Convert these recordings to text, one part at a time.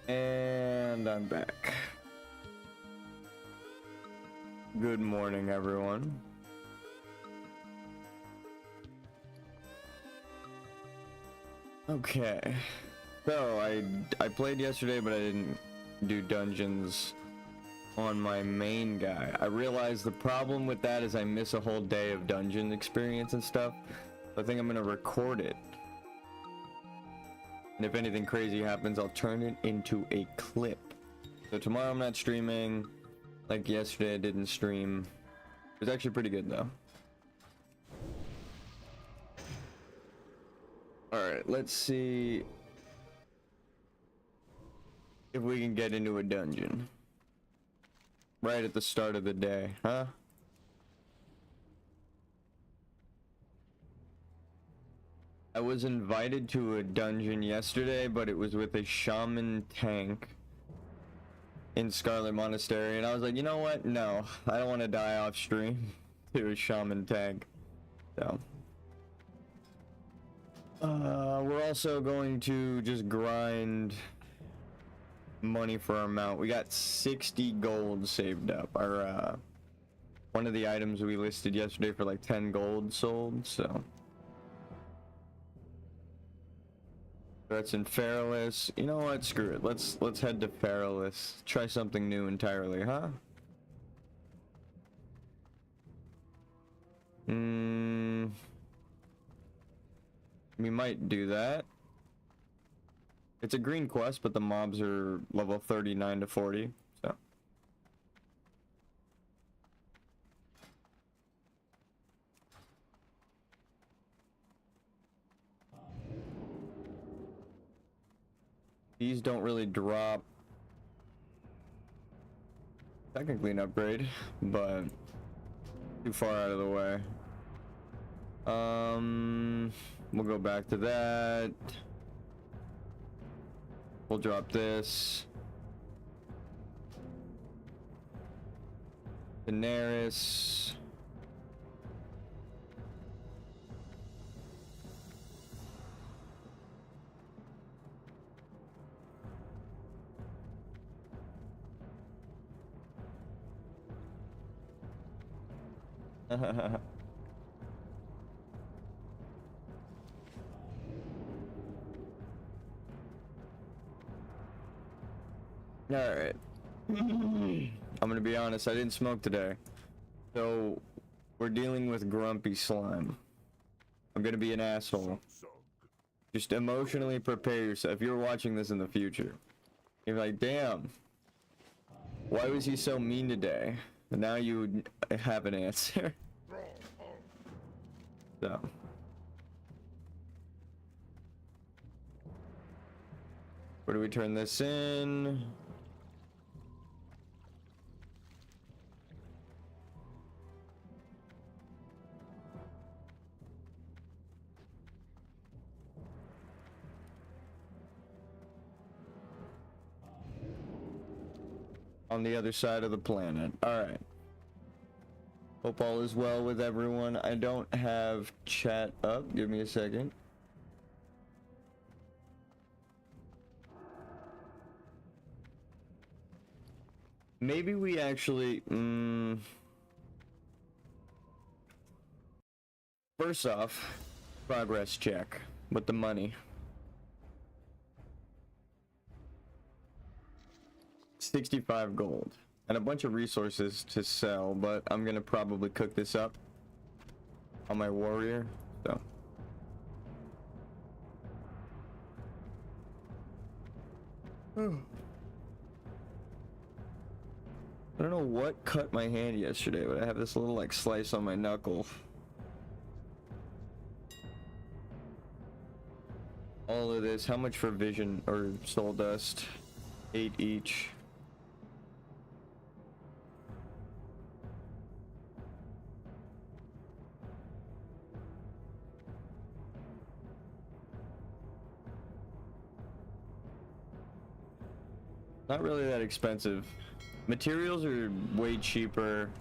And I'm back. Good morning, everyone. Okay, so I played yesterday, but I didn't do dungeons on my main guy. I realized the problem with that is I miss a whole day of dungeon experience and stuff. So I think I'm gonna record it. And if anything crazy happens, I'll turn it into a clip. So tomorrow I'm not streaming. Like yesterday I didn't stream. It was actually pretty good though. Alright, let's see if we can get into a dungeon. Right at the start of the day, huh? I was invited to a dungeon yesterday, but it was with a shaman tank in Scarlet Monastery, and I was like, you know what? No, I don't want to die off stream to a shaman tank. So, we're also going to just grind money for our mount. We got 60 gold saved up. Our one of the items we listed yesterday for like 10 gold sold, so. That's in Feralus. You know what? Screw it. Let's head to Feralus. Try something new entirely, huh? We might do that. It's a green quest, but the mobs are level 39 to 40, so. These don't really drop technically an upgrade, but too far out of the way. We'll go back to that. We'll drop this. Daenerys. Alright. I'm gonna be honest, I didn't smoke today. So, we're dealing with grumpy slime. I'm gonna be an asshole. Just emotionally prepare yourself. If you're watching this in the future, you're like, damn, why was he so mean today? And now you have an answer. So. Where do we turn this in? On the other side of the planet. Alright. Hope all is well with everyone. I don't have chat up. Give me a second. Maybe we actually... First off, progress check with the money. 65 gold and a bunch of resources to sell, but I'm gonna probably cook this up on my warrior, so. I don't know what cut my hand yesterday, but I have this little like slice on my knuckle. All of this, how much for vision or soul dust? 8 each. Not really that expensive. Materials are way cheaper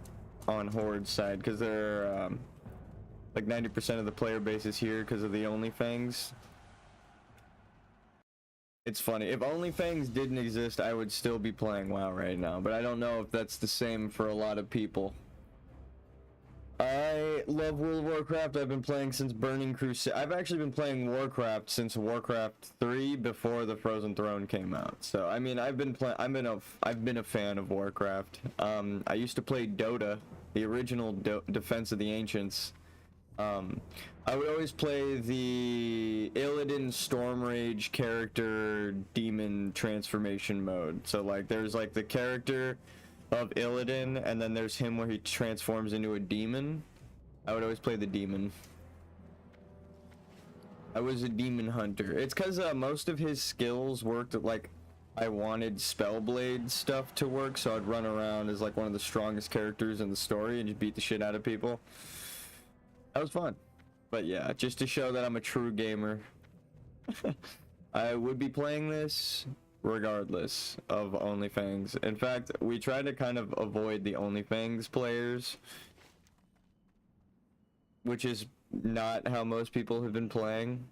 on Horde's side because they're like 90% of the player base is here because of the OnlyFangs. It's funny. If OnlyFans didn't exist, I would still be playing WoW right now, but I don't know if that's the same for a lot of people. I love World of Warcraft. I've been playing since Burning Crusade. I've actually been playing Warcraft since Warcraft 3 before the Frozen Throne came out. So I mean, I've been a fan of Warcraft. I used to play Dota, the original Defense of the Ancients. I would always play the Illidan Stormrage character demon transformation mode. So like there's like the character of Illidan, and then there's him where he transforms into a demon. I would always play the demon. I was a demon hunter. It's because most of his skills worked like I wanted Spellblade stuff to work, so I'd run around as like one of the strongest characters in the story and just beat the shit out of people. That was fun. But yeah, just to show that I'm a true gamer. I would be playing this regardless of OnlyFans. In fact, we try to kind of avoid the OnlyFans players, which is not how most people have been playing.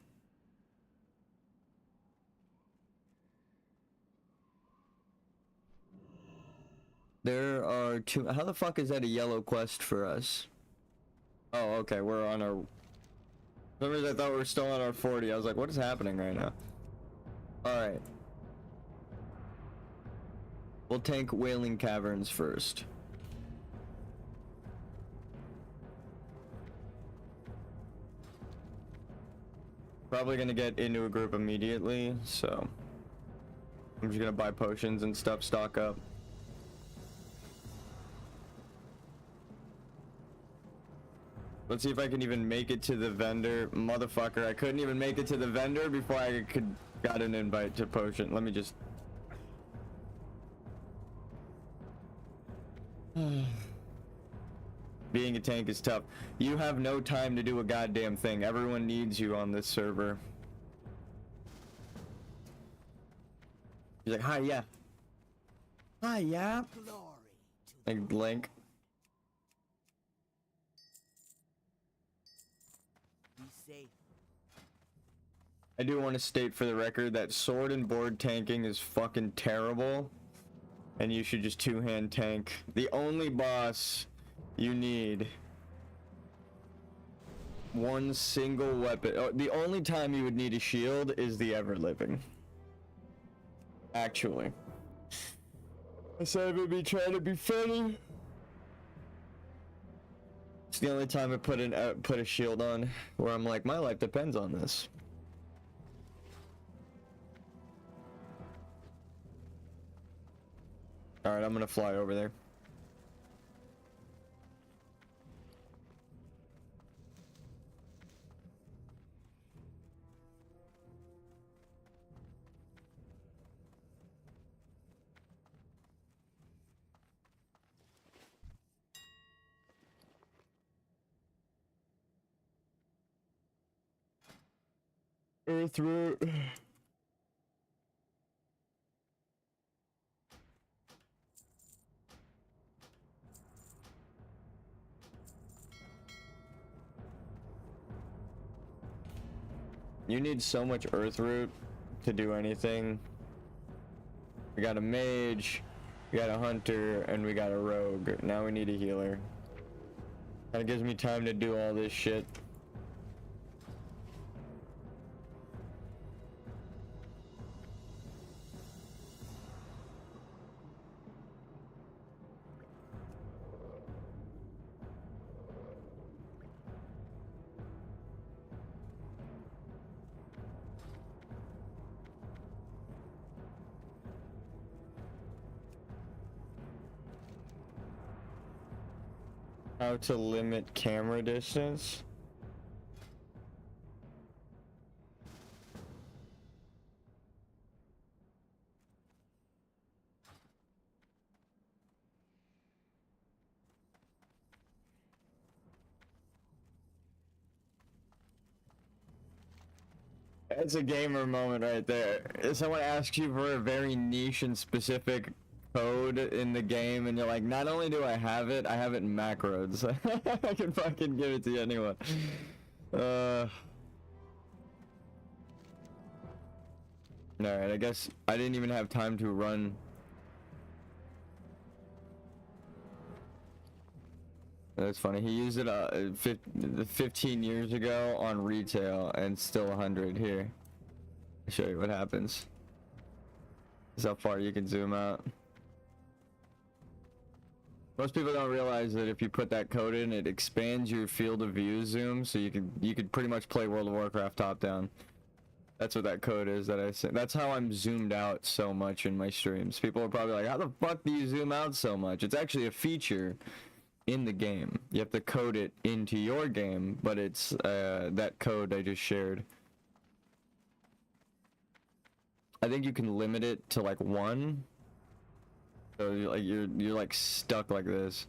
There are two. How the fuck is that a yellow quest for us? Oh, okay, we're on our... For some reason I thought we were still on our 40. I was like, what is happening right now? Alright. We'll tank Wailing Caverns first. Probably gonna get into a group immediately, so... I'm just gonna buy potions and stuff, stock up. Let's see if I can even make it to the vendor. Motherfucker, I couldn't even make it to the vendor before I got an invite to potion. Let me just... Being a tank is tough. You have no time to do a goddamn thing. Everyone needs you on this server. He's like, hi, yeah. Hi, yeah. Like, Link. I do want to state for the record that sword and board tanking is fucking terrible. And you should just two-hand tank. The only boss you need one single weapon. Oh, the only time you would need a shield is the Ever-Living. Actually. I said I would be trying to be funny. It's the only time I put a shield on where I'm like, my life depends on this. Alright, I'm gonna fly over there. Earthroot. You need so much Earthroot to do anything. We got a mage, we got a hunter, and we got a rogue. Now we need a healer. That gives me time to do all this shit. How to limit camera distance? It's a gamer moment right there. If someone asks you for a very niche and specific code in the game and you're like, not only do I have it in macros. I can fucking give it to anyone. Alright, I guess I didn't even have time to run. That's funny. He used it 15 years ago on retail and still 100 here. I'll show you what happens. This is how far you can zoom out. Most people don't realize that if you put that code in, it expands your field of view zoom, so you could pretty much play World of Warcraft top down. That's what that code is that I said. That's how I'm zoomed out so much in my streams. People are probably like, how the fuck do you zoom out so much? It's actually a feature in the game. You have to code it into your game, but it's that code I just shared. I think you can limit it to like 1. So you're like stuck like this.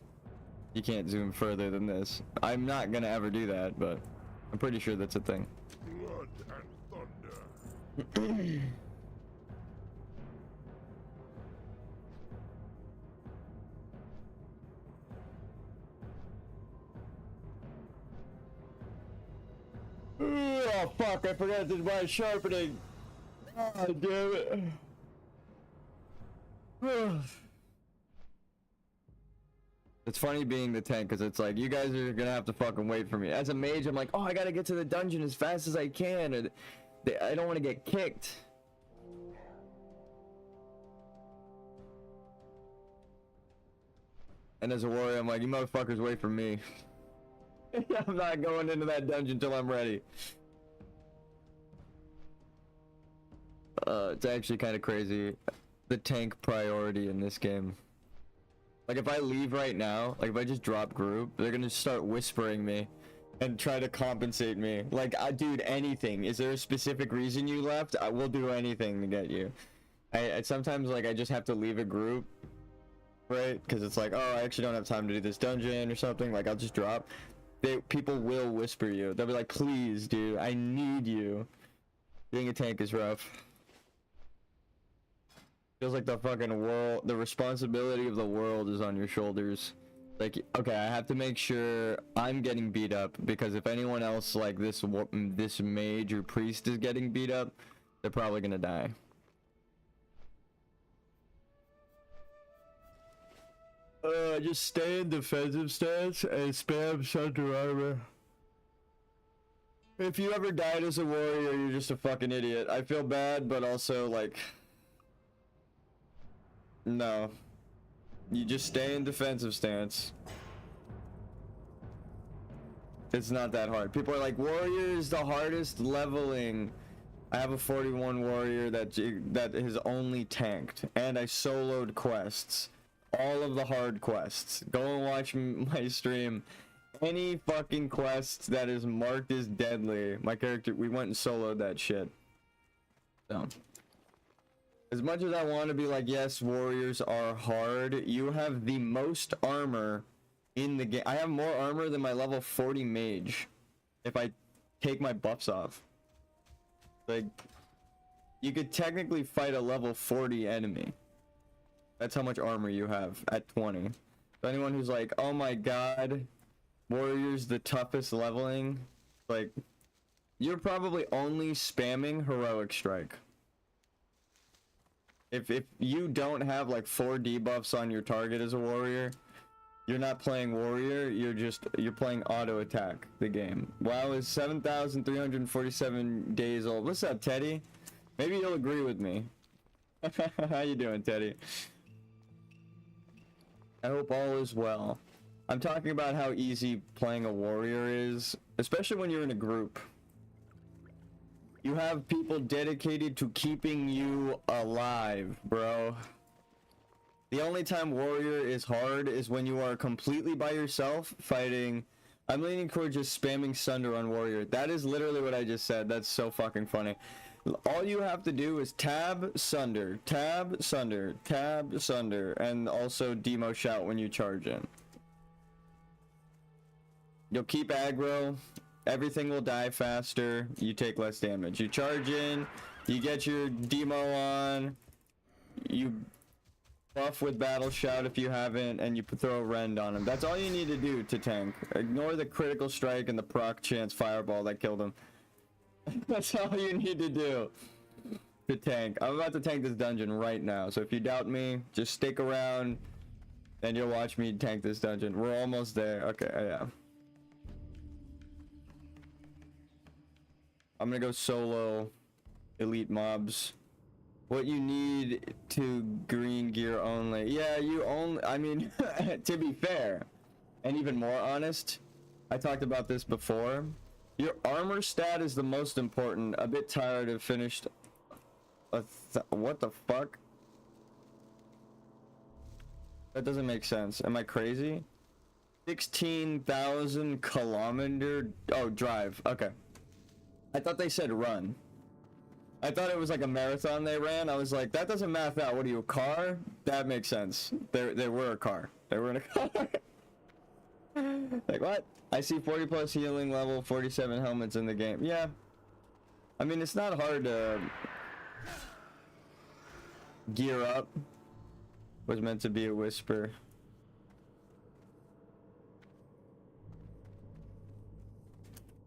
You can't zoom further than this. I'm not gonna ever do that, but I'm pretty sure that's a thing. Blood and thunder. Oh fuck, I forgot to do my sharpening. Oh damn it. It's funny being the tank, because it's like, you guys are gonna have to fucking wait for me. As a mage, I'm like, oh, I gotta get to the dungeon as fast as I can, and I don't want to get kicked. And as a warrior, I'm like, you motherfuckers wait for me. I'm not going into that dungeon till I'm ready. It's actually kind of crazy, the tank priority in this game. Like, if I leave right now, like, if I just drop group, they're gonna start whispering me and try to compensate me. Like, dude, anything. Is there a specific reason you left? I will do anything to get you. I sometimes, like, I just have to leave a group, right? Because it's like, oh, I actually don't have time to do this dungeon or something. Like, I'll just drop. People will whisper you. They'll be like, please, dude, I need you. Being a tank is rough. Feels like the fucking world, the responsibility of the world is on your shoulders. Like, okay, I have to make sure I'm getting beat up, because if anyone else like this mage or priest is getting beat up, they're probably gonna die. Just stay in defensive stance and spam Sunder Armor. If you ever died as a warrior, you're just a fucking idiot. I feel bad, but also, like, no. You just stay in defensive stance. It's not that hard. People are like, warrior is the hardest leveling. I have a 41 warrior that is only tanked, and I soloed quests. All of the hard quests. Go and watch my stream. Any fucking quest that is marked as deadly, my character, we went and soloed that shit. So, as much as I want to be like, yes, warriors are hard, you have the most armor in the game. I have more armor than my level 40 mage if I take my buffs off. Like, you could technically fight a level 40 enemy. That's how much armor you have at 20. So anyone who's like, oh my god, warrior's the toughest leveling, like, you're probably only spamming heroic strike. If you don't have like 4 debuffs on your target as a warrior, you're not playing warrior, you're playing auto attack the game. WoW is 7,347 days old. What's up, Teddy? Maybe you'll agree with me. How you doing, Teddy? I hope all is well. I'm talking about how easy playing a warrior is, especially when you're in a group. You have people dedicated to keeping you alive, bro. The only time warrior is hard is when you are completely by yourself fighting. I'm leaning toward just spamming Sunder on warrior. That is literally what I just said. That's so fucking funny. All you have to do is tab Sunder, tab Sunder, tab Sunder, and also demo shout when you charge in. You'll keep aggro, everything will die faster, you take less damage. You charge in, you get your demo on, you buff with battle shout if you haven't, and you throw a rend on him. That's all you need to do to tank. Ignore the critical strike and the proc chance fireball that killed him. That's all you need to do. to tank. I'm about to tank this dungeon right now. So if you doubt me, just stick around and you'll watch me tank this dungeon. We're almost there. Okay, yeah. I'm gonna go solo elite mobs. What you need to green gear only. Yeah, you only, I mean, to be fair, and even more honest, I talked about this before. Your armor stat is the most important. A bit tired of finished. What the fuck? That doesn't make sense. Am I crazy? 16,000 kilometer. Oh, drive. Okay. I thought they said run. I thought it was like a marathon they ran. I was like, that doesn't math out. What are you, a car? That makes sense. They were a car. They were in a car. Like, what? I see 40 plus healing level, 47 helmets in the game. Yeah. I mean, it's not hard to gear up. Was meant to be a whisper.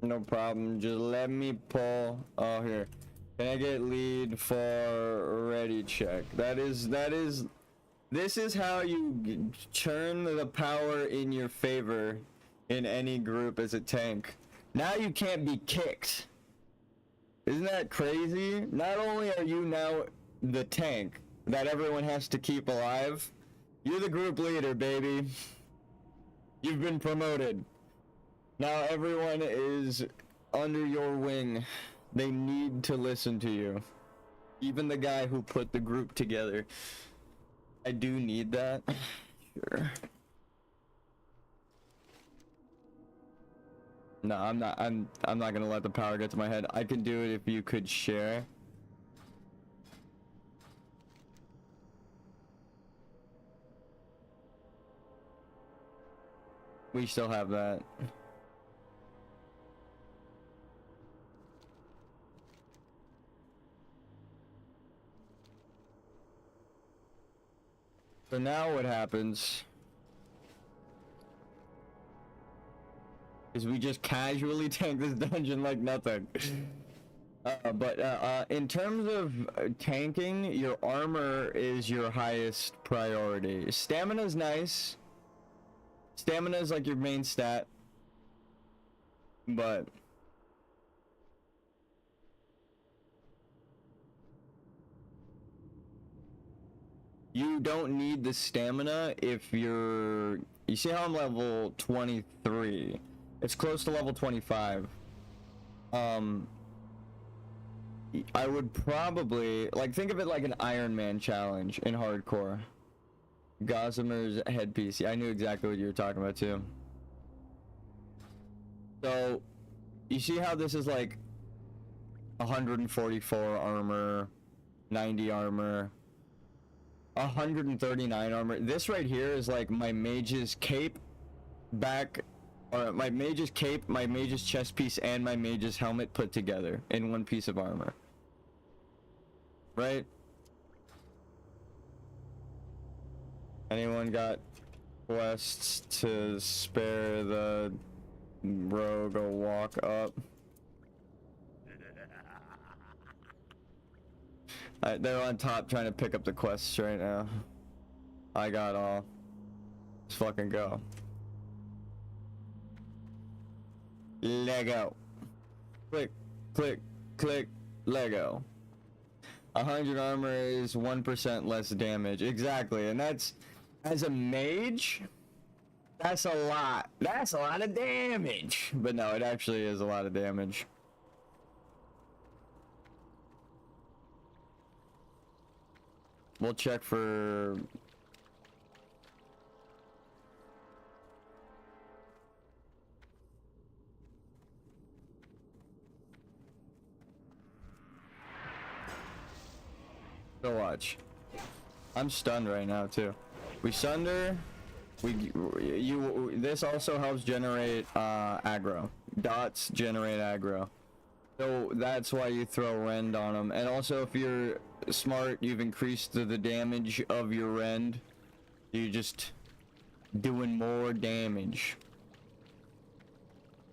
No problem. Just let me pull. Oh, here. Can I get lead for ready check? This is how you turn the power in your favor in any group as a tank. Now you can't be kicked. Isn't that crazy? Not only are you now the tank that everyone has to keep alive, you're the group leader, baby. You've been promoted. Now everyone is under your wing. They need to listen to you. Even the guy who put the group together. I do need that. Sure. No, I'm not gonna let the power get to my head. I can do it if you could share. We still have that. So now what happens is we just casually tank this dungeon like nothing. But in terms of tanking, your armor is your highest priority. Stamina's nice. Stamina is like your main stat. But you don't need the stamina if you're... You see how I'm level 23? It's close to level 25. I would probably... Like, think of it like an Iron Man challenge in hardcore. Gossamer's headpiece. Yeah, I knew exactly what you were talking about, too. So, you see how this is like 144 armor, 90 armor... 139 armor. This right here is like my mage's cape back, or my mage's cape, my mage's chest piece, and my mage's helmet put together in one piece of armor. Right? Anyone got quests to spare the rogue a walk up? They're on top trying to pick up the quests right now. I got all. Let's fucking go. Lego. Click, click, click, Lego. 100 armor is 1% less damage. Exactly, and that's, as a mage, that's a lot. That's a lot of damage. But no, it actually is a lot of damage. We'll check for... So watch. I'm stunned right now too. We sunder. This also helps generate aggro. Dots generate aggro. So that's why you throw rend on them. And also if you're smart, you've increased the damage of your rend. You're just doing more damage.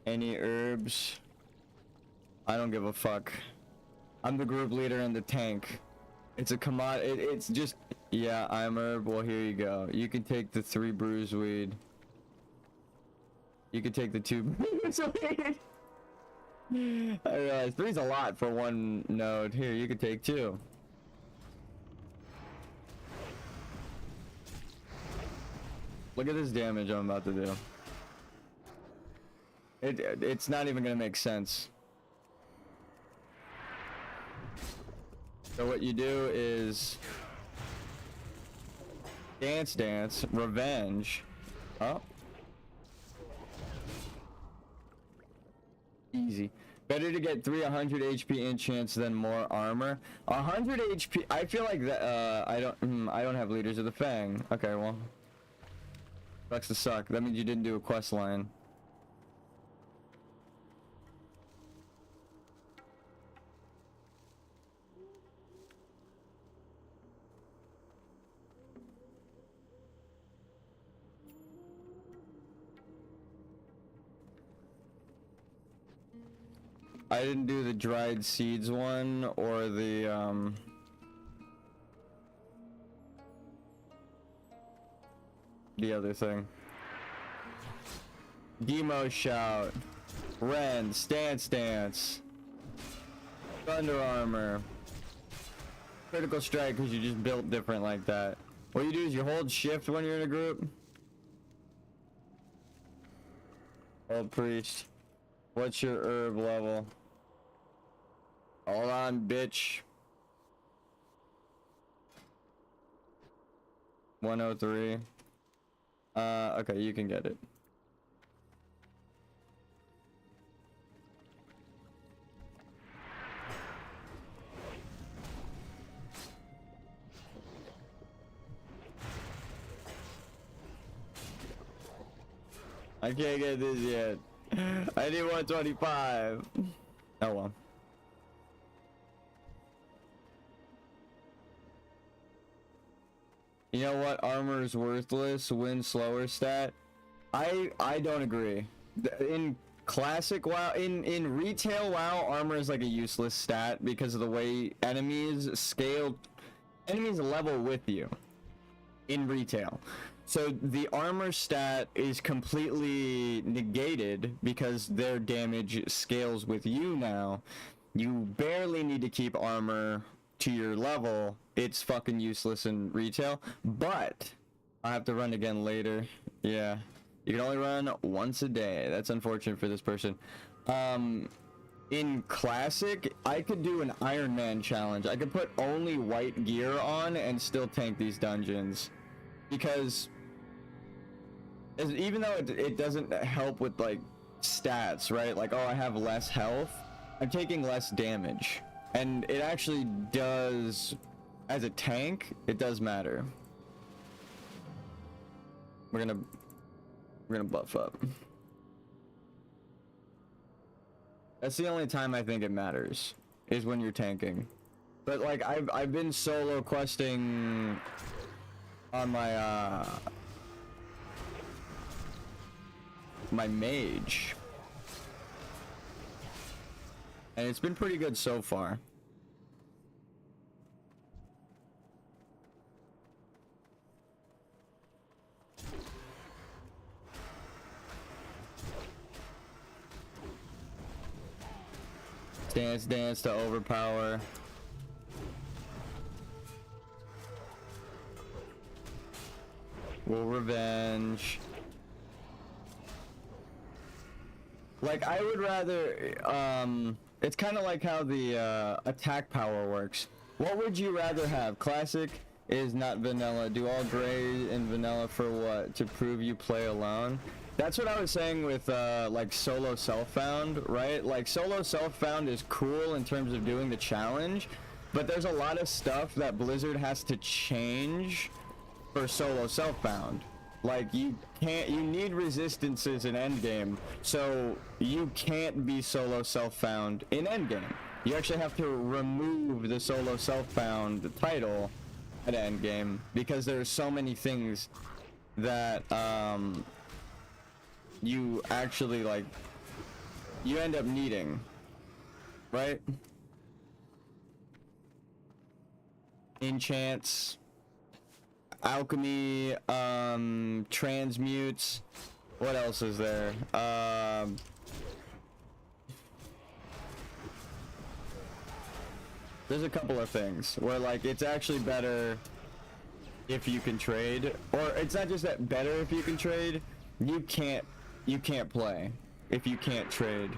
Any herbs? I don't give a fuck. I'm the group leader in the tank. It's a commodity. It's just, yeah, I'm herb. Well, here you go. You can take the 3 bruise weed. You can take the 2 bruise weed. I realize 3's a lot for 1 node. Here, you can take 2. Look at this damage I'm about to do. It's not even gonna make sense. So what you do is dance, revenge. Oh. Easy. Better to get 300 HP enchants than more armor. 100 HP. I feel like that. I don't have Leaders of the Fang. Okay, well, sucks to suck. That means you didn't do a quest line. I didn't do the dried seeds one or the other thing. Demo shout, Ren, stance, thunder armor, critical strike because you just built different like that. What you do is you hold shift when you're in a group. Old priest, what's your herb level? Hold on, bitch. 103. Okay, you can get it. I can't get this yet. I need 125. Oh well. You know what? Armor is worthless. Win slower stat. I don't agree. In classic WoW, in retail WoW, armor is like a useless stat because of the way enemies level with you in retail. So the armor stat is completely negated because their damage scales with you now. You barely need to keep armor to your level. It's fucking useless in retail, but I have to run again later. Yeah, you can only run once a day. That's unfortunate for this person. In classic, I could do an Iron Man challenge. I could put only white gear on and still tank these dungeons, because even though it doesn't help with like stats, right? Like, oh, I have less health, I'm taking less damage, and it actually does. As a tank, it does matter. We're gonna buff up. That's the only time I think it matters, is when you're tanking. But like I've been solo questing on my my mage, and it's been pretty good so far. Dance to overpower. Will revenge. Like, I would rather, it's kind of like how the attack power works. What would you rather have? Classic is not vanilla. Do all gray and vanilla for what? To prove you play alone? That's what I was saying with like solo self-found, right? Like solo self-found is cool in terms of doing the challenge, but there's a lot of stuff that Blizzard has to change for solo self-found. Like you need resistances in endgame, so you can't be solo self-found in endgame. You actually have to remove the solo self-found title at endgame because there's so many things that you actually like you end up needing, right? enchants, alchemy, transmutes. What else is there? There's a couple of things where like it's actually better if you can trade, or it's not just that better if you can trade. You can't play if you can't trade.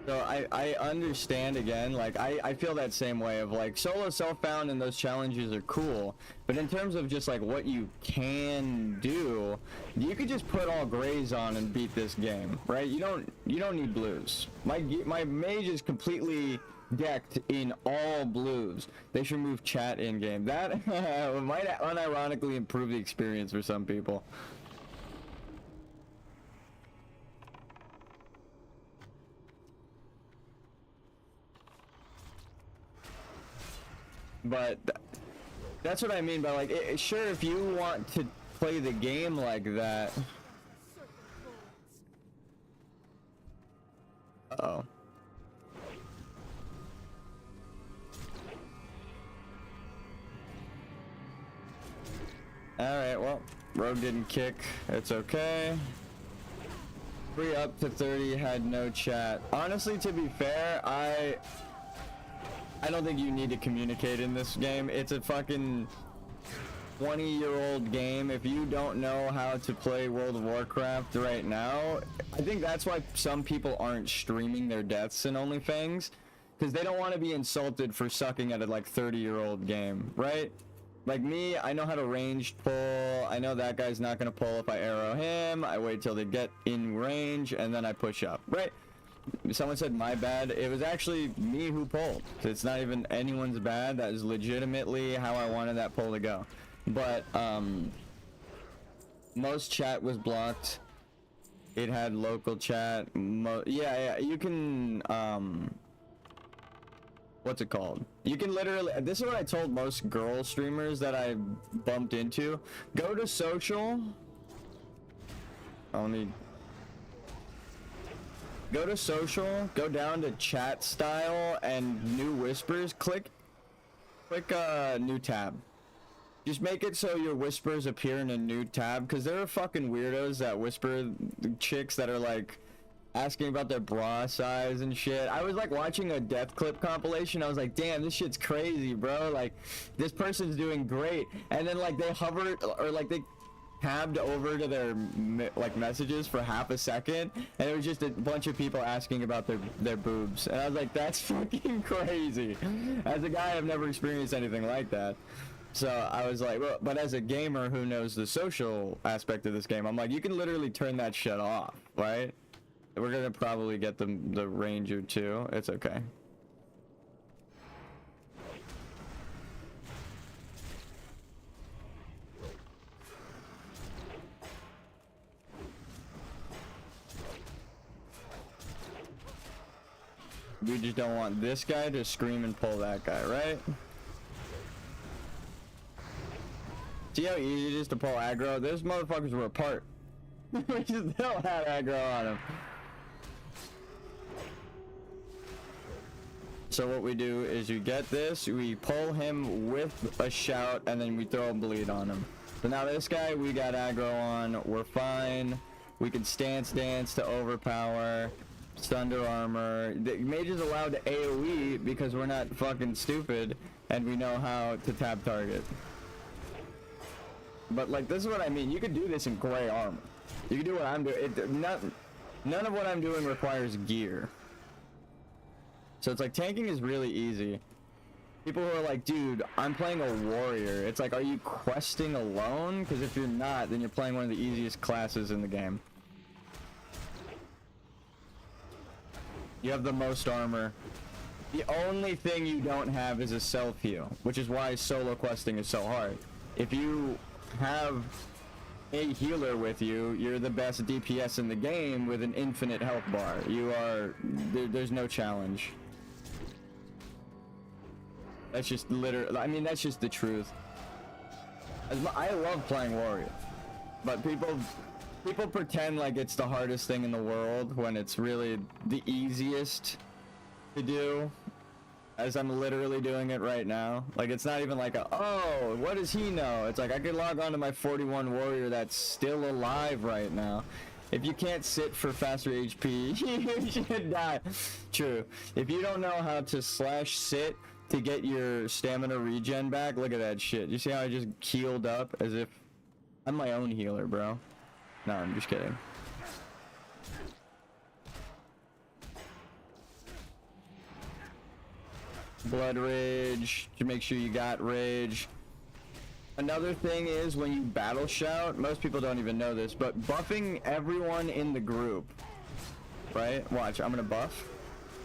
So I understand again, like I feel that same way of like solo self-found and those challenges are cool, but in terms of just like what you can do, you could just put all grays on and beat this game, right? You don't need blues. My mage is completely decked in all blues. They should move chat in game. That might unironically improve the experience for some people. But that's what I mean by like, sure, if you want to play the game like that. Uh-oh. Alright, well, Rogue didn't kick. It's okay. Free up to 30 had no chat. Honestly, to be fair, I don't think you need to communicate in this game. It's a fucking 20-year-old game. If you don't know how to play World of Warcraft right now, I think that's why some people aren't streaming their deaths in OnlyFans, because they don't want to be insulted for sucking at a like 30-year-old game, right? Like me, I know how to ranged pull. I know that guy's not gonna pull if I arrow him. I wait till they get in range and then I push up, right? Someone said my bad. It was actually me who pulled. It's not even anyone's bad. That is legitimately how I wanted that pull to go. But most chat was blocked. It had local chat. Yeah, you can what's it called? You can literally, this is what I told most girl streamers that I bumped into. Go to social. Go to social, go down to chat style and new whispers, click new tab. Just make it so your whispers appear in a new tab, because there are fucking weirdos that whisper chicks that are like asking about their bra size and shit. I was like watching a death clip compilation. I was like, damn, this shit's crazy, bro. Like, this person's doing great. And then like they hovered, or like they tabbed over to their like messages for half a second, and it was just a bunch of people asking about their boobs. And I was like, that's fucking crazy. As a guy, I've never experienced anything like that. So I was like, well, but as a gamer who knows the social aspect of this game, I'm like, you can literally turn that shit off, right? We're gonna probably get the ranger too. It's okay. We just don't want this guy to scream and pull that guy, right? See how easy it is to pull aggro? Those motherfuckers were apart. We still had aggro on him. So what we do is you get this, we pull him with a shout, and then we throw a bleed on him. So now this guy we got aggro on, we're fine. We can stance dance to overpower, thunder armor. The mage is allowed to AoE because we're not fucking stupid and we know how to tab target. But like, this is what I mean. You could do this in gray armor. You can do what I'm doing. None of what I'm doing requires gear. So it's like, tanking is really easy. People who are like, dude, I'm playing a warrior. It's like, are you questing alone? Because if you're not, then you're playing one of the easiest classes in the game. You have the most armor. The only thing you don't have is a self-heal, which is why solo questing is so hard. If you have a healer with you, you're the best DPS in the game with an infinite health bar. You are, there's no challenge. That's just literally, I mean, that's just the truth. I love playing warrior, but people People pretend like it's the hardest thing in the world when it's really the easiest to do, as I'm literally doing it right now. Like, it's not even like a, oh, what does he know? It's like I could log on to my 41 warrior that's still alive right now. If you can't sit for faster HP, you should die. True. If you don't know how to slash sit to get your stamina regen back, look at that shit. You see how I just healed up as if I'm my own healer, bro. No, I'm just kidding. Blood rage to make sure you got rage. Another thing is when you battle shout, most people don't even know this, but buffing everyone in the group, right? Watch, I'm gonna buff.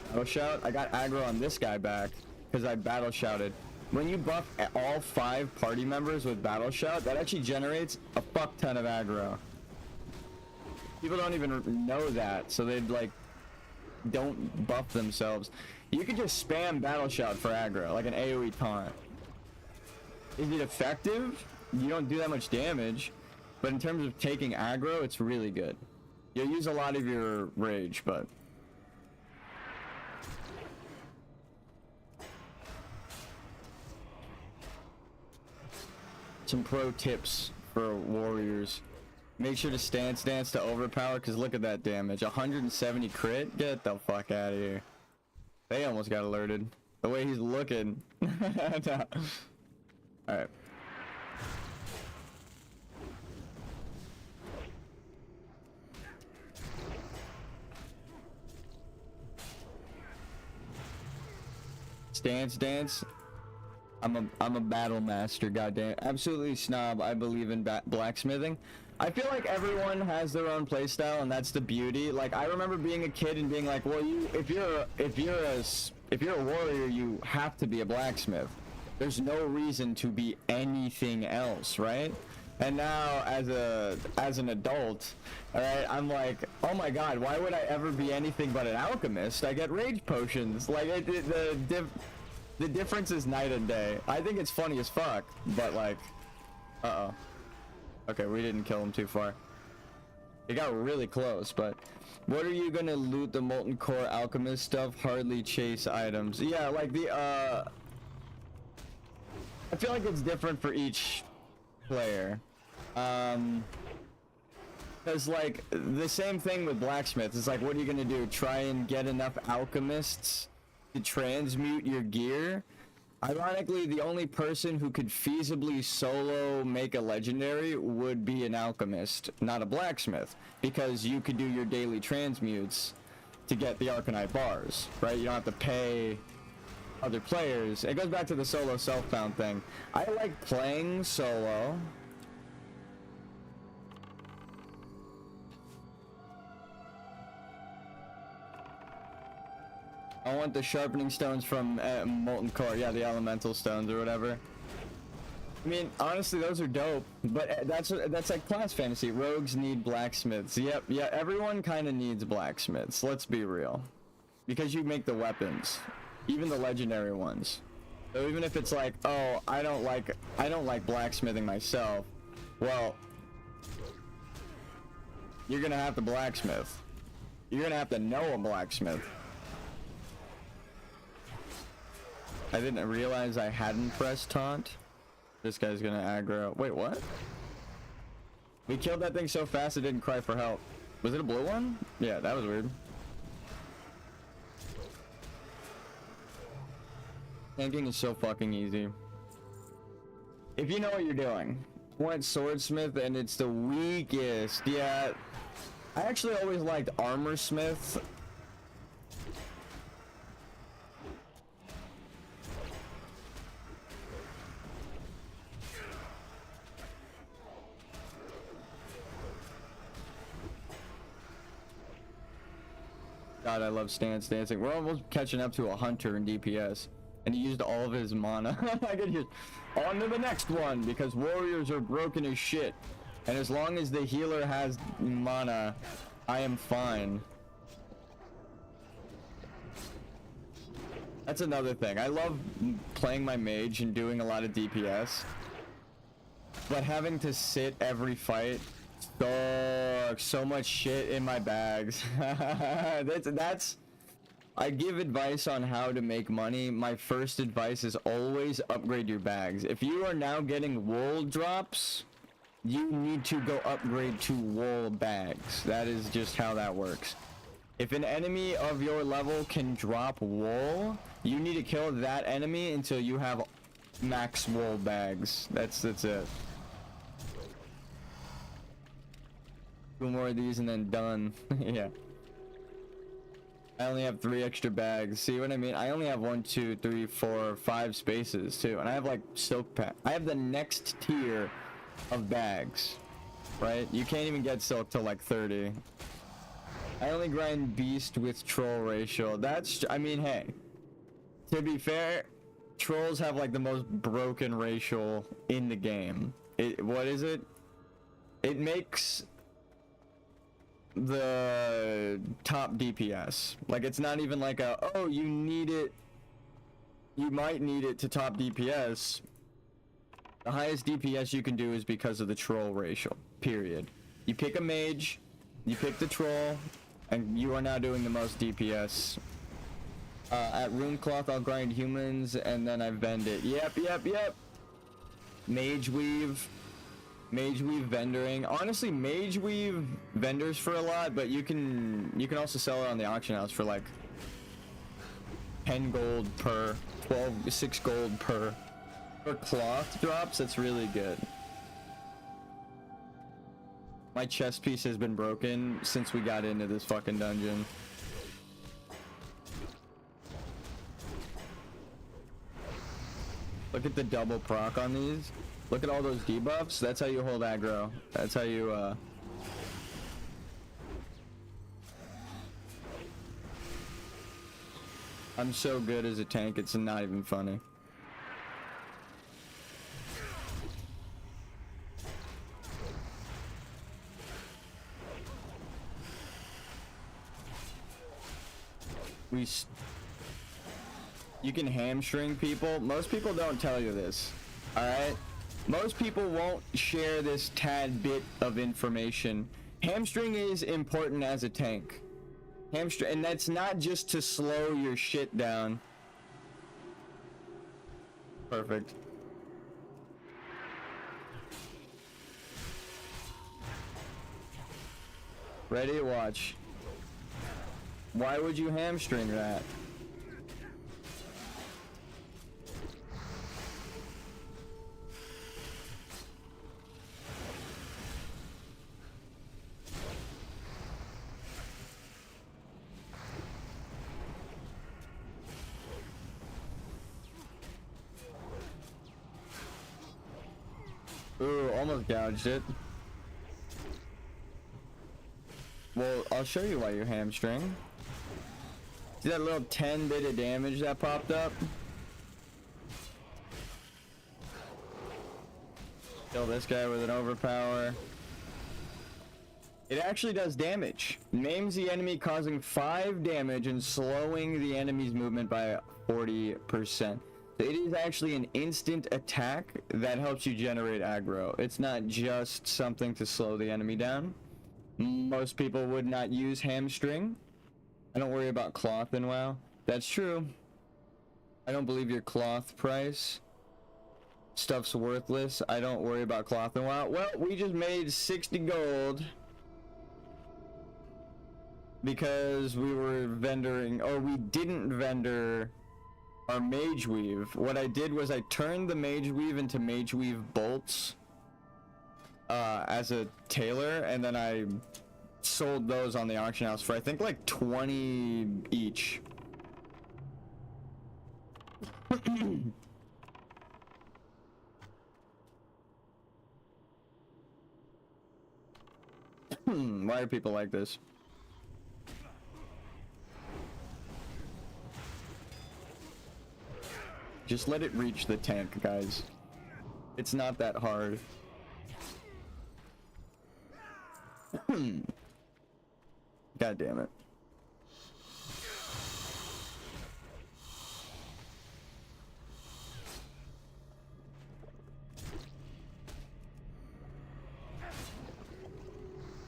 Battle shout. I got aggro on this guy back because I battle shouted. When you buff all 5 party members with battle shout, that actually generates a fuck ton of aggro. People don't even know that, so they'd like don't buff themselves. You could just spam battle shout for aggro, like an AoE taunt. Is it effective? You don't do that much damage, but in terms of taking aggro, it's really good. You'll use a lot of your rage, but some pro tips for warriors. Make sure to stance dance to overpower, because look at that damage. 170 crit? Get the fuck out of here. They almost got alerted. The way he's looking. No. Alright. Stance dance. I'm a battle master, goddamn. Absolutely snob. I believe in blacksmithing. I feel like everyone has their own playstyle, and that's the beauty. Like, I remember being a kid and being like, well, if you're a warrior, you have to be a blacksmith. There's no reason to be anything else, right? And now, as an adult, all right, I'm like, oh my god, why would I ever be anything but an alchemist? I get rage potions. Like, the difference is night and day. I think it's funny as fuck, but like, uh-oh. Okay, we didn't kill him too far. It got really close, but what are you gonna loot the molten core alchemist stuff? Hardly chase items. Yeah, like the I feel like it's different for each player. Cause like the same thing with blacksmiths. It's like, what are you gonna do? Try and get enough alchemists to transmute your gear? Ironically, the only person who could feasibly solo make a legendary would be an alchemist, not a blacksmith, because you could do your daily transmutes to get the Arcanite bars, right? You don't have to pay other players. It goes back to the solo self-found thing. I like playing solo. I want the sharpening stones from molten core. Yeah, the elemental stones or whatever. I mean, honestly, those are dope, but that's like class fantasy. Rogues need blacksmiths. Yep, yeah, everyone kind of needs blacksmiths. Let's be real, because you make the weapons, even the legendary ones. So even if it's like, oh, I don't like blacksmithing myself. Well, you're gonna have to blacksmith. You're gonna have to know a blacksmith. I didn't realize I hadn't pressed taunt. This guy's gonna aggro. Wait, what? We killed that thing so fast it didn't cry for help. Was it a blue one? Yeah, that was weird. Tanking is so fucking easy. If you know what you're doing. I went swordsmith and it's the weakest. Yeah. I actually always liked armorsmith. God, I love stance dancing. We're almost catching up to a hunter in DPS, and he used all of his mana. I could just on to the next one because warriors are broken as shit, and as long as the healer has mana, I am fine. That's another thing. I love playing my mage and doing a lot of DPS, but having to sit every fight So much shit in my bags. that's I give advice on how to make money. My first advice is always upgrade your bags. If you are now getting wool drops, you need to go upgrade to wool bags. That is just how that works. If an enemy of your level can drop wool, you need to kill that enemy until you have max wool bags. That's it. 2 more of these and then done. Yeah. I only have 3 extra bags. See what I mean? I only have 1, 2, 3, 4, 5 spaces too, and I have like silk pack. I have the next tier of bags, right? You can't even get silk till like 30. I only grind beast with troll ratio. That's, I mean, hey, to be fair, trolls have like the most broken ratio in the game. What is it? It makes the top DPS. Like, it's not even like a, oh, you need it, you might need it to top DPS. The highest DPS you can do is because of the troll ratio, period. You pick a mage, you pick the troll, and you are now doing the most DPS. At Rune Cloth, I'll grind humans, and then I vend it. Yep. Mage Weave vendoring. Honestly, Mage Weave vendors for a lot, but you can also sell it on the auction house for like 10 gold per, 6 gold per. For cloth drops, that's really good. My chest piece has been broken since we got into this fucking dungeon. Look at the double proc on these. Look at all those debuffs. That's how you hold aggro. That's how you, I'm so good as a tank, it's not even funny. You can hamstring people. Most people don't tell you this, alright? Most people won't share this tad bit of information. Hamstring is important as a tank. Hamstring, and that's not just to slow your shit down. Perfect. Ready? Watch. Why would you hamstring that? Ooh, almost gouged it. Well, I'll show you why you hamstring. See that little 10 bit of damage that popped up? Kill this guy with an overpower. It actually does damage. Names the enemy, causing 5 damage and slowing the enemy's movement by 40%. It is actually an instant attack that helps you generate aggro. It's not just something to slow the enemy down. Most people would not use hamstring. I don't worry about cloth in WoW. That's true. I don't believe your cloth price. Stuff's worthless. I don't worry about cloth in WoW. Well, we just made 60 gold because we were vendoring, or we didn't vendor our Mage Weave. What I did was I turned the Mage Weave into Mage Weave bolts as a tailor, and then I sold those on the auction house for I think like 20 each. Why are people like this? Just let it reach the tank, guys. It's not that hard. God damn it.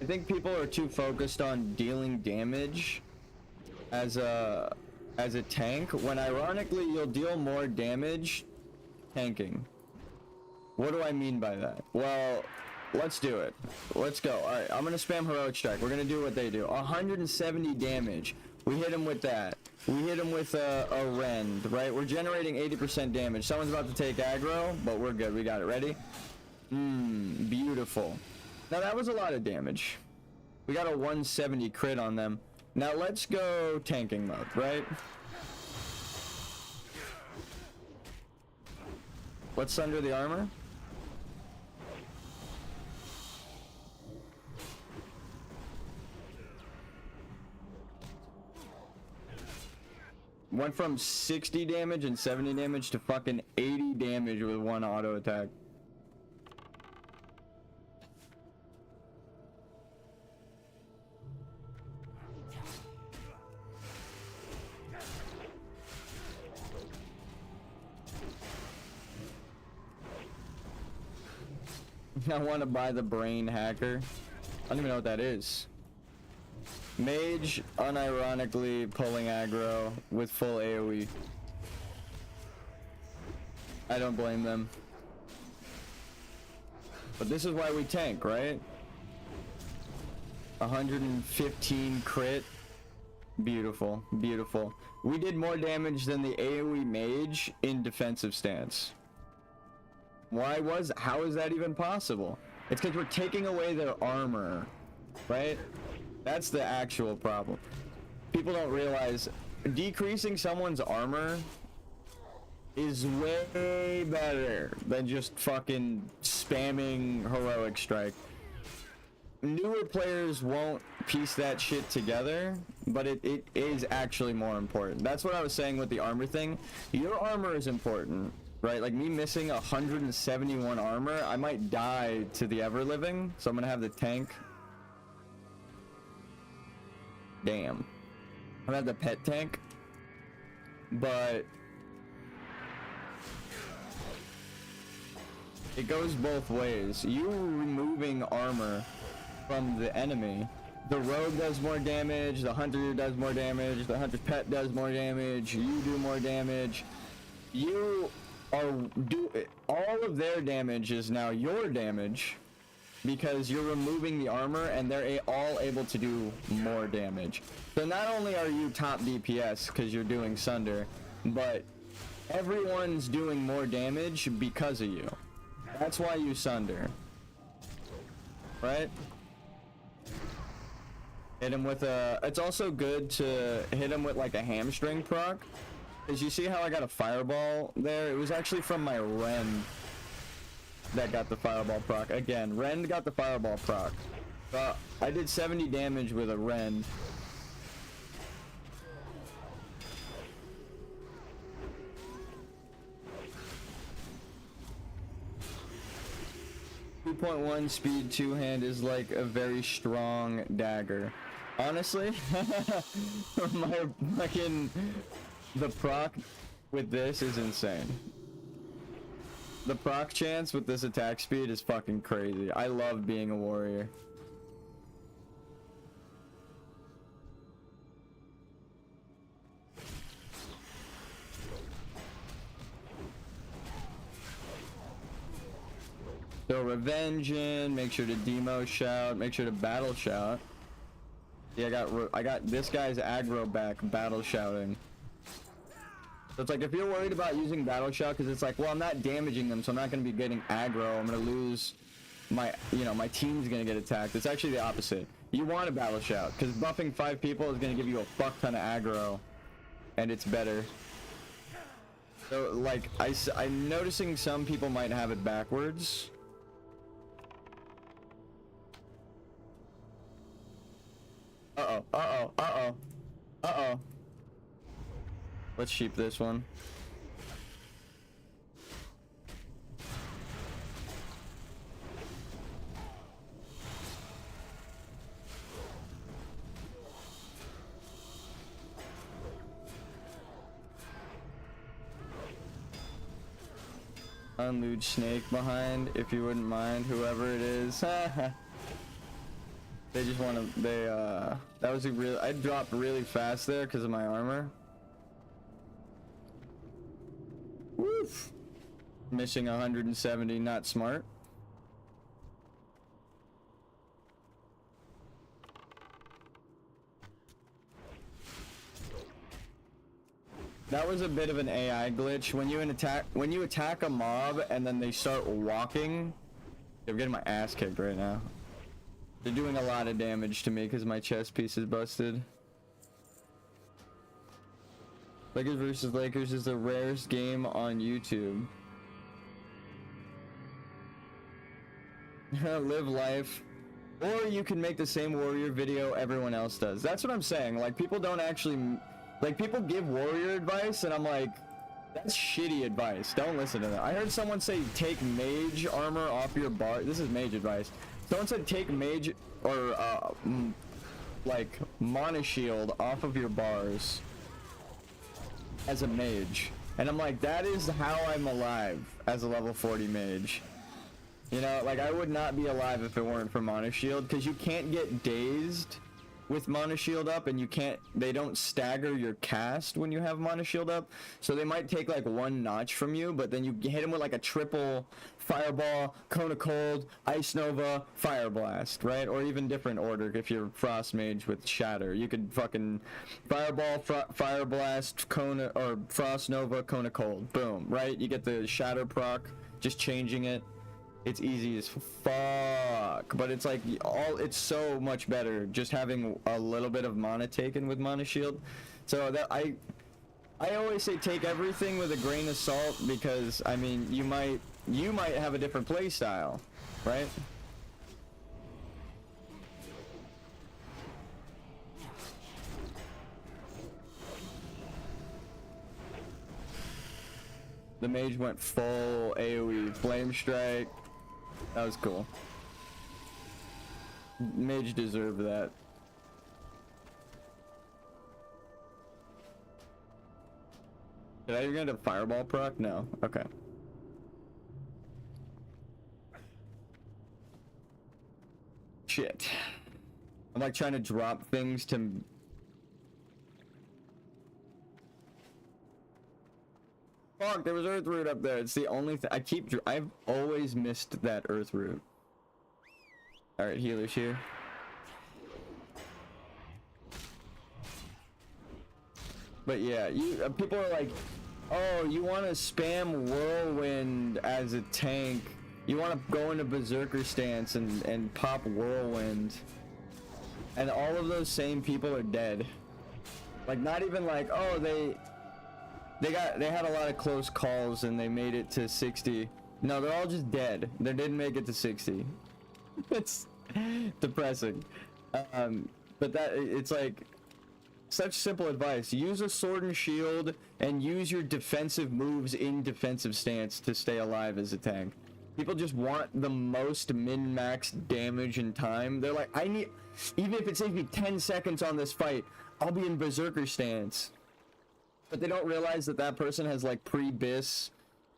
I think people are too focused on dealing damage as a tank, when ironically you'll deal more damage tanking. What do I mean by that? Well, let's do it. Let's go. All right, I'm gonna spam heroic strike. We're gonna do what they do. 170 damage. We hit him with that. We hit him with a rend, right? We're generating 80% damage. Someone's about to take aggro, but we're good. We got it. Ready? Beautiful. Now that was a lot of damage. We got a 170 crit on them. Now let's go tanking mode, right? Let's sunder the armor. Went from 60 damage and 70 damage to fucking 80 damage with one auto attack. I want to buy the brain hacker. I don't even know what that is. Mage unironically pulling aggro with full AoE. I don't blame them. But this is why we tank, right? 115 crit. Beautiful, beautiful. We did more damage than the AoE mage in defensive stance. How is that even possible? It's because we're taking away their armor, right? That's the actual problem. People don't realize decreasing someone's armor is way better than just fucking spamming heroic strike. Newer players won't piece that shit together, but it is actually more important. That's what I was saying with the armor thing. Your armor is important, right? Like me missing 171 armor, I might die to the ever living, so I'm gonna have the tank. Damn. I'm gonna have the pet tank, but it goes both ways. You removing armor from the enemy, the rogue does more damage, the hunter does more damage, the hunter's pet does more damage, you do more damage. You are all of their damage is now your damage because you're removing the armor and they're all able to do more damage. So not only are you top DPS because you're doing sunder, but everyone's doing more damage because of you. That's why you sunder, right? Hit him with a... It's also good to hit him with like a hamstring proc. Because you see how I got a fireball there? It was actually from my Rend that got the fireball proc. Again, Rend got the fireball proc. I did 70 damage with a Rend. .1 speed two-hand is like a very strong dagger. Honestly, my fucking... The proc with this is insane. The proc chance with this attack speed is fucking crazy. I love being a warrior. So revenge in, make sure to demo shout, make sure to battle shout. Yeah, I got this guy's aggro back, battle shouting. So it's like if you're worried about using battle shout because it's like, well, I'm not damaging them, so I'm not going to be getting aggro. I'm going to lose my, my team's going to get attacked. It's actually the opposite. You want a battle shout because buffing 5 people is going to give you a fuck ton of aggro, and it's better. So like I'm noticing some people might have it backwards. Uh-oh, uh-oh, uh-oh, uh-oh. Let's sheep this one. Unlude snake behind, if you wouldn't mind, whoever it is. They just want to, that was a real, I dropped really fast there because of my armor. Woof. Missing 170, not smart. That was a bit of an AI glitch. When you attack a mob and then they start walking, I'm getting my ass kicked right now. They're doing a lot of damage to me because my chest piece is busted. Lakers versus Lakers is the rarest game on YouTube. Live life. Or you can make the same warrior video everyone else does. That's what I'm saying. Like, people don't actually... Like, people give warrior advice, and I'm like, that's shitty advice. Don't listen to that. I heard someone say, take mage armor off your bar. This is mage advice. Someone said, take mage, or, like, mana shield off of your bars as a mage. And I'm like, that is how I'm alive as a level 40 mage. You know, like, I would not be alive if it weren't for mana shield, because you can't get dazed with mana shield up, and they don't stagger your cast when you have mana shield up, so they might take like one notch from you, but then you hit them with like a triple fireball, cone of cold, ice nova, fire blast, right? Or even different order if you're frost mage with shatter. You could fucking fireball, fire blast, cone, or frost nova, cone of cold, boom, right? You get the shatter proc, just changing it. It's easy as fuck, but it's like it's so much better just having a little bit of mana taken with mana shield. So that I always say take everything with a grain of salt, because I mean you might have a different play style, right? The mage went full AoE flame strike. That was cool. Mage deserved that. Did I get a fireball proc? No. Okay. Shit. I'm like trying to drop things to... Fuck, there was earth root up there. It's the only thing I've always missed that earth root. Alright, healers here. But yeah, people are like, oh, you want to spam whirlwind as a tank. You want to go into berserker stance and pop whirlwind. And all of those same people are dead. Like, not even like, oh, they had a lot of close calls and they made it to 60. No, they're all just dead. They didn't make it to 60. It's depressing. But it's like such simple advice. Use a sword and shield and use your defensive moves in defensive stance to stay alive as a tank. People just want the most min-max damage and time. They're like, even if it saves me 10 seconds on this fight, I'll be in berserker stance. But they don't realize that person has like pre-bis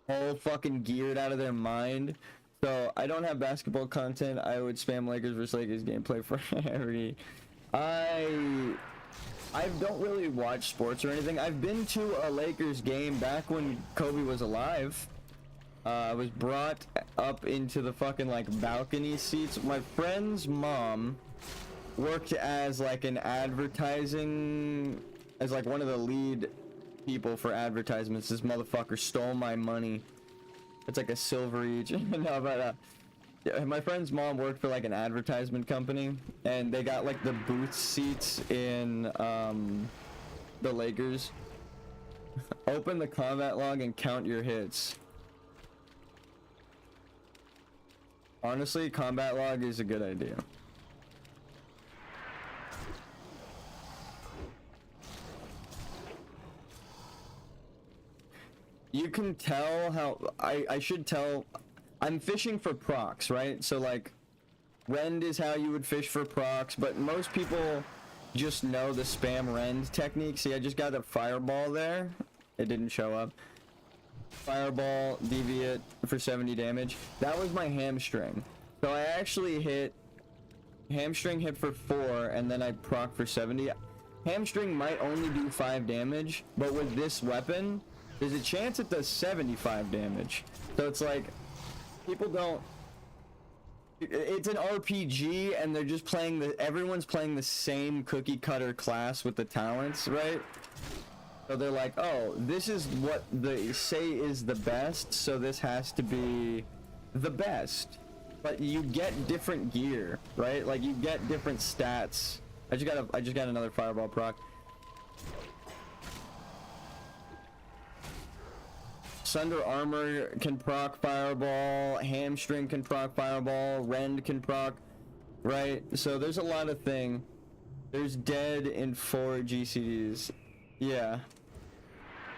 whole fucking geared out of their mind. So I don't have basketball content. I would spam Lakers vs Lakers gameplay for every... I don't really watch sports or anything. I've been to a Lakers game back when Kobe was alive. I was brought up into the fucking like balcony seats. My friend's mom worked as like an advertising, as like one of the lead people for advertisements. This motherfucker stole my money. It's like a silver each. No, but my friend's mom worked for like an advertisement company, and they got like the booth seats in the Lakers. Open the combat log and count your hits. Honestly, combat log is a good idea. You can tell how I should tell. I'm fishing for procs, right? So like rend is how you would fish for procs, but most people just know the spam rend technique. See, I just got a fireball there. It didn't show up. Fireball, deviate for 70 damage. That was my hamstring. So I actually hit Hamstring hit for 4, and then I proc for 70. Hamstring might only do 5 damage, but with this weapon, there's a chance it does 75 damage. So it's like, people don't... It's an RPG, and they're just playing everyone's playing the same cookie cutter class with the talents, right? So they're like, oh, this is what they say is the best, so this has to be the best. But you get different gear, right? Like, you get different stats. I just got another fireball proc. Sunder Armor can proc fireball, Hamstring can proc fireball, Rend can proc, right? So there's a lot of thing. There's dead in 4 GCDs. Yeah.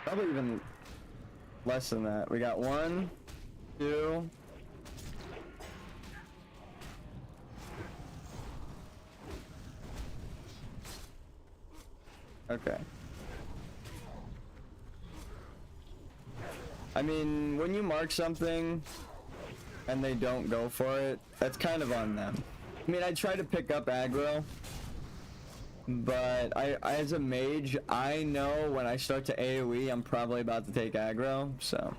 Probably even less than that. We got 1, 2. Okay. I mean, when you mark something and they don't go for it, that's kind of on them. I mean, I try to pick up aggro, but as a mage, I know when I start to AoE, I'm probably about to take aggro, so.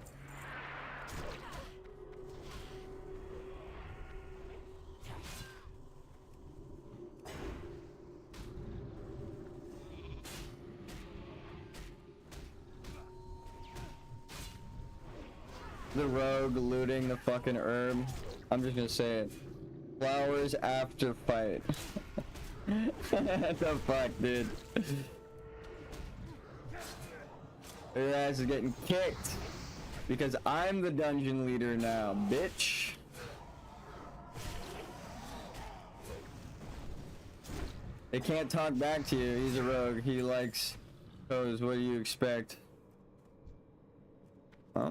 The rogue looting the fucking herb. I'm just gonna say it. Flowers after fight. What the fuck, dude? Your ass is getting kicked. Because I'm the dungeon leader now, bitch. They can't talk back to you. He's a rogue. He likes those. What do you expect? Huh?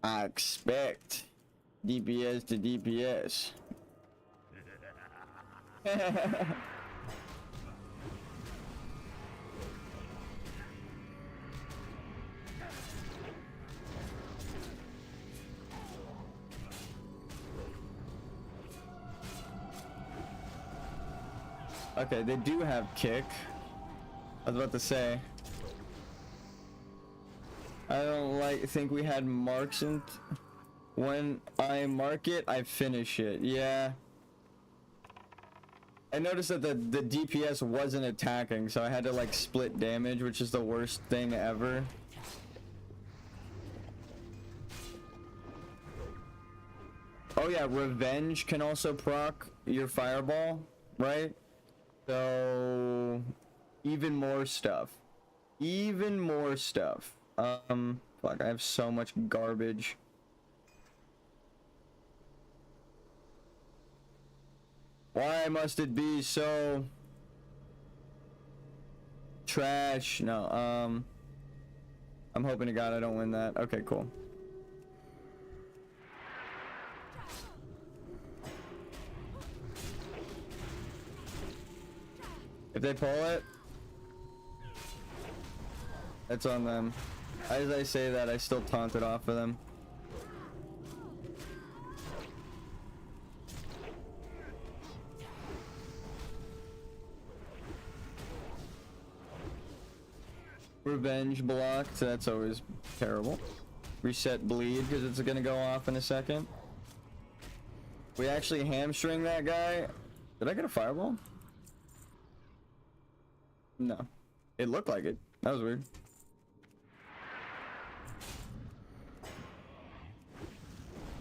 I expect DPS to DPS. Okay, they do have kick. I was about to say. I don't think we had marks in. When I mark it, I finish it. Yeah. I noticed that the DPS wasn't attacking, so I had to like split damage, which is the worst thing ever. Oh yeah, Revenge can also proc your fireball, right? So even more stuff. Even more stuff. Fuck, I have so much garbage. Why must it be so trash? No, I'm hoping to God I don't win that. Okay, cool. If they pull it, it's on them. As I say that, I still taunt it off of them. Revenge blocked, that's always terrible. Reset bleed, because it's gonna go off in a second. We actually hamstring that guy. Did I get a fireball? No. It looked like it. That was weird.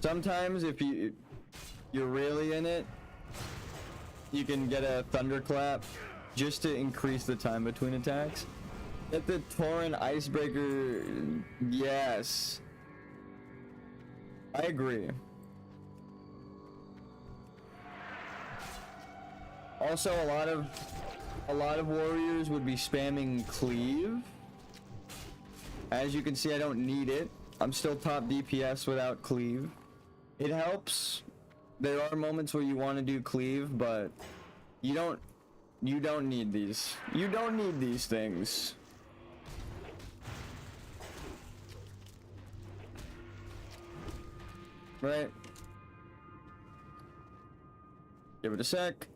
Sometimes if you're really in it, you can get a thunderclap just to increase the time between attacks. Get the Torrent Icebreaker, yes. I agree. Also, a lot of warriors would be spamming cleave. As you can see, I don't need it. I'm still top DPS without cleave. It helps. There are moments where you want to do cleave, but you don't need these. You don't need these things. Right? Give it a sec.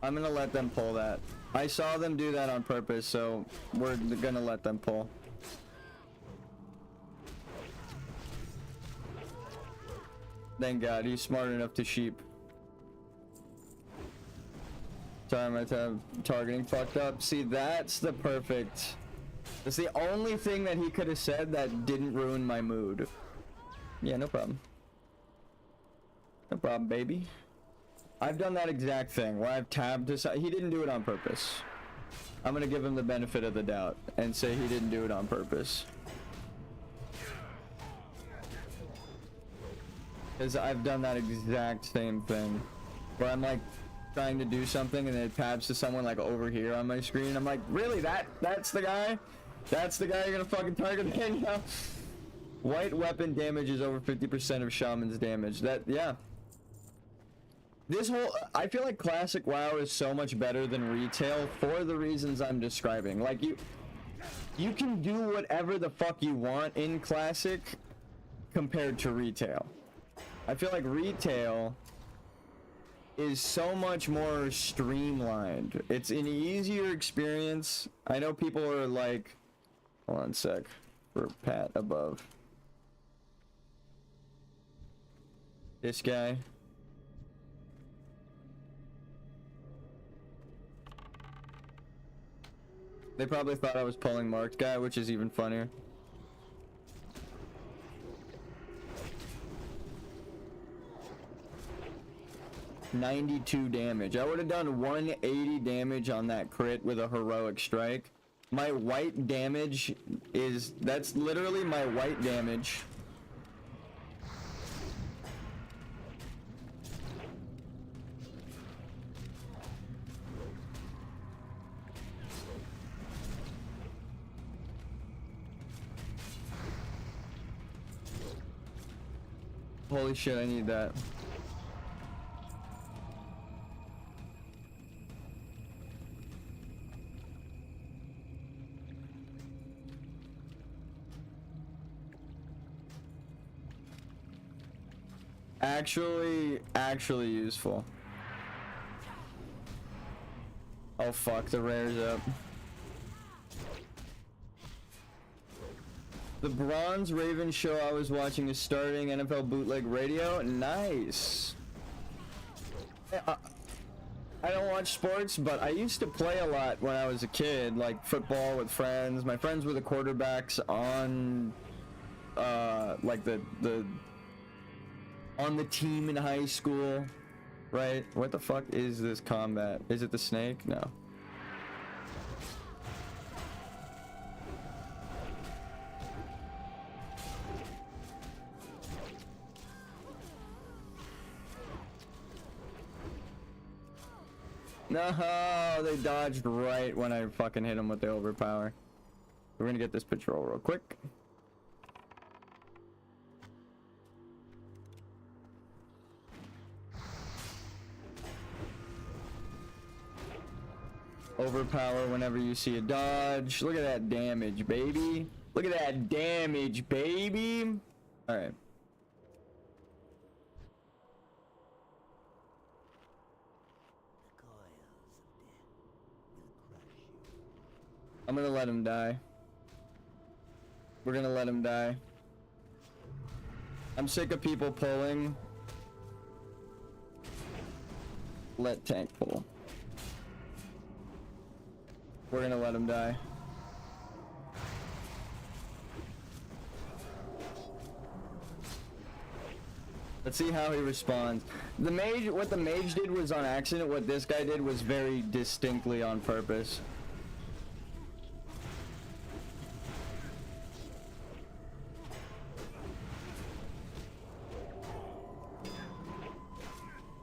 I'm gonna let them pull that. I saw them do that on purpose, so we're gonna let them pull. Thank God, he's smart enough to sheep. Sorry, my targeting fucked up. See, that's the perfect... That's the only thing that he could have said that didn't ruin my mood. Yeah, no problem. No problem, baby. I've done that exact thing where I've tabbed this. He didn't do it on purpose. I'm gonna give him the benefit of the doubt and say he didn't do it on purpose. Because I've done that exact same thing where I'm like trying to do something and it tabs to someone like over here on my screen. I'm like, really? That's the guy? That's the guy you're gonna fucking target right now? White weapon damage is over 50% of shaman's damage. That, yeah. This whole, I feel like classic WoW is so much better than retail for the reasons I'm describing. Like you can do whatever the fuck you want in classic compared to retail. I feel like retail is so much more streamlined. It's an easier experience. I know people are like, hold on a sec, for Pat above. This guy. They probably thought I was pulling marked guy, which is even funnier. $92 damage. I would have done 180 damage on that crit with a heroic strike. My white damage is, that's literally my white damage. Holy shit, I need that. Actually useful. Oh fuck, the rare's up. The Bronze Raven show I was watching is starting NFL Bootleg Radio. Nice. I don't watch sports, but I used to play a lot when I was a kid, like football with friends. My friends were the quarterbacks on, like on the team in high school, right? What the fuck is this combat? Is it the snake? No. No, they dodged right when I fucking hit them with the overpower. We're gonna get this patrol real quick. Overpower whenever you see a dodge. Look at that damage, baby. Look at that damage, baby. All right. I'm gonna let him die. We're gonna let him die. I'm sick of people pulling. Let tank pull. We're gonna let him die. Let's see how he responds. The mage, what the mage did was on accident. What this guy did was very distinctly on purpose.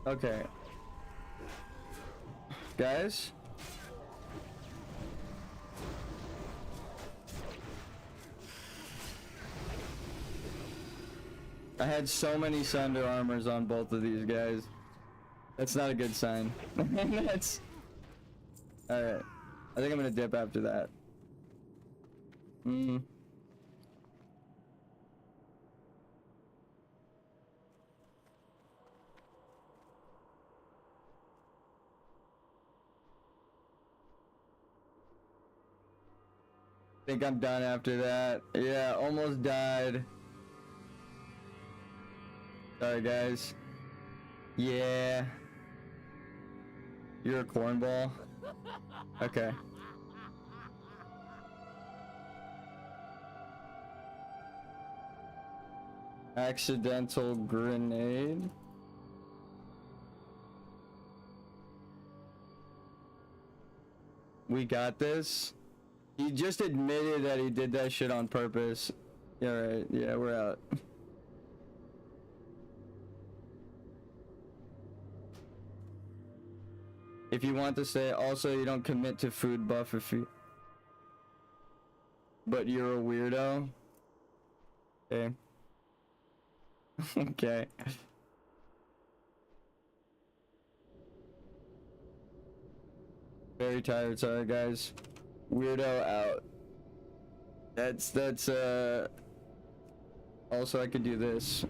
Okay. Guys? I had so many Sunder armors on both of these guys. That's not a good sign. That's... Alright. I think I'm gonna dip after that. Hmm. Think I'm done after that. Yeah, almost died. Sorry, guys. Yeah. You're a cornball? Okay. Accidental grenade. We got this. He just admitted that he did that shit on purpose. Yeah, right. Yeah, we're out. If you want to say, also you don't commit to food buff if you... But you're a weirdo? Okay. Okay. Very tired, sorry guys. Weirdo out. That's also I could do this.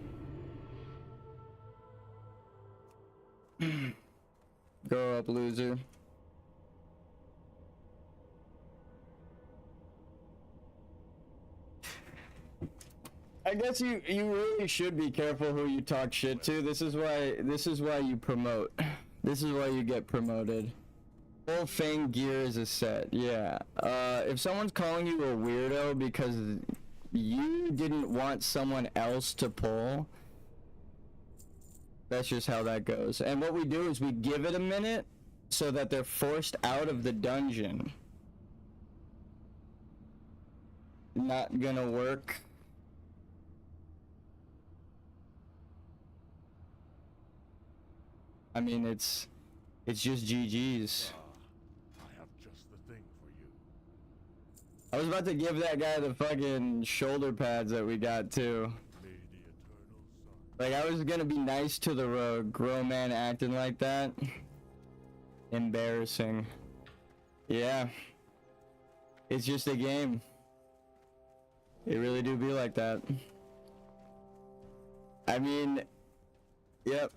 Grow up, loser. I guess you really should be careful who you talk shit to. This is why you promote. This is why you get promoted. Full Fang gear is a set, yeah. If someone's calling you a weirdo because you didn't want someone else to pull, that's just how that goes. And what we do is we give it a minute so that they're forced out of the dungeon. Not gonna work. I mean, it's just GG's. I have just the thing for you. I was about to give that guy the fucking shoulder pads that we got too. May the eternal sun. Like, I was gonna be nice to the rogue. Grown man acting like that. Embarrassing. Yeah. It's just a game. It really do be like that. I mean, yep.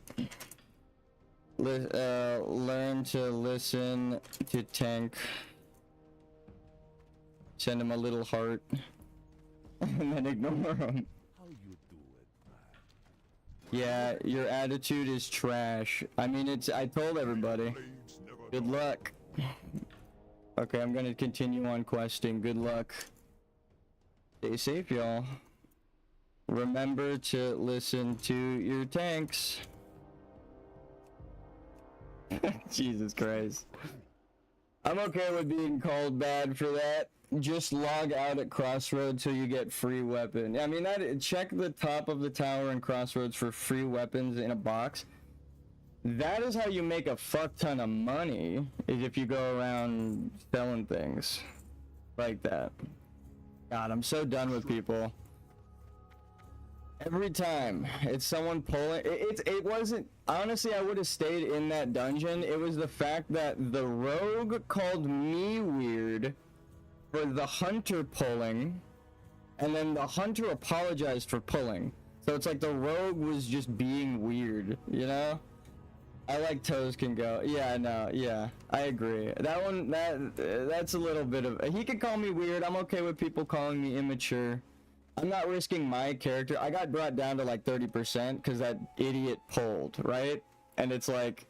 Learn to listen to tank. Send him a little heart. And then ignore him. How you do it, man? Yeah, your attitude is trash. I mean, I told everybody. Blades never Good luck. Okay, I'm gonna continue on questing. Good luck. Stay safe, y'all. Remember to listen to your tanks. Jesus Christ. I'm okay with being called bad for that. Just log out at Crossroads till you get free weapon. I mean, check the top of the tower in Crossroads for free weapons in a box. That is how you make a fuck ton of money, is if you go around selling things like that. God, I'm so done with people. Every time it's someone pulling, it wasn't, honestly, I would have stayed in that dungeon. It was the fact that the rogue called me weird for the hunter pulling, and then the hunter apologized for pulling. So it's like the rogue was just being weird, you know? I like toes can go. Yeah, no, yeah, I agree. That one, that's a little bit of, he could call me weird. I'm okay with people calling me immature. I'm not risking my character. I got brought down to like 30% because that idiot pulled, right? And it's like,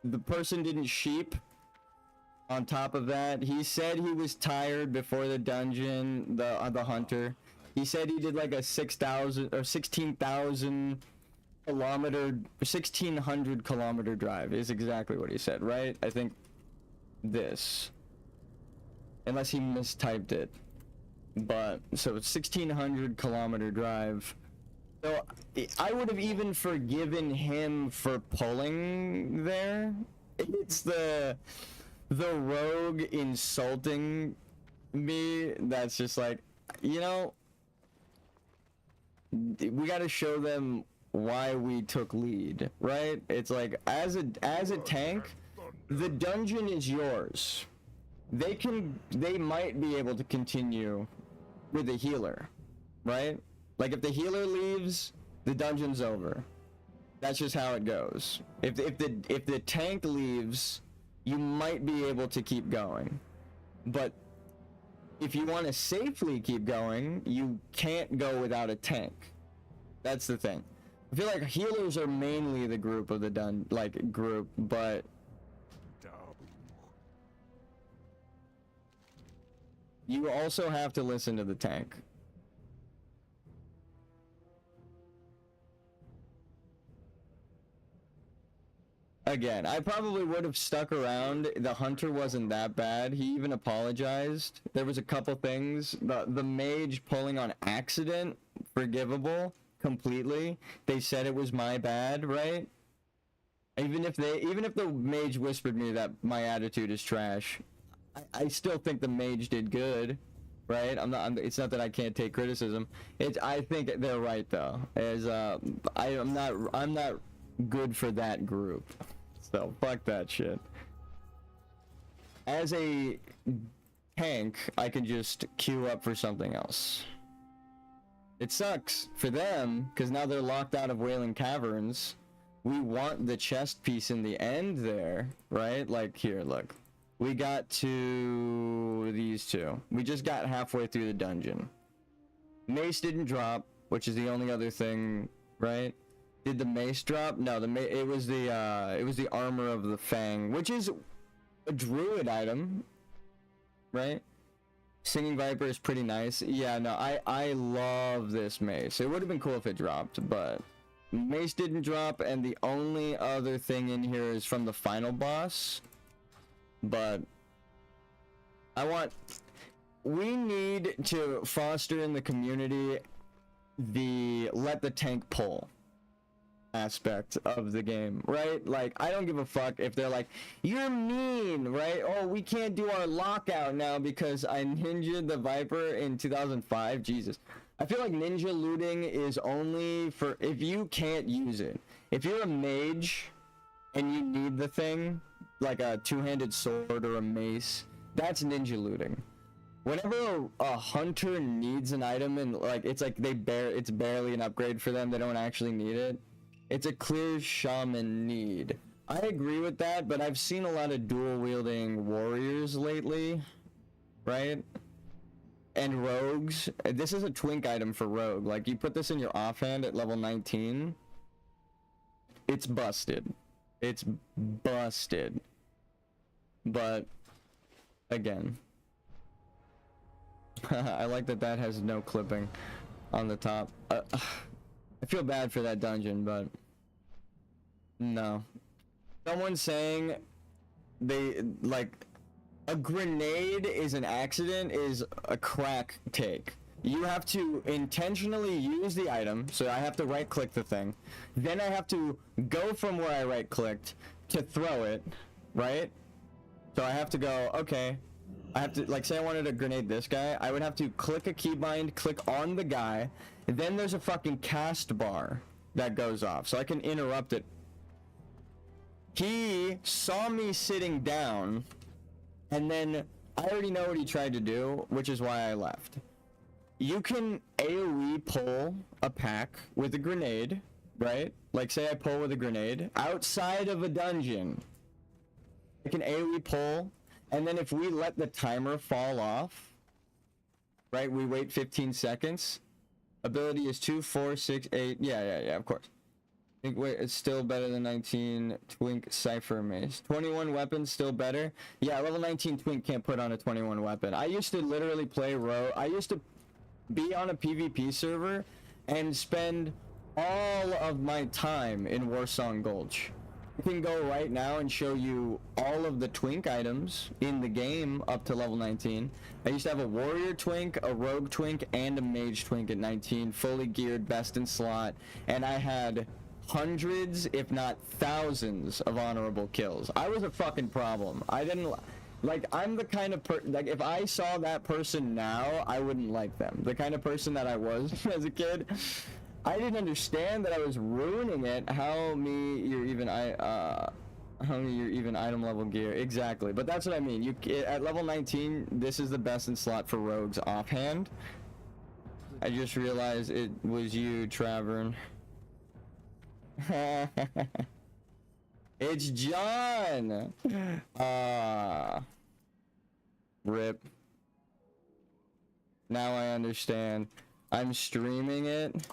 the person didn't sheep. On top of that, he said he was tired before the dungeon, the hunter. He said he did like a 6,000 or 16,000 kilometer, 1,600 kilometer drive is exactly what he said, right? I think this, unless he mistyped it. But so 1,600 kilometer drive. So I would have even forgiven him for pulling there. It's the rogue insulting me that's just like, you know, we got to show them why we took lead, right? It's like, as a tank, the dungeon is yours. they might be able to continue with the healer, right? Like if the healer leaves, the dungeon's over. That's just how it goes. If the tank leaves, you might be able to keep going. But if you want to safely keep going, you can't go without a tank. That's the thing. I feel like healers are mainly the group of the group, but you also have to listen to the tank. Again, I probably would have stuck around. The hunter wasn't that bad. He even apologized. There was a couple things. The mage pulling on accident, forgivable completely. They said it was my bad, right? Even if the mage whispered me that my attitude is trash, I still think the mage did good, right? It's not that I can't take criticism. I think they're right though. I'm not good for that group. So fuck that shit. As a tank, I can just queue up for something else. It sucks for them because now they're locked out of Wailing Caverns. We want the chest piece in the end there, right? Like here, look. We got to these two. We just got halfway through the dungeon. Mace didn't drop, which is the only other thing, right? Did the mace drop? No, it was the armor of the Fang, which is a druid item, right? Singing Viper is pretty nice. Yeah, no, I love this mace. It would have been cool if it dropped, but mace didn't drop, and the only other thing in here is from the final boss. But we need to foster in the community the let the tank pull aspect of the game, right? Like, I don't give a fuck if they're like, you're mean, right? Oh, we can't do our lockout now because I ninja'd the Viper in 2005. Jesus. I feel like ninja looting is only for if you can't use it. If you're a mage and you need the thing, like a two-handed sword or a mace, that's ninja looting. Whenever a hunter needs an item and like it's barely an upgrade for them, they don't actually need it. It's a clear shaman need. I agree with that, but I've seen a lot of dual-wielding warriors lately, right? And rogues. This is a twink item for rogue. Like, you put this in your offhand at level 19, it's busted. It's busted. But, again, I like that has no clipping on the top. I feel bad for that dungeon, but no. Someone saying a grenade is an accident is a crack take. You have to intentionally use the item, so I have to right click the thing. Then I have to go from where I right clicked to throw it, right? So I have to go, okay. I have to, like, say I wanted to grenade this guy, I would have to click a keybind, click on the guy, and then there's a fucking cast bar that goes off, so I can interrupt it. He saw me sitting down, and then I already know what he tried to do, which is why I left. You can AoE pull a pack with a grenade, right? Like, say I pull with a grenade outside of a dungeon. I can AoE pull, and then if we let the timer fall off, right, we wait 15 seconds. Ability is 2, 4, 6, 8. Yeah, of course. I think it's still better than 19 Twink Cypher Mace. 21 weapons still better. Yeah, level 19 Twink can't put on a 21 weapon. I used to literally play I used to be on a PvP server and spend all of my time in Warsong Gulch. I can go right now and show you all of the Twink items in the game up to level 19. I used to have a Warrior Twink, a Rogue Twink, and a Mage Twink at 19, fully geared, best in slot, and I had hundreds, if not thousands, of honorable kills. I was a fucking problem. I didn't... Like, I'm the kind of like, if I saw that person now, I wouldn't like them. The kind of person that I was as a kid. I didn't understand that I was ruining it. How me, you're even, Your even item level gear. Exactly. But that's what I mean. At level 19, this is the best in slot for rogues offhand. I just realized it was you, Travern. It's John! Rip. Now I understand. I'm streaming it,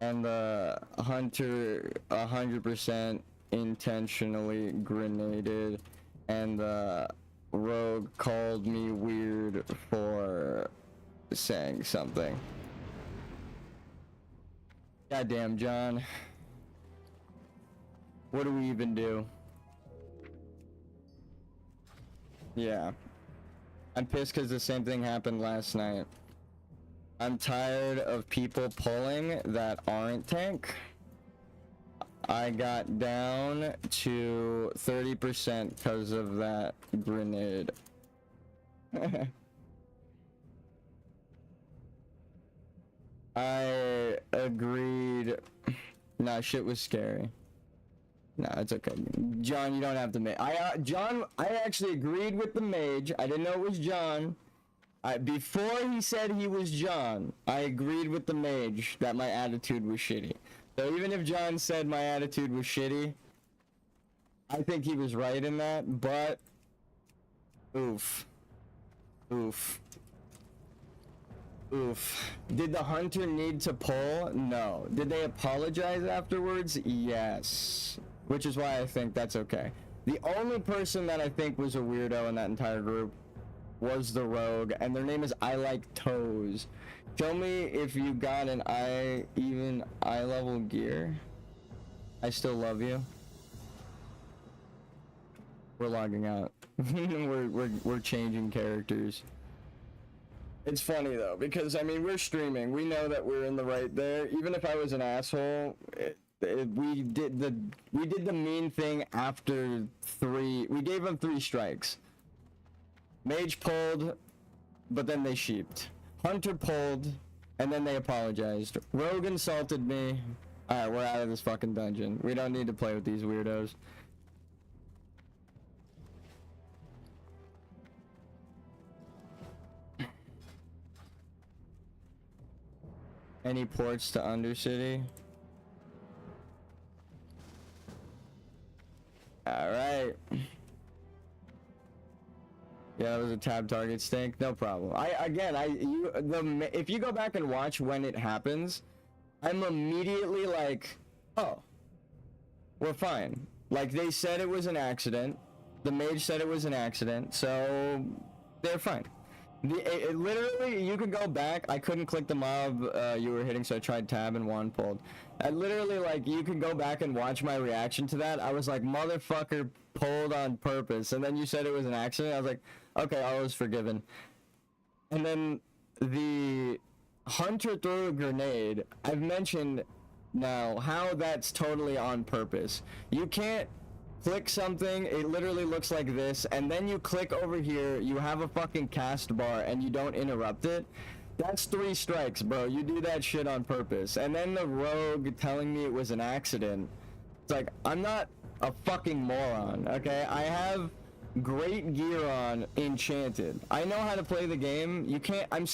and the hunter 100% intentionally grenaded, and the rogue called me weird for saying something. Goddamn, John. What do we even do? Yeah. I'm pissed because the same thing happened last night. I'm tired of people pulling that aren't tank. I got down to 30% because of that grenade. I agreed. Nah, shit was scary. Nah, it's okay. John, you don't have to make. John, I actually agreed with the mage. I didn't know it was John. Before he said he was John, I agreed with the mage that my attitude was shitty. So even if John said my attitude was shitty, I think he was right in that, but oof. Oof. Oof. Did the hunter need to pull? No. Did they apologize afterwards? Yes. Which is why I think that's okay. The only person that I think was a weirdo in that entire group was the rogue, and their name is I Like Toes. Show me if you got an even eye level gear. I still love you. We're logging out. we're changing characters. It's funny though, because I mean we're streaming. We know that we're in the right there. Even if I was an asshole, we did the mean thing after 3. We gave them 3 strikes. Mage pulled, but then they sheeped. Hunter pulled, and then they apologized. Rogue insulted me. Alright, we're out of this fucking dungeon. We don't need to play with these weirdos. Any ports to Undercity? Alright. Yeah, it was a tab target stink. No problem. If you go back and watch when it happens, I'm immediately like, oh, we're fine. Like they said it was an accident. The mage said it was an accident, so they're fine. Literally, you could go back. I couldn't click the mob you were hitting, so I tried tab and wand pulled. And literally, like, you could go back and watch my reaction to that. I was like, motherfucker pulled on purpose. And then you said it was an accident. I was like, okay, all was forgiven. And then the hunter threw a grenade. I've mentioned now how that's totally on purpose. You can't click something, it literally looks like this, and then you click over here, you have a fucking cast bar, and you don't interrupt it. That's 3 strikes, bro. You do that shit on purpose. And then the rogue telling me it was an accident. It's like, I'm not a fucking moron, okay? I have great gear on, enchanted. I know how to play the game. You can't, I'm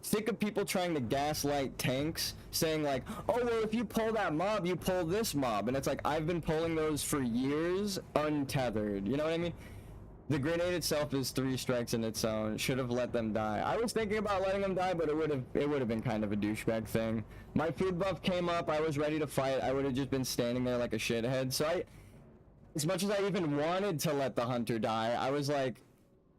sick of people trying to gaslight tanks, saying like, oh, well, if you pull that mob, you pull this mob. And it's like, I've been pulling those for years, untethered. You know what I mean? The grenade itself is 3 strikes in its own. Should have let them die. I was thinking about letting them die, but it would have been kind of a douchebag thing. My food buff came up. I was ready to fight. I would have just been standing there like a shithead. So as much as I even wanted to let the hunter die, I was like,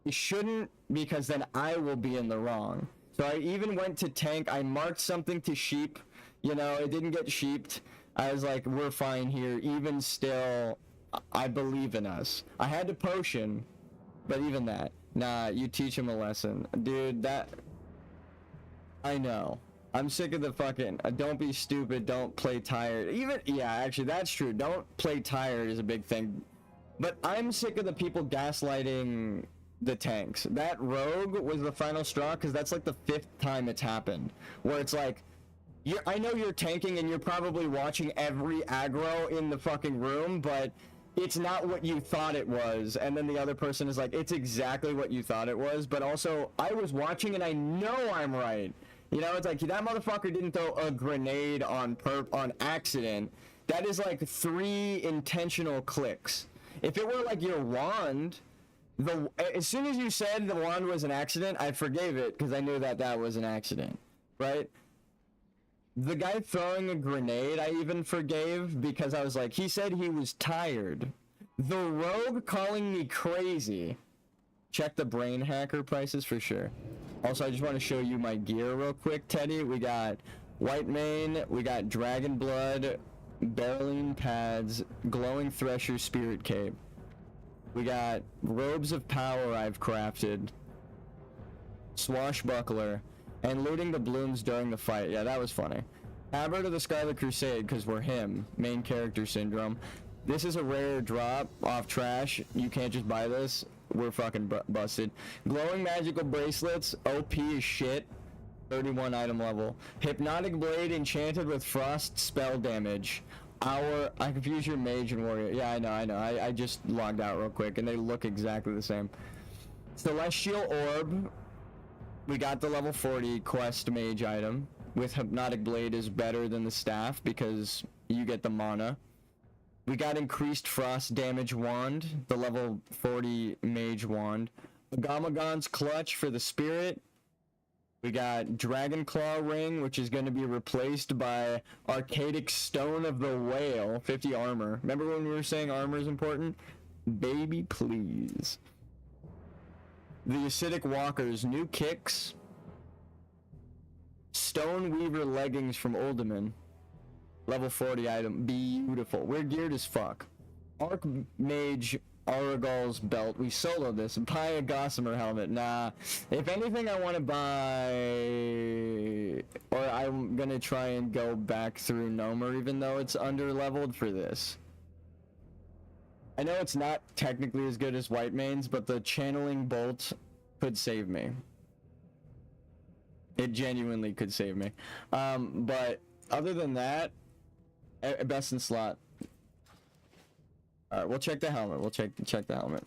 it shouldn't, because then I will be in the wrong. So I even went to tank. I marked something to sheep. You know, it didn't get sheeped. I was like, we're fine here. Even still, I believe in us. I had to potion. But even that, nah, you teach him a lesson. Dude, I know. I'm sick of the fucking, don't be stupid, don't play tired. Yeah, actually, that's true. Don't play tired is a big thing. But I'm sick of the people gaslighting the tanks. That rogue was the final straw, because that's like the 5th time it's happened. Where it's like, I know you're tanking and you're probably watching every aggro in the fucking room, but it's not what you thought it was, and then the other person is like, it's exactly what you thought it was, but also, I was watching and I know I'm right. You know, it's like, that motherfucker didn't throw a grenade on accident. That is like 3 intentional clicks. If it were like your wand, as soon as you said the wand was an accident, I forgave it, because I knew that was an accident, right? The guy throwing a grenade, I even forgave, because I was like, he said he was tired. The rogue calling me crazy. Check the brain hacker prices for sure. Also, I just want to show you my gear real quick, Teddy. We got white mane, we got dragon blood, barreling pads, glowing thresher spirit cape. We got robes of power I've crafted, swashbuckler, and looting the blooms during the fight. Yeah, that was funny. Tabard of the Scarlet Crusade, because we're him. Main character syndrome. This is a rare drop off trash. You can't just buy this. We're fucking busted. Glowing magical bracelets. OP as shit. 31 item level. Hypnotic blade enchanted with frost spell damage. I confuse your mage and warrior. Yeah, I know. I just logged out real quick, and they look exactly the same. Celestial orb. We got the level 40 quest mage item. With hypnotic blade is better than the staff because you get the mana. We got increased frost damage wand, the level 40 mage wand. Agamagon's clutch for the spirit. We got Dragon Claw ring, which is going to be replaced by Archaic Stone of the Whale, 50 armor. Remember when we were saying armor is important? Baby, please. The Acidic Walkers, new kicks. Stone Weaver leggings from Uldaman. Level 40 item. Beautiful. We're geared as fuck. Archmage Aragol's belt. We soloed this. And Paya Gossamer helmet. Nah. If anything, I want to buy... Or I'm going to try and go back through Nomer, even though it's under-leveled for this. I know it's not technically as good as White Mane's, but the channeling bolt could save me. It genuinely could save me. But other than that, best in slot. Alright, we'll check the helmet. We'll check the helmet.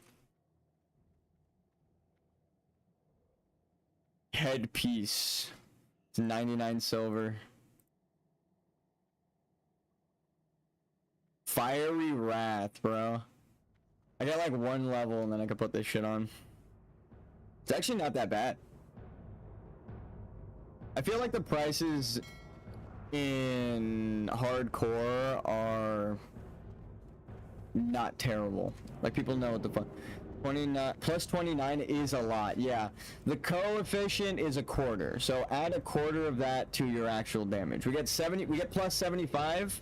Headpiece. It's 99 silver. Fiery Wrath, bro. I got like 1 level and then I can put this shit on. It's actually not that bad. I feel like the prices in hardcore are not terrible. Like, people know what the fuck. 29 plus 29 is a lot. Yeah, the coefficient is a quarter, so add a quarter of that to your actual damage. We get 70. We get plus 75.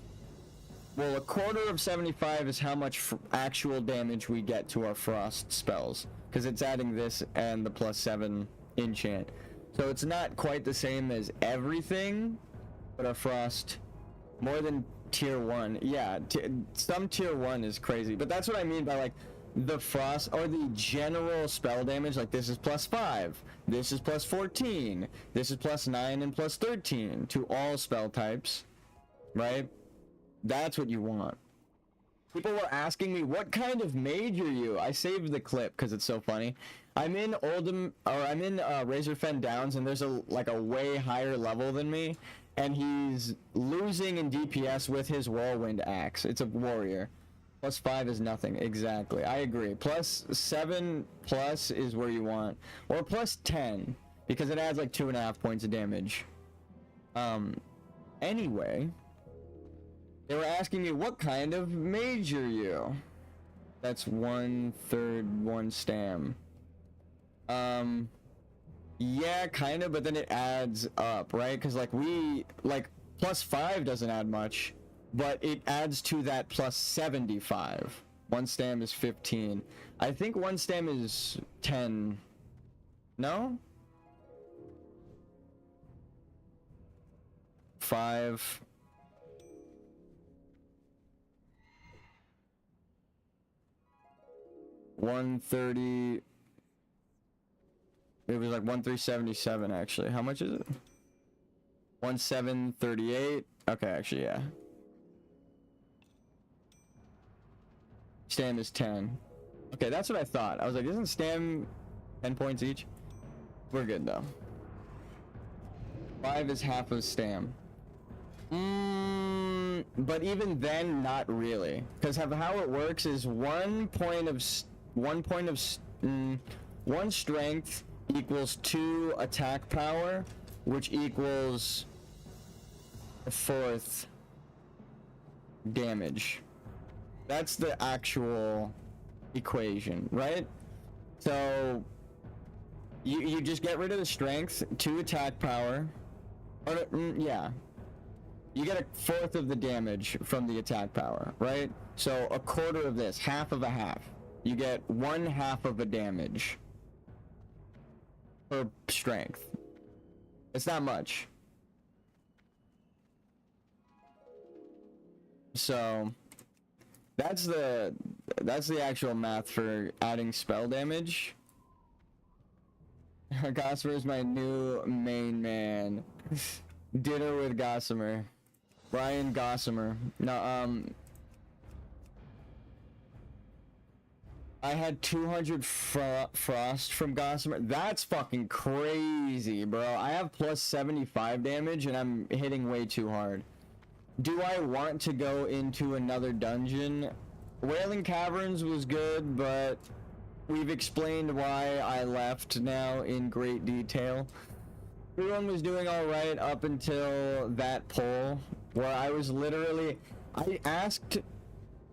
Well, a quarter of 75 is how much actual damage we get to our frost spells, because it's adding this and the plus 7 enchant. So it's not quite the same as everything, but our frost more than tier 1. Yeah, some tier 1 is crazy, but that's what I mean by like the frost or the general spell damage. Like, this is plus 5, this is plus 14, this is plus 9 and plus 13 to all spell types, right? That's what you want. People were asking me, what kind of mage are you? I saved the clip because it's so funny. I'm in Razorfen Downs, and there's a way higher level than me, and he's losing in DPS with his whirlwind axe. It's a warrior. Plus 5 is nothing. Exactly. I agree. Plus 7 plus is where you want, or plus 10 because it adds like 2.5 points of damage. Anyway. They were asking me, what kind of mage are you? That's 1/3, 1 stam. Yeah, kind of, but then it adds up, right? Because plus 5 doesn't add much, but it adds to that plus 75. 1 stam is 15. I think 1 stam is 10. No? 5. $130. It was like 1,377 actually. How much is it? 1,738. Okay, actually, yeah. Stam is 10. Okay, that's what I thought. I was like, isn't Stam 10 points each? We're good though. 5 is half of Stam. But even then, not really. Because how it works is 1 strength equals 2 attack power, which equals a 4th damage. That's the actual equation, right? So you just get rid of the strength, 2 attack power, or yeah, you get a 4th of the damage from the attack power, right? So a quarter of this, half of a half, you get 1/2 of a damage per strength. It's not much. So that's the actual math for adding spell damage. Gossamer is my new main man. Dinner with Gossamer. Brian Gossamer. No, I had 200 frost from Gossamer. That's fucking crazy, bro. I have plus 75 damage and I'm hitting way too hard. Do I want to go into another dungeon? Wailing Caverns was good, but we've explained why I left now in great detail. Everyone was doing alright up until that poll, where I was literally... I asked...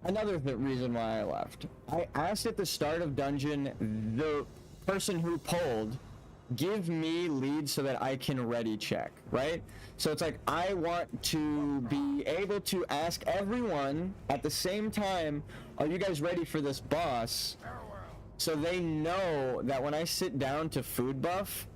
Another reason why I left. I asked at the start of dungeon, the person who polled, give me leads so that I can ready check, right? So it's like, I want to be able to ask everyone at the same time, are you guys ready for this boss? So they know that when I sit down to food buff,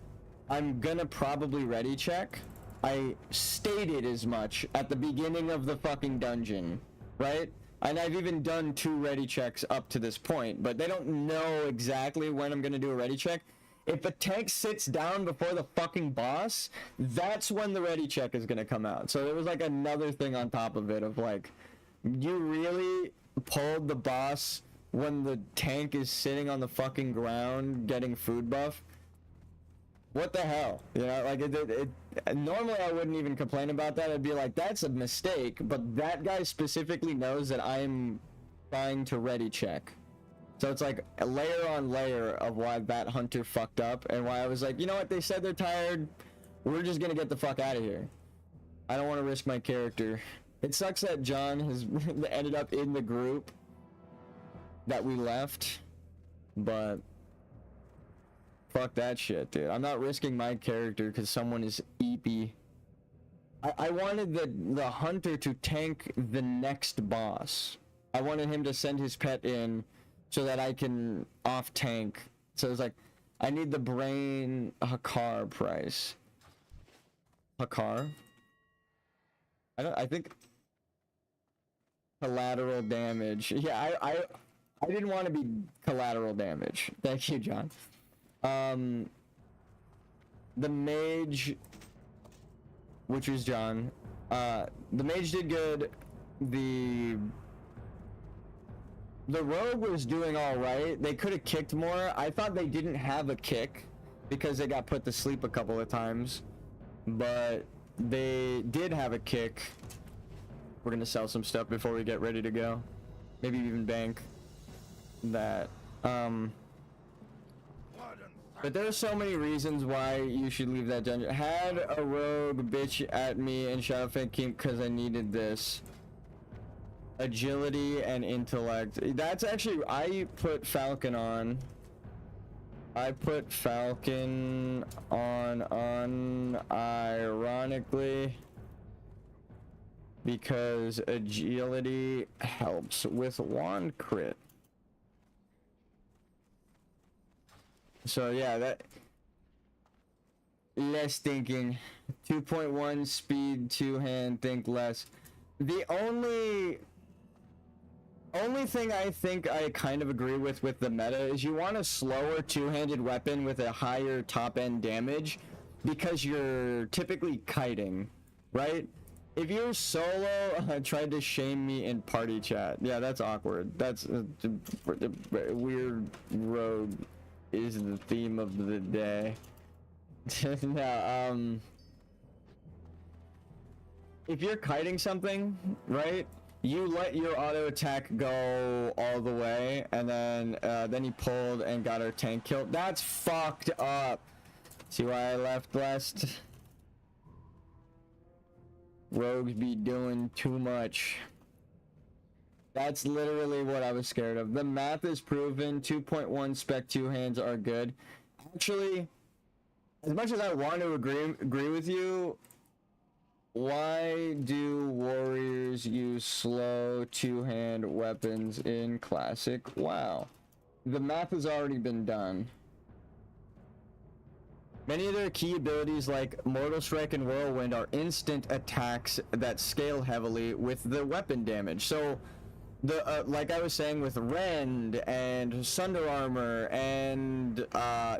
I'm gonna probably ready check. I stated as much at the beginning of the fucking dungeon, right? And I've even done 2 ready checks up to this point, but they don't know exactly when I'm gonna do a ready check. If a tank sits down before the fucking boss, that's when the ready check is gonna come out. So there was like another thing on top of it of like, you really pulled the boss when the tank is sitting on the fucking ground getting food buff? What the hell? You know, like normally I wouldn't even complain about that. I'd be like, that's a mistake, but that guy specifically knows that I'm trying to ready check. So it's like a layer on layer of why that hunter fucked up and why I was like, you know what, they said they're tired, we're just gonna get the fuck out of here. I don't want to risk my character. It sucks that John has ended up in the group that we left, but fuck that shit, dude. I'm not risking my character because someone is EP. I wanted the hunter to tank the next boss. I wanted him to send his pet in so that I can off tank. So it's like, I need the brain Hakar price. Hakar? I think collateral damage. Yeah, I didn't want to be collateral damage. Thank you, John. The mage, which was John, the mage did good. The rogue was doing all right. They could have kicked more. I thought they didn't have a kick because they got put to sleep a couple of times, but they did have a kick. We're gonna sell some stuff before we get ready to go. Maybe even bank that. But there are so many reasons why you should leave that dungeon. Had a rogue bitch at me and Shadowfang King because I needed this. Agility and intellect. That's actually, I put Falcon on. I put Falcon on ironically because agility helps with wand crit. So yeah, that less thinking. 2.1 speed, 2-hand, think less. The only thing I think I kind of agree with the meta is you want a slower 2-handed weapon with a higher top end damage because you're typically kiting, right? If you're solo, tried to shame me in party chat. Yeah, that's awkward. That's weird road is the theme of the day. No, if you're kiting something, right? You let your auto attack go all the way, and then he pulled and got our tank killed. That's fucked up. See why I left blessed? Rogues be doing too much. That's literally what I was scared of. The math is proven. 2.1 spec 2 hands are good. Actually, as much as I want to agree with you, why do warriors use slow 2-hand weapons in classic WoW? The math has already been done. Many of their key abilities like Mortal Strike and Whirlwind are instant attacks that scale heavily with the weapon damage. So, like I was saying with Rend and Sunder Armor and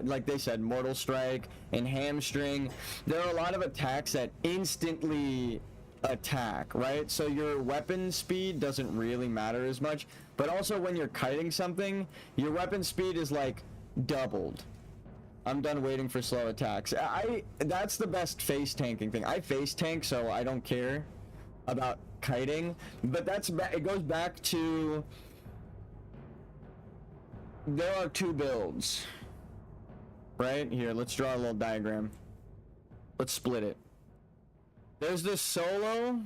like they said, Mortal Strike and Hamstring, there are a lot of attacks that instantly attack, right? So your weapon speed doesn't really matter as much, but also when you're kiting something, your weapon speed is like doubled. I'm done waiting for slow attacks. That's the best face tanking thing. I face tank, so I don't care about kiting, but it goes back to there are two builds, right? Here, let's draw a little diagram. Let's split it. There's the solo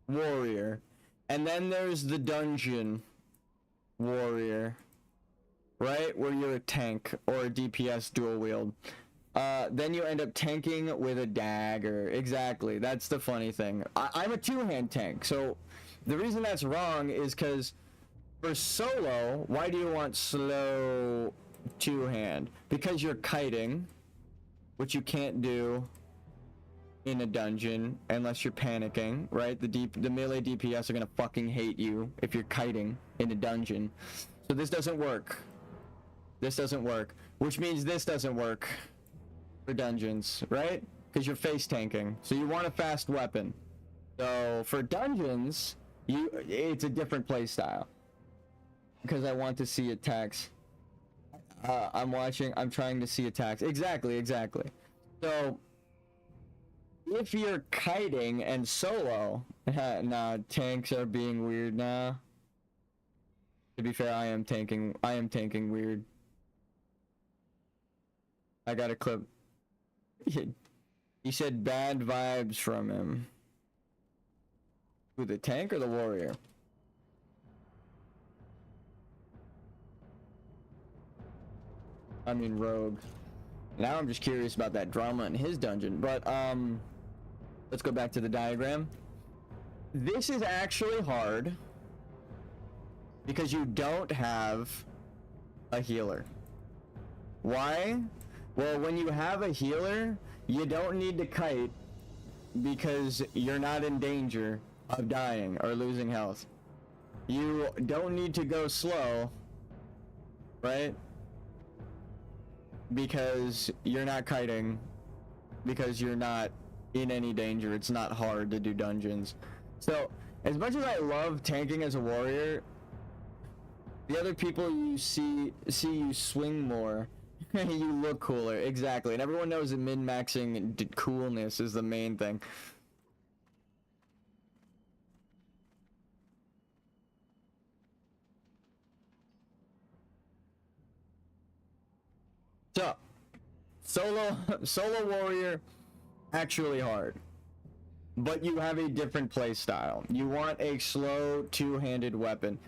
warrior, and then there's the dungeon warrior. Right? Where you're a tank or a DPS dual wield. Then you end up tanking with a dagger. Exactly. That's the funny thing. I'm a 2-hand tank. So the reason that's wrong is because for solo, why do you want slow 2-hand? Because you're kiting, which you can't do in a dungeon unless you're panicking, right? The melee DPS are gonna fucking hate you if you're kiting in a dungeon. So this doesn't work. This doesn't work, which means this doesn't work for dungeons, right? Because you're face tanking, so you want a fast weapon. So for dungeons, it's a different play style. Because I want to see attacks. I'm trying to see attacks. Exactly. So if you're kiting and solo, nah, tanks are being weird now. To be fair, I am tanking weird. I got a clip. He said bad vibes from him. Who, the tank or the warrior? I mean rogue. Now I'm just curious about that drama in his dungeon, but let's go back to the diagram. This is actually hard because you don't have a healer. Why? Well, when you have a healer, you don't need to kite because you're not in danger of dying or losing health. You don't need to go slow, right? Because you're not kiting, because you're not in any danger. It's not hard to do dungeons. So, as much as I love tanking as a warrior, the other people you see you swing more. You look cooler, exactly, and everyone knows that min-maxing coolness is the main thing. So, solo warrior, actually hard, but you have a different play style. You want a slow 2-handed weapon.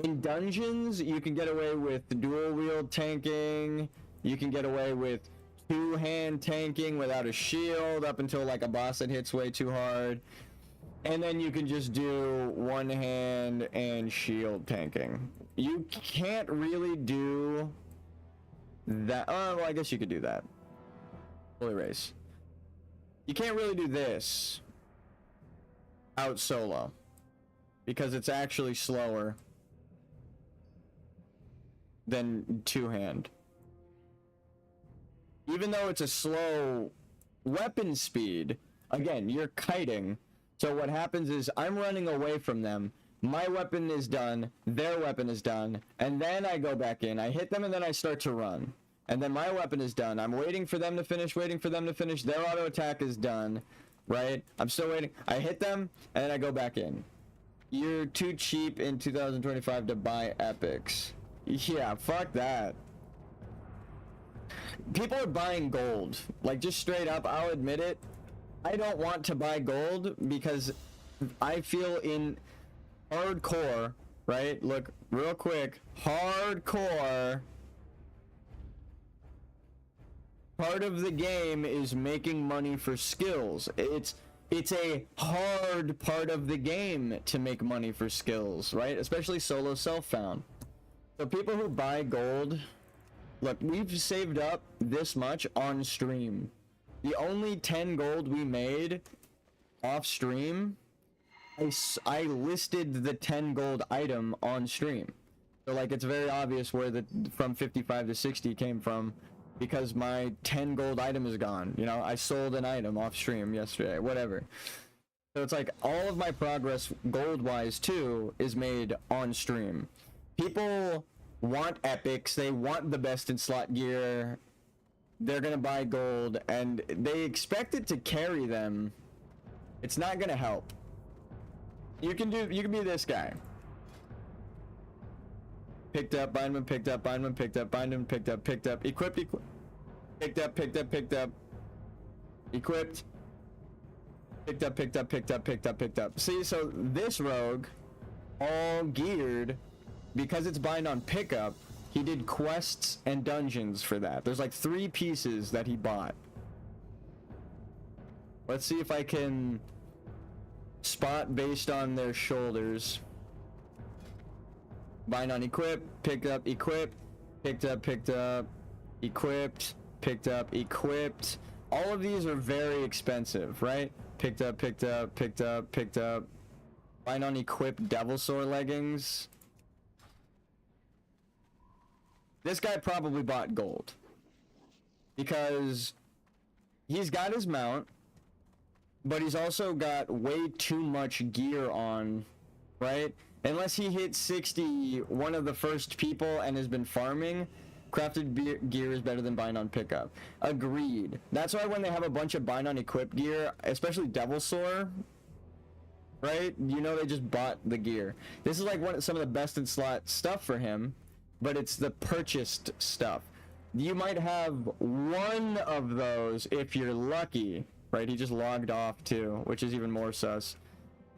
In dungeons, you can get away with dual wield tanking. You can get away with 2-hand tanking without a shield up until like a boss that hits way too hard. And then you can just do 1-hand and shield tanking. You can't really do that. Oh, well, I guess you could do that. Fully race. You can't really do this out solo because it's actually slower than 2-hand. Even though it's a slow weapon speed, again, you're kiting, So what happens is I'm running away from them. My weapon is done, their weapon is done, and then I go back in. I hit them and then I start to run. And then my weapon is done. I'm waiting for them to finish, Their auto attack is done, right? I'm still waiting. I hit them and then I go back in. You're too cheap in 2025 to buy epics. Yeah, fuck that. People are buying gold. Like, just straight up, I'll admit it. I don't want to buy gold because I feel in hardcore, right? Look, real quick. Hardcore. Part of the game is making money for skills. It's a hard part of the game to make money for skills, right? Especially solo self-found. So people who buy gold, look, we've saved up this much on stream. The only 10 gold we made off stream, I listed the 10 gold item on stream. So like it's very obvious where the from 55 to 60 came from because my 10 gold item is gone. You know, I sold an item off stream yesterday, whatever. So it's like all of my progress gold wise too is made on stream. People want epics, they want the best in slot gear. They're gonna buy gold and they expect it to carry them. It's not gonna help. You can be this guy. Picked up, bind him, picked up, bind him, picked up, bind him, picked up, equipped, picked up, equipped, picked up. See, so this rogue, all geared, because it's bind on pickup, he did quests and dungeons for that. There's like 3 pieces that he bought. Let's see if I can spot based on their shoulders. Bind on equip, picked up, equipped, picked up, equipped, picked up, equipped. All of these are very expensive, right? Picked up. Bind on equipped devil sword leggings. This guy probably bought gold because he's got his mount, but he's also got way too much gear on, right? Unless he hit 60, one of the first people and has been farming, crafted gear is better than bind on pickup. Agreed. That's why when they have a bunch of bind on equipped gear, especially devil sword, right? You know they just bought the gear. This is like some of the best in slot stuff for him, but it's the purchased stuff. You might have one of those if you're lucky, right? He just logged off too, which is even more sus.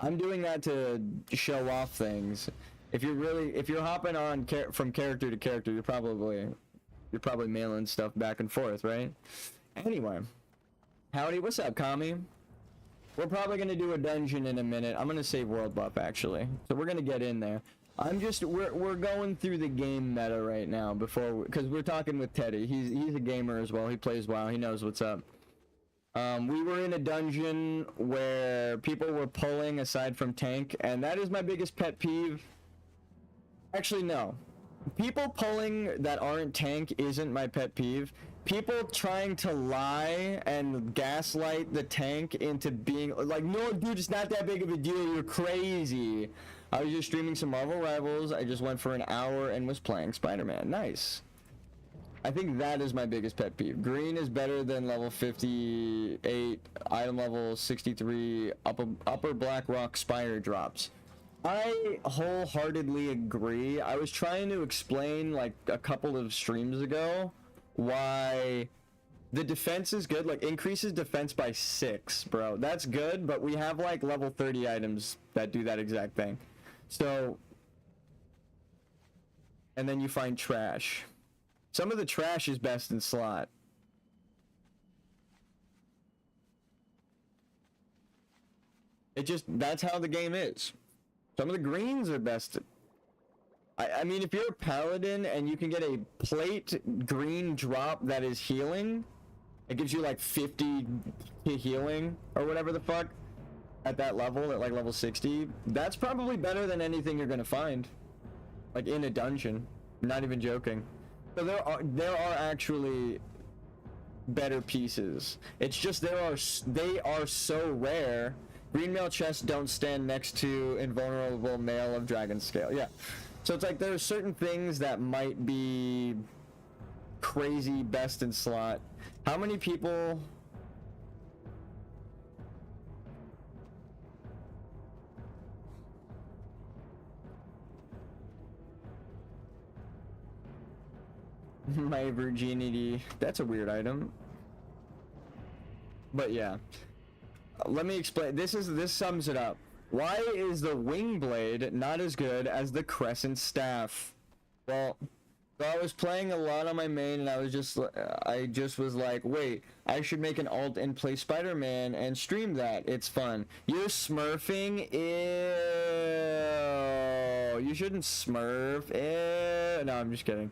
I'm doing that to show off things. If you're hopping on from character to character, you're probably mailing stuff back and forth, right? Anyway, howdy, what's up, Kami? We're probably gonna do a dungeon in a minute. I'm gonna save world buff actually, so we're gonna get in there. We're going through the game meta right now because we're talking with Teddy. He's a gamer as well. He plays WoW. He knows what's up. We were in a dungeon where people were pulling aside from tank, and that is my biggest pet peeve. Actually, no. People pulling that aren't tank isn't my pet peeve. People trying to lie and gaslight the tank into being like, no, dude, it's not that big of a deal. You're crazy. I was just streaming some Marvel Rivals. I just went for an hour and was playing Spider-Man. Nice. I think that is my biggest pet peeve. Green is better than level 58, item level 63, upper Black Rock Spire drops. I wholeheartedly agree. I was trying to explain like a couple of streams ago why the defense is good. Like increases defense by 6, bro. That's good, but we have like level 30 items that do that exact thing. So, and then you find trash. Some of the trash is best in slot. That's how the game is. Some of the greens are best. I mean, if you're a paladin and you can get a plate green drop that is healing, it gives you like 50 healing or whatever the fuck at that level, at like level 60. That's probably better than anything you're gonna find, like in a dungeon. I'm not even joking. So there are actually better pieces. It's just they are so rare Green male chests don't stand next to invulnerable male of dragon scale. Yeah. So it's like there are certain things that might be crazy best in slot. How many people... My virginity. That's a weird item. But yeah. Let me explain. This sums it up. Why is the wing blade not as good as the crescent staff? Well, so I was playing a lot on my main, and I just was like, wait, I should make an alt and play Spider-Man and stream that. It's fun. You're smurfing? Ew. You shouldn't smurf. Ew. No, I'm just kidding.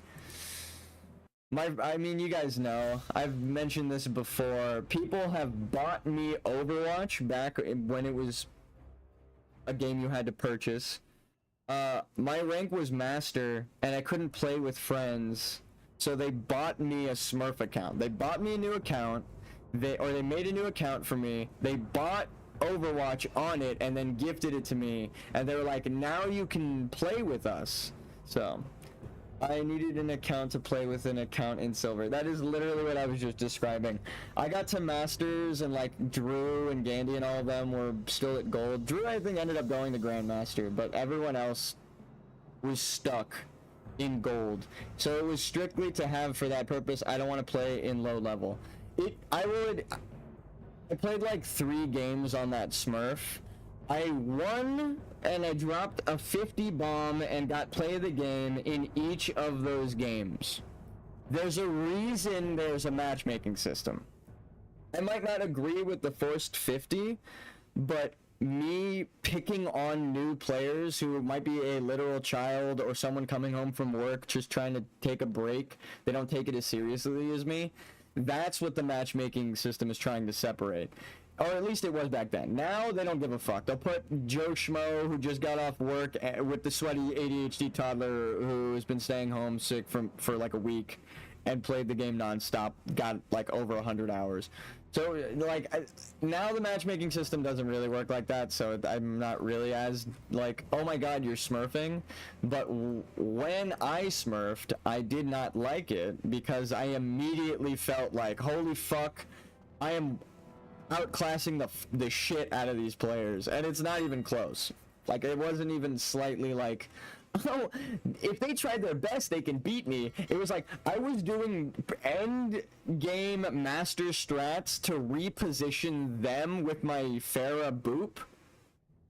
I mean, you guys know, I've mentioned this before. People have bought me Overwatch back when it was a game you had to purchase. My rank was master, and I couldn't play with friends, so they bought me a Smurf account. They bought me a new account, they made a new account for me. They bought Overwatch on it and then gifted it to me, and they were like, now you can play with us. So I needed an account to play with an account in silver. That is literally what I was just describing. I got to masters, and like Drew and Gandhi and all of them were still at gold. Drew, I think, ended up going to grandmaster, but everyone else was stuck in gold. So it was strictly to have for that purpose. I don't want to play in low level. I played like 3 games on that Smurf. I won, and I dropped a 50 bomb and got play of the game in each of those games. There's a reason there's a matchmaking system. I might not agree with the forced 50, but me picking on new players who might be a literal child or someone coming home from work just trying to take a break, they don't take it as seriously as me, that's what the matchmaking system is trying to separate. Or at least it was back then. Now they don't give a fuck. They'll put Joe Schmo, who just got off work, with the sweaty ADHD toddler who has been staying home sick for like a week and played the game nonstop, got like over 100 hours. So like now the matchmaking system doesn't really work like that, so I'm not really as like, oh my god, you're smurfing. But when I smurfed, I did not like it because I immediately felt like, holy fuck, I am outclassing the shit out of these players, and it's not even close. Like, it wasn't even slightly like, oh, if they tried their best they can beat me. It was like I was doing end game master strats to reposition them with my Pharah boop,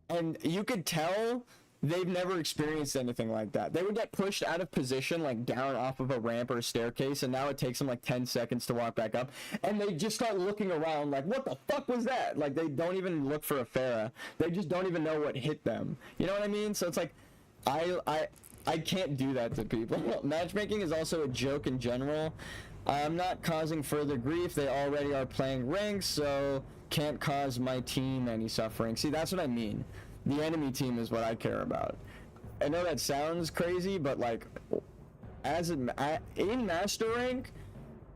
and you could tell they've never experienced anything like that. They would get pushed out of position, like down off of a ramp or a staircase, and now it takes them like 10 seconds to walk back up, and they just start looking around like, what the fuck was that? Like, they don't even look for a Pharah. They just don't even know what hit them. You know what I mean? So it's like, I can't do that to people. Matchmaking is also a joke in general. I'm not causing further grief. They already are playing ranks, so can't cause my team any suffering. See, that's what I mean. The enemy team is what I care about. I know that sounds crazy, but like, in master rank,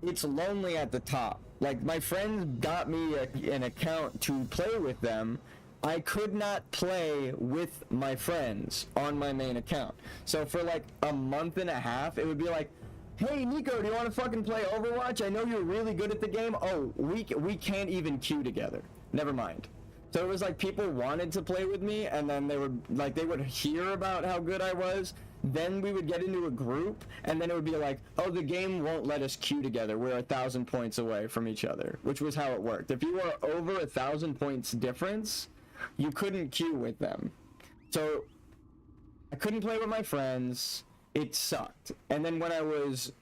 it's lonely at the top. Like, my friends got me an account to play with them. I could not play with my friends on my main account. So for like a month and a half, it would be like, hey Nico, do you want to fucking play Overwatch? I know you're really good at the game. Oh, we can't even queue together. Never mind. So it was like people wanted to play with me, and then they would hear about how good I was. Then we would get into a group, and then it would be like, oh, the game won't let us queue together. We're 1,000 points away from each other, which was how it worked. If you were over 1,000 points difference, you couldn't queue with them. So I couldn't play with my friends. It sucked. And then when I was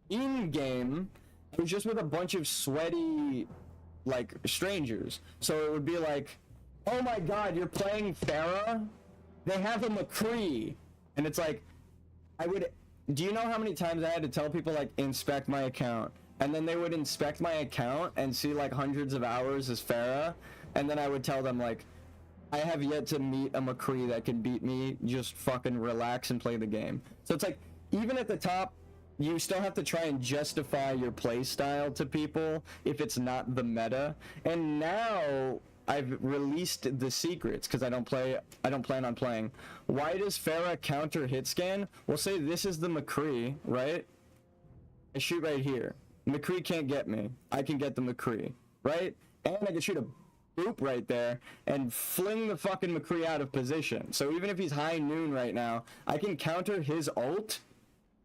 in game, I was just with a bunch of sweaty, like, strangers. So it would be like, oh my god, you're playing Pharah? They have a McCree. And it's like, do you know how many times I had to tell people, like, inspect my account? And then they would inspect my account and see, like, hundreds of hours as Pharah. And then I would tell them, like, I have yet to meet a McCree that can beat me. Just fucking relax and play the game. So it's like, even at the top, you still have to try and justify your play style to people if it's not the meta. And now, I've released the secrets because I don't plan on playing. Why does Pharah counter hit scan? We'll say this is the McCree, right? I shoot right here. McCree can't get me. I can get the McCree, right? And I can shoot a boop right there and fling the fucking McCree out of position. So even if he's high noon right now, I can counter his ult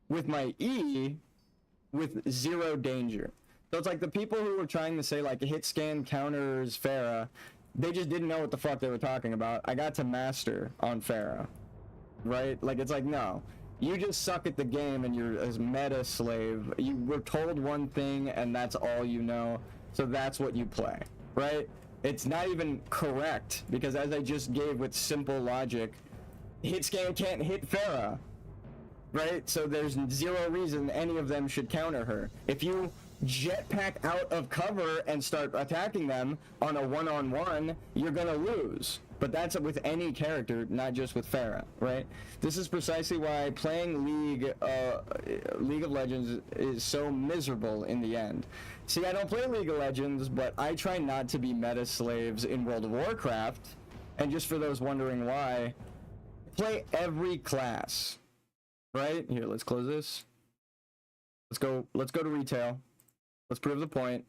with my E with 0 danger. So it's like the people who were trying to say like hit scan counters Pharah, they just didn't know what the fuck they were talking about. I got to master on Pharah, right? Like it's like, no, you just suck at the game and you're a meta slave. You were told one thing and that's all you know, so that's what you play, right? It's not even correct because as I just gave with simple logic, hit scan can't hit Pharah, right? So there's 0 reason any of them should counter her. If you jetpack out of cover and start attacking them on a one-on-one, you're gonna lose. But that's with any character, not just with Pharah, right? This is precisely why playing League of Legends is so miserable in the end. See, I don't play League of Legends, but I try not to be meta slaves in World of Warcraft. And just for those wondering why, play every class, right? Here, let's close this. Let's go to retail. Let's prove the point.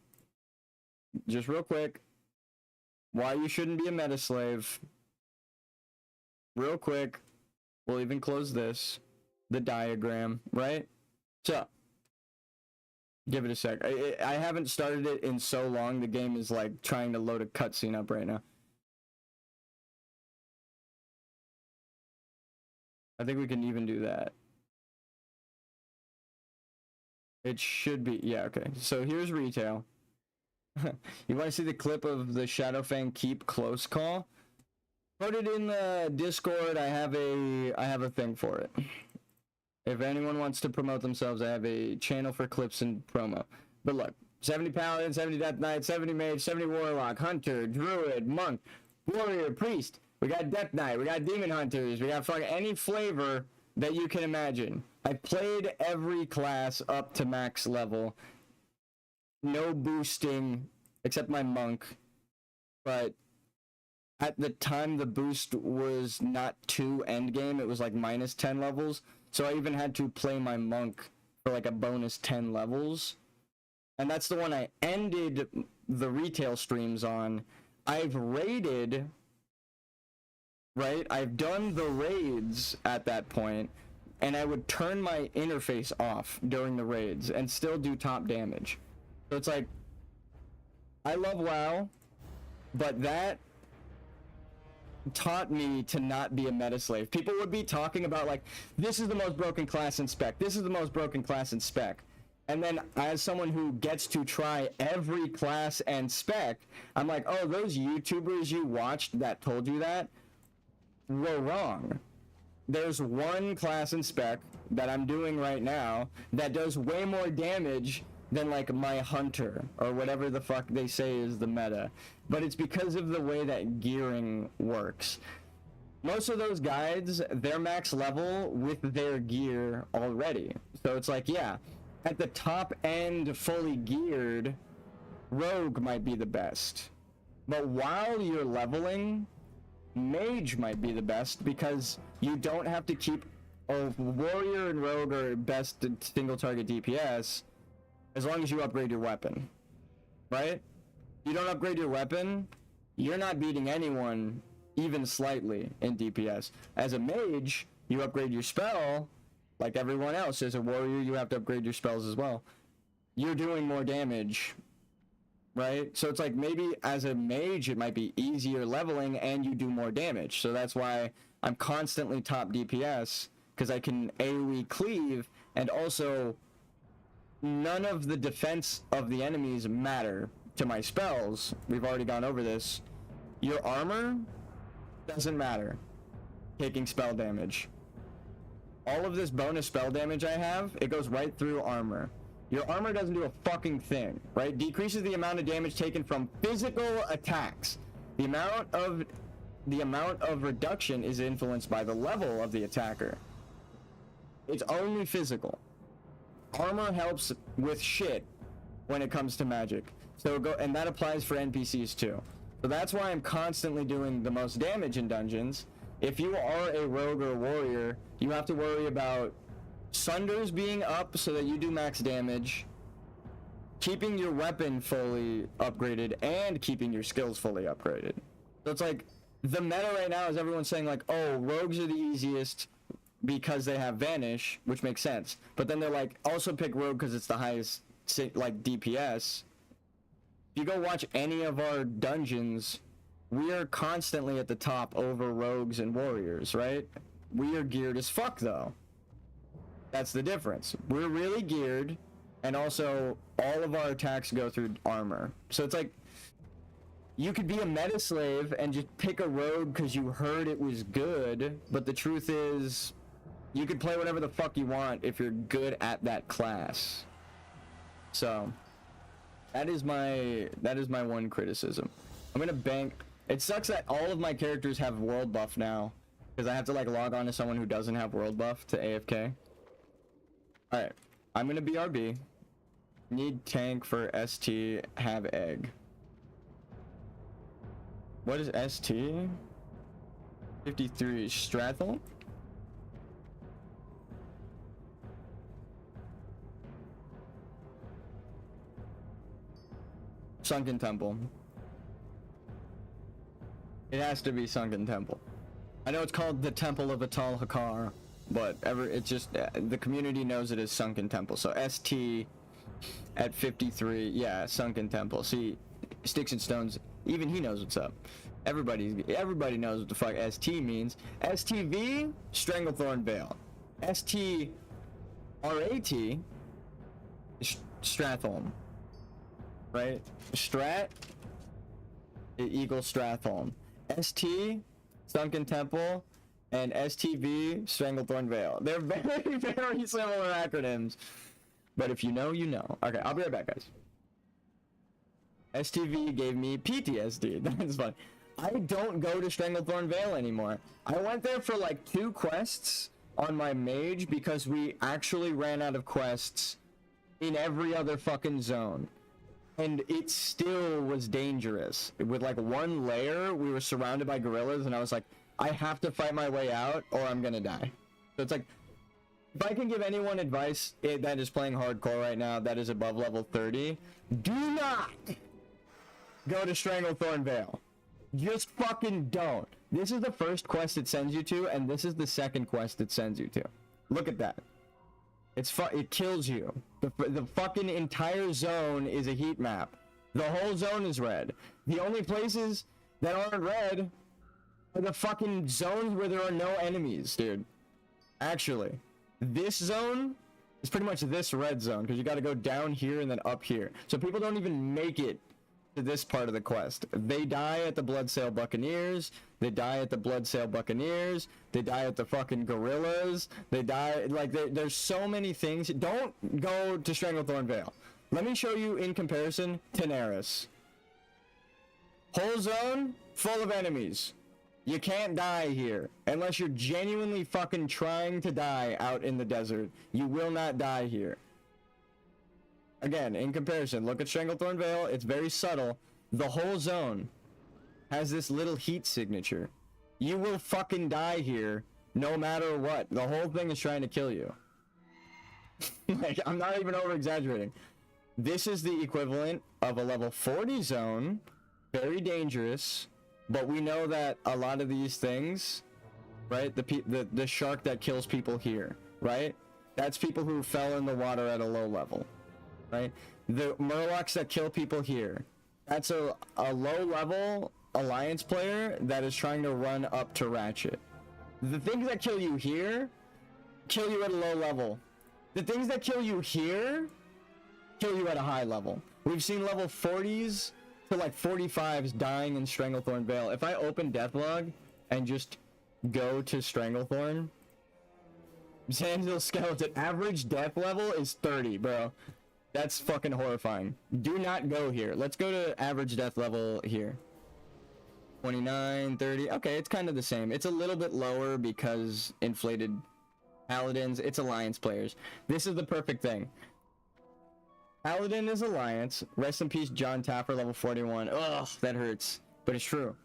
Just real quick. Why you shouldn't be a meta slave. Real quick. We'll even close this. The diagram, right? So, give it a sec. I haven't started it in so long. The game is like trying to load a cutscene up right now. I think we can even do that. It should be, yeah, okay. So here's retail. You want to see the clip of the Shadowfang Keep close call? Put it in the Discord. I have a thing for it. If anyone wants to promote themselves, I have a channel for clips and promo. But look, 70 Paladin, 70 Death Knight, 70 Mage, 70 Warlock, Hunter, Druid, Monk, Warrior, Priest. We got Death Knight, we got Demon Hunters, we got fucking any flavor that you can imagine. I played every class up to max level. No boosting, except my Monk. But at the time, the boost was not 2 endgame. It was like minus 10 levels. So I even had to play my Monk for like a bonus 10 levels. And that's the one I ended the retail streams on. I've raided, right? I've done the raids at that point. And I would turn my interface off during the raids and still do top damage. So it's like, I love WoW, but that taught me to not be a meta slave. People would be talking about like, this is the most broken class in spec. This is the most broken class in spec. And then as someone who gets to try every class and spec, I'm like, oh, those YouTubers you watched that told you that were wrong. There's one class in spec that I'm doing right now that does way more damage than like my Hunter or whatever the fuck they say is the meta. But it's because of the way that gearing works. Most of those guides, they're max level with their gear already. So it's like, yeah, at the top end fully geared, Rogue might be the best. But while you're leveling, Mage might be the best because you don't have to keep Warrior and Rogue are best single target DPS as long as you upgrade your weapon, right? You don't upgrade your weapon, you're not beating anyone even slightly in DPS. As a Mage, you upgrade your spell like everyone else. As a Warrior, you have to upgrade your spells as well. You're doing more damage, right? So it's like maybe as a Mage it might be easier leveling and you do more damage. So that's why I'm constantly top DPS, because I can AoE cleave, and also none of the defense of the enemies matter to my spells. We've already gone over this. Your armor doesn't matter taking spell damage. All of this bonus spell damage I have, it goes right through armor. Your armor doesn't do a fucking thing, right? Decreases the amount of damage taken from physical attacks. The amount of reduction is influenced by the level of the attacker. It's only physical. Armor helps with shit when it comes to magic. So and that applies for NPCs too. So that's why I'm constantly doing the most damage in dungeons. If you are a rogue or warrior, you have to worry about sunders being up so that you do max damage, keeping your weapon fully upgraded, and keeping your skills fully upgraded. So it's like, the meta right now is everyone saying like, oh, rogues are the easiest because they have vanish, which makes sense. But then they're like, also pick rogue because it's the highest, like, DPS. If you go watch any of our dungeons, we are constantly at the top over rogues and warriors, right? We are geared as fuck, though. That's the difference. We're really geared, and also all of our attacks go through armor. So it's like, you could be a meta slave and just pick a rogue because you heard it was good, but the truth is, you could play whatever the fuck you want if you're good at that class. So that is my one criticism. I'm gonna bank. It sucks that all of my characters have world buff now, because I have to like log on to someone who doesn't have world buff to AFK. Alright, I'm gonna BRB. Need tank for ST, have egg. What is ST? 53 Strathel? Sunken Temple. It has to be Sunken Temple. I know it's called the Temple of Atal Hakar, but it's just the community knows it as Sunken Temple. So ST at 53, yeah, Sunken Temple. See, Sticks and Stones, even he knows what's up. Everybody knows what the fuck ST means. STV, Stranglethorn Vale. STRAT, Stratholm. Right? Strat equals Stratholm. ST, Sunken Temple, and STV, Stranglethorn Vale. They're very, very similar acronyms. But if you know, you know. Okay, I'll be right back, guys. STV gave me PTSD. That's fun. I don't go to Stranglethorn Vale anymore. I went there for like 2 quests on my mage because we actually ran out of quests in every other fucking zone. And it still was dangerous. With like 1 layer, we were surrounded by gorillas, and I was like, I have to fight my way out or I'm gonna die. So it's like, if I can give anyone advice that is playing hardcore right now, that is above level 30, do not go to Stranglethorn Vale. Just fucking don't. This is the first quest it sends you to, and this is the second quest it sends you to. Look at that. It kills you. The fucking entire zone is a heat map. The whole zone is red. The only places that aren't red are the fucking zones where there are no enemies, dude. Actually, this zone is pretty much this red zone, because you got to go down here and then up here. So people don't even make it to this part of the quest. They die at the Bloodsail Buccaneers. They die at the Bloodsail Buccaneers. They die at the fucking gorillas. They die, like, there's so many things. Don't go to Stranglethorn Vale. Let me show you in comparison Tenaris. Whole zone full of enemies. You can't die here unless you're genuinely fucking trying to die out in the desert. You will not die here. Again, in comparison, look at Stranglethorn Vale. It's very subtle. The whole zone has this little heat signature. You will fucking die here no matter what. The whole thing is trying to kill you. Like, I'm not even over exaggerating. This is the equivalent of a level 40 zone. Very dangerous. But we know that a lot of these things, right? The shark that kills people here, right? That's people who fell in the water at a low level. Right? The Murlocs that kill people here, that's a low-level Alliance player that is trying to run up to Ratchet. The things that kill you here, kill you at a low level. The things that kill you here, kill you at a high level. We've seen level 40s to like 45s dying in Stranglethorn Vale. If I open Deathlog and just go to Stranglethorn, Sandhill Skeleton, average death level is 30, bro. That's fucking horrifying. Do not go here. Let's go to average death level here. 29, 30. Okay, it's kind of the same. It's a little bit lower because inflated Paladins. It's Alliance players. This is the perfect thing. Paladin is Alliance. Rest in peace, John Tapper, level 41. Ugh, that hurts. but it's true.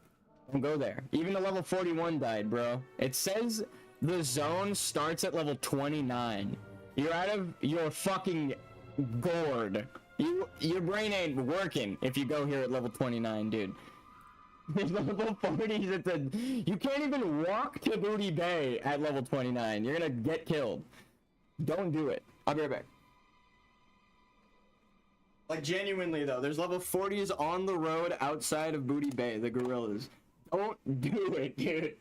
Don't go there. Even the level 41 died, bro. It says the zone starts at level 29. You're out of your fucking gourd. Your brain ain't working if you go here at level 29, dude. There's level 40s at the... You can't even walk to Booty Bay at level 29. You're gonna get killed. Don't do it. I'll be right back. Like, genuinely, though, there's level 40s on the road outside of Booty Bay, the gorillas. Don't do it, dude.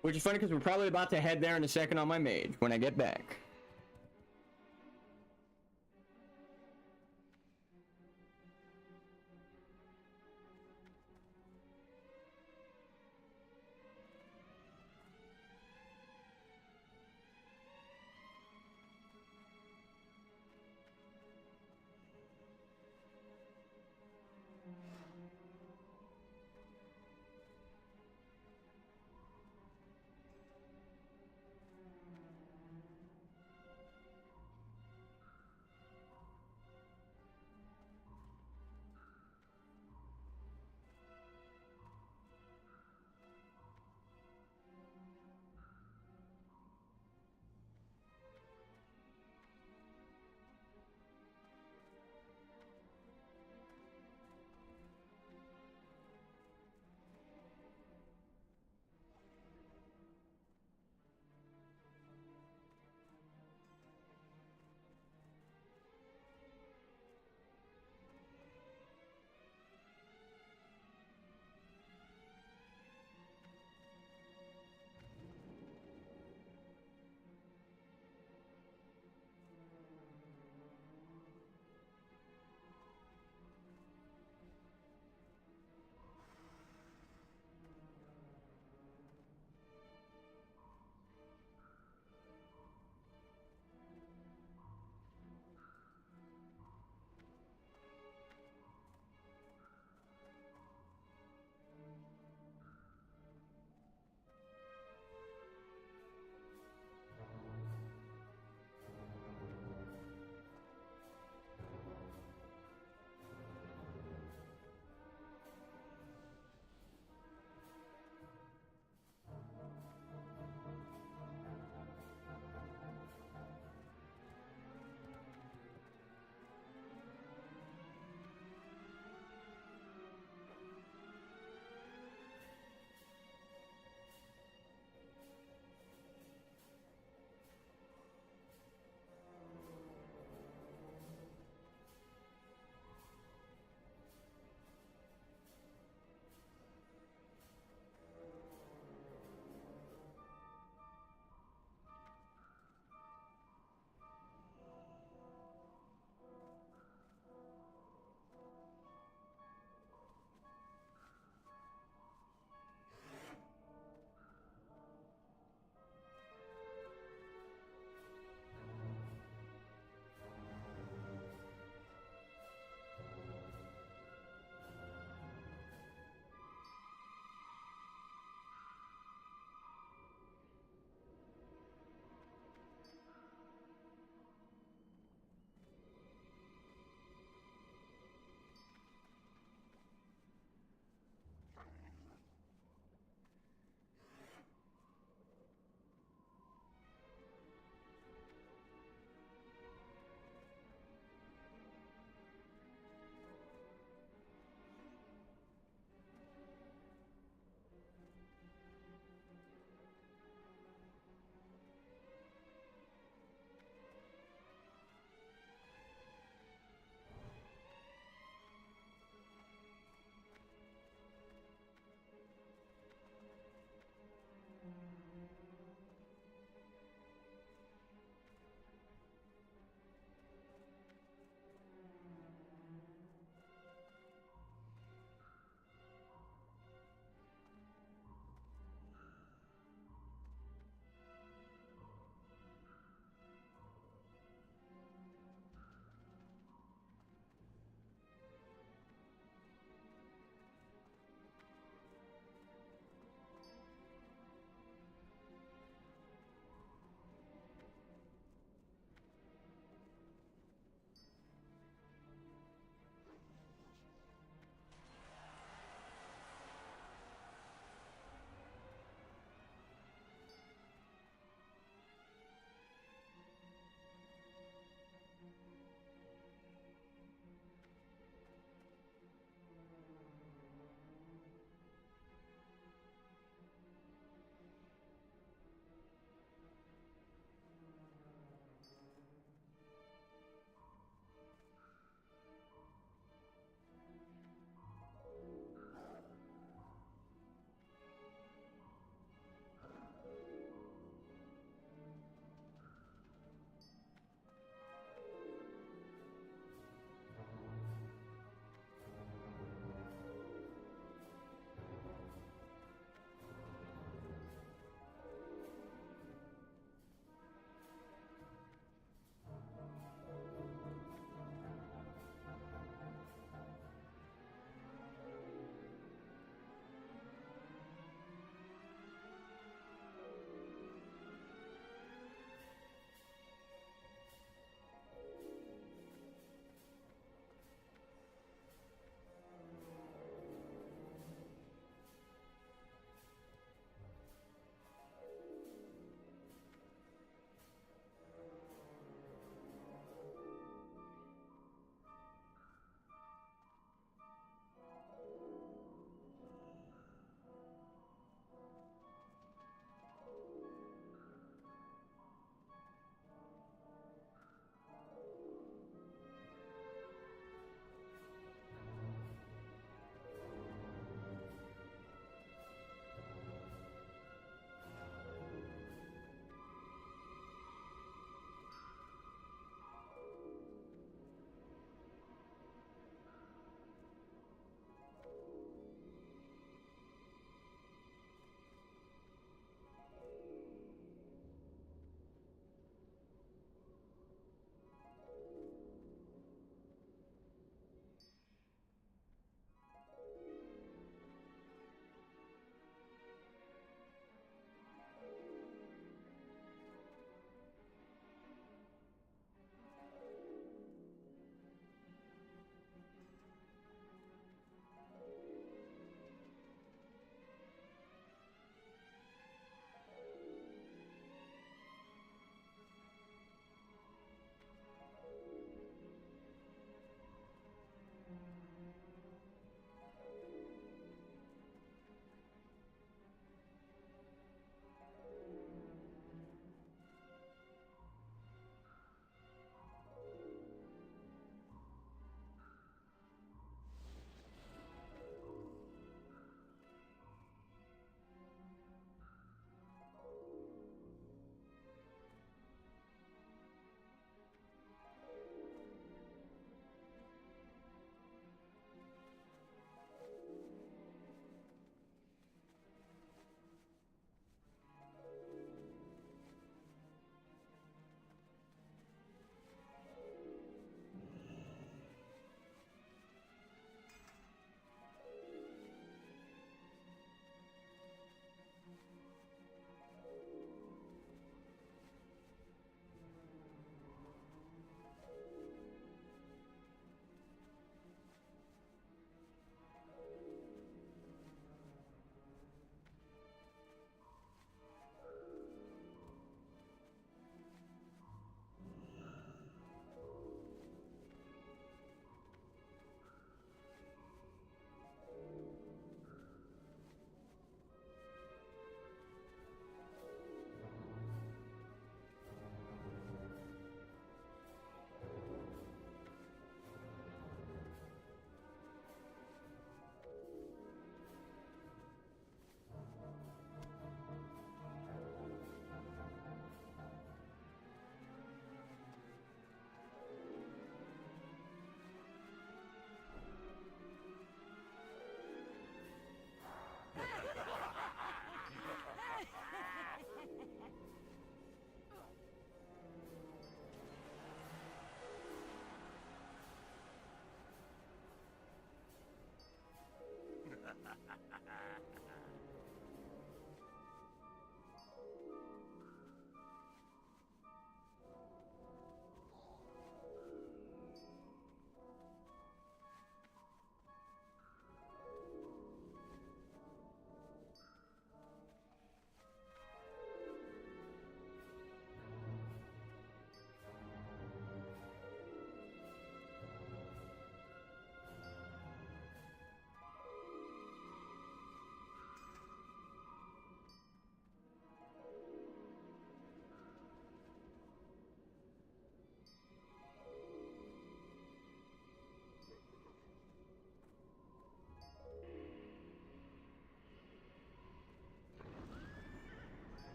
Which is funny because we're probably about to head there in a second on my mage when I get back.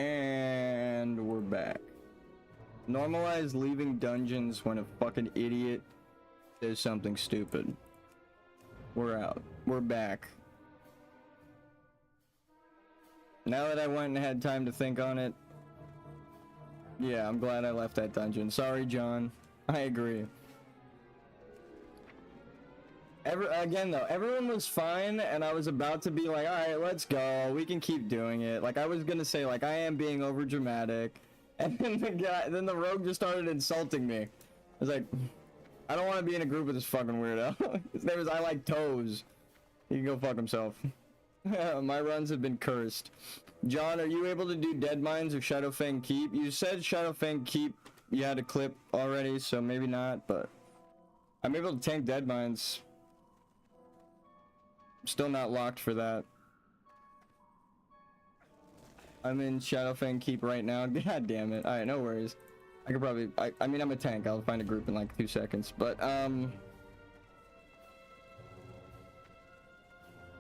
And we're back. Normalize leaving dungeons when a fucking idiot says something stupid. We're out. We're back. Now that I went and had time to think on it, yeah, I'm glad I left that dungeon. Sorry, John. I agree. Again though, everyone was fine, and I was about to be like, alright, let's go, we can keep doing it. Like, I was gonna say, like, I am being over dramatic, and then the rogue just started insulting me. I was like, I don't want to be in a group with this fucking weirdo. His name is I Like Toes. He can go fuck himself. My runs have been cursed. John, are you able to do Dead Mines or Shadowfang Keep? You said Shadowfang Keep you had a clip already, so maybe not, but I'm able to tank Dead Mines. Still not locked for that. I'm in Shadowfang Keep right now. God damn it. Alright, no worries. I could probably... I mean, I'm a tank. I'll find a group in like 2 seconds. But, I'm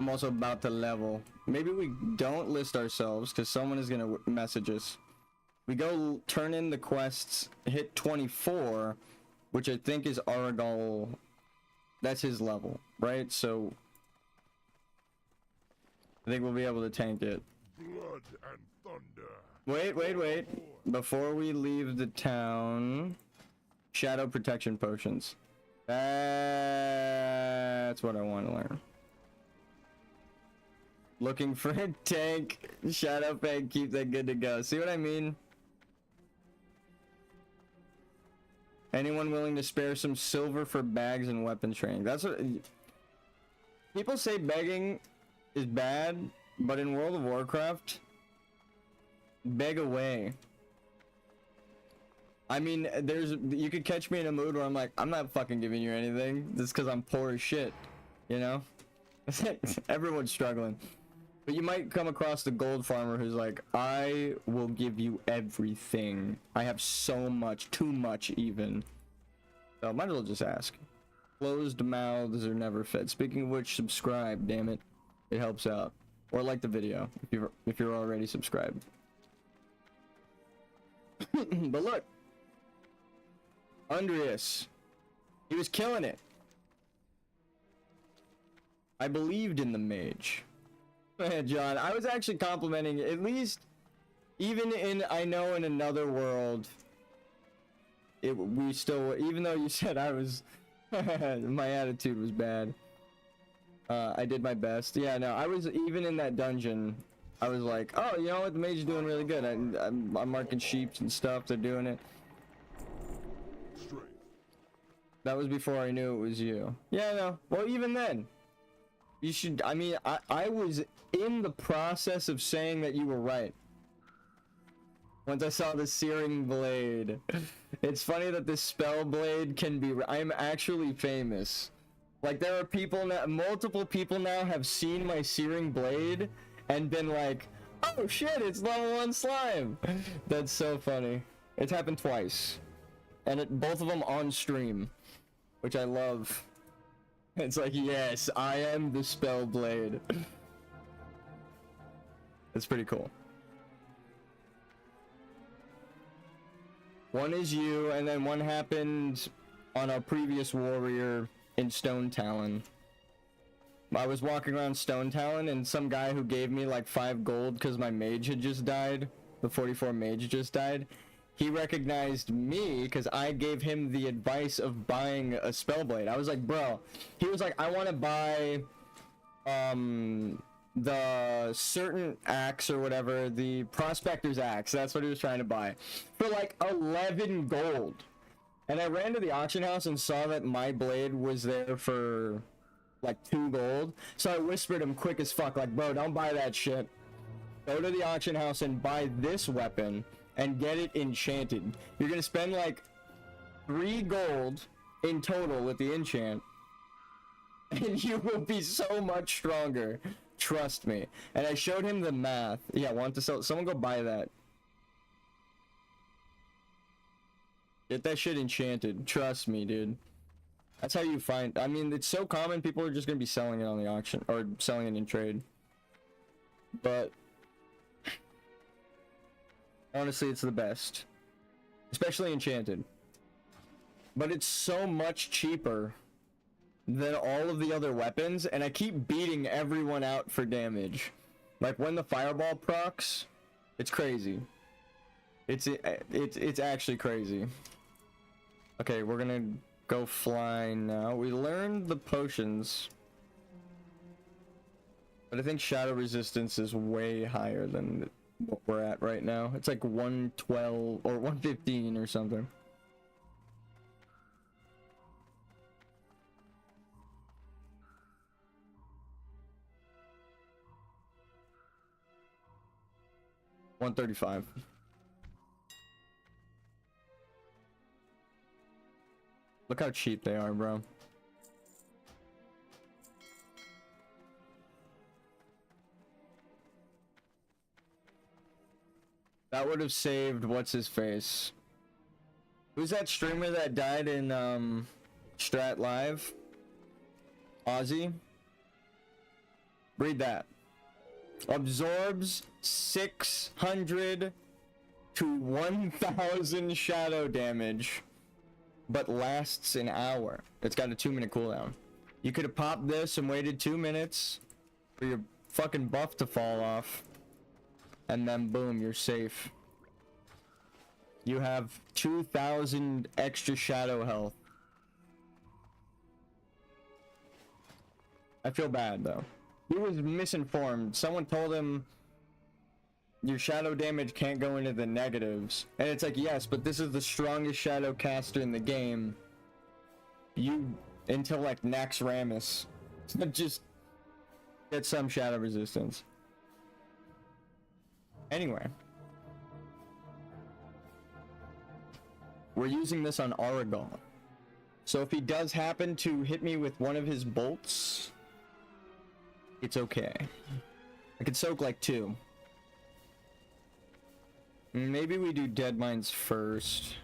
also about to level. Maybe we don't list ourselves, because someone is going to message us. We go turn in the quests, hit 24, which I think is Aragal. That's his level, right? So... I think we'll be able to tank it. Blood and thunder. Wait. Before we leave the town, shadow protection potions. That's what I want to learn. Looking for a tank, Shadowfang, keep that good to go. See what I mean? Anyone willing to spare some silver for bags and weapon training? That's what... People say begging is bad, but in World of Warcraft, beg away. I mean, you could catch me in a mood where I'm like, I'm not fucking giving you anything, just because I'm poor as shit, you know? Everyone's struggling. But you might come across the gold farmer who's like, I will give you everything. I have so much, too much even. So might as well just ask. Closed mouths are never fed. Speaking of which, subscribe, damn it. It helps out. Or like the video if you're already subscribed. But look, Andreas, he was killing it. I believed in the mage. John, I was actually complimenting, at least, even in, I know in another world, we still, even though you said I was, my attitude was bad. I did my best. Yeah, no, I was, even in that dungeon, I was like, oh, you know what, the mage is doing really good. I'm marking sheeps and stuff, they're doing it. That was before I knew it was you. Yeah, no, well, even then, you should, I mean, I was in the process of saying that you were right. Once I saw the searing blade. It's funny that this spell blade can be, I'm actually famous. Like, there are people now, multiple people now have seen my searing blade and been like, oh shit, it's level 1 slime. That's so funny. It's happened twice. And both of them on stream, which I love. It's like, yes, I am the spell blade. It's pretty cool. One is you, and then one happened on a previous warrior in Stone Talon. I was walking around Stone Talon, and some guy who gave me like 5 gold because my mage had just died, the 44 mage just died, he recognized me because I gave him the advice of buying a spellblade. I was like, bro, he was like, I want to buy the certain axe or whatever, the prospector's axe, that's what he was trying to buy, for like 11 gold. And I ran to the auction house and saw that my blade was there for like 2 gold. So I whispered him quick as fuck, like, bro, don't buy that shit. Go to the auction house and buy this weapon and get it enchanted. You're gonna spend like 3 gold in total with the enchant, and you will be so much stronger. Trust me. And I showed him the math. Yeah, want to sell, someone go buy that. Get that shit enchanted. Trust me, dude. That's how you find, I mean, it's so common, people are just gonna be selling it on the auction, or selling it in trade. But Honestly, it's the best. Especially enchanted. But it's so much cheaper than all of the other weapons, and I keep beating everyone out for damage. Like when the fireball procs, it's crazy. It's actually crazy. Okay, we're gonna go fly now. We learned the potions, but I think shadow resistance is way higher than what we're at right now. It's like 112 or 115 or something. $135. Look how cheap they are, bro. That would have saved what's his face. Who's that streamer that died in Strat Live? Ozzy. Read that. Absorbs 600 to 1000 shadow damage, but lasts an hour. It's got a 2-minute cooldown. You could have popped this and waited 2 minutes for your fucking buff to fall off, and then boom, you're safe. You have 2000 extra shadow health. I feel bad though. He was misinformed. Someone told him your shadow damage can't go into the negatives. And it's like, yes, but this is the strongest shadow caster in the game. You, until like Naxxramas, just get some shadow resistance. Anyway. We're using this on Aragon. So if he does happen to hit me with one of his bolts, it's okay. I could soak like 2. Maybe we do Dead Mines first.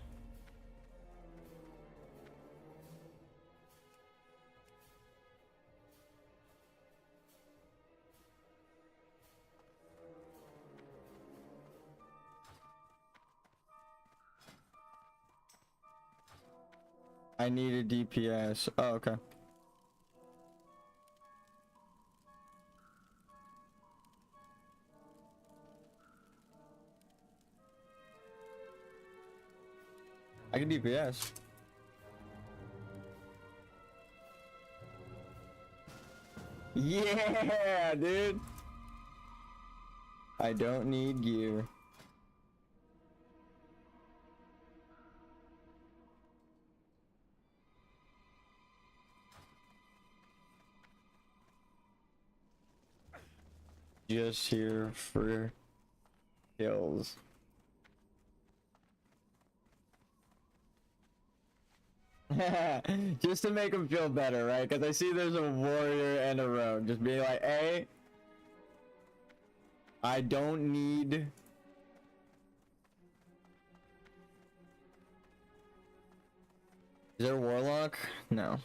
I need a DPS. Oh, okay. I can DPS. Yeah, dude. I don't need gear. Just here for kills. Just to make him feel better, right? Because I see there's a warrior and a rogue. Just be like, hey, I don't need... Is there a warlock? No.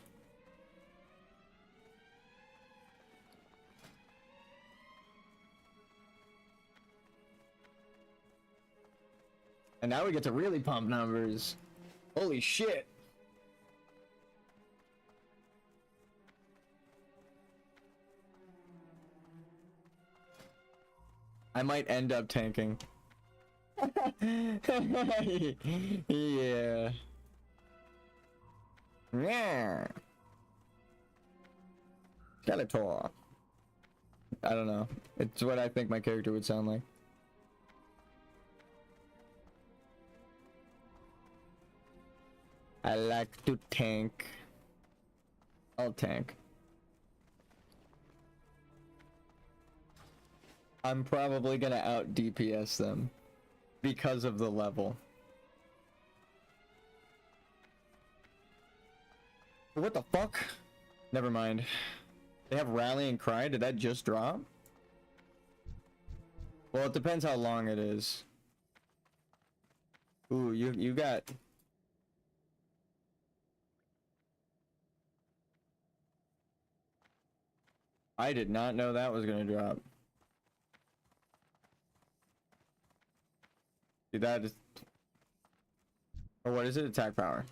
And now we get to really pump numbers. Holy shit. I might end up tanking. Yeah. Yeah. Skeletor. I don't know. It's what I think my character would sound like. I like to tank. I'll tank. I'm probably gonna out DPS them because of the level. What the fuck? Never mind. They have Rallying Cry? Did that just drop? Well, it depends how long it is. Ooh, you got... I did not know that was gonna drop. See, that is... Or what is it? Attack power.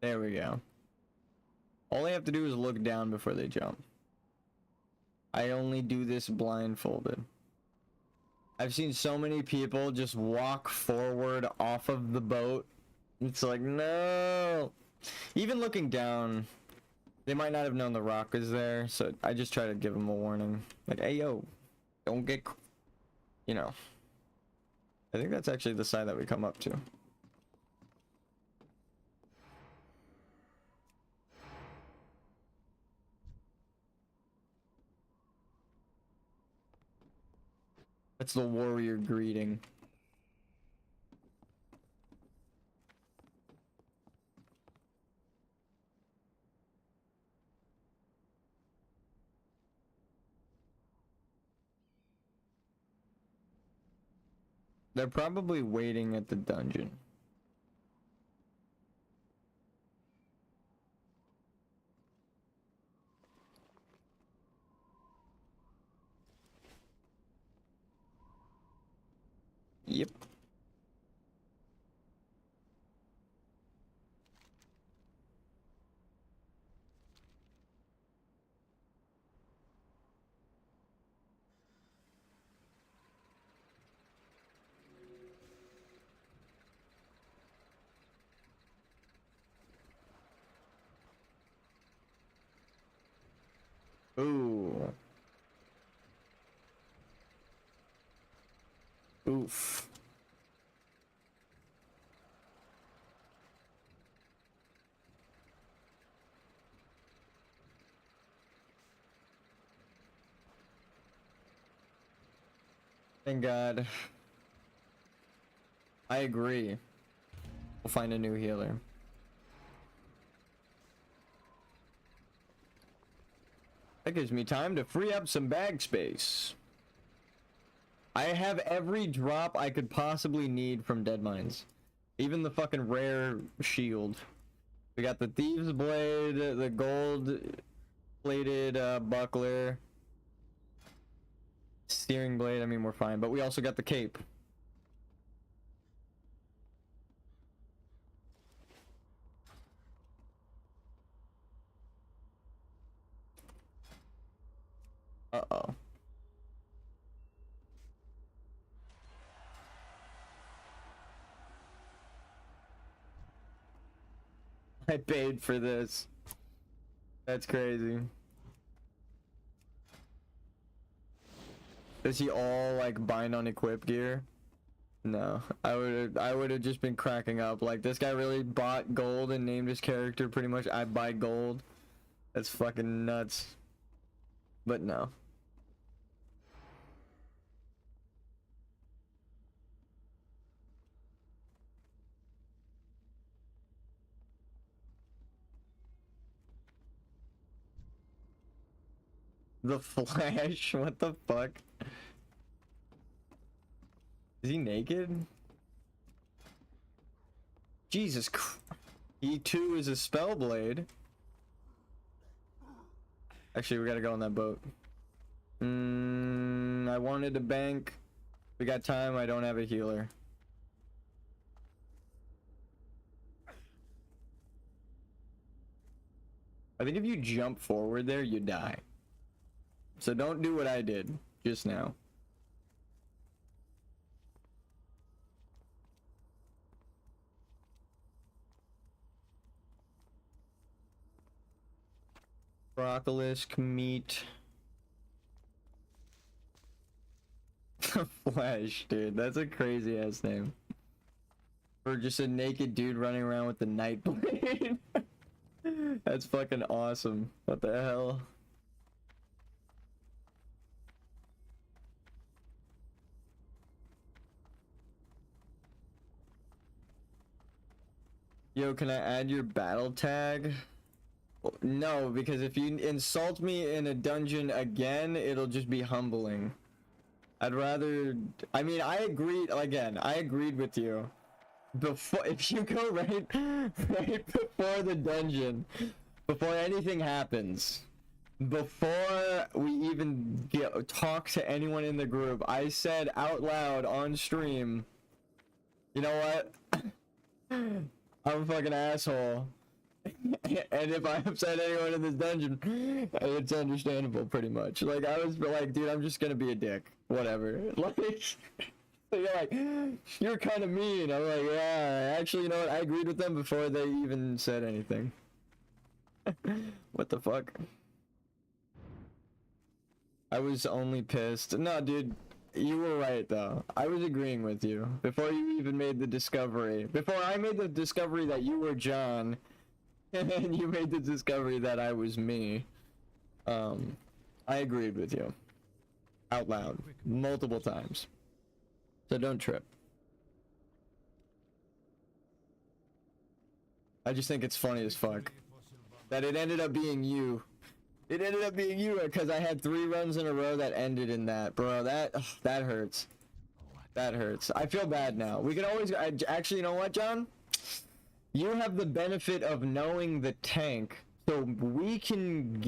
There we go. All they have to do is look down before they jump. I only do this blindfolded. I've seen so many people just walk forward off of the boat. It's like, no. Even looking down, they might not have known the rock is there, so I just try to give them a warning. Like, hey, yo, don't get, you know. I think that's actually the side that we come up to. That's the warrior greeting. They're probably waiting at the dungeon. Yep. Ooh. Oof. Thank God. I agree. We'll find a new healer. That gives me time to free up some bag space. I have every drop I could possibly need from Dead Mines. Even the fucking rare shield. We got the Thieves Blade, the gold plated buckler. Steering blade, I mean, we're fine. But we also got the cape. Uh-oh. I paid for this. That's crazy. Is he all like bind on equip gear? No, I would have just been cracking up. Like, this guy really bought gold and named his character pretty much I buy gold. That's fucking nuts. But no. The Flash? What the fuck? Is he naked? Jesus Christ. He too is a spell blade. Actually, we gotta go on that boat. I wanted to bank. We got time. I don't have a healer. I think if you jump forward there, you die. So don't do what I did just now. Broccolisk meat. Flesh, dude. That's a crazy ass name. Or just a naked dude running around with the night blade. That's fucking awesome. What the hell? Yo, can I add your battle tag? No, because if you insult me in a dungeon again, it'll just be humbling. I'd rather... I mean, I agreed... Again, I agreed with you. Before... If you go right before the dungeon, before anything happens, before we even talk to anyone in the group, I said out loud on stream, you know what? I'm a fucking asshole. And if I upset anyone in this dungeon, it's understandable pretty much. Like, I was like, dude, I'm just gonna be a dick. Whatever. Like, so you're like, you're kind of mean. I'm like, yeah, actually, you know what? I agreed with them before they even said anything. What the fuck? I was only pissed. No, dude, you were right, though. I was agreeing with you before you even made the discovery. Before I made the discovery that you were John, and then you made the discovery that I was me. I agreed with you. Out loud. Multiple times. So don't trip. I just think it's funny as fuck. That it ended up being you. It ended up being you because I had 3 runs in a row that ended in that. Bro, that hurts. That hurts. I feel bad now. We can always... actually, you know what, John? You have the benefit of knowing the tank, so we can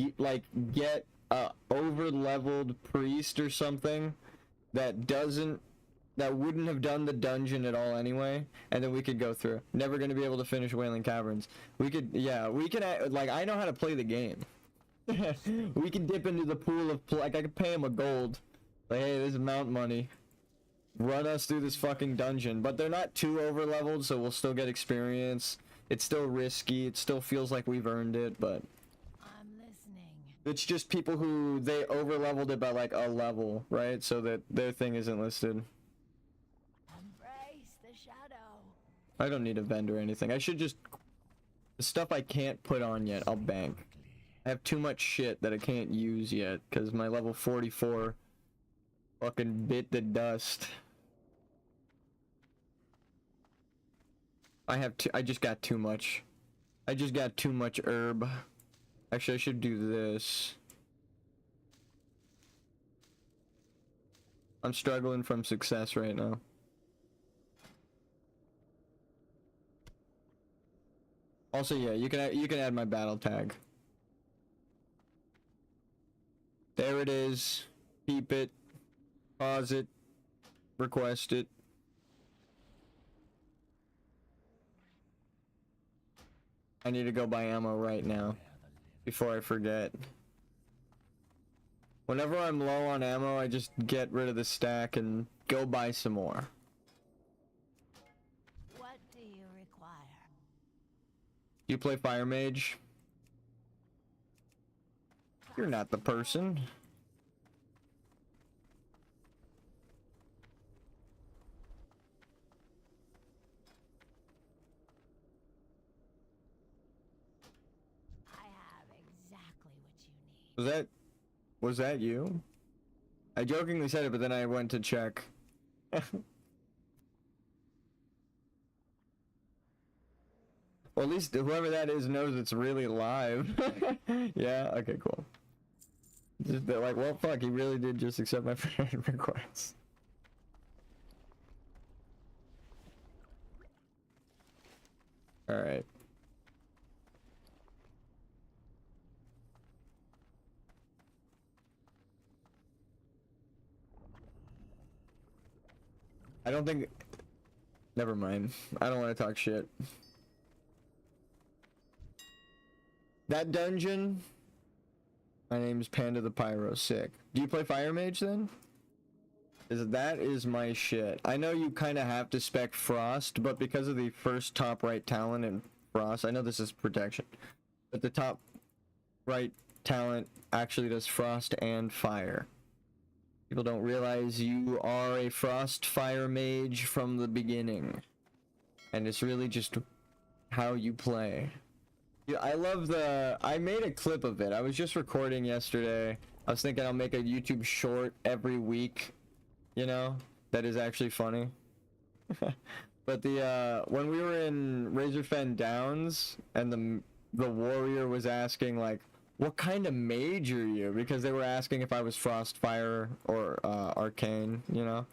get a over-leveled priest or something that wouldn't have done the dungeon at all anyway, and then we could go through. Never gonna be able to finish Wailing Caverns. We could, yeah, we can, like, I know how to play the game. We can dip into the pool of, like, I could pay him a gold. Like, hey, this is mount money. Run us through this fucking dungeon, but they're not too over leveled, so we'll still get experience. It's still risky, it still feels like we've earned it, but I'm listening. it's just people who they over leveled it by like a level, right? So that their thing isn't listed. Embrace the shadow. I don't need a vend or anything. I should just, the stuff I can't put on yet, I'll bank. I have too much shit that I can't use yet because my level 44 fucking bit the dust. I just got too much. I just got too much herb. Actually, I should do this. I'm struggling from success right now. Also, yeah, you can add my battle tag. There it is. Keep it. Pause it. Request it. I need to go buy ammo right now before I forget. Whenever I'm low on ammo, I just get rid of the stack and go buy some more. What do you require? You play Fire Mage? You're not the person. I have exactly what you need. Was that you? I jokingly said it, but then I went to check. Well, at least whoever that is knows it's really live. Yeah, okay, cool. Just they're like, well, fuck, he really did just accept my friend request. Alright. I don't think... Never mind. I don't want to talk shit. That dungeon... My name's Panda the Pyro. Sick. Do you play Fire Mage then? That is my shit. I know you kind of have to spec Frost, but because of the first top right talent in Frost, I know this is protection, but the top right talent actually does frost and fire. People don't realize you are a frost fire mage from the beginning. And it's really just how you play. Yeah, I love I made a clip of it. I was just recording yesterday. I was thinking I'll make a YouTube short every week, you know, that is actually funny. But when we were in Razorfen Downs and the warrior was asking like, what kind of mage are you? Because they were asking if I was Frostfire or Arcane, you know.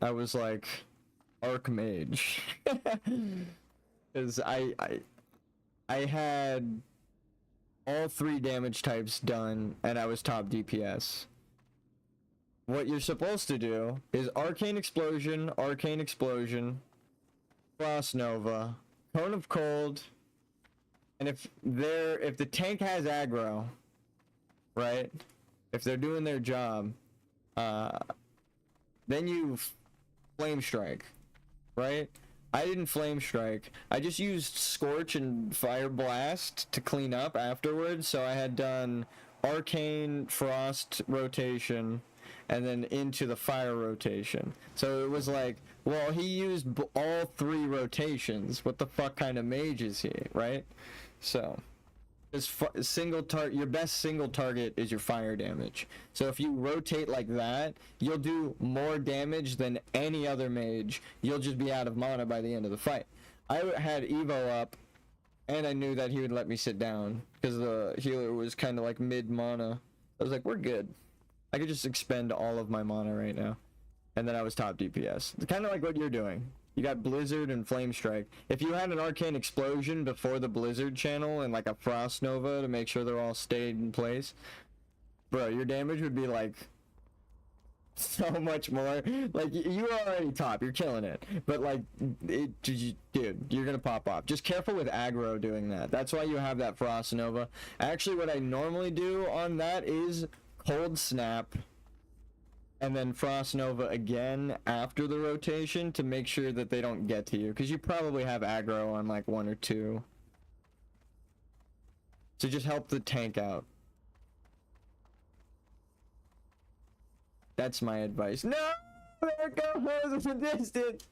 I was like, Archmage. Because I had all 3 damage types done and I was top DPS. What you're supposed to do is Arcane Explosion, Frost Nova, Cone of Cold, and if the tank has aggro, right? If they're doing their job, then you Flame Strike, right? I didn't Flame Strike. I just used Scorch and Fire Blast to clean up afterwards, so I had done Arcane Frost rotation and then into the Fire rotation. So it was like, well, he used all 3 rotations. What the fuck kind of mage is he, right? So, your best single target is your fire damage. So if you rotate like that, you'll do more damage than any other mage. You'll just be out of mana by the end of the fight. I had Evo up, and I knew that he would let me sit down, because the healer was kind of like mid mana. I was like, we're good. I could just expend all of my mana right now. And then I was top DPS. It's kind of like what you're doing. You got Blizzard and Flame Strike. If you had an Arcane Explosion before the Blizzard channel and like a Frost Nova to make sure they're all stayed in place, bro, your damage would be like so much more. Like, you are already top. You're killing it. But like, dude, you're gonna pop off. Just careful with aggro doing that. That's why you have that Frost Nova. Actually, what I normally do on that is Cold Snap and then Frost Nova again after the rotation to make sure that they don't get to you, because you probably have aggro on like 1 or 2. So just help the tank out. That's my advice. No! There it goes! It's a distant!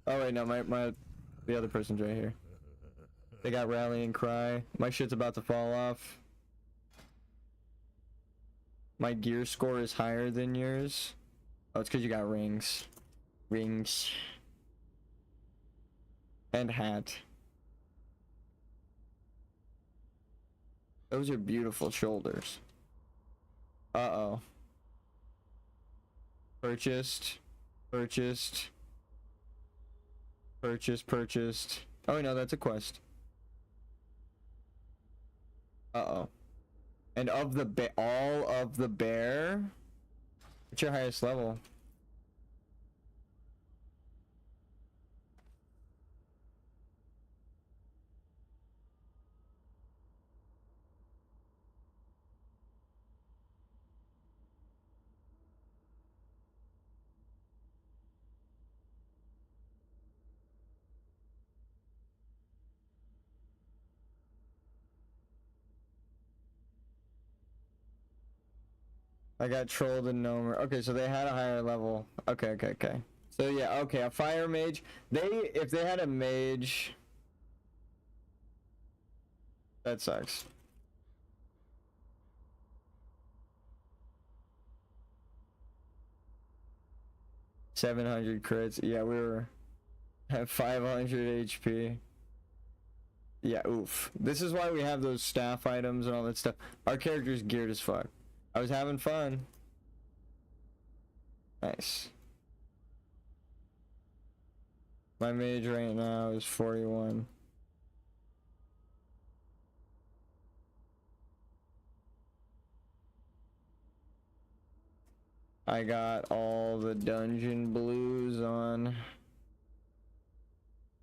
Oh wait, no, the other person's right here. They got Rallying Cry. My shit's about to fall off. My gear score is higher than yours. Oh, it's because you got rings. Rings. And hat. Those are beautiful shoulders. Uh-oh. Purchased. Purchased. Purchased. Oh, no, that's a quest. Uh-oh. And of the all of the bear? What's your highest level? I got trolled in Nomer. Okay, so they had a higher level. Okay. So yeah, okay, a fire mage. If they had a mage, that sucks. $700 crits. Yeah, we were at 500 HP. Yeah, oof. This is why we have those staff items and all that stuff. Our character's geared as fuck. I was having fun. Nice. My mage right now is 41. I got all the dungeon blues on.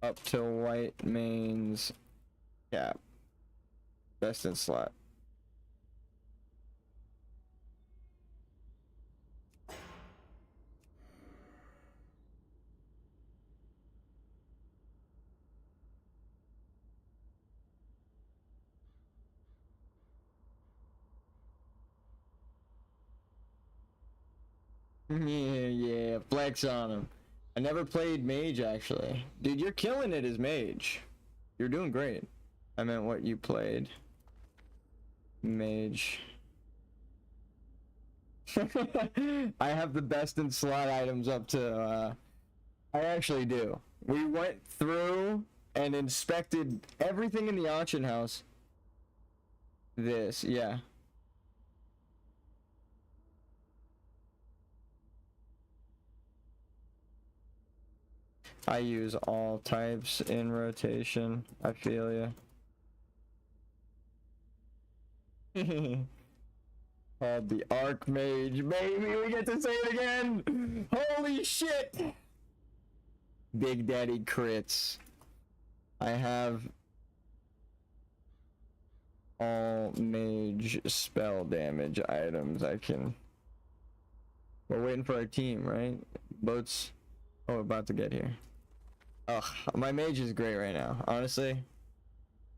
Up to white mains cap. Best in slot. Yeah, flex on him. I never played mage actually. Dude, you're killing it as mage. You're doing great. I meant what you played. Mage. I have the best in slot items up to, I actually do. We went through and inspected everything in the auction house. This, yeah. I use all types in rotation. I feel ya. Called the Archmage, baby. We get to say it again. Holy shit. Big Daddy crits. I have all mage spell damage items I can. We're waiting for our team, right? Boats. Oh, about to get here. Ugh, my mage is great right now. Honestly,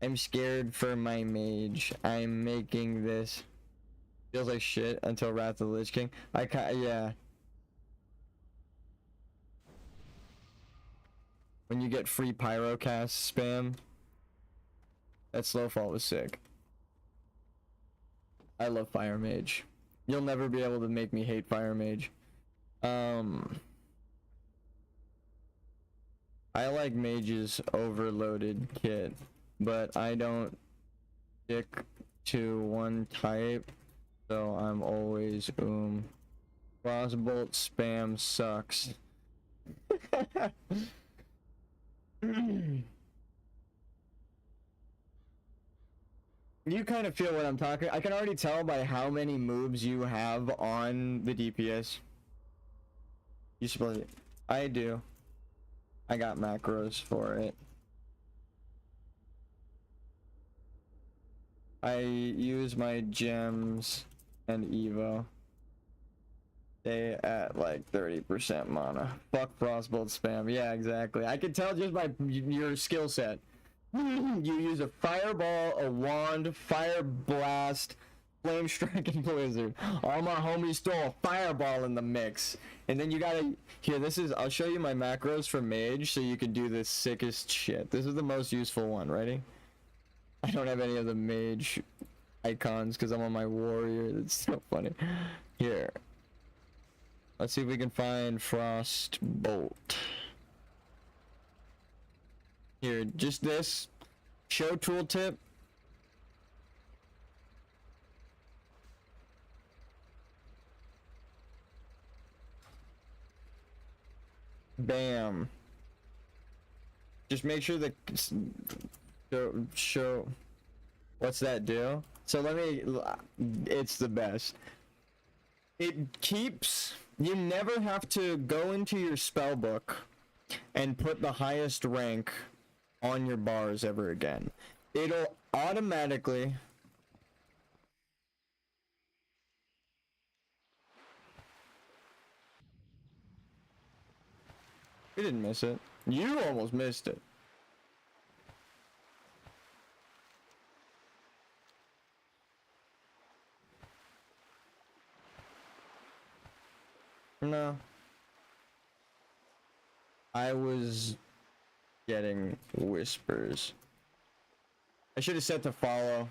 I'm scared for my mage. I'm making this. Feels like shit until Wrath of the Lich King. Yeah. When you get free pyrocast spam, that slowfall was sick. I love Fire Mage. You'll never be able to make me hate Fire Mage. I like Mage's overloaded kit, but I don't stick to one type, so I'm always Frostbolt spam sucks. You kind of feel what I'm talking. I can already tell by how many moves you have on the DPS. You split it. I do. I got macros for it. I use my gems and Evo. Stay at like 30% mana. Fuck Frostbolt spam. Yeah, exactly. I can tell just by your skill set. You use a fireball, a wand, fire blast, flame strike, and blizzard. All my homies throw a fireball in the mix. And then you gotta, here, I'll show you my macros for mage so you can do the sickest shit. This is the most useful one, ready? I don't have any of the mage icons because I'm on my warrior. That's so funny. Here. Let's see if we can find Frostbolt. Here, just this. Show tooltip. Bam. Just make sure that show. What's that do? So it's the best. It keeps, you never have to go into your spell book and put the highest rank on your bars ever again. It'll automatically You didn't miss it. You almost missed it. No. I was getting whispers. I should have set to follow.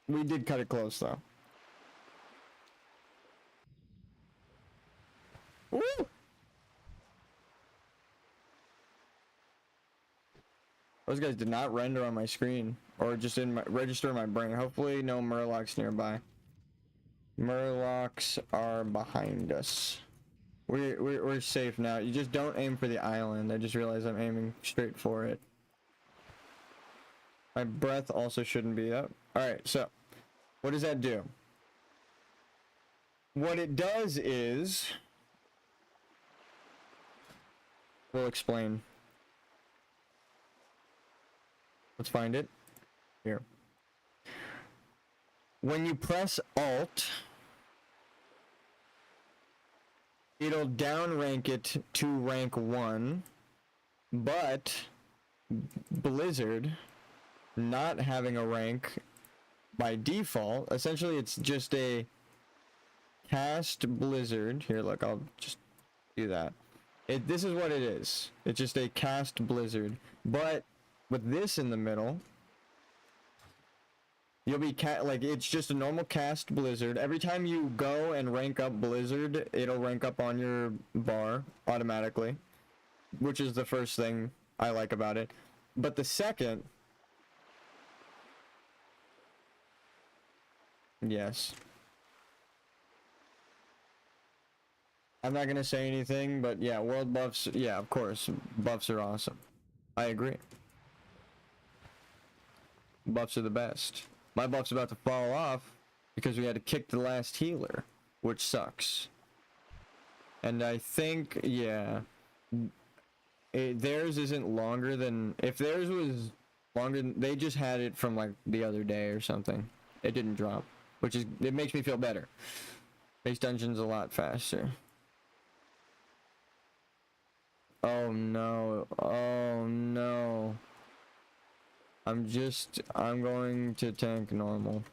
We did cut it close though. Woo! Those guys did not render on my screen or just register in my brain. Hopefully no murlocs nearby. Murlocs are behind us. We're safe now. You just don't aim for the island. I just realized I'm aiming straight for it. My breath also shouldn't be up. Alright, so what does that do? What it does is, we'll explain. Let's find it. Here. When you press Alt, it'll downrank it to rank 1, but Blizzard not having a rank by default. Essentially, it's just a cast blizzard. Here, look, I'll just do that. This is what it is. It's just a cast blizzard. But with this in the middle, you'll be like, it's just a normal cast blizzard. Every time you go and rank up blizzard, it'll rank up on your bar automatically, which is the first thing I like about it. But the second, yes, I'm not gonna say anything, but yeah, world buffs, yeah, of course, buffs are awesome. I agree. Buffs are the best. My buff's about to fall off because we had to kick the last healer, which sucks. And I think, yeah, theirs isn't longer than, if theirs was longer than, they just had it from like the other day or something. It didn't drop, which is, it makes me feel better. Makes dungeons a lot faster. Oh no, oh no. I'm going to tank normal.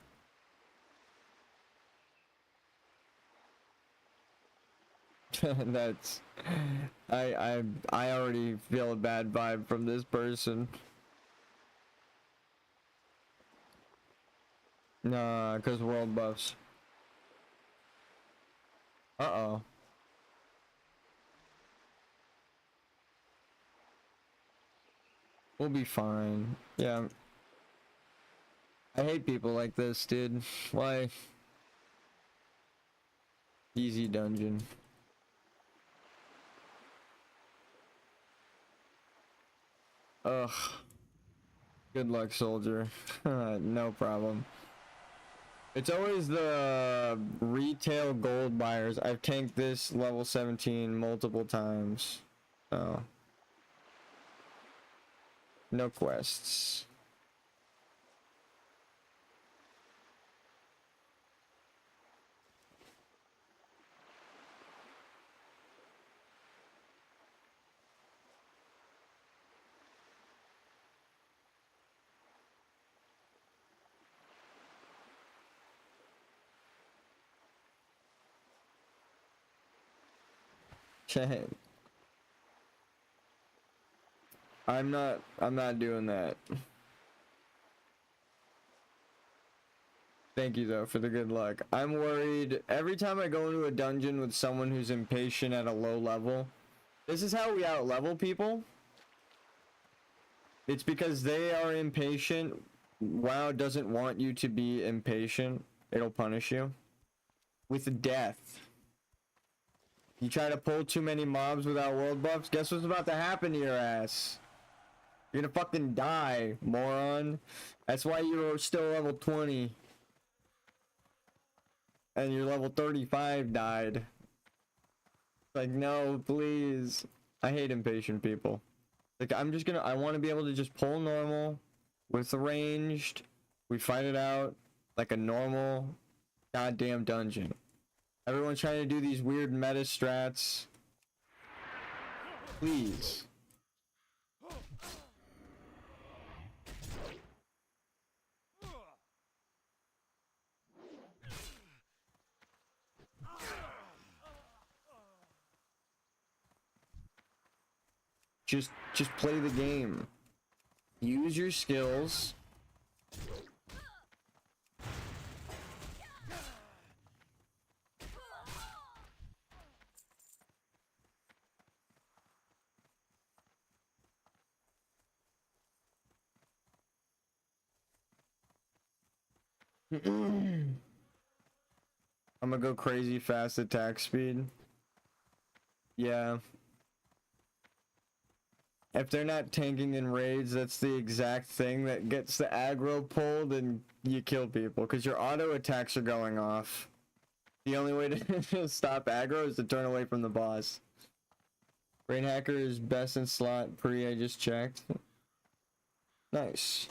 That's, I already feel a bad vibe from this person. Nah, cause world buffs. Uh-oh. We'll be fine. Yeah. I hate people like this, dude. Why? Easy dungeon. Ugh. Good luck, soldier. No problem. It's always the retail gold buyers. I've tanked this level 17 multiple times. Oh. No quests. I'm not doing that. Thank you though for the good luck. I'm worried every time I go into a dungeon with someone who's impatient at a low level. This is how we out level people. It's because they are impatient. WoW doesn't want you to be impatient. It'll punish you with death. You try to pull too many mobs without world buffs, guess what's about to happen to your ass? You're gonna fucking die, moron. That's why you're still level 20. And your level 35 died. Like, no, please. I hate impatient people. Like, I want to be able to just pull normal with ranged. We fight it out like a normal goddamn dungeon. Everyone's trying to do these weird meta strats. Please. Just play the game. Use your skills. I'm gonna go crazy fast attack speed. Yeah. If they're not tanking in raids, that's the exact thing that gets the aggro pulled and you kill people. Because your auto attacks are going off. The only way to stop aggro is to turn away from the boss. Rain Hacker is best in slot pre, I just checked. Nice.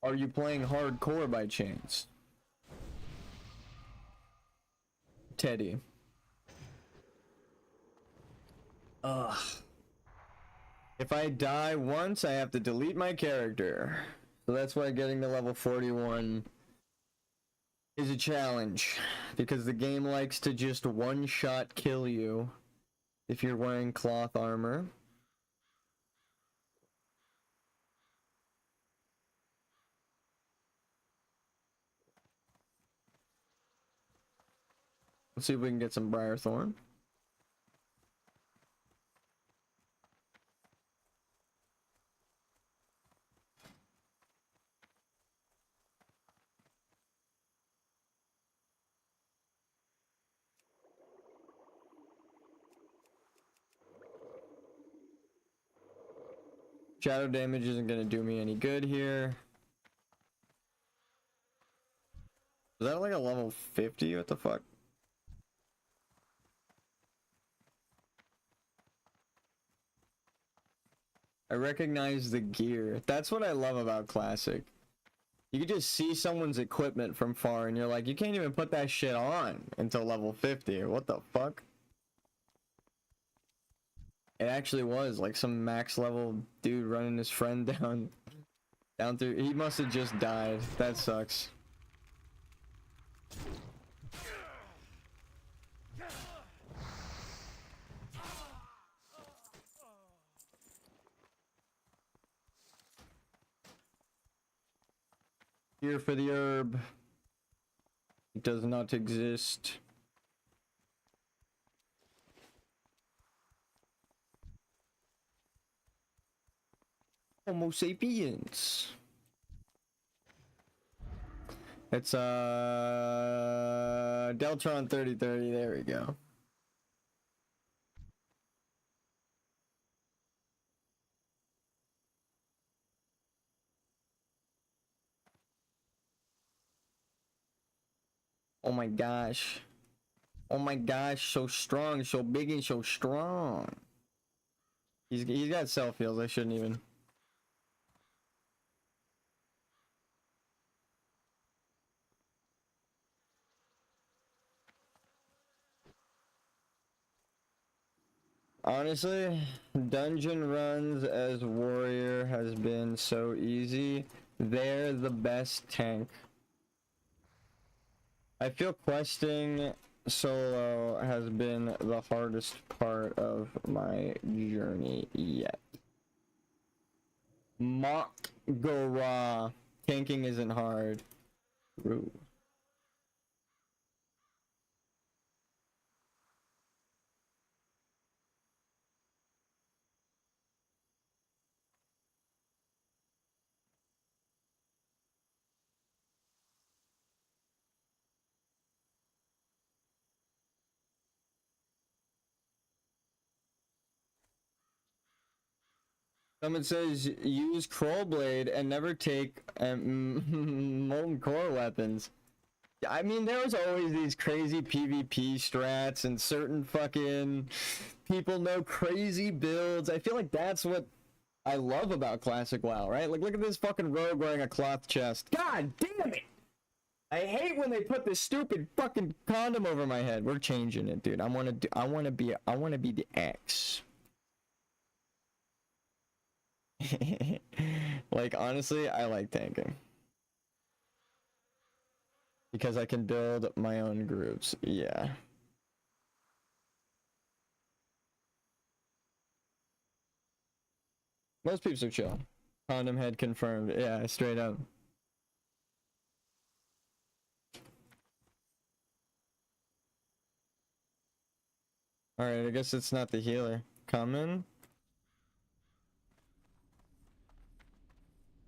Are you playing hardcore by chance? Teddy. Ugh. If I die once, I have to delete my character. So that's why getting to level 41 is a challenge. Because the game likes to just one-shot kill you if you're wearing cloth armor. Let's see if we can get some Briarthorn. Shadow damage isn't gonna do me any good here. Is that like a level 50? What the fuck? I recognize the gear. That's what I love about Classic. You can just see someone's equipment from far and you're like, you can't even put that shit on until level 50. What the fuck? It actually was like some max level dude running his friend down through. He must have just died. That sucks. Here for the herb. It does not exist. Homo sapiens. It's Deltron 3030. There we go. Oh my gosh. Oh my gosh, so strong, so big and so strong. He's got self heals. I shouldn't even. Honestly, dungeon runs as warrior has been so easy. They're the best tank. I feel questing solo has been the hardest part of my journey yet. Mock go raw. Tanking isn't hard. Ooh. Someone says use Kroll Blade and never take molten core weapons. I mean, there was always these crazy PvP strats and certain fucking people know crazy builds. I feel like that's what I love about Classic WoW, right? Like, look at this fucking rogue wearing a cloth chest. God damn it! I hate when they put this stupid fucking condom over my head. We're changing it, dude. I wanna be the X. Like, honestly, I like tanking. Because I can build my own groups. Yeah. Most peeps are chill. Condom head confirmed. Yeah, straight up. Alright, I guess it's not the healer. Coming.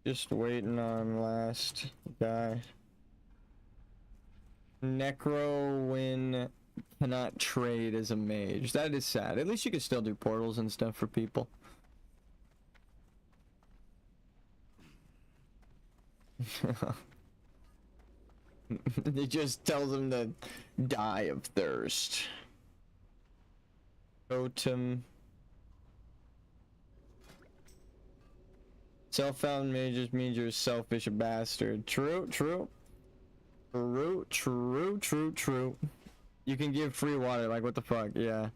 Just waiting on last guy. Necro cannot trade as a mage. That is sad. At least you can still do portals and stuff for people. It just tells them to die of thirst. Totem. Self-found may just means you're a selfish bastard. True, true. True, true, true, true. You can give free water, like what the fuck, yeah.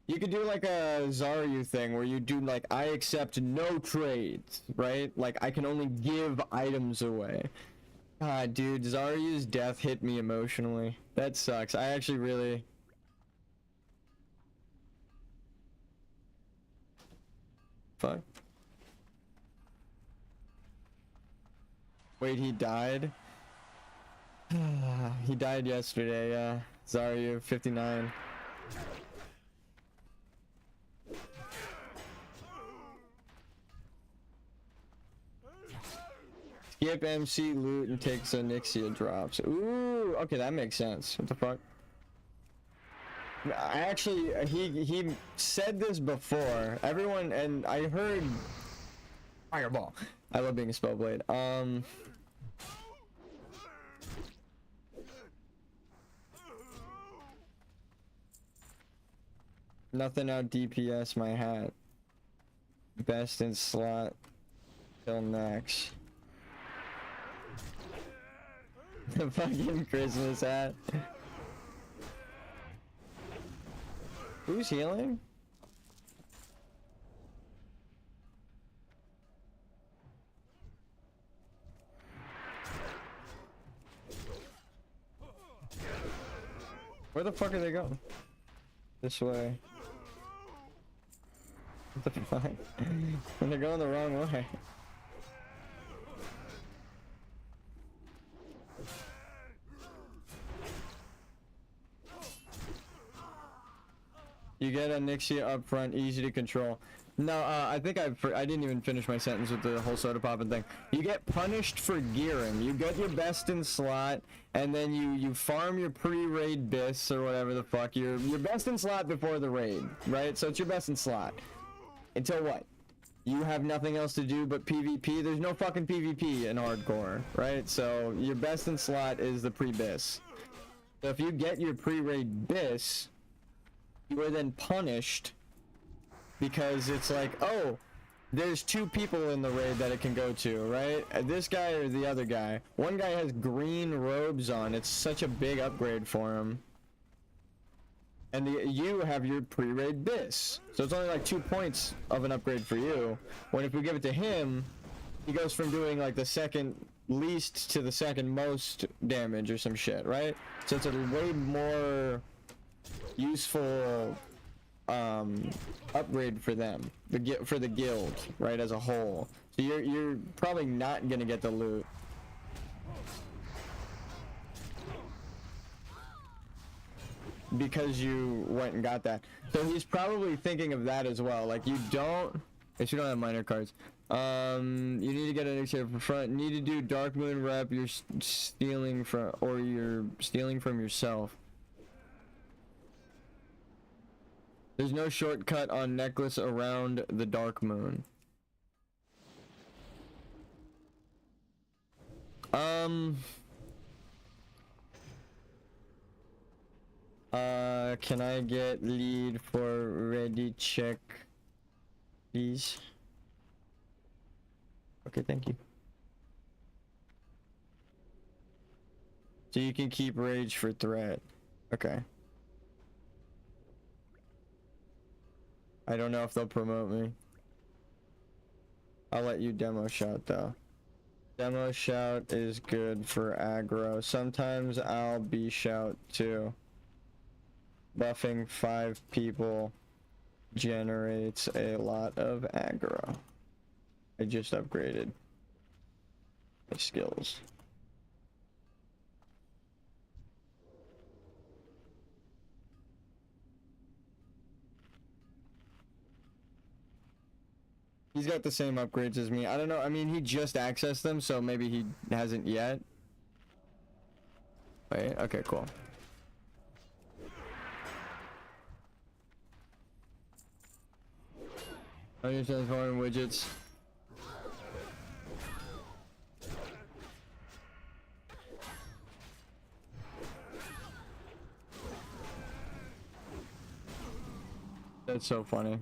You could do like a Zaryu thing where you do like, I accept no trades, right? Like I can only give items away. God, dude, Zaryu's death hit me emotionally. That sucks. I actually really... Fuck. Wait, he died? He died yesterday, yeah. Zaryu, 59. Skip MC loot and takes Onyxia drops. Ooh, okay, that makes sense. What the fuck? Actually, he said this before. Everyone, and I heard Fireball. I love being a spellblade. Nothing out DPS my hat. Best in slot till next. The fucking Christmas hat. Who's healing? Where the fuck are they going? This way. What the fuck? They're going the wrong way. You get Onyxia up front, easy to control. No, I think I didn't even finish my sentence with the whole soda popping thing. You get punished for gearing. You get your best in slot, and then you farm your pre-raid bis or whatever the fuck. Your best in slot before the raid, right? So it's your best in slot. Until what? You have nothing else to do but PvP. There's no fucking PvP in hardcore, right? So your best in slot is the pre-bis. So if you get your pre-raid bis, you are then punished because it's like, oh, there's two people in the raid that it can go to, right? This guy or the other guy. One guy has green robes on. It's such a big upgrade for him. And you have your pre-raid bis. So it's only like 2 points of an upgrade for you. When if we give it to him, he goes from doing like the second least to the second most damage or some shit, right? So it's a way more useful upgrade for them, for the guild, right, as a whole. So you're probably not gonna get the loot. Because you went and got that. So he's probably thinking of that as well. Like you don't have minor cards. You need to get an extra for front. Need to do Dark Moon rep. You're stealing from, or you're stealing from yourself. There's no shortcut on necklace around the Dark Moon. Can I get lead for ready check, please? Okay, thank you. So you can keep rage for threat. Okay. I don't know if they'll promote me. I'll let you demo shout though. Demo shout is good for aggro. Sometimes I'll be shout too. Buffing 5 people generates a lot of aggro. I just upgraded my skills. He's got the same upgrades as me. I don't know. I mean, he just accessed them, so maybe he hasn't yet. Wait, okay, cool. Your transforming widgets. That's so funny.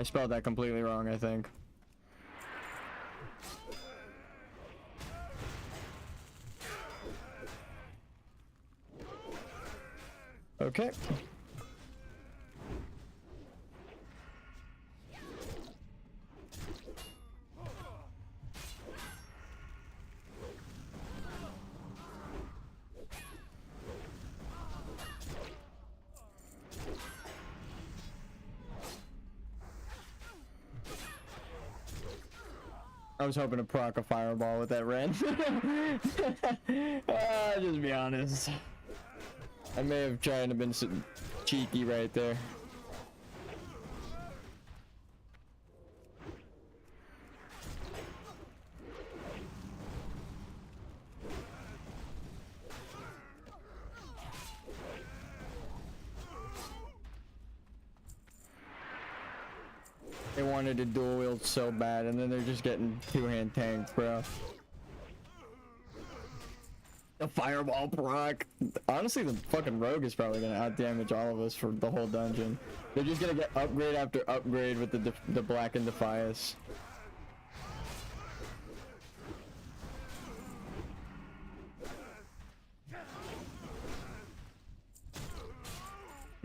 spelled that completely wrong, I think. Okay. I was hoping to proc a fireball with that Ren. Just be honest. I may have tried to been cheeky right there. They wanted to dual wield so bad, and then they're just getting two-hand tanked, bro. The fireball proc. Honestly, the fucking rogue is probably gonna out-damage all of us for the whole dungeon. They're just gonna get upgrade after upgrade with the Black and Defias.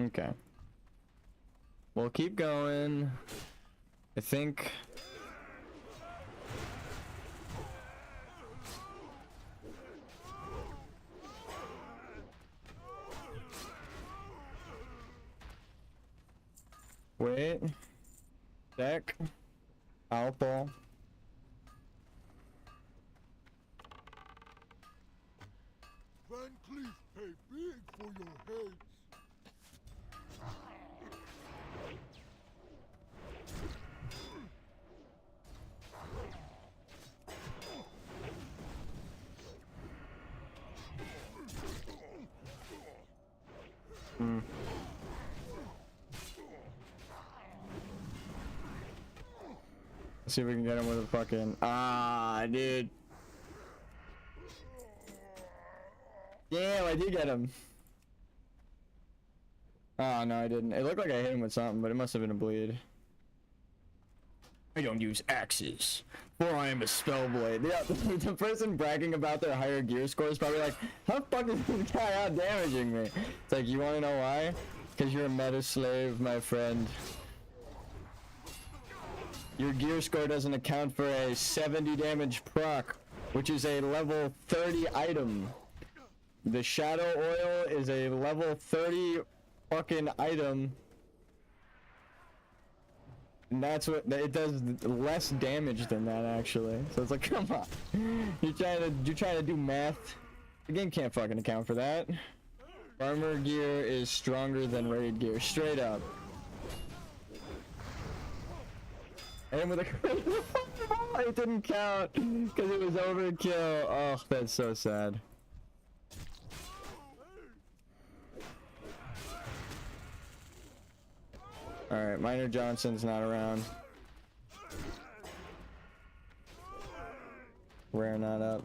Okay. We'll keep going. I think. Wait. Deck. Alpha. Van Cleef pay big for your heads. Let's see if we can get him with a fucking dude. Damn, I did get him. Oh no, I didn't. It looked like I hit him with something, but it must have been a bleed. I don't use axes, for I am a spellblade. Yeah, the person bragging about their higher gear score is probably like, how the fuck is this guy out damaging me? It's like, you wanna know why? Because you're a meta slave, my friend. Your gear score doesn't account for a 70 damage proc, which is a level 30 item. The shadow oil is a level 30 fucking item. And that's what it does, less damage than that actually. So it's like, come on. You're trying to do math. The game can't fucking account for that. Armor gear is stronger than raid gear, straight up. And with a it didn't count because it was overkill. Oh, that's so sad. Alright, Minor Johnson's not around. Rare not up.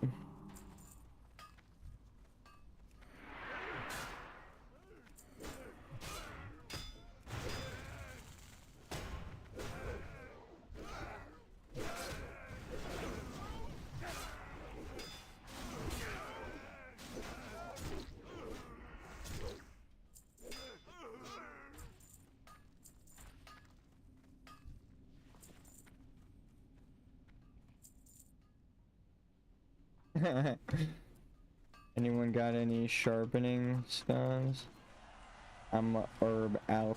Anyone got any sharpening stones? I'm a herb alk.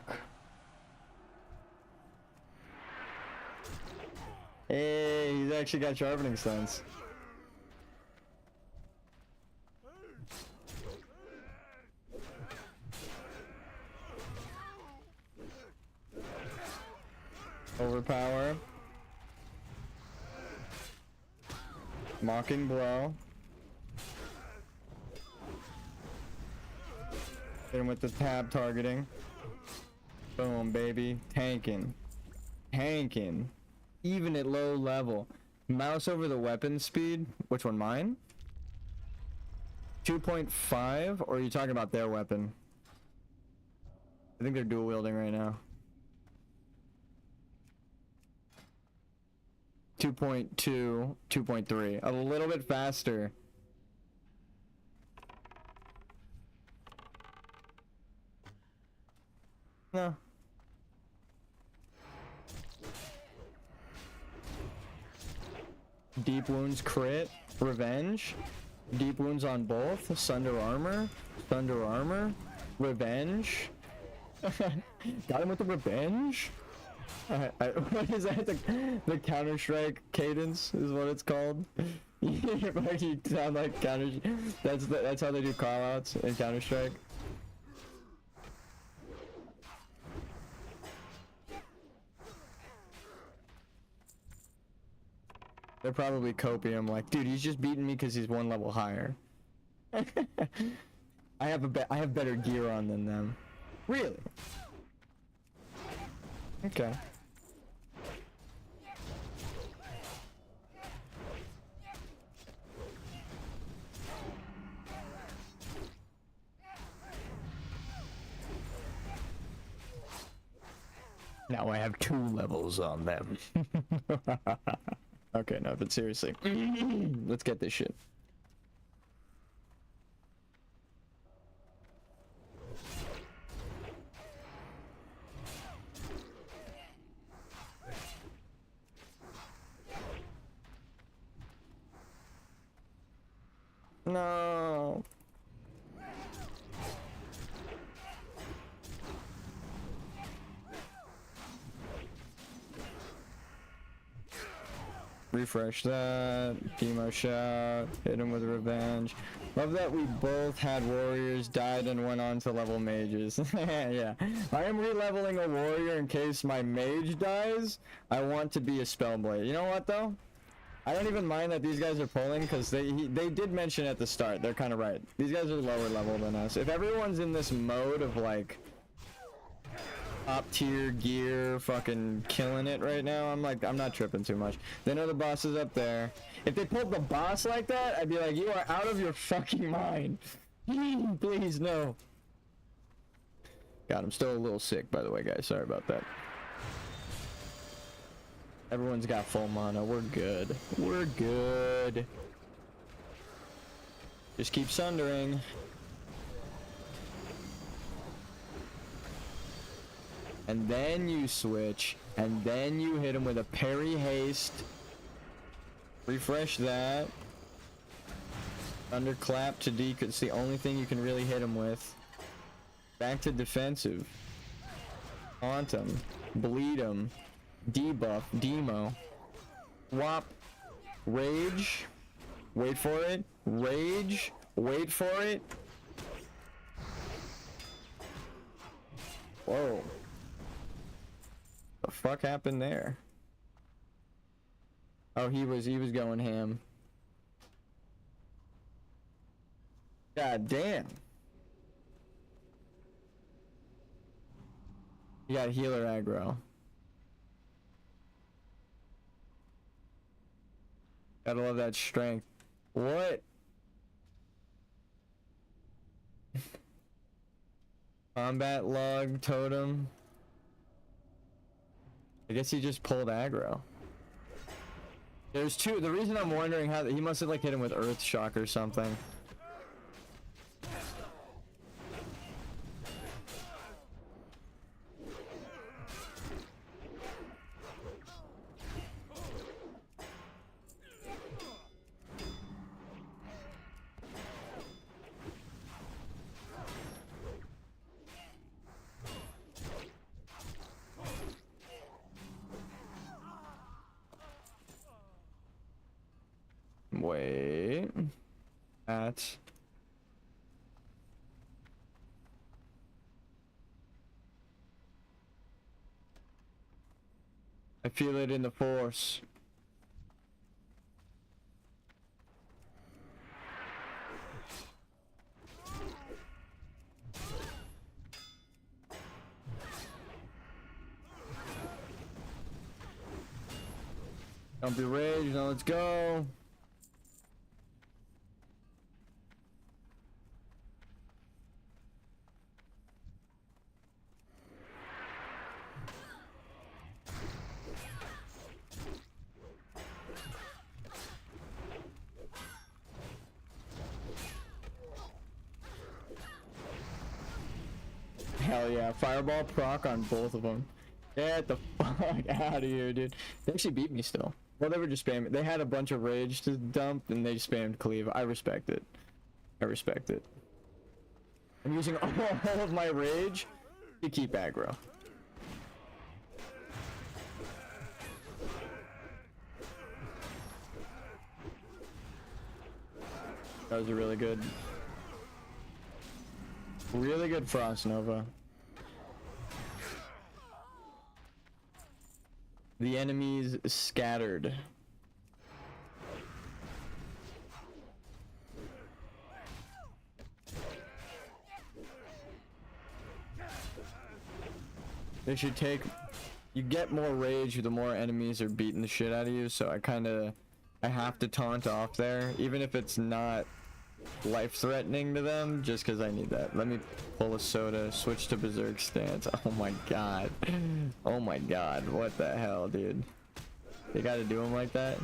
Hey, he's actually got sharpening stones. Overpower. Mocking blow. Hit him with the tab targeting. Boom, baby. Tanking. Tanking. Even at low level. Mouse over the weapon speed. Which one, mine? 2.5? Or are you talking about their weapon? I think they're dual wielding right now. 2.2, 2.3. A little bit faster. No. Deep wounds crit. Revenge. Deep wounds on both. Sunder armor. Thunder armor. Revenge. Got him with the revenge? What is that? The Counter-Strike cadence is what it's called. You sound like Counter. That's how they do call-outs in Counter-Strike. They're probably copium like, dude, he's just beating me because he's one level higher. I have better gear on than them. Really? Okay. Now I have 2 levels on them. Okay, no, but seriously. Let's get this shit. No. Refresh that. Demo shout. Hit him with revenge. Love that we both had warriors, died, and went on to level mages. Yeah. I am re-leveling a warrior in case my mage dies. I want to be a spellblade. You know what, though? I don't even mind that these guys are pulling, because they did mention at the start. They're kind of right. These guys are lower level than us. If everyone's in this mode of, like, top tier gear, fucking killing it right now, I'm not tripping too much. They know the boss is up there. If they pulled the boss like that, I'd be like, you are out of your fucking mind. Please, no. God, I'm still a little sick, by the way, guys. Sorry about that. Everyone's got full mana. We're good. We're good. Just keep sundering. And then you switch. And then you hit him with a parry haste. Refresh that. Thunderclap to D. It's the only thing you can really hit him with. Back to defensive. Haunt him. Bleed him. Debuff, demo, whop, rage, wait for it, rage, wait for it. Whoa. The fuck happened there? Oh, he was going ham. God damn. You got healer aggro. Gotta love that strength. What? Combat log totem. I guess he just pulled aggro. There's 2. The reason I'm wondering how he must have like hit him with earth shock or something. Wait. That. I feel it in the force. Don't be raged, now let's go. Yeah, fireball proc on both of them. Get the fuck out of here, dude. They actually beat me still. Well, they were just spamming. They had a bunch of rage to dump, and they spammed cleave. I respect it. I respect it. I'm using all of my rage to keep aggro. That was a really good Frost Nova. The enemies scattered. They should take... You get more rage the more enemies are beating the shit out of you, so I have to taunt off there, even if it's not life-threatening to them, just because I need that. Let me pull a soda, switch to berserk stance. Oh my god. Oh my god, what the hell, dude? They gotta do them like that?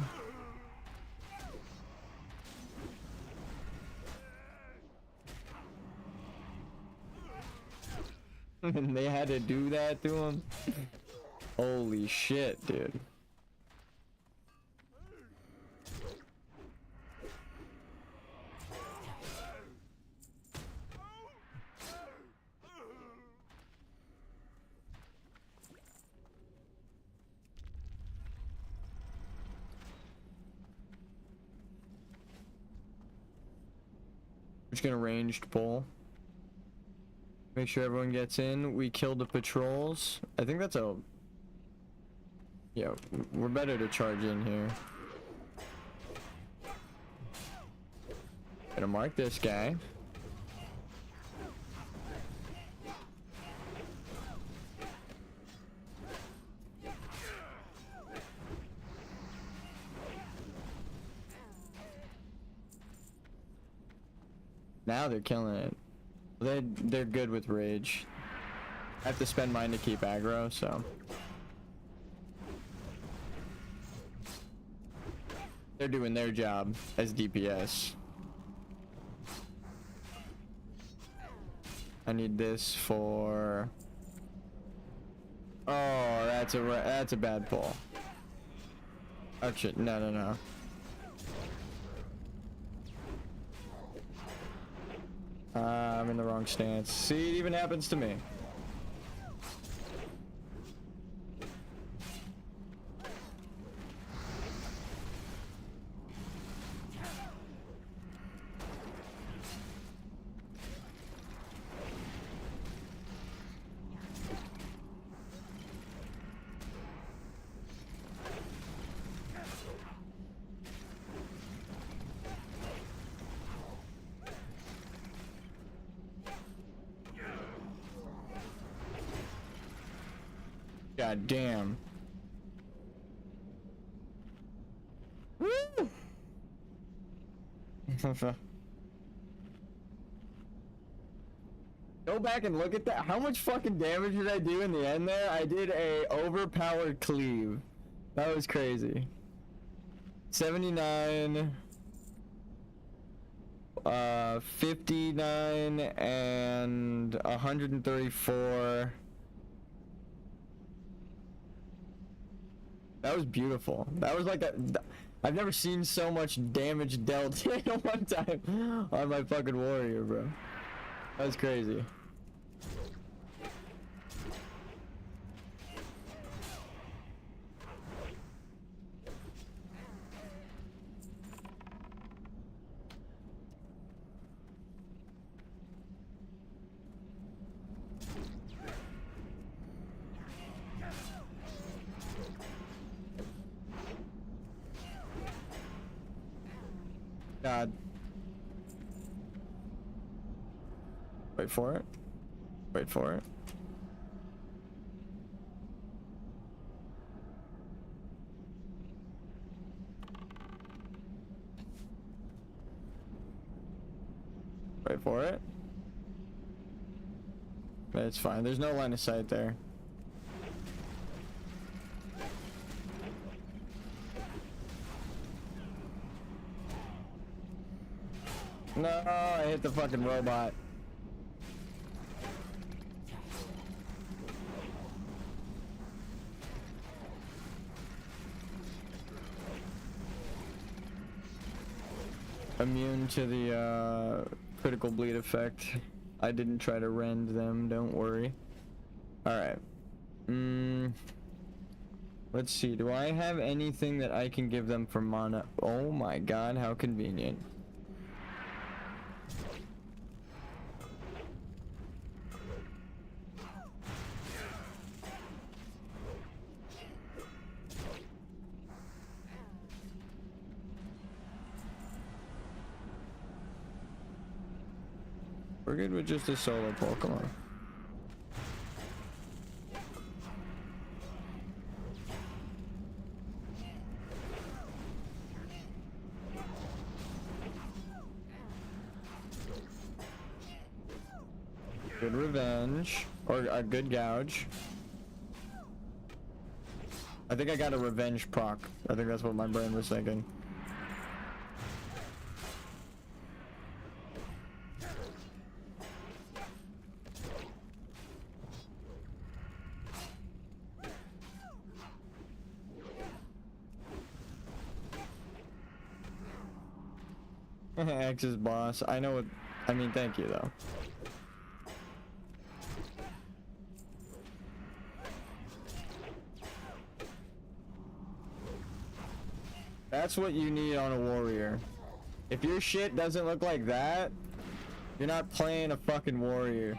And they had to do that to him? Holy shit, dude. Just gonna ranged pull. Make sure everyone gets in. We killed the patrols. I think that's a... Yeah, we're better to charge in here. Gonna mark this guy. Now they're killing it. They're good with rage. I have to spend mine to keep aggro, so they're doing their job as DPS. I need this for... Oh, that's a bad pull. Oh shit! No. I'm in the wrong stance. See, it even happens to me. God damn. Woo! Go back and look at that. How much fucking damage did I do in the end there? I did a overpowered cleave. That was crazy. 79, 59, and 134. That was beautiful. That was like I've never seen so much damage dealt in one time on my fucking warrior, bro. That was crazy. God. Wait for it. Wait for it. Wait for it. It's fine. There's no line of sight there. No, I hit the fucking robot. immune to the critical bleed effect. I didn't try to rend them, don't worry. Alright. Let's see, do I have anything that I can give them for mana? Oh my god, how convenient. We're good with just a solo Pokemon. Good revenge, or a good gouge. I think I got a revenge proc. I think that's what my brain was thinking. X's boss. I know what. I mean, thank you though. That's what you need on a warrior. If your shit doesn't look like that, you're not playing a fucking warrior.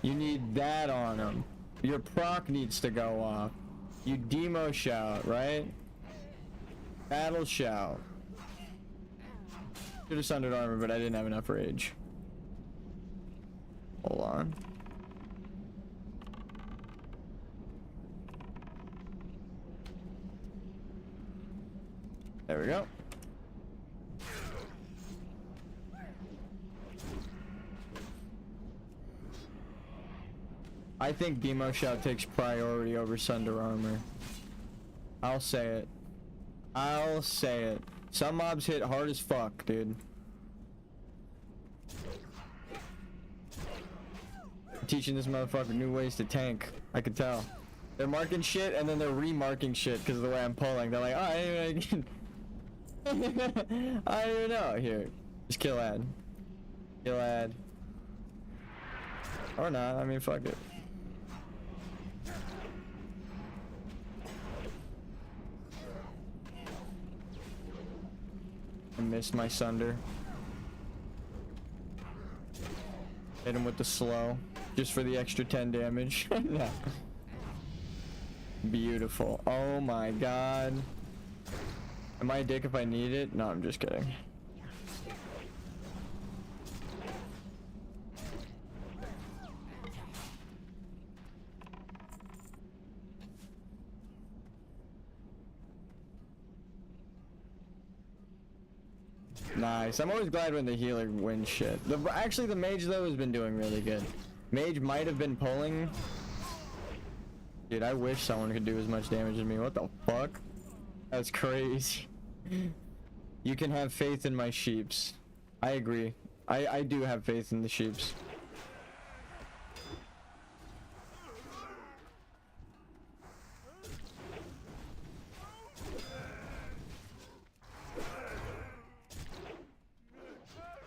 You need that on him. Your proc needs to go off. You demo shout, right? Battle shout. Should have sundered armor, but I didn't have enough rage. Hold on. There we go. I think demo shout takes priority over sunder armor. I'll say it. I'll say it. Some mobs hit hard as fuck, dude. I'm teaching this motherfucker new ways to tank. I could tell. They're marking shit and then they're remarking shit because of the way I'm pulling. They're like, oh, I don't even know. Here, just kill ad. Kill ad. Or not. I mean, fuck it. I missed my sunder. Hit him with the slow, just for the extra 10 damage. No. Beautiful. Oh my god. Am I a dick if I need it? No, I'm just kidding. Nice. I'm always glad when the healer wins shit. Actually, the mage, though, has been doing really good. Mage might have been pulling. Dude, I wish someone could do as much damage as me. What the fuck? That's crazy. You can have faith in my sheeps. I agree. I do have faith in the sheeps.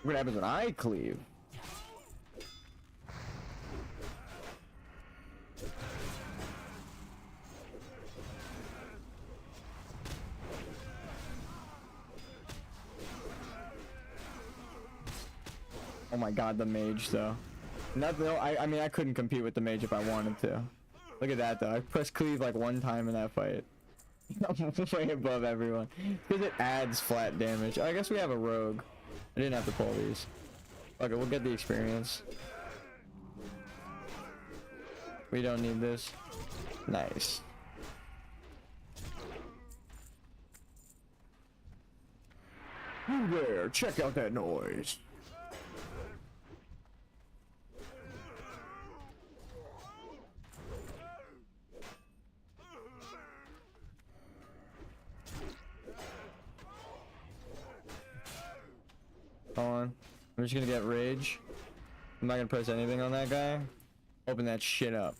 What happens when I cleave? Oh my god, the mage though. I mean, I couldn't compete with the mage if I wanted to. Look at that though. I pressed cleave like one time in that fight. I'm way above everyone. Because it adds flat damage. I guess we have a rogue. I didn't have to pull these. Okay, we'll get the experience. We don't need this. Nice. You there, check out that noise. Hold on. I'm just gonna get rage. I'm not gonna press anything on that guy. Open that shit up.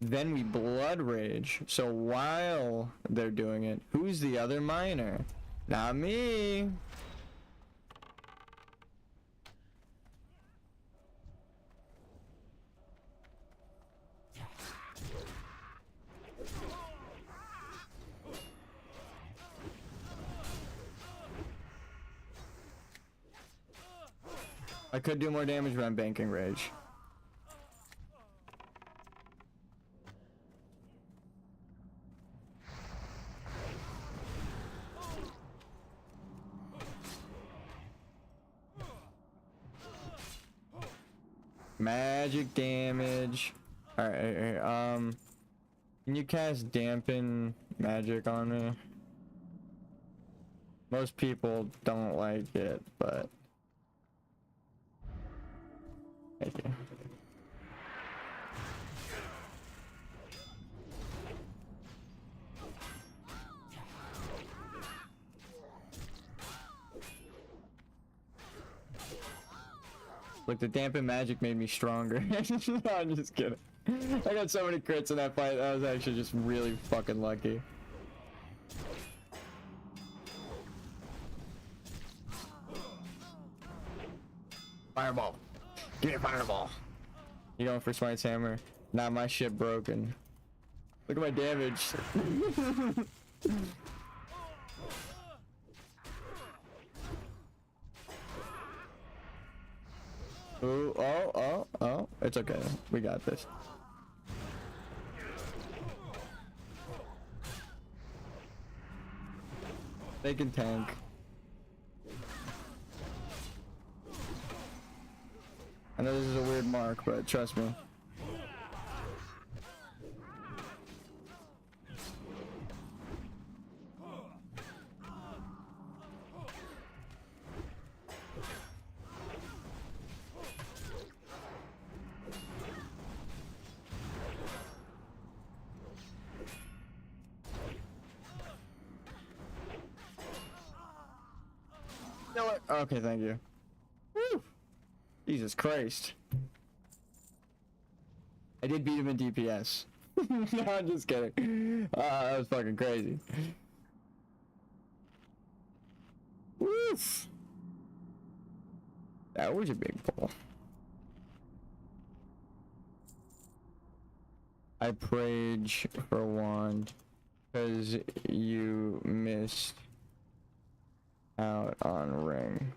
Then we blood rage. So while they're doing it, who's the other miner? Not me. I could do more damage, but I'm banking rage. Magic damage. Alright, can you cast dampen magic on me? Most people don't like it, but thank you. Look, the dampen magic made me stronger. No, I'm just kidding. I got so many crits in that fight. That was actually just really fucking lucky. Fireball. Give me a fireball. You going for Smite's hammer? Nah, my shit broken. Look at my damage. Ooh, oh. It's okay. We got this. They can tank. I know this is a weird mark, but trust me. You know what? Okay, thank you. Woo! Jesus Christ. I did beat him in DPS. No, I'm just kidding. That was fucking crazy. Woof! That was a big pull. I prayed for wand because you missed out on ring.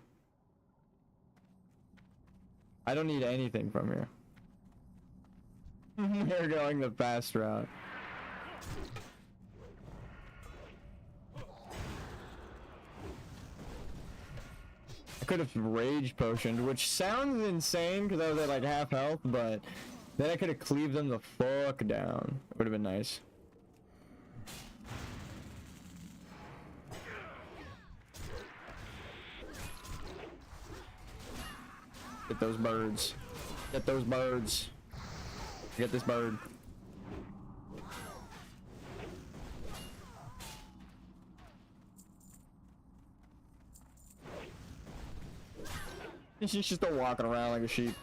I don't need anything from you. We're going the fast route. I could have rage potioned, which sounds insane because I was at like half health, but then I could have cleaved them the fuck down. It would have been nice. Get those birds. Get those birds. Get this bird. She's just still walking around like a sheep.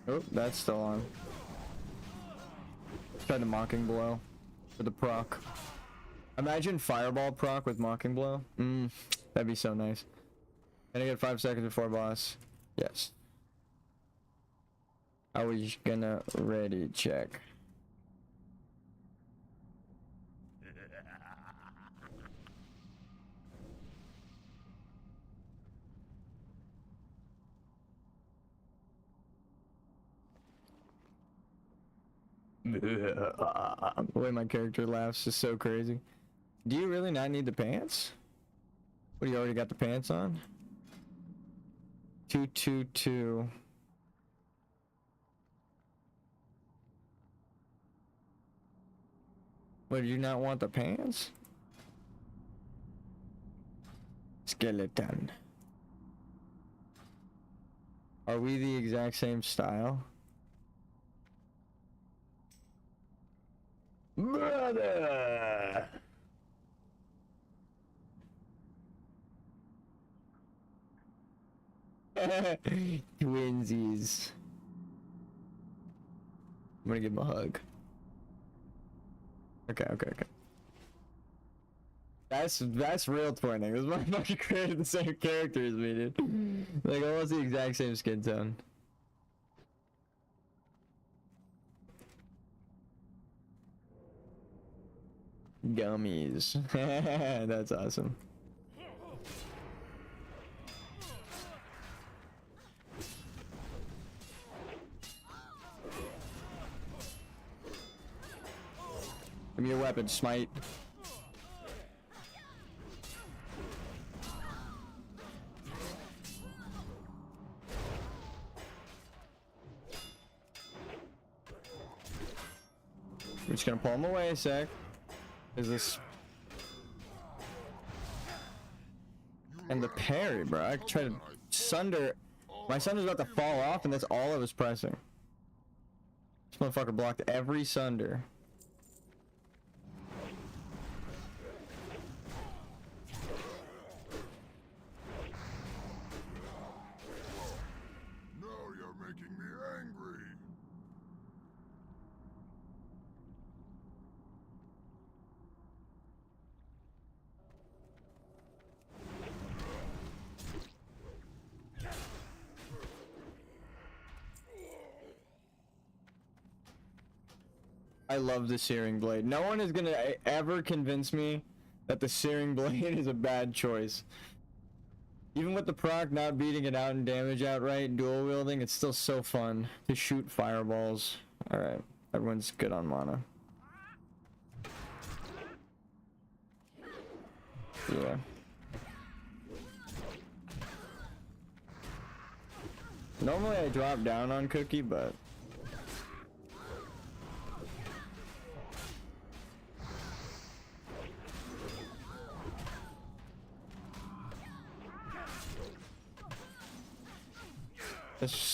Oh, that's still on. Tried the mocking blow for the proc. Imagine fireball proc with mocking blow. That'd be so nice. Can I get 5 seconds before boss? Yes. I was gonna ready check. The way my character laughs is so crazy. Do you really not need the pants? What, do you already got the pants on? 222. What, do you not want the pants? Skeleton. Are we the exact same style? Brother! Twinsies. I'm gonna give him a hug. Okay. That's real twinning. This motherfucker created the same character as me, dude. Like almost the exact same skin tone. Gummies. That's awesome. Give me your weapon, smite. We're just gonna pull him away a sec. Is this... And the parry, bro. I try to sunder... My sunder's about to fall off and that's all I was pressing. This motherfucker blocked every sunder. Now you're making me angry. I love the Searing Blade. No one is gonna ever convince me that the Searing Blade is a bad choice. Even with the proc not beating it out in damage outright, dual wielding, it's still so fun to shoot fireballs. Alright, everyone's good on mana. Yeah. Normally I drop down on Cookie, but...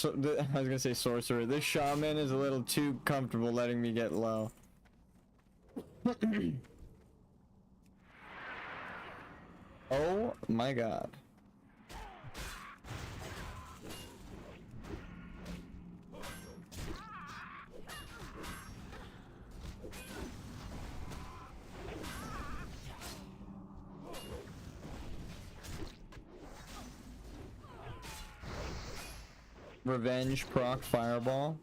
I was gonna say sorcerer. This shaman is a little too comfortable letting me get low. Oh my god. Revenge proc fireball.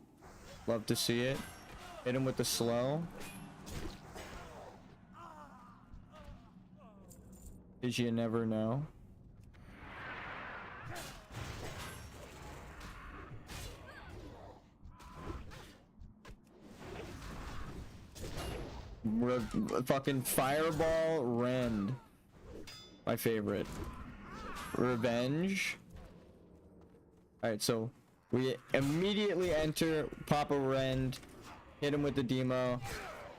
Love to see it. Hit him with the slow. Did you never know? Fucking fireball rend. My favorite. Revenge. Alright, so we immediately enter, pop a rend, hit him with the demo.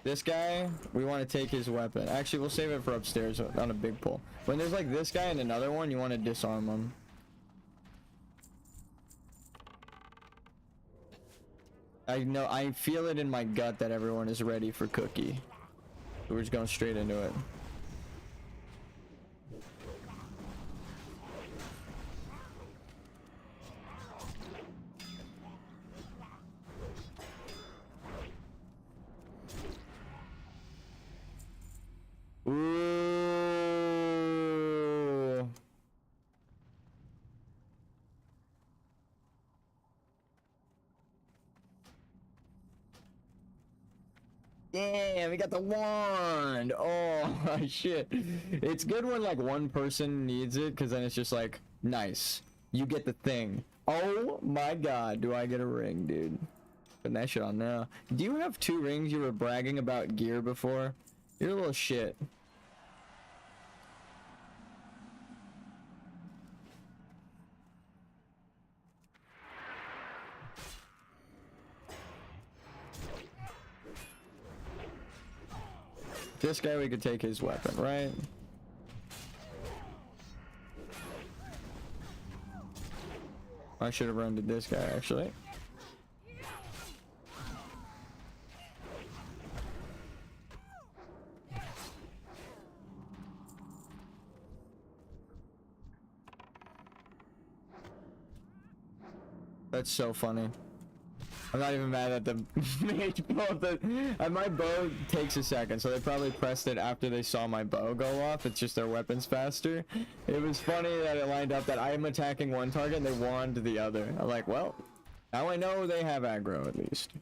This guy, we want to take his weapon. Actually, we'll save it for upstairs on a big pull. When there's like this guy and another one, you want to disarm them. I know, I feel it in my gut that everyone is ready for Cookie. So we're just going straight into it. Ooh. Damn, we got the wand. Oh shit. It's good when like one person needs it, because then it's just like, nice. You get the thing. Oh my god, do I get a ring, dude. Putting that shit on now. Do you have 2 rings? You were bragging about gear before. You're a little shit. This guy, we could take his weapon, right? I should have run to this guy, actually. That's so funny. I'm not even mad at the mage bow. My bow takes a second, so they probably pressed it after they saw my bow go off. It's just their weapons faster. It was funny that it lined up that I am attacking one target and they wand the other. I'm like, well, now I know they have aggro at least.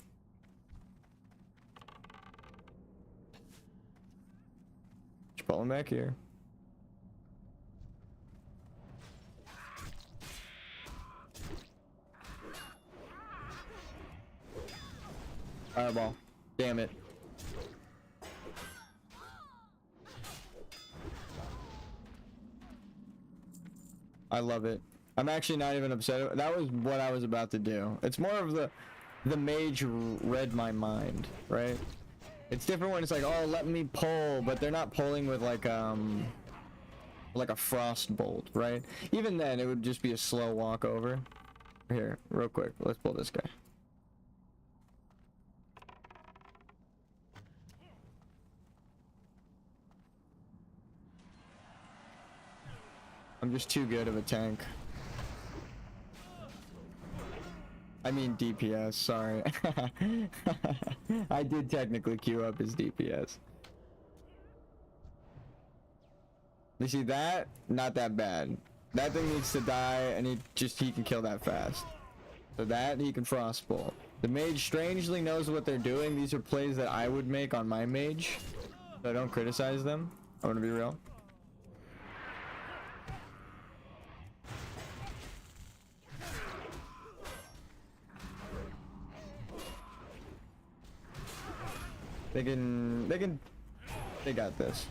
Just pull him back here. Fireball. Damn it. I love it. I'm actually not even upset. That was what I was about to do. It's more of the mage read my mind, right? It's different when it's like, oh, let me pull, but they're not pulling with like a frost bolt, right? Even then, it would just be a slow walk over. Here, real quick. Let's pull this guy. I'm just too good of a tank. I mean DPS, sorry. I did technically queue up his DPS. You see that? Not that bad. That thing needs to die and he can kill that fast. So that he can frost bolt. The mage strangely knows what they're doing. These are plays that I would make on my mage. So I don't criticize them. I'm gonna be real. They got this.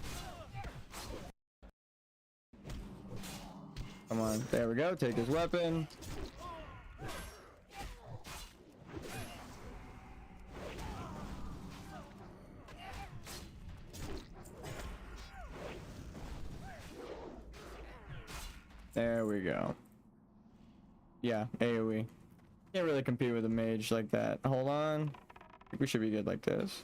Come on, there we go. Take his weapon. There we go. Yeah, AoE. Can't really compete with a mage like that. Hold on. I think we should be good like this.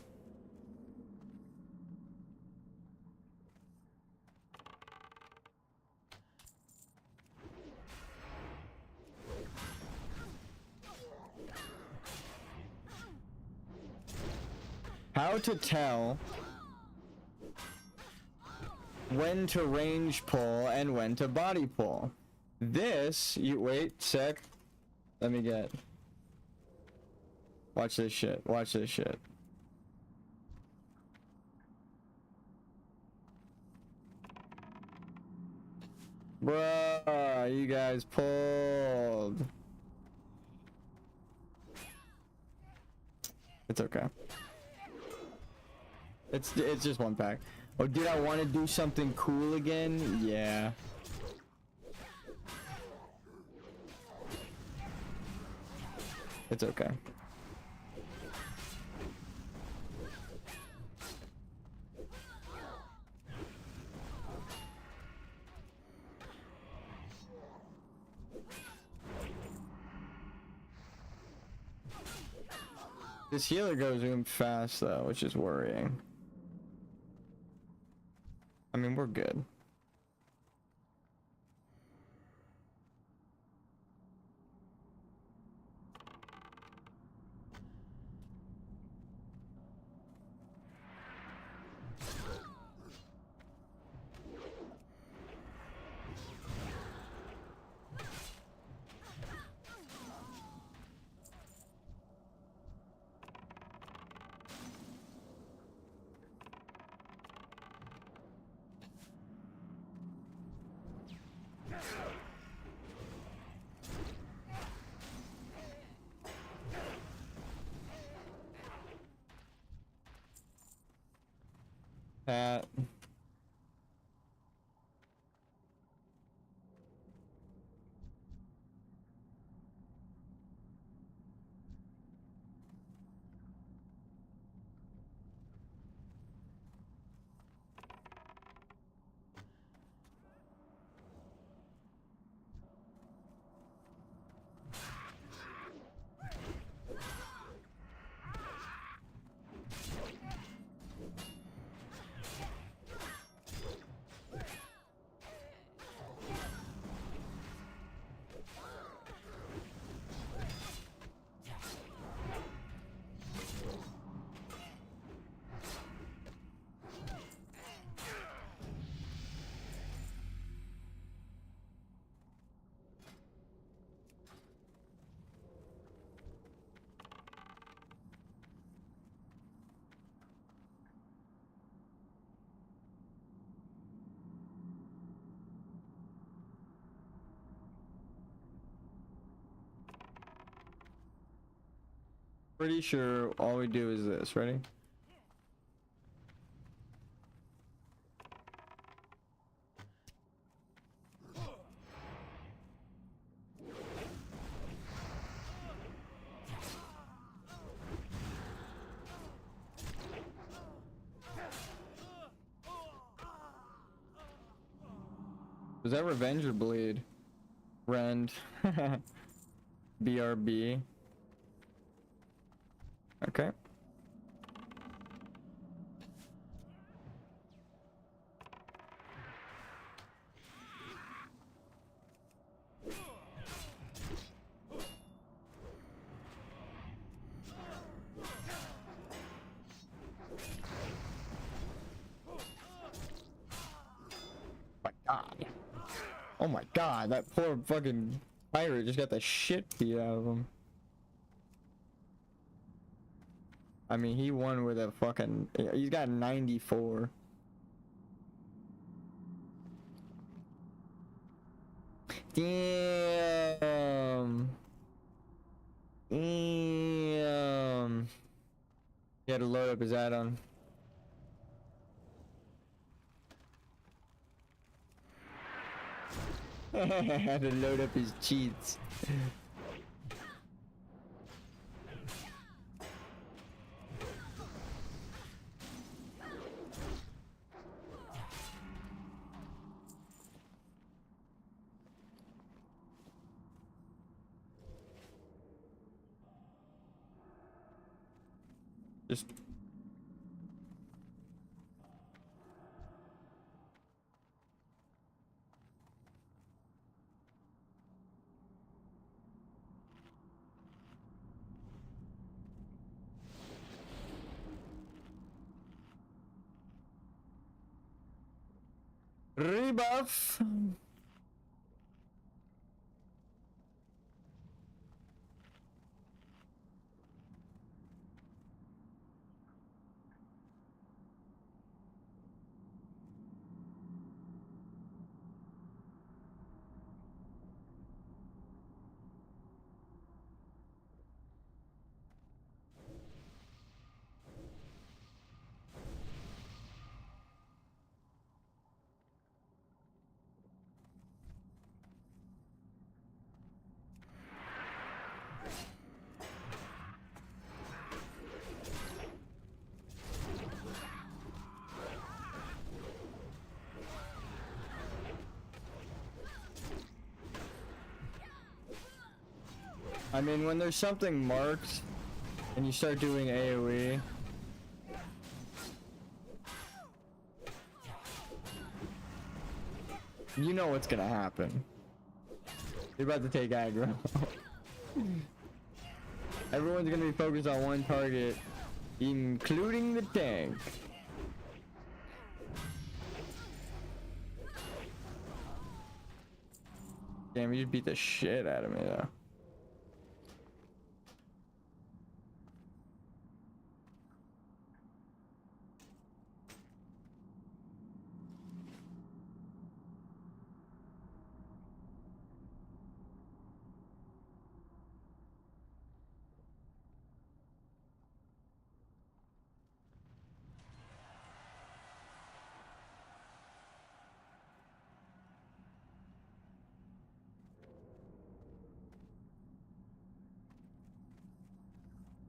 How to tell when to range pull and when to body pull. This, you wait sec. Let me get. Watch this shit. Watch this shit. Bruh, you guys pulled. It's okay. It's just one pack. Oh, did I want to do something cool again? Yeah. It's okay. This healer goes in fast though, which is worrying. I mean, we're good. Pat. Pretty sure all we do is this. Ready? Was that revenge or bleed? Rend. BRB. Okay. My God. Oh my God, that poor fucking pirate just got the shit beat out of him. I mean, he won with a fucking... He's got 94. Damn. Damn. He had to load up his add-on. Had to load up his cheats. Just rebuff. I mean, when there's something marked and you start doing AoE, you know what's gonna happen. You're about to take aggro. Everyone's gonna be focused on one target, including the tank. Damn, you just beat the shit out of me though.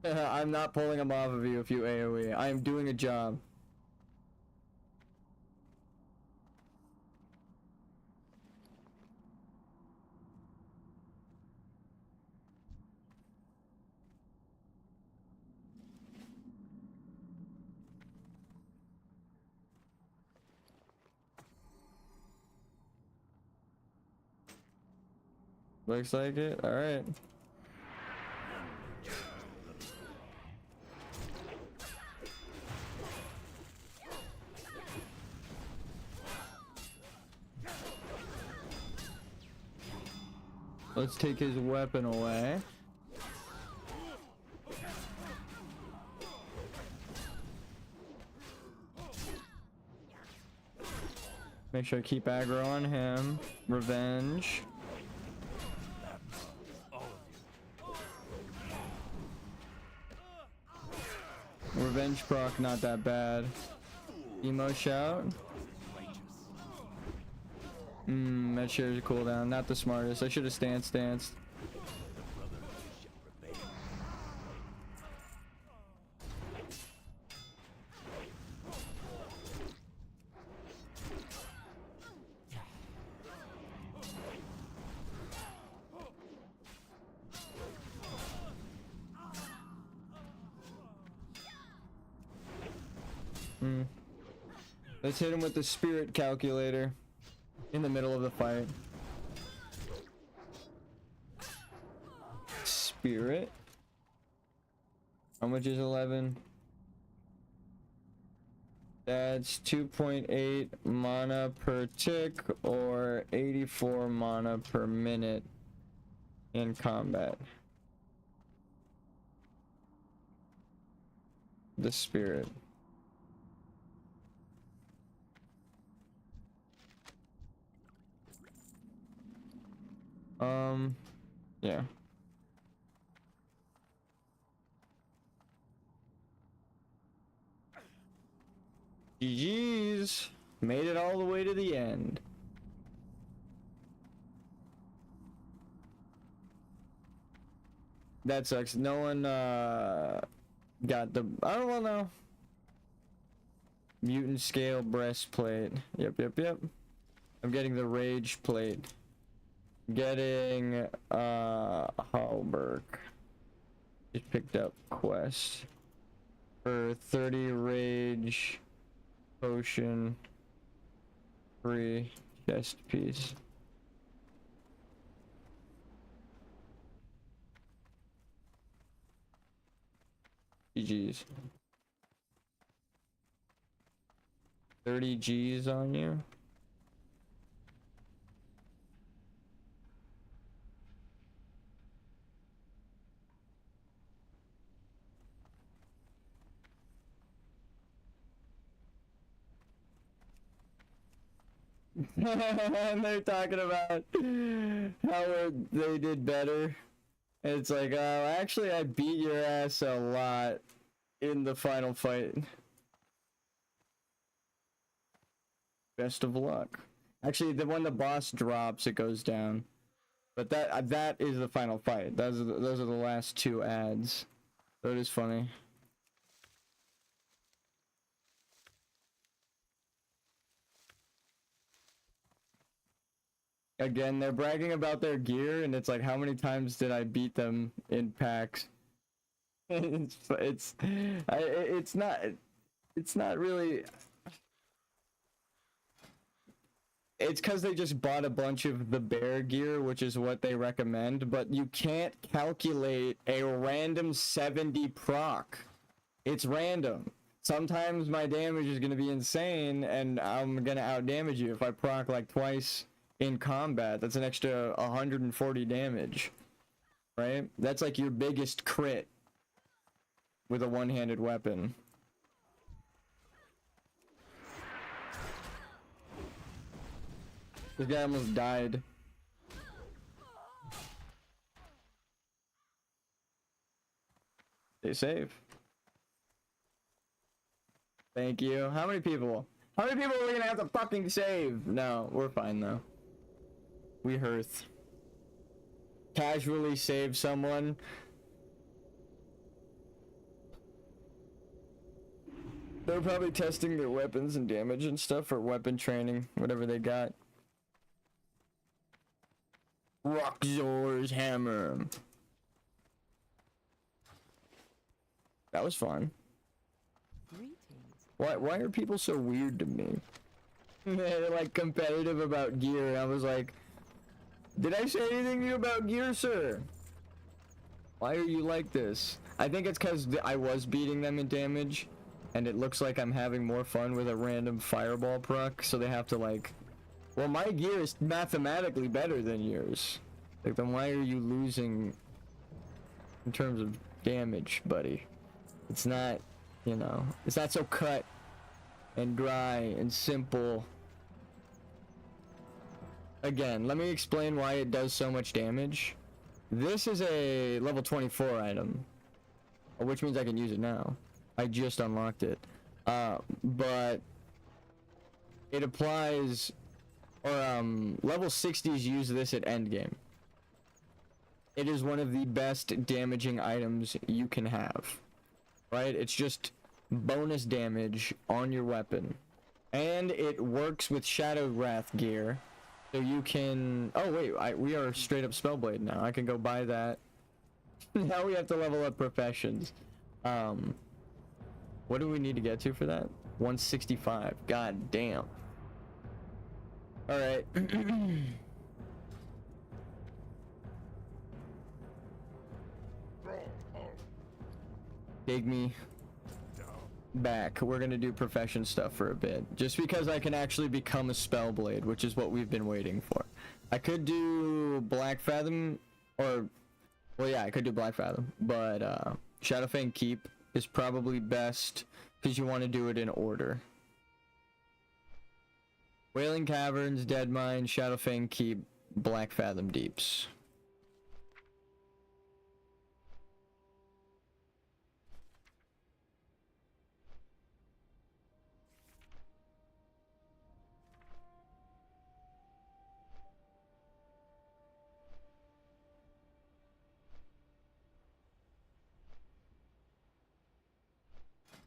I'm not pulling him off of you if you AoE. I am doing a job. Looks like it. All right. Let's take his weapon away. Make sure I keep aggro on him. Revenge. revenge proc, not that bad. Emo shout. That shares a cooldown. Not the smartest. I should have danced. Let's hit him with the spirit calculator in the middle of the fight. Spirit. How much is 11? That's 2.8 mana per tick or 84 mana per minute in combat. The spirit. Yeah. GG's. Made it all the way to the end. That sucks. No one, got the, I don't know. Mutant scale breastplate. Yep. I'm getting the rage plate. Getting Hallberg. Just picked up quest for 30 rage potion, free chest piece. GG's. 30 G's on you. And they're talking about how they did better. And it's like, oh, actually, I beat your ass a lot in the final fight. Best of luck. Actually, when the boss drops, it goes down. But that is the final fight. Those are the last two ads. So it is funny. Again, they're bragging about their gear, and it's like, how many times did I beat them in packs? It's not really. It's because they just bought a bunch of the bear gear, which is what they recommend, but you can't calculate a random 70 proc. It's random. Sometimes my damage is going to be insane, and I'm going to outdamage you if I proc like twice in combat. That's an extra 140 damage, right? That's like your biggest crit with a one-handed weapon. This guy almost died. Stay safe. Thank you. How many people? How many people are we gonna have to fucking save? No, we're fine though. We hearth. Casually save someone. They're probably testing their weapons and damage and stuff for weapon training, whatever they got. Rockzor's hammer. That was fun. Why are people so weird to me? They're like competitive about gear. I was like, did I say anything to you about gear, sir? Why are you like this? I think it's because I was beating them in damage, and it looks like I'm having more fun with a random fireball proc, so they have to like, well, my gear is mathematically better than yours. Like, then why are you losing in terms of damage, buddy? It's not, you know, it's not so cut and dry and simple. Again, let me explain why it does so much damage. This is a level 24 item, which means I can use it now. I just unlocked it. But it applies, or level 60s use this at endgame. It is one of the best damaging items you can have. Right? It's just bonus damage on your weapon. And it works with Shadow Wrath gear. So you can... Oh wait, we are straight up Spellblade now. I can go buy that. Now we have to level up professions. What do we need to get to for that? 165. God damn. Alright. Take me back. We're gonna do profession stuff for a bit. Just because I can actually become a Spellblade, which is what we've been waiting for. I could do Black Fathom, or... Well, yeah, I could do Black Fathom. But, Shadowfang Keep is probably best, because you want to do it in order. Wailing Caverns, Deadmine, Shadowfang Keep, Black Fathom Deeps.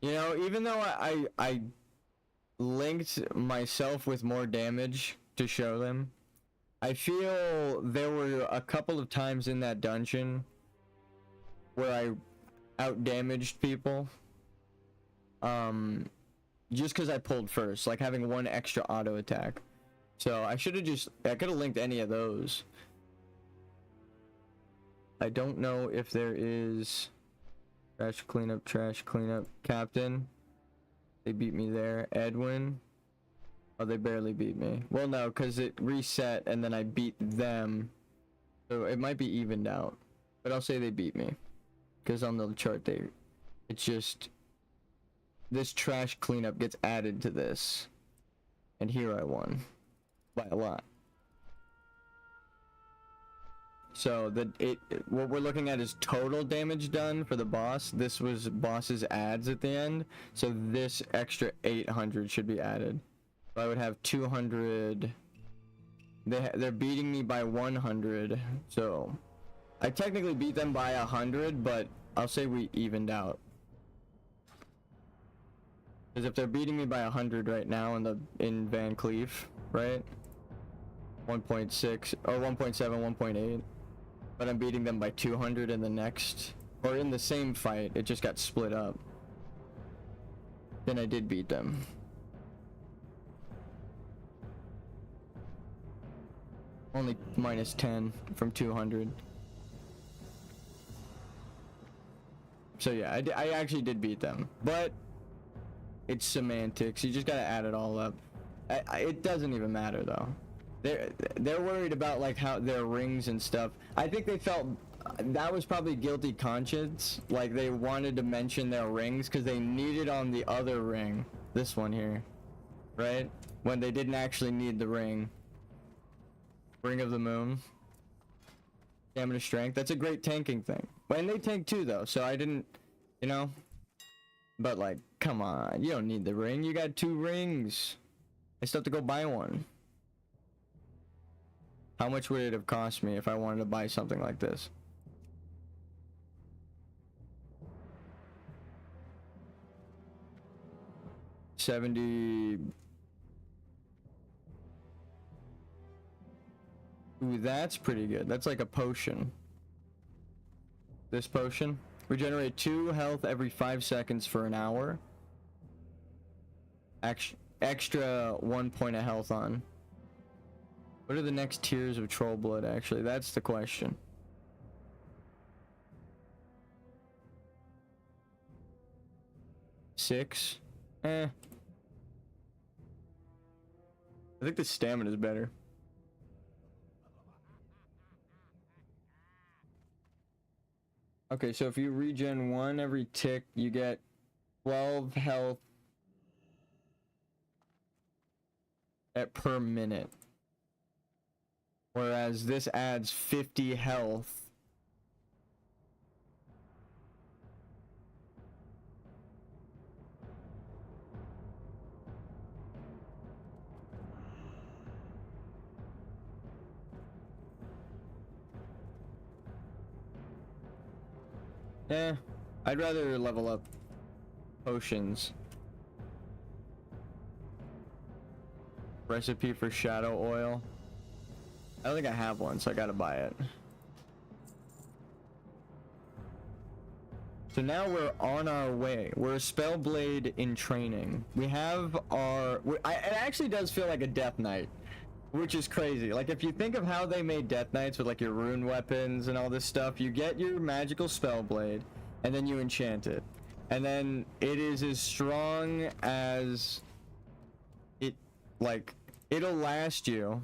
You know, even though I linked myself with more damage to show them, I feel there were a couple of times in that dungeon where I out-damaged people. Just because I pulled first, like having one extra auto attack. So I should have I could have linked any of those. I don't know if there is... Trash cleanup, Captain. They beat me there. Edwin. Oh, they barely beat me. Well, no, because it reset and then I beat them. So it might be evened out. But I'll say they beat me. Because on the chart, it's just... This trash cleanup gets added to this. And here I won. By a lot. So what we're looking at is total damage done for the boss. This was boss's adds at the end. So this extra 800 should be added. So I would have 200. They're beating me by 100. So I technically beat them by 100, but I'll say we evened out. Because if they're beating me by 100 right now in Van Cleef, right? 1.6 or 1.7, 1.8. But I'm beating them by 200 in the next, or in the same fight. It just got split up. Then I did beat them. Only minus 10 from 200. So yeah, I actually did beat them. But it's semantics. You just gotta add it all up. It doesn't even matter though. They're worried about like how their rings and stuff. I think they felt that was probably guilty conscience. Like they wanted to mention their rings because they needed on the other ring, this one here, right? When they didn't actually need the ring. Ring of the Moon. Stamina strength. That's a great tanking thing. And they tank too though, so I didn't, you know. But like, come on, you don't need the ring. You got 2 rings. I still have to go buy one. How much would it have cost me if I wanted to buy something like this? $70. Ooh, that's pretty good. That's like a potion. This potion. Regenerate 2 health every 5 seconds for an hour. Extra 1 point of health on. What are the next tiers of troll blood, actually? That's the question. Six? I think the stamina is better. Okay, so if you regen 1 every tick, you get 12 health per minute. Whereas this adds 50 health Eh, I'd rather level up potions. Recipe for shadow oil. I don't think I have one, so I gotta buy it. So now we're on our way. We're a Spellblade in training. We have our... it actually does feel like a Death Knight, which is crazy. Like, if you think of how they made Death Knights with, like, your rune weapons and all this stuff, you get your magical Spellblade, and then you enchant it. And then it is as strong as... it'll last you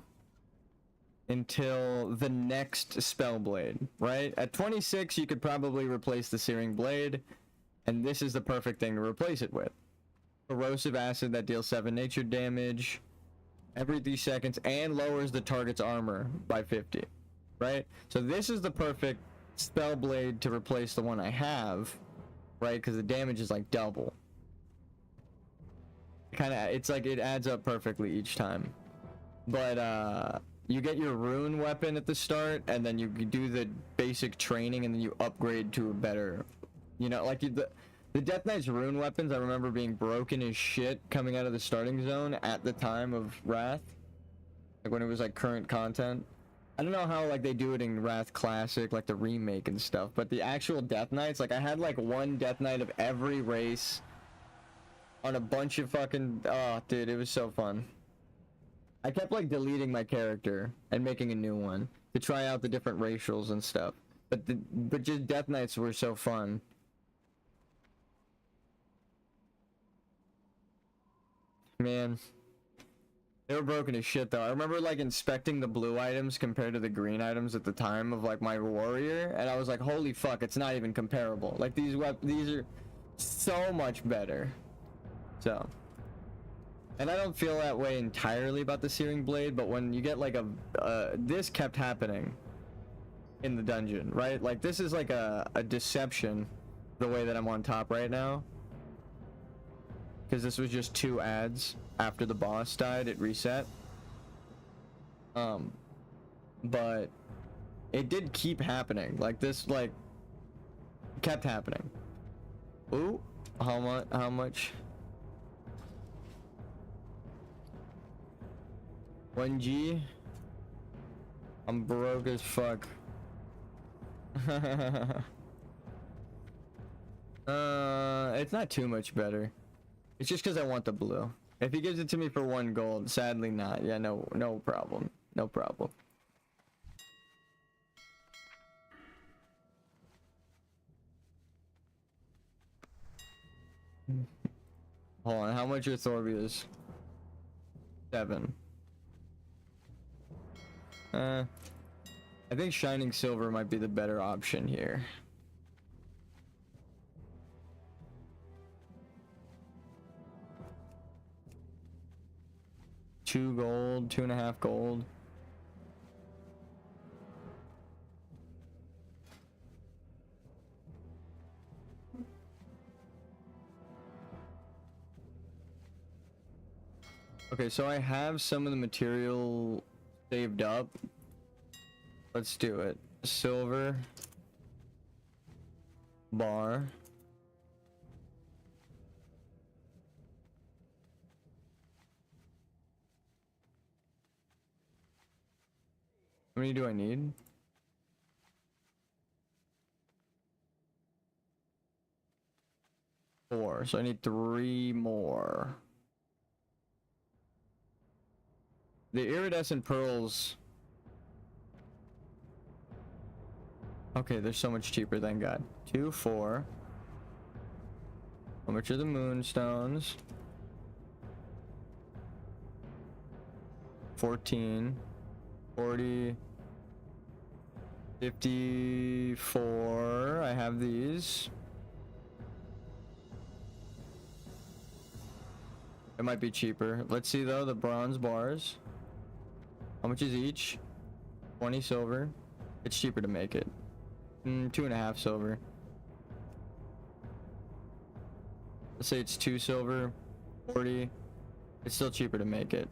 until the next Spellblade, right? At 26, you could probably replace the Searing Blade, and this is the perfect thing to replace it with. Corrosive acid that deals 7 nature damage every 3 seconds and lowers the target's armor by 50, right? So this is the perfect Spellblade to replace the one I have, right? Because the damage is like double. It's like it adds up perfectly each time. But you get your rune weapon at the start, and then you do the basic training, and then you upgrade to a better, you know, like the Death Knight's rune weapons. I remember being broken as shit coming out of the starting zone at the time of Wrath, like when it was like current content. I don't know how like they do it in Wrath Classic, like the remake and stuff, but the actual Death Knights, like I had like one Death Knight of every race on a bunch of fucking, oh dude, it was so fun. I kept like deleting my character and making a new one to try out the different racials and stuff. But just Death Knights were so fun. Man, they were broken as shit though. I remember like inspecting the blue items compared to the green items at the time of like my warrior, and I was like, holy fuck, it's not even comparable. Like these are so much better. So, and I don't feel that way entirely about the Searing Blade, but when you get like this kept happening in the dungeon, right? Like this is like a deception, the way that I'm on top right now. Because this was just 2 ads after the boss died, it reset. But it did keep happening. Like this, like, kept happening. Ooh, how much? 1G? I'm broke as fuck. It's not too much better. It's just because I want the blue. If he gives it to me for 1 gold, sadly not. Yeah, no problem. No problem. Hold on, how much are Thorbia's? 7. I think Shining Silver might be the better option here. $2 gold, 2.5 gold. Okay, so I have some of the material saved up. Let's do it. Silver. Bar. How many do I need? 4, so I need 3 more. The iridescent pearls. Okay, they're so much cheaper, thank God. 2, 4. How much are the moonstones? 14. 40. 54. I have these. It might be cheaper. Let's see though, the bronze bars. How much is each? 20 silver. It's cheaper to make it. 2.5 silver. Let's say it's 2 silver. 40. It's still cheaper to make it.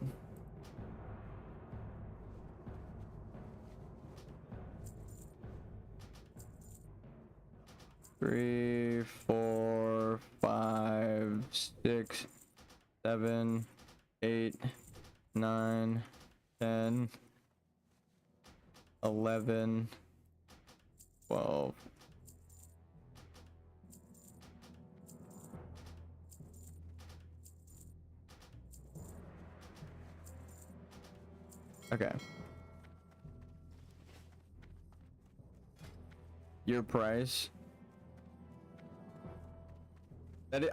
3, 4, 5, 6, 7, 8, 9, 10, 11, 12. Okay. Your price.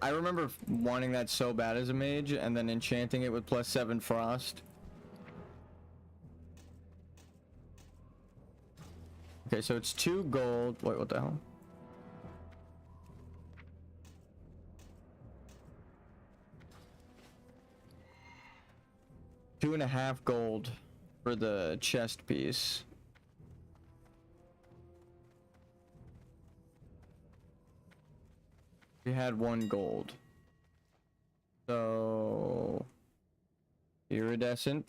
I remember wanting that so bad as a mage and then enchanting it with +7 frost. Okay, so it's 2 gold. Wait, what the hell? $2.5 gold for the chest piece. We had 1 gold. So iridescent.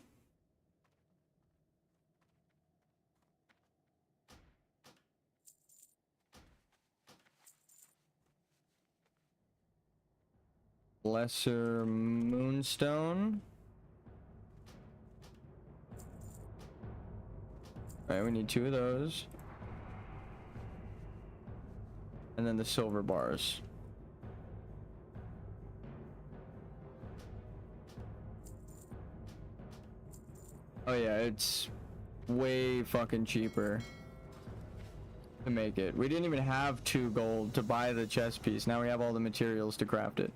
Lesser moonstone. Alright, we need 2 of those. And then the silver bars. Oh yeah, it's way fucking cheaper to make it. We didn't even have 2 gold to buy the chest piece. Now we have all the materials to craft it.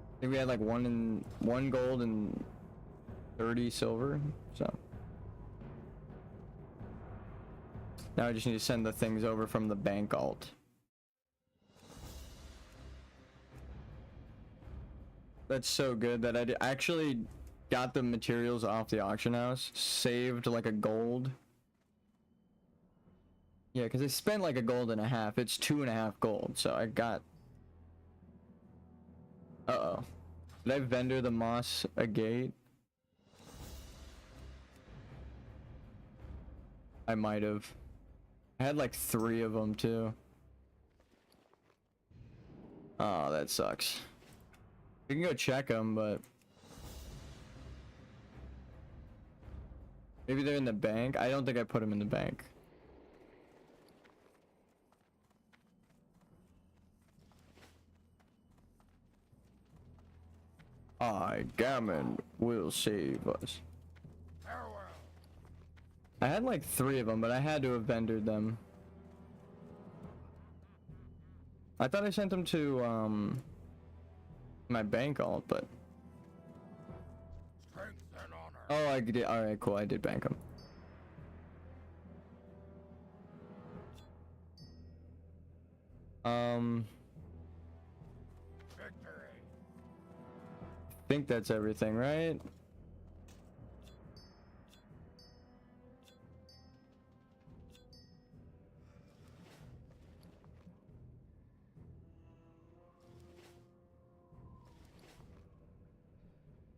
I think we had like 1 gold and 30 silver, so now I just need to send the things over from the bank alt. That's so good that I actually got the materials off the auction house, saved like a gold. Yeah, because I spent like $1.50 gold. It's 2.5 gold, so I got. Uh-oh. Did I vendor the moss agate? I might have. I had like 3 of them too. Oh, that sucks. We can go check them, but maybe they're in the bank. I don't think I put them in the bank. Gammon will save us. Farewell. I had like 3 of them, but I had to have vendored them. I thought I sent them to my bank alt, but Strength and honor. oh, I did. All right, cool. I did bank them. Victory. I think that's everything, right?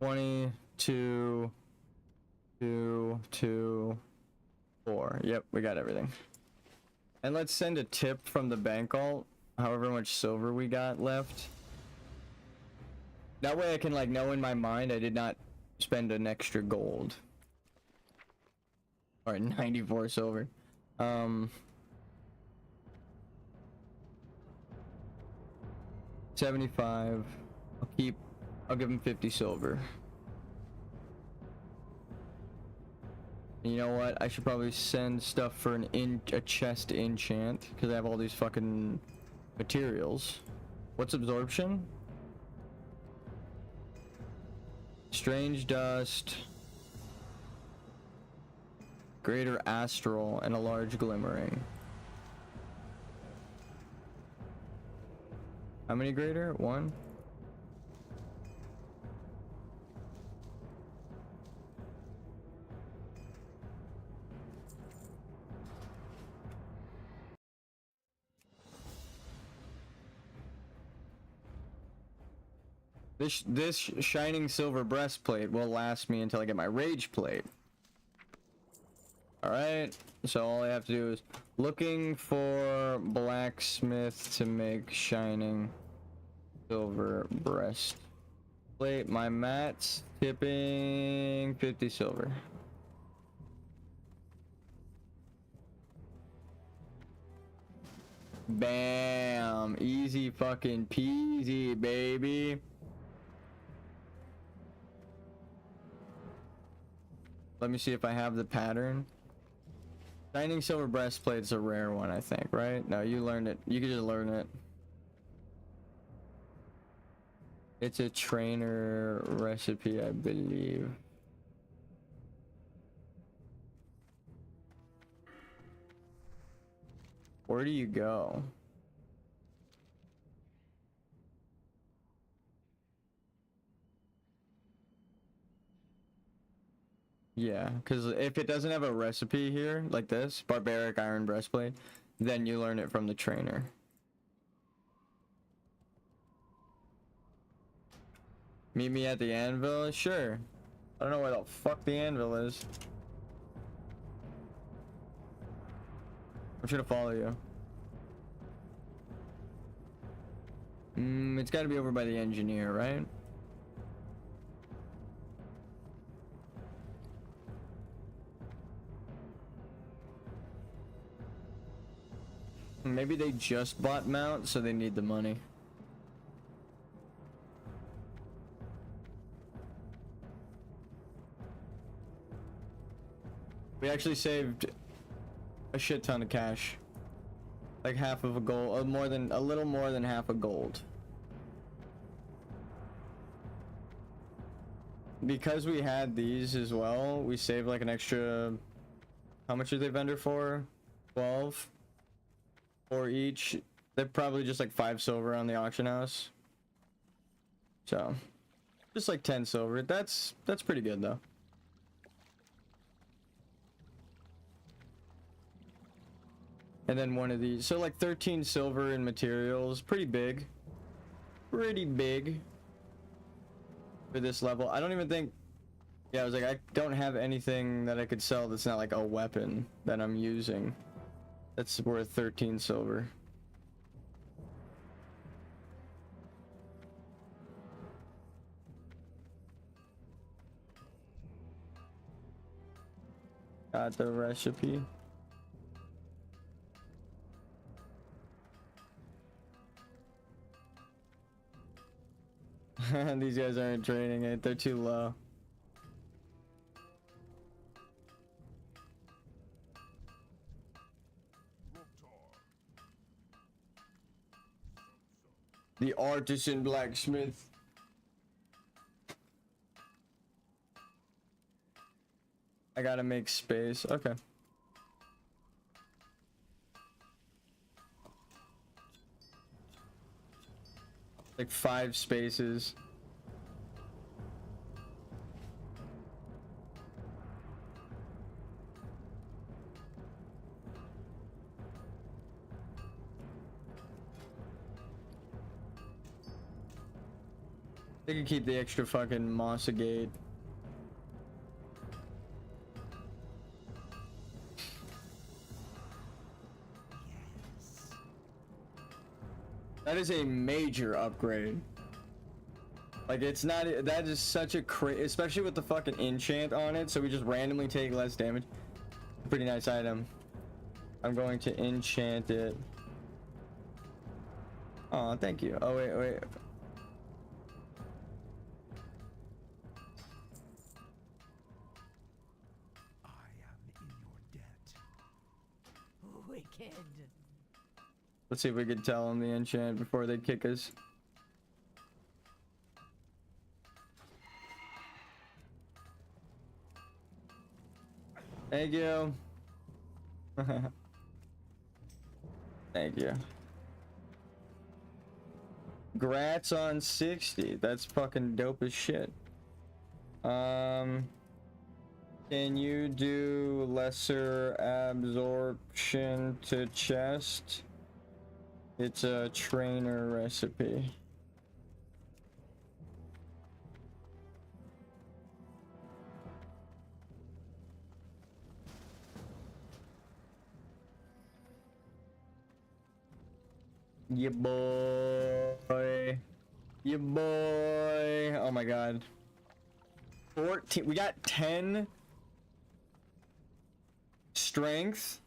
$20, $2, $2, $2, $4. Yep, we got everything. And let's send a tip from the bank alt, however much silver we got left. That way I can like know in my mind I did not spend an extra gold. Alright, 94 silver. 75. I'll give him 50 silver. And you know what? I should probably send stuff for a chest enchant because I have all these fucking materials. What's absorption? Strange dust, greater astral, and a large glimmering. How many greater? 1? This shining silver breastplate will last me until I get my rage plate. Alright, so all I have to do is looking for blacksmith to make shining silver breastplate. My mat's tipping 50 silver. Bam! Easy fucking peasy, baby. Let me see if I have the pattern. Shining silver breastplate's a rare one, I think, right? No, you learned it. You could just learn it. It's a trainer recipe, I believe. Where do you go? Yeah, because if it doesn't have a recipe here, like this, barbaric iron breastplate, then you learn it from the trainer. Meet me at the anvil? Sure. I don't know where the fuck the anvil is. I'm just gonna follow you. It's gotta be over by the engineer, right? Maybe they just bought mount, so they need the money. We actually saved a shit ton of cash. Like half of a gold, a little more than half a gold. Because we had these as well, we saved like an extra, how much did they vendor for? 12 for each. They're probably just like 5 silver on the auction house. So, just like 10 silver. That's pretty good though. And then one of these, so like 13 silver in materials, pretty big for this level. I don't even think, yeah, I was like, I don't have anything that I could sell that's not like a weapon that I'm using that's worth 13 silver. Got the recipe. These guys aren't training it, they're too low. The artisan blacksmith. I gotta make space. Okay. Like 5 spaces. They can keep the extra fucking mossagate. That is a major upgrade. Like, it's not, that is such a especially with the fucking enchant on it, so we just randomly take less damage. Pretty nice item. I'm going to enchant it. Oh, thank you. Oh, wait. I am in your debt. Wicked. Let's see if we can tell them the enchant before they kick us. Thank you. Thank you. Grats on 60. That's fucking dope as shit. Can you do lesser absorption to chest? It's a trainer recipe. Yeah, boy. Yeah, boy. Oh my god. 14. We got 10 strength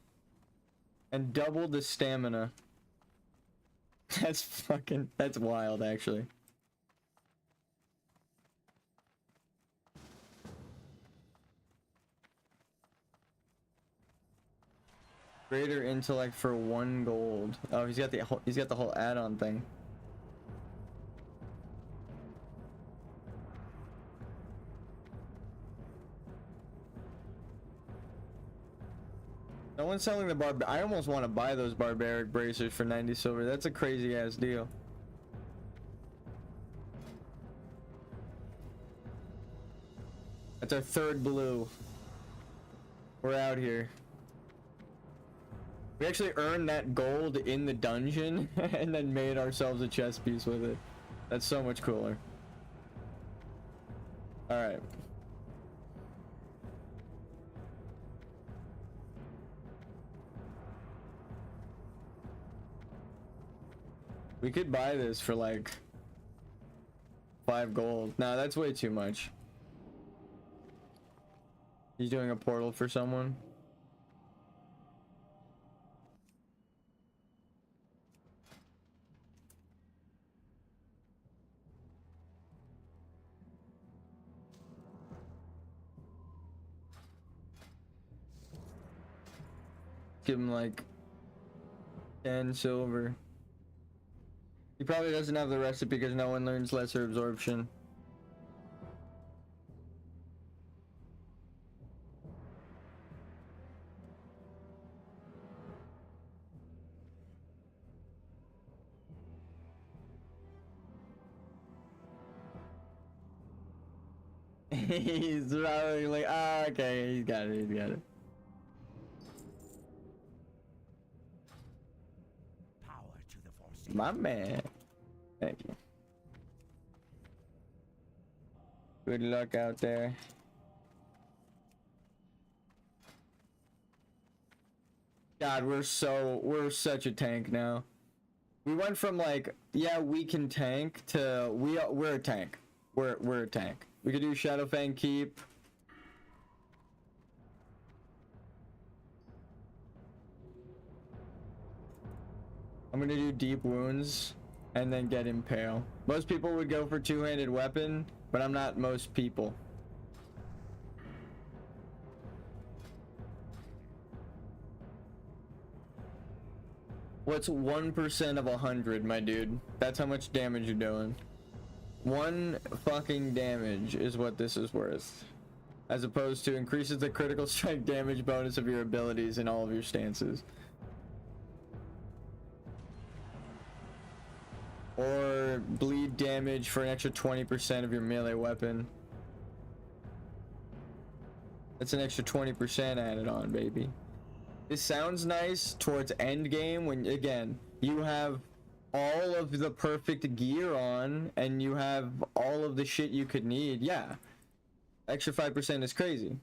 and double the stamina. That's wild, actually. Greater intellect for 1 gold. Oh, he's got the whole add-on thing. No one's selling the I almost want to buy those barbaric bracers for 90 silver. That's a crazy ass deal. That's our 3rd blue. We're out here. We actually earned that gold in the dungeon and then made ourselves a chest piece with it. That's so much cooler. All right. We could buy this for like 5 gold. Nah, that's way too much. He's doing a portal for someone. Give him like 10 silver. He probably doesn't have the recipe because no one learns lesser absorption. He's probably like, ah, okay, he's got it, he's got it. Power to the force. My man. Thank you. Good luck out there. God, we're such a tank now. We went from like, yeah, we can tank to we're a tank. We're a tank. We could do Shadowfang Keep. I'm gonna do Deep Wounds and then get Impale. Most people would go for two-handed weapon, but I'm not most people. What's 1% of 100, my dude? That's how much damage you're doing. 1 fucking damage is what this is worth. As opposed to increases the critical strike damage bonus of your abilities in all of your stances. Or bleed damage for an extra 20% of your melee weapon. That's an extra 20% added on, baby. This sounds nice towards end game when, again, you have all of the perfect gear on and you have all of the shit you could need. Yeah. Extra 5% is crazy.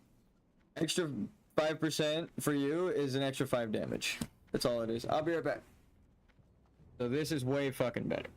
Extra 5% for you is an extra 5 damage. That's all it is. I'll be right back. So this is way fucking better.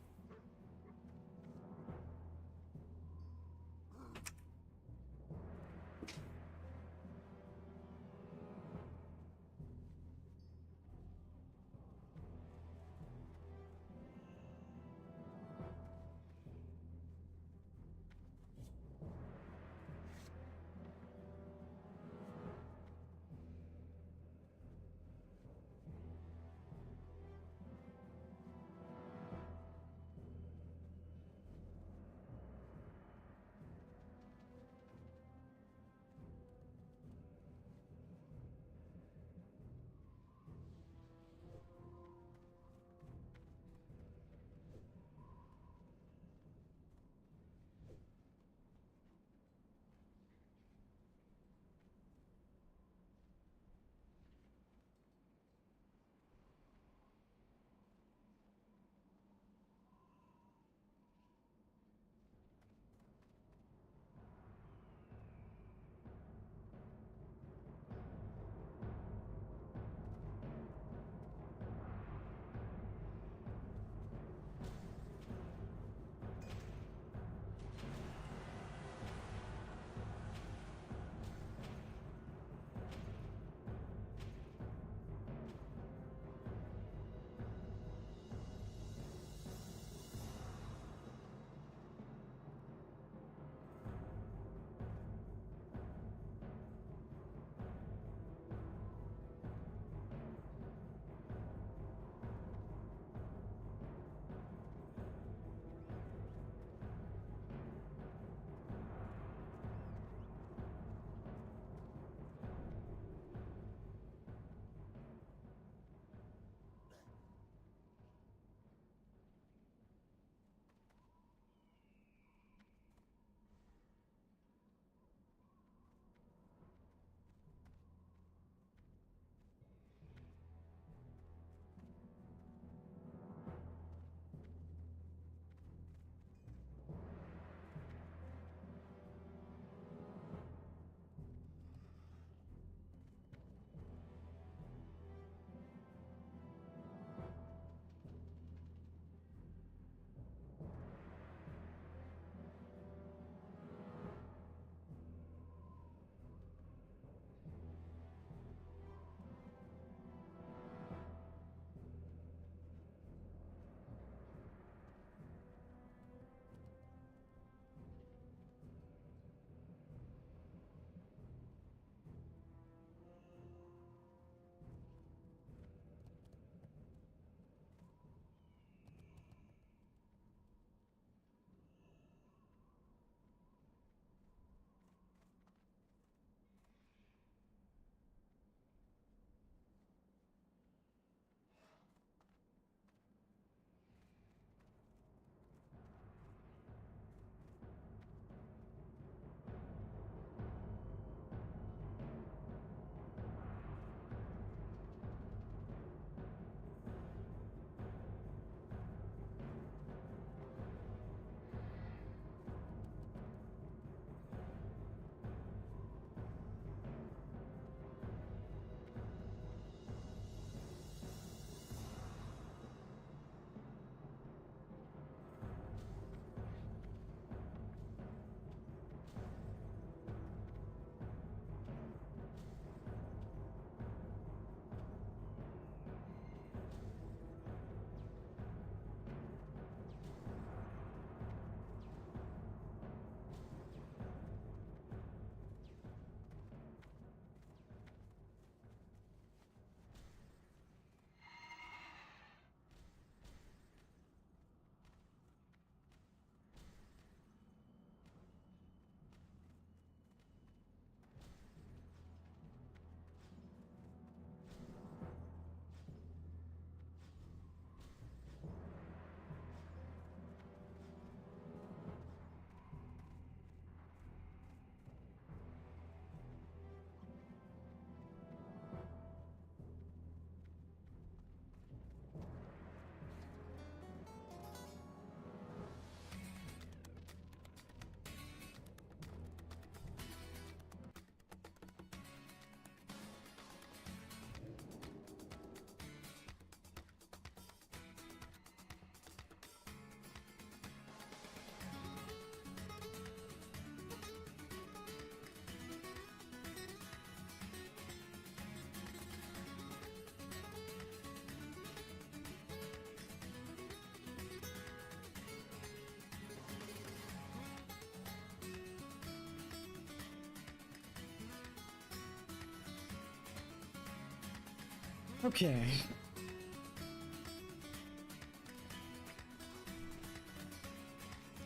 Okay.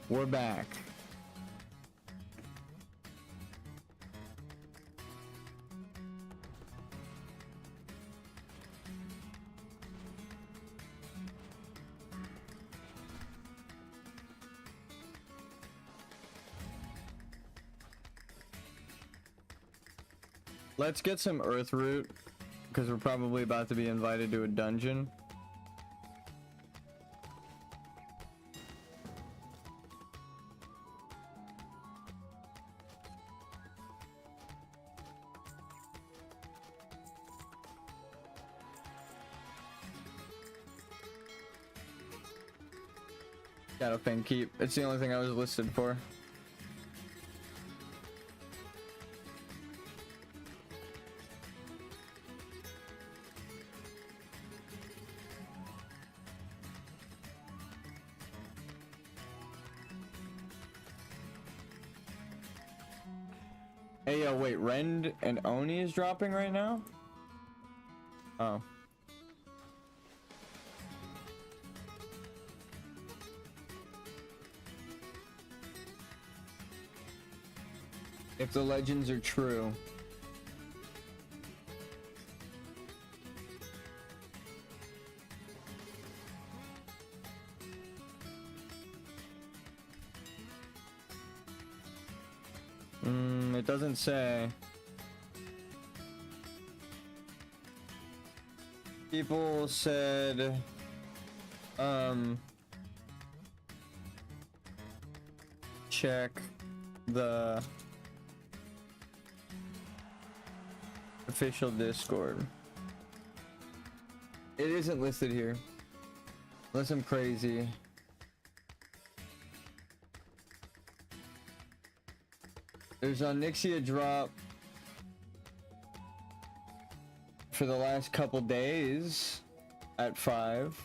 We're back. Let's get some earth root, because we're probably about to be invited to a dungeon. Shadow Fang Keep. It's the only thing I was listed for. Hey, yo, wait, Rend and Oni is dropping right now? Oh. If the legends are true. It doesn't say. People said, check the official Discord. It isn't listed here. Unless I'm crazy. There's a Nixia drop for the last couple days at 5.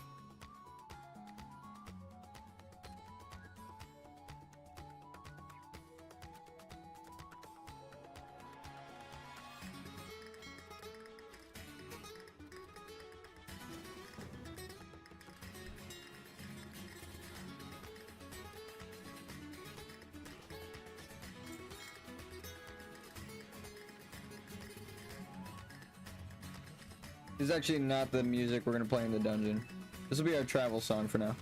This is actually not the music we're gonna play in the dungeon. This will be our travel song for now.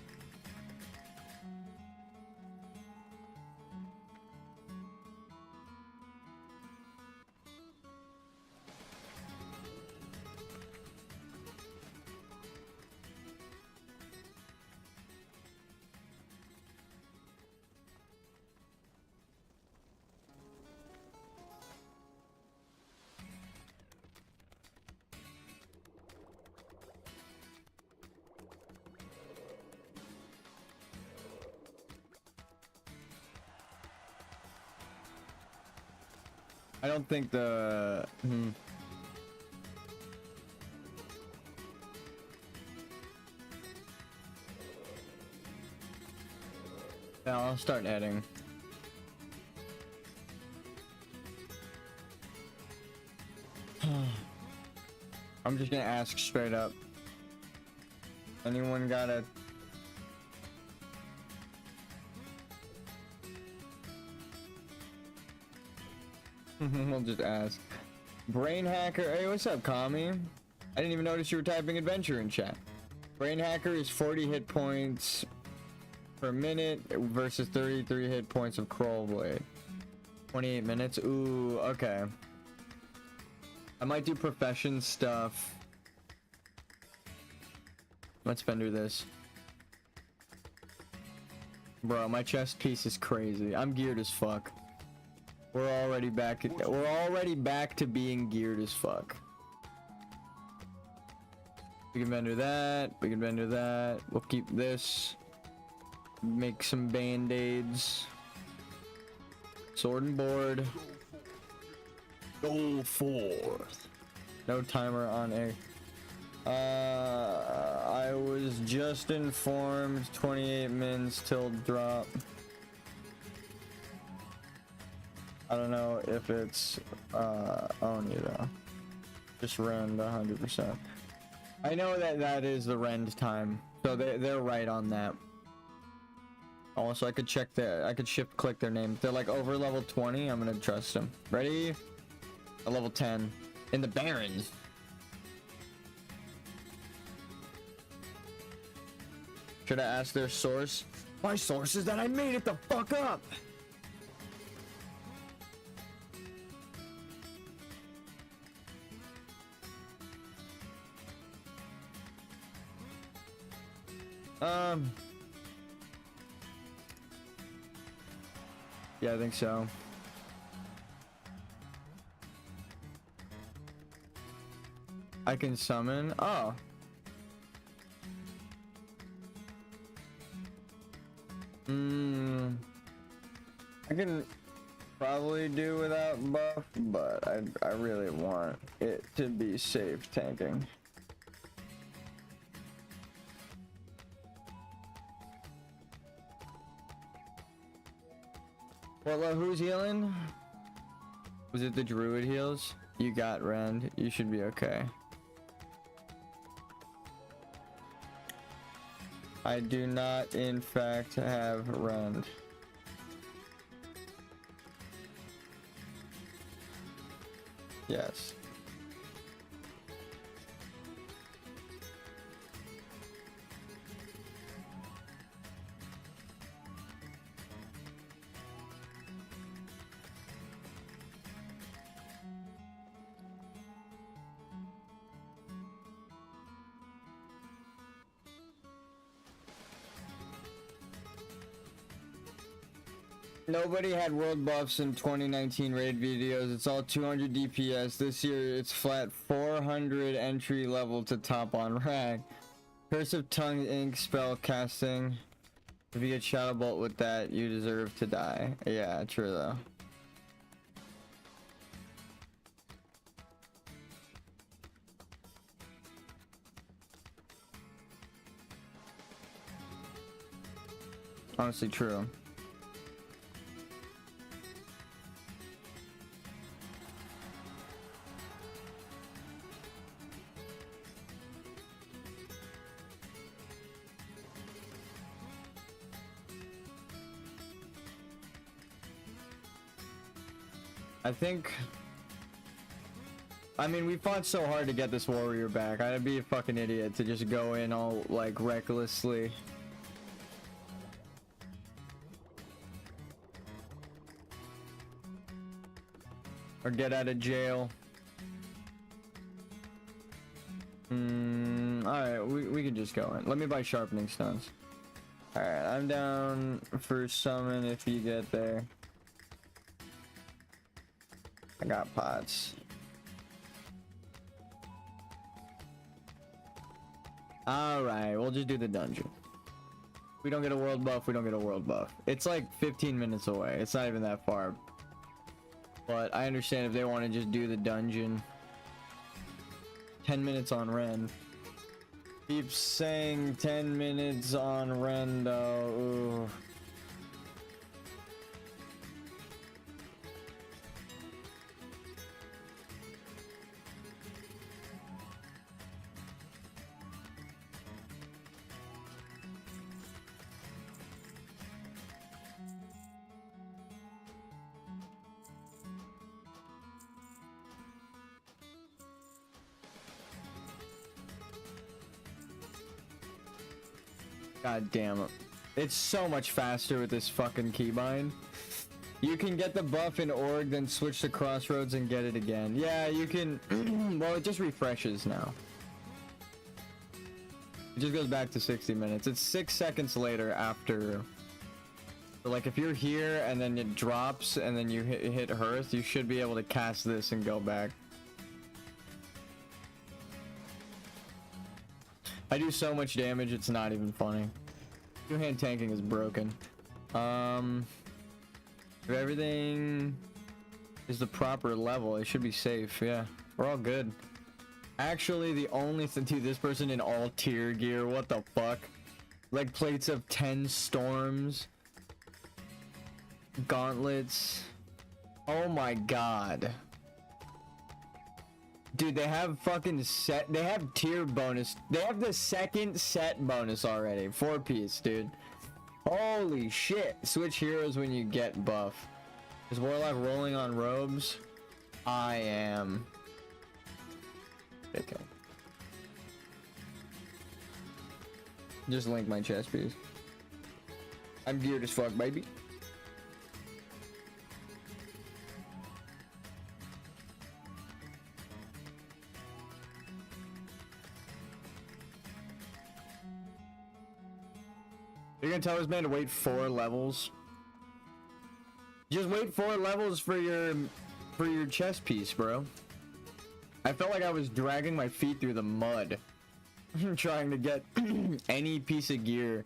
I don't think the Yeah, I'll start adding. I'm just gonna ask straight up. Anyone got a we'll just ask. Brain Hacker, hey, what's up, Kami? I didn't even notice you were typing adventure in chat. Brain Hacker is 40 hit points per minute versus 33 hit points of Kroll Blade. 28 minutes. Ooh, okay. I might do profession stuff. Let's do this. Bro, my chest piece is crazy. I'm geared as fuck. We're already back to being geared as fuck. We can vendor that. We can vendor that. We'll keep this. Make some band-aids. Sword and board. Go forth. No timer on air. I was just informed 28 minutes till drop. I don't know if it's Oni though. Just ran 100%. I know that that is the rend time, so they're right on that. Also, I could check I could shift click their name. If they're like over level 20, I'm gonna trust them. Ready? A level 10 in the Barrens. Should I ask their source? My source is that I made it the fuck up. Yeah, I think so. I can summon. Oh. I can probably do without buff, but I really want it to be safe tanking. Well, who's healing? Was it the druid heals? You got rend. You should be okay. I do not, in fact, have rend. Yes. Nobody had world buffs in 2019 raid videos. It's all 200 DPS. This year it's flat 400 entry level to top on rag. Curse of Tongue Ink spell casting. If you get Shadow Bolt with that, you deserve to die. Yeah, true though. Honestly, true. I mean, we fought so hard to get this warrior back. I'd be a fucking idiot to just go in all, like, recklessly. Or get out of jail. Alright, we can just go in. Let me buy sharpening stones. Alright, I'm down for summon if you get there. I got pots. Alright, we'll just do the dungeon. We don't get a world buff, we don't get a world buff. It's like 15 minutes away. It's not even that far. But I understand if they want to just do the dungeon. 10 minutes on Ren. Keep saying 10 minutes on Ren though. Ooh. God damn it. It's so much faster with this fucking keybind. You can get the buff in org, then switch to crossroads and get it again. Yeah, you can. Well, it just refreshes now. It just goes back to 60 minutes. It's 6 seconds later after. So like if you're here and then it drops and then you hit Hearth, you should be able to cast this and go back. I do so much damage, it's not even funny. Two-hand tanking is broken. If everything is the proper level, it should be safe. Yeah, we're all good. Actually, the only thing, dude, this person in all tier gear, what the fuck? Leg plates of 10 storms. Gauntlets. Oh my god. Dude, they have fucking set. They have tier bonus. They have the second set bonus already. 4-piece, dude. Holy shit. Switch heroes when you get buff. Is Warlock rolling on robes? I am. Okay. Just link my chest piece. I'm geared as fuck, baby. You're gonna tell this man to wait 4 levels? Just wait 4 levels for your chest piece, bro. I felt like I was dragging my feet through the mud trying to get any piece of gear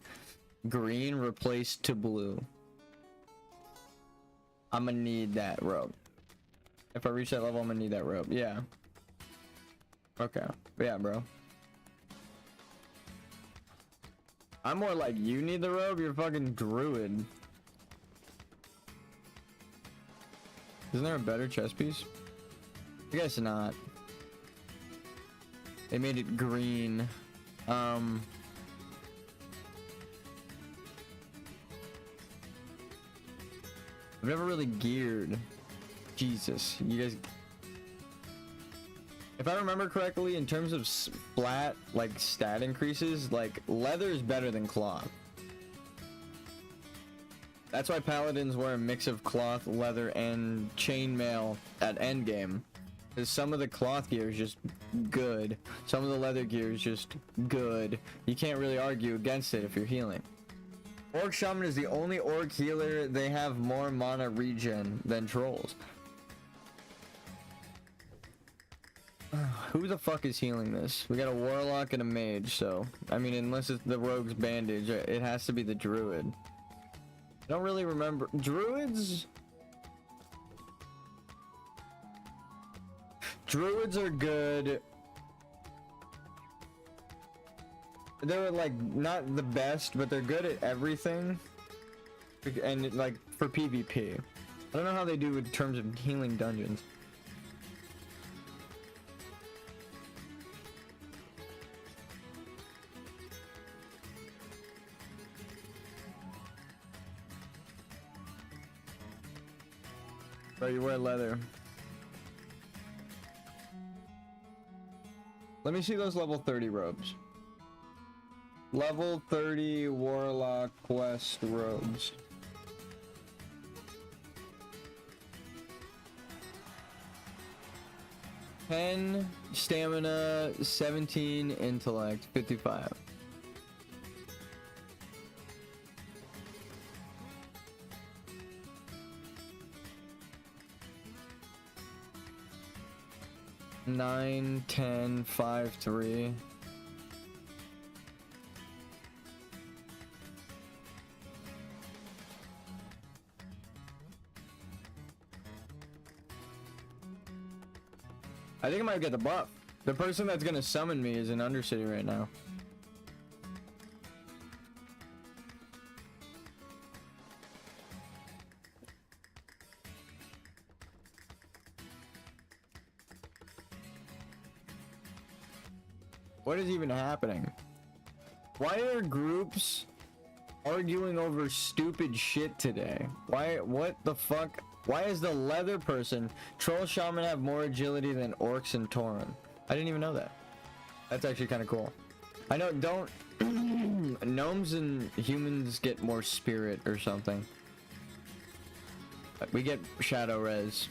green replaced to blue. I'm gonna need that rope. If I reach that level, I'm gonna need that rope. Yeah. Okay. Yeah, bro. I'm more like, you need the rope? You're a fucking druid. Isn't there a better chest piece? I guess not. They made it green. I've never really geared. Jesus, you guys. If I remember correctly, in terms of flat, like, stat increases, like, leather is better than cloth. That's why paladins wear a mix of cloth, leather, and chainmail at endgame. Because some of the cloth gear is just good. Some of the leather gear is just good. You can't really argue against it if you're healing. Orc Shaman is the only orc healer. They have more mana regen than trolls. Who the fuck is healing this? We got a warlock and a mage, so I mean, unless it's the rogue's bandage, it has to be the druid. I don't really remember druids. Druids are good. They're like not the best, but they're good at everything. And like for PvP, I don't know how they do in terms of healing dungeons. Bro, you wear leather. Let me see those level 30 robes. Level 30 Warlock Quest robes. "10 stamina, 17 intellect, 55. "9, 10, 5, 3. I think I might get the buff. The person that's gonna summon me is in Undercity right now. What is even happening? Why are groups arguing over stupid shit today? What the fuck? Why is the leather person troll shaman have more agility than orcs and tauren? I didn't even know that. That's actually kind of cool. I know, don't gnomes and humans get more spirit or something. We get shadow res.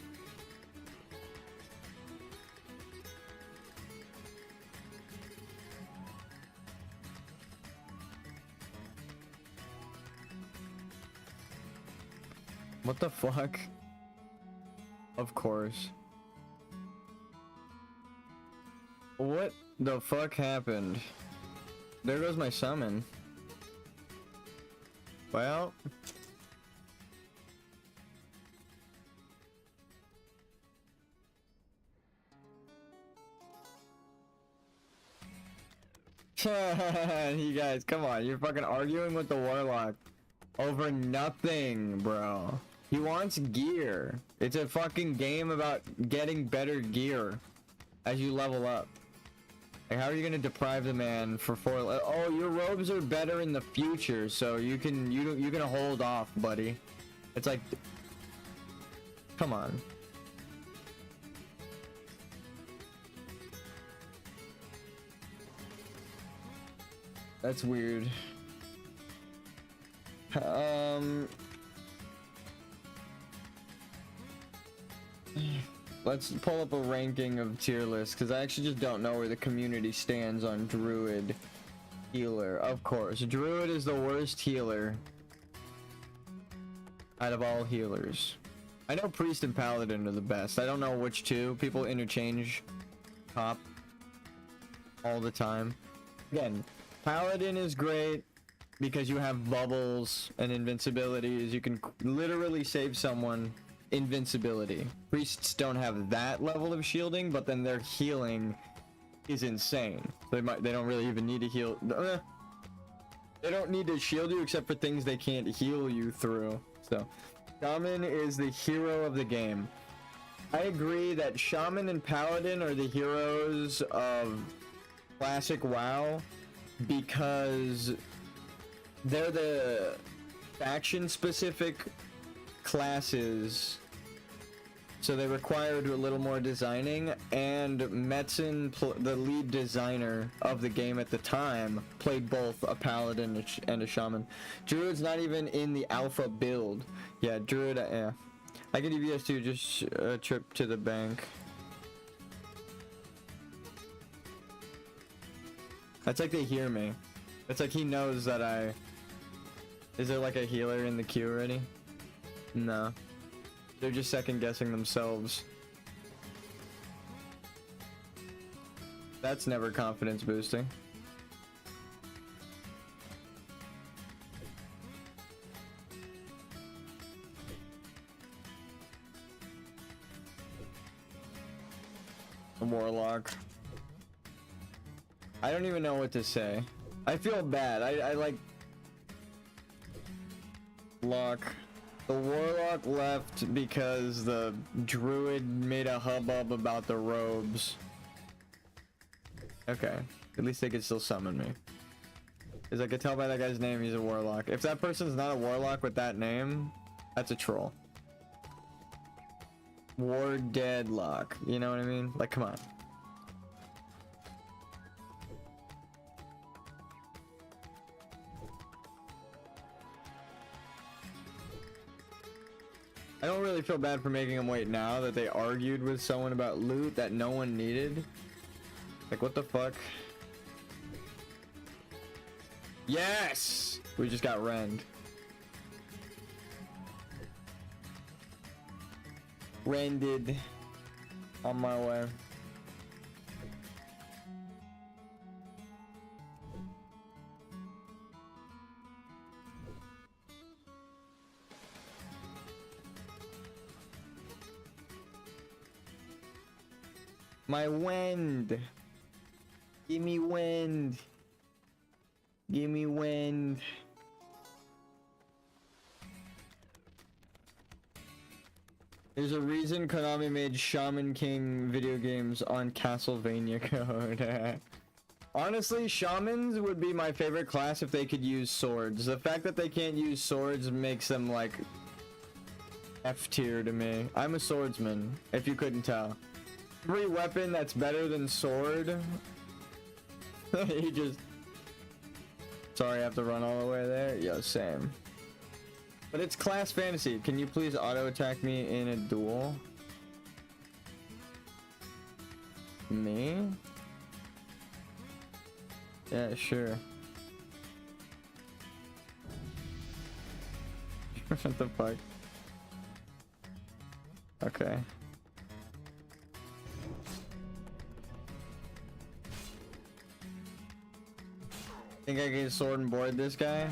What the fuck? Of course. What the fuck happened? There goes my summon. Well. You guys, come on. You're fucking arguing with the warlock over nothing, bro. He wants gear. It's a fucking game about getting better gear. as you level up. Like, how are you gonna deprive the man for 4? Oh, your robes are better in the future, so you're gonna hold off, buddy. It's like, come on. That's weird. Let's pull up a ranking of tier lists, because I actually just don't know where the community stands on Druid healer. Of course, Druid is the worst healer out of all healers. I know Priest and Paladin are the best. I don't know which two. People interchange top all the time. Again, Paladin is great because you have bubbles and invincibilities. You can literally save someone invincibility. Priests don't have that level of shielding, but then their healing is insane. They don't really even need to heal. They don't need to shield you except for things they can't heal you through. So Shaman is the hero of the game. I agree that Shaman and Paladin are the heroes of classic WoW because they're the faction specific classes, so they required a little more designing, and Metzen, the lead designer of the game at the time, played both a paladin and a shaman. Druid's not even in the alpha build. Yeah, Druid, yeah. I can do VS2, just a trip to the bank. That's like they hear me. It's like he knows that I... Is there like a healer in the queue already? No. They're just second guessing themselves. That's never confidence boosting. A warlock. I don't even know what to say. I feel bad. I like... Lock. The warlock left because the druid made a hubbub about the robes. Okay. At least they could still summon me. Because I could tell by that guy's name he's a warlock. If that person's not a warlock with that name, that's a troll. War deadlock. You know what I mean? Like, come on. I don't really feel bad for making them wait now that they argued with someone about loot that no one needed. Like, what the fuck? Yes! We just got rend. Rended. On my way. My wind. Give me wind. Give me wind. There's a reason Konami made Shaman King video games on Castlevania code. Honestly, shamans would be my favorite class if they could use swords. The fact that they can't use swords makes them like F tier to me. I'm a swordsman, if you couldn't tell. Every weapon that's better than sword. He just... Sorry, I have to run all the way there. Yo, same. But it's class fantasy. Can you please auto attack me in a duel? Me? Yeah, sure. What the fuck? Okay. Think I can sword and board this guy?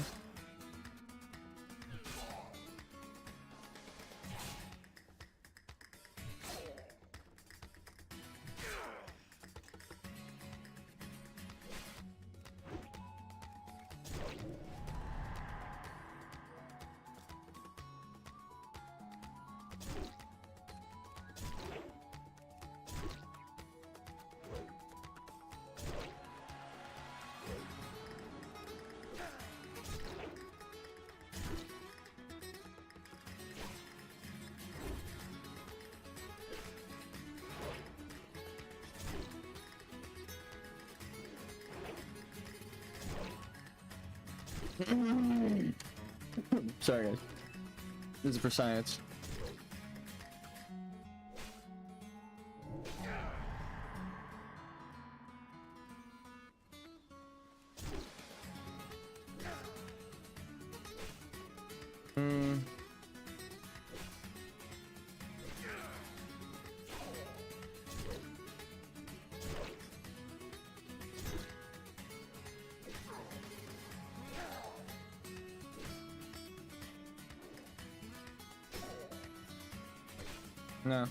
Sorry, guys. This is for science. No.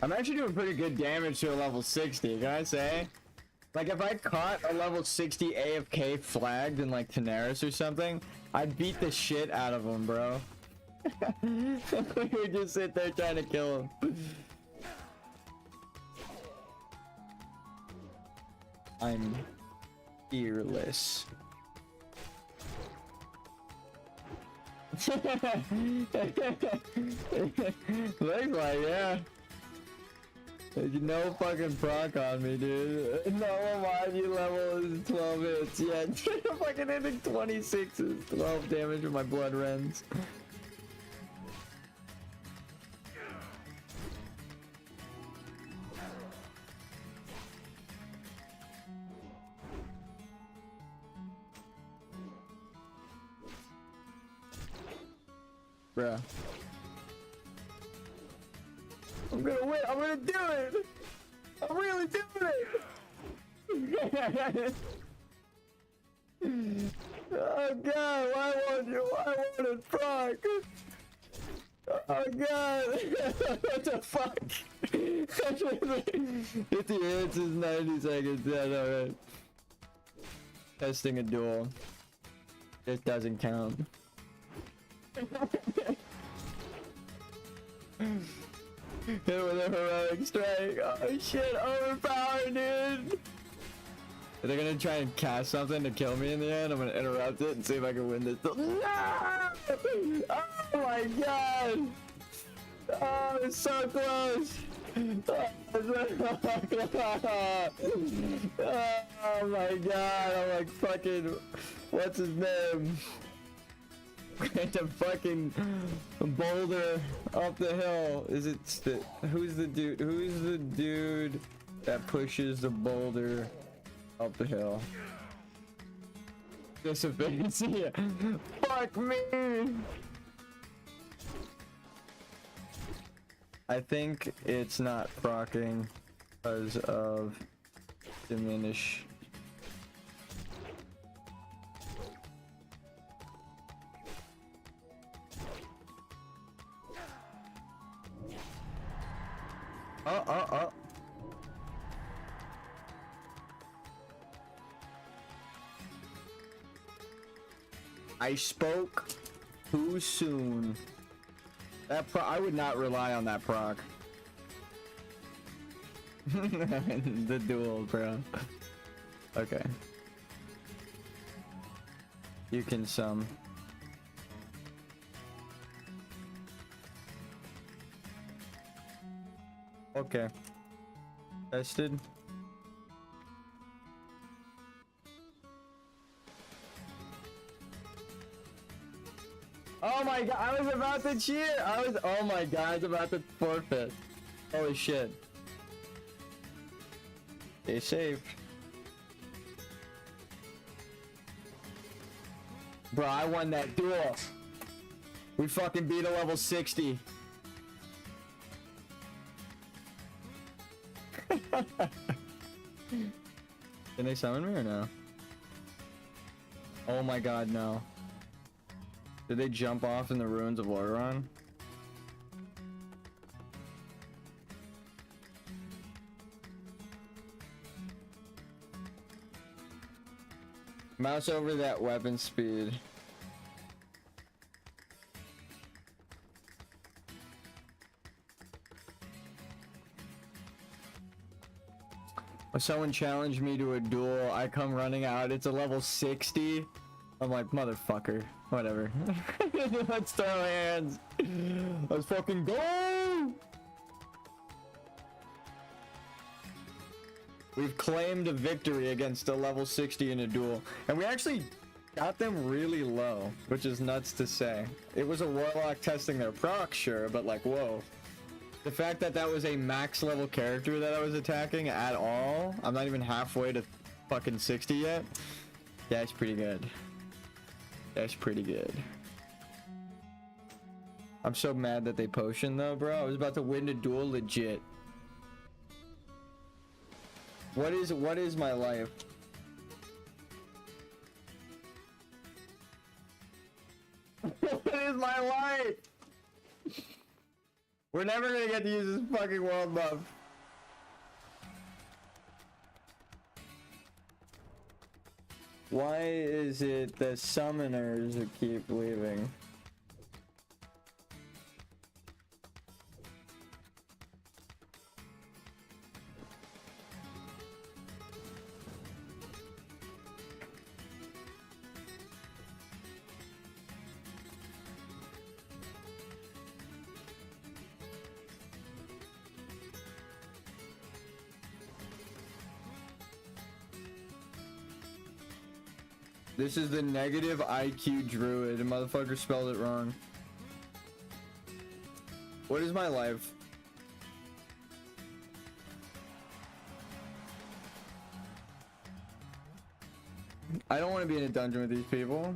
I'm actually doing pretty good damage to a level 60, can I say? Like, if I caught a level 60 AFK flagged in, like, Tanaris or something, I'd beat the shit out of him, bro. We would just sit there trying to kill him. I'm fearless. Looks like, yeah. There's no fucking proc on me, dude. No Amaji level is 12 hits. Yeah, fucking hitting 26 is 12 damage with my blood rends. Bruh. I'm gonna win. I'm gonna do it. I'm really doing it. Oh god, why won't you? Why won't it proc? Oh god. What the fuck? 50 hits is 90 seconds. Yeah, alright. Testing a duel. It doesn't count. Hit with a heroic strike. Oh shit, overpowered, dude. Are they gonna try and cast something to kill me in the end? I'm gonna interrupt it and see if I can win this. No! Oh my god! Oh, it's so close! Oh my god, I'm like fucking... What's his name? To fucking boulder up the hill. Is it who's the dude that pushes the boulder up the hill? Disappearancy. Fuck me. I think it's not proccing because of diminish. I spoke too soon. That I would not rely on that proc. The duel, bro. Okay. You can sum. Okay. Tested. Oh my god, I was about to cheer! Oh my god, I was about to forfeit. Holy shit. Stay safe. Bro, I won that duel. We fucking beat a level 60. Can they summon me or no? Oh my god, no. Did they jump off in the ruins of Lordaeron? Mouse over that weapon speed. If someone challenged me to a duel, I come running out, it's a level 60. I'm like, motherfucker, whatever. Let's throw hands. Let's fucking go. We've claimed a victory against a level 60 in a duel, and we actually got them really low, which is nuts to say. It was a warlock testing their proc, sure, but like, whoa. The fact that that was a max level character that I was attacking at all, I'm not even halfway to fucking 60 yet. That's pretty good. That's pretty good. I'm so mad that they potioned though, bro. I was about to win the duel legit. What is my life? What is my life? We're never gonna get to use this fucking world buff. Why is it the summoners who keep leaving? This is the negative IQ druid. The motherfucker spelled it wrong. What is my life? I don't want to be in a dungeon with these people.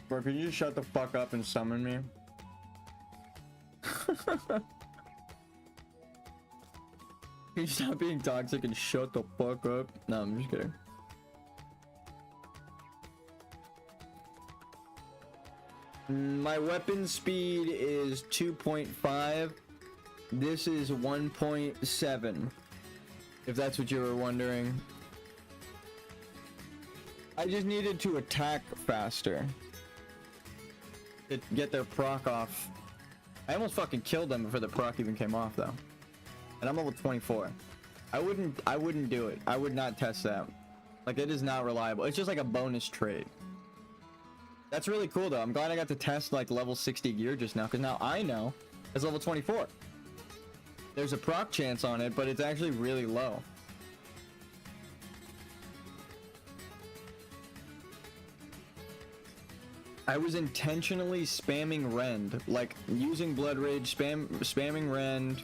Bro, can you just shut the fuck up and summon me? Can you stop being toxic and shut the fuck up? No, I'm just kidding. My weapon speed is 2.5. This is 1.7. If that's what you were wondering. I just needed to attack faster. To get their proc off. I almost fucking killed them before the proc even came off though. And I'm level 24. I wouldn't do it. I would not test that. Like, it is not reliable. It's just like a bonus trait. That's really cool though. I'm glad I got to test like level 60 gear just now, because now I know it's level 24. There's a proc chance on it, but it's actually really low. I was intentionally spamming rend, like using blood rage, spamming rend,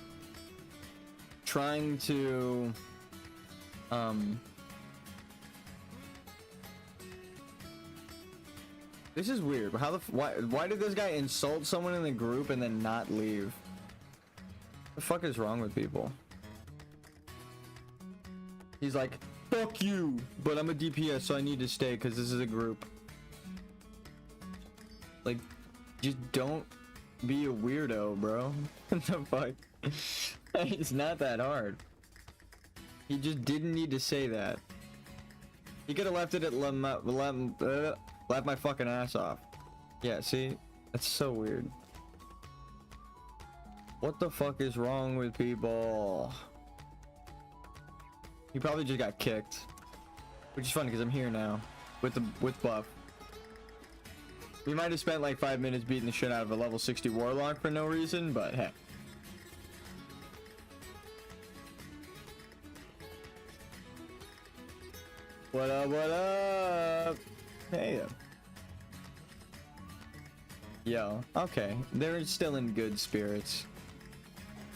trying to this is weird. How the why did this guy insult someone in the group and then not leave? What the fuck is wrong with people? He's like, fuck you, but I'm a DPS, so I need to stay because this is a group. Like, just don't be a weirdo, bro. What the fuck? It's not that hard. He just didn't need to say that. He could have left it at laugh my fucking ass off. Yeah, see? That's so weird. What the fuck is wrong with people? He probably just got kicked. Which is funny because I'm here now. With buff. We might have spent like 5 minutes beating the shit out of a level 60 warlock for no reason, but hey. What up, what up? Hey. Yo, okay. They're still in good spirits.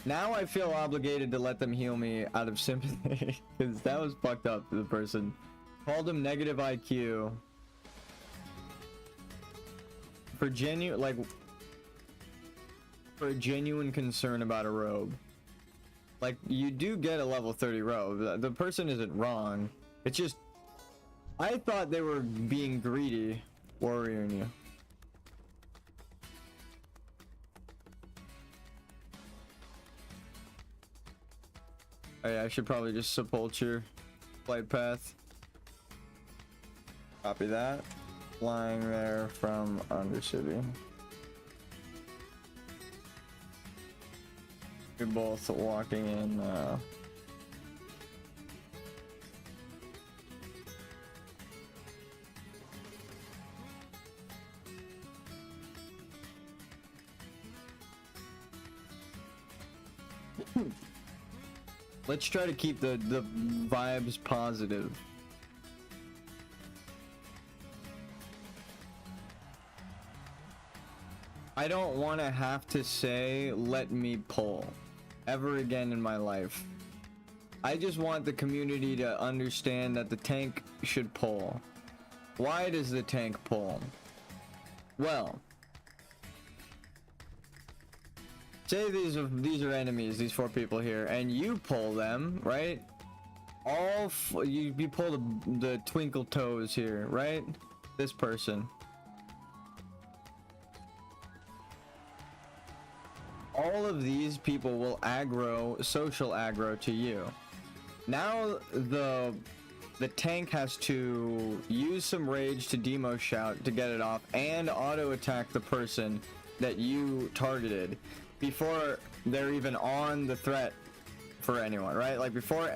Now I feel obligated to let them heal me out of sympathy. Because that was fucked up, the person. Called him negative IQ. For for a genuine concern about a robe. Like, you do get a level 30 robe. The person isn't wrong. It's just, I thought they were being greedy, warrioring you. Oh yeah, I should probably just sepulture flight path. Copy that. Flying there from Undercity. We're both walking in. Let's try to keep the vibes positive. I don't want to have to say, let me pull, ever again in my life. I just want the community to understand that the tank should pull. Why does the tank pull? Well, say these are enemies, these 4 people here, and you pull them, right? You pull the twinkle toes here, right? This person. All of these people will aggro, social aggro to you. Now the tank has to use some rage to demo shout to get it off and auto attack the person that you targeted before they're even on the threat for anyone, right? Like before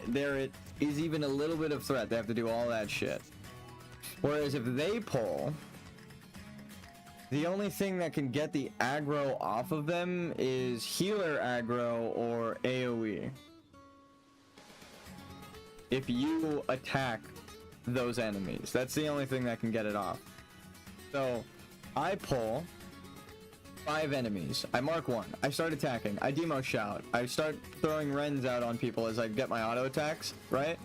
there is even a little bit of threat, they have to do all that shit. Whereas if they pull, the only thing that can get the aggro off of them is healer aggro or AoE. If you attack those enemies, that's the only thing that can get it off. So I pull 5 enemies, I mark 1, I start attacking, I demo shout, I start throwing rends out on people as I get my auto attacks, right?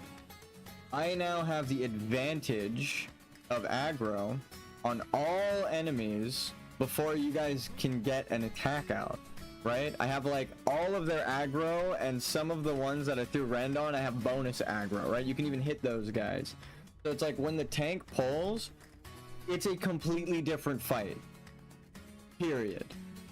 I now have the advantage of aggro on all enemies before you guys can get an attack out, right? I have like all of their aggro, and some of the ones that I threw rend on, I have bonus aggro, right? You can even hit those guys. So it's like when the tank pulls, it's a completely different fight. Period.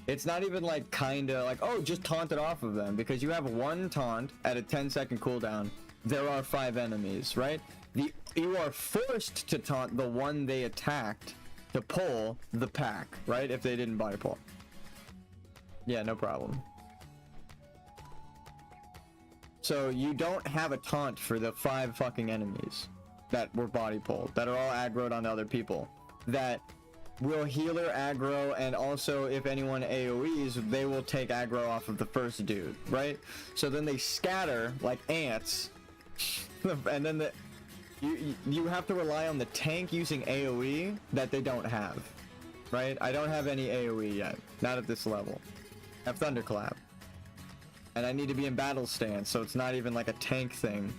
It's not even like kinda like, oh, just taunt it off of them, because you have 1 taunt at a 10-second cooldown. There are 5 enemies, right? You are forced to taunt the one they attacked to pull the pack, right? If they didn't body pull. Yeah, no problem. So you don't have a taunt for the 5 fucking enemies that were body pulled, that are all aggroed on other people, that will healer aggro, and also if anyone AoEs, they will take aggro off of the first dude, right? So then they scatter like ants, and then you have to rely on the tank using AoE that they don't have, right? I don't have any AoE yet, not at this level. I have Thunderclap, and I need to be in battle stance, so it's not even like a tank thing.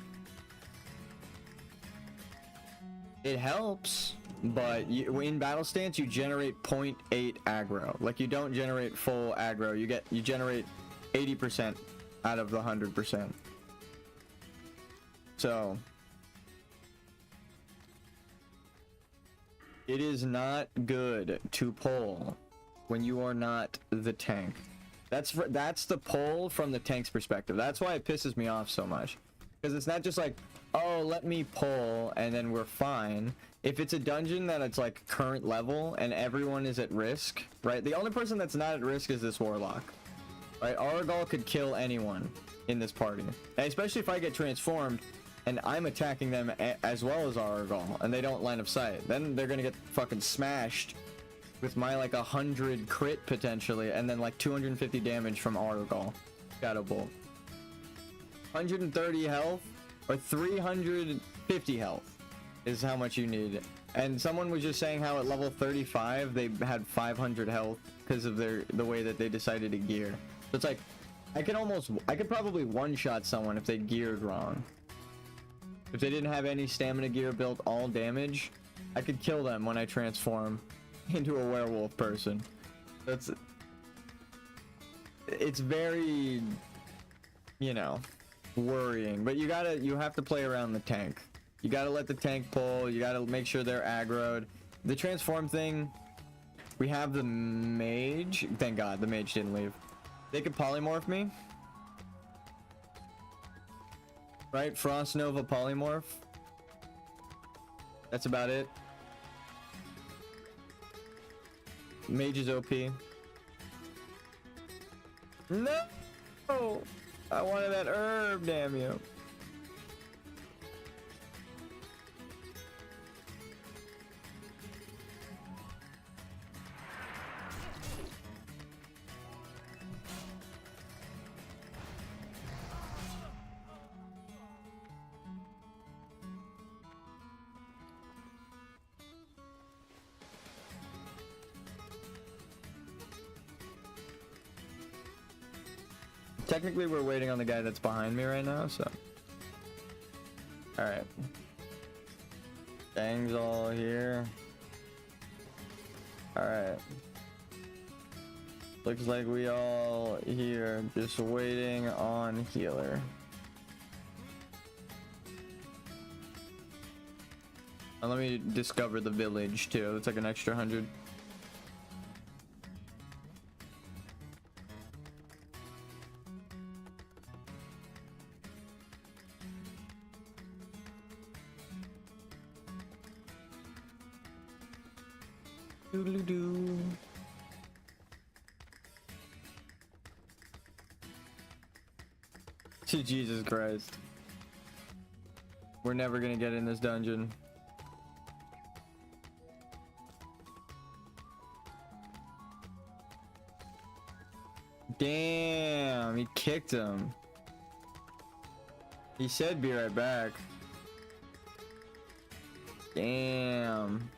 It helps, but in battle stance you generate 0.8 aggro. Like you don't generate full aggro. You generate 80% out of the 100%. So it is not good to pull when you are not the tank. That's the pull from the tank's perspective. That's why it pisses me off so much, because it's not just like, oh, let me pull and then we're fine. If it's a dungeon that it's like current level and everyone is at risk, right? The only person that's not at risk is this warlock, right? Aragol could kill anyone in this party, and especially if I get transformed and I'm attacking them as well as Aragol and they don't line of sight, then they're gonna get fucking smashed with my like 100 crit potentially, and then like 250 damage from Aragol. Shadow Bolt. 130 health or 350 health is how much you need. And someone was just saying how at level 35 they had 500 health because of the way that they decided to gear. So it's like I could probably one-shot someone if they geared wrong. If they didn't have any stamina gear built all damage, I could kill them when I transform into a werewolf person. It's very, you know, worrying. But you have to play around the tank. You gotta let the tank pull. You gotta make sure they're aggroed. The transform thing, we have the mage. Thank God the mage didn't leave. They could polymorph me. Right? Frost Nova Polymorph. That's about it. Mage is OP. No! I wanted that herb, damn you. Technically, we're waiting on the guy that's behind me right now, so. Alright. Gang's all here. Alright. Looks like we all here, just waiting on healer. And let me discover the village too. It's like an extra 100. Doodly-doo. Jesus Christ. We're never gonna get in this dungeon. Damn, he kicked him. He said be right back. Damn.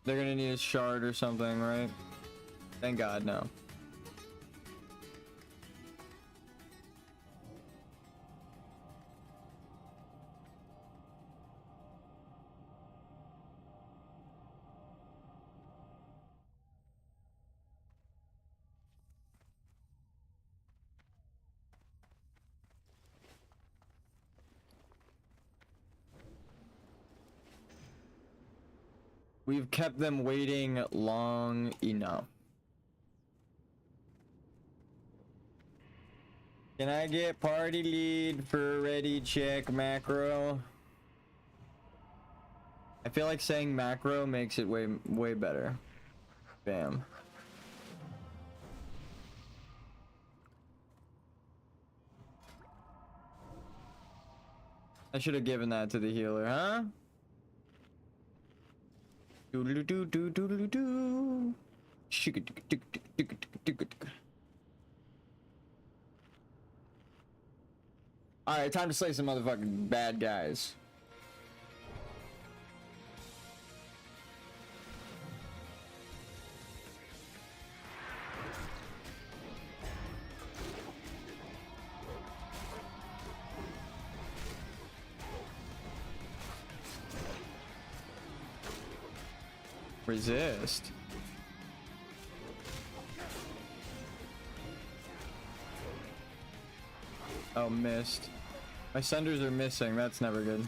They're gonna need a shard or something, right? Thank God, no. We've kept them waiting long enough. Can I get party lead for ready check macro? I feel like saying macro makes it way better. Bam. I should have given that to the healer, huh? Doodle-doo-doo-doodle-doo. Alright, time to slay some motherfucking bad guys. Resist. Oh, missed. My senders are missing. That's never good.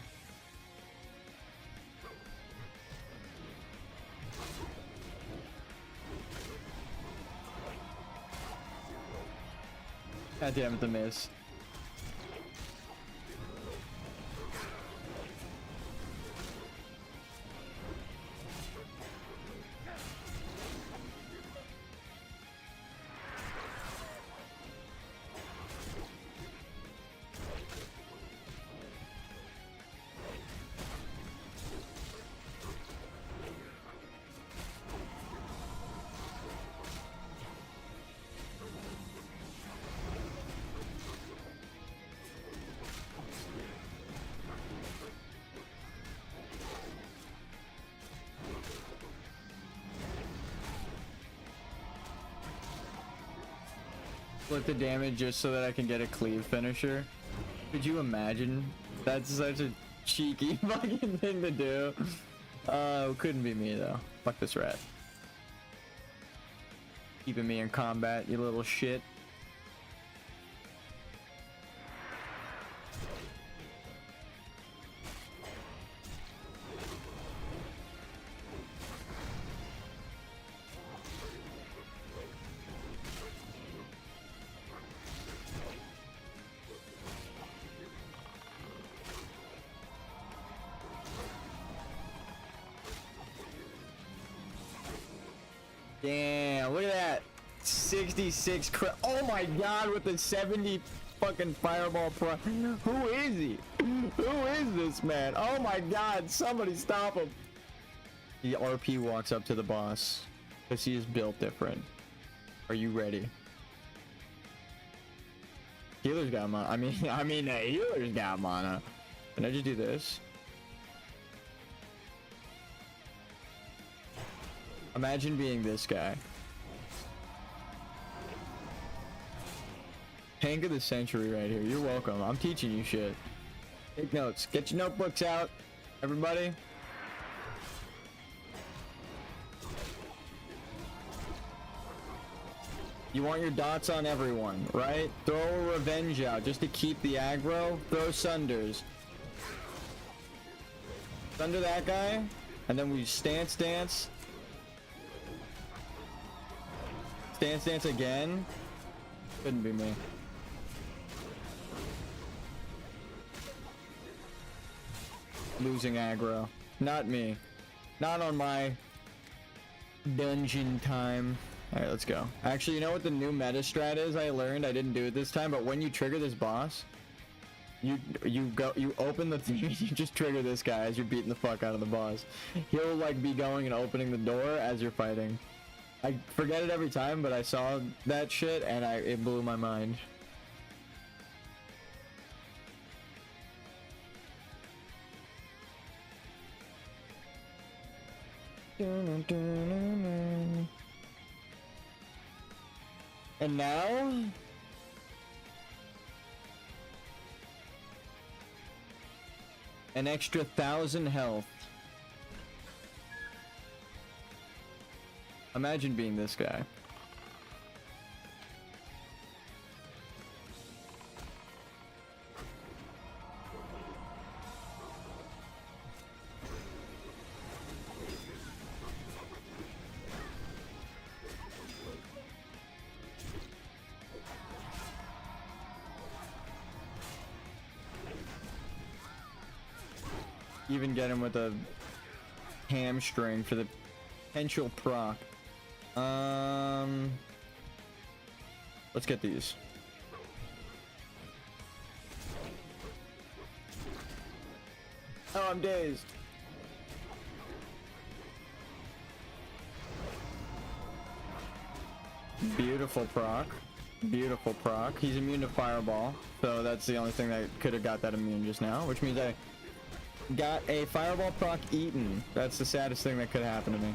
God damn it, the miss. Split the damage just so that I can get a cleave finisher. Could you imagine? That's such a cheeky fucking thing to do. Couldn't be me though. Fuck this rat. Keeping me in combat, you little shit. Damn, look at that. 66 oh my god, with the 70 fucking fireball pro. Who is he? Who is this man? Oh my god, somebody stop him. The RP walks up to the boss because he is built different. Are you ready? Healer's got mana. I mean, healer's got mana. Can I just do this? Imagine being this guy. Tank of the century right here. You're welcome. I'm teaching you shit. Take notes. Get your notebooks out, everybody. You want your dots on everyone, right? Throw a revenge out just to keep the aggro. Throw sunders. Sunder that guy, and then we stance dance. Stance dance again. Couldn't be me. Losing aggro. Not me. Not on my dungeon time. Alright, let's go. Actually, you know what the new meta strat is? I learned. I didn't do it this time, but when you trigger this boss, you open the thing, you just trigger this guy as you're beating the fuck out of the boss. He'll like be going and opening the door as you're fighting. I forget it every time, but I saw that shit and it blew my mind. And now an extra 1,000 health. Imagine being this guy. Even get him with a hamstring for the potential proc. Let's get these. Oh, I'm dazed. Beautiful proc. Beautiful proc. He's immune to fireball, so that's the only thing that could have got that immune just now, which means I got a fireball proc eaten. That's the saddest thing that could happen to me.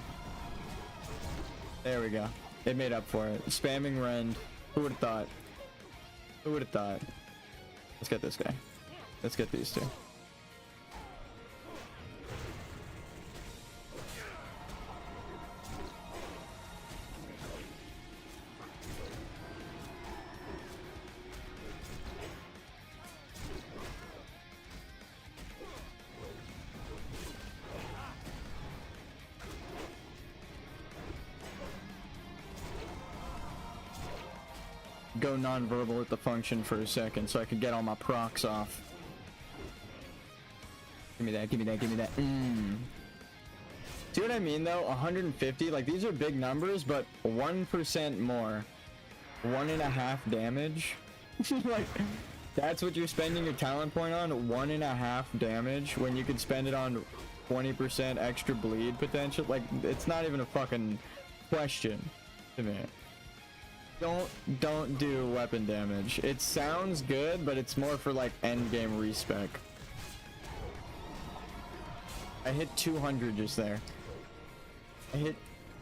There we go. It made up for it. Spamming rend. Who would have thought? Who would have thought? Let's get this guy. Let's get these two. Go non-verbal at the function for a second so I can get all my procs off. Give me that, give me that, give me that. See what I mean though? 150, like these are big numbers, but 1% more. 1.5 damage. Like, that's what you're spending your talent point on? 1.5 damage when you could spend it on 20% extra bleed potential? Like, it's not even a fucking question to me. Don't do weapon damage. It sounds good, but it's more for like end game respec. I hit 200 just there. I hit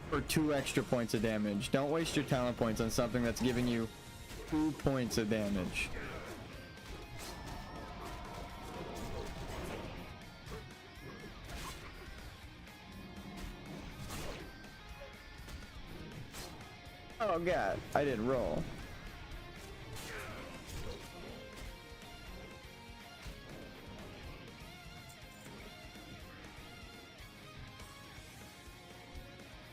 for 2 extra points of damage. Don't waste your talent points on something that's giving you 2 points of damage. Oh god, I didn't roll.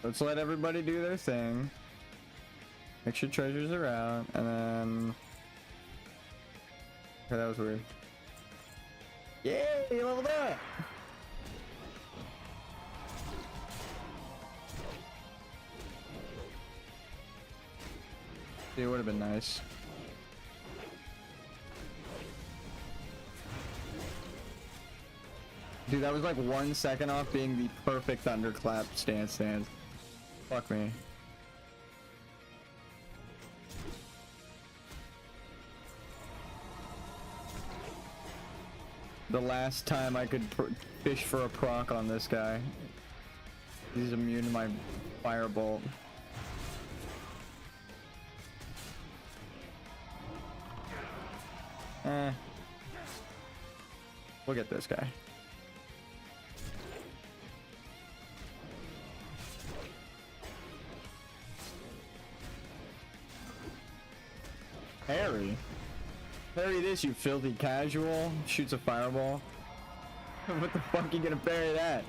Let's let everybody do their thing. Make sure treasures are out, and then... Okay, that was weird. Yay, you leveled up! It would have been nice. Dude, that was like 1 second off being the perfect thunderclap stance. Fuck me. The last time I could fish for a proc on this guy. He's immune to my firebolt. We'll get this guy. Parry. Parry this, you filthy casual. Shoots a fireball. What the fuck are you gonna parry that?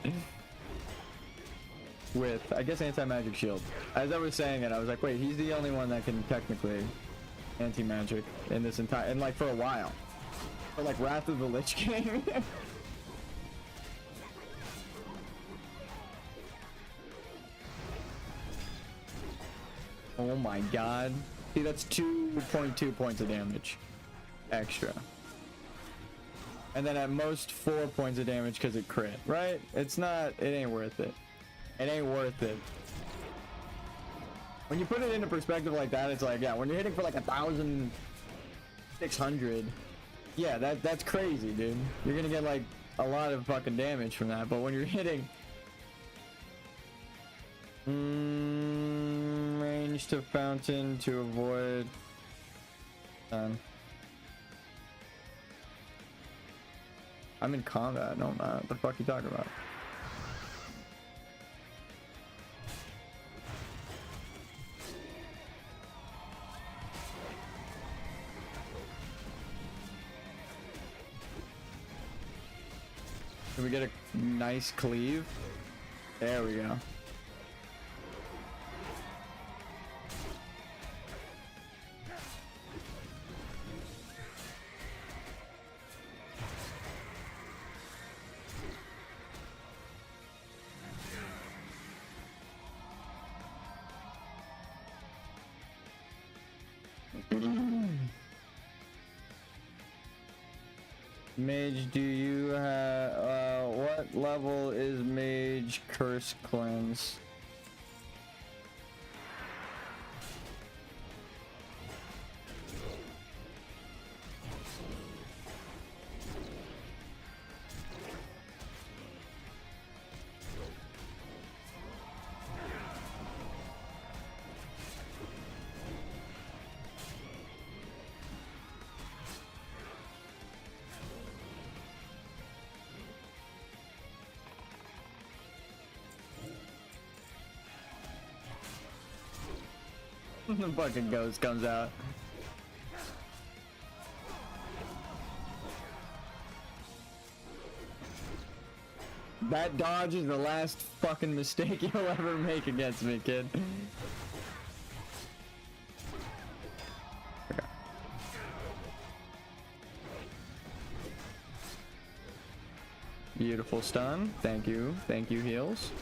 With, I guess, anti-magic shield. As I was saying it, I was like, wait, he's the only one that can technically anti-magic in this entire, and like for a while. For like Wrath of the Lich King. Oh my god. See, that's 2.2 points of damage extra. And then at most 4 points of damage because it crit, right? It's not, it ain't worth it. It ain't worth it. When you put it into perspective like that, it's like, yeah, when you're hitting for like 1,600, yeah, that's crazy, dude. You're gonna get like a lot of fucking damage from that. But when you're hitting range to fountain to avoid I'm in combat. No, I'm not. What the fuck are you talking about? Can we get a nice cleave? There we go. Mage, do you have what level is Mage Curse Cleanse? The fucking ghost comes out. That dodge is the last fucking mistake you'll ever make against me, kid. Okay. Beautiful stun. Thank you. Thank you, heals.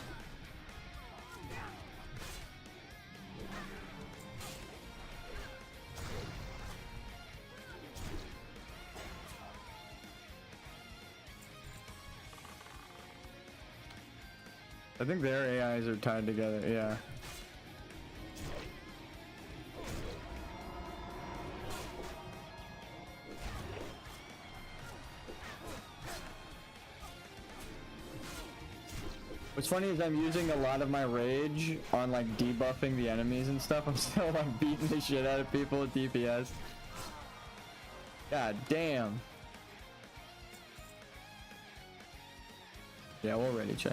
I think their AIs are tied together, yeah. What's funny is I'm using a lot of my rage on like debuffing the enemies and stuff. I'm still like beating the shit out of people with DPS. God damn. Yeah, we're ready, Che.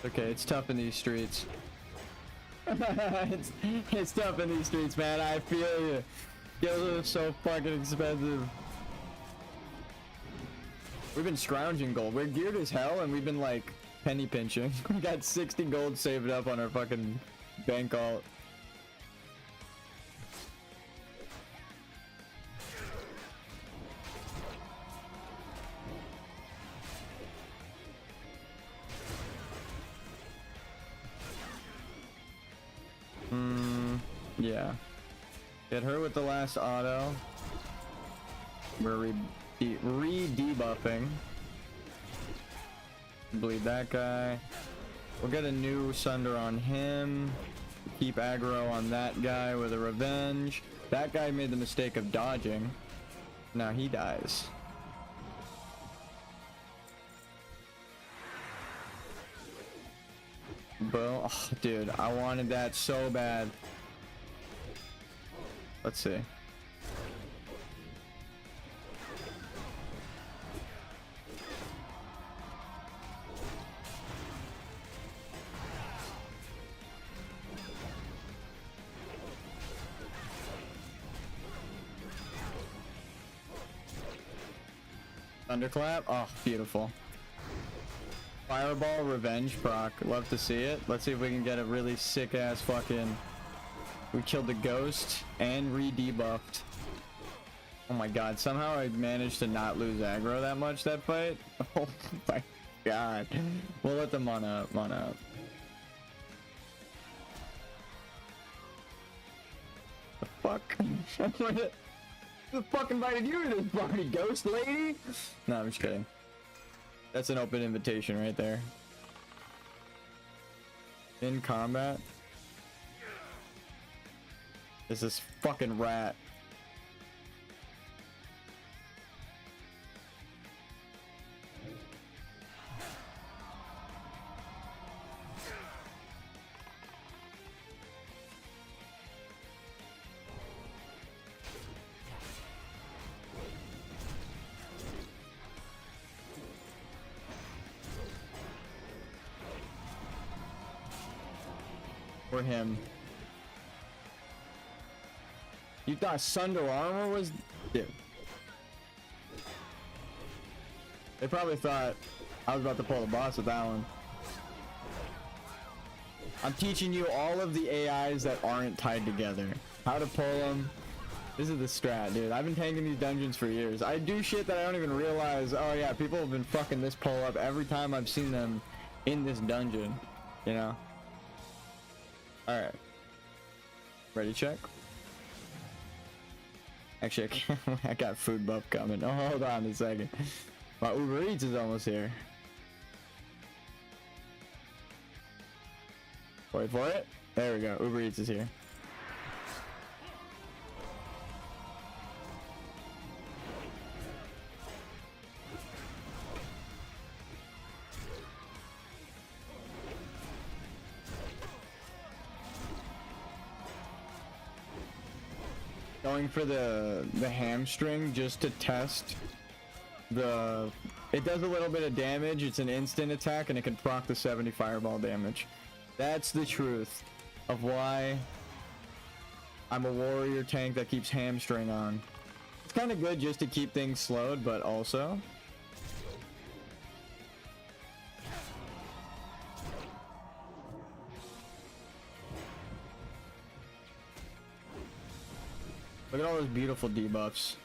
Okay, it's tough in these streets. it's tough in these streets, man. I feel you. Gills are so fucking expensive. We've been scrounging gold. We're geared as hell, and we've been like penny pinching. We got 60 gold saved up on our fucking bank alt. Yeah. Get her with the last auto. We're re-debuffing. Bleed that guy. We'll get a new Sunder on him. Keep aggro on that guy with a revenge. That guy made the mistake of dodging. Now he dies. Bro, oh, dude, I wanted that so bad. Let's see. Thunderclap? Oh, beautiful. Fireball, revenge proc. Love to see it. Let's see if we can get a really sick ass fucking... We killed the ghost and re-debuffed. Oh my god, somehow I managed to not lose aggro that much that fight. Oh my god. We'll let them on up, on up. The fuck? Who the fuck invited you to this party, ghost lady? No, I'm just kidding. That's an open invitation right there. In combat. This is fucking rat. For him. You thought Sunder armor was... Dude. They probably thought I was about to pull the boss with that one. I'm teaching you all of the AIs that aren't tied together. How to pull them. This is the strat, dude. I've been tanking these dungeons for years. I do shit that I don't even realize. Oh yeah, people have been fucking this pull up every time I've seen them in this dungeon. You know? Alright. Ready, check? Actually, I got food buff coming. Oh, hold on a second. My Uber Eats is almost here. Wait for it. There we go. Uber Eats is here. Going for the hamstring just to test the... It does a little bit of damage. It's an instant attack and it can proc the 70 fireball damage. That's the truth of why I'm a warrior tank that keeps hamstring on. It's kind of good just to keep things slowed, but also... Look at all those beautiful debuffs.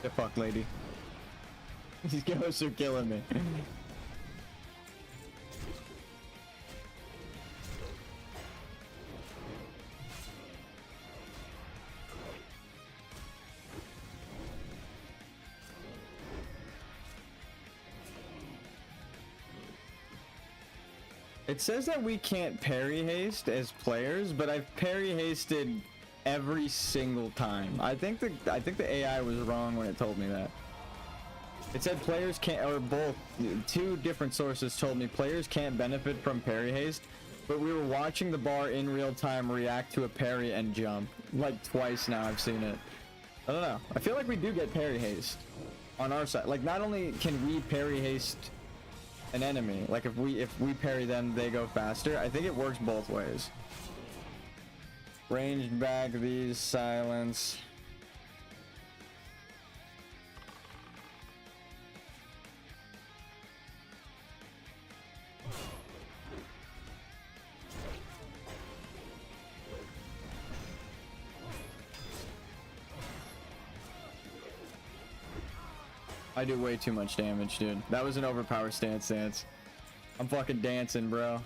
The fuck, lady. These ghosts are killing me. It says that we can't parry haste as players, but I've parry hasted every single time. I think the AI was wrong when it told me that. It said players can't, or both, two different sources told me players can't benefit from parry haste But we were watching the bar in real time react to a parry and jump. Like twice now I've seen it. I don't know. I feel like we do get parry haste on our side. Like not only can we parry haste an enemy, like if we parry them, they go faster. I think it works both ways. Ranged back these, silence. I do way too much damage, dude. That was an overpowered stance. I'm fucking dancing, bro.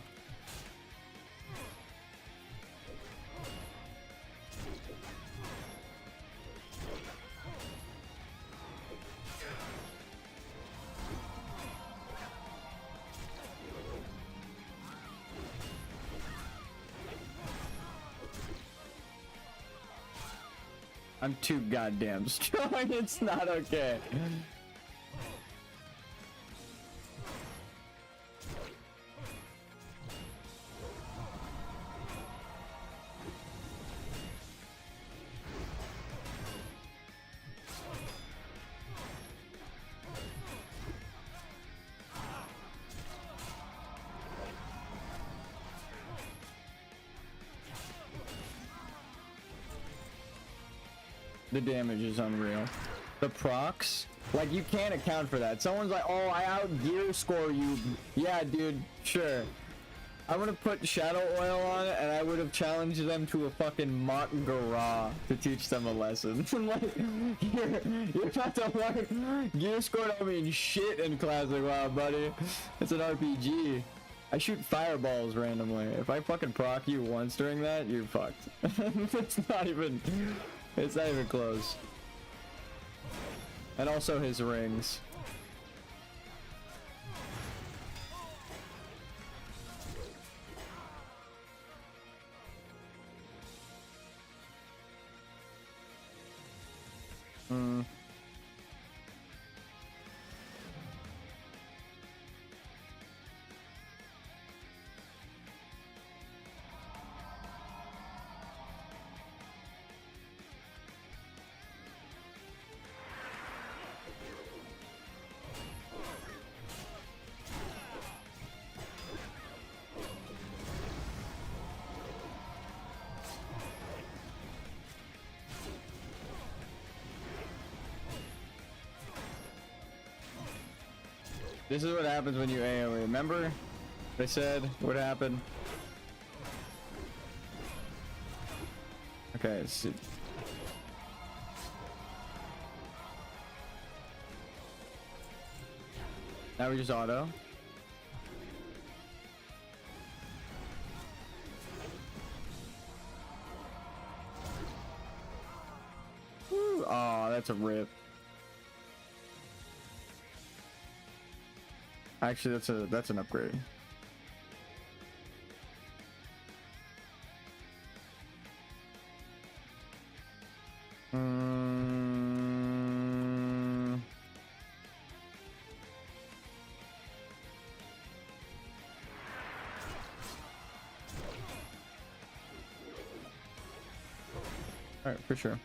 I'm too goddamn strong. It's not okay. The damage is unreal. The procs, like you can't account for that. Someone's like, oh, I out gear score you. Yeah, dude, sure. I'm gonna put shadow oil on it and I would have challenged them to a fucking mock Gara to teach them a lesson. Like, you're about to learn gear score don't mean shit in classic WoW, buddy. It's an RPG. I shoot fireballs randomly. If I fucking proc you once during that, you're fucked. It's not even close. And also his rings. This is what happens when you AoE. Remember? They said what happened. Okay, let's see. Now we just auto. Woo. Oh, that's a rip. Actually, that's an upgrade. All right, for sure.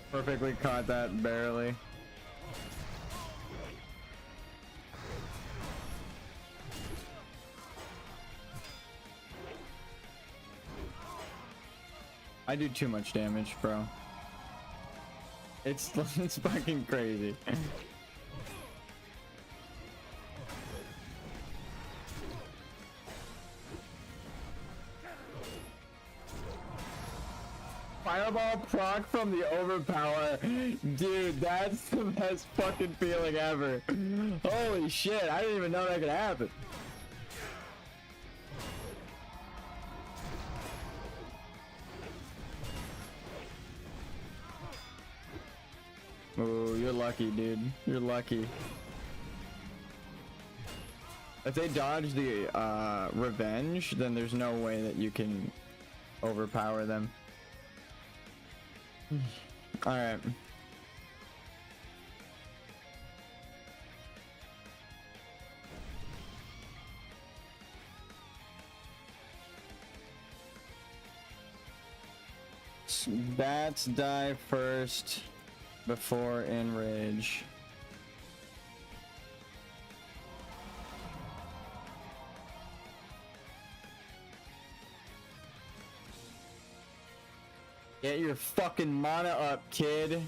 Perfectly caught that, barely. I do too much damage, bro. It's fucking crazy. Fireball proc from the overpower. Dude, that's the best fucking feeling ever. Holy shit, I didn't even know that could happen. Ooh, you're lucky, dude. You're lucky. If they dodge the revenge, then there's no way that you can overpower them. All right. Bats die first before enrage. Get your fucking mana up, kid.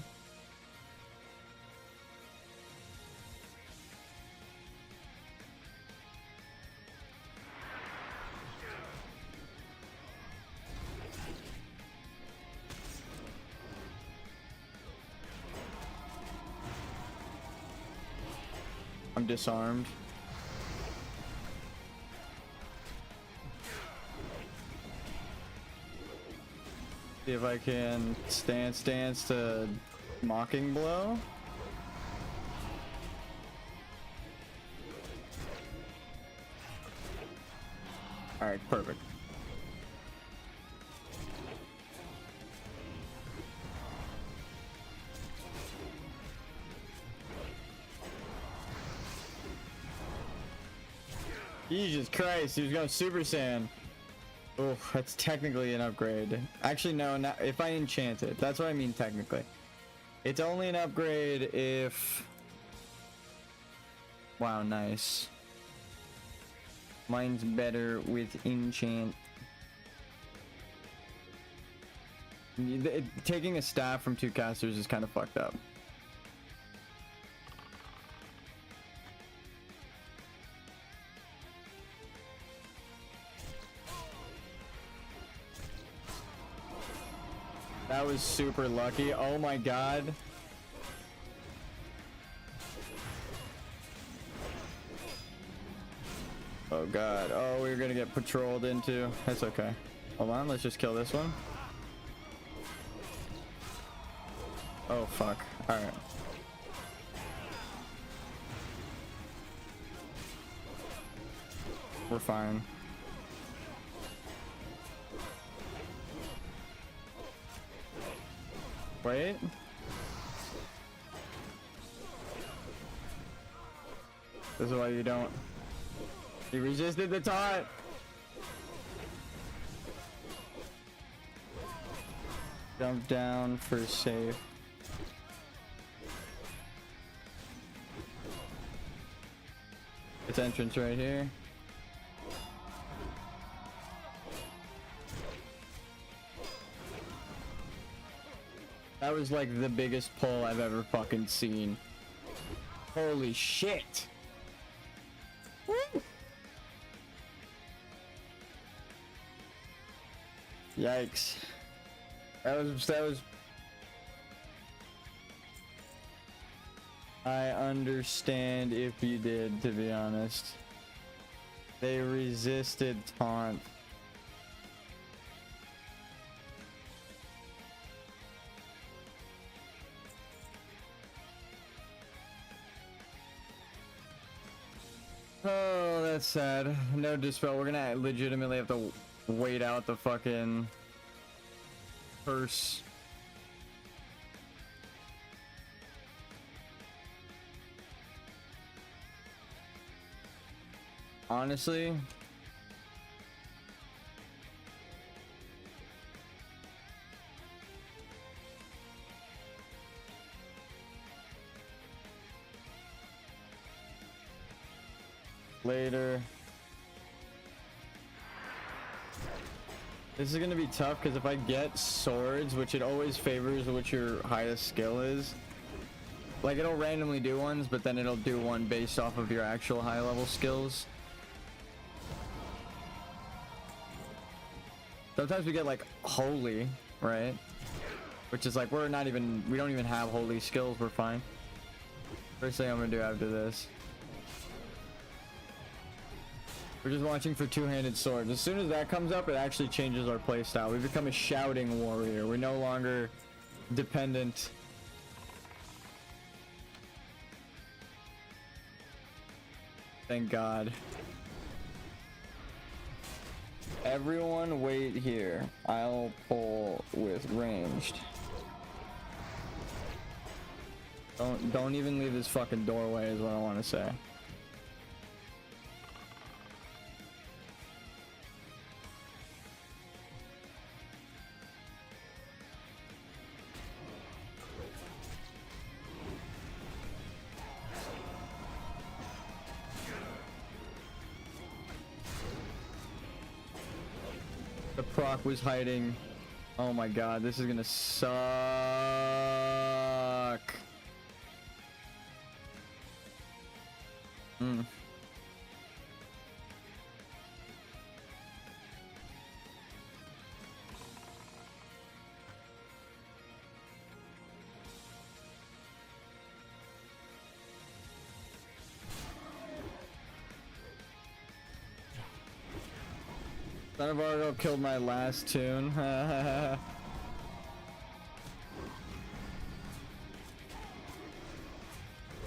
I'm disarmed. See if I can stance to mocking blow. All right, perfect. Jesus Christ, he was going Super Saiyan. Oh, that's technically an upgrade. Actually, no, not if I enchant it. That's what I mean technically. It's only an upgrade if... Wow, nice. Mine's better with enchant. Taking a staff from 2 casters is kind of fucked up. That was super lucky. Oh my god. Oh god. Oh, we're gonna get patrolled into. That's okay. Hold on, let's just kill this one. Oh fuck. Alright. We're fine. Wait. This is why you don't. He resisted the taunt. Jump down for safe. Its entrance right here. That was like the biggest pull I've ever fucking seen. Holy shit. Woo. Yikes. That was I understand if you did, to be honest. They resisted taunt. Oh, that's sad. No dispel. We're gonna legitimately have to wait out the fucking curse. Honestly, later. This is gonna be tough because if I get swords, which it always favors what your highest skill is, like it'll randomly do ones, but then it'll do one based off of your actual high level skills. Sometimes we get like holy, right? Which is like we don't even have holy skills, we're fine. First thing I'm gonna do after this. We're just watching for two-handed swords. As soon as that comes up, it actually changes our playstyle. We become a shouting warrior. We're no longer dependent. Thank God. Everyone wait here. I'll pull with ranged. Don't even leave this fucking doorway is what I want to say. The proc was hiding. Oh my god, this is gonna suck. Hmm. Son of Argo killed my last tune.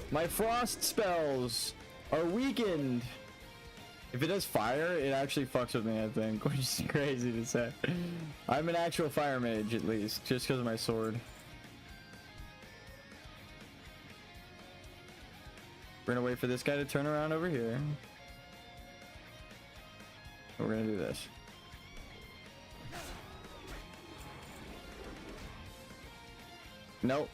My frost spells are weakened. If it does fire, it actually fucks with me, I think, which is crazy to say. I'm an actual fire mage, at least, just because of my sword. We're gonna wait for this guy to turn around over here. We're gonna do this. Nope.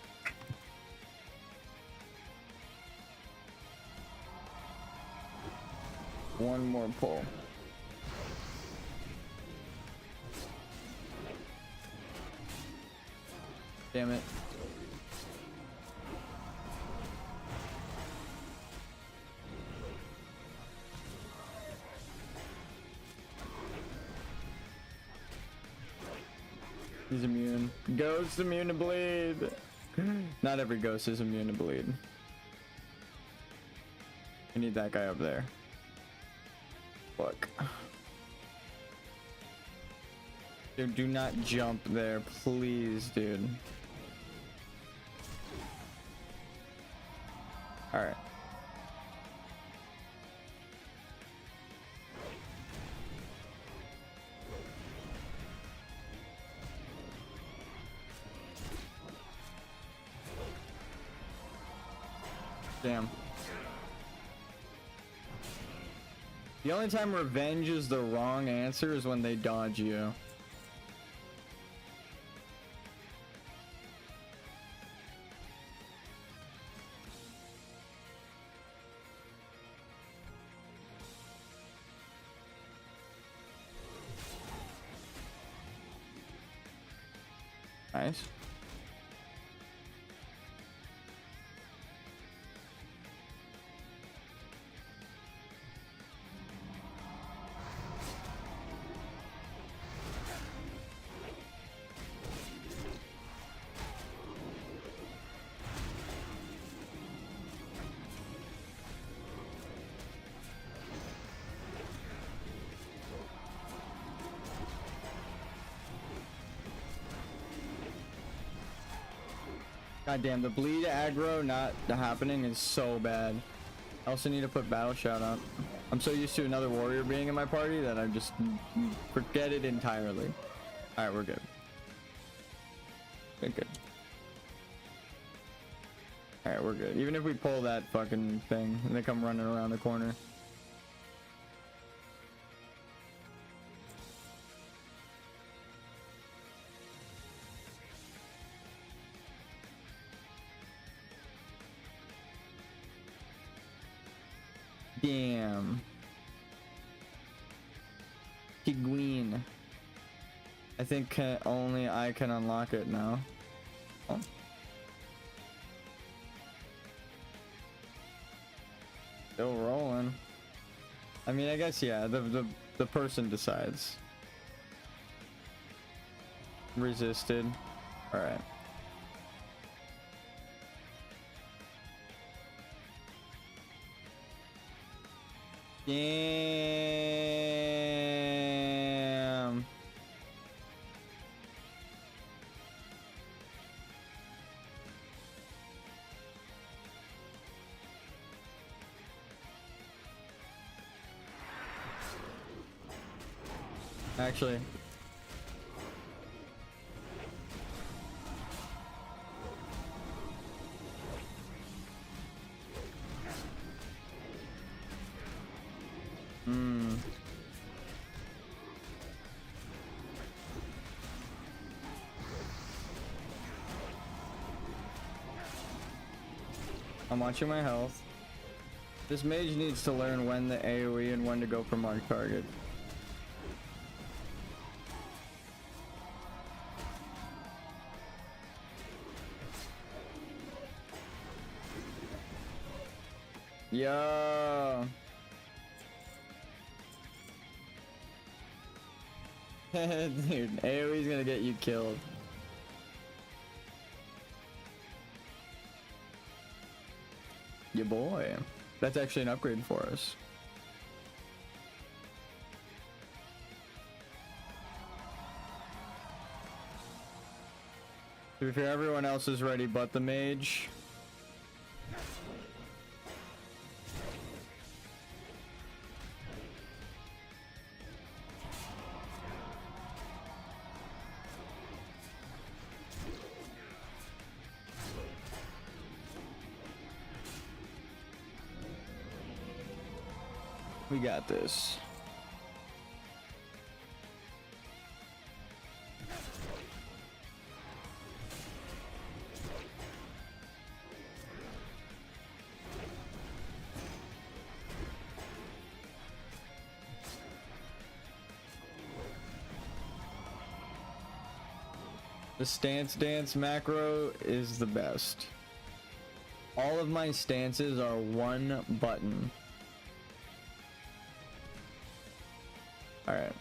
One more pull. Damn it. He's immune. Ghost immune to bleed. Not every ghost is immune to bleed. I need that guy up there. Fuck. Dude, do not jump there, please, dude. Alright. Damn. The only time revenge is the wrong answer is when they dodge you. Nice. God damn, the bleed aggro not happening is so bad. I also need to put battle shout up. I'm so used to another warrior being in my party that I just forget it entirely. Alright, we're good. We're good. Alright, we're good. Even if we pull that fucking thing and they come running around the corner. Damn. Pigween. I think only I can unlock it now. Oh. Still rolling. I mean, I guess yeah. The person decides. Resisted. All right. Damn. Actually. I'm watching my health. This mage needs to learn when the AoE and when to go for mark target. Yeah. Dude, AoE's gonna get you killed. Yeah, boy. That's actually an upgrade for us. To be fair, everyone else is ready but the mage. We got this. The stance dance macro is the best. All of my stances are one button. All right.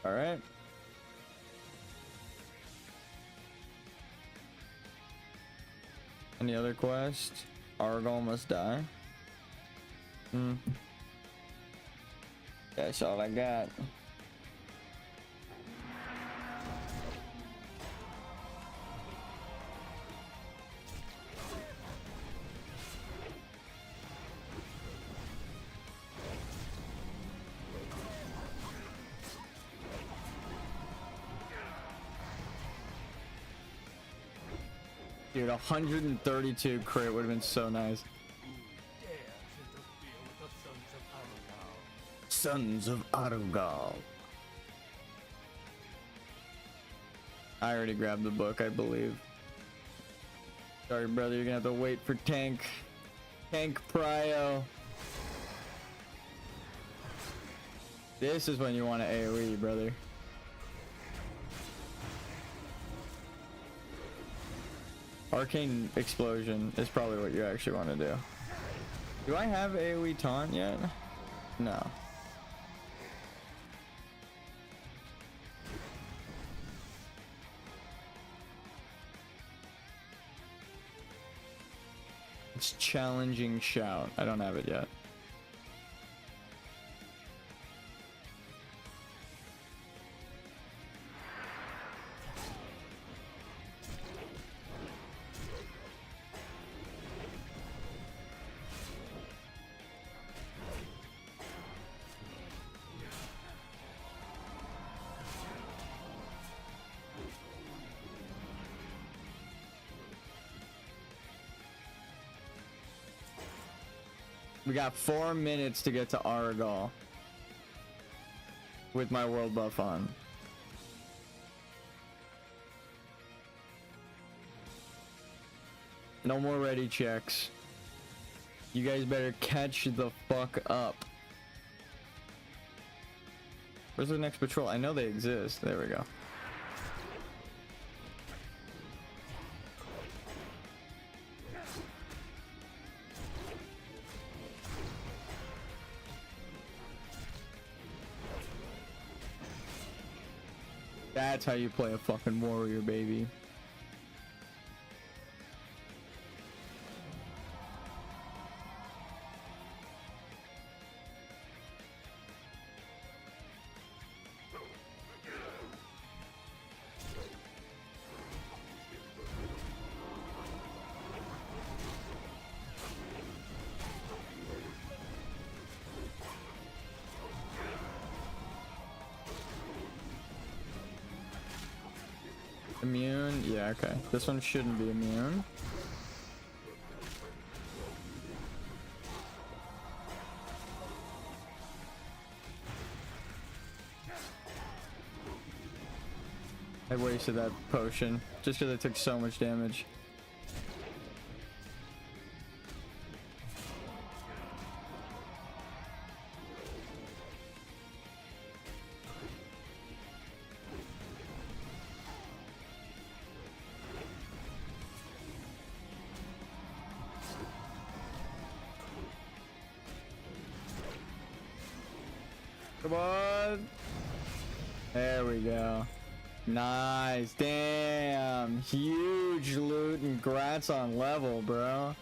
All right. Any other quest? Argal must die. That's all I got. Dude, 132 crit would have been so nice. Sons of Arugal. I already grabbed the book, I believe. Sorry, brother, you're gonna have to wait for tank prio. This is when you want to AoE, brother. Arcane explosion is probably what you actually want to do. Do I have AoE taunt yet? No. It's challenging shout. I don't have it yet. We got 4 minutes to get to Argal with my world buff on. No more ready checks. You guys better catch the fuck up. Where's the next patrol? I know they exist. There we go. That's how you play a fucking warrior, baby. Immune? Yeah, okay. This one shouldn't be immune. I wasted that potion just because I took so much damage. Come on. There we go. Nice. Damn. Huge loot and grats on level, bro.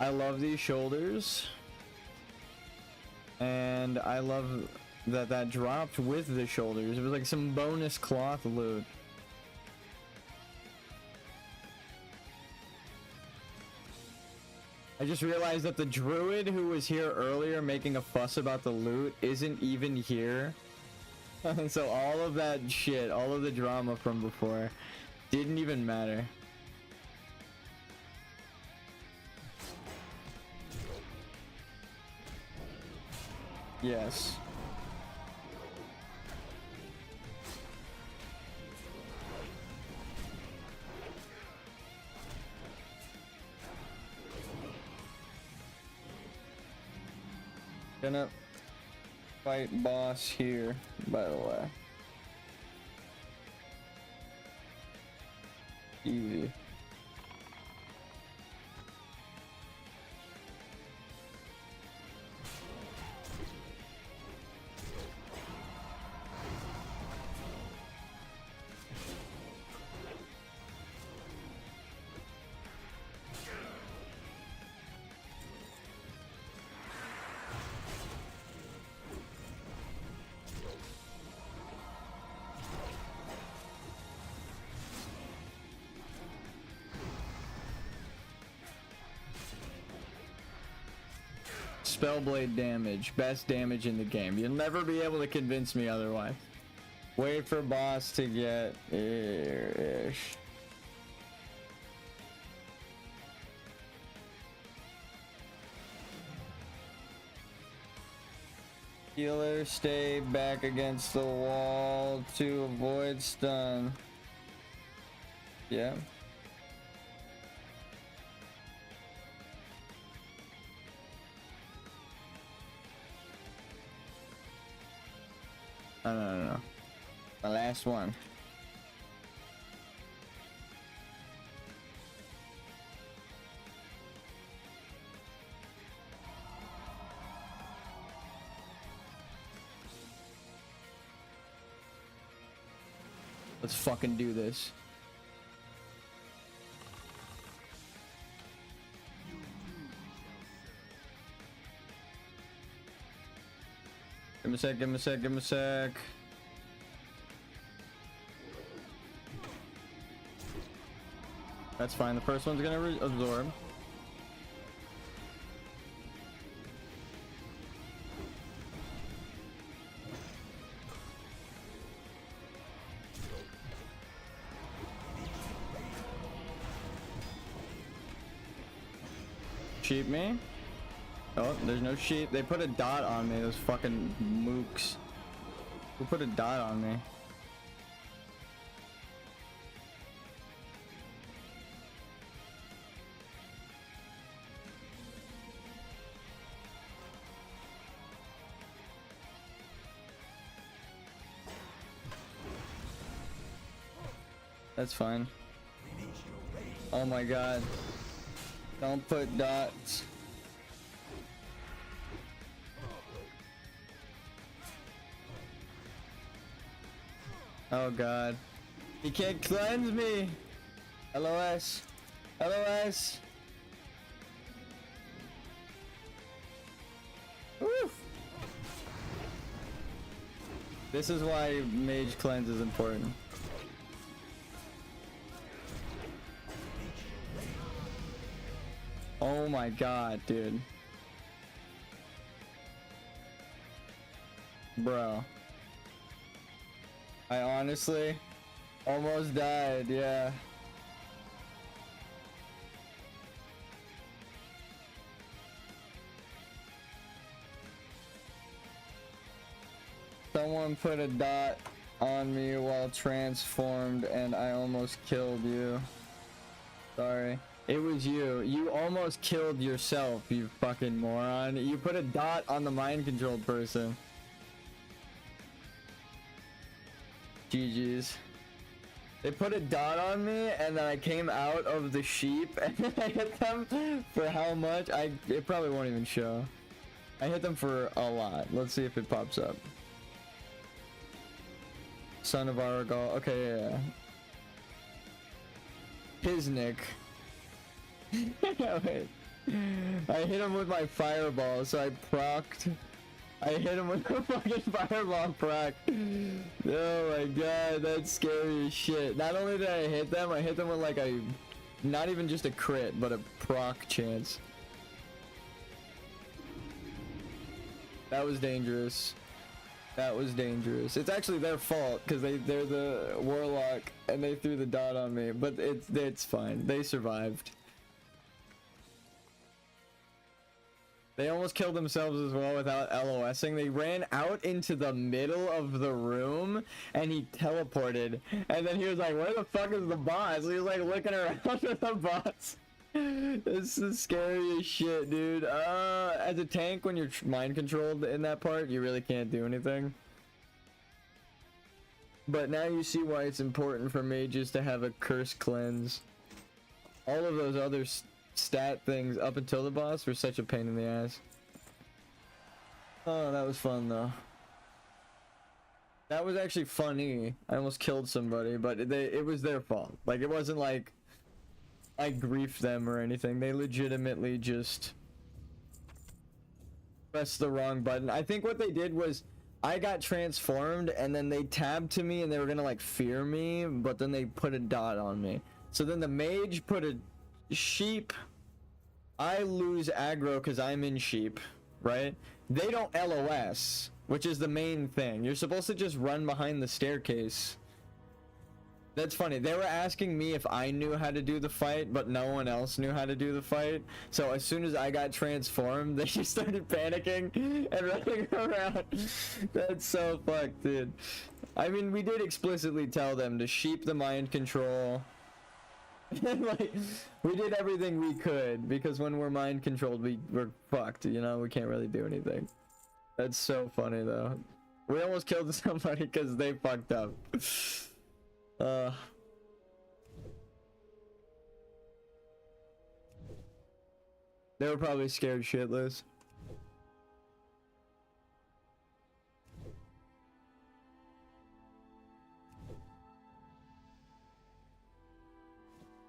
I love these shoulders. And I love that that dropped with the shoulders. It was like some bonus cloth loot. I just realized that the druid who was here earlier making a fuss about the loot isn't even here. So all of that shit, all of the drama from before didn't even matter. Yes. Gonna fight boss here, by the way. Easy. Spellblade damage, best damage in the game. You'll never be able to convince me otherwise. Wait for boss to get here-ish. Healer, stay back against the wall to avoid stun. Yeah. No. My last one. Let's fucking do this. Give me a sec, give me a sec, give me a sec. That's fine. The first one's gonna absorb. Sheep me? Oh, there's no sheep. They put a dot on me, those fucking mooks. Who put a dot on me? That's fine. Oh my god. Don't put dots. Oh god. He can't cleanse me! LOS. LOS. Woo! This is why mage cleanse is important. Oh my god, dude. Bro. I honestly almost died, yeah. Someone put a dot on me while transformed and I almost killed you. Sorry. It was you. You almost killed yourself, you fucking moron. You put a dot on the mind-controlled person. GG's. They put a dot on me and then I came out of the sheep and I hit them for how much? It probably won't even show. I hit them for a lot. Let's see if it pops up. Son of Aragal. Okay, yeah. Pisnik. Wait. I hit him with my fireball, so I procced. I hit him with a fucking fireball proc. Oh my god, that's scary as shit. Not only did I hit them with like a, not even just a crit, but a proc chance. That was dangerous. That was dangerous. It's actually their fault because they're the warlock and they threw the dot on me, but it's fine. They survived. They almost killed themselves as well without LOSing. They ran out into the middle of the room and he teleported. And then he was like, where the fuck is the boss? He was like looking around for the boss. This is scary as shit, dude. As a tank, when you're mind controlled in that part, you really can't do anything. But now you see why it's important for mages to have a curse cleanse. All of those other stat things up until the boss were such a pain in the ass. Oh, that was fun though. That was actually funny. I almost killed somebody, but it was their fault. Like, it wasn't like I griefed them or anything. They legitimately just pressed the wrong button. I think what they did was I got transformed and then they tabbed to me and they were gonna like fear me, but then they put a dot on me. So then the mage put a sheep. I lose aggro because I'm in sheep, right? They don't LOS, which is the main thing. You're supposed to just run behind the staircase. That's funny. They were asking me if I knew how to do the fight, but no one else knew how to do the fight. So as soon as I got transformed, they just started panicking and running around. That's so fucked, dude. I mean, we did explicitly tell them to sheep the mind control. Like, we did everything we could, because when we're mind controlled, we're fucked, you know? We can't really do anything. That's so funny, though. We almost killed somebody because they fucked up. They were probably scared shitless.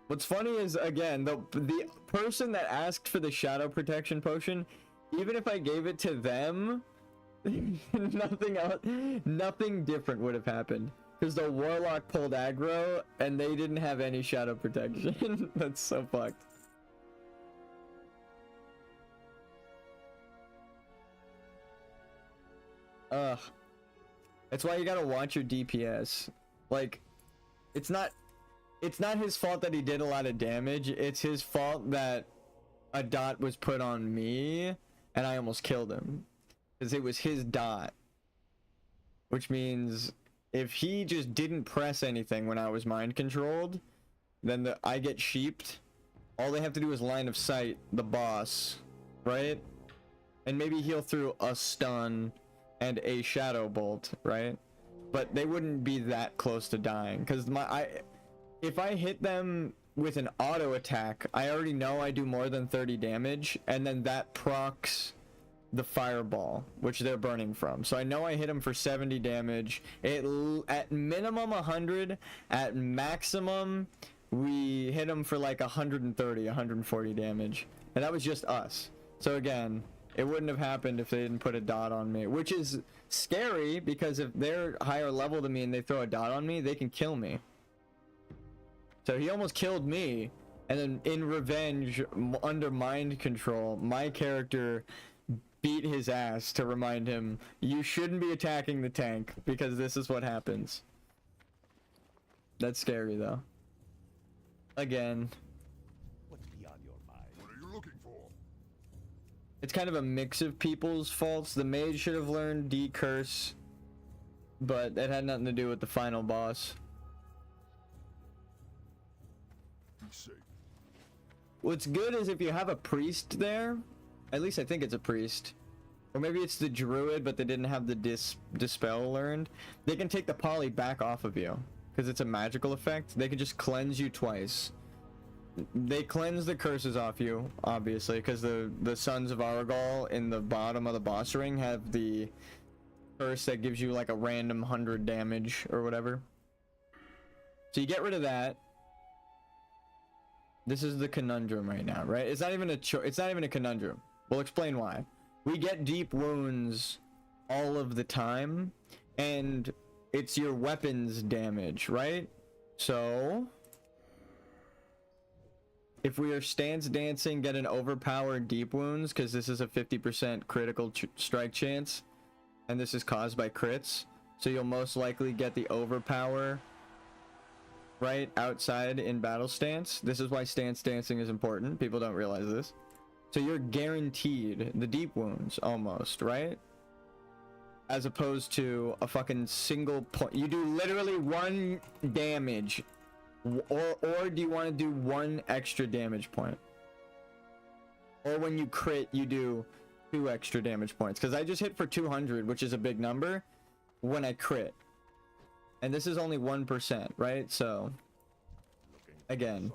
What's funny is, again, the person that asked for the shadow protection potion, even if I gave it to them, nothing else, nothing different would have happened. Because the warlock pulled aggro and they didn't have any shadow protection. That's so fucked. Ugh. That's why you gotta watch your DPS. Like, it's not his fault that he did a lot of damage. It's his fault that a dot was put on me and I almost killed him. Because it was his dot. Which means if he just didn't press anything when I was mind controlled, then I get sheeped. All they have to do is line of sight the boss, right? And maybe heal through a stun and a shadow bolt, right? But they wouldn't be that close to dying, because if I hit them with an auto attack, I already know I do more than 30 damage, and then that procs the fireball, which they're burning from. So I know I hit him for 70 damage. At minimum 100, at maximum we hit him for like 130, 140 damage. And that was just us. So again, it wouldn't have happened if they didn't put a dot on me, which is scary because if they're higher level than me and they throw a dot on me, they can kill me. So he almost killed me, and then in revenge, under mind control, my character beat his ass to remind him, you shouldn't be attacking the tank because this is what happens. That's scary though. Again. What's beyond your mind? What are you looking for? It's kind of a mix of people's faults. The mage should have learned decurse, but that had nothing to do with the final boss. Be safe. What's good is if you have a priest there, at least I think it's a priest, or maybe it's the druid but they didn't have the dispel learned, they can take the poly back off of you because it's a magical effect. They can just cleanse you twice. They cleanse the curses off you, obviously, because the Sons of Aragal in the bottom of the boss ring have the curse that gives you like a random 100 damage or whatever. So you get rid of that. This is the conundrum right now, right? It's not even a conundrum. We'll explain why. We get deep wounds all of the time, and it's your weapons damage, right? So if we are stance dancing, get an overpowered deep wounds, because this is a 50% critical strike chance, and this is caused by crits, so you'll most likely get the overpower right outside in battle stance. This is why stance dancing is important. People don't realize this. So you're guaranteed the deep wounds almost, right? As opposed to a fucking single point. You do literally 1 damage, or do you want to do 1 extra damage point? Or when you crit, you do 2 extra damage points, because I just hit for 200, which is a big number when I crit, and this is only 1%, right? So again,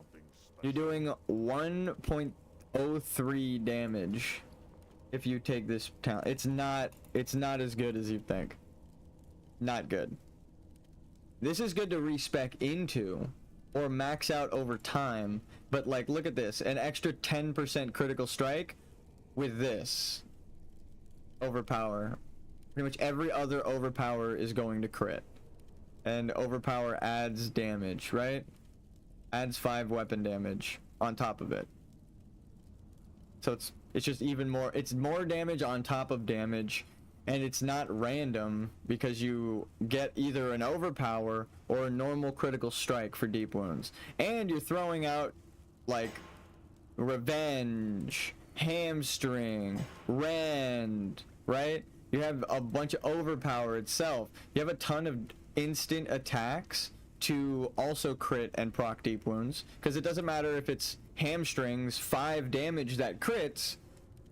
you're doing 1.03 damage if you take this talent. It's not as good as you think. Not good. This is good to respec into or max out over time, but like, look at this, an extra 10% critical strike with this overpower. Pretty much every other overpower is going to crit, and overpower adds damage, right? Adds 5 weapon damage on top of it. So it's just even more, it's more damage on top of damage, and it's not random because you get either an overpower or a normal critical strike for deep wounds. And you're throwing out like revenge, hamstring, rend, right? You have a bunch of overpower itself. You have a ton of instant attacks to also crit and proc deep wounds, because it doesn't matter if it's hamstrings, 5 damage that crits,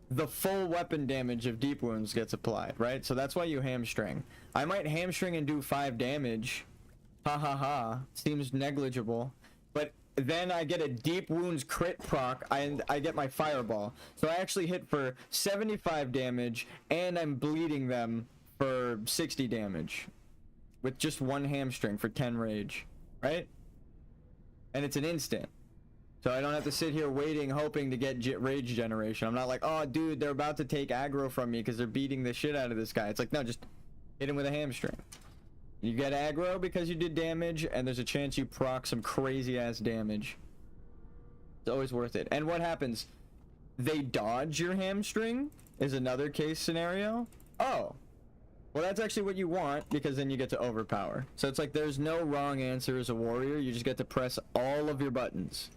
the full weapon damage of deep wounds gets applied, right? So that's why you hamstring. I might hamstring and do 5 damage, ha ha ha, seems negligible, but then I get a deep wounds crit proc and I get my fireball, so I actually hit for 75 damage and I'm bleeding them for 60 damage with just 1 hamstring for 10 rage, right? And it's an instant. So I don't have to sit here waiting, hoping to get rage generation. I'm not like, oh, dude, they're about to take aggro from me because they're beating the shit out of this guy. It's like, no, just hit him with a hamstring. You get aggro because you did damage, and there's a chance you proc some crazy-ass damage. It's always worth it. And what happens? They dodge your hamstring is another case scenario. Oh. Well, that's actually what you want, because then you get to overpower. So it's like there's no wrong answer as a warrior. You just get to press all of your buttons.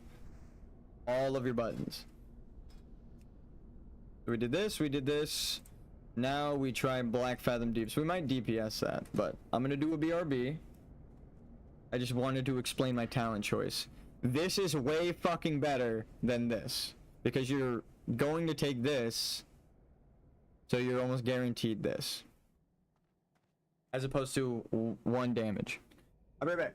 All of your buttons. So we did this. Now we try Black Fathom Deep. So we might DPS that, but I'm gonna do a BRB. I just wanted to explain my talent choice. This is way fucking better than this, because you're going to take this, so you're almost guaranteed this, as opposed to 1 damage. I'll be right back.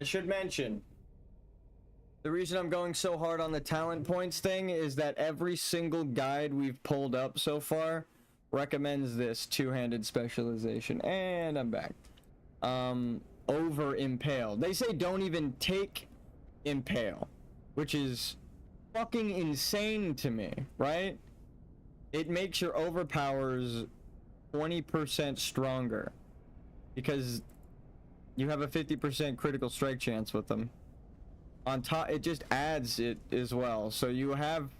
I should mention, the reason I'm going so hard on the talent points thing is that every single guide we've pulled up so far recommends this two-handed specialization. And I'm back. Over impale. They say don't even take impale, which is fucking insane to me, right? It makes your overpowers 20% stronger because you have a 50% critical strike chance with them. On top, it just adds it as well. So you have,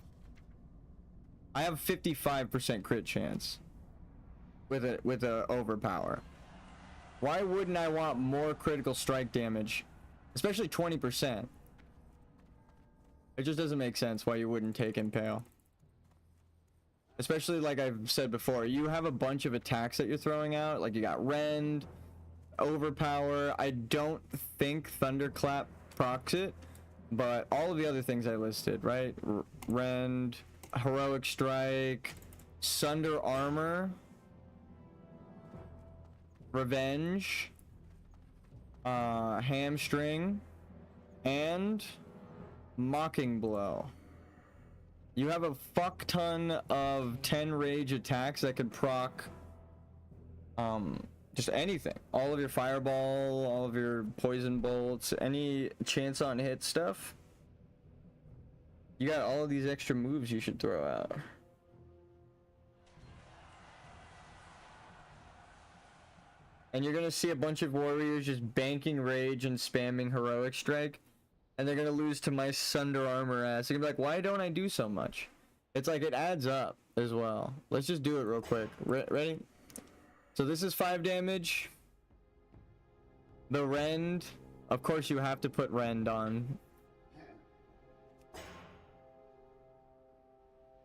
I have 55% crit chance with a overpower. Why wouldn't I want more critical strike damage, especially 20%? It just doesn't make sense why you wouldn't take impale. Especially like I've said before, you have a bunch of attacks that you're throwing out. Like you got rend, overpower. I don't think thunderclap procs it, but all of the other things I listed, right? Rend, heroic strike, sunder armor, revenge, hamstring, and mocking blow. You have a fuck ton of 10 rage attacks that could proc just anything. All of your fireball, all of your poison bolts, any chance on hit stuff. You got all of these extra moves you should throw out. And you're gonna see a bunch of warriors just banking rage and spamming heroic strike. And they're gonna lose to my sunder armor ass. You're gonna be like, why don't I do so much? It's like it adds up as well. Let's just do it real quick. Ready? So this is 5 damage. The rend, of course you have to put rend on.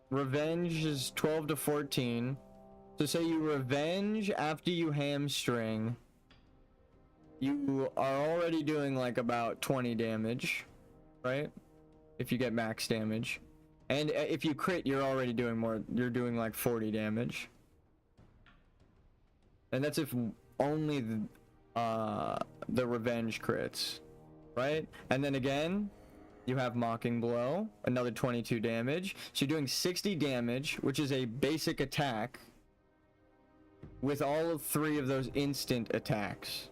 Revenge is 12 to 14. So say you revenge after you hamstring. You are already doing like about 20 damage, right? If you get max damage. And if you crit, you're already doing more. You're doing like 40 damage. And that's if only the revenge crits, right? And then again, you have mocking blow, another 22 damage. So you're doing 60 damage, which is a basic attack with all 3 of those instant attacks.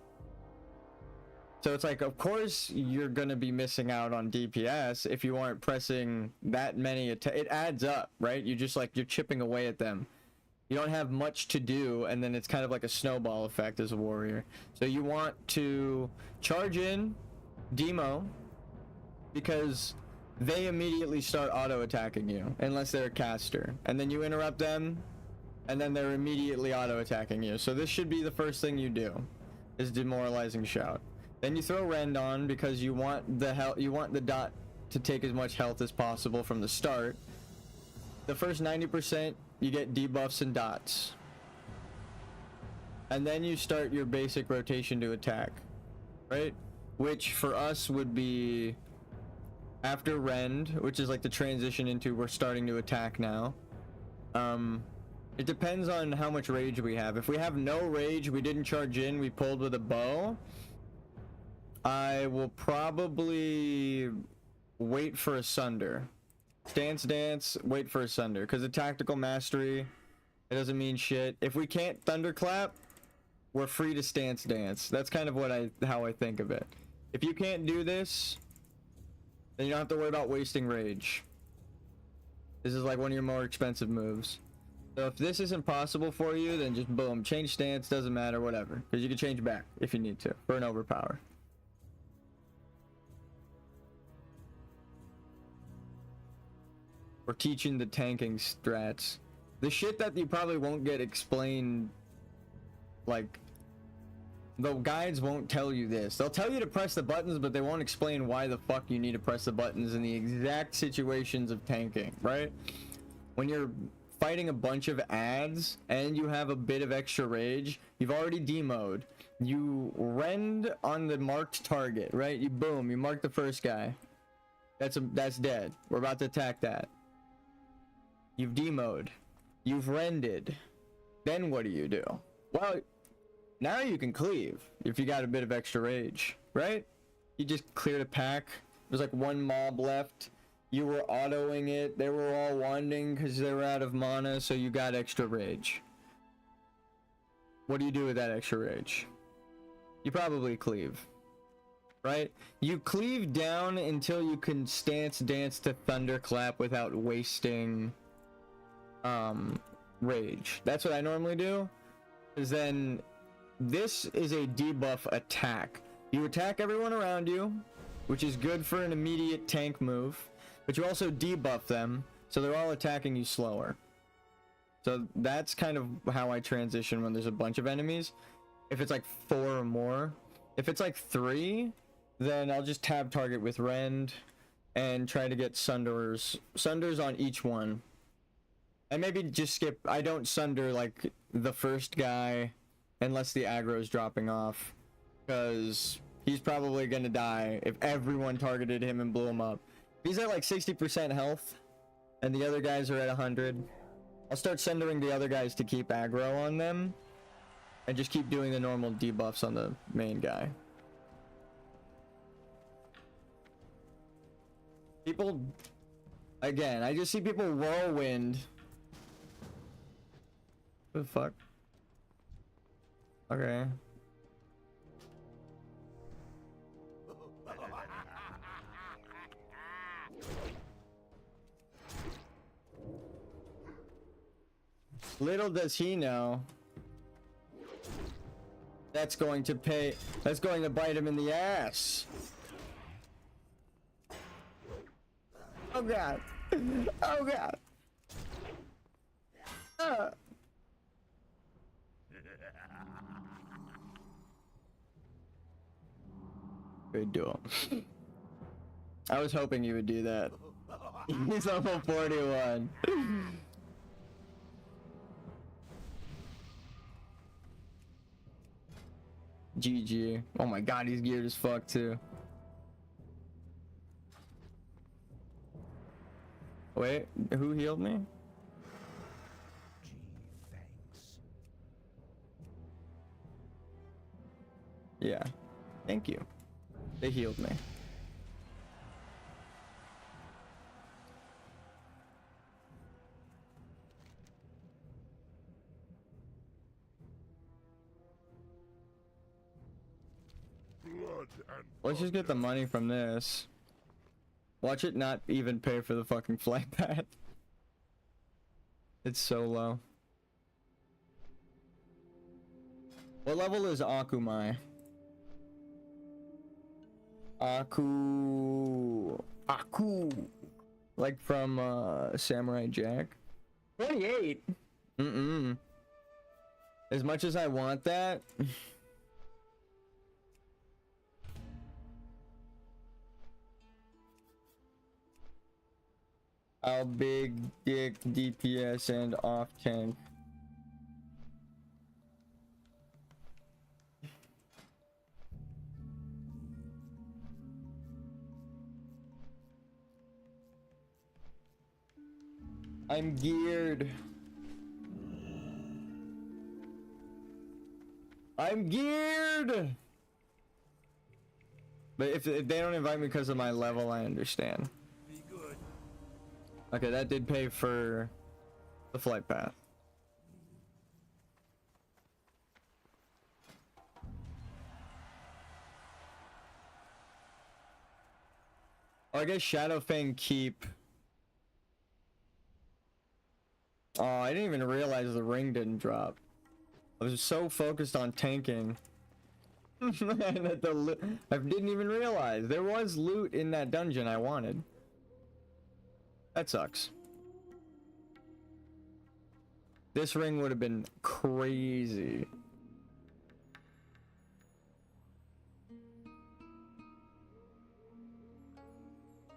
So it's like, of course, you're going to be missing out on DPS if you aren't pressing that many attacks. It adds up, right? You just like, you're chipping away at them. You don't have much to do, and then it's kind of like a snowball effect as a warrior. So you want to charge in, demo, because they immediately start auto-attacking you, unless they're a caster. And then you interrupt them, and then they're immediately auto-attacking you. So this should be the first thing you do, is demoralizing shout. Then you throw rend on because you want the you want the dot to take as much health as possible from the start. The first 90% you get debuffs and dots. And then you start your basic rotation to attack, right? Which for us would be after rend, which is like the transition into we're starting to attack now. It depends on how much rage we have. If we have no rage, we didn't charge in, we pulled with a bow, I will probably wait for a sunder. Stance dance, wait for a sunder. Because the tactical mastery, it doesn't mean shit. If we can't thunderclap, we're free to stance dance. That's kind of what how I think of it. If you can't do this, then you don't have to worry about wasting rage. This is like one of your more expensive moves. So if this isn't possible for you, then just boom, change stance, doesn't matter, whatever. Because you can change back if you need to, for an overpower. We're teaching the tanking strats. The shit that you probably won't get explained, like, the guides won't tell you this. They'll tell you to press the buttons, but they won't explain why the fuck you need to press the buttons in the exact situations of tanking, right? When you're fighting a bunch of ads and you have a bit of extra rage, you've already demoed. You rend on the marked target, right? You boom, you mark the first guy. That's dead. We're about to attack that. You've demoed. You've rended. Then what do? Well, now you can cleave if you got a bit of extra rage, right? You just cleared a pack. There's like one mob left. You were autoing it. They were all wanding because they were out of mana, so you got extra rage. What do you do with that extra rage? You probably cleave. Right? You cleave down until you can stance dance to thunderclap without wasting rage. That's what I normally do. Because then this is a debuff attack. You attack everyone around you, which is good for an immediate tank move, but you also debuff them, so they're all attacking you slower. So that's kind of how I transition when there's a bunch of enemies. If it's like 4 or more. If it's like 3, then I'll just tab target with Rend and try to get sunders on each one. And maybe just skip. I don't sunder like the first guy unless the aggro is dropping off, because he's probably gonna die if everyone targeted him and blew him up. If he's at like 60% health and the other guys are at 100, I'll start sundering the other guys to keep aggro on them and just keep doing the normal debuffs on the main guy. People, again, I just see people whirlwind. What the fuck? Okay. Little does he know, that's going to bite him in the ass. Oh god. Oh god. Good duel. I was hoping you would do that. He's level 41. GG. Oh my god, he's geared as fuck too. Wait, who healed me? Gee, thanks. Yeah. Thank you. They healed me. Blood and Let's just get the money from this. Watch it not even pay for the fucking flight pad. It's so low. What level is Akumai? Aku. Like from Samurai Jack. 28. As much as I want that. I'll big dick DPS and off tank. I'm geared. I'm geared. But if they don't invite me because of my level, I understand. Be good. Okay, that did pay for the flight path. Oh, I guess Shadowfang keep. Oh, I didn't even realize the ring didn't drop. I was so focused on tanking. And that I didn't even realize there was loot in that dungeon I wanted. That sucks. This ring would have been crazy.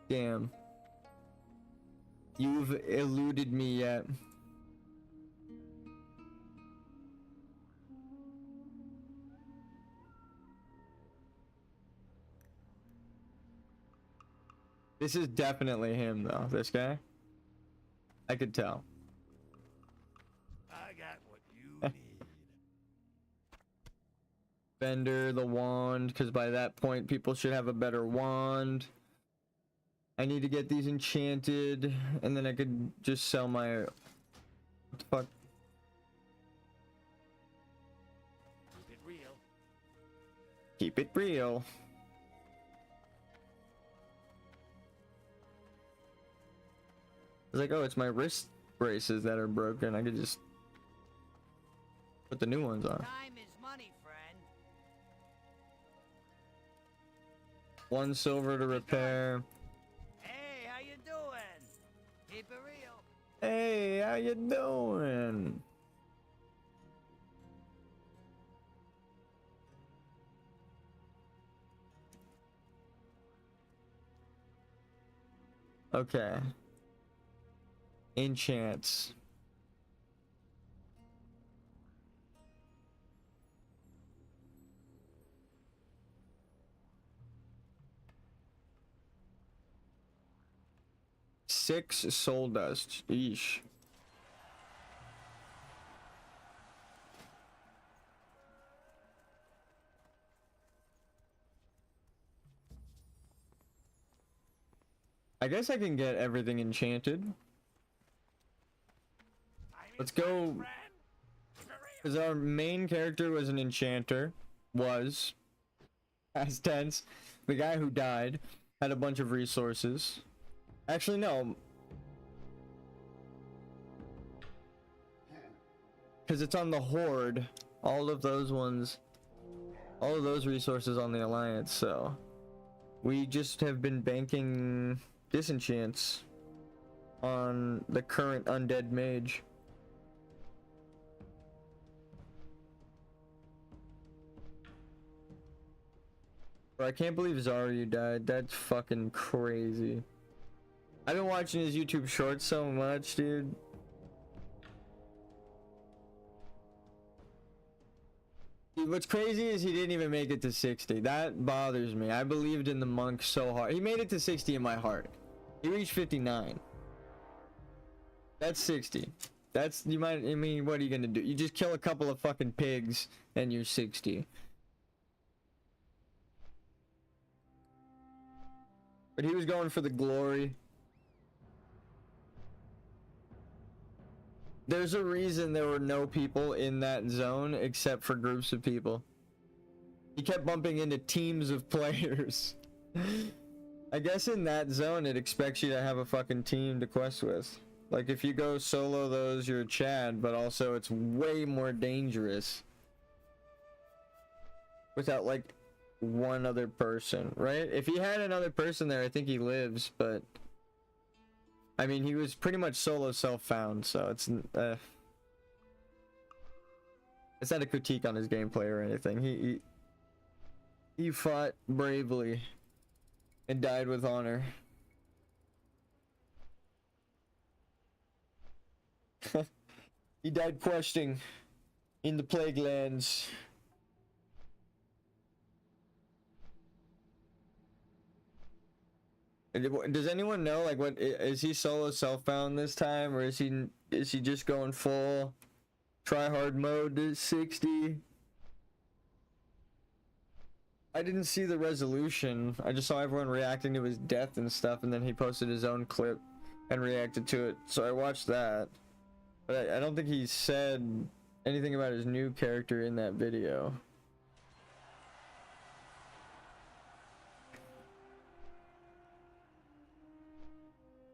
Damn. You've eluded me yet. This is definitely him though, this guy. I could tell. I got what you need. Bender, the wand, because by that point people should have a better wand. I need to get these enchanted, and then I could just sell my... What the fuck? Keep it real. Keep it real. It's like, oh, it's my wrist braces that are broken. I could just put the new ones on. Time is money, friend. 1 silver to repair. Hey, how you doing? Keep it real. Hey, how you doing? Okay. Enchants. Six soul dust. Eesh. I guess I can get everything enchanted. Let's go. Because our main character was an enchanter. Was. Past tense. The guy who died had a bunch of resources. Actually, no. Because it's on the Horde. All of those ones. All of those resources on the Alliance, so. We just have been banking disenchants on the current undead mage. Bro, I can't believe Zaryu died. That's fucking crazy. I've been watching his YouTube shorts so much, dude. Dude, what's crazy is he didn't even make it to 60. That bothers me. I believed in the monk so hard. He made it to 60 in my heart. He reached 59. That's 60. That's, you might, I mean, what are you gonna do? You just kill a couple of fucking pigs and you're 60. But he was going for the glory. There's a reason there were no people in that zone except for groups of people. He kept bumping into teams of players. I guess in that zone it expects you to have a fucking team to quest with. Like if you go solo those, you're Chad, but also it's way more dangerous without like one other person, right? If he had another person there, I think he lives, but I mean, he was pretty much solo self-found, so it's not a critique on his gameplay or anything. He fought bravely and died with honor. He died questing in the Plague Lands. Does anyone know, like, what is he solo self-found this time, or is he just going full try hard mode to 60? I didn't see the resolution. I just saw everyone reacting to his death and stuff, and then he posted his own clip and reacted to it, so I watched that. But I don't think he said anything about his new character in that video.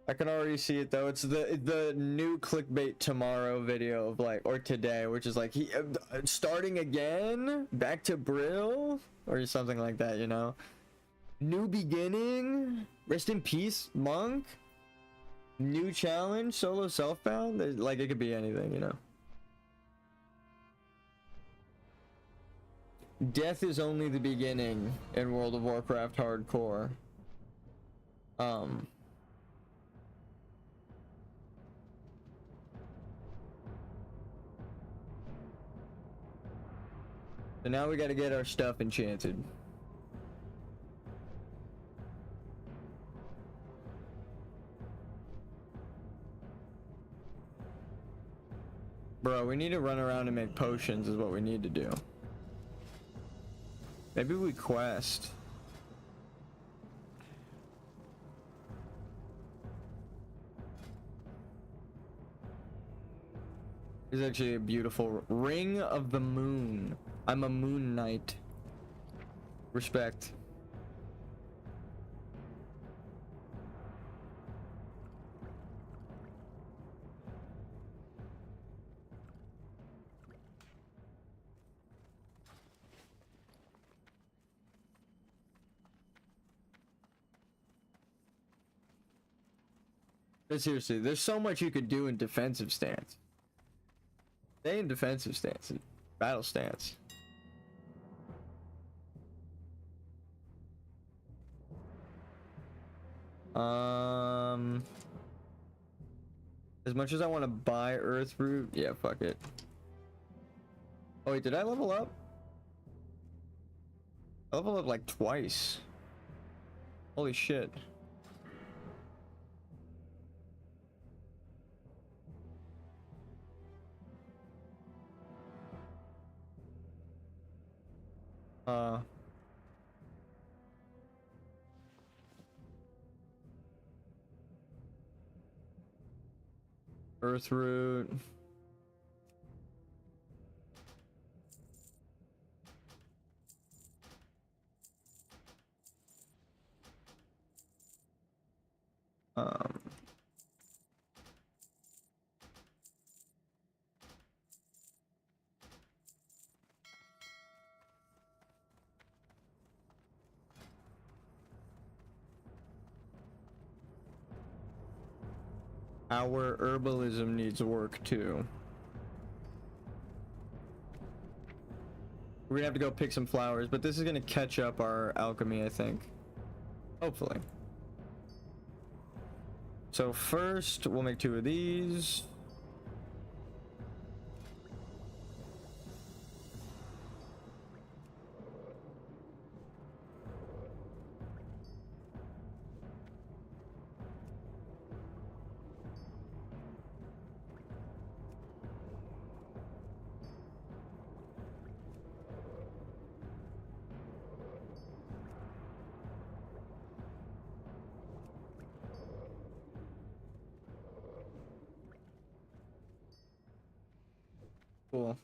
I can already see it though. It's the new clickbait tomorrow video of like, or today, which is like, he starting again, back to Brill, or something like that, you know. New beginning, rest in peace, monk. New challenge, solo self-bound. Like, it could be anything, you know. Death is only the beginning in World of Warcraft Hardcore. So now we gotta get our stuff enchanted. Bro, we need to run around and make potions is what we need to do. Maybe we quest. It's actually a beautiful ring of the moon. I'm a moon knight. Respect. But seriously, there's so much you could do in defensive stance. Stay in defensive stance, battle stance. As much as I want to buy Earth Root, yeah, fuck it. Oh wait, did I level up? I leveled up like twice. Holy shit. Earth Root. Our herbalism needs work too. We're gonna have to go pick some flowers, but this is gonna catch up our alchemy, I think. Hopefully. So first, we'll make 2 of these. Cool.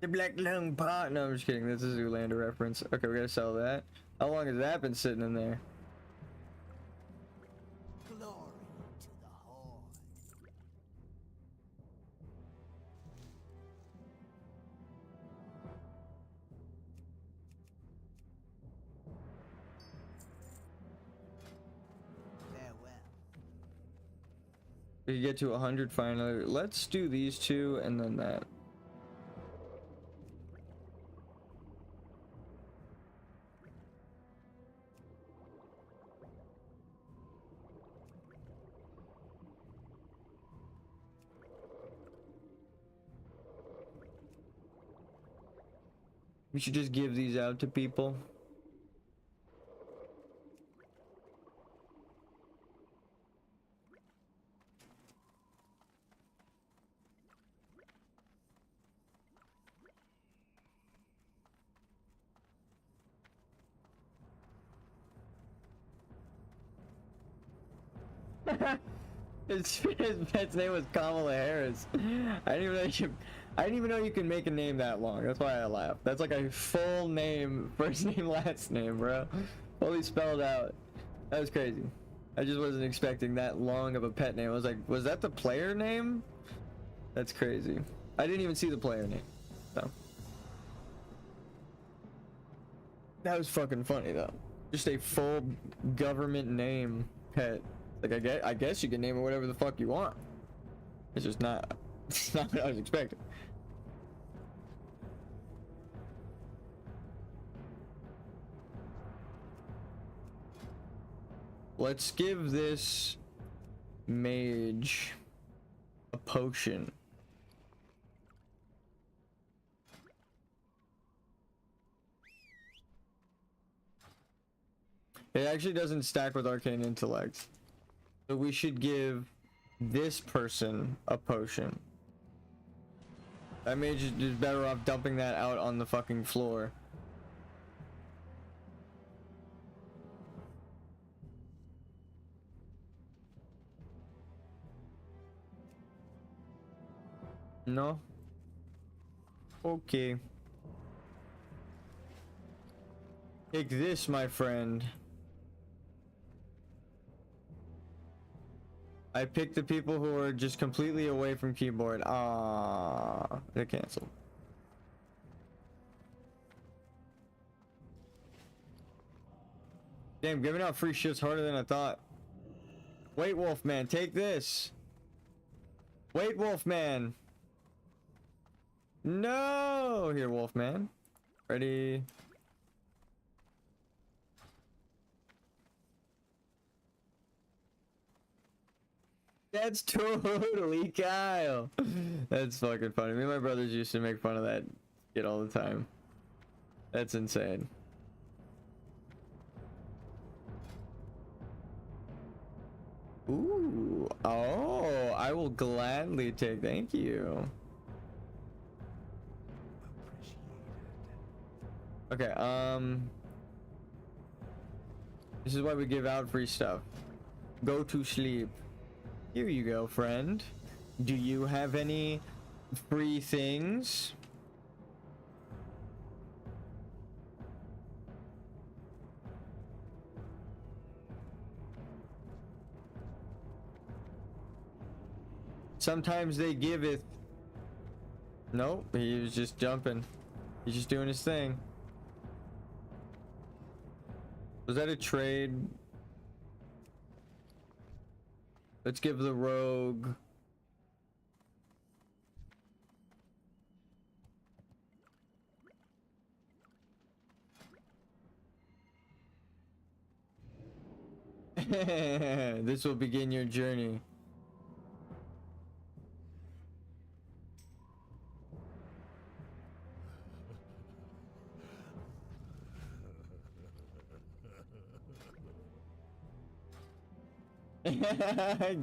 The black lung pot. No, I'm just kidding. This is a Zoolander reference. Okay, we gotta sell that. How long has that been sitting in there? Glory to the Horde. Farewell. We can get to 100 finally. Let's do these 2 and then that. We should just give these out to people. his pet's name was Kamala Harris. I didn't even know you can make a name that long. That's why I laughed. That's like a full name, first name, last name, bro. Fully spelled out. That was crazy. I just wasn't expecting that long of a pet name. I was like, was that the player name? That's crazy. I didn't even see the player name. So that was fucking funny though. Just a full government name pet. Like I guess you can name it whatever the fuck you want. It's just not. It's not what I was expecting. Let's give this mage a potion. It actually doesn't stack with arcane intellect. So we should give this person a potion. That mage is just better off dumping that out on the fucking floor. No? Okay. Take this, my friend. I picked the people who are just completely away from keyboard. Ah, they're canceled. Damn, giving out free shit's harder than I thought. Wait, Wolfman, take this. Wait, Wolfman. No! Here, Wolfman. Ready? That's totally Kyle. That's fucking funny. Me and my brothers used to make fun of that shit all the time. That's insane. Ooh. Oh, I will gladly take. Thank you. Okay, this is why we give out free stuff. Go to sleep. Here you go, friend. Do you have any free things? Sometimes they give it. Nope, he was just jumping. He's just doing his thing. Was that a trade? Let's give the rogue. This will begin your journey.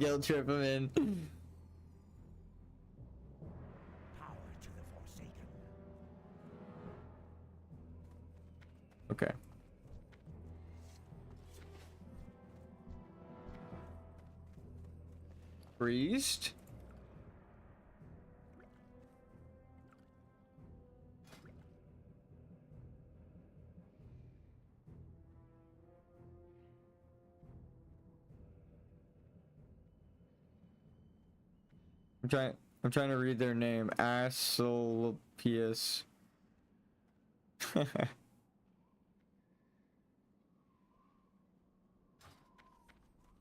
Guilt trip him in. Power to the Forsaken. Okay. Priest. I'm trying to read their name. Asclepius.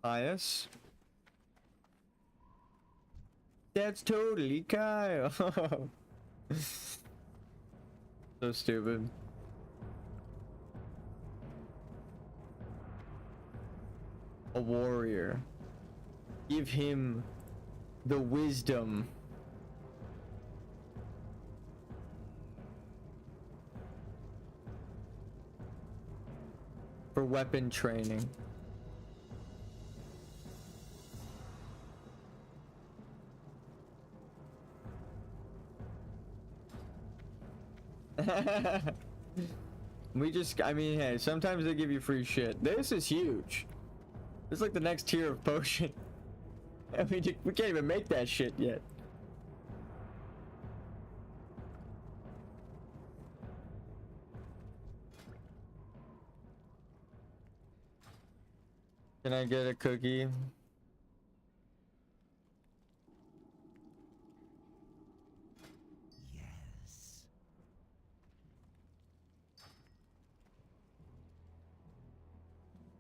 Pius. That's totally Kyle. So stupid. A warrior. Give him the wisdom. For weapon training. I mean, hey, sometimes they give you free shit. This is huge. This is like the next tier of potion. I mean, we can't even make that shit yet. Can I get a cookie? Yes.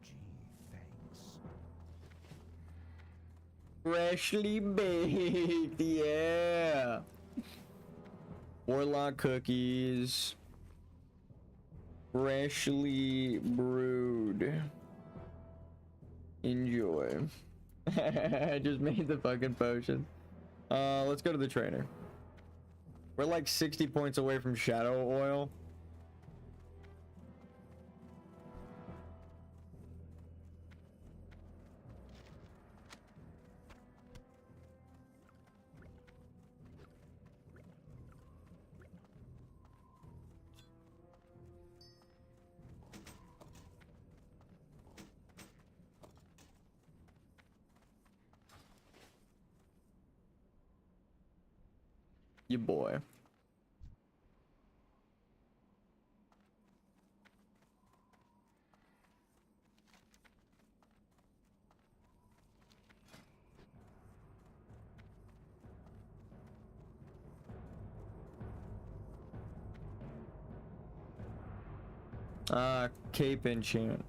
Gee, thanks. Freshly baked, yeah. Warlock cookies. Freshly brewed. Enjoy. I just made the fucking potion. Let's go to the trainer. We're like 60 points away from shadow oil. your boy. Cape enchant.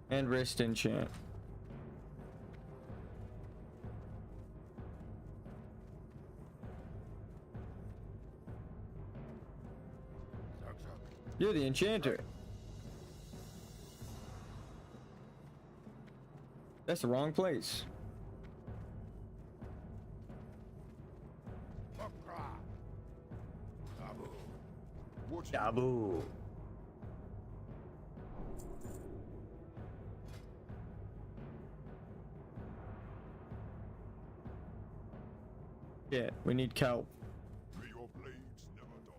And wrist enchant. You're the enchanter. That's the wrong place. Dabu. Yeah, we need kelp. May your blades never dull.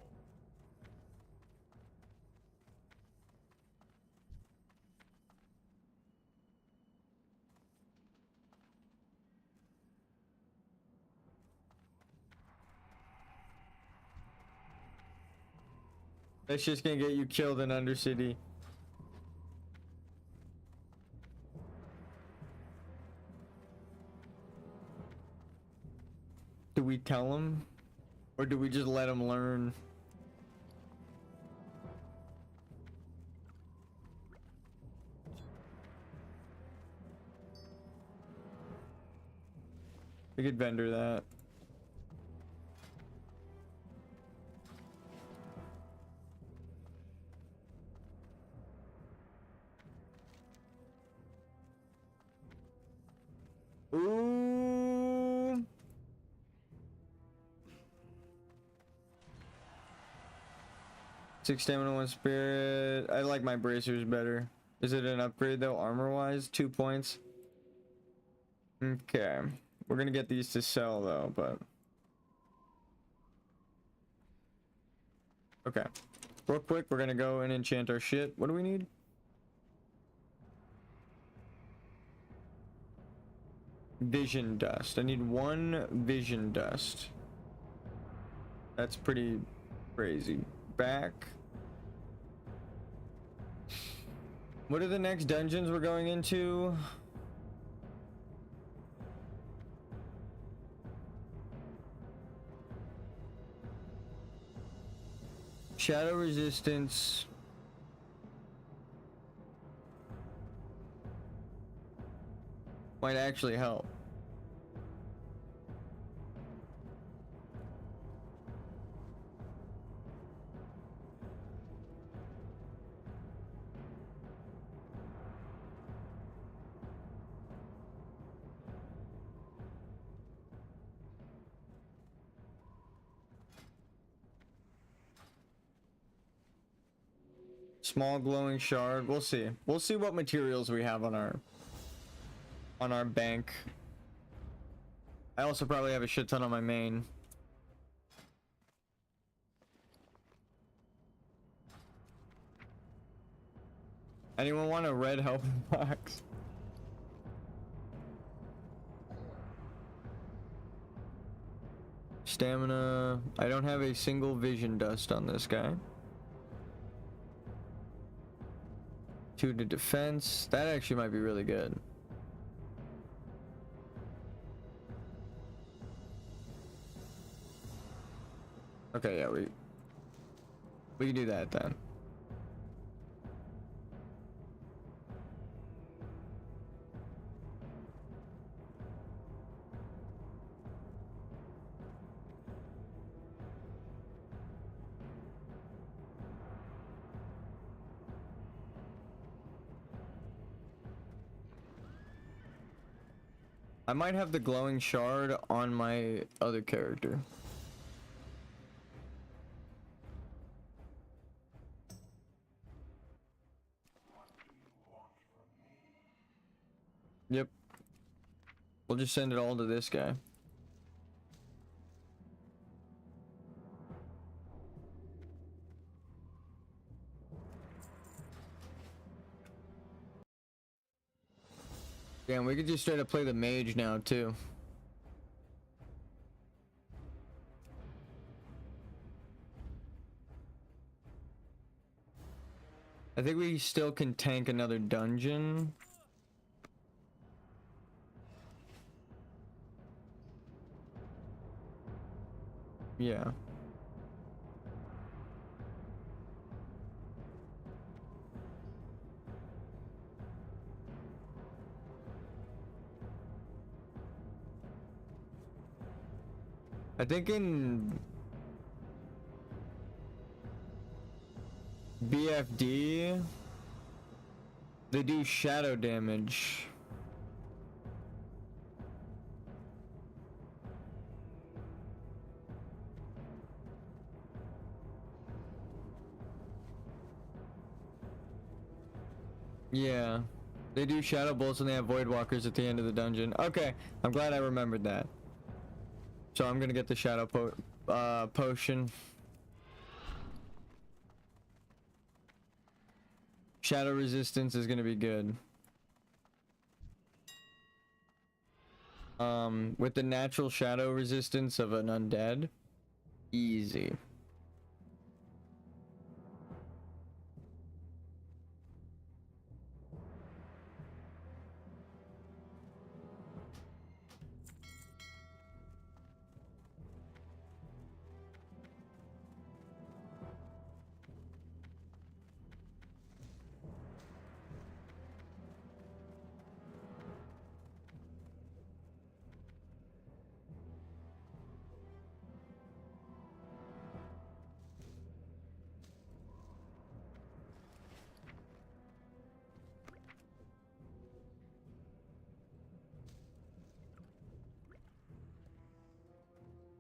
That's just gonna get you killed in Undercity. Do we tell him? Or do we just let him learn? We could vendor that. Ooh. Six stamina, one spirit. I like my bracers better. Is it an upgrade though, armor wise? 2 points. Okay. We're gonna get these to sell though, but okay. Real quick, we're gonna go and enchant our shit. What do we need? Vision dust. I need 1 vision dust. That's pretty crazy. Back. What are the next dungeons we're going into? Shadow resistance. Might actually help. Small glowing shard. We'll see. We'll see what materials we have on our bank. I also probably have a shit ton on my main. Anyone want a red help box? Stamina. I don't have a single vision dust on this guy. 2 to defense. That actually might be really good. Okay, yeah, we can do that then. I might have the glowing shard on my other character. Yep. We'll just send it all to this guy. Damn, we could just straight up play the mage now too. I think we still can tank another dungeon. Yeah. I think in BFD they do shadow damage. Yeah, they do shadow bolts and they have void walkers at the end of the dungeon. Okay, I'm glad I remembered that. So I'm gonna get the shadow potion. Shadow resistance is gonna be good. With the natural shadow resistance of an undead, easy.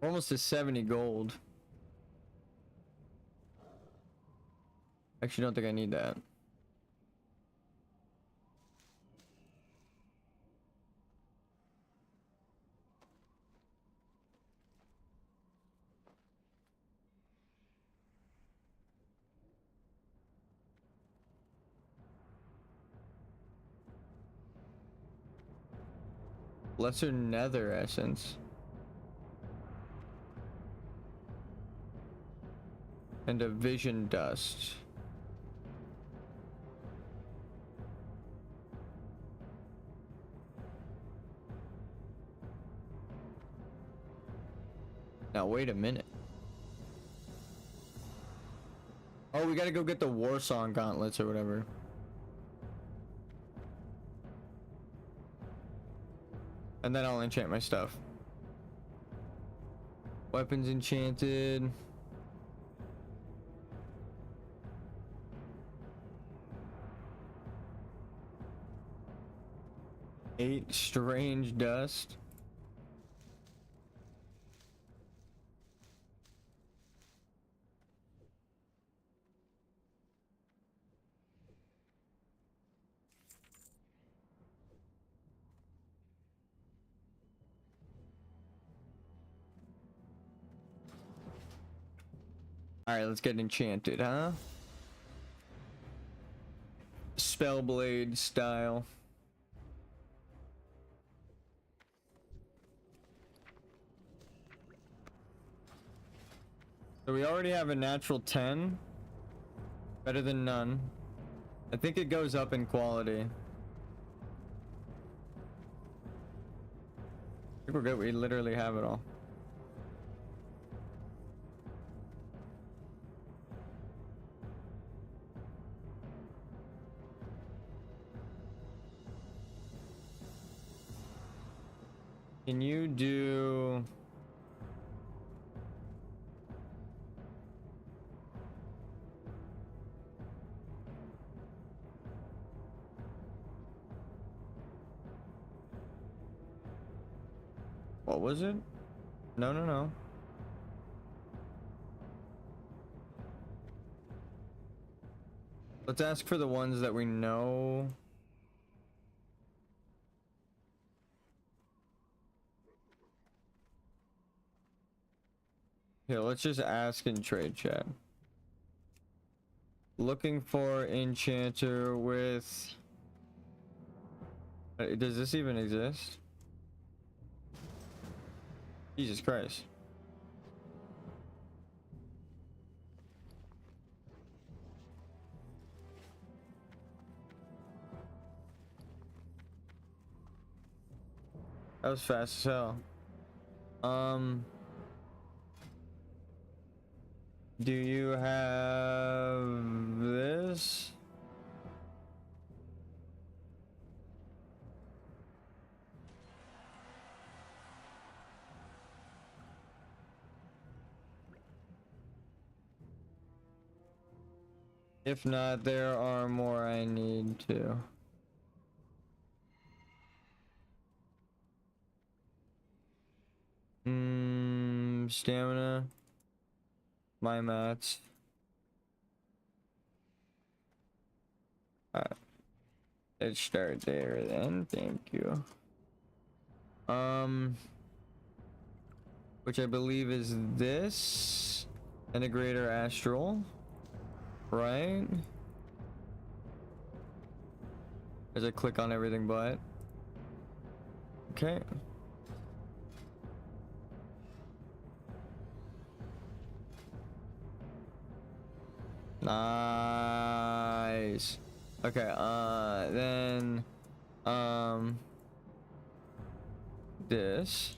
Almost to 70 gold. Actually, don't think I need that. Lesser nether essence. And a vision dust. Now wait a minute. Oh, we gotta go get the war song gauntlets or whatever. And then I'll enchant my stuff. Weapons enchanted. Eight strange dust. Alright, let's get enchanted, huh? Spellblade style. So we already have a natural 10. Better than none. I think it goes up in quality. I think we're good. We literally have it all. Can you do... What was it? No, no, no. Let's ask for the ones that we know. Here, let's just ask in trade chat. Looking for enchanter with... Does this even exist? Jesus Christ. That was fast as hell. Do you have this? If not, there are more I need to. Stamina. My mats. Alright. Let's start there then. Thank you. Which I believe is this. Integrator Astral. Right? As I click on everything but. Okay. Nice. Okay, then this.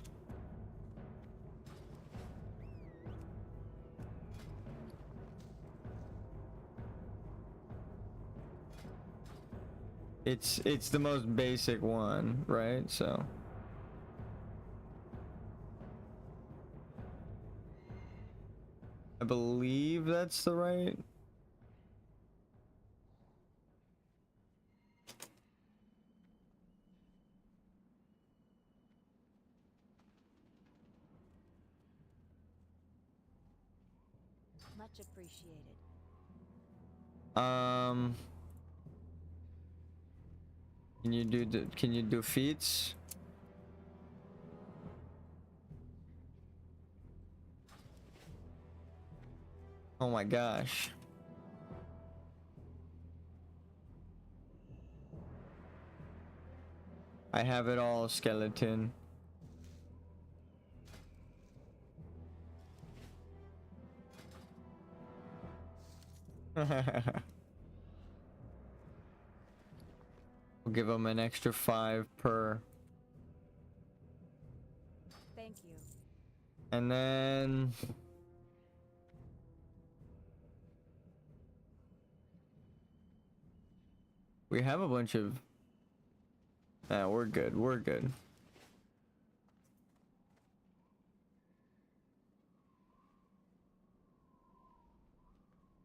It's the most basic one, right? So I believe that's the right. Much appreciated. Can you do feats? Oh my gosh. I have it all, skeleton. We'll give him an extra 5 per. Thank you. And then we have a bunch of. Nah, we're good. We're good.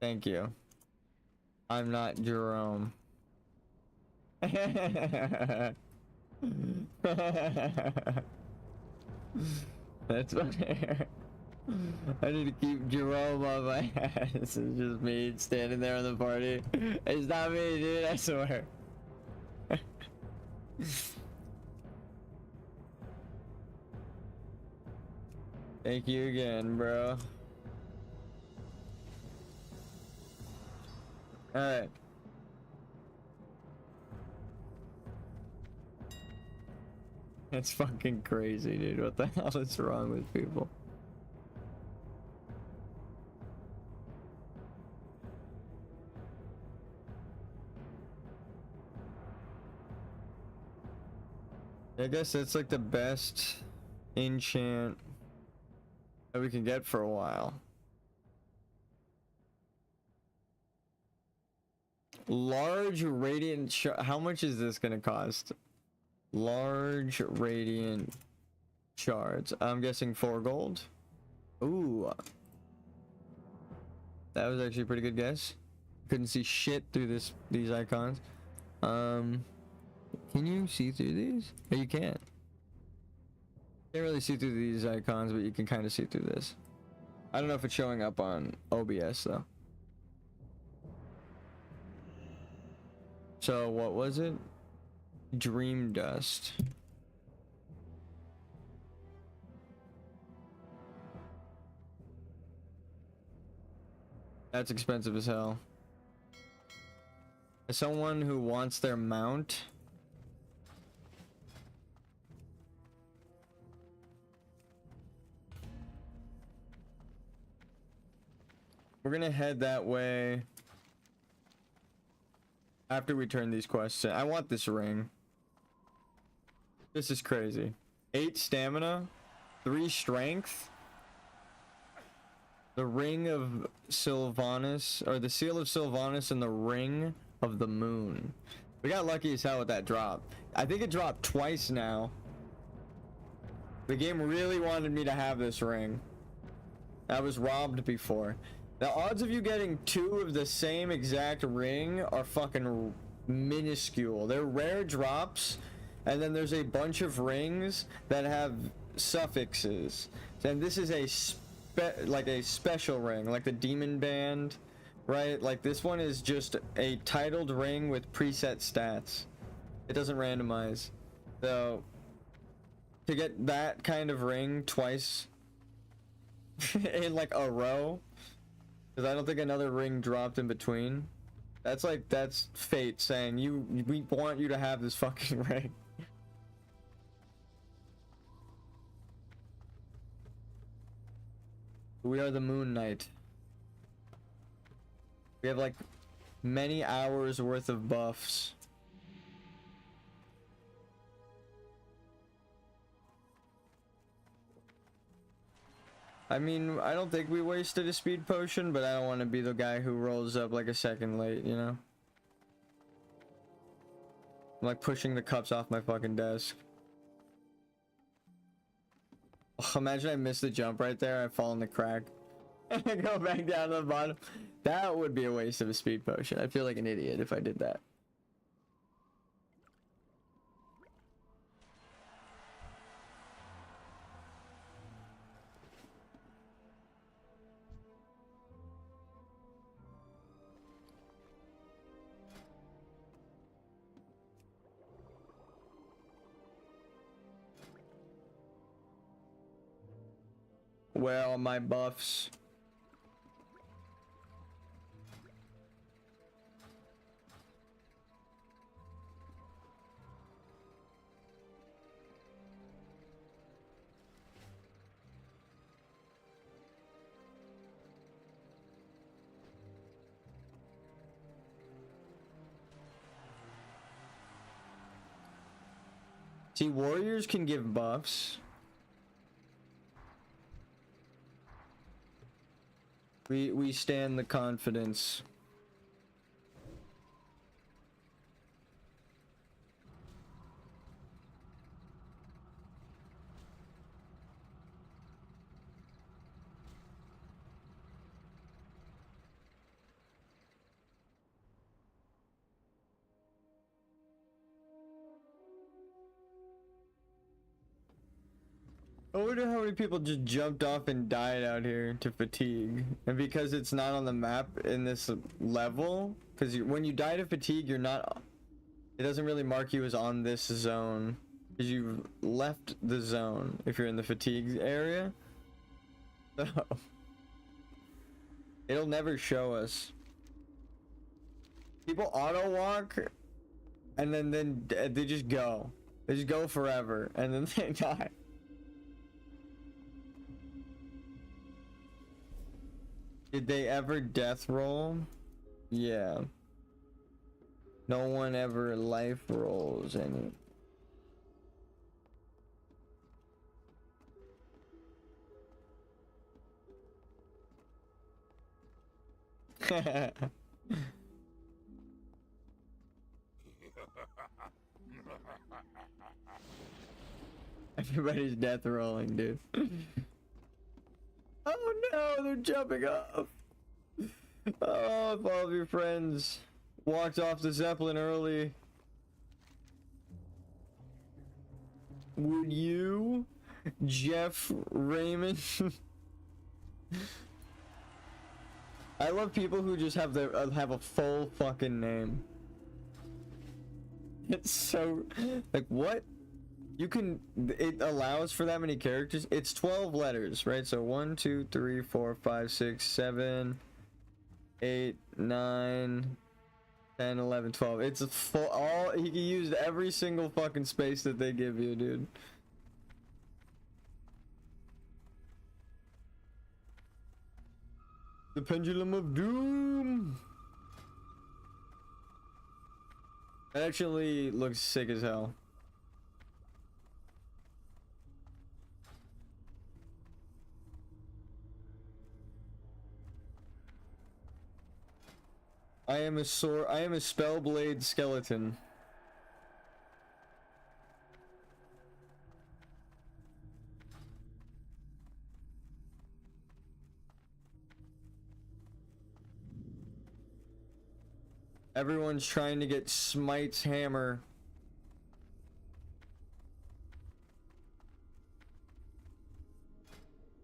Thank you. I'm not Jerome. That's funny. I need to keep Jerome on my ass. It's just me standing there on the party. It's not me, dude, I swear. Thank you again, bro. Alright. It's fucking crazy, dude. What the hell is wrong with people? I guess that's like the best enchant that we can get for a while. Large radiant how much is this gonna cost? Large radiant shards. I'm guessing 4 gold. Ooh, that was actually a pretty good guess. Couldn't see shit through these icons. Can you see through these? Oh, you can't. Can't really see through these icons, but you can kind of see through this. I don't know if it's showing up on OBS though. So what was it? Dream dust. That's expensive as hell. As someone who wants their mount, we're gonna head that way after we turn these quests in. I want this ring. This is crazy. 8 stamina, 3 strength. The ring of Sylvanus, or the seal of Sylvanus, and the ring of the moon. We got lucky as hell with that drop. I think it dropped twice now. The game really wanted me to have this ring. I was robbed before. The odds of you getting 2 of the same exact ring are fucking minuscule. They're rare drops, and then there's a bunch of rings that have suffixes. And this is a like a special ring, like the demon band, right? Like this one is just a titled ring with preset stats. It doesn't randomize. So to get that kind of ring twice in like a row, because I don't think another ring dropped in between, that's fate saying we want you to have this fucking ring. We are the Moon Knight. We have like many hours worth of buffs. I mean, I don't think we wasted a speed potion, but I don't want to be the guy who rolls up like a second late, you know? I'm like pushing the cups off my fucking desk. Oh, imagine I missed the jump right there. I fall in the crack. And I go back down to the bottom. That would be a waste of a speed potion. I feel like an idiot if I did that. Where are my buffs? See, warriors can give buffs. We stand the confidence. I wonder how many people just jumped off and died out here to fatigue. And because it's not on the map in this level, because when you die to fatigue, you're not, it doesn't really mark you as on this zone, because you've left the zone if you're in the fatigue area. So it'll never show us. People auto walk and then they just go. They just go forever and then they die. Did they ever death roll? Yeah. No one ever life rolls any. Everybody's death rolling, dude. Oh no, they're jumping off. Oh, if all of your friends walked off the Zeppelin early, would you, Jeff Raymond? I love people who just have have a full fucking name. It's so like, what? You can, it allows for that many characters. It's 12 letters, right? So 1 2 3 4 5 6 7 8 9 10 11 12. It's a full, all he can use every single fucking space that they give you, dude. The Pendulum of Doom. That actually looks sick as hell. I am a spellblade skeleton. Everyone's trying to get Smite's hammer.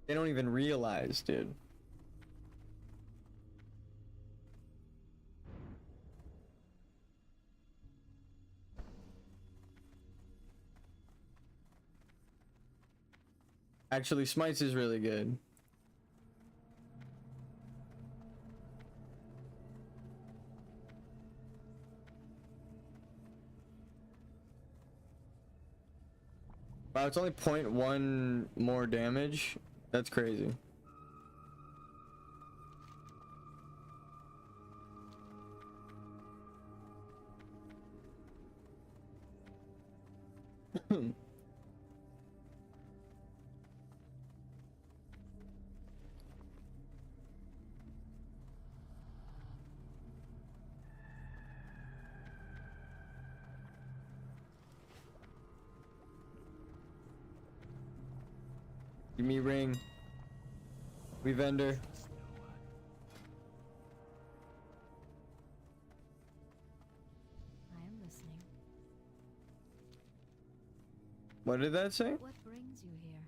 They don't even realize, dude. Actually, Smite's is really good. Wow, it's only 0.1 more damage. That's crazy. Give me ring. We vendor. I am listening. What did that say? What brings you here?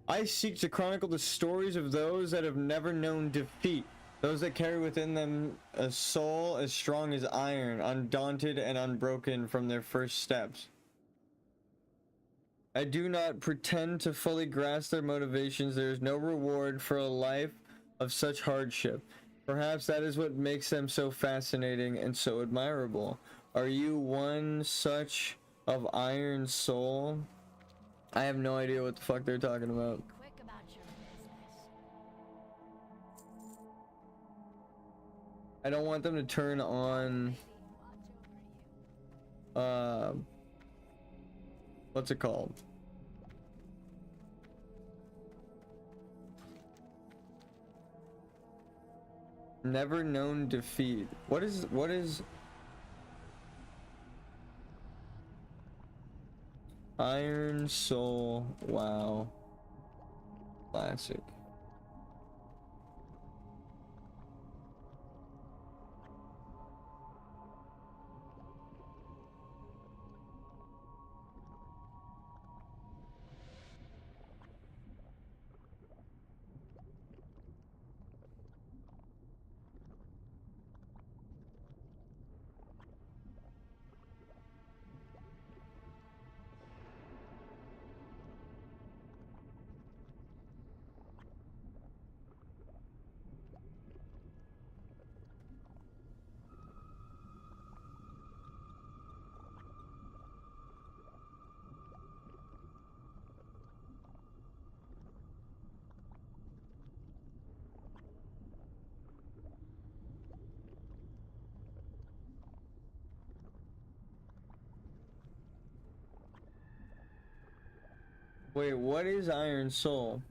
I seek to chronicle the stories of those that have never known defeat. Those that carry within them a soul as strong as iron, undaunted and unbroken from their first steps. I do not pretend to fully grasp their motivations. There is no reward for a life of such hardship. Perhaps that is what makes them so fascinating and so admirable. Are you one such of iron soul? I have no idea what the fuck they're talking about. Quick about your business. I don't want them to turn on what's it called? Never known defeat. What is Iron Soul? Wow. Classic. Wait, what is Iron Soul?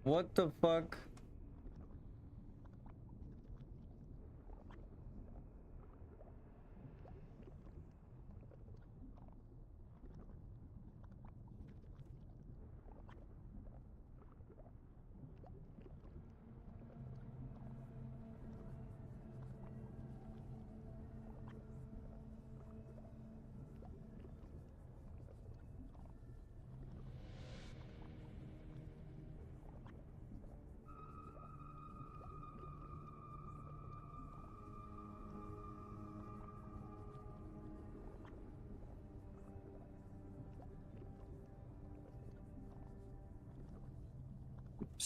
What the fuck?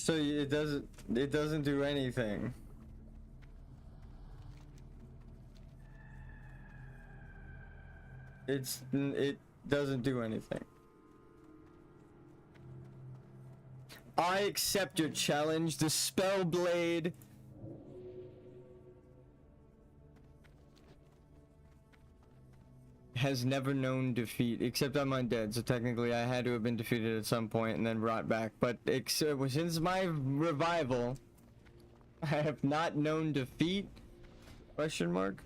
So it doesn't do anything. It doesn't do anything. I accept your challenge. The spell blade has never known defeat, except I'm undead, so technically I had to have been defeated at some point and then brought back. But since my revival, I have not known defeat? Question mark?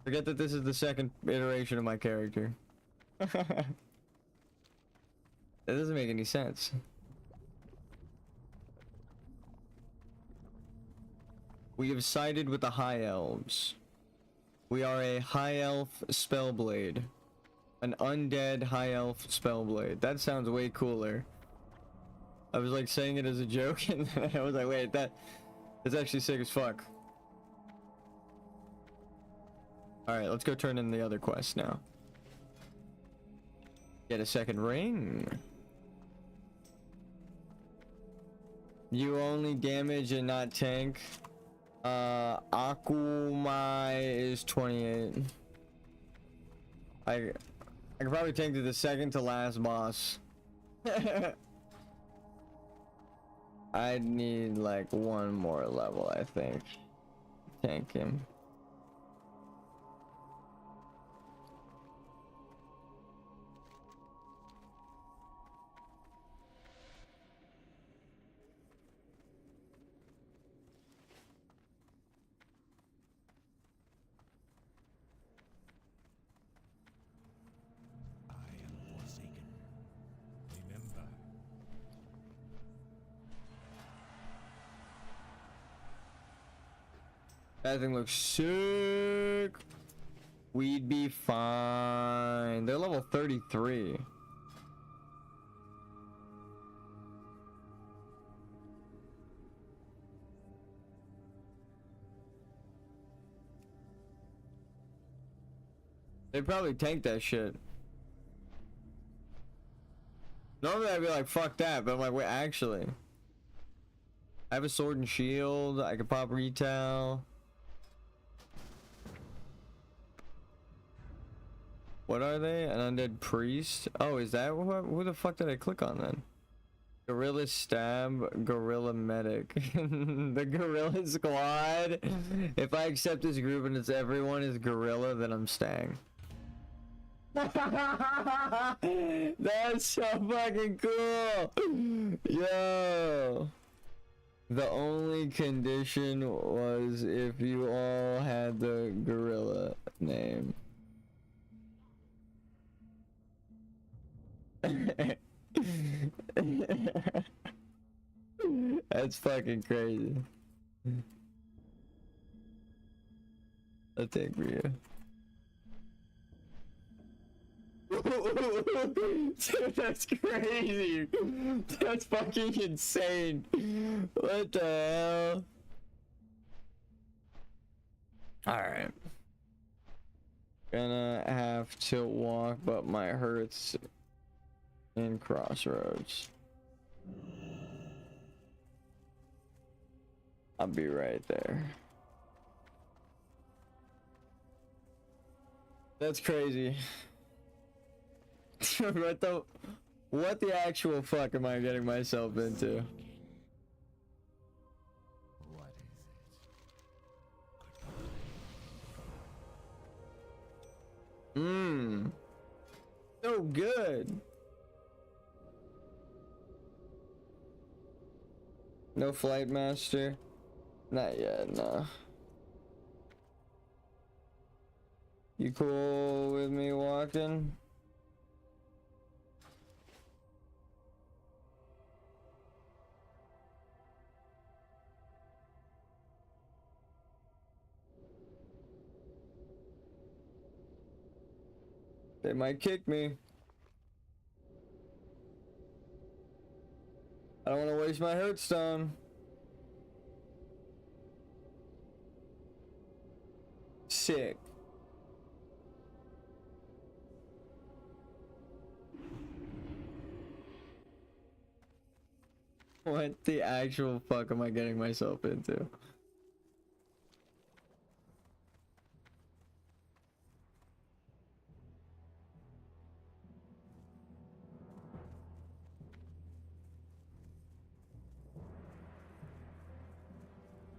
Forget that this is the second iteration of my character. That doesn't make any sense. We have sided with the High Elves. We are a High Elf Spellblade. An undead High Elf Spellblade. That sounds way cooler. I was like saying it as a joke and then I was like, wait, that's actually sick as fuck. Alright, let's go turn in the other quest now. Get a second ring. You only damage and not tank. Akumai is 28. I can probably tank to the second to last boss. I need like one more level, I think. Tank him. That thing looks sick. We'd be fine. They're level 33. They probably tanked that shit. Normally I'd be like, fuck that, but I'm like, wait, actually. I have a sword and shield. I can pop retail. What are they? An undead priest? Oh, is that who the fuck did I click on then? Gorilla stab, gorilla medic. The gorilla squad. If I accept this group and it's everyone is gorilla, then I'm staying. That's so fucking cool. Yo. The only condition was if you all had the gorilla name. That's fucking crazy. I'll take for you. Dude, that's crazy. That's fucking insane. What the hell? Alright. Gonna have to walk, but my hurts in crossroads. I'll be right there. That's crazy. What the actual fuck am I getting myself into? What is it? So good. No flight master? Not yet, no. You cool with me walking? They might kick me. I don't want to waste my hurt stone. Sick. What the actual fuck am I getting myself into?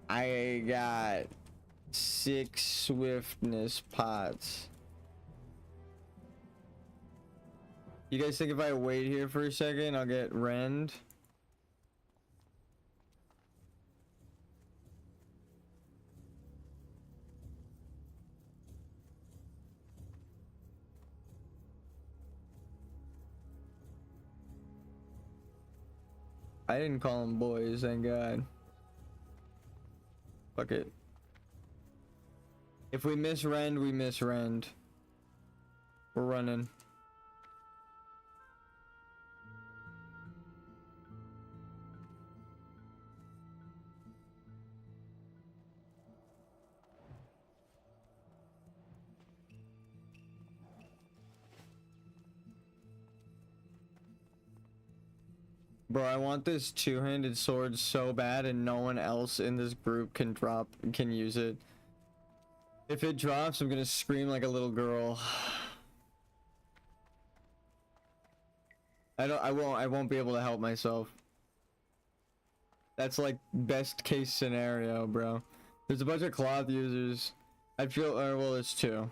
I got 6 swiftness pots. You guys think if I wait here for a second, I'll get rend? I didn't call them boys, thank God. Fuck it. If we miss rend, we miss rend. We're running. Bro, I want this two-handed sword so bad and no one else in this group can use it. If it drops, I'm gonna scream like a little girl. I won't be able to help myself. That's like best case scenario, bro. There's a bunch of cloth users. I feel, well, there's 2.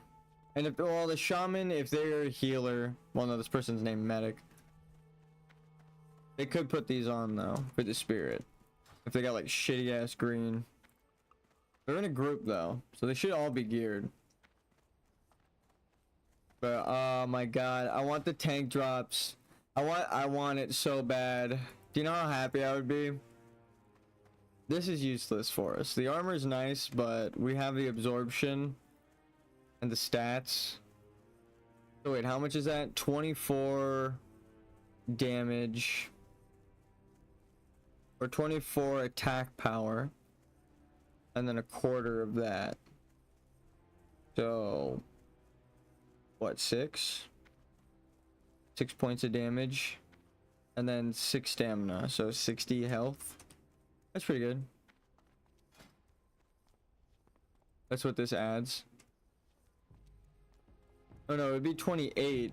And if, well, the shaman, if they're a healer, well, no, this person's named medic. They could put these on though for the spirit. If they got like shitty ass green. They're in a group though, so they should all be geared. But oh my god, I want the tank drops. I want it so bad. Do you know how happy I would be? This is useless for us. The armor is nice, but we have the absorption and the stats. So wait, how much is that? 24 damage. Or 24 attack power. And then a quarter of that. So what, 6? 6 points of damage. And then 6 stamina. So 60 health. That's pretty good. That's what this adds. Oh no, it'd be 28.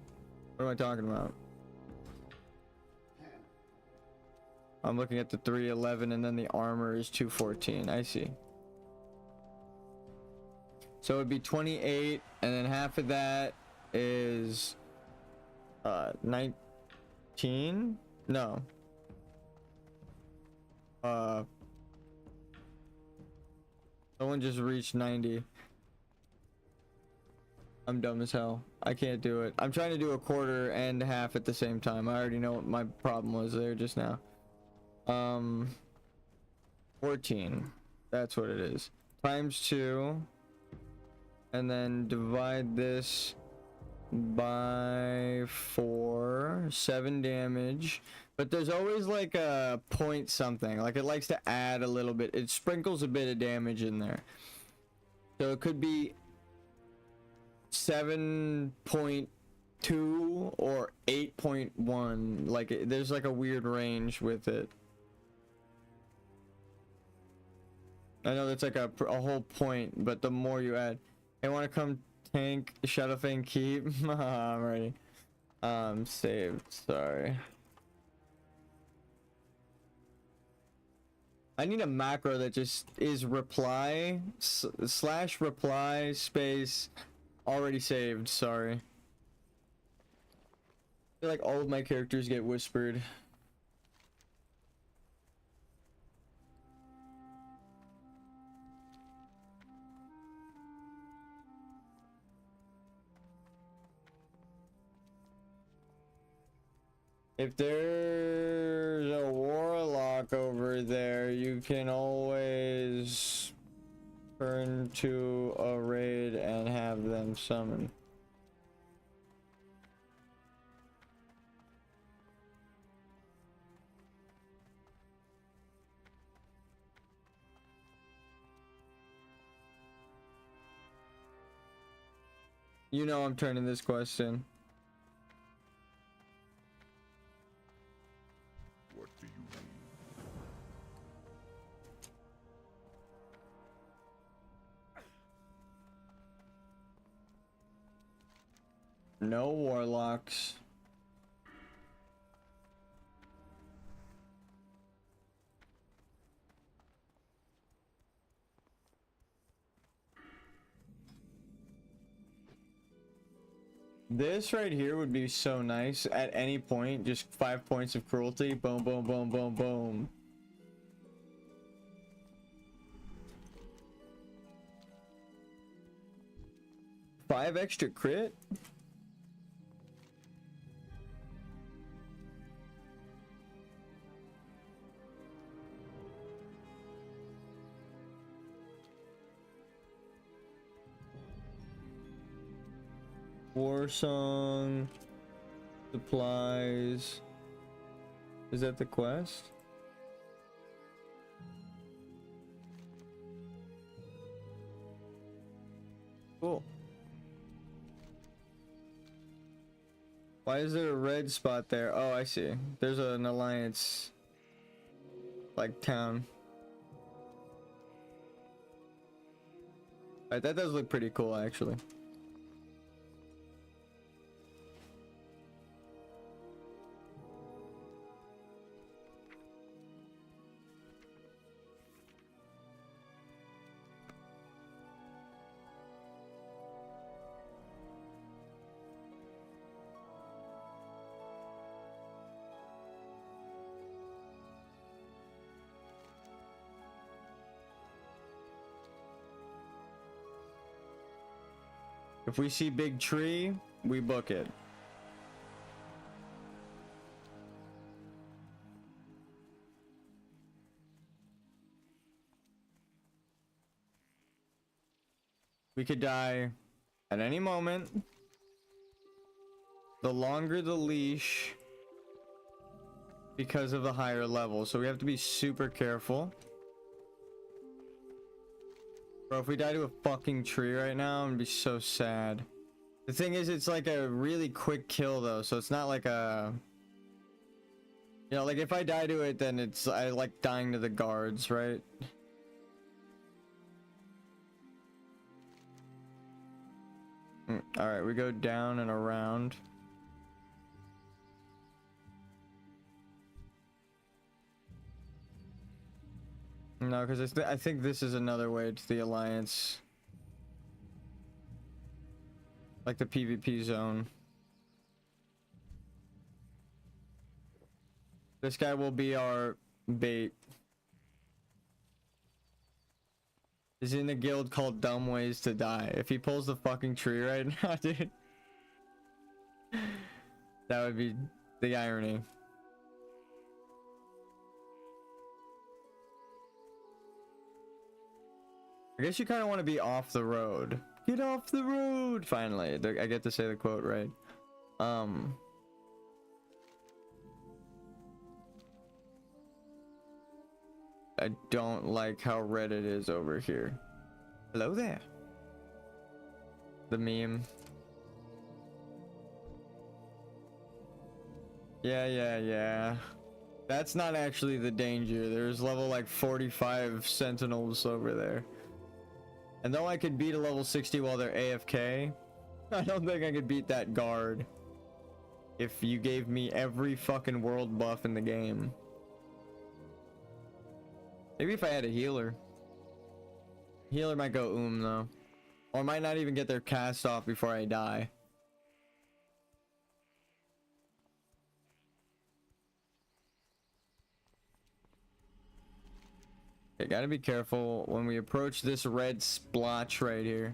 What am I talking about? I'm looking at the 311 and then the armor is 214. I see. So it'd be 28 and then half of that is 19? No. Someone just reached 90. I'm dumb as hell. I can't do it. I'm trying to do a quarter and half at the same time. I already know what my problem was there just now. 14. That's what it is. Times 2. And then divide this by 4. 7 damage. But there's always like a point something. Like it likes to add a little bit. It sprinkles a bit of damage in there. So it could be 7.2 or 8.1. Like there's like a weird range with it. I know that's like a whole point, but the more you add. I want to come tank Shadowfang Keep. I'm ready. Saved. Sorry. I need a macro that just is reply slash reply space already saved. Sorry. I feel like all of my characters get whispered. If there's a warlock over there, you can always turn to a raid and have them summon. You know I'm turning this question. What do you need? No warlocks. This right here would be so nice at any point. Just 5 points of cruelty. Boom, boom, boom, boom, boom. Five extra crit? War song. Supplies. Is that the quest? Cool. Why is there a red spot there? Oh, I see. There's an alliance like town. Alright, that does look pretty cool actually. If we see big tree, we book it. We could die at any moment. The longer the leash, because of the higher level. So we have to be super careful. Bro, if we die to a fucking tree right now, I'm gonna be so sad. The thing is, it's like a really quick kill though, so it's not like a... You know, like if I die to it, then it's... I like dying to the guards, right? Alright, we go down and around. No, because I think this is another way to the alliance. Like the PvP zone. This guy will be our bait. He's in a guild called Dumb Ways to Die. If he pulls the fucking tree right now, dude. That would be the irony. I guess you kind of want to be off the road. Get off the road! Finally, I get to say the quote right. I don't like how red it is over here. Hello there. The meme. Yeah. That's not actually the danger. There's level like 45 sentinels over there. And though I could beat a level 60 while they're AFK, I don't think I could beat that guard if you gave me every fucking world buff in the game. Maybe if I had a healer. Healer might go though. Or might not even get their cast off before I die. Okay, gotta be careful when we approach this red splotch right here.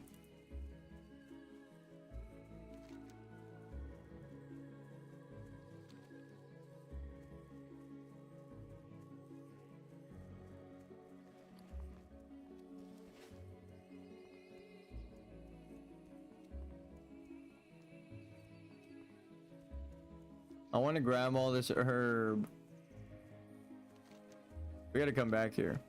I want to grab all this herb. We gotta come back here.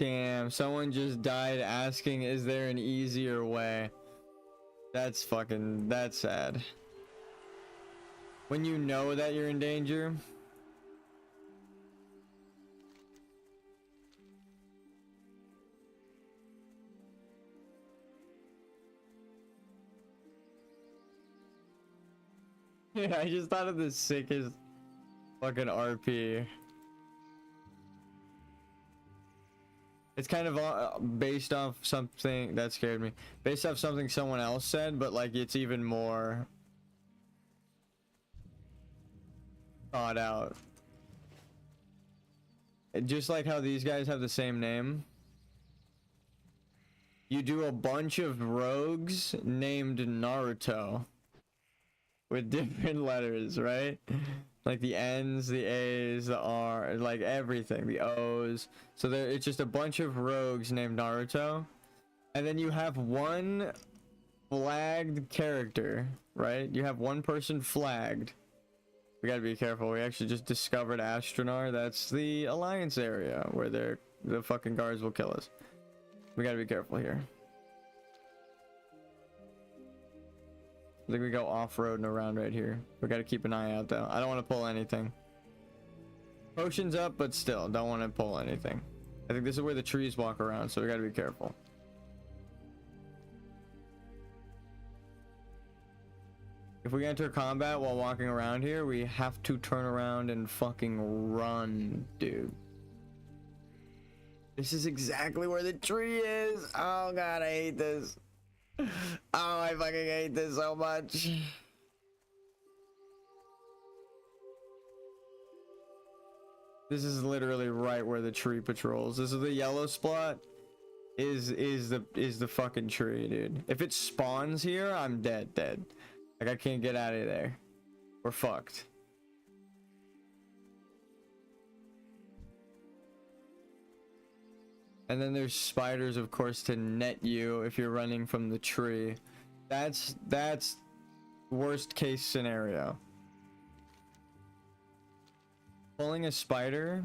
Damn, someone just died asking, is there an easier way? That's sad. When you know that you're in danger. Yeah, I just thought of the sickest fucking RP. It's kind of based off something that scared me. Based off something someone else said, but like it's even more thought out. Just like how these guys have the same name. You do a bunch of rogues named Naruto with different letters, right? Like the N's, the A's, the R, like everything, the O's. So there, it's just a bunch of rogues named Naruto. And then you have one flagged character, right? You have one person flagged. We gotta be careful. We actually just discovered Astronar. That's the Alliance area where the fucking guards will kill us. We gotta be careful here. I think we go off-roading around right here. We gotta keep an eye out though. I don't want to pull anything. Potions up, but still, don't want to pull anything. I think this is where the trees walk around, so we gotta be careful. If we enter combat while walking around here, we have to turn around and fucking run, dude. This is exactly where the tree is. Oh god, I hate this. Oh, I fucking hate this so much. This is literally right where the tree patrols. This is the yellow spot. Is the fucking tree, dude. If it spawns here, I'm dead. Like I can't get out of there. We're fucked. And then there's spiders, of course, to net you if you're running from the tree. That's worst case scenario. Pulling a spider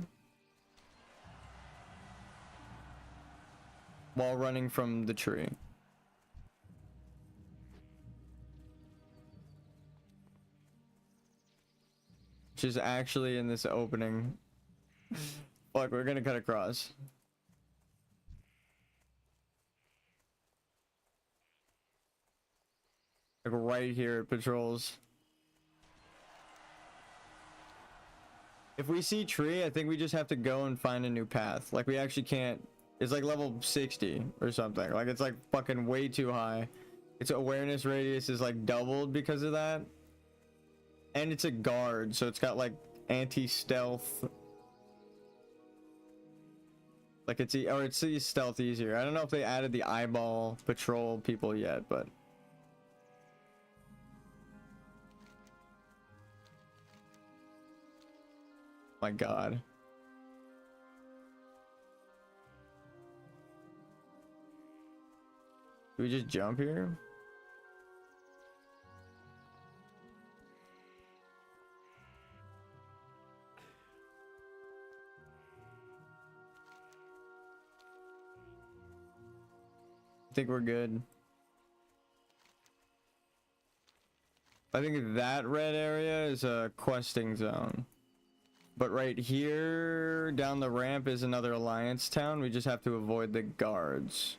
while running from the tree. Which is actually in this opening. Fuck, we're gonna cut across. Like right here it patrols. If we see tree, I think we just have to go and find a new path. Like we actually can't. It's like level 60 or something. Like it's like fucking way too high. Its awareness radius is like doubled because of that. And it's a guard, so it's got like anti-stealth. Like it's stealth easier. I don't know if they added the eyeball patrol people yet, but my god. Do we just jump here? I think we're good. I think that red area is a questing zone. But right here down the ramp is another Alliance town. We just have to avoid the guards.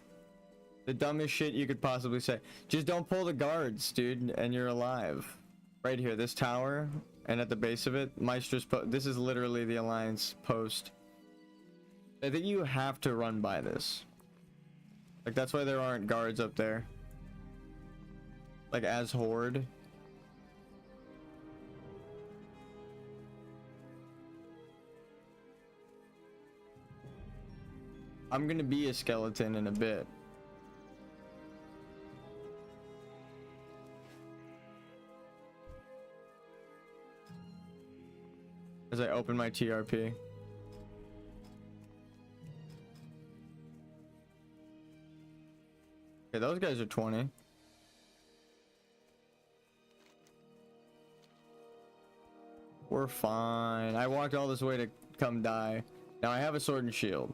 The dumbest shit you could possibly say. Just don't pull the guards, dude, and you're alive. Right here, this tower, and at the base of it, Maestra's post. This is literally the Alliance post. I think you have to run by this. Like, that's why there aren't guards up there. Like, as Horde. I'm gonna be a skeleton in a bit. As I open my TRP. Okay, those guys are 20. We're fine. I walked all this way to come die. Now I have a sword and shield.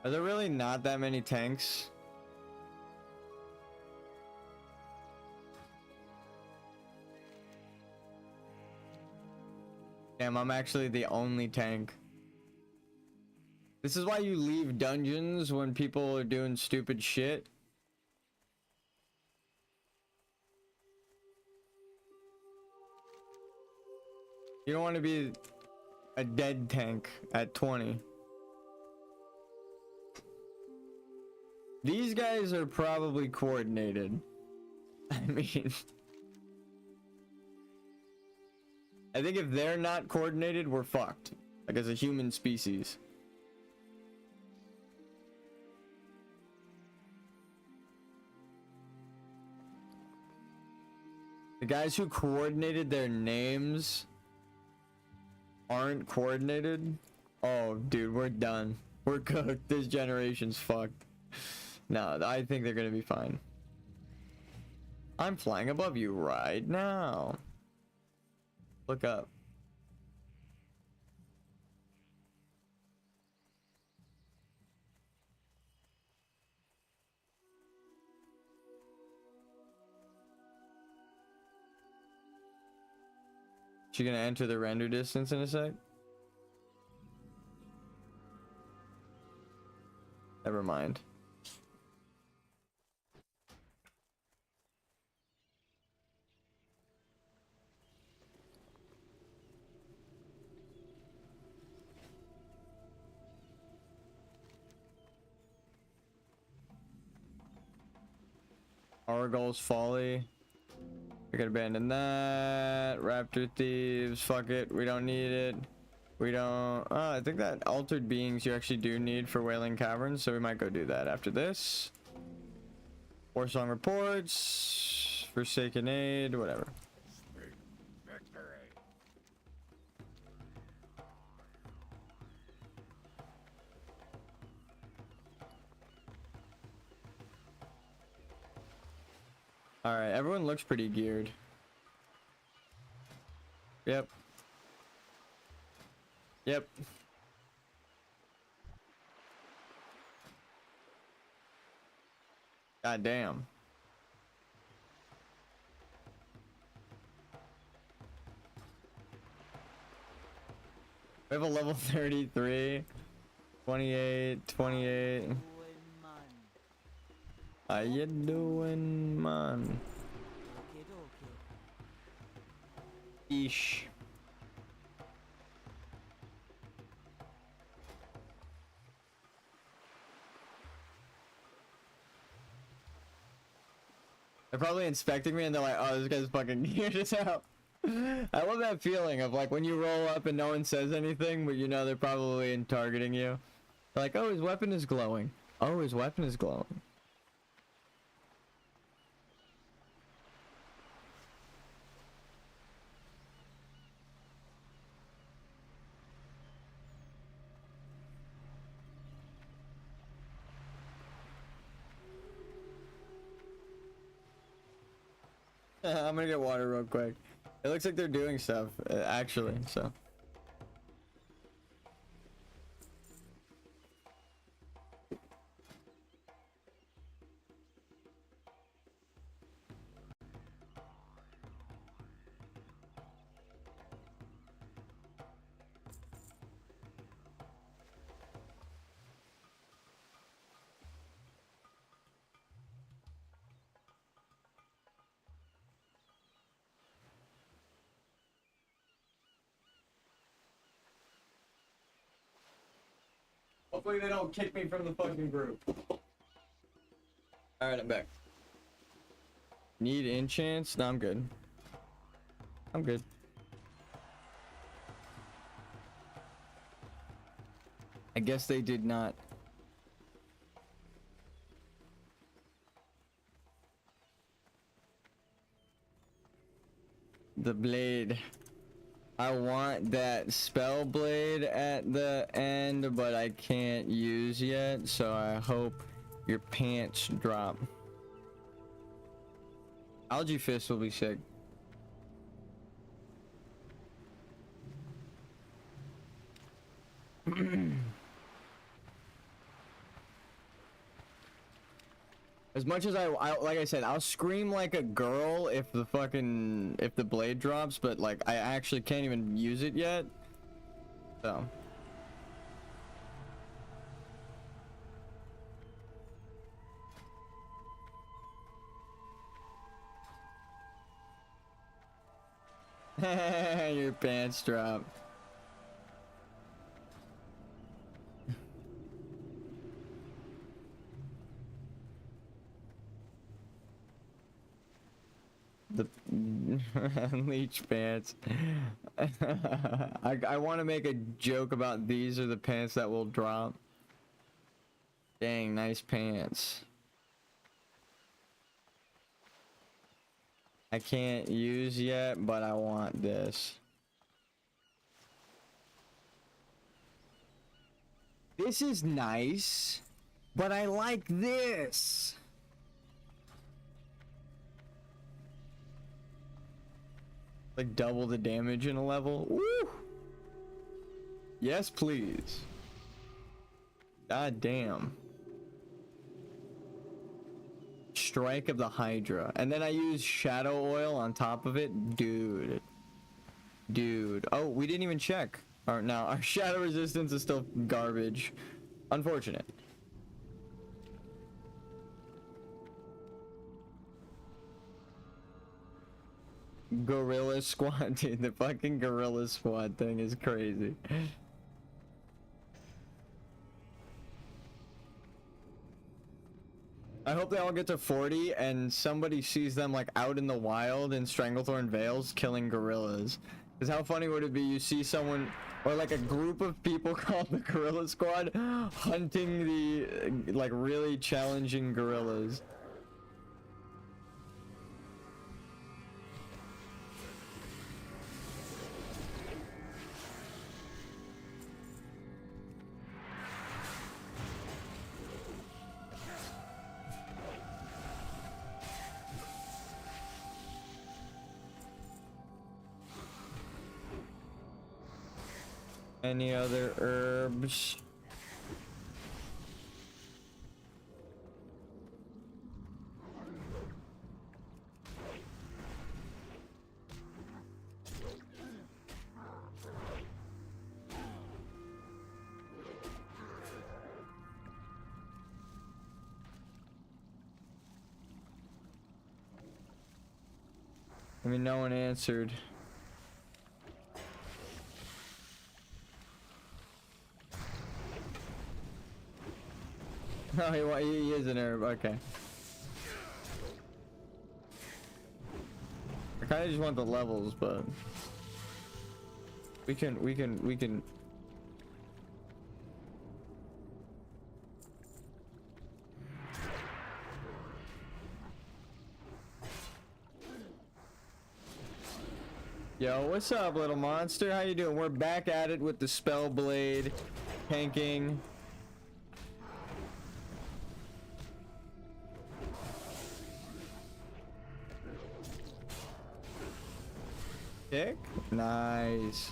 Are there really not that many tanks? Damn, I'm actually the only tank. This is why you leave dungeons when people are doing stupid shit. You don't want to be a dead tank at 20. These guys are probably coordinated. I mean, I think if they're not coordinated, we're fucked. Like as a human species. The guys who coordinated their names aren't coordinated. Oh, dude, we're done. We're cooked. This generation's fucked. No, I think they're gonna be fine. I'm flying above you right now. Look up. She gonna enter the render distance in a sec? Never mind. Our goal's folly. We gotta abandon that. Raptor thieves. Fuck it. We don't need it. We don't. Oh, I think that altered beings you actually do need for Wailing Caverns, so we might go do that after this. War Song reports. Forsaken aid. Whatever. All right, everyone looks pretty geared. Yep. Yep. God damn. We have a level 33, 28, 28. How you doing, man? Eesh. They're probably inspecting me and they're like, oh, this guy's fucking geared as hell. I love that feeling of like when you roll up and no one says anything, but you know they're probably targeting you. They're like, oh, his weapon is glowing. Oh, his weapon is glowing. I'm gonna get water real quick. It looks like they're doing stuff, actually, so. Hopefully they don't kick me from the fucking group. Alright, I'm back. Need enchants? No, I'm good. I'm good. I guess they did not. The blade. I want that spell blade at the end, but I can't use yet, so I hope your pants drop. Algae Fist will be sick. As much as I like I said, I'll scream like a girl if the blade drops, but like I actually can't even use it yet. So. Your pants drop. The leech pants. I want to make a joke about these are the pants that will drop. Dang, nice pants. I can't use yet, but I want this. This is nice, but I like this. Like double the damage in a level. Woo! Yes, please. God damn. Strike of the Hydra. And then I use shadow oil on top of it. Dude. Dude. Oh, we didn't even check. No, our shadow resistance is still garbage. Unfortunate. Gorilla Squad, dude. The fucking Gorilla Squad thing is crazy. I hope they all get to 40 and somebody sees them like out in the wild in Stranglethorn Vales killing gorillas. Because how funny would it be you see someone or like a group of people called the Gorilla Squad hunting the like really challenging gorillas. Any other herbs? I mean, no one answered. Oh, he is an herb. Okay. I kind of just want the levels, but we can. Yo, what's up, little monster? How you doing? We're back at it with the spell blade, tanking. Nice.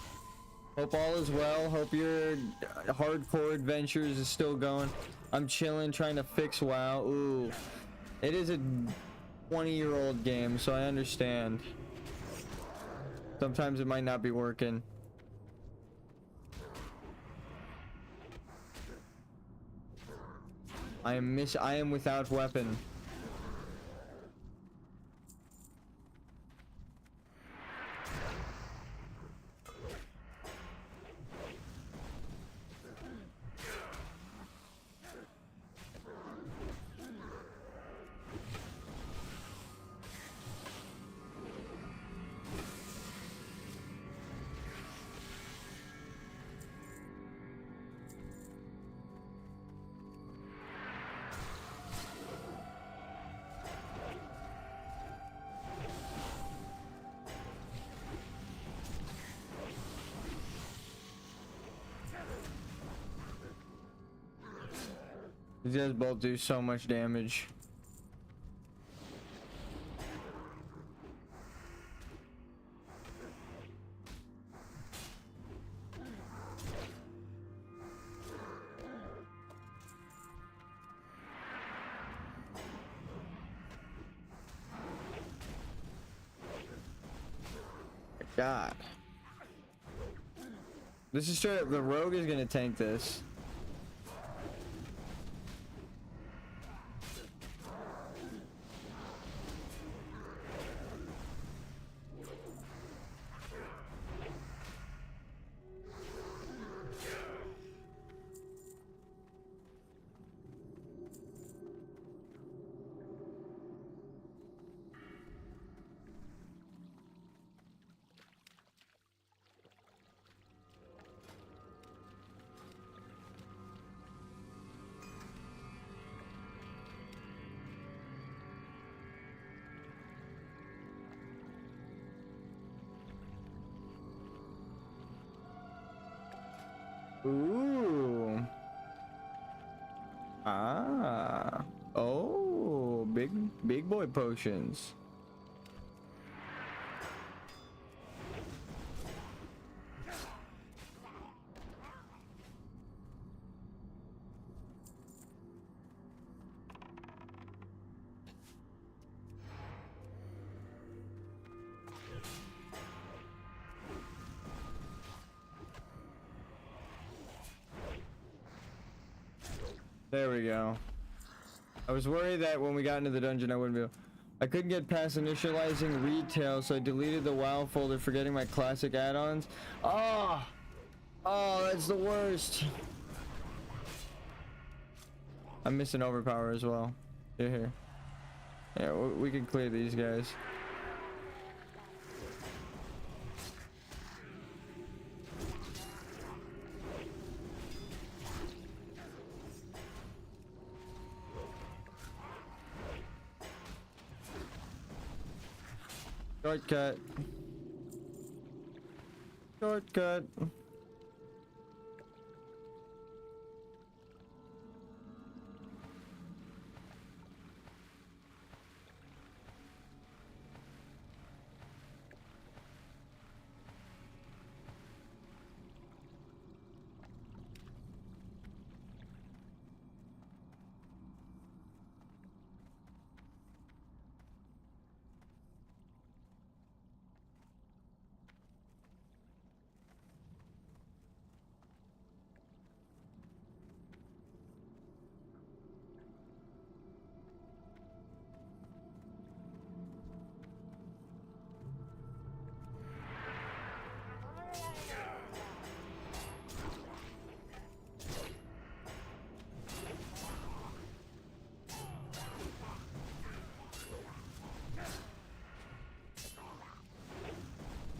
Hope all is well. Hope your hardcore adventures is still going. I'm chilling, trying to fix WoW. Ooh, it is a 20-year-old game, so I understand. Sometimes it might not be working. I am without weapon. These guys both do so much damage. God. This is straight up, the rogue is gonna tank this. Ooh. Ah. Oh, big boy potions. There we go. I was worried that when we got into the dungeon I wouldn't be able. I couldn't get past initializing retail, so I deleted the WoW folder, forgetting my classic add-ons. Oh! Oh, that's the worst. I'm missing overpower as well. Here. Yeah, we can clear these guys. Shortcut. Shortcut.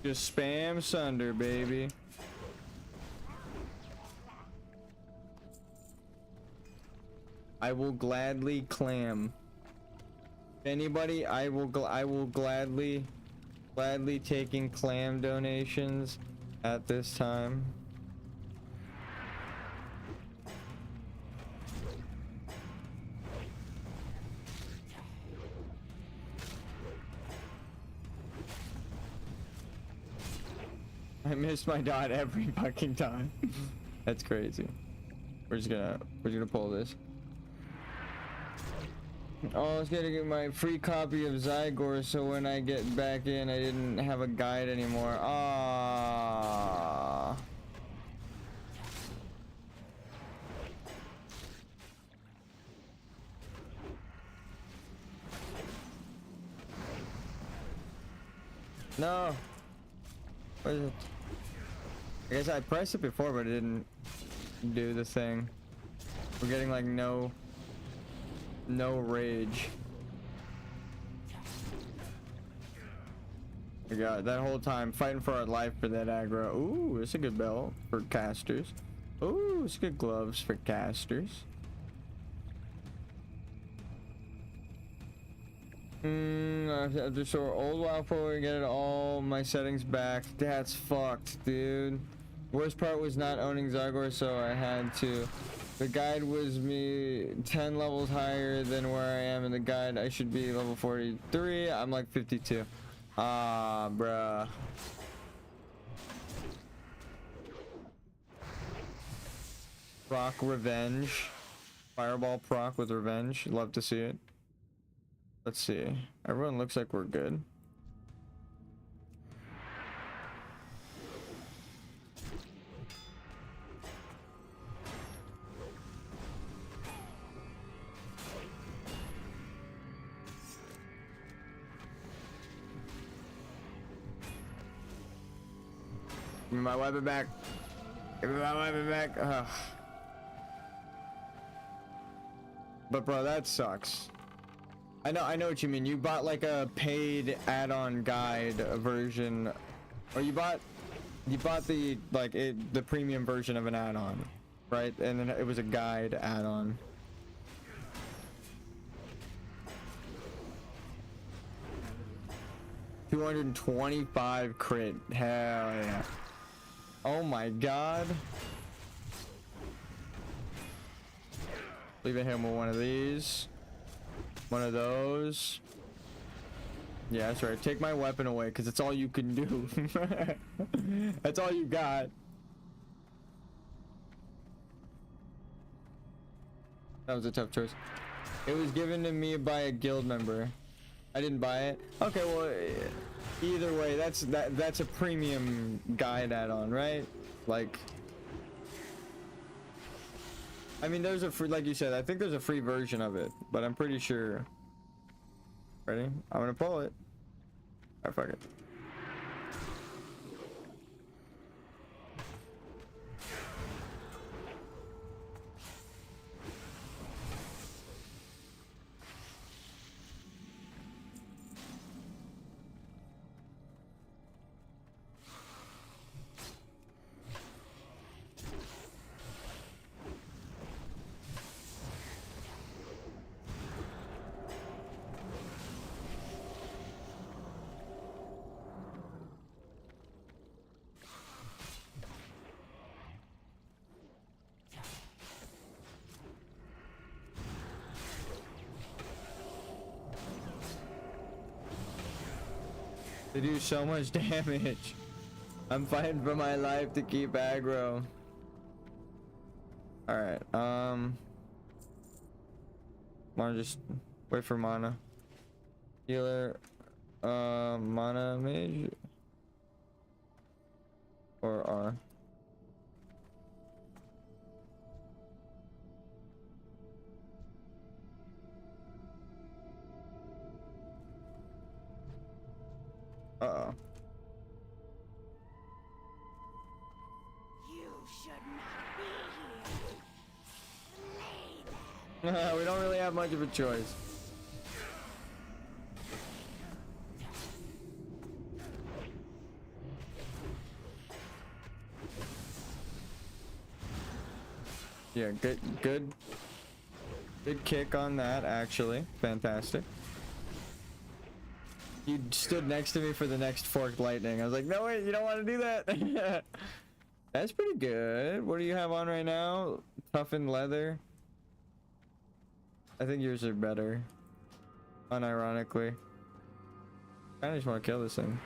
Just spam Sunder, baby. I will gladly clam. Anybody, I will gladly taking clam donations at this time. I miss my dot every fucking time. That's crazy. We're just gonna pull this. Oh, I was gonna get my free copy of Zygor, so when I get back in, I didn't have a guide anymore. Ah. No. What is it? I guess I pressed it before, but it didn't do the thing. We're getting like no rage. We got that whole time fighting for our life for that aggro. Ooh, it's a good belt for casters. Ooh, it's good gloves for casters. I have to restore old WoW folder and get all my settings back. That's fucked, dude. Worst part was not owning Zygor, so I had to. The guide was me 10 levels higher than where I am in the guide. I should be level 43. I'm like 52. Ah, bruh. Proc revenge. Fireball proc with revenge. Love to see it. Let's see. Everyone looks like we're good. Give me my weapon back. Give me my weapon back. Ugh. But bro, that sucks. I know what you mean. You bought like a paid add-on guide version, or you bought the the premium version of an add-on, right? And then it was a guide add-on. $225 crit. Hell yeah. Oh my god. Leaving him with one of these. One of those. Yeah, that's right. Take my weapon away, because it's all you can do. That's all you got. That was a tough choice. It was given to me by a guild member. I didn't buy it. Okay, well, either way, that's a premium guide add-on, right? Like, I mean, there's a free, like you said, I think there's a free version of it, but I'm pretty sure. Ready? I'm gonna pull it. Alright, fuck it. They do so much damage. I'm fighting for my life to keep aggro. Alright, wanna just wait for mana. Healer, mana mage or R. Uh-oh. You should not be here. Slay them. We don't really have much of a choice. Yeah, good kick on that, actually. Fantastic. You stood next to me for the next forked lightning. I was like, no, wait, you don't want to do that. That's pretty good. What do you have on right now? Toughened leather. I think yours are better. Unironically. I just want to kill this thing.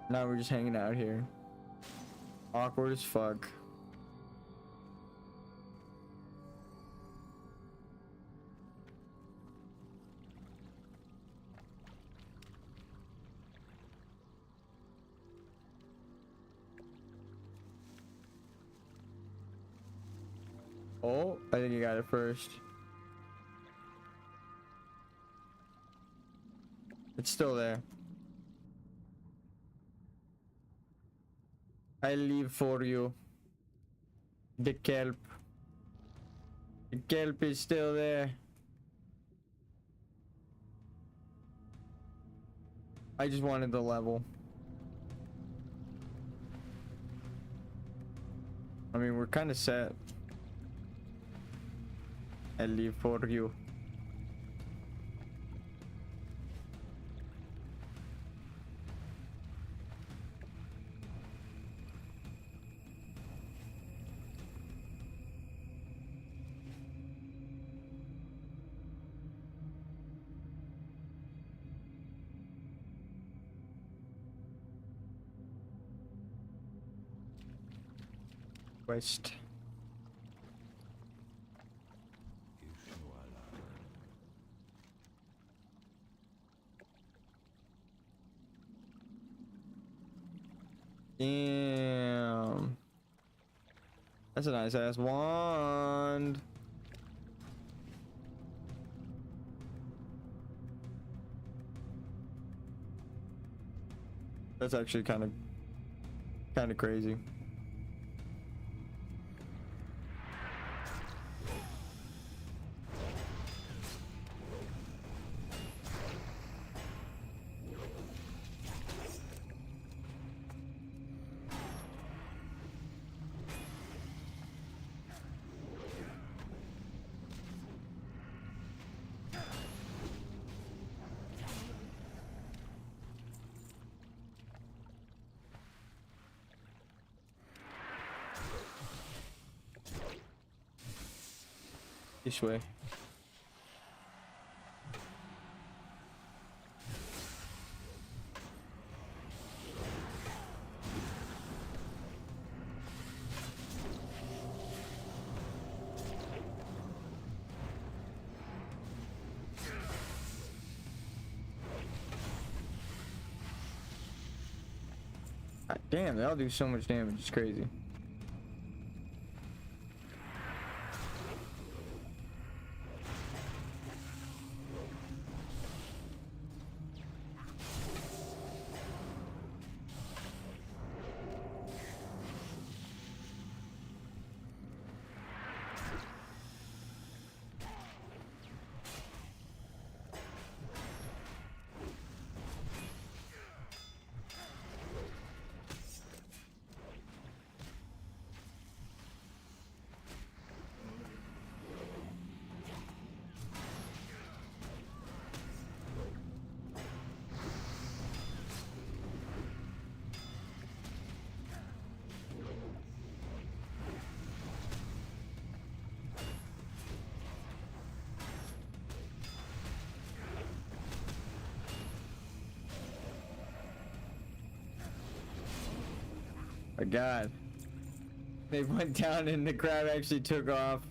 Now we're just hanging out here. Awkward as fuck. Oh, I think you got it first. It's still there. I leave for you. The kelp. The kelp is still there. I just wanted the level. I mean, we're kind of set. I leave for you. West. Damn. That's a nice ass wand. That's actually kind of crazy. This way. God damn, they all do so much damage. It's crazy. My God. They went down and the crab actually took off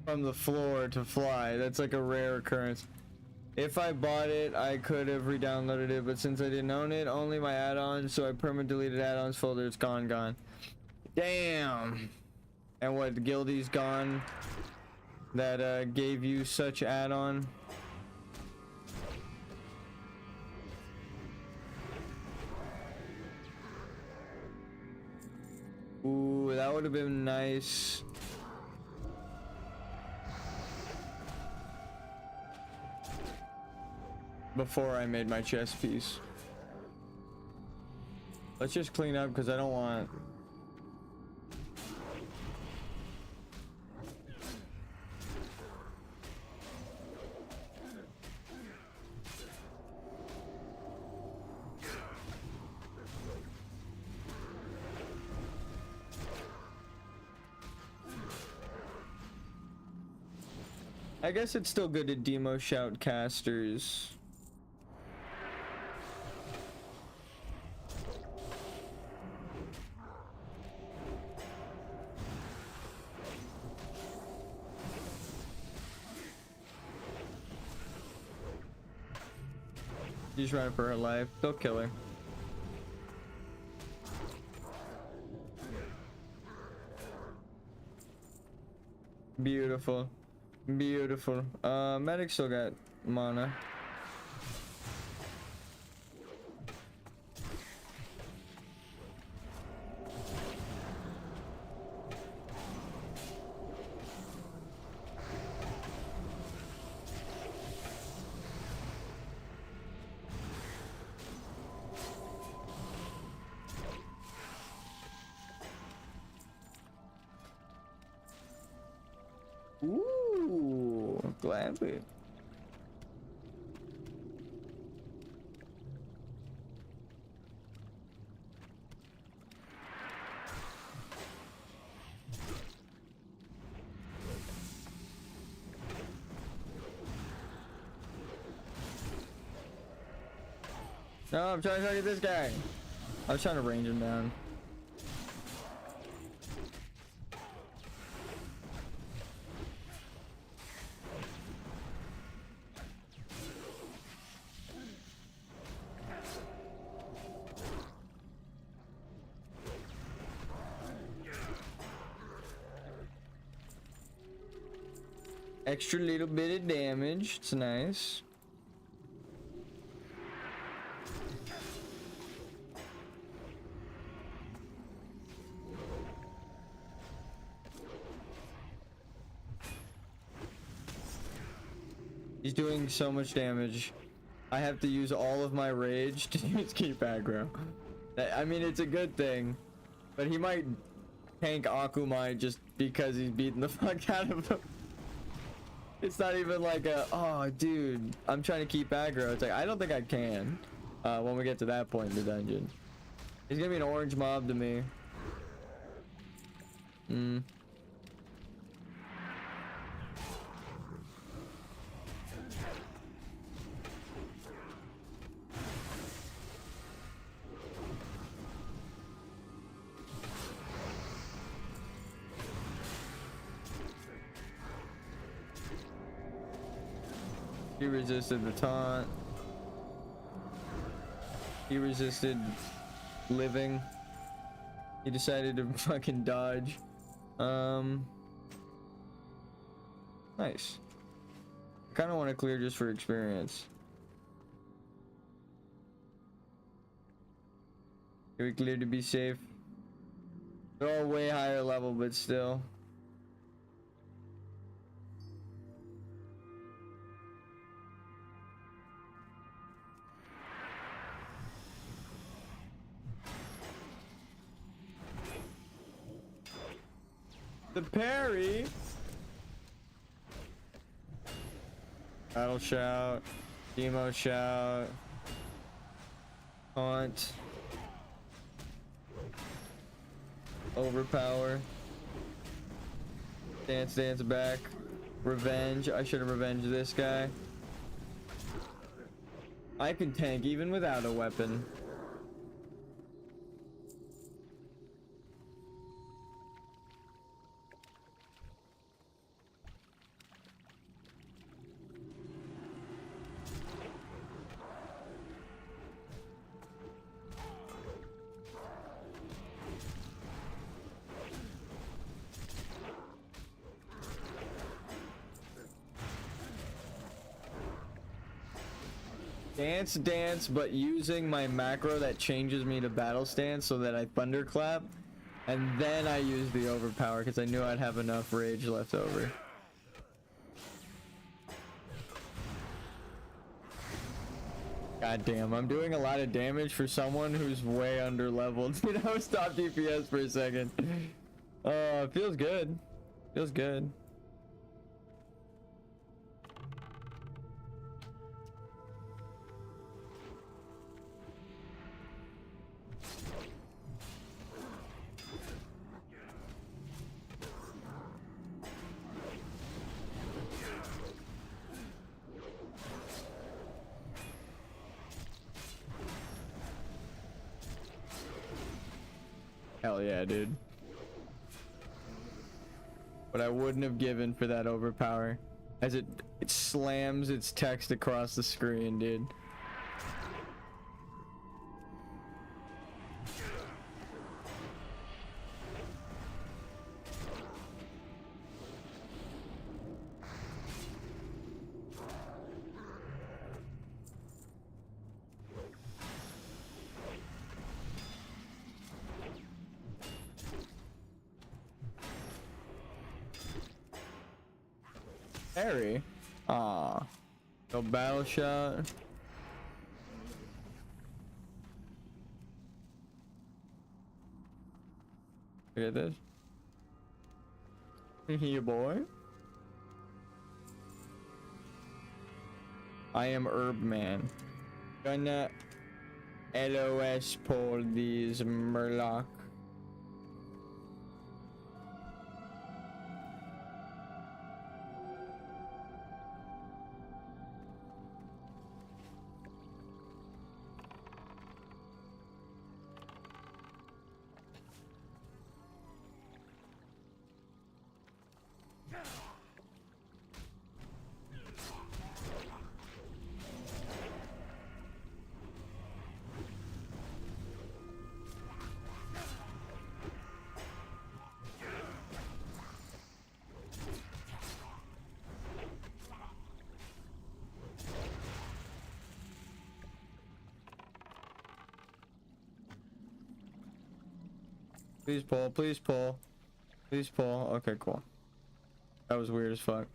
from the floor to fly. That's like a rare occurrence. If I bought it, I could have re-downloaded it, but since I didn't own it, only my add-ons, so I permanently deleted add-ons folder. It's gone. Damn. And what, Guildy's gone? That gave you such add-on? Ooh, that would have been nice. Before I made my chest piece. Let's just clean up because I don't want... I guess it's still good to demo shout casters. She's running for her life. They'll kill her. Beautiful. Beautiful. Medic still got mana. Ooh, gladly. No, I'm trying to target this guy. I was trying to range him down. Extra little bit of damage. It's nice. He's doing so much damage. I have to use all of my rage to keep aggro. I mean, it's a good thing, but he might tank Akumai just because he's beating the fuck out of him. It's not even like a, oh dude, I'm trying to keep aggro. It's like, I don't think I can when we get to that point in the dungeon. He's gonna be an orange mob to me. He resisted the taunt. He resisted living. He decided to fucking dodge. Nice. I kind of want to clear just for experience. Can we clear to be safe? They're all way higher level, but still. The parry. Battle shout. Demo shout. Haunt. Overpower. Dance back. Revenge. I should have revenged this guy. I can tank even without a weapon. Dance, but using my macro that changes me to battle stance so that I thunderclap, and then I use the overpower because I knew I'd have enough rage left over. God damn, I'm doing a lot of damage for someone who's way under leveled. You know, stop DPS for a second. It feels good. Feels good. Hell yeah, dude. What I wouldn't have given for that overpower, as it slams its text across the screen, dude. Harry. Ah. No battle shot. Look at this. Yeah, boy. I am Herb Man. Gonna LOS pull these Murloc. Please pull, please pull. Please pull. Okay, cool. That was weird as fuck.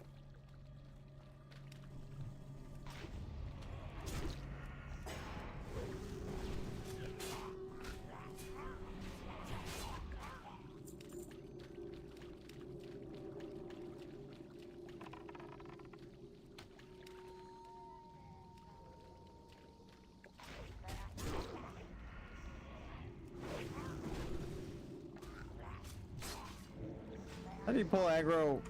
How do you pull aggro?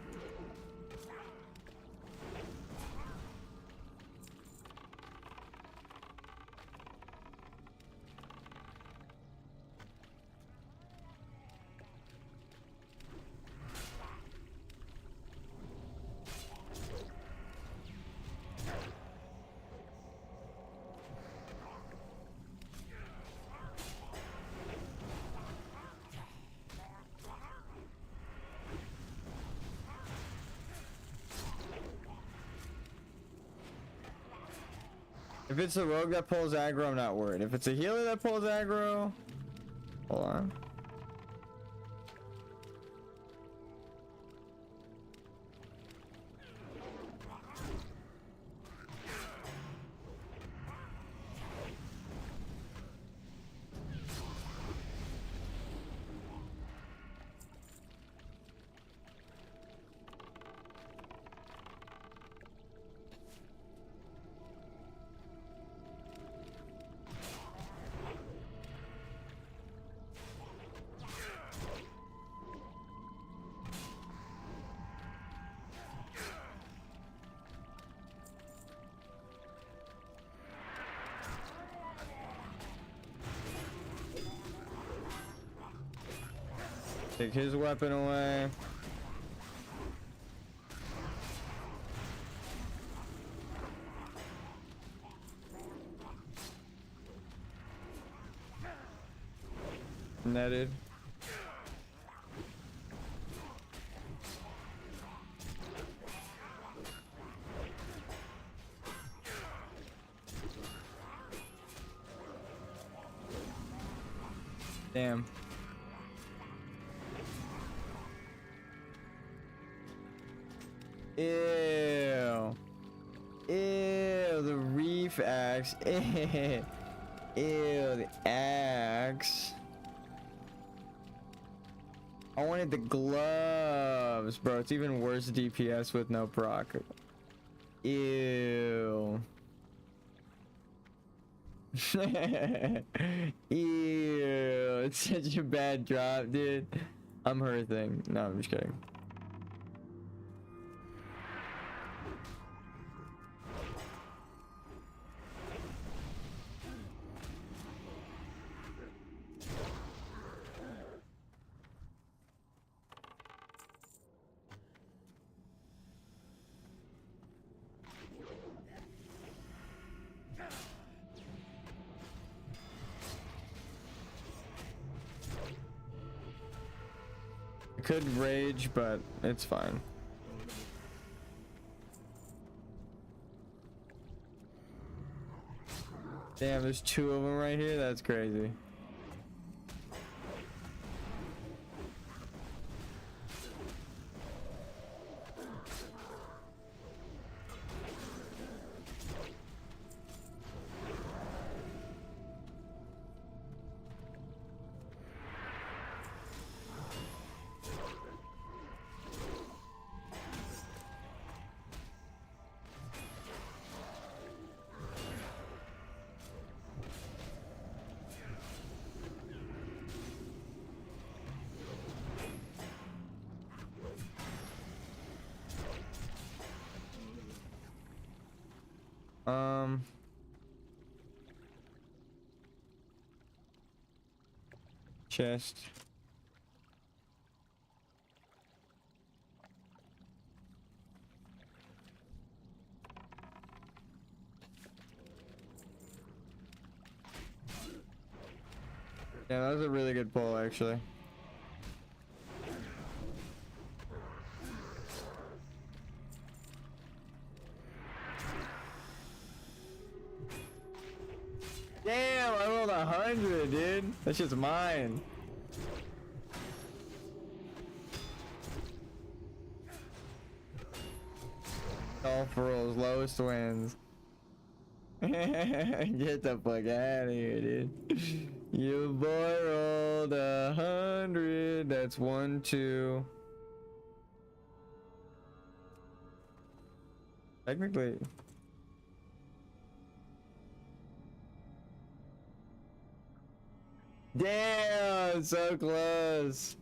If it's a rogue that pulls aggro, I'm not worried. If it's a healer that pulls aggro, hold on. Take his weapon away. Netted. Damn. Ew. Ew, the reef axe. Ew, the axe. I wanted the gloves, bro. It's even worse DPS with no proc. Ew. Ew. It's such a bad drop, dude. I'm hurting. No, I'm just kidding. Could rage, but it's fine. Damn, there's two of them right here. That's crazy. Chest. Yeah, that was a really good pull, actually. Damn, I rolled 100, dude. That shit's mine. golf rules. Lowest wins. Get the fuck out of here, dude. Your boy rolled 100. That's 1, 2. Technically. Damn, so close.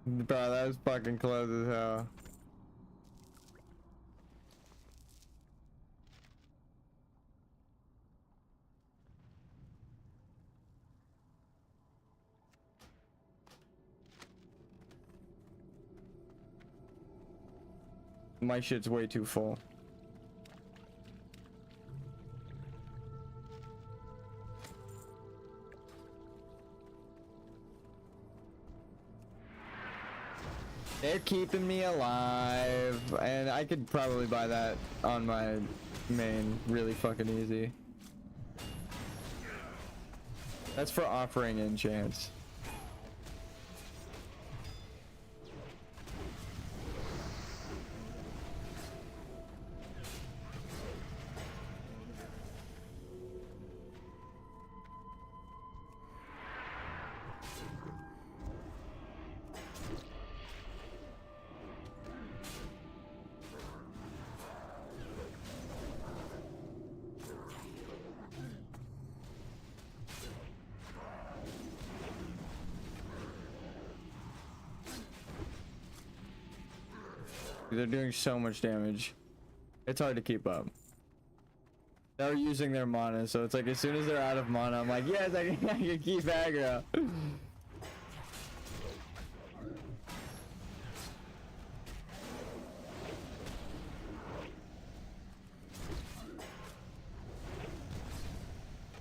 Bro, that was fucking close as hell. My shit's way too full. They're keeping me alive, and I could probably buy that on my main really fucking easy. That's for offering enchants. They're doing so much damage. It's hard to keep up. They're using their mana, so it's like as soon as they're out of mana, I'm like, yes, I can keep aggro.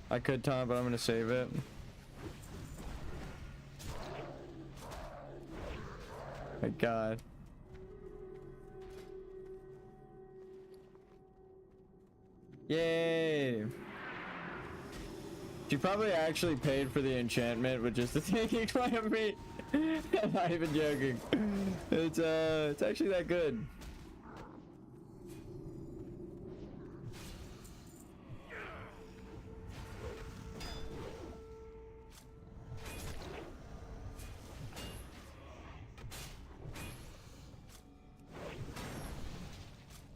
I could taunt, but I'm gonna save it. My God. Yay! She probably actually paid for the enchantment with just the taking point of me. I'm not even joking. It's actually that good.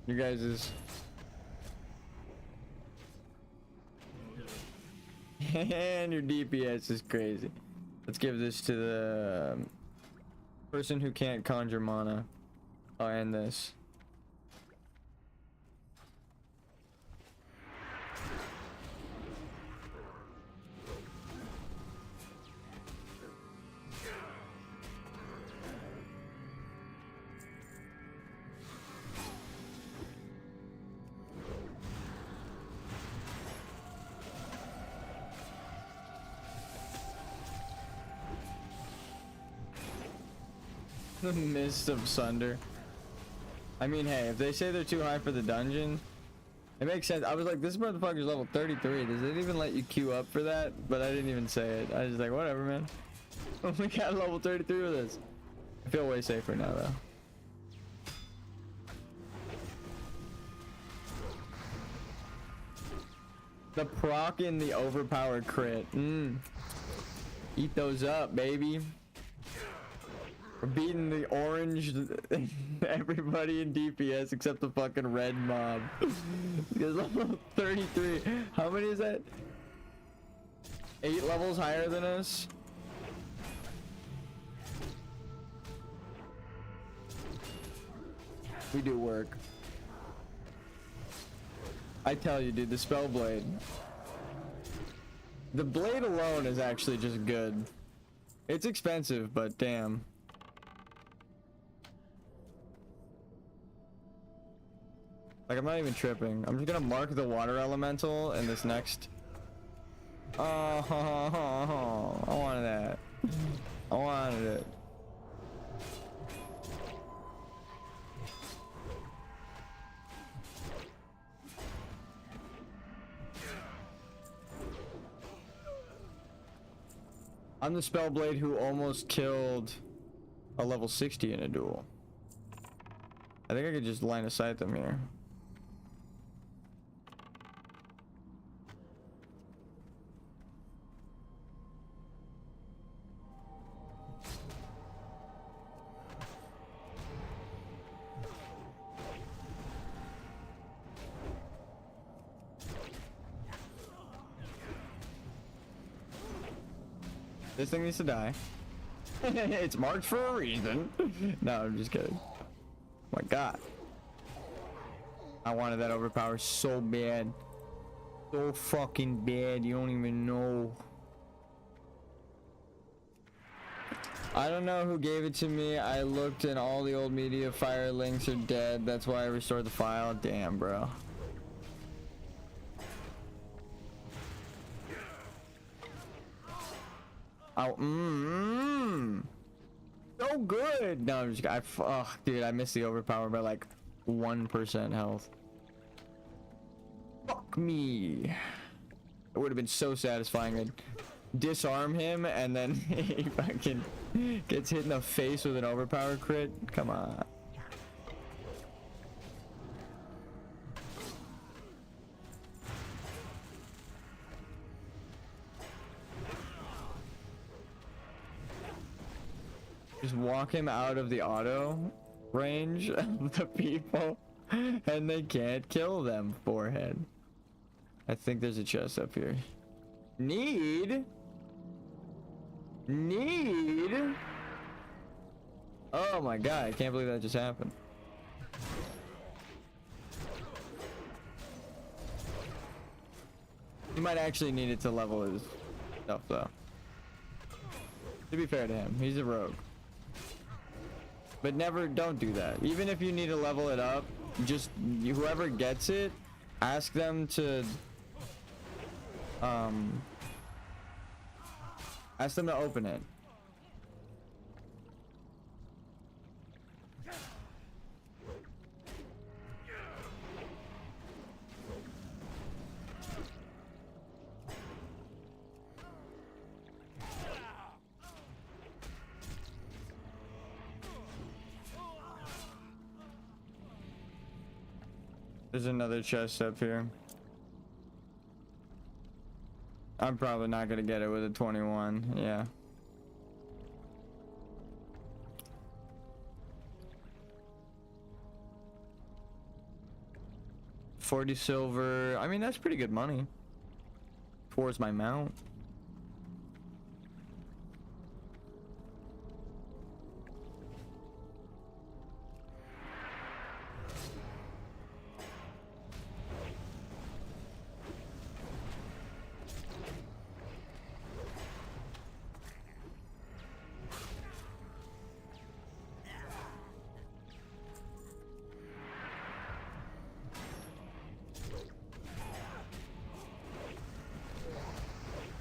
You guys is and your DPS is crazy. Let's give this to the person who can't conjure mana. I'll end this. The Mist of Sunder. I mean, hey, if they say they're too high for the dungeon, it makes sense. I was like, this motherfucker's level 33. Does it even let you queue up for that? But I didn't even say it. I was just like, whatever, man. We got level 33 with this. I feel way safer now, though. The proc in the overpowered crit. Eat those up, baby. We're beating the orange everybody in DPS except the fucking red mob. Because level 33. How many is that? 8 levels higher than us? We do work. I tell you, dude, the spell blade. The blade alone is actually just good. It's expensive, but damn. Like, I'm not even tripping. I'm just gonna mark the water elemental in this next. Oh, I wanted that. I wanted it. I'm the Spellblade who almost killed a level 60 in a duel. I think I could just line of sight them here. This thing needs to die. It's marked for a reason. No, I'm just kidding. Oh my god. I wanted that overpower so bad. So fucking bad. You don't even know. I don't know who gave it to me. I looked and all the old media fire links are dead. That's why I restored the file. Damn, bro. Oh, so good. No, I'm just, dude, I missed the overpower by like 1% health. Fuck me. It would have been so satisfying to disarm him and then he fucking gets hit in the face with an overpower crit. Come on. Just walk him out of the auto range of the people and they can't kill them. Forehead. I think there's a chest up here. Need? Oh my god, I can't believe that just happened. He might actually need it to level his stuff though. To be fair to him, he's a rogue. But never, don't do that. Even if you need to level it up, just whoever gets it, ask them to open it. There's another chest up here. I'm probably not gonna get it with a 21. Yeah. $40 silver. I mean, that's pretty good money towards my mount.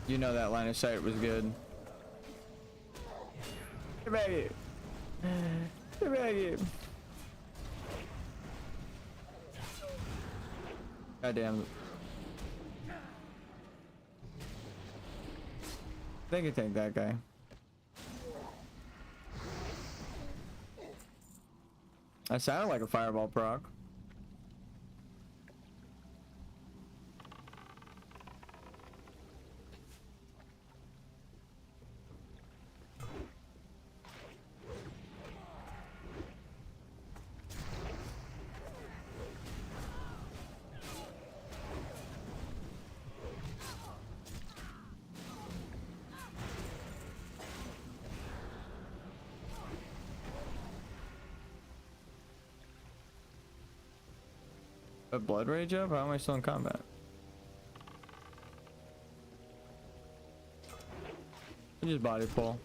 You know that line of sight was good. Get back here. Get back here. God damn it. They can take that guy. That sounded like a fireball proc. A blood rage up? How am I still in combat? I just body pull.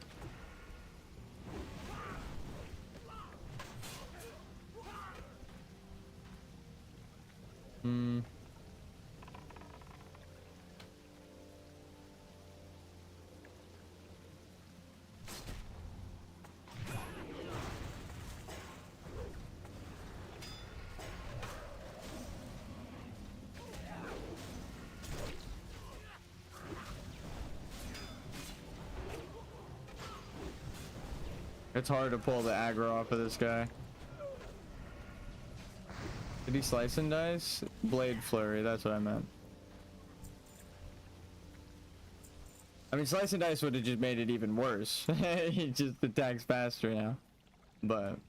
It's hard to pull the aggro off of this guy. Did he slice and dice? Blade flurry, that's what I meant. I mean, slice and dice would have just made it even worse. He just attacks faster now. But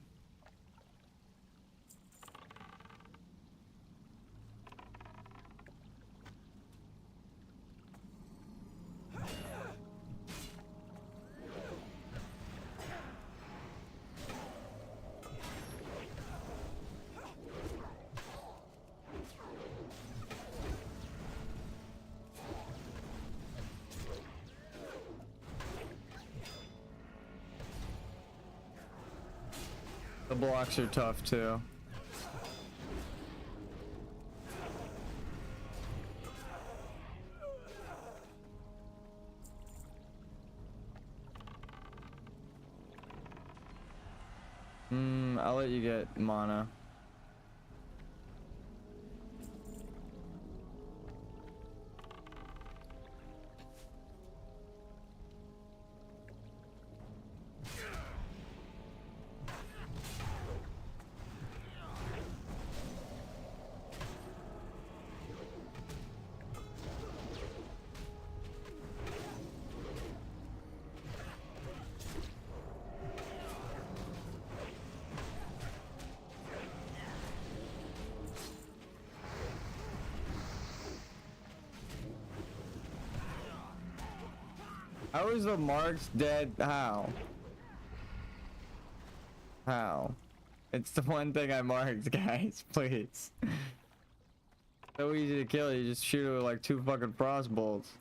the blocks are tough too. I'll let you get mana. How is the marks dead? How? How? It's the one thing I marked, guys. Please. So easy to kill. You just shoot it with like 2 fucking frost bolts.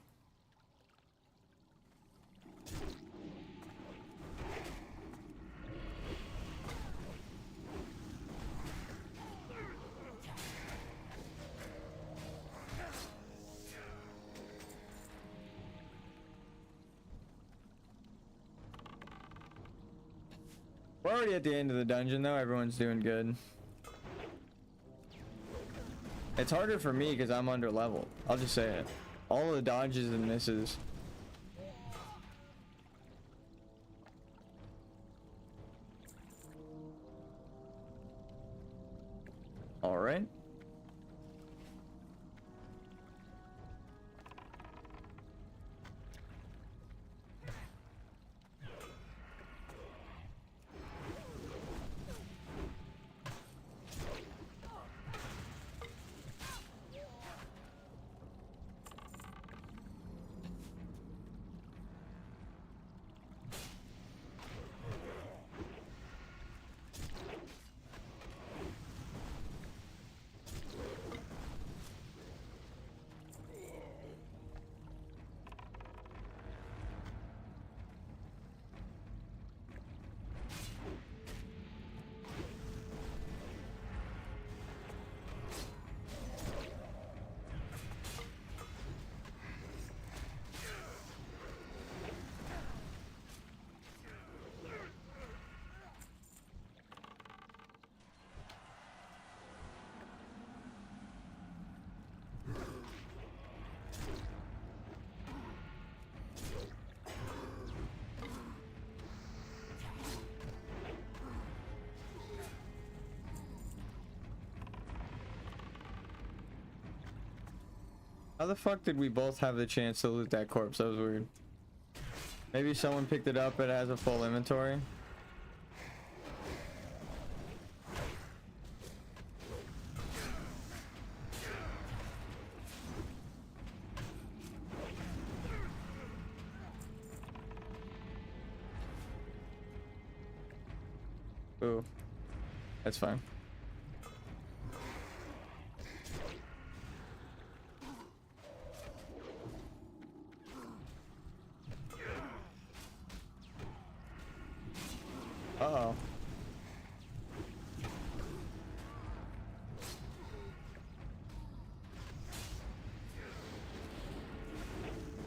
We're already at the end of the dungeon though. Everyone's doing good. It's harder for me because I'm under level. I'll just say it. All the dodges and misses. All right. How the fuck did we both have the chance to loot that corpse? That was weird. Maybe someone picked it up. It has a full inventory. Ooh, that's fine. Uh-oh.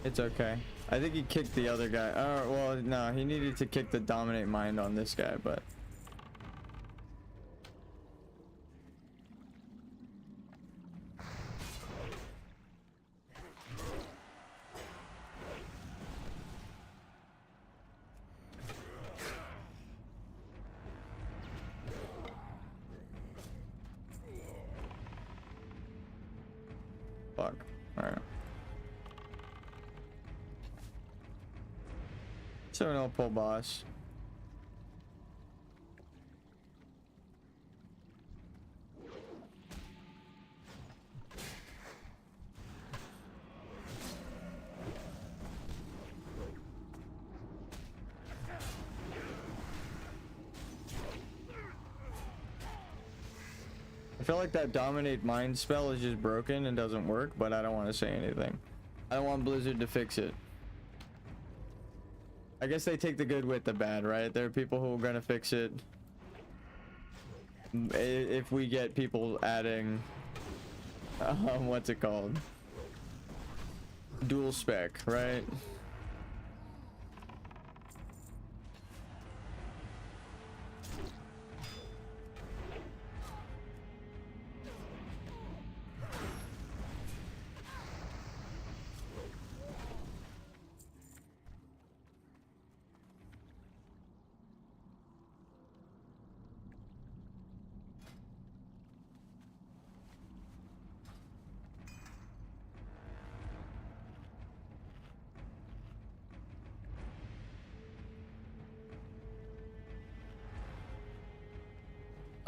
It's okay. I think he kicked the other guy. Oh, well, no, he needed to kick the dominate mind on this guy, but... Fuck. Alright. 7-0 pull boss. I feel like that dominate mind spell is just broken and doesn't work, but I don't want to say anything. I don't want Blizzard to fix it. I guess they take the good with the bad, right? There are people who are gonna fix it. If we get people adding, what's it called? Dual spec, right?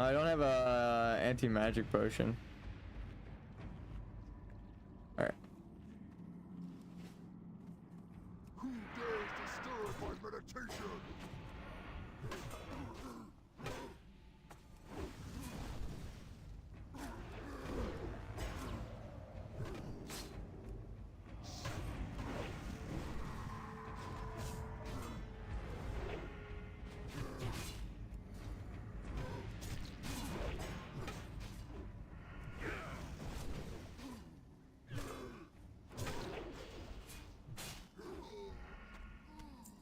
I don't have a anti-magic potion. Alright. Who dares disturb my meditation?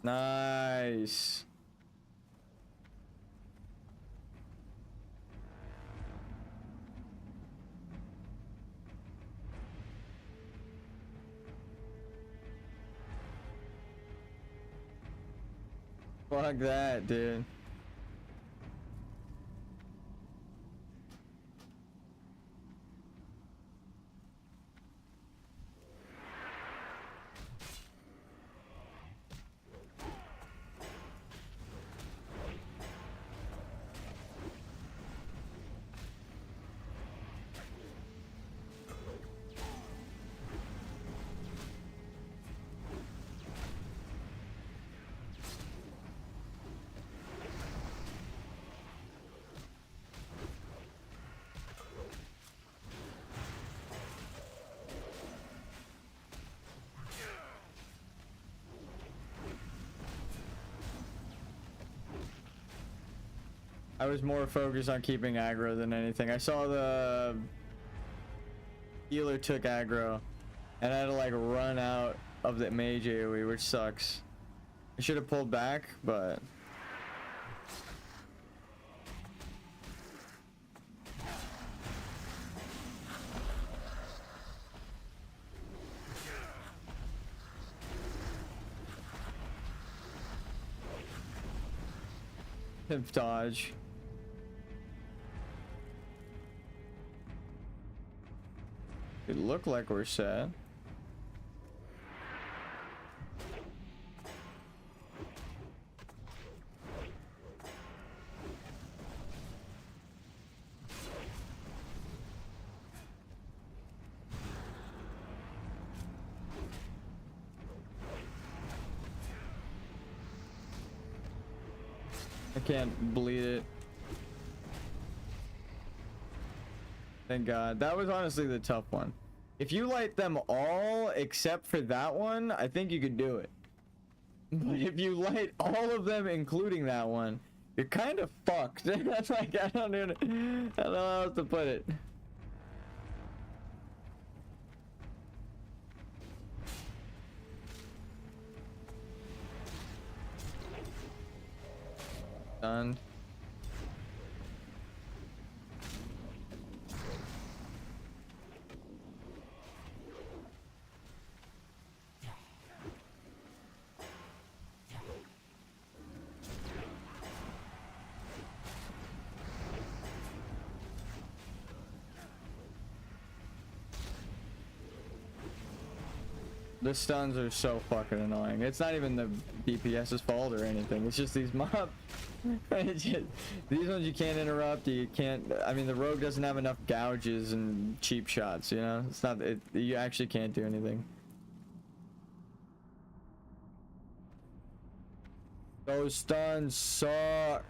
Nice. Fuck that, dude. I was more focused on keeping aggro than anything. I saw the healer took aggro, and I had to like run out of the mage AoE, which sucks. I should have pulled back, but pimp dodge. It looked like we're set. I can't bleed it. Thank God. That was honestly the tough one. If you light them all except for that one, I think you could do it. But if you light all of them, including that one, you're kind of fucked. That's like, I don't know how else to put it. Done. The stuns are so fucking annoying. It's not even the DPS's fault or anything. It's just these mobs. It's just, these ones you can't interrupt. You can't. I mean, the rogue doesn't have enough gouges and cheap shots. You know, it's not. You actually can't do anything. Those stuns suck.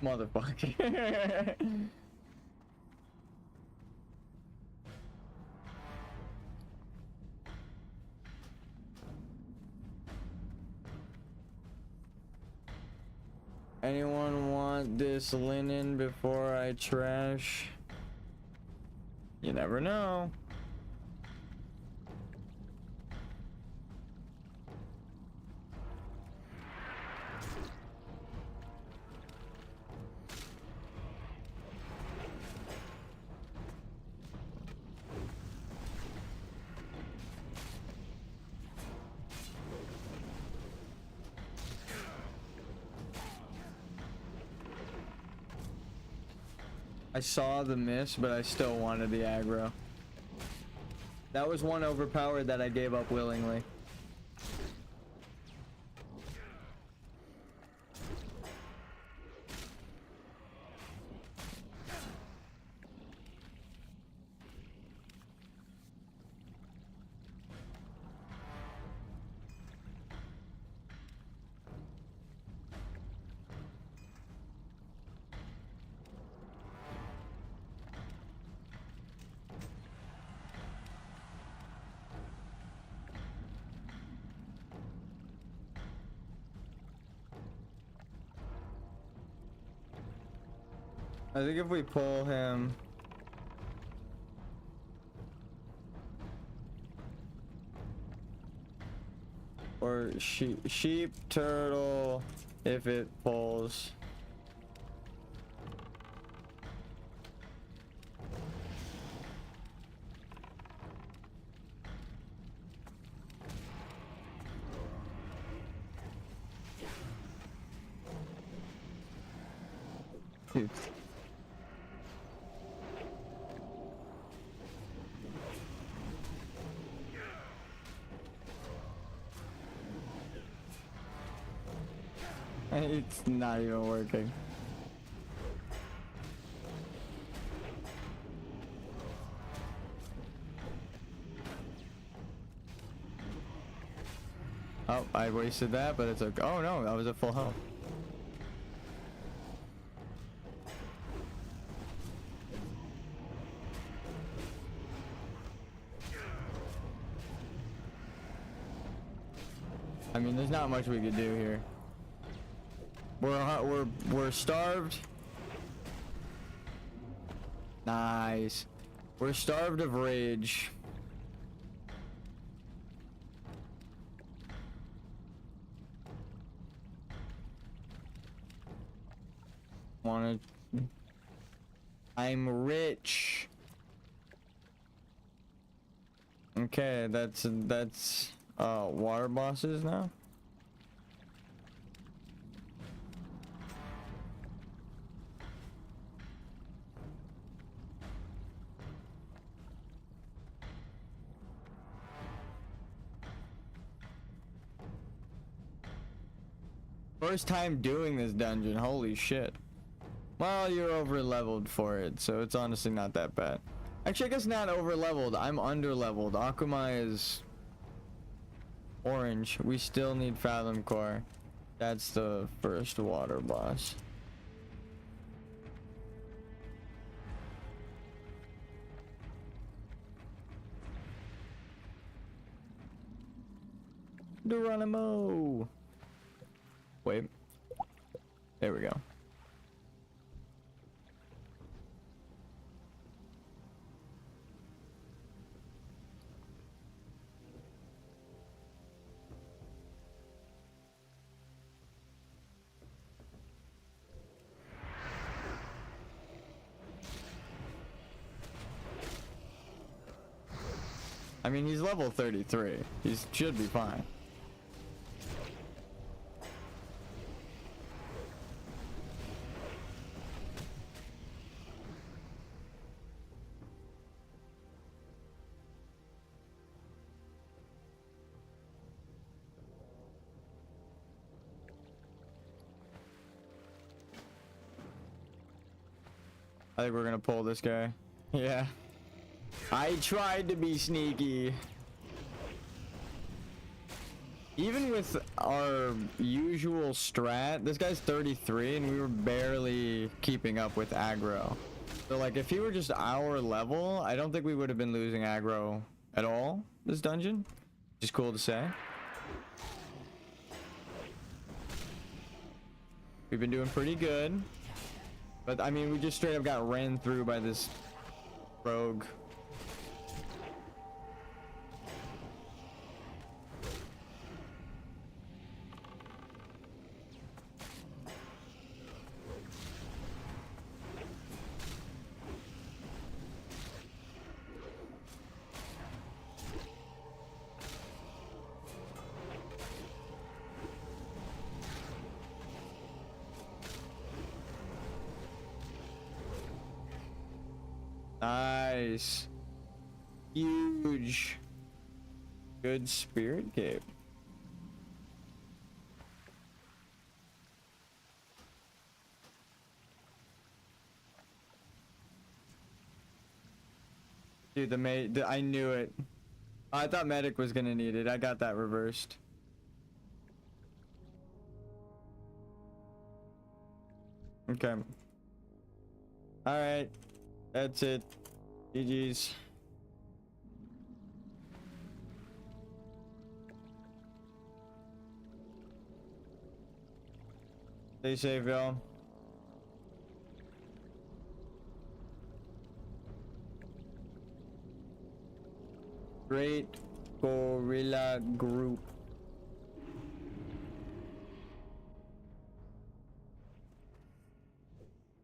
Motherfucker. Anyone want this linen before I trash? You never know. I saw the miss, but I still wanted the aggro. That was one overpowered that I gave up willingly. I think if we pull him, or sheep turtle, if it pulls. Dude. It's not even working. Oh, I wasted that, but it's okay. Oh no, that was at full health. I mean, there's not much we could do here. We're starved. Nice. We're starved of rage. I'm rich. Okay, that's water bosses now. First time doing this dungeon, holy shit. Well, you're over leveled for it, so it's honestly not that bad. Actually, I guess not over leveled. I'm under leveled. Akuma is orange. We still need Fathom Core. That's the first water boss. Geronimo. Wait. There we go. I mean, he's level 33. He should be fine. I think we're gonna pull this guy. Yeah. I tried to be sneaky. Even with our usual strat, this guy's 33 and we were barely keeping up with aggro. So like if he were just our level, I don't think we would have been losing aggro at all this dungeon. Which is cool to say. We've been doing pretty good. But I mean, we just straight up got ran through by this rogue. Nice. Huge. Good spirit cape. Dude, I knew it. I thought medic was gonna need it. I got that reversed. Okay. Alright. That's it. GG's. Stay safe, y'all. Great gorilla group.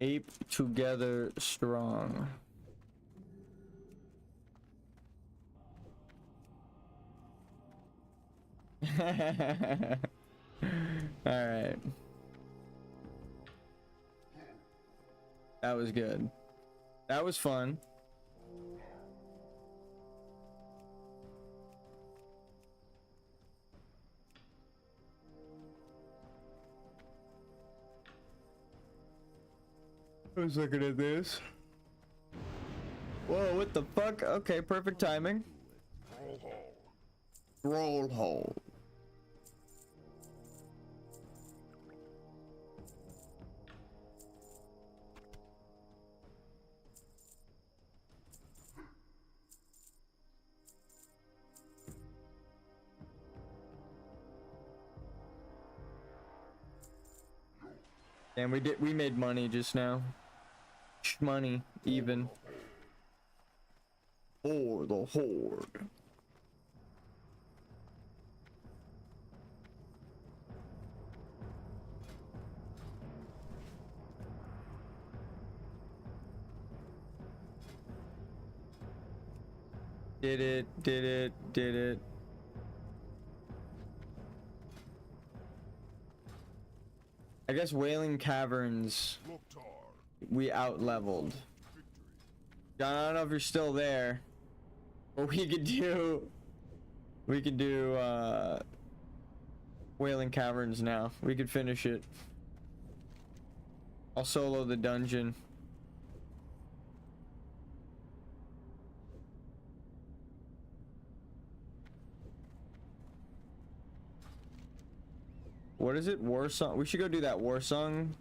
Ape together strong. All right. That was good. That was fun. I was looking at this. Whoa, what the fuck? Okay, perfect timing. Roll hole. And we made money just now. Money, even. For the horde. Did it. I guess Wailing Caverns, we out-leveled. John, I don't know if you're still there, but we could do Wailing Caverns now. We could finish it. I'll solo the dungeon. What is it? War song? We should go do that war song.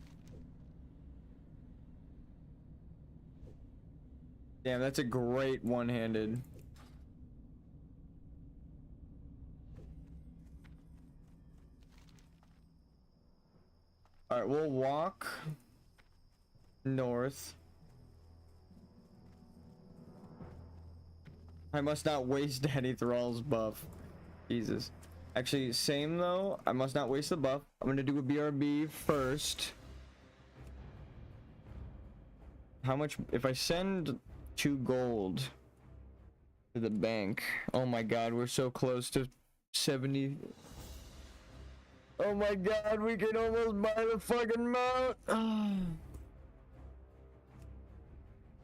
Damn, that's a great one-handed. Alright, we'll walk north. I must not waste Daddy Thrall's buff. Jesus. Actually, same though. I must not waste the buff. I'm gonna do a BRB first. How much? If I send 2 gold, To the bank. Oh my god, we're so close to 70. Oh my god, we can almost buy the fucking mount.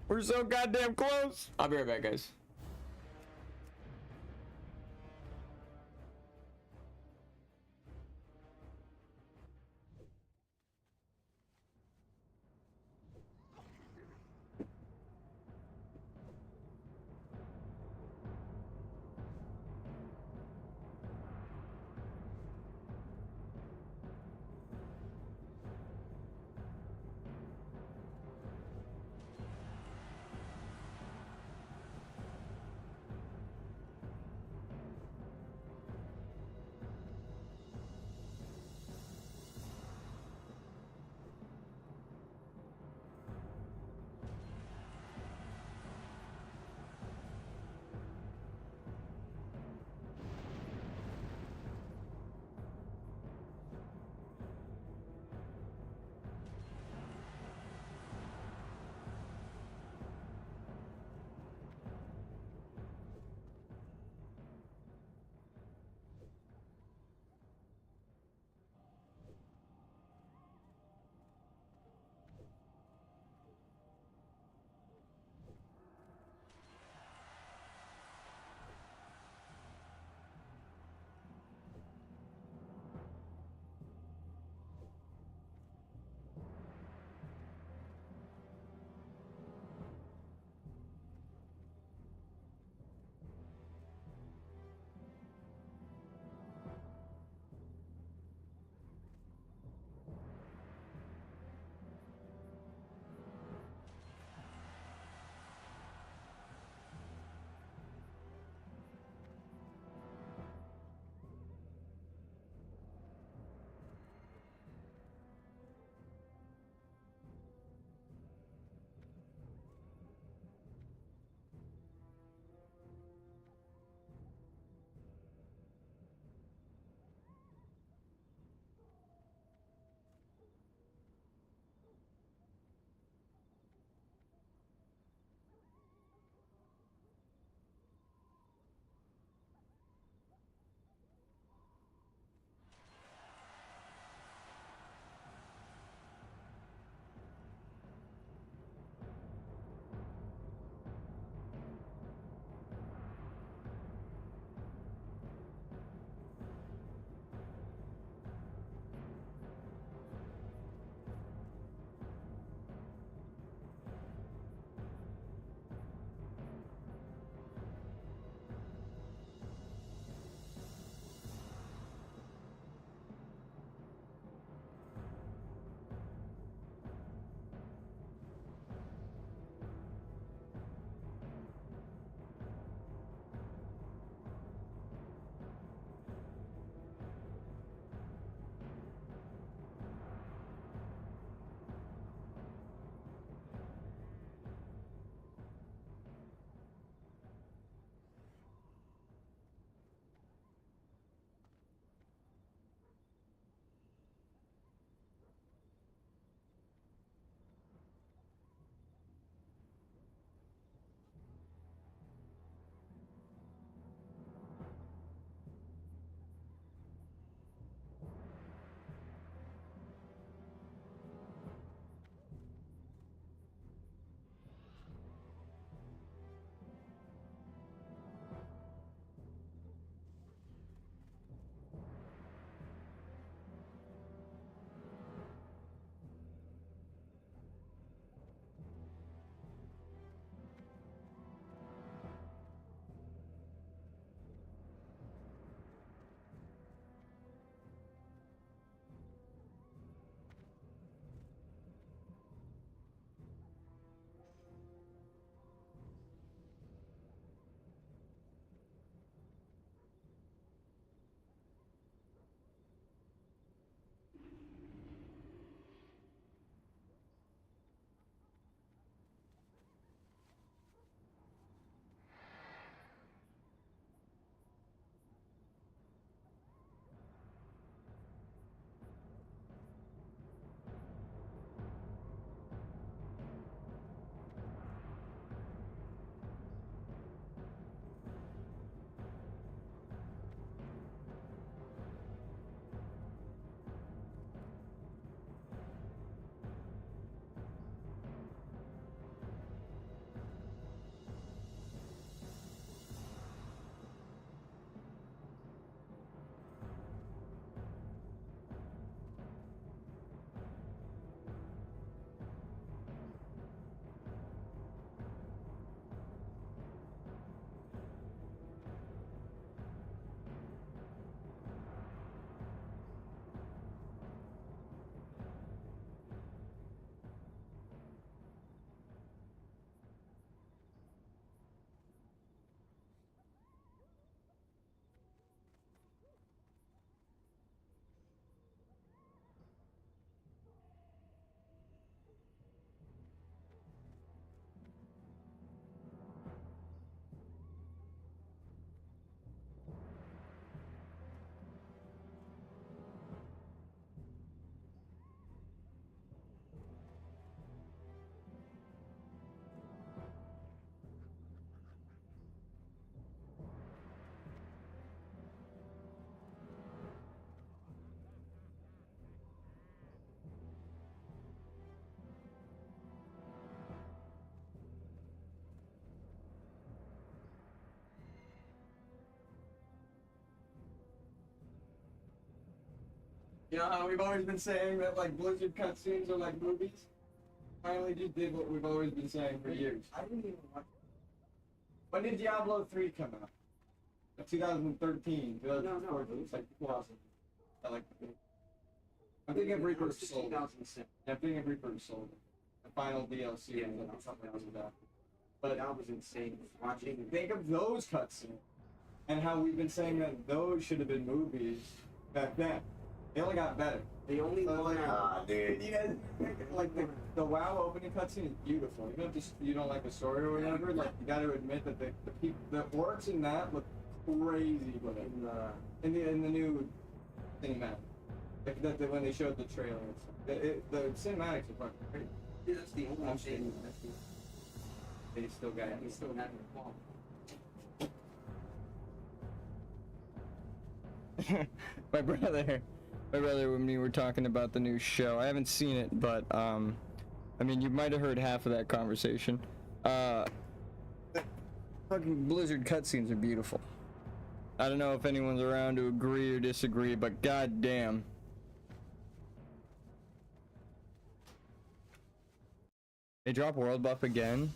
We're so goddamn close. I'll be right back, guys. You know how we've always been saying that like Blizzard cutscenes are like movies? Finally just did what we've always been saying for years. I didn't even watch. When did Diablo 3 come out? 2013, 2014. It's like 2000. I like the I'm thinking of Reaper of Souls. 2006. Yeah, I'm thinking of Reaper of Souls. The final DLC Yeah, was like something like that. But that was insane. Watching. Think of those cutscenes and how we've been saying that those should have been movies back then. They only got better. The only So one. like, dude, you guys like the WoW opening cutscene is beautiful. Even if you don't like the story or whatever, like you got to admit that the orcs in that look crazy in the new cinematic. When they showed the trailer, the cinematics are fucking great. Dude, that's the only I'm thing. saying they still got it. They still have it fall. my brother and me were talking about the new show. I haven't seen it, but I mean, you might have heard half of that conversation. Fucking Blizzard cutscenes are beautiful. I don't know if anyone's around to agree or disagree, but goddamn. They dropped world buff again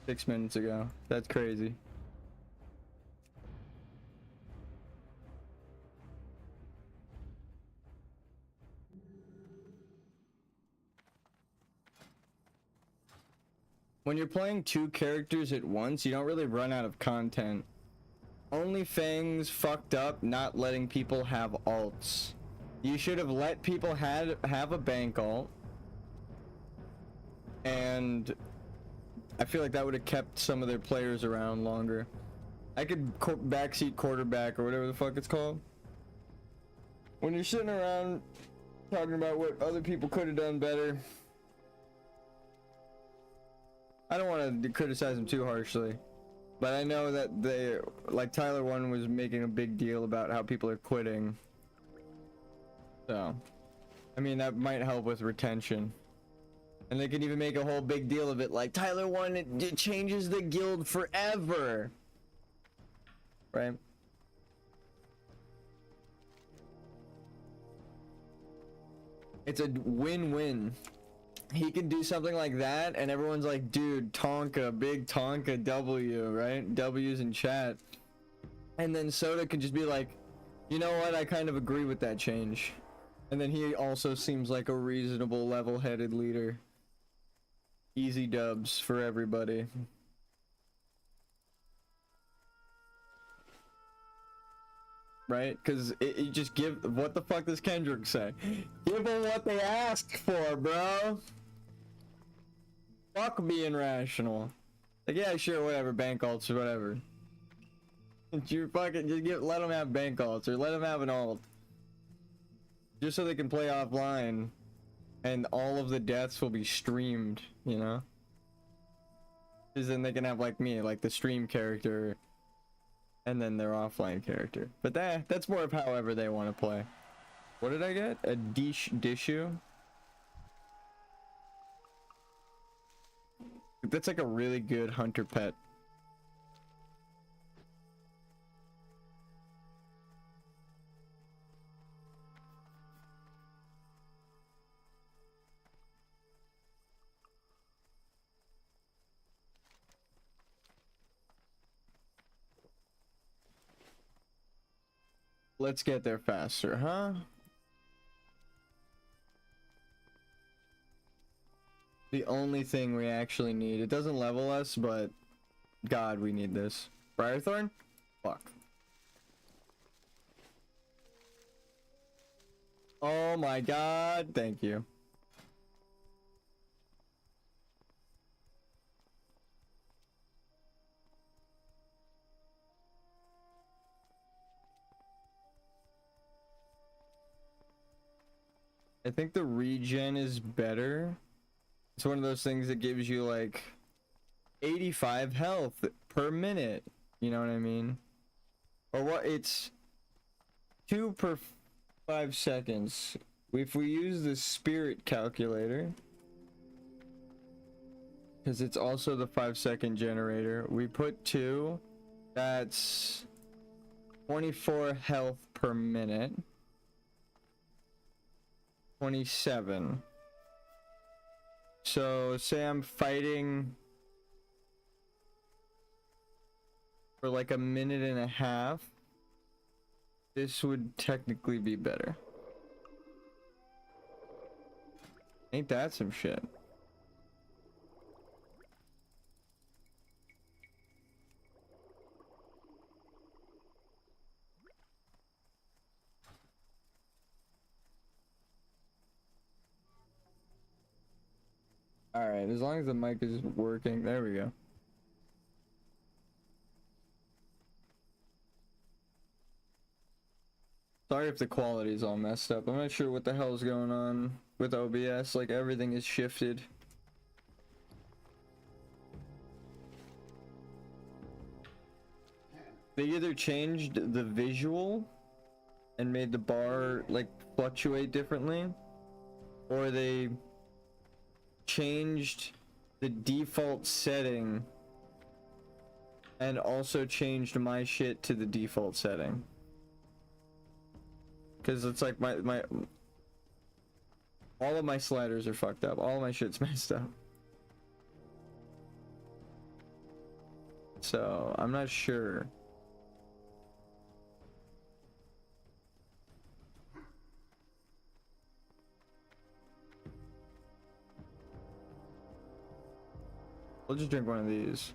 6 minutes ago. That's crazy. When you're playing two characters at once, you don't really run out of content. Only Fang's fucked up not letting people have alts. You should have let people have a bank alt. And I feel like that would have kept some of their players around longer. I could backseat quarterback or whatever the fuck it's called. When you're sitting around talking about what other people could have done better, I don't want to criticize them too harshly, but I know that they, like Tyler One was making a big deal about how people are quitting. So, I mean, that might help with retention. And they can even make a whole big deal of it, like Tyler One, it changes the guild forever. Right? It's a win-win. He can do something like that, and everyone's like, dude, Tonka, big Tonka W, right? W's in chat. And then Soda can just be like, you know what, I kind of agree with that change. And then he also seems like a reasonable, level-headed leader. Easy dubs for everybody. Right? Because it just give... What the fuck does Kendrick say? Give them what they asked for, bro. Fuck being rational. Like, yeah, sure, whatever, bank alts or whatever. You fucking just let them have bank alts or let them have an alt. Just so they can play offline. And all of the deaths will be streamed, you know? Because then they can have, like me, like the stream character. And then their offline character. But that's more of however they want to play. What did I get? A Dishu? That's like a really good hunter pet. Let's get there faster, huh? The only thing we actually need. It doesn't level us, but God, we need this. Briarthorn? Fuck. Oh my God, thank you. I think the regen is better. It's one of those things that gives you like 85 health per minute. You know what I mean? Or what? It's 2 per 5 seconds. If we use the spirit calculator, because it's also the 5-second generator, we put 2. That's 24 health per minute. 27. So say I'm fighting for like a minute and a half. This would technically be better. Ain't that some shit? Alright, as long as the mic is working, there we go. Sorry if the quality is all messed up. I'm not sure what the hell is going on with OBS. Like, everything is shifted. They either changed the visual and made the bar, like, fluctuate differently, or they changed the default setting and also changed my shit to the default setting. Cause it's like my all of my sliders are fucked up. All of my shit's messed up. So I'm not sure. We'll just drink one of these.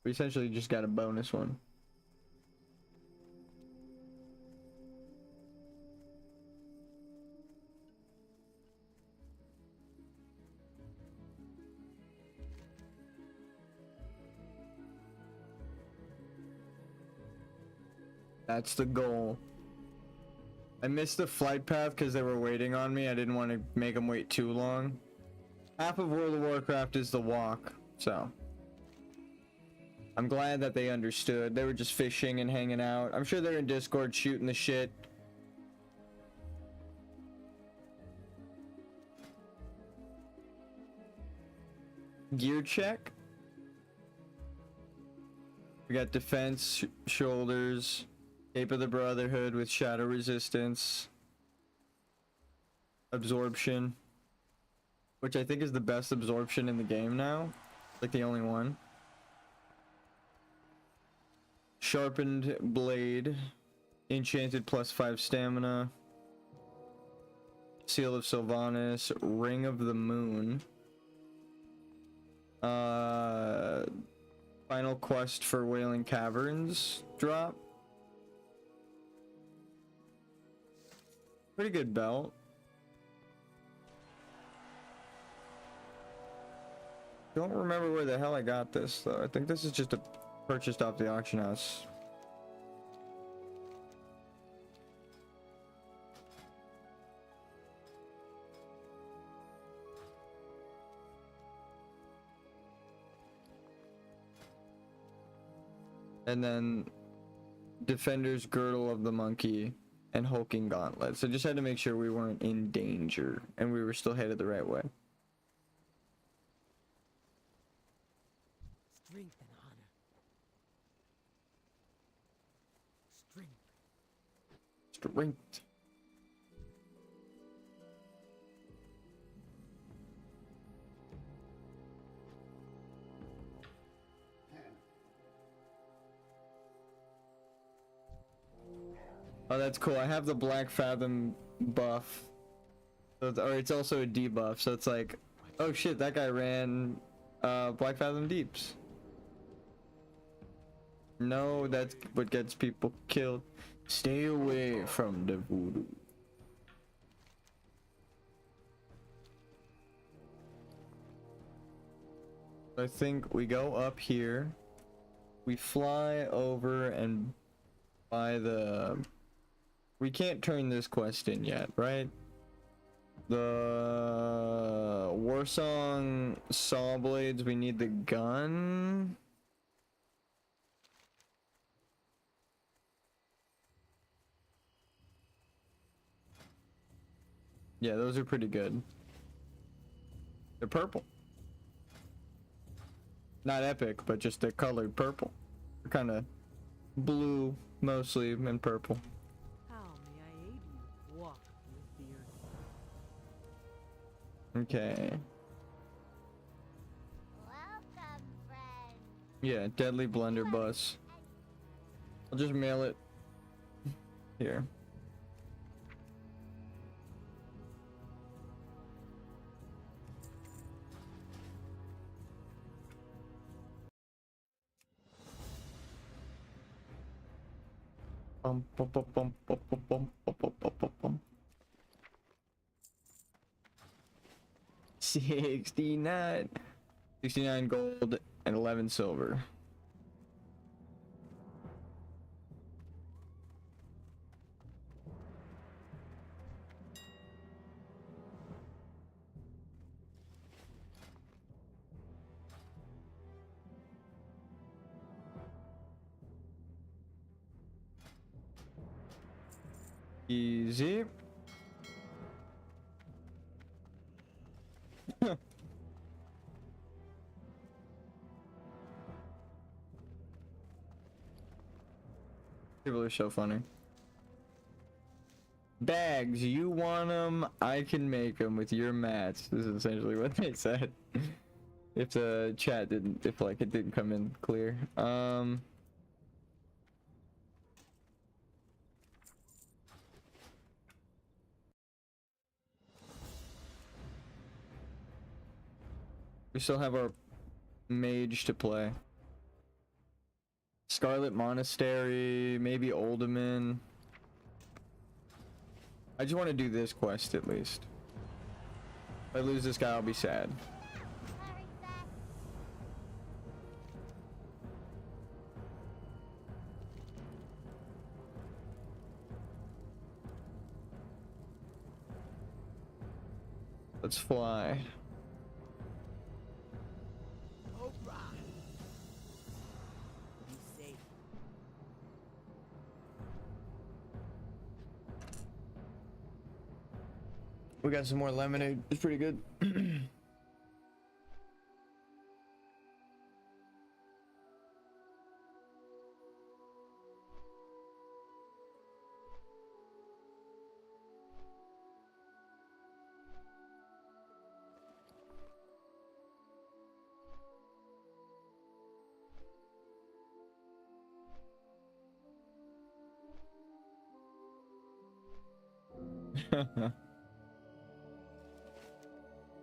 We essentially just got a bonus one. That's the goal. I missed the flight path because they were waiting on me. I didn't want to make them wait too long. Half of World of Warcraft is the walk, so I'm glad that they understood. They were just fishing and hanging out. I'm sure they're in Discord shooting the shit. Gear check. We got defense, shoulders, Cape of the Brotherhood with shadow resistance, absorption, which I think is the best absorption in the game now, like the only one. Sharpened blade, enchanted +5 stamina, seal of Sylvanas, ring of the moon, final quest for Wailing Caverns drop. Pretty good belt. Don't remember where the hell I got this though. I think this is just purchased off the auction house. And then Defender's Girdle of the Monkey and Hulking Gauntlet. So just had to make sure we weren't in danger and we were still headed the right way. Strength and honor. Strength. Oh, that's cool. I have the Black Fathom buff. So or it's also a debuff, so it's like, oh shit, that guy ran Black Fathom Deeps. No, that's what gets people killed. Stay away from the voodoo. I think we go up here. We fly over and buy the... We can't turn this quest in yet, right? The Warsong Saw Blades, we need the gun. Yeah, those are pretty good. They're purple. Not epic, but just they're colored purple. kind of blue mostly and purple. How may I aid you? Walk with beard. Okay. Welcome, friend. Yeah, deadly blunderbuss. I'll just mail it here. Bum, bum, bum, bum, bum, bum, bum, bum, bum, bum, bum, bum. 69 gold and 11 silver. Easy. People are so funny. Bags, you want them? I can make them with your mats. This is essentially what they said. If the chat didn't, if like it didn't come in clear. We still have our mage to play. Scarlet Monastery, maybe Oldaman. I just want to do this quest at least. If I lose this guy, I'll be sad. Hurry back. Let's fly. All right. Be safe. We got some more lemonade. It's pretty good.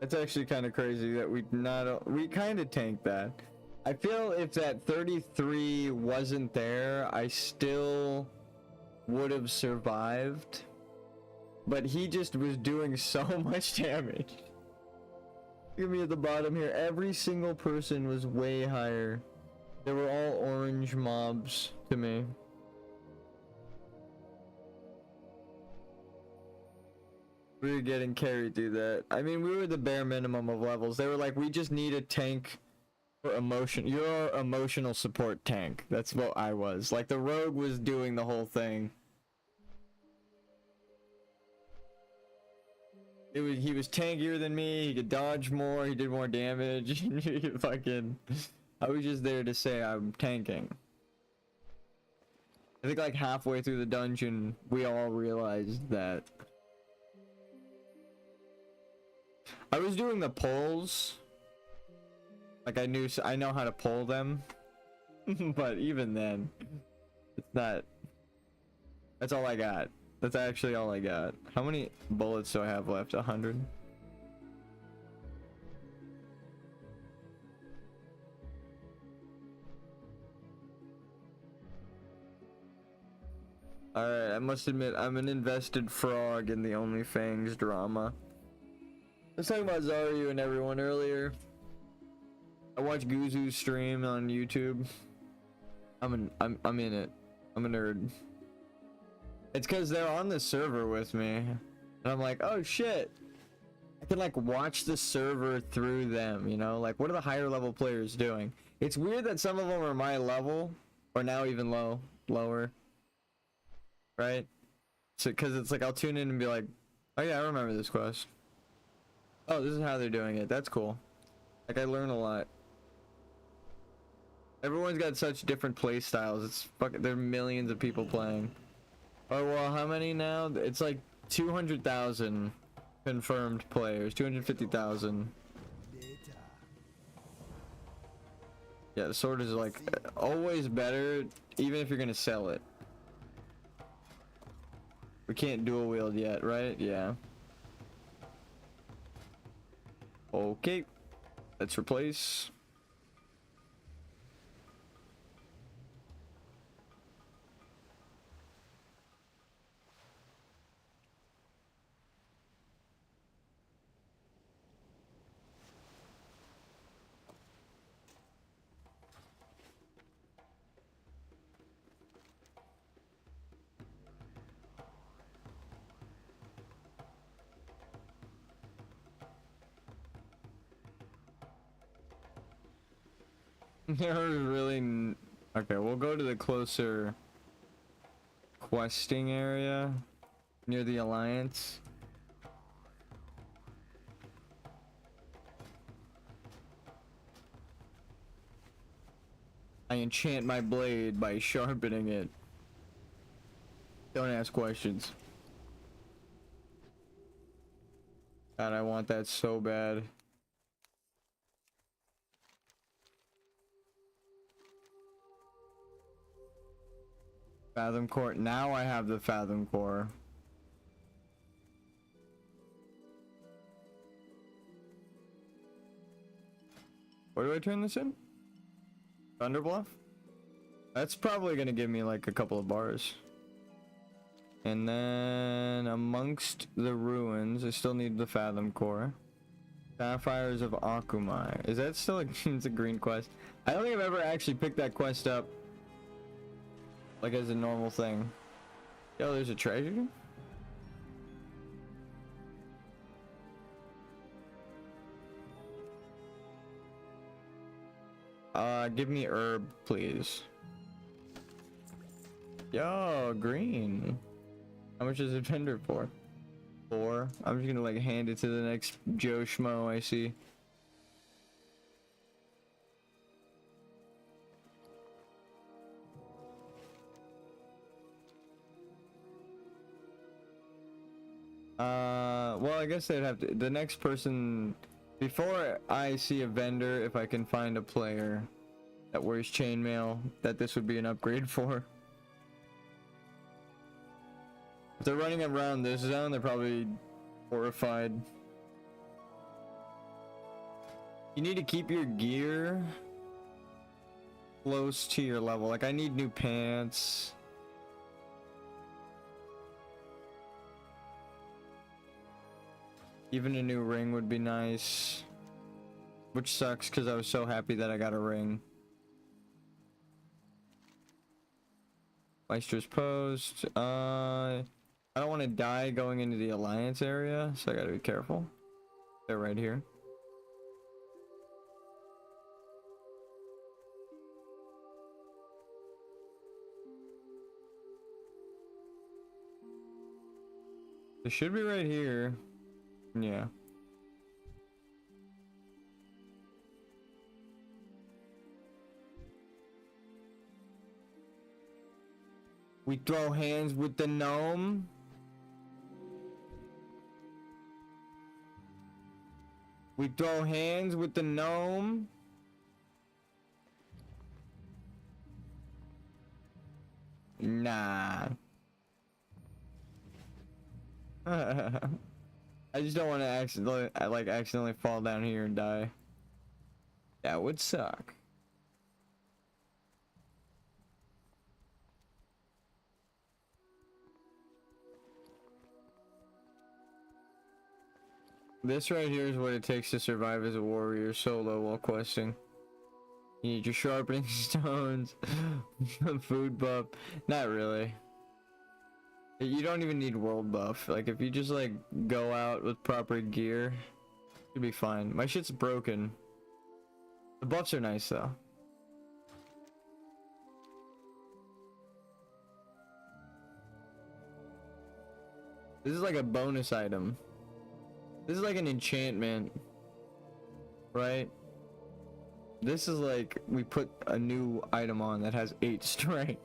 It's actually kind of crazy that we kind of tanked that. I feel if that 33 wasn't there, I still would have survived. But he just was doing so much damage. Look at me at the bottom here. Every single person was way higher. They were all orange mobs to me. We were getting carried through that. I mean, we were the bare minimum of levels. They were like, we just need a tank for emotion. You're our emotional support tank. That's what I was. Like, the rogue was doing the whole thing. He was tankier than me. He could dodge more. He did more damage. Fucking, I was just there to say I'm tanking. I think like halfway through the dungeon, we all realized that. I was doing the pulls. Like I know how to pull them. But even then, it's not. That's all I got. That's actually all I got. How many bullets do I have left? 100? Alright, I must admit, I'm an invested frog in the OnlyFans drama. I was talking about Zaryu and everyone earlier. I watched Guzu's stream on YouTube. I'm in it. I'm a nerd. It's because they're on the server with me. And I'm like, oh shit. I can like watch the server through them, you know? Like, what are the higher level players doing? It's weird that some of them are my level. Or now even lower. Right? So, because it's like, I'll tune in and be like, oh yeah, I remember this quest. Oh, this is how they're doing it. That's cool. Like, I learn a lot. Everyone's got such different play styles. It's fucking. There are millions of people playing. Oh well, how many now? It's like 200,000 confirmed players. 250,000. Yeah, the sword is like always better, even if you're gonna sell it. We can't dual wield yet, right? Yeah. Okay. Let's replace. There's really okay, we'll go to the closer questing area near the Alliance. I enchant my blade by sharpening it. Don't ask questions. God, I want that so bad. Fathom core. Now I have the fathom core. Where do I turn this in? Thunder Bluff? That's probably gonna give me like a couple of bars. And then amongst the ruins, I still need the fathom core. Sapphires of Akumai. Is that still it's a green quest? I don't think I've ever actually picked that quest up like as a normal thing. Yo, there's a treasure? Give me herb, please. Yo, green. How much is it vendor for? 4. I'm just gonna like hand it to the next Joe Schmo I see. Well, I guess they'd have to, the next person, before I see a vendor, if I can find a player that wears chainmail, that this would be an upgrade for. If they're running around this zone, they're probably horrified. You need to keep your gear close to your level. Like, I need new pants. Even a new ring would be nice. Which sucks because I was so happy that I got a ring. Meister's Post. I don't want to die going into the Alliance area, so I gotta be careful. They're right here. They should be right here. Yeah. We throw hands with the gnome. We throw hands with the gnome. Nah. I just don't want to accidentally fall down here and die. That would suck. This right here is what it takes to survive as a warrior solo while questing. You need your sharpening stones, food buff. Not really. You don't even need world buff. Like, if you just like go out with proper gear, you'll be fine. My shit's broken. The buffs are nice though. This is like a bonus item. This is like an enchantment, right? This is like we put a new item on that has 8 strength.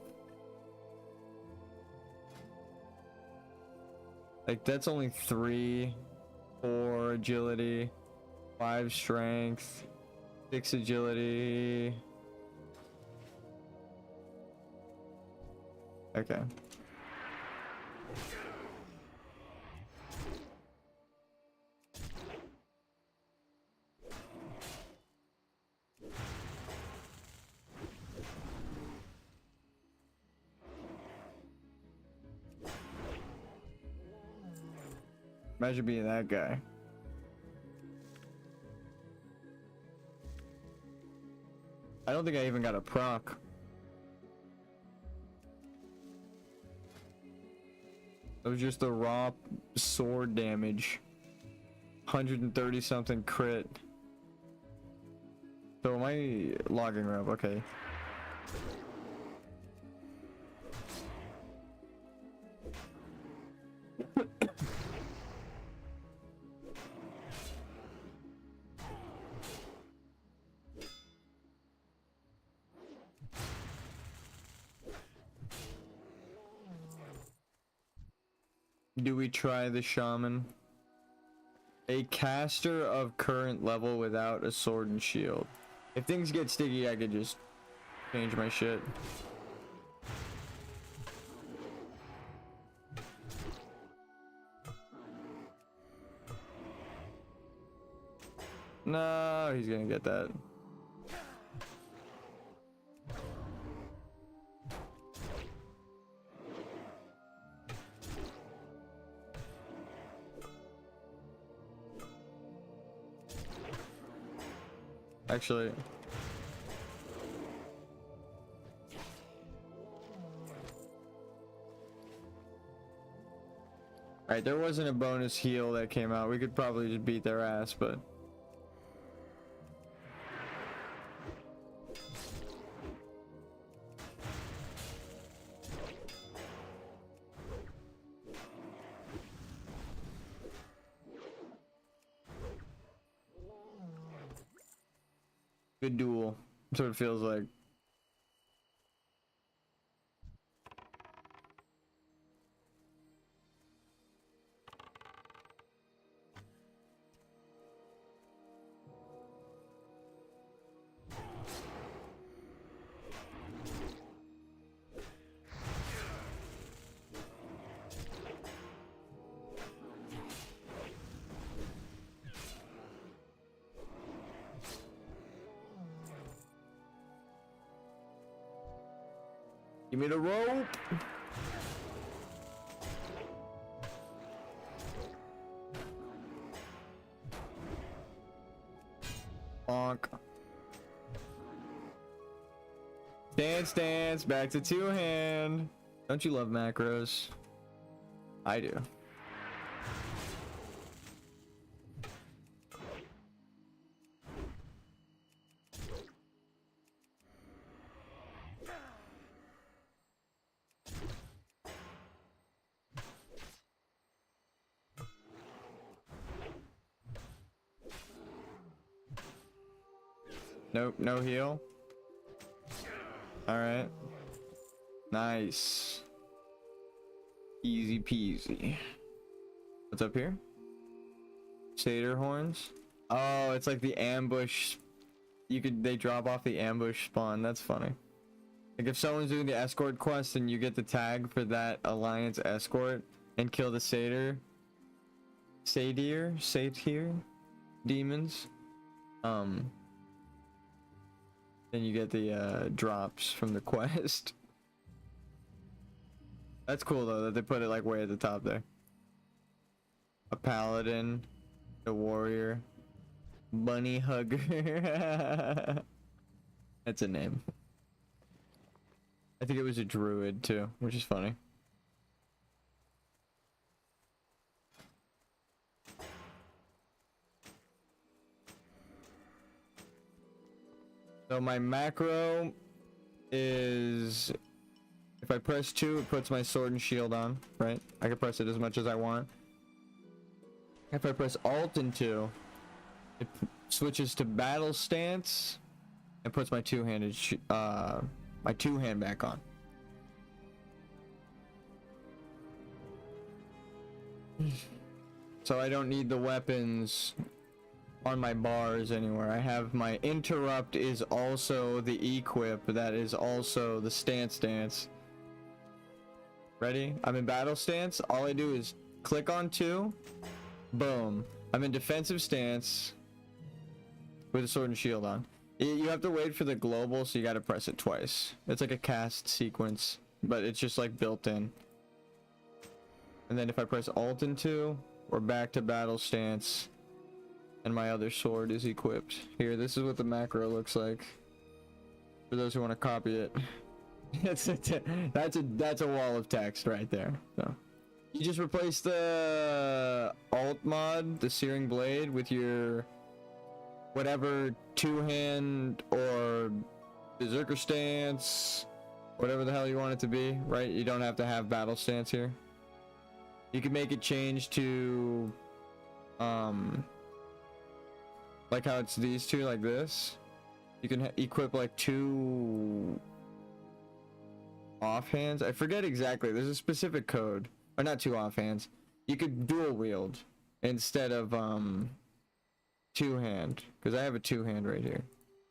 Like that's only 3, 4 agility, 5 strength, 6 agility. Okay. Imagine being that guy. I don't think I even got a proc. It was just the raw sword damage. 130 something crit. So am I logging her up? Okay. Do we try the shaman? A caster of current level without a sword and shield. If things get sticky, I could just change my shit. No, he's gonna get that. Actually, alright, there wasn't a bonus heal that came out. We could probably just beat their ass, but good duel. That's what it feels like. Give me the rope. Bonk. Dance, dance, back to 2-hand. Don't you love macros? I do. Nope, no heal. Alright. Nice. Easy peasy. What's up here? Satyr horns. Oh, it's like the ambush. They drop off the ambush spawn. That's funny. Like if someone's doing the escort quest and you get the tag for that alliance escort and kill the satyr demons, then you get the drops from the quest. That's cool though that they put it like way at the top there. A paladin, a warrior, bunny hugger. That's a name. I think it was a druid too, which is funny. So my macro is, if I press 2, it puts my sword and shield on, right? I can press it as much as I want. If I press Alt and 2, it switches to battle stance, and puts my two-hand back on. So I don't need the weapons on my bars anywhere. I have my interrupt is also the equip, that is also the stance. Ready? I'm in battle stance. All I do is click on 2. Boom. I'm in defensive stance with a sword and shield on. You have to wait for the global, so you gotta press it twice. It's like a cast sequence, but it's just like built in. And then if I press Alt and 2, we're back to battle stance, and my other sword is equipped. Here, this is what the macro looks like. For those who want to copy it, that's a wall of text right there. So you just replace the Alt mod, the Searing Blade, with your whatever two-hand or berserker stance, whatever the hell you want it to be, right? You don't have to have battle stance here. You can make it change to like how it's these two, like this. You can equip like 2 offhands. I forget exactly, there's a specific code, or not 2 offhands. You could dual wield instead of two-hand, because I have a 2-hand right here,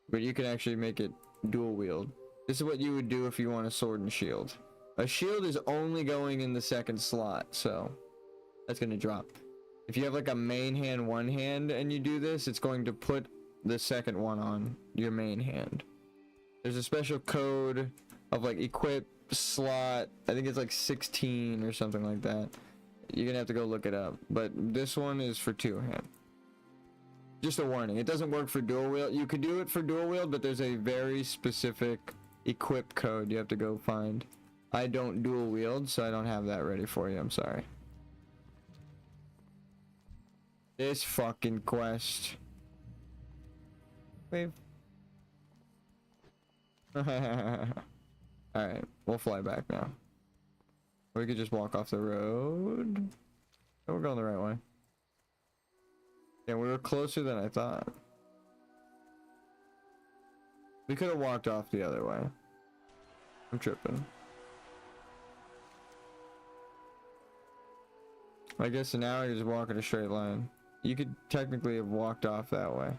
but you can actually make it dual wield. This is what you would do if you want a sword and shield. A shield is only going in the second slot, so that's gonna drop. If you have like a main hand, one hand, and you do this, it's going to put the second one on your main hand. There's a special code of like equip slot, I think it's like 16 or something like that. You're gonna have to go look it up, but this one is for 2-hand. Just a warning, it doesn't work for dual wield. You could do it for dual wield, but there's a very specific equip code you have to go find. I don't dual wield, so I don't have that ready for you. I'm sorry. This fucking quest. Wave. Alright, we'll fly back now. Or we could just walk off the road. Oh, we're going the right way. Yeah, we were closer than I thought. We could have walked off the other way. I'm tripping. I guess now I just walk in a straight line. You could technically have walked off that way.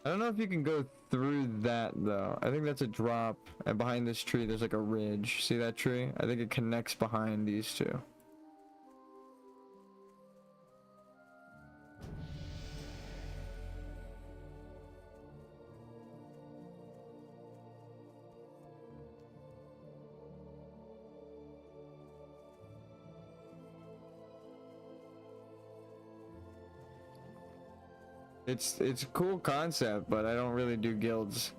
I don't know if you can go through that though. I think that's a drop, and behind this tree there's like a ridge. See that tree? I think it connects behind these two. It's a cool concept, but I don't really do guilds.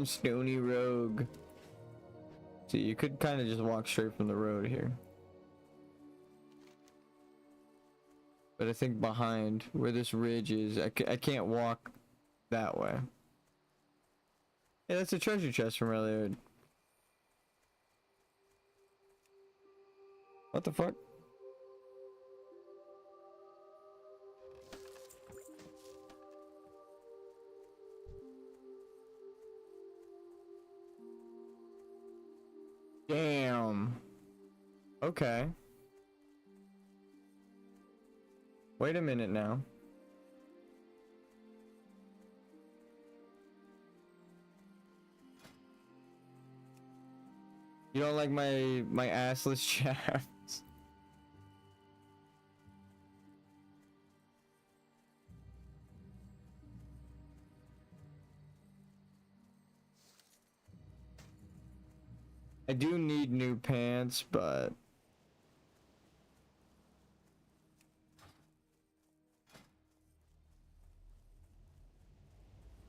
Stony Rogue. See, you could kind of just walk straight from the road here. But I think behind where this ridge is, I can't walk that way. Yeah, that's a treasure chest from earlier. What the fuck? Damn. Okay. Wait a minute now. You don't like my assless shafts? I do need new pants, but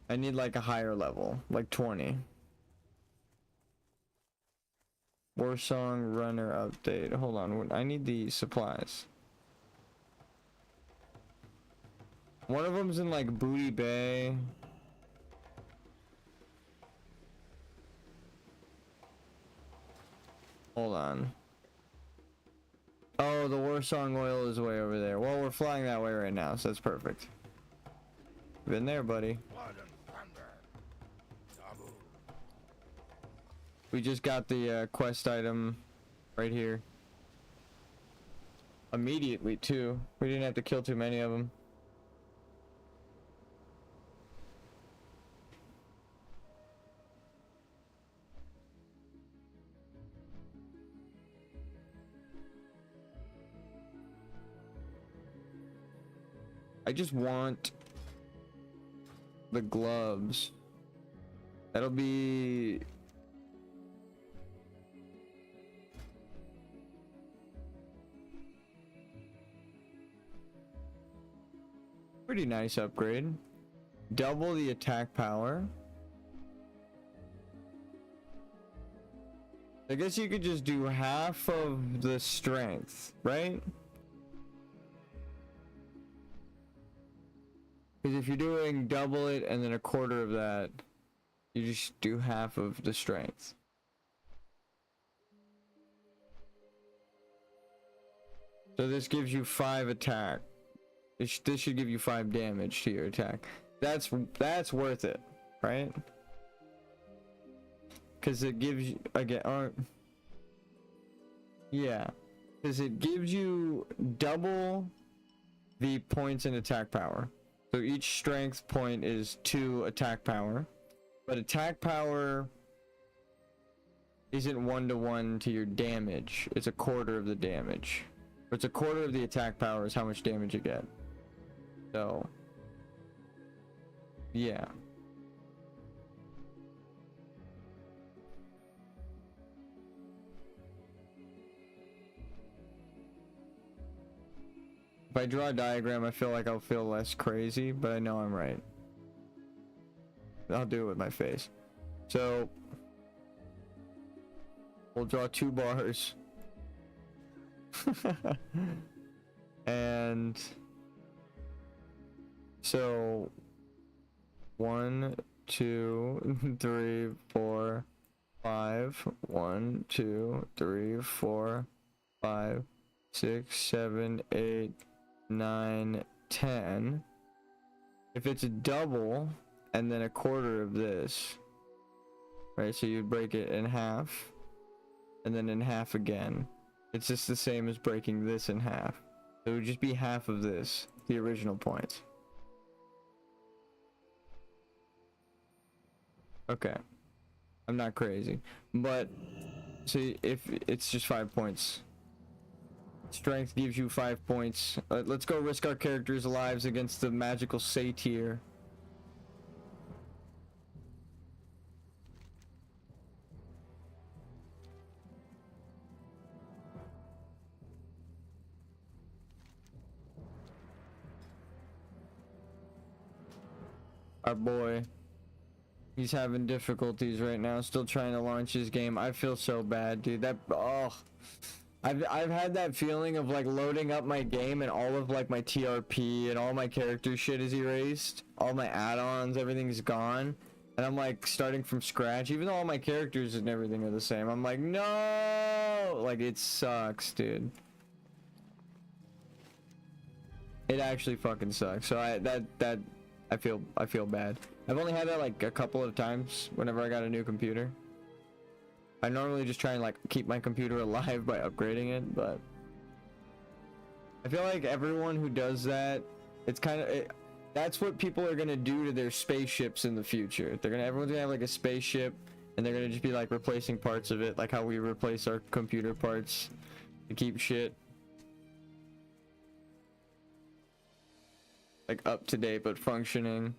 I need like a higher level, like 20. War Song Runner update. Hold on, I need the supplies. One of them's in like Booty Bay. Hold on. Oh, the War Song oil is way over there. Well, we're flying that way right now, so that's perfect. Been there, buddy. Blood and thunder. Taboo. We just got the quest item right here. Immediately, too. We didn't have to kill too many of them. I just want the gloves. That'll be pretty nice upgrade. Double the attack power. I guess you could just do half of the strength, right? Because if you're doing double it and then a quarter of that, you just do half of the strength. So this gives you 5 attack. This should give you 5 damage to your attack. That's worth it, right? Because it gives you again. Yeah, because it gives you double the points in attack power. So each strength point is 2 attack power, but attack power isn't 1-to-1 to your damage. It's a quarter of the damage. Or it's a quarter of the attack power is how much damage you get. So, yeah. If I draw a diagram, I feel like I'll feel less crazy, but I know I'm right. I'll do it with my face. So, we'll draw 2 bars. And so 1, 2, 3, 4, 5. 1, 2, 3, 4, 5, 6, 7, 8, 9, 10. If it's a double and then a quarter of this, right? So you break it in half and then in half again. It's just the same as breaking this in half. It would just be half of this, the original points. Okay. I'm not crazy. But, see, if it's just 5 points. Strength gives you 5 points. Let's go risk our characters' lives against the magical satyr. Our boy, he's having difficulties right now, still trying to launch his game. I feel so bad, dude. I've had that feeling of like loading up my game and all of like my TRP and all my character shit is erased, all my add-ons, everything's gone, and I'm like starting from scratch, even though all my characters and everything are the same. I'm like, no, like it sucks, dude. It actually fucking sucks. So I feel bad. I've only had that like a couple of times whenever I got a new computer. I normally just try and like keep my computer alive by upgrading it, but I feel like everyone who does that, it's kind of that's what people are gonna do to their spaceships in the future. Everyone's gonna have like a spaceship, and they're gonna just be like replacing parts of it, like how we replace our computer parts to keep shit like up to date but functioning.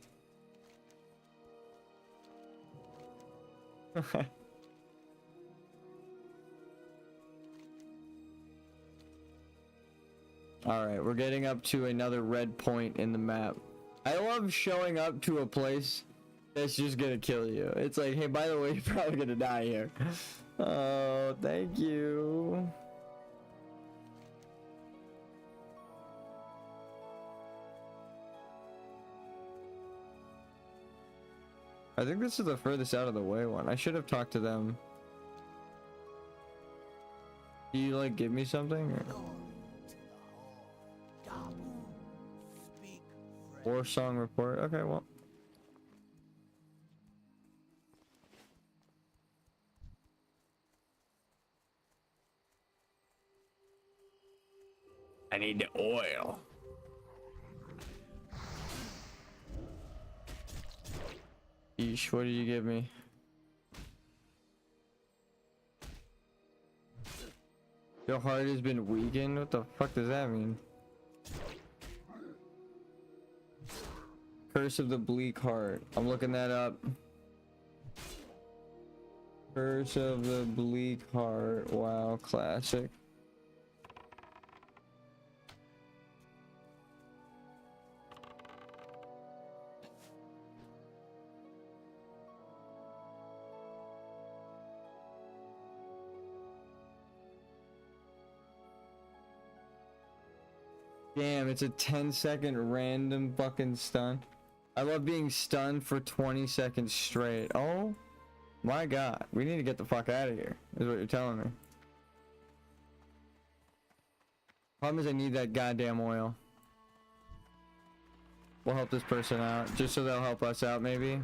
Alright, we're getting up to another red point in the map. I love showing up to a place that's just gonna kill you. It's like, hey, by the way, you're probably gonna die here. Oh, thank you. I think this is the furthest out of the way one. I should have talked to them. Do you like give me something? Or? Taboo. Speak, friend. War song report. Okay, well. I need the oil. Yeesh, what did you give me? Your heart has been weakened? What the fuck does that mean? Curse of the Bleak Heart. I'm looking that up. Curse of the Bleak Heart. Wow, classic. Damn, it's a 10-second random fucking stun. I love being stunned for 20 seconds straight. Oh my god. We need to get the fuck out of here, is what you're telling me. Problem is I need that goddamn oil. We'll help this person out, just so they'll help us out maybe.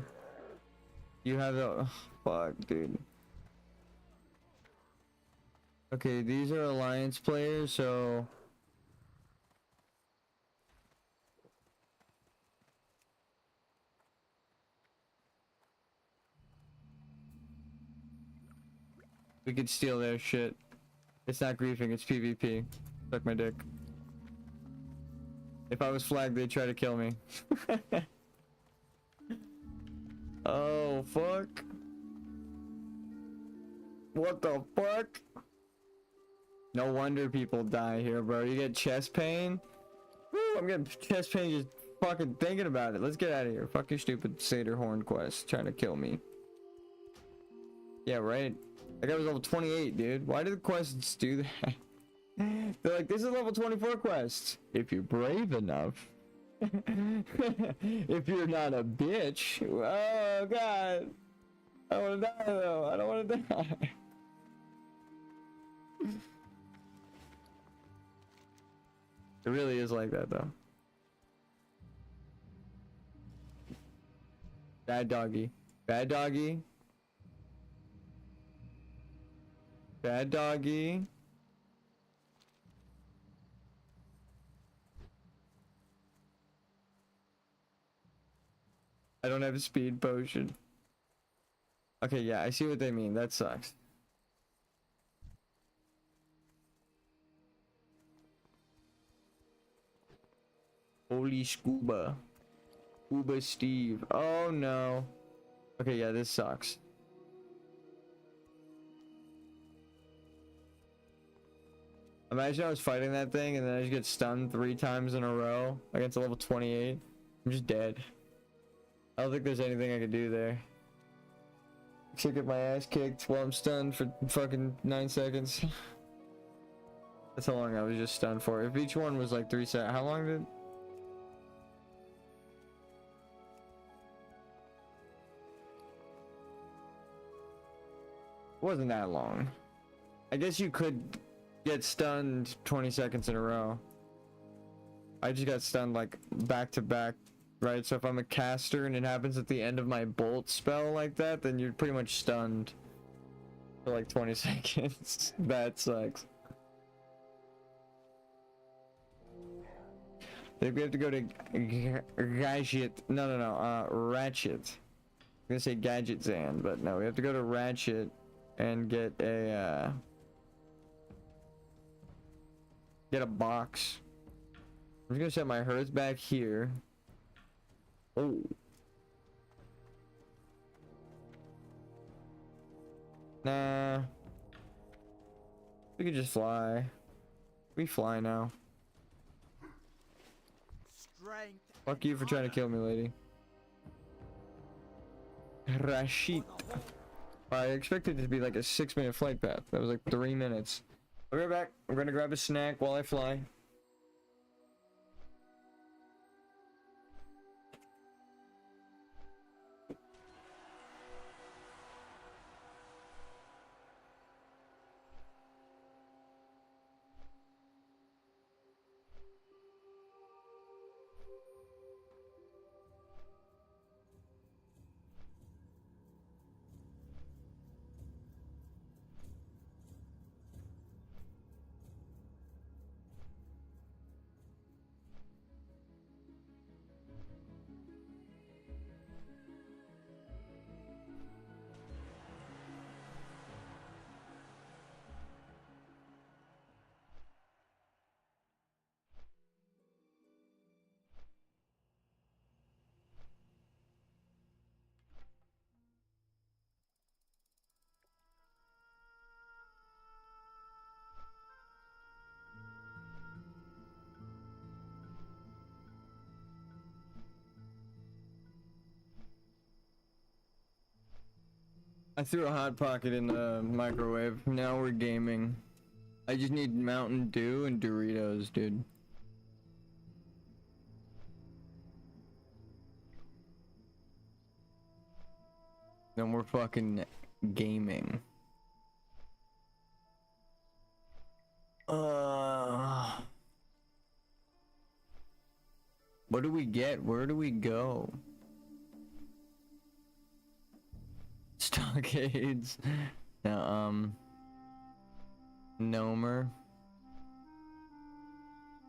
You have the... oh, fuck, dude. Okay, these are alliance players, so... we could steal their shit. It's not griefing, it's PvP. Suck my dick. If I was flagged, they'd try to kill me. Oh, fuck. What the fuck? No wonder people die here, bro. You get chest pain? Woo, I'm getting chest pain just fucking thinking about it. Let's get out of here. Fuck your stupid Satyr Horn quest trying to kill me. Yeah, right? That guy was level 28, dude. Why do the quests do that? They're like, this is level 24 quest. If you're brave enough. If you're not a bitch. Oh, God. I don't want to die, though. I don't want to die. It really is like that, though. Bad doggy. Bad doggy. Bad doggy. I don't have a speed potion. Okay, yeah, I see what they mean. That sucks. Holy scuba. Scuba Steve. Oh no. Okay, yeah, this sucks. Imagine I was fighting that thing and then I just get stunned 3 times in a row against a level 28. I'm just dead. I don't think there's anything I could do there. Except get my ass kicked while I'm stunned for fucking 9 seconds. That's how long I was just stunned for. If each one was like 3 seconds, how long did... It wasn't that long. I guess you could get stunned 20 seconds in a row. I just got stunned like back to back, right? So if I'm a caster and it happens at the end of my bolt spell like that, then you're pretty much stunned for like 20 seconds. That sucks. I think we have to go to Gadget. No, Ratchet. I'm gonna say Gadget Zan, but no, we have to go to Ratchet and get a box. I'm just gonna set my hearth back here. Oh. Nah. We could just fly. We fly now. Strength. Fuck you for trying to kill me, lady. Rashid. I expected it to be like a 6-minute flight path. That was like 3 minutes. I'll be right back. I'm gonna grab a snack while I fly. I threw a hot pocket in the microwave. Now we're gaming. I just need Mountain Dew and Doritos, dude. Then we're fucking gaming. What do we get? Where do we go? Stockades. Now, Nomer.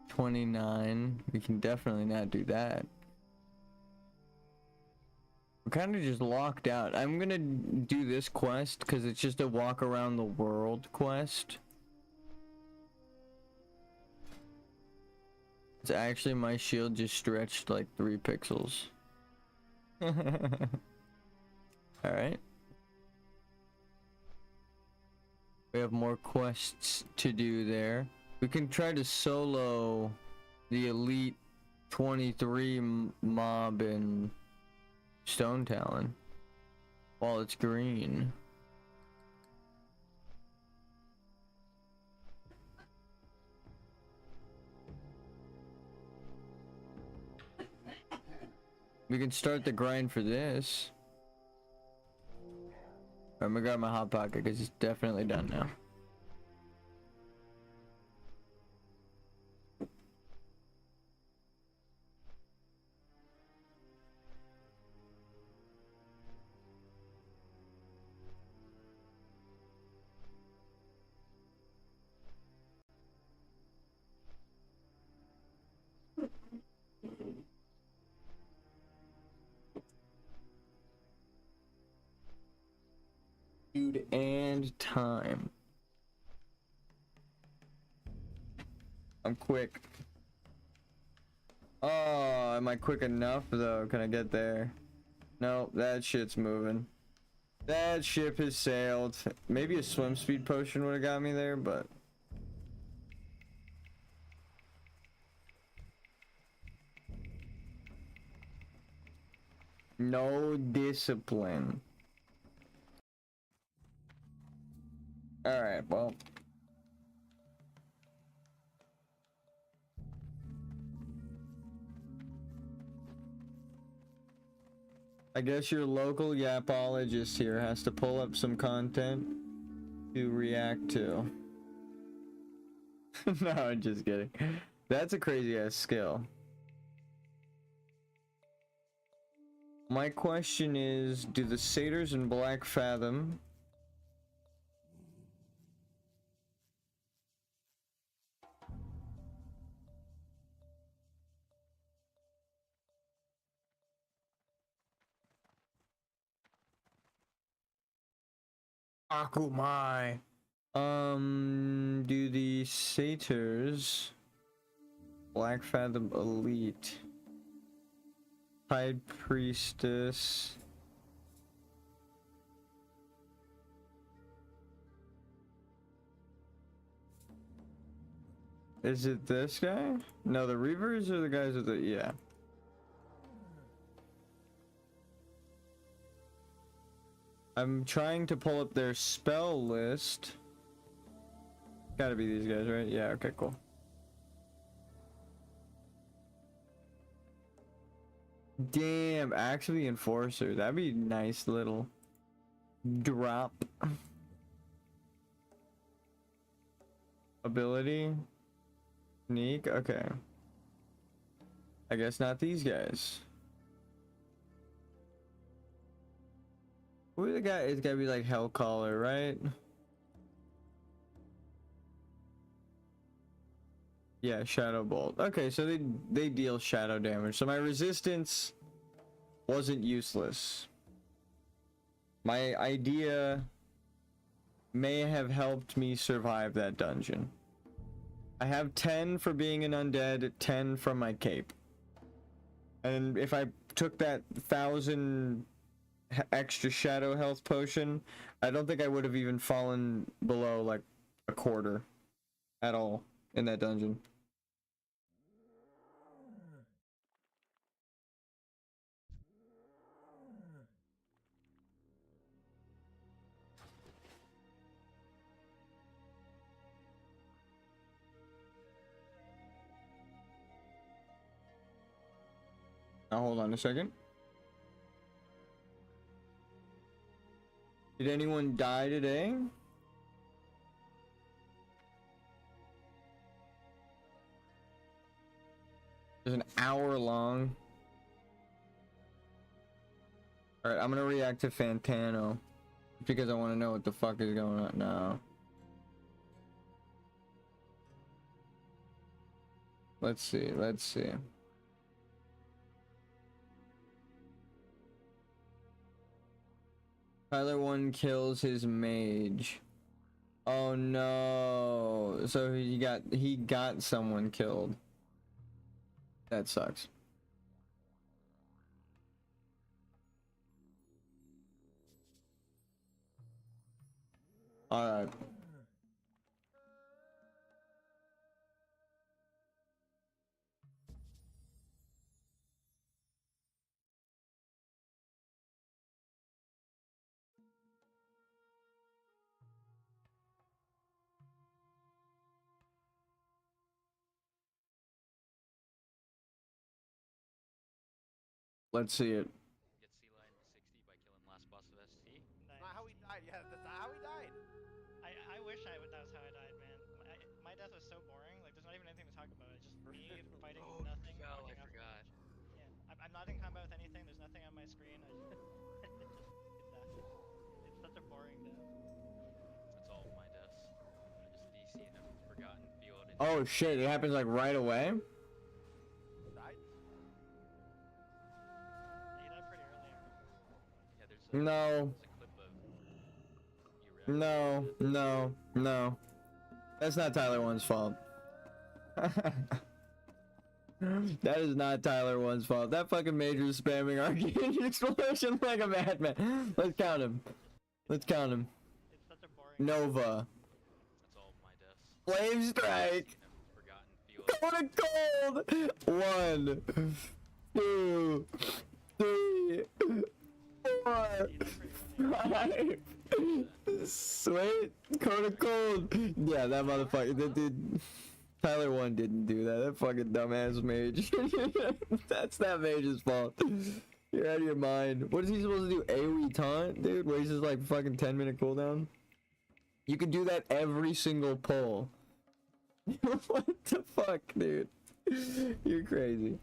29. We can definitely not do that. We're kind of just locked out. I'm gonna do this quest because it's just a walk around the world quest. It's actually my shield just stretched like 3 pixels. Alright. We have more quests to do there. We can try to solo the Elite 23 mob in Stone Talon while it's green. We can start the grind for this. I'm gonna grab my hot pocket because it's definitely done now. Food and time. I'm quick. Oh, am I quick enough though? Can I get there? No, that shit's moving. That ship has sailed. Maybe a swim speed potion would have got me there, but no discipline. Alright, well. I guess your local yapologist here has to pull up some content to react to. No, I'm just kidding. That's a crazy ass skill. My question is, do the satyrs in Black Fathom Akumai. Do the satyrs Black Fathom Elite Tide Priestess is it this guy? No, the Reavers are the guys with the yeah. I'm trying to pull up their spell list. Gotta be these guys, right? Yeah, okay, cool. Damn, actually Enforcer. That'd be a nice little drop. Ability. Sneak, okay. I guess not these guys. Who the guy? It's gotta be like Hellcaller, right? Yeah, Shadow Bolt. Okay, so they deal shadow damage. So my resistance wasn't useless. My idea may have helped me survive that dungeon. I have 10 for being an undead, 10 from my cape. And if I took that 1,000 extra shadow health potion, I don't think I would have even fallen below like a quarter at all in that dungeon. Now hold on a second. Did anyone die today? It's an hour long. Alright, I'm gonna react to Fantano. Because I want to know what the fuck is going on now. Let's see, let's see. Tyler 1 kills his mage. Oh no. So he got someone killed. That sucks. All right. Let's see it. Get C line 60 by killing last boss of ST. Not how he died. Yeah, that's not how he died. I wish that was how I died, man. My death was so boring. Like, there's not even anything to talk about. It's just me fighting nothing. Oh, I walking up. forgot. Yeah, I'm not in combat with anything. There's nothing on my screen. It's such a boring death. That's all of my deaths. I just DC in a forgotten field. And Oh shit, it happens like right away? Died? He died pretty early. yeah, there's a, No. there's a clip of you No. That's not Tyler 1's fault. That is not Tyler 1's fault. That fucking major is spamming Arcane Explosion like a madman. Let's count him. Let's count him. It's such a boring. Nova. That's all of my deaths. Flame Strike. Forgotten field. Going to cold. 1, 2, 3, 4, 5. Sweet. Coda cold. Yeah, that motherfucker. That dude. Tyler 1 didn't do that. That fucking dumbass mage. That's that mage's fault. You're out of your mind. What is he supposed to do? AoE taunt? Dude, wastes like fucking 10-minute cooldown? You could do that every single pull. What the fuck, dude? You're crazy.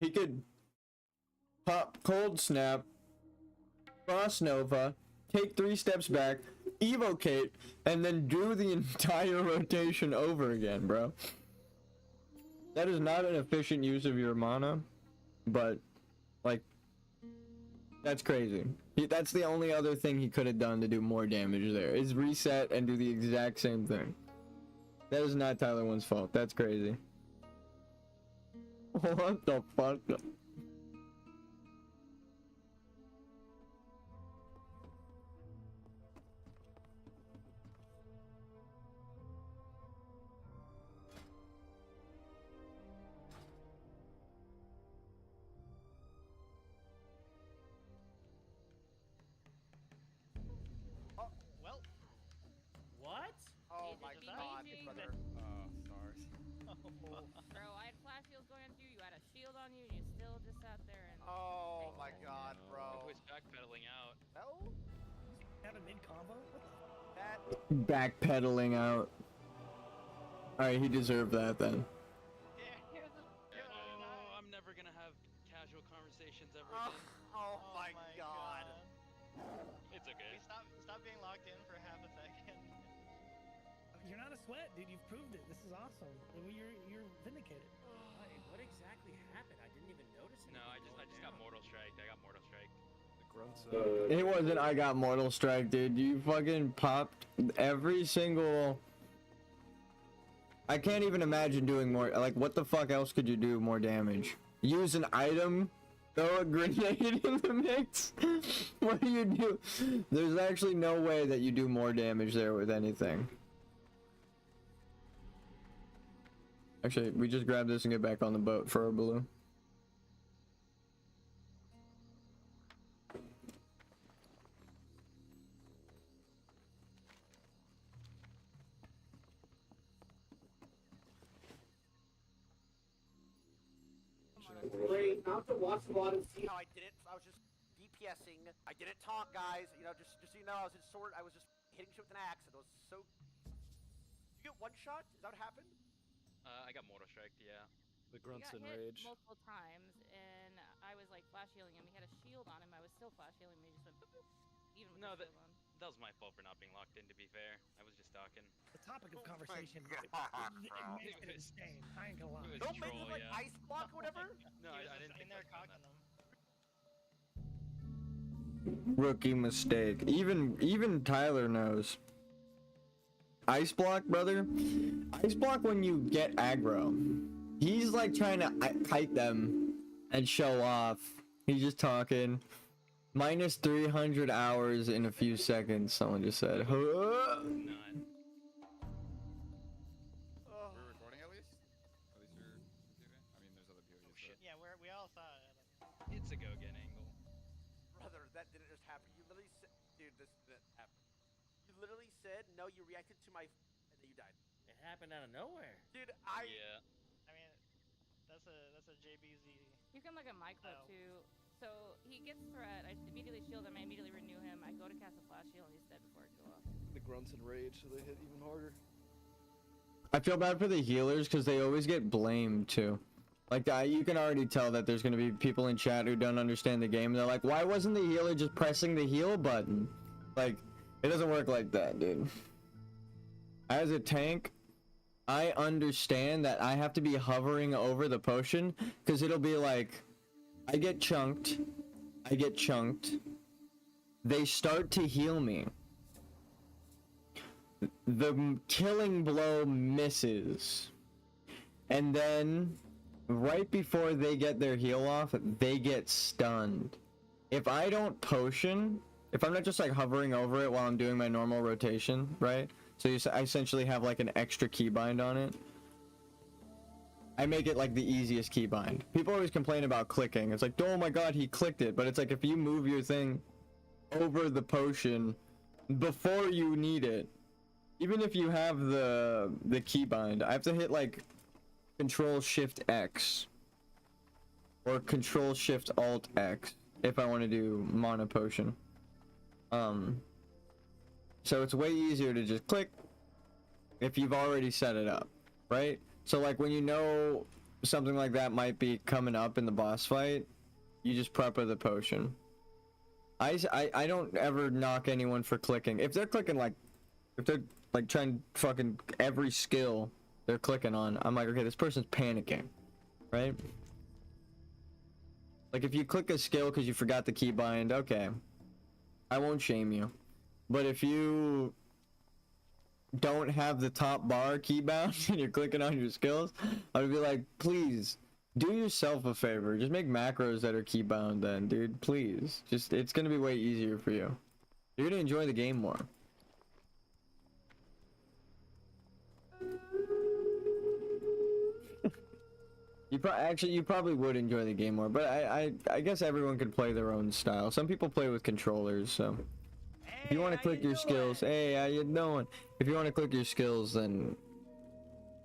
He could pop cold snap, cross nova, take 3 steps back, evocate, and then do the entire rotation over again, bro. That is not an efficient use of your mana, but like that's crazy. That's the only other thing he could have done to do more damage there, is reset and do the exact same thing. That is not Tyler 1's fault. That's crazy. What the fuck? Well, What? Oh Jesus, my be god, easy. brother. Stars. Bro, I had flash shields going after you. You had a shield on you, and you still just sat there and. Oh my god, I bro. was backpedaling out. Hell? Have a mid combo? What the fuck? That. Backpedaling out. Alright, he deserved that then. Oh, I'm never gonna have casual conversations ever Oh, again. oh my god. It's okay. Stop being locked in for half a second. You're not a sweat, dude. You've proved it. This is awesome. You're vindicated. What exactly happened? I didn't even notice it. No, I just got Mortal Strike. I got Mortal Strike. It wasn't I got Mortal Strike, dude. You fucking popped every single... I can't even imagine doing more. Like, what the fuck else could you do more damage? Use an item? Throw a grenade in the mix? What do you do? There's actually no way that you do more damage there with anything. Actually, we just grab this and get back on the boat for our blue. Great, not to watch a lot and see how I did it. I was just DPSing. I didn't taunt guys. You know, just so you know, I was in sword. I was just hitting shit with an axe. It was so. Did you get one shot? Is that what happened? I got mortal striked, yeah. He The grunts got and hit rage. multiple times, and I was like flash healing him. He had a shield on him. I was still flash healing him. He just went boop, boop, even with No, the that shield on. that was my fault for not being locked in. To be fair, I was just talking. The topic of Oh my conversation God, it bro. makes it insane. I ain't gonna lie. It was Don't make troll, them like yeah. ice block or whatever. No, He was I just didn't in think there about cocking that. them. Rookie mistake. Even Tyler knows. Ice block, brother. Ice block when you get aggro. He's like trying to kite them and show off. He's just talking. Minus 300 hours in a few seconds. Someone just said. Huh? Not. Oh. We're recording at least? At least you're receiving? I mean, there's other people Oh use shit! it. Yeah, we all saw it. It's a go get angle. Brother, that didn't just happen. You literally said, dude, this didn't happen. You literally said, no, you reacted to my, and then you died. It happened out of nowhere. Dude, I. Yeah. I mean, that's a JBZ. You can look at my clip Oh. too. So he gets threat. I immediately shield him. I immediately renew him. I go to cast a flash heal, and he's dead before I go off. The grunts and rage, so they hit even harder. I feel bad for the healers because they always get blamed too. Like you can already tell that there's gonna be people in chat who don't understand the game. They're like, why wasn't the healer just pressing the heal button? Like, it doesn't work like that, dude. As a tank, I understand that I have to be hovering over the potion because it'll be like, I get chunked. They start to heal me. The killing blow misses. And then, right before they get their heal off, they get stunned. If I don't potion, if I'm not just like hovering over it while I'm doing my normal rotation, right? So I essentially have like an extra keybind on it. I make it like the easiest keybind. People always complain about clicking. It's like, oh my god, he clicked it. But it's like if you move your thing over the potion before you need it, even if you have the keybind, I have to hit like Control Shift X or Control Shift Alt X if I want to do mana potion. So it's way easier to just click if you've already set it up, right? So like when you know something like that might be coming up in the boss fight, you just prep with the potion. I don't ever knock anyone for clicking. If they're clicking like, if they're like trying fucking every skill they're clicking on, I'm like, okay, this person's panicking, right? Like if you click a skill because you forgot the keybind, okay, I won't shame you. But if you don't have the top bar keybound and you're clicking on your skills, I would be like, please do yourself a favor. Just make macros that are keybound then, dude. Please. Just, it's gonna be way easier for you. You're gonna enjoy the game more. You probably would enjoy the game more, but I guess everyone could play their own style. Some people play with controllers, so if you want to click your skills, hey, how you doing? If you want to click your skills, then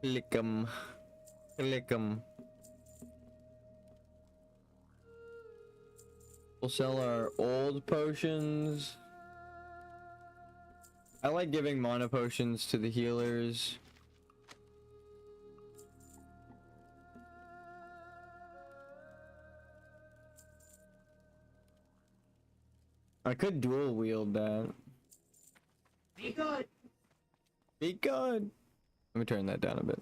click them. Click them. We'll sell our old potions. I like giving mana potions to the healers. I could dual wield that. Be good. Be good. Let me turn that down a bit.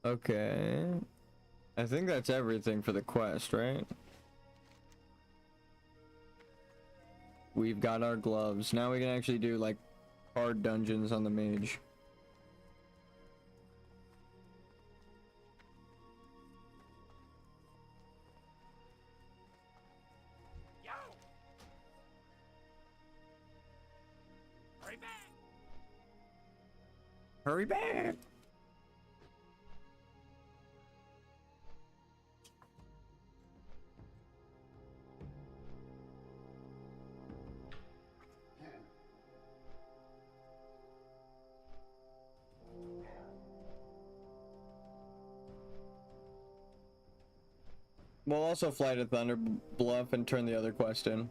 Okay. I think that's everything for the quest, right? We've got our gloves. Now we can actually do like hard dungeons on the mage. Yo! Hurry back! Hurry back! We'll also fly to Thunder Bluff and turn the other quest in.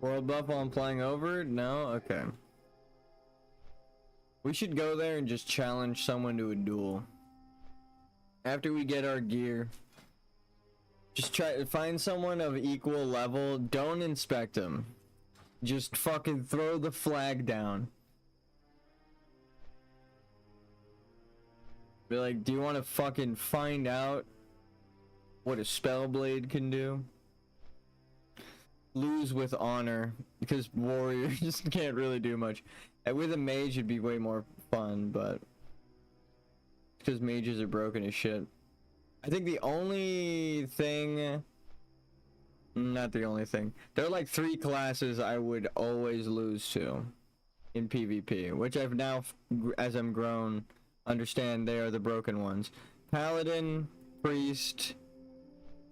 World buff while I'm flying over? No? Okay. We should go there and just challenge someone to a duel. After we get our gear. Just try to find someone of equal level. Don't inspect them. Just fucking throw the flag down. Be like, do you want to fucking find out what a Spellblade can do? Lose with honor, because warriors can't really do much. And with a mage it'd be way more fun, but because mages are broken as shit. I think the only thing, not the only thing, there are like 3 classes I would always lose to in PvP, which I've now, as I'm grown, understand they are the broken ones. Paladin, Priest,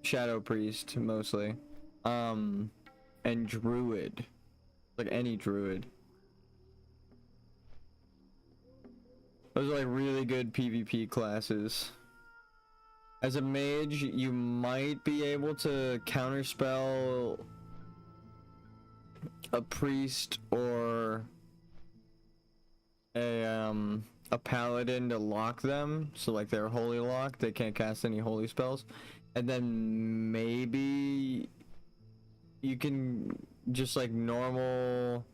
Shadow Priest mostly, and Druid. Like any Druid. Those are like really good PvP classes. As a mage, you might be able to counterspell a priest or a paladin to lock them, so like they're holy locked, they can't cast any holy spells, and then maybe you can just like normal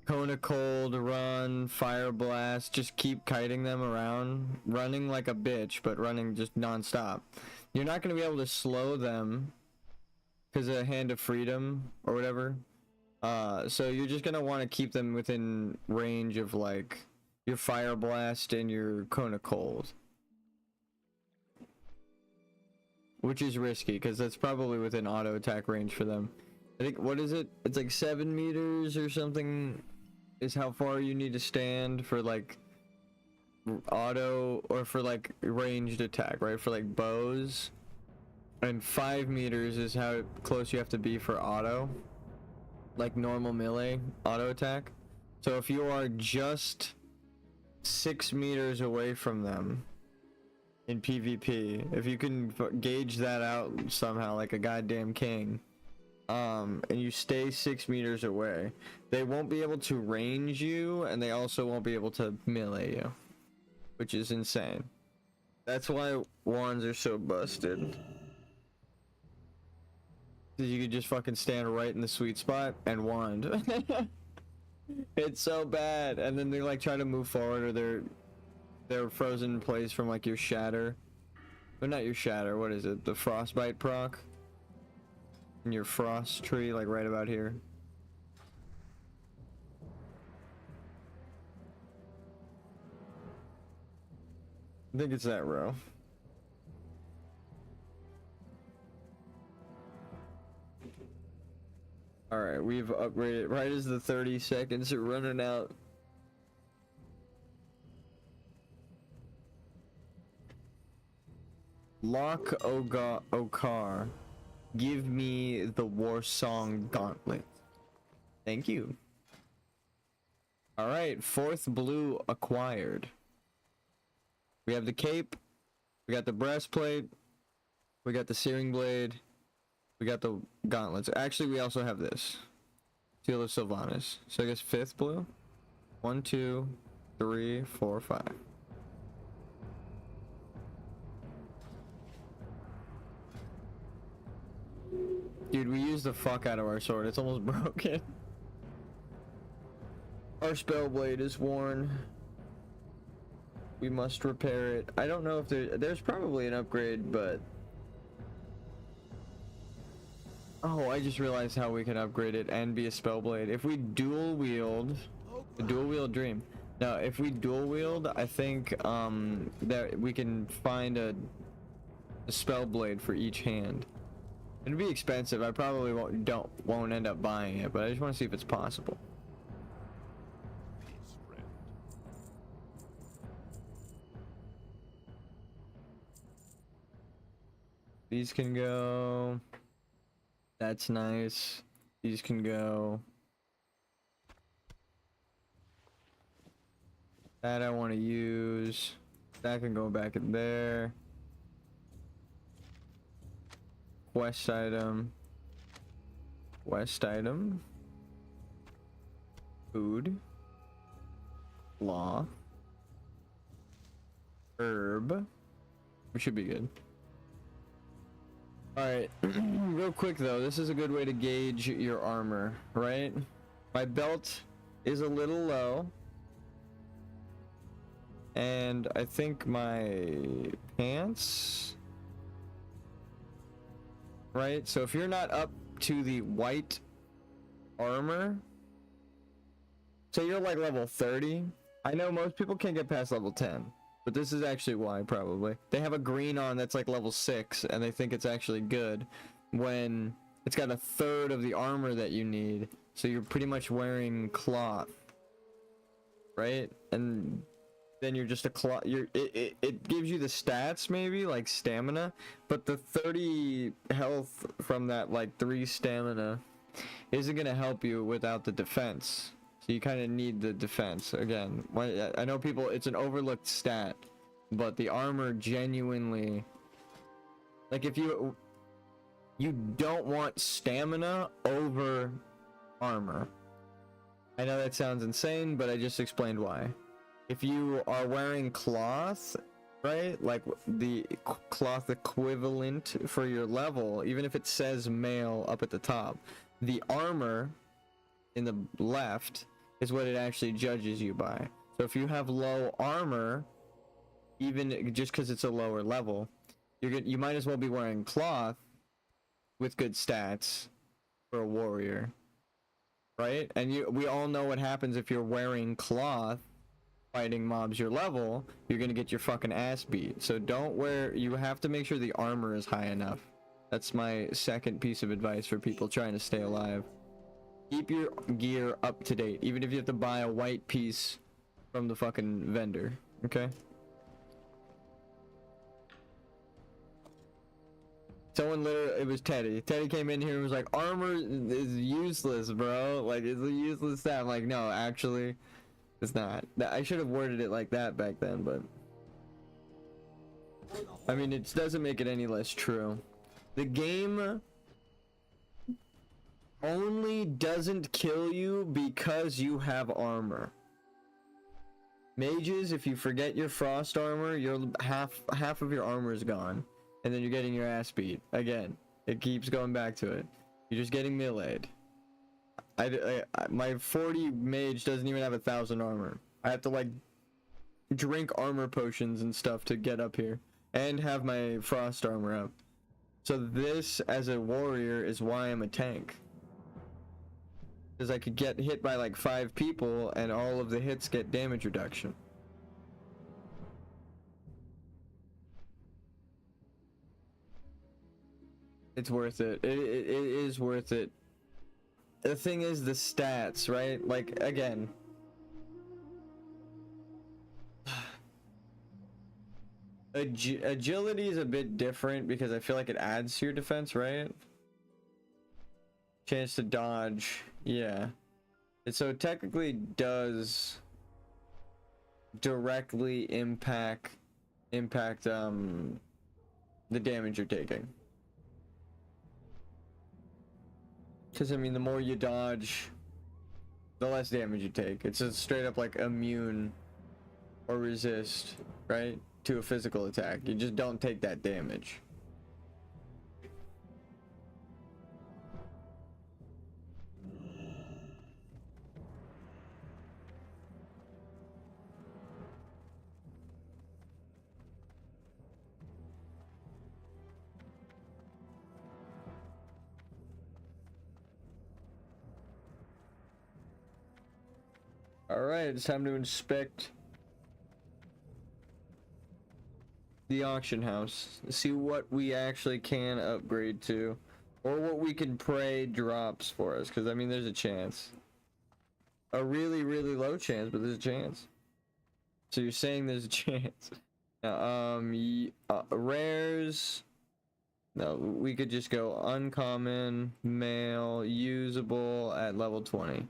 Cone of Cold, run, Fire Blast, just keep kiting them around, running like a bitch, but running just non-stop. You're not going to be able to slow them because of Hand of Freedom or whatever. So you're just going to want to keep them within range of like your Fire Blast and your Cone of Cold. Which is risky because that's probably within auto attack range for them. I think, what is it? It's like 7 meters or something is how far you need to stand for like auto, or for like ranged attack, right? For like bows. And 5 meters is how close you have to be for auto. Like normal melee auto attack. So if you are just 6 meters away from them in PvP, if you can gauge that out somehow like a goddamn king, and you stay 6 meters away, they won't be able to range you, and they also won't be able to melee you, which is insane. That's why wands are so busted. Cause you could just fucking stand right in the sweet spot and wand. It's so bad, and then they like try to move forward, or they're frozen in place from like your shatter, but not your shatter. What is it? The frostbite proc. In your frost tree, like right about here. I think it's that row. Alright, we've upgraded right as the 30 seconds are running out. Lock Okar. Give me the War Song Gauntlet. Thank you. Alright, 4th blue acquired. We have the cape. We got the breastplate. We got the searing blade. We got the gauntlets. Actually, we also have this. Seal of Sylvanas. So I guess 5th blue. 1, 2, 3, 4, 5. Dude, we used the fuck out of our sword. It's almost broken. Our spellblade is worn. We must repair it. I don't know if there's probably an upgrade, but Oh, I just realized how we can upgrade it and be a spellblade. If we dual wield, a dual wield dream. Now, if we dual wield, I think that we can find a spellblade for each hand. It'd be expensive. I probably won't end up buying it, but I just want to see if it's possible. These can go. That's nice. These can go. That I want to use. That can go back in there. Quest item. Quest item. Food. Law. Herb. We should be good. Alright, real quick though, this is a good way to gauge your armor, right? My belt is a little low. And I think my pants... Right? So if you're not up to the white armor... Say you're like level 30. I know most people can't get past level 10. But this is actually why, probably. They have a green on that's like level 6, and they think it's actually good when it's got a third of the armor that you need. So you're pretty much wearing cloth, right? And then you're just a cloth. It gives you the stats, maybe, like stamina, but the 30 health from that, like 3 stamina, isn't going to help you without the defense. So you kind of need the defense. Again, I know people, it's an overlooked stat, but the armor genuinely, like if you don't want stamina over armor. I know that sounds insane, but I just explained why. If you are wearing cloth, right, like the cloth equivalent for your level, even if it says male up at the top, the armor in the left is what it actually judges you by. So if you have low armor, even just because it's a lower level, you might as well be wearing cloth with good stats for a warrior, right? And we all know what happens if you're wearing cloth fighting mobs your level. You're gonna get your fucking ass beat. So don't wear, you have to make sure the armor is high enough. That's my second piece of advice for people trying to stay alive. Keep your gear up to date, even if you have to buy a white piece from the fucking vendor, okay? Someone literally, it was Teddy. Teddy came in here and was like, armor is useless, bro. Like, it's a useless stat. I'm like, no, actually, it's not. I should have worded it like that back then, but... I mean, it doesn't make it any less true. The game only doesn't kill you because you have armor. Mages, if you forget your frost armor, you're half of your armor is gone, and then you're getting your ass beat again. It keeps going back to it. You're just getting meleeed. My 40 mage doesn't even have 1,000 armor. I have to like drink armor potions and stuff to get up here and have my frost armor up. So this, as a warrior, is why I'm a tank. Because I could get hit by like 5 people and all of the hits get damage reduction. It's worth it. It is worth it. The thing is the stats, right? Like, again. Agility is a bit different because I feel like it adds to your defense, right? Chance to dodge, yeah. So it technically does directly impact the damage you're taking. Because I mean, the more you dodge, the less damage you take. It's just straight up like immune or resist, right, to a physical attack. You just don't take that damage. Alright, it's time to inspect the auction house. See what we actually can upgrade to. Or what we can pray drops for us. Because, I mean, there's a chance. A really, really low chance, but there's a chance. So you're saying there's a chance. Now, rares. No, we could just go uncommon, male, usable at level 20.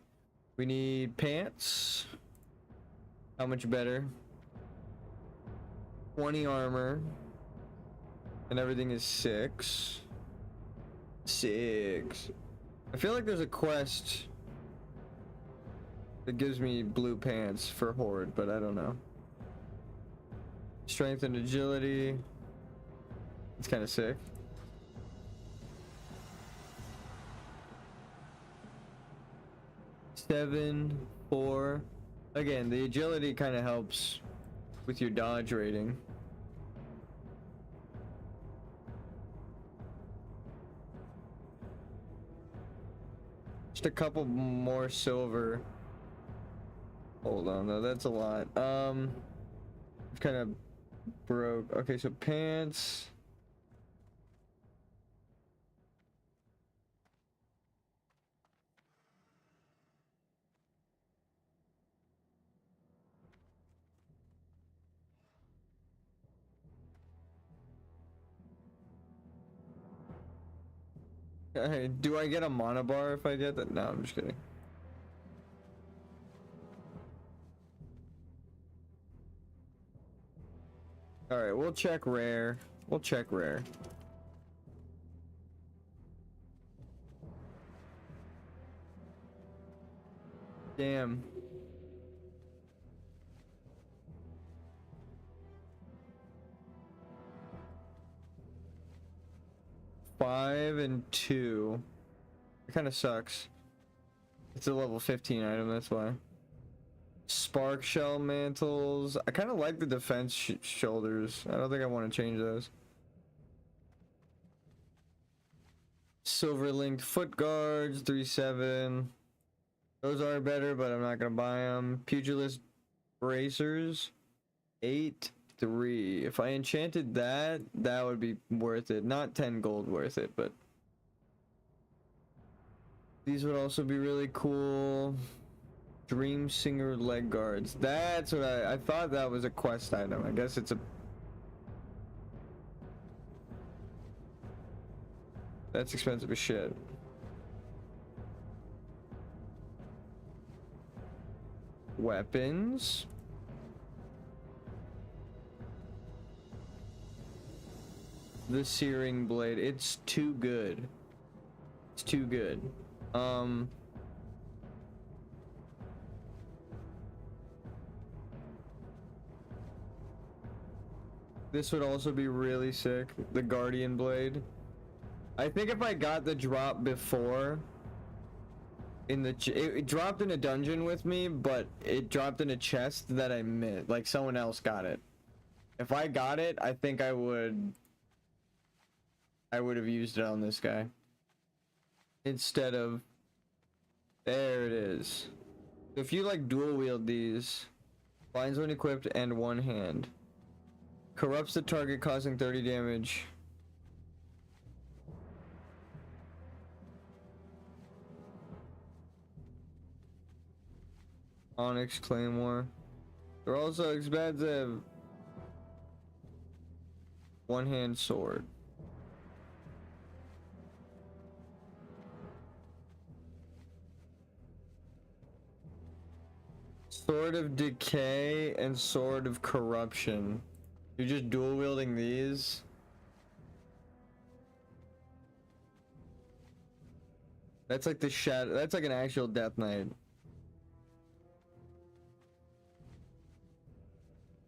We need pants. How much better? 20 armor. And everything is 6. 6. I feel like there's a quest that gives me blue pants for Horde, but I don't know. Strength and agility. It's kind of sick. Seven, 4. Again, the agility kind of helps with your dodge rating. Just a couple more silver. Hold on though, that's a lot. Kind of broke. Okay, so pants. Hey, do I get a mana bar if I get that? No, I'm just kidding. Alright, we'll check rare. We'll check rare. Damn. Five and 2. It kind of sucks. It's a level 15 item, that's why. Spark shell mantles. I kind of like the defense shoulders. I don't think I want to change those. Silver linked foot guards, 3/7. Those are better, but I'm not gonna buy them. Pugilist bracers, 8/3. If I enchanted that, that would be worth it. Not 10 gold worth it, but these would also be really cool. Dream Singer leg guards. That's what I thought that was a quest item. I guess it's a... That's expensive as shit. Weapons. The Searing Blade. It's too good. It's too good. This would also be really sick. The Guardian Blade. I think if I got the drop before, in the it dropped in a dungeon with me, but it dropped in a chest that I missed. Like someone else got it. If I got it, I think I would have used it on this guy instead of... There it is. If you like dual wield these, blinds when equipped and one hand. Corrupts the target, causing 30 damage. Onyx Claymore. They're also expensive. One hand sword. Sword of Decay and Sword of Corruption. You're just dual wielding these. That's like the shadow. That's like an actual Death Knight.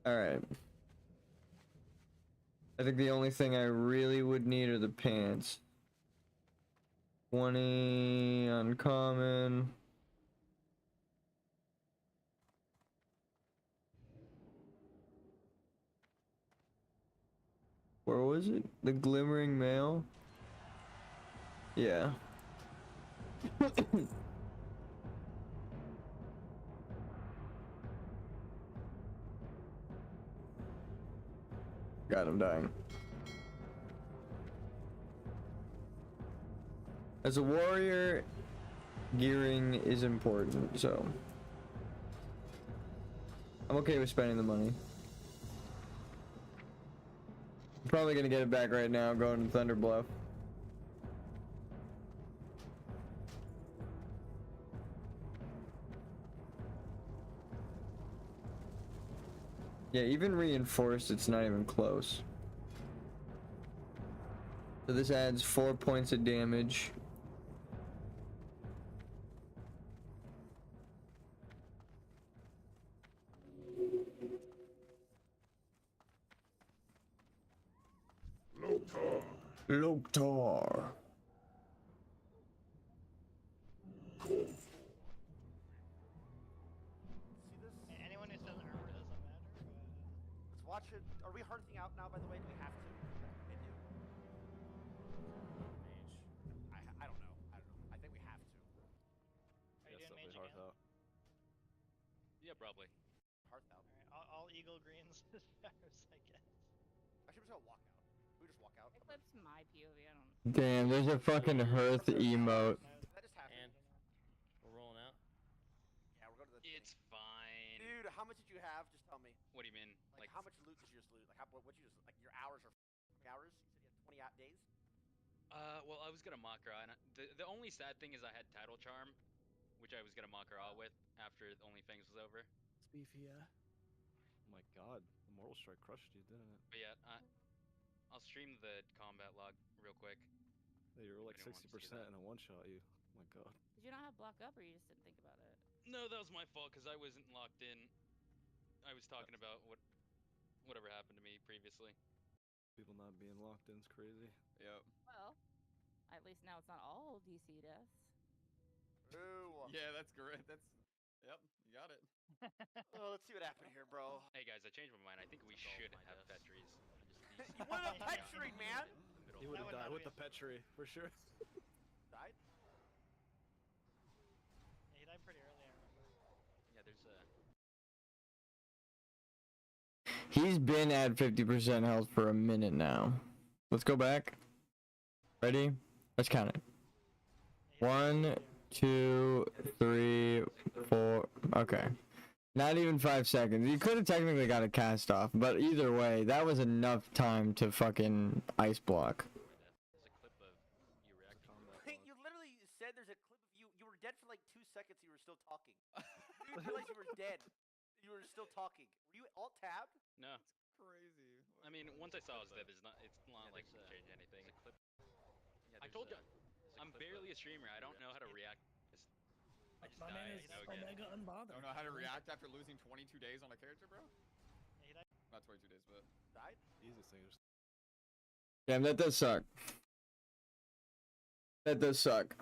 Alright. I think the only thing I really would need are the pants. 20 uncommon. Where was it? The Glimmering Mail? Yeah. God, I'm dying. As a warrior, gearing is important, so I'm okay with spending the money. I'm probably gonna get it back right now, going to Thunder Bluff. Yeah, even reinforced, it's not even close. So this adds 4 points of damage. Loktar. See this? Anyone who says armor doesn't matter. Let's watch it. Are we hearthing out now? By the way, do we have to? We do. I don't know. I don't know. I think we have to. Are you doing mage again? Yeah, probably. Hearth out. Alright, all eagle greens as sparrows, I guess. Actually, I'm just gonna walk out. We just walk out. Eclipse my POV, I don't. Damn, there's a fucking hearth emote. That just happened. And we're rolling out. Yeah, we're going to the. It's fine. Dude, how much did you have? Just tell me. What do you mean? Like how much loot did you just loot? Like what you just like your hours are hours? You said you had 20 days. Well, I was gonna Makra, and the only sad thing is I had Title Charm, which I was gonna Makra with after OnlyFans was over. It's beefy, yeah. Oh my god, the Mortal Strike crushed you, didn't it? But yeah, I'll stream the combat log real quick. Yeah, you were like Anyone wants to 60% see that. and a one-shot you. Oh my god. Did you not have block up, or you just didn't think about it? No, that was my fault because I wasn't locked in. I was talking about whatever happened to me previously. People not being locked in is crazy. Yep. Well, at least now it's not all DC deaths. Ooh. Yeah, that's correct. That's. Yep, you got it. Oh, let's see what happened here, bro. Hey guys, I changed my mind. I think we should have Petries. You wanted a Petri, man. He would have died with the Petri, for sure. Died? Yeah, he died pretty early, I remember. Yeah, there's a. He's been at 50% health for a minute now. Let's go back. Ready? Let's count it. 1, 2, 3, 4. Okay. Not even 5 seconds. You could have technically got a cast off, but either way, that was enough time to fucking ice block. There's a clip of you reacting. You literally said there's a clip of you. You were dead for like 2 seconds. You were still talking. You didn't realize you were dead. You were still talking. Were you alt tabbed? No. Crazy. I mean, once I saw I was dead, it's not like change anything. I told you, I'm barely a streamer. I don't know how to react. I just My man die, is you know, again. Omega Unbothered. Don't know how to react after losing 22 days on a character, bro? Yeah, he died. Not 22 days, but. Died? Easiest thing is Damn, that does suck. That does suck.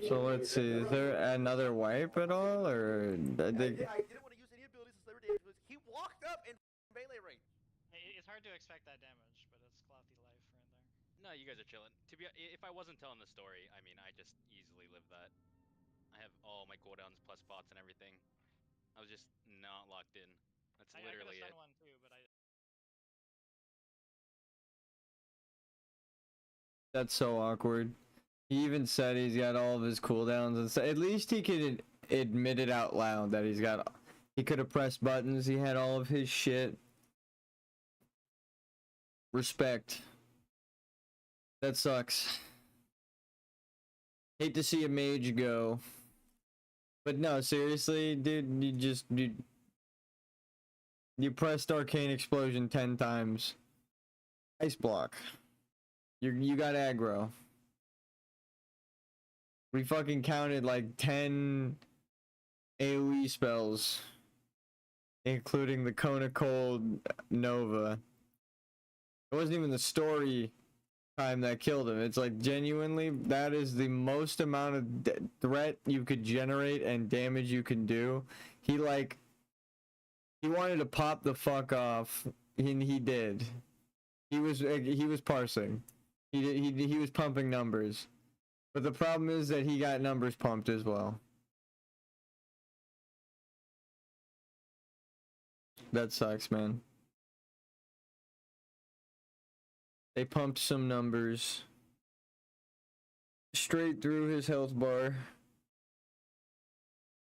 So let's see, is there another wipe at all, or I think... I didn't want to use any abilities since they were damage. He walked up in melee range. It's hard to expect that damage, but it's clouty life right there. No, you guys are chilling. If I wasn't telling the story, I mean, I just easily live that. I have all my cooldowns plus pots and everything. I was just not locked in. That's literally it. I one too, but I. That's so awkward. He even said he's got all of his cooldowns, and so at least he could admit it out loud that he could have pressed buttons, he had all of his shit. Respect. That sucks. Hate to see a mage go. But no, seriously, dude, you pressed Arcane Explosion 10 times. Ice block. You got aggro. We fucking counted like 10 AoE spells, including the Kona Cold Nova. It wasn't even the story time that killed him. It's like, genuinely, that is the most amount of threat you could generate and damage you can do. He wanted to pop the fuck off, and he did. He was parsing. He was pumping numbers. But the problem is that he got numbers pumped as well. That sucks, man. They pumped some numbers straight through his health bar.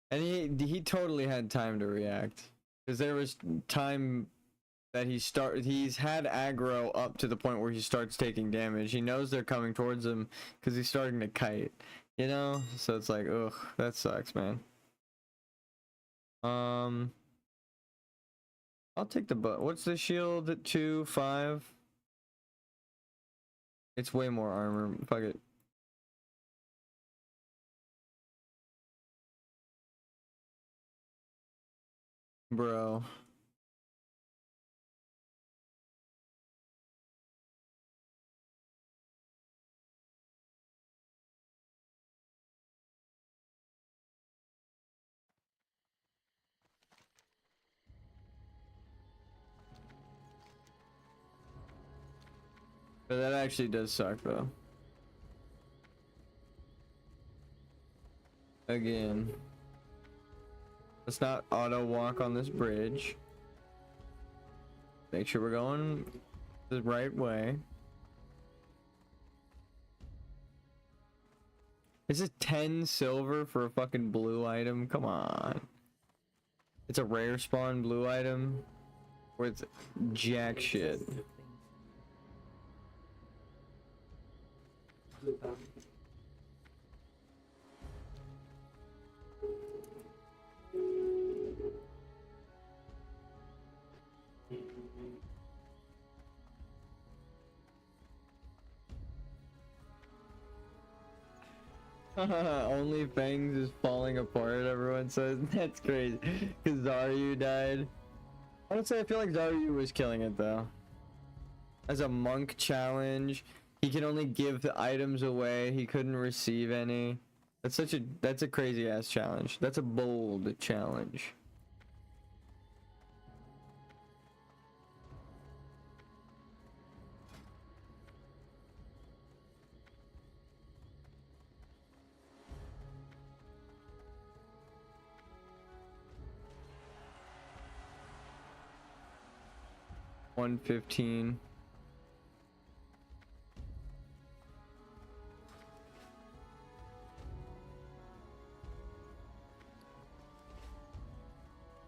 And he totally had time to react. Because there was time that he's had aggro up to the point where he starts taking damage. He knows they're coming towards him because he's starting to kite. You know? So it's like, ugh, that sucks, man. I'll take the butt. What's the shield at 2, 5? It's way more armor. Fuck it. Bro. But that actually does suck, though. Again. Let's not auto walk on this bridge. Make sure we're going the right way. This is 10 silver for a fucking blue item. Come on. It's a rare spawn blue item with jack shit. Only Fangs is falling apart, everyone says. That's crazy. Because Zaryu died. Honestly, I feel like Zaryu was killing it though. As a monk challenge, he can only give the items away. He couldn't receive any. That's a crazy ass challenge. That's a bold challenge. $115.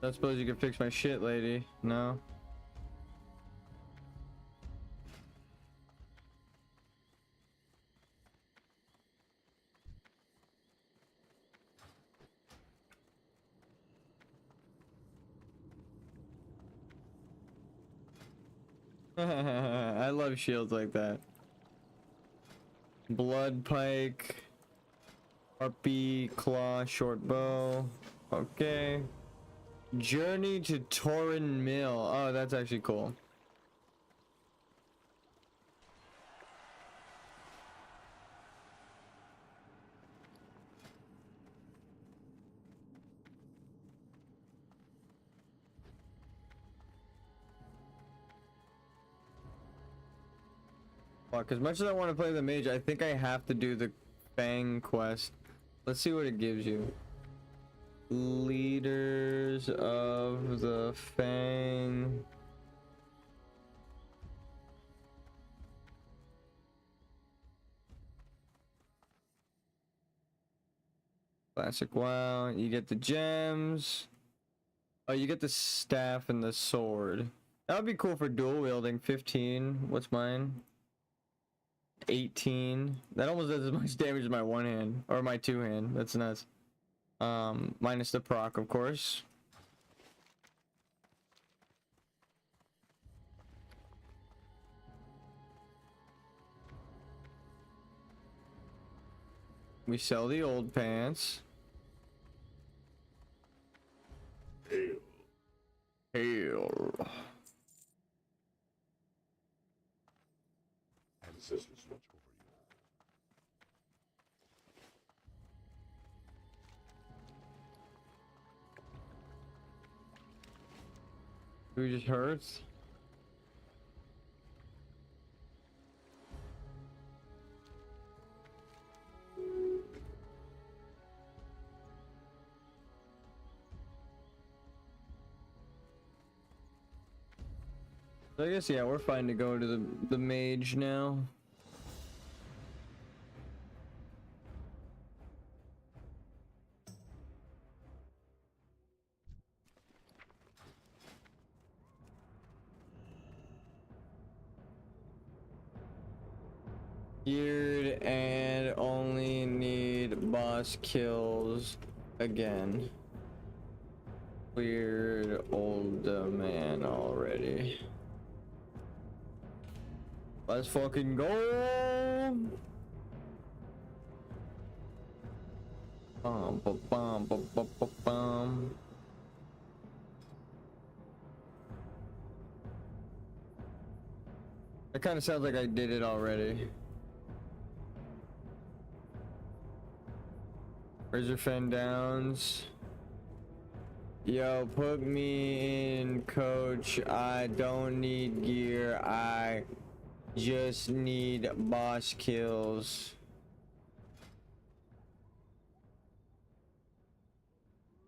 I suppose you can fix my shit, lady. No. I love shields like that. Blood pike, harpy, claw, short bow. Okay. Journey to Torin Mill. Oh, that's actually cool. Fuck, as much as I want to play the mage, I think I have to do the Fang quest. Let's see what it gives you. Leaders of the Fang. Classic WoW. You get the gems. Oh, you get the staff and the sword. That would be cool for dual wielding. 15. What's mine? 18. That almost does as much damage as my one hand. Or my two hand. That's nuts. Minus the proc, of course. We sell the old pants. Hail. Hail. Ancestors watch over you. Who just hurts? So I guess, yeah, we're fine to go to the mage now. Geared and only need boss kills again. Weird old man already. Let's fucking go! Bum, ba, bum, ba, ba, ba, bum. It kind of sounds like I did it already. Razor Fen Downs. Yo, put me in, coach. I don't need gear. I just need boss kills.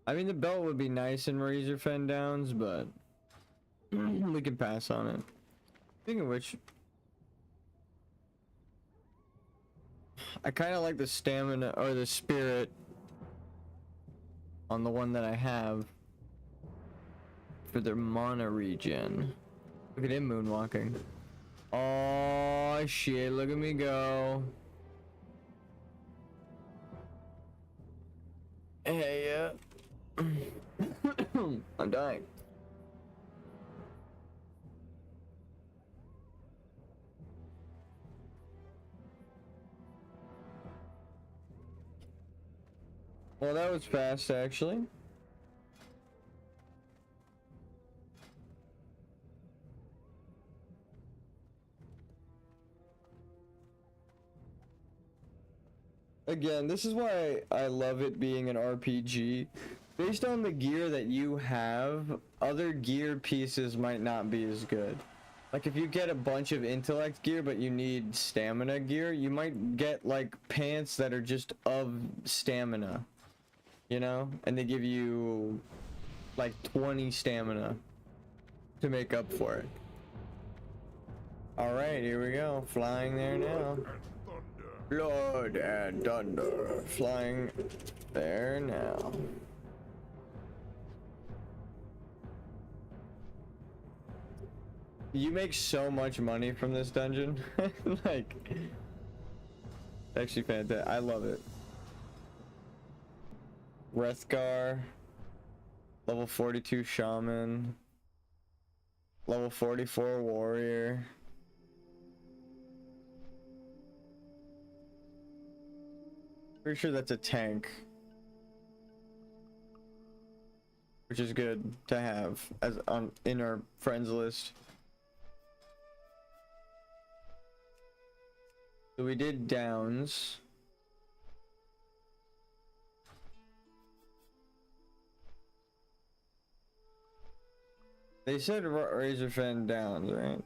I mean, the belt would be nice in Razor Fen Downs, but we can pass on it. Speaking of which, I kind of like the stamina or the spirit on the one that I have for their mana regen. Look at him moonwalking. Oh shit, look at me go. Hey, yeah. I'm dying. Well, that was fast, actually. Again, this is why I love it being an RPG. Based on the gear that you have, other gear pieces might not be as good. Like if you get a bunch of intellect gear but you need stamina gear, you might get like pants that are just of stamina. You know? And they give you like 20 stamina to make up for it. Alright, here we go. Flying there now. Blood and thunder. Flying there now. You make so much money from this dungeon. Like, actually fantastic. I love it. Rethgar, level 42 shaman, level 44 warrior. Pretty sure that's a tank, which is good to have as on in our friends list. So we did downs. They said Razor Fen Downs, right?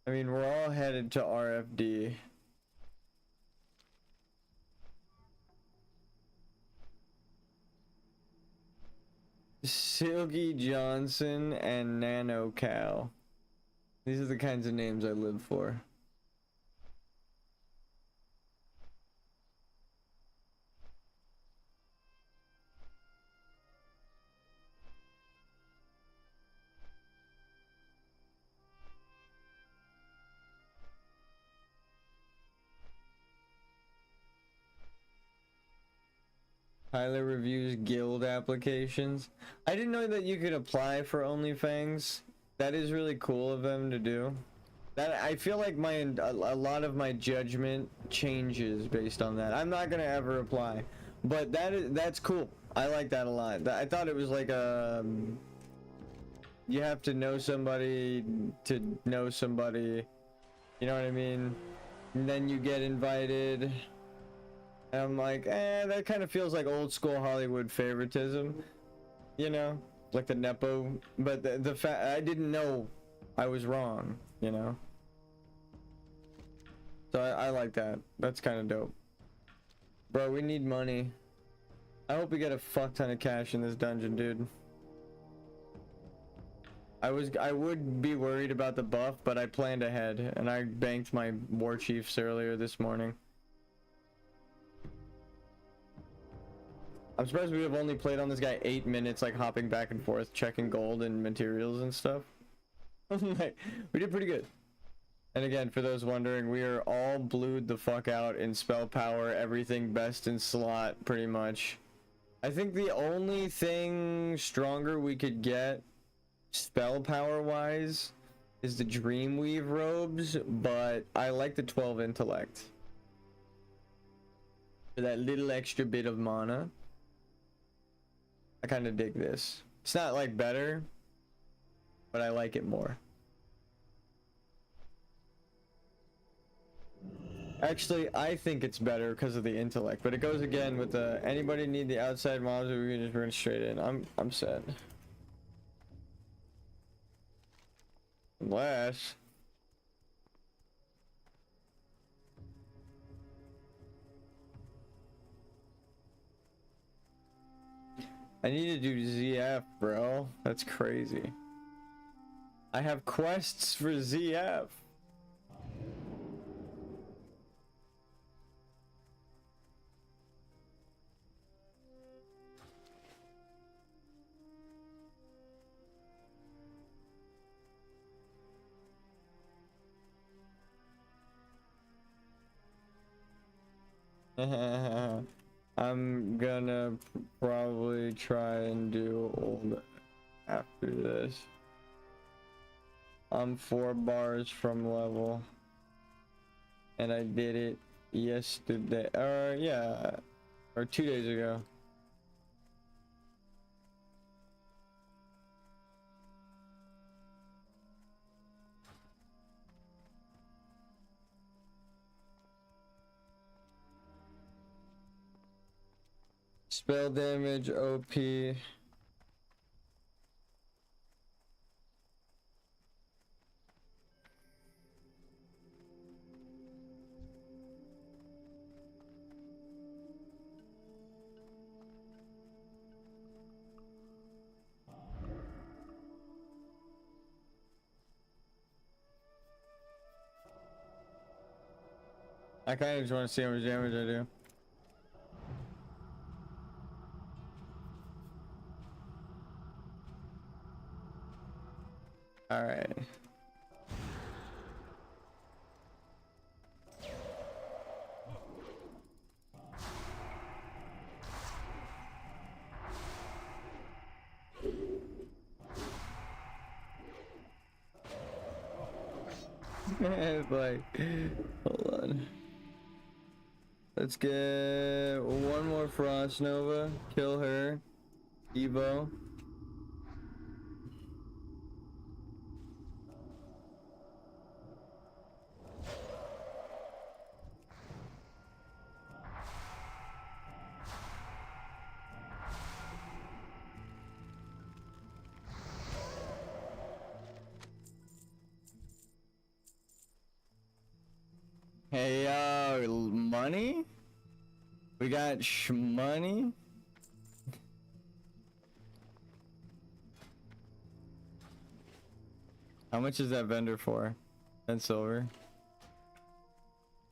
I mean, we're all headed to RFD. Silky Johnson and Nano Cow. These are the kinds of names I live for. Tyler reviews guild applications. I didn't know that you could apply for OnlyFans. That is really cool of them to do. That I feel like a lot of my judgment changes based on that. I'm not gonna ever apply, but that's cool. I like that a lot. I thought it was like you have to know somebody to know somebody. You know what I mean? And then you get invited. And I'm like, that kind of feels like old school Hollywood favoritism, you know, like the Nepo. But the fact I didn't know I was wrong, you know. So I like that. That's kind of dope. Bro, we need money. I hope we get a fuck ton of cash in this dungeon, dude. I would be worried about the buff, but I planned ahead and I banked my war chiefs earlier this morning. I'm surprised we have only played on this guy 8 minutes, like hopping back and forth, checking gold and materials and stuff. Like, we did pretty good. And again, for those wondering, we are all blued the fuck out in spell power, everything best in slot, pretty much. I think the only thing stronger we could get spell power wise is the Dreamweave robes, but I like the 12 intellect for that little extra bit of mana. I kind of dig this. It's not like better, but I like it more. Actually, I think it's better because of the intellect, but it goes again with the anybody need the outside mobs, or we can just run straight in. I'm set. Unless I need to do ZF, bro. That's crazy. I have quests for ZF. I'm gonna probably try and do old after this. I'm 4 bars from level, and I did it yesterday, or yeah, or 2 days ago. Spell damage, OP. I kind of just want to see how much damage I do. All right. It's like, hold on. Let's get one more Frost Nova. Kill her. Evo. Hey, money? We got money? How much is that vendor for? 10 silver.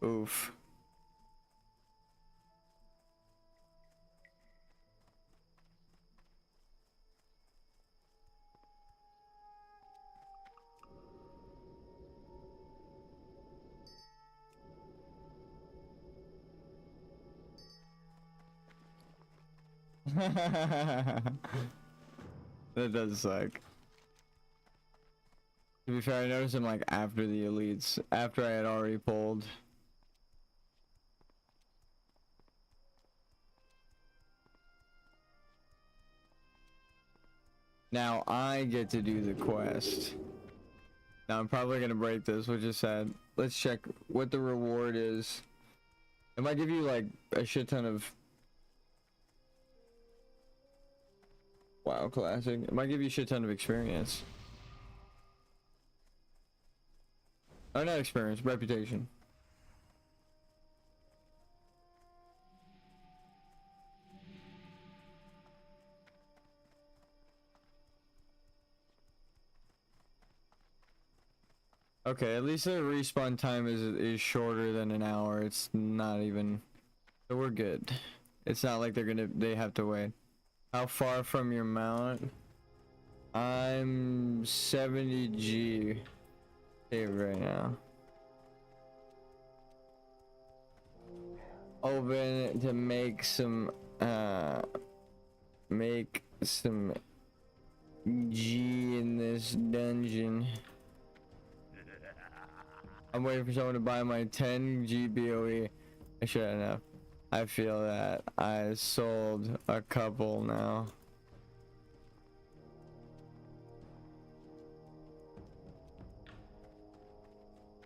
Oof. That does suck. To be fair, I noticed him like after the elites, after I had already pulled. Now I get to do the quest. Now I'm probably gonna break this, which is sad. Let's check what the reward is. It might give you like a shit ton of WoW classic. It might give you a shit ton of experience. Oh, not experience, reputation. Okay, at least the respawn time is shorter than an hour. It's not even, so we're good. It's not like they have to wait. How far from your mount? I'm 70G right now. Open to make some G in this dungeon. I'm waiting for someone to buy my 10 GBOE. I should have enough. I feel that I sold a couple now.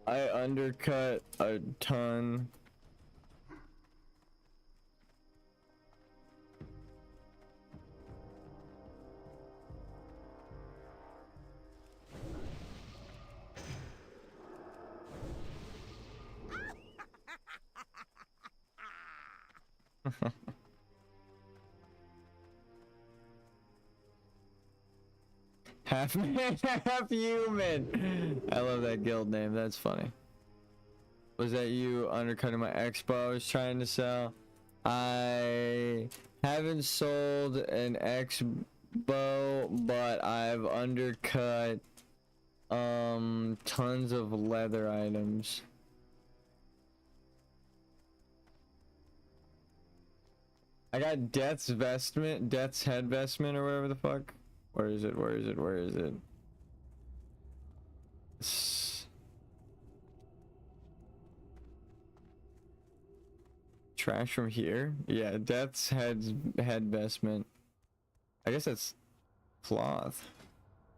I undercut a ton. Half man, half human. I love that guild name. That's funny. Was that you undercutting my expo I was trying to sell? I haven't sold an expo, but I've undercut tons of leather items. I got Death's vestment, Death's head vestment, or whatever the fuck. Where is it? Where is it? Where is it? Trash from here? Yeah, Death's head vestment. I guess that's cloth.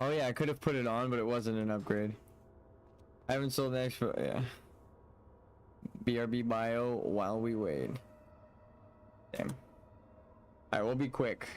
Oh yeah, I could have put it on, but it wasn't an upgrade. I haven't sold the expo. Yeah. BRB bio while we wait. Damn. Alright, we'll be quick.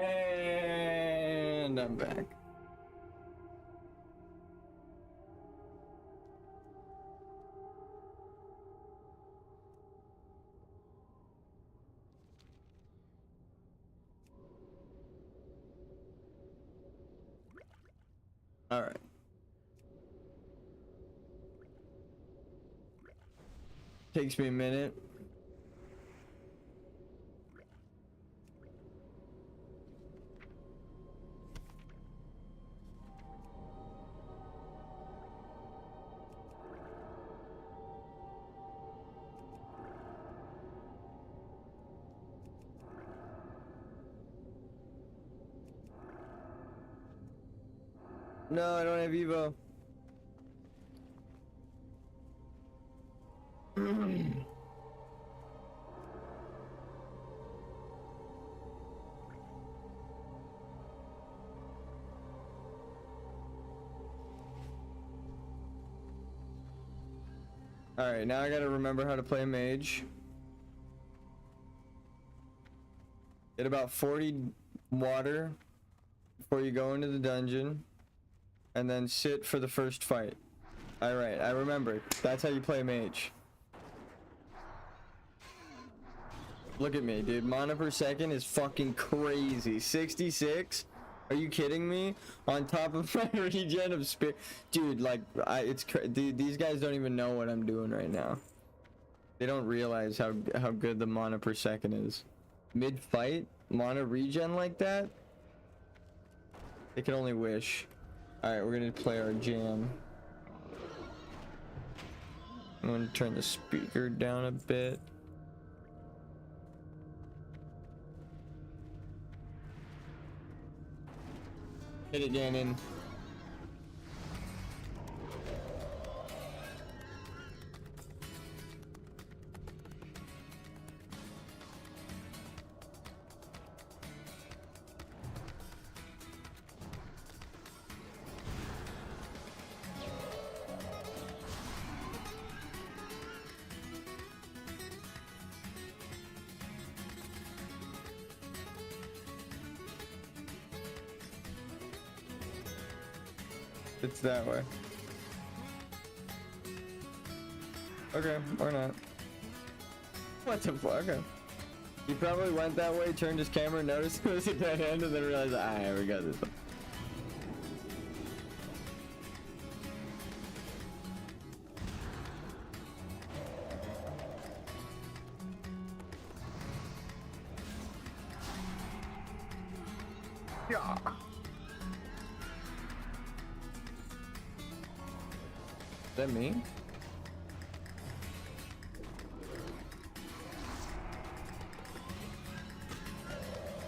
And I'm back. All right. Takes me a minute. No, I don't have Evo. Alright, now I gotta remember how to play mage. Get about 40 water before you go into the dungeon. And then sit for the first fight. Alright, I remember. That's how you play mage. Look at me, dude. Mana per second is fucking crazy. 66? Are you kidding me? On top of my regen of spirit. Dude, like, dude, these guys don't even know what I'm doing right now. They don't realize how good the mana per second is. Mid-fight, mana regen like that? They can only wish. Alright, we're gonna play our jam. I'm gonna turn the speaker down a bit. Hit it, Ganon. It's that way. Okay, or not. What the fuck? Okay. He probably went that way, turned his camera, noticed it was a dead end, and then realized, ah, we got this one. Yeah. Is that me?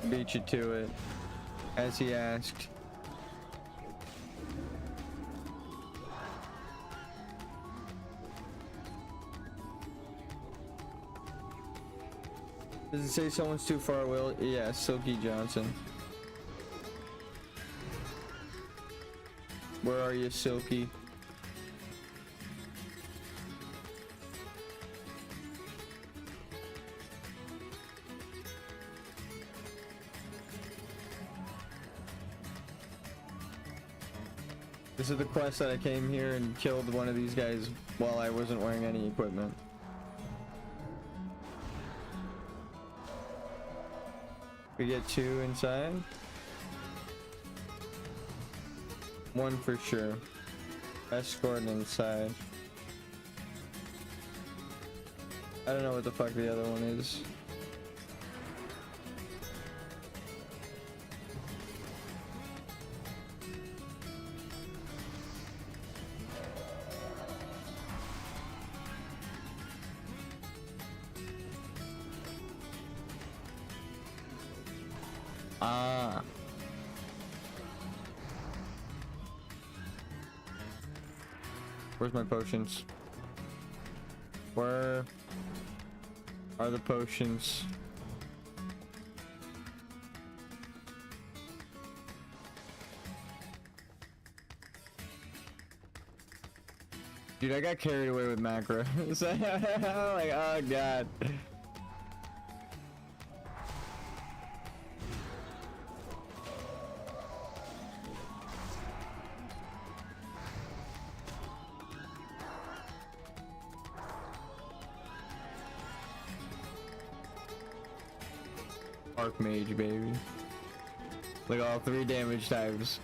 Beat you to it, as he asked. Does it say someone's too far away? Yeah, Silky Johnson. Where are you, Silky? This is the quest that I came here and killed one of these guys while I wasn't wearing any equipment. We get 2 inside. 1 for sure. Escort inside. I don't know what the fuck the other one is. Ah. Where's my potions? Where are the potions? Dude, I got carried away with macro. Like, oh god. Archmage, baby. Look, all 3 damage types.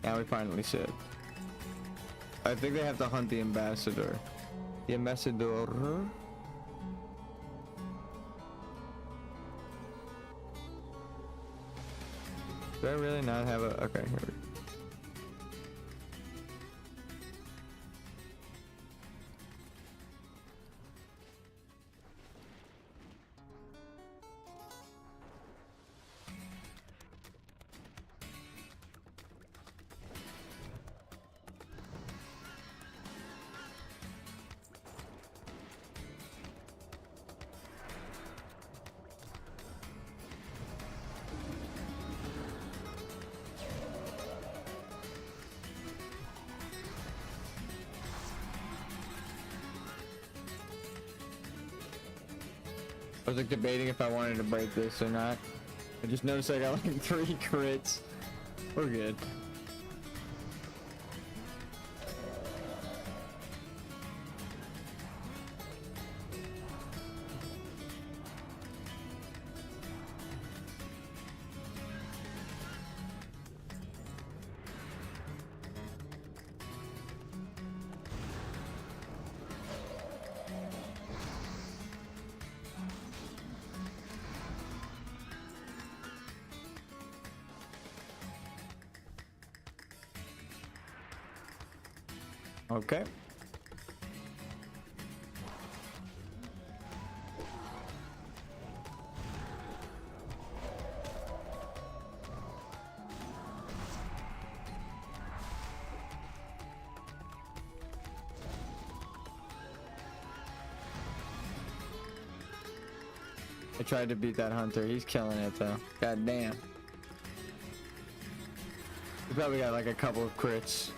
Now we finally sit. I think they have to hunt the ambassador. The ambassador. Do I really not have a? Okay, here we go. I was like debating if I wanted to break this or not. I just noticed I got like 3 crits. We're good. Okay. I tried to beat that hunter. He's killing it though. God damn. He probably got like a couple of crits.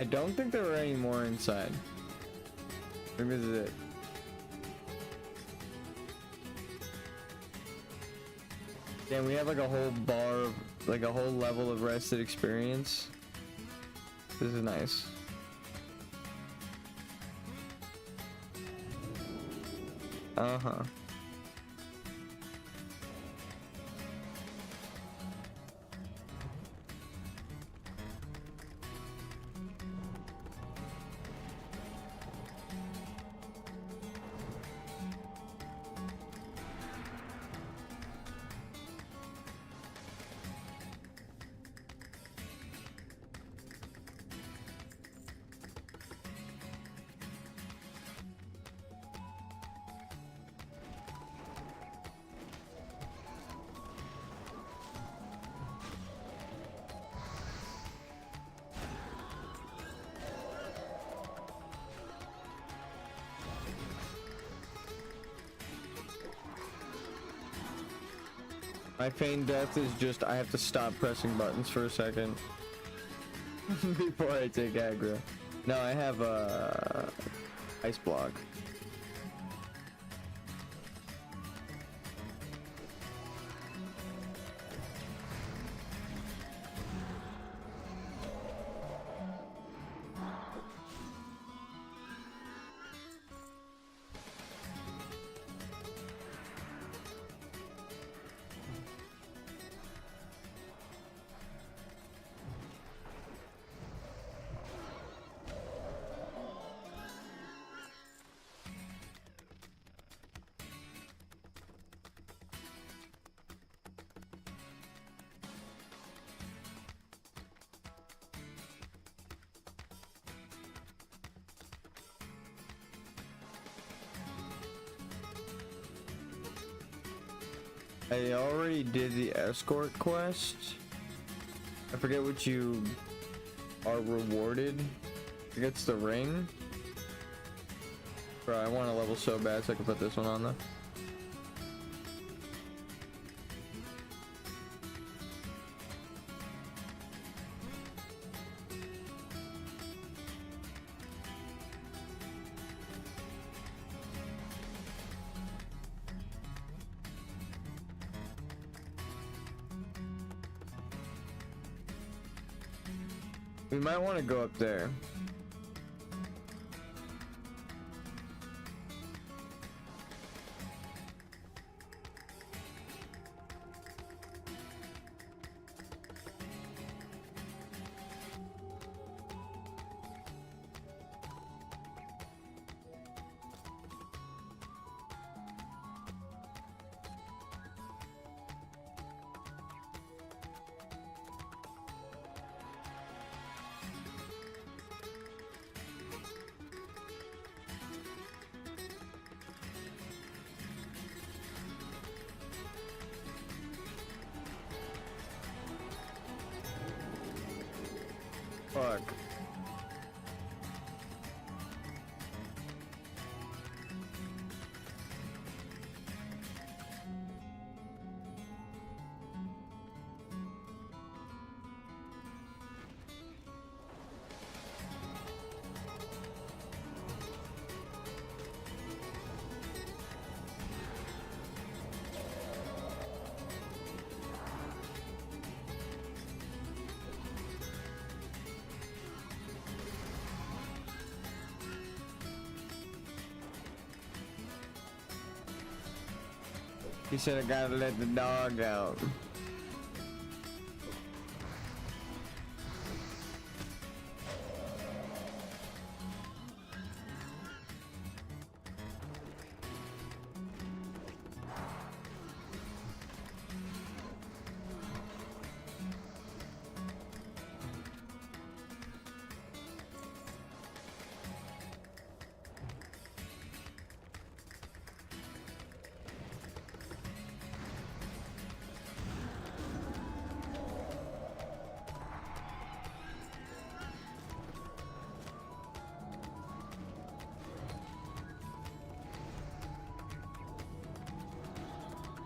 I don't think there were any more inside. Maybe this is it. Damn, we have like a whole bar of, like a whole level of rested experience. This is nice. Uh-huh. My feigned death is just I have to stop pressing buttons for a second before I take aggro. No, I have a ice block. I already did the escort quest. I forget what you are rewarded. I think it's the ring. Bro, I want a level so bad so I can put this one on though. We might want to go up there. Fuck. He said I gotta let the dog out.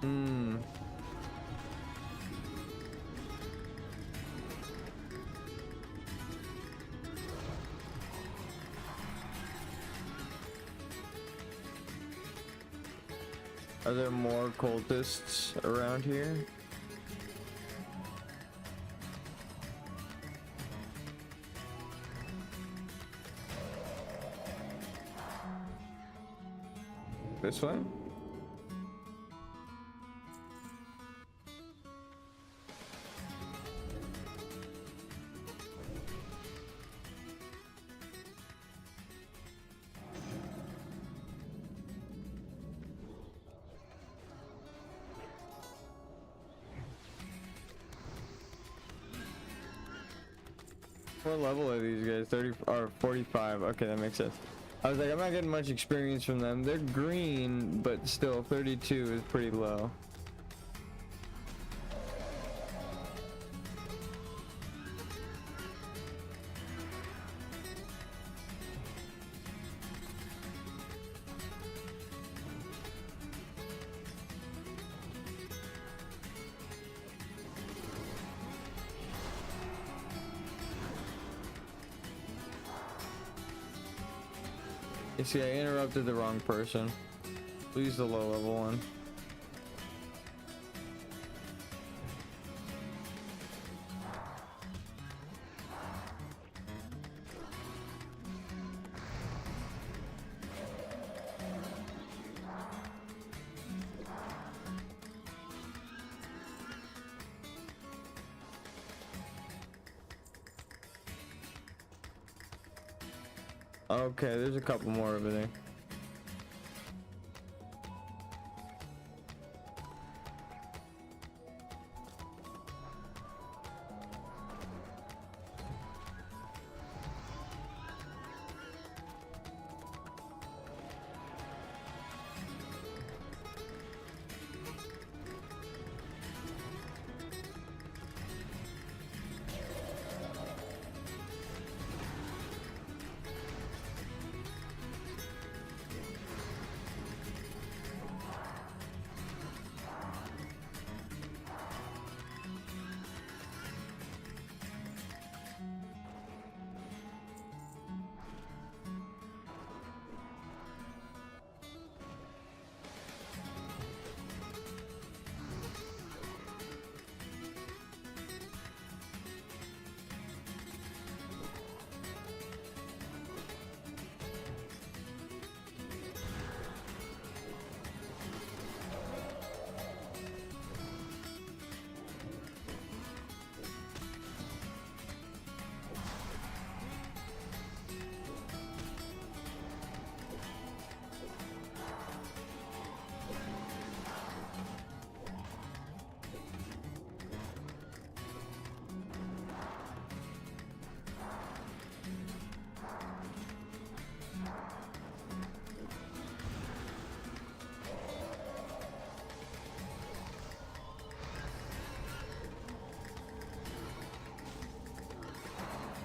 Hmm. Are there more cultists around here? This way? What level are these guys? 30 or 45? Okay, that makes sense. I was like, I'm not getting much experience from them. They're green, but still 32 is pretty low. You see, I interrupted the wrong person. Please, the low level one. Okay, there's a couple more over there.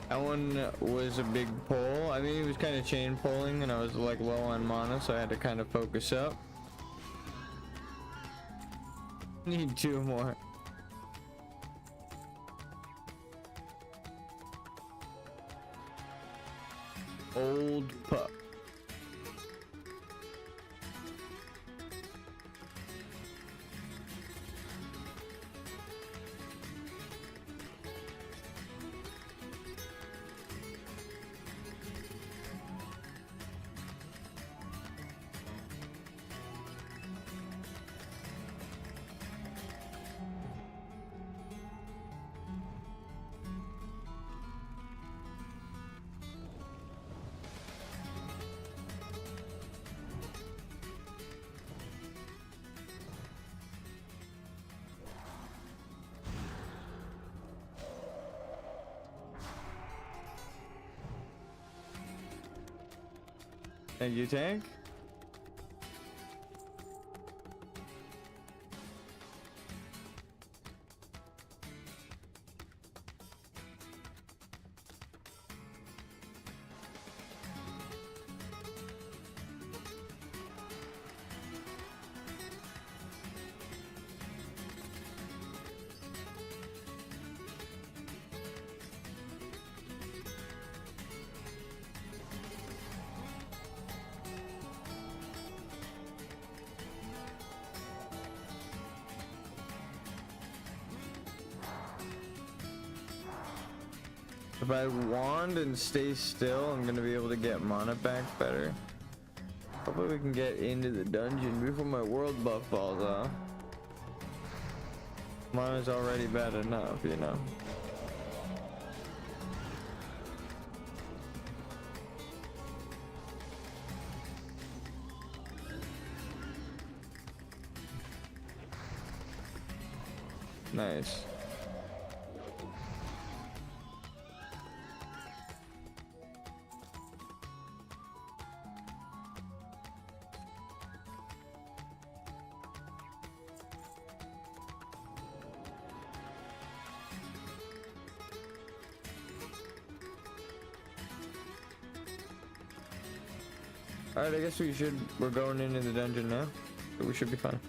That one was a big pull. I mean, it was kind of chain pulling, and I was like low on mana, so I had to kind of focus up. Need 2 more. Old pup. Thank you, tank. If I wand and stay still, I'm gonna be able to get mana back better. Hopefully we can get into the dungeon before my world buff falls off. Mana's already bad enough, you know. Nice. Alright, I guess we're going into the dungeon now. So we should be fine.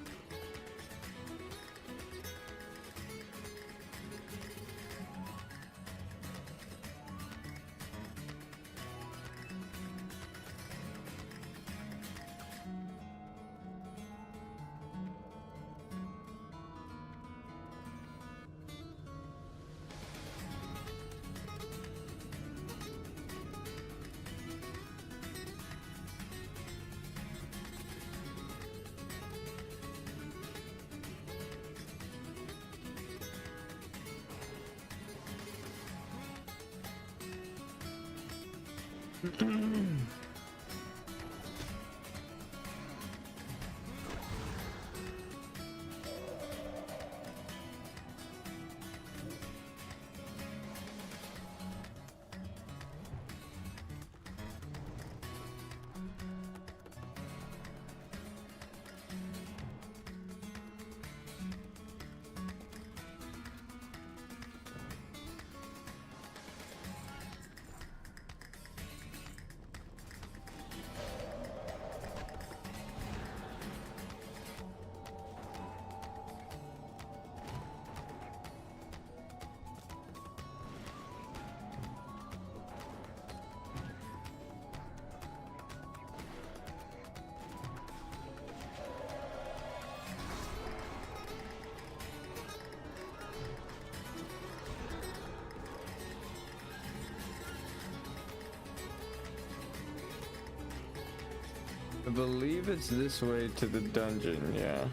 I believe it's this way to the dungeon, yeah.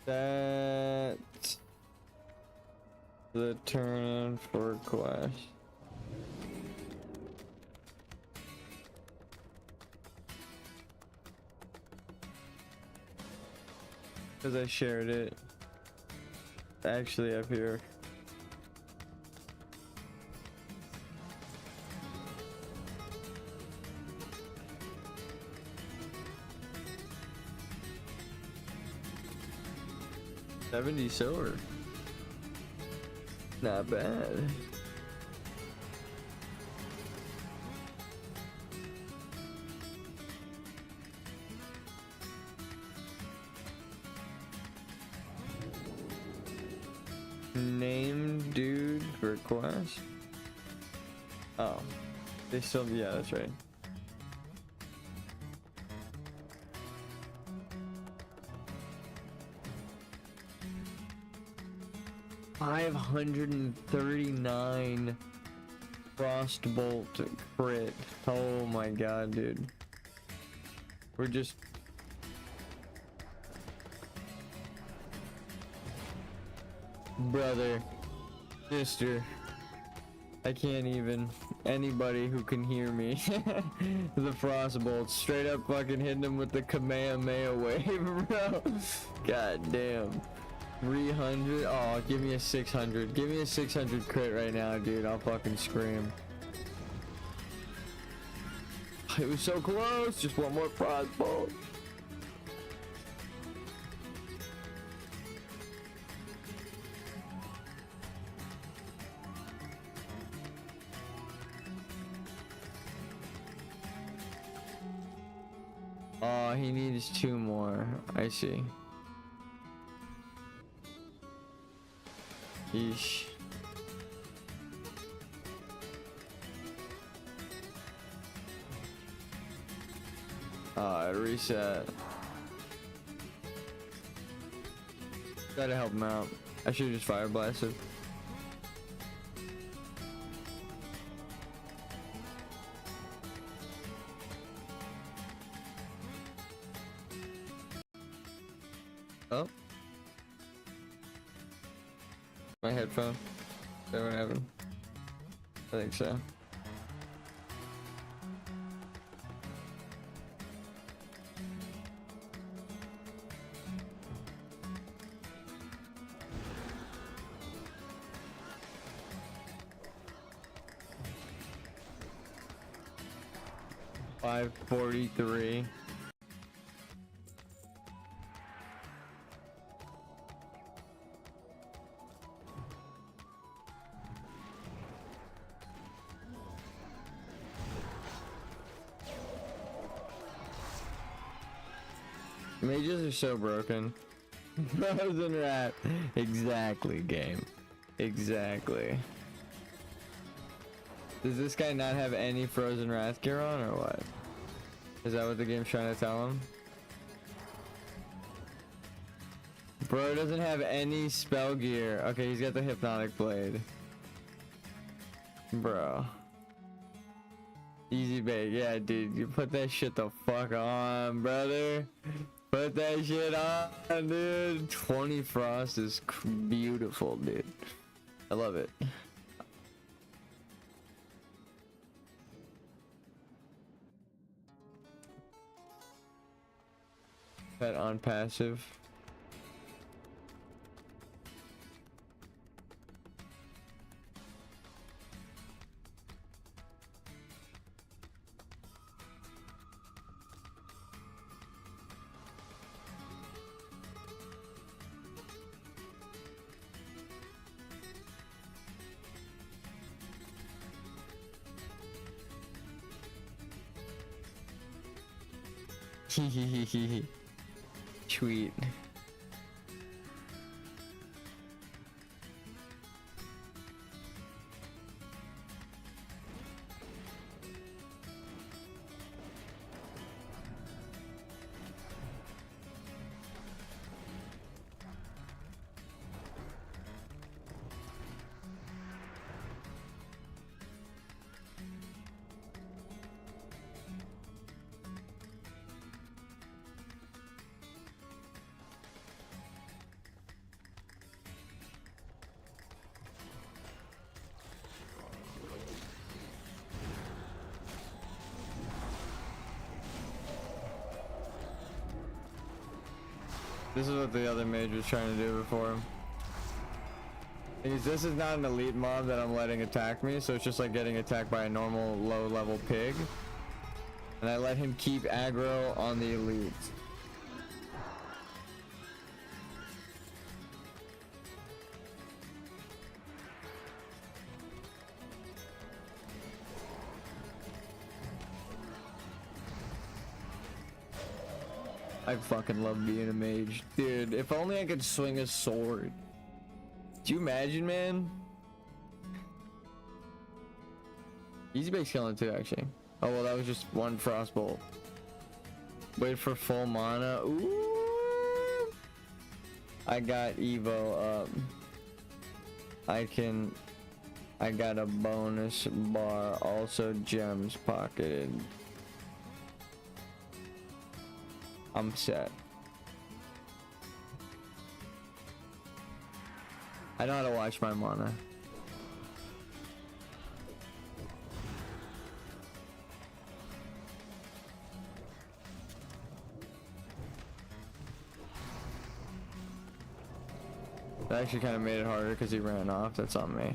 That's the turn in for quest. Because I shared it. Actually up here. $70 silver. Not bad. Name dude request. Oh, they still, yeah, that's right. $539 frostbolt crit. Oh my god, dude. We're just brother, sister, I can't even. Anybody who can hear me. The frostbolt straight up fucking hitting him with the Kamehameha wave, bro. God damn. 300. Oh, give me a 600. Give me a 600 crit right now, dude. I'll fucking scream. It was so close. Just one more frostbolt. Oh, he needs 2 more. I see. Yeesh. Reset. Gotta help him out. I should've just fire blasted. Oh. My headphone. Is that what happened? I think so. $543. Mages are so broken. Frozen rat. Exactly, game. Exactly. Does this guy not have any frozen wrath gear on or what? Is that what the game's trying to tell him? Bro doesn't have any spell gear. Okay, he's got the hypnotic blade. Bro. Easy bait. Yeah, dude. You put that shit the fuck on, brother. Put that shit on, dude. 20 frost is beautiful, dude. I love it. Pet on passive. Hehehehe. Sweet. This is what the other mage was trying to do before him. This is not an elite mob that I'm letting attack me, so it's just like getting attacked by a normal low level pig. And I let him keep aggro on the elites. I fucking love being a mage. Dude, if only I could swing a sword. Do you imagine, man? Easy base killing too, actually. Oh, well, that was just one frostbolt. Wait for full mana. Ooh! I got Evo up. I got a bonus bar. Also gems pocketed. I'm set. I know how to watch my mana. That actually kind of made it harder because he ran off. That's on me.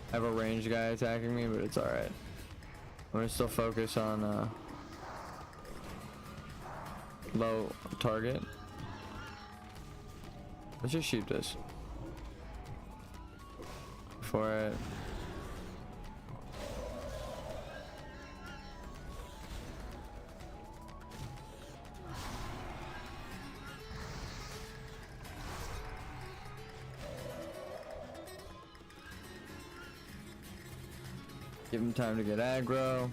I have a ranged guy attacking me, but it's alright. I'm gonna still focus on low target. Let's just shoot this. For it. Give him time to get aggro.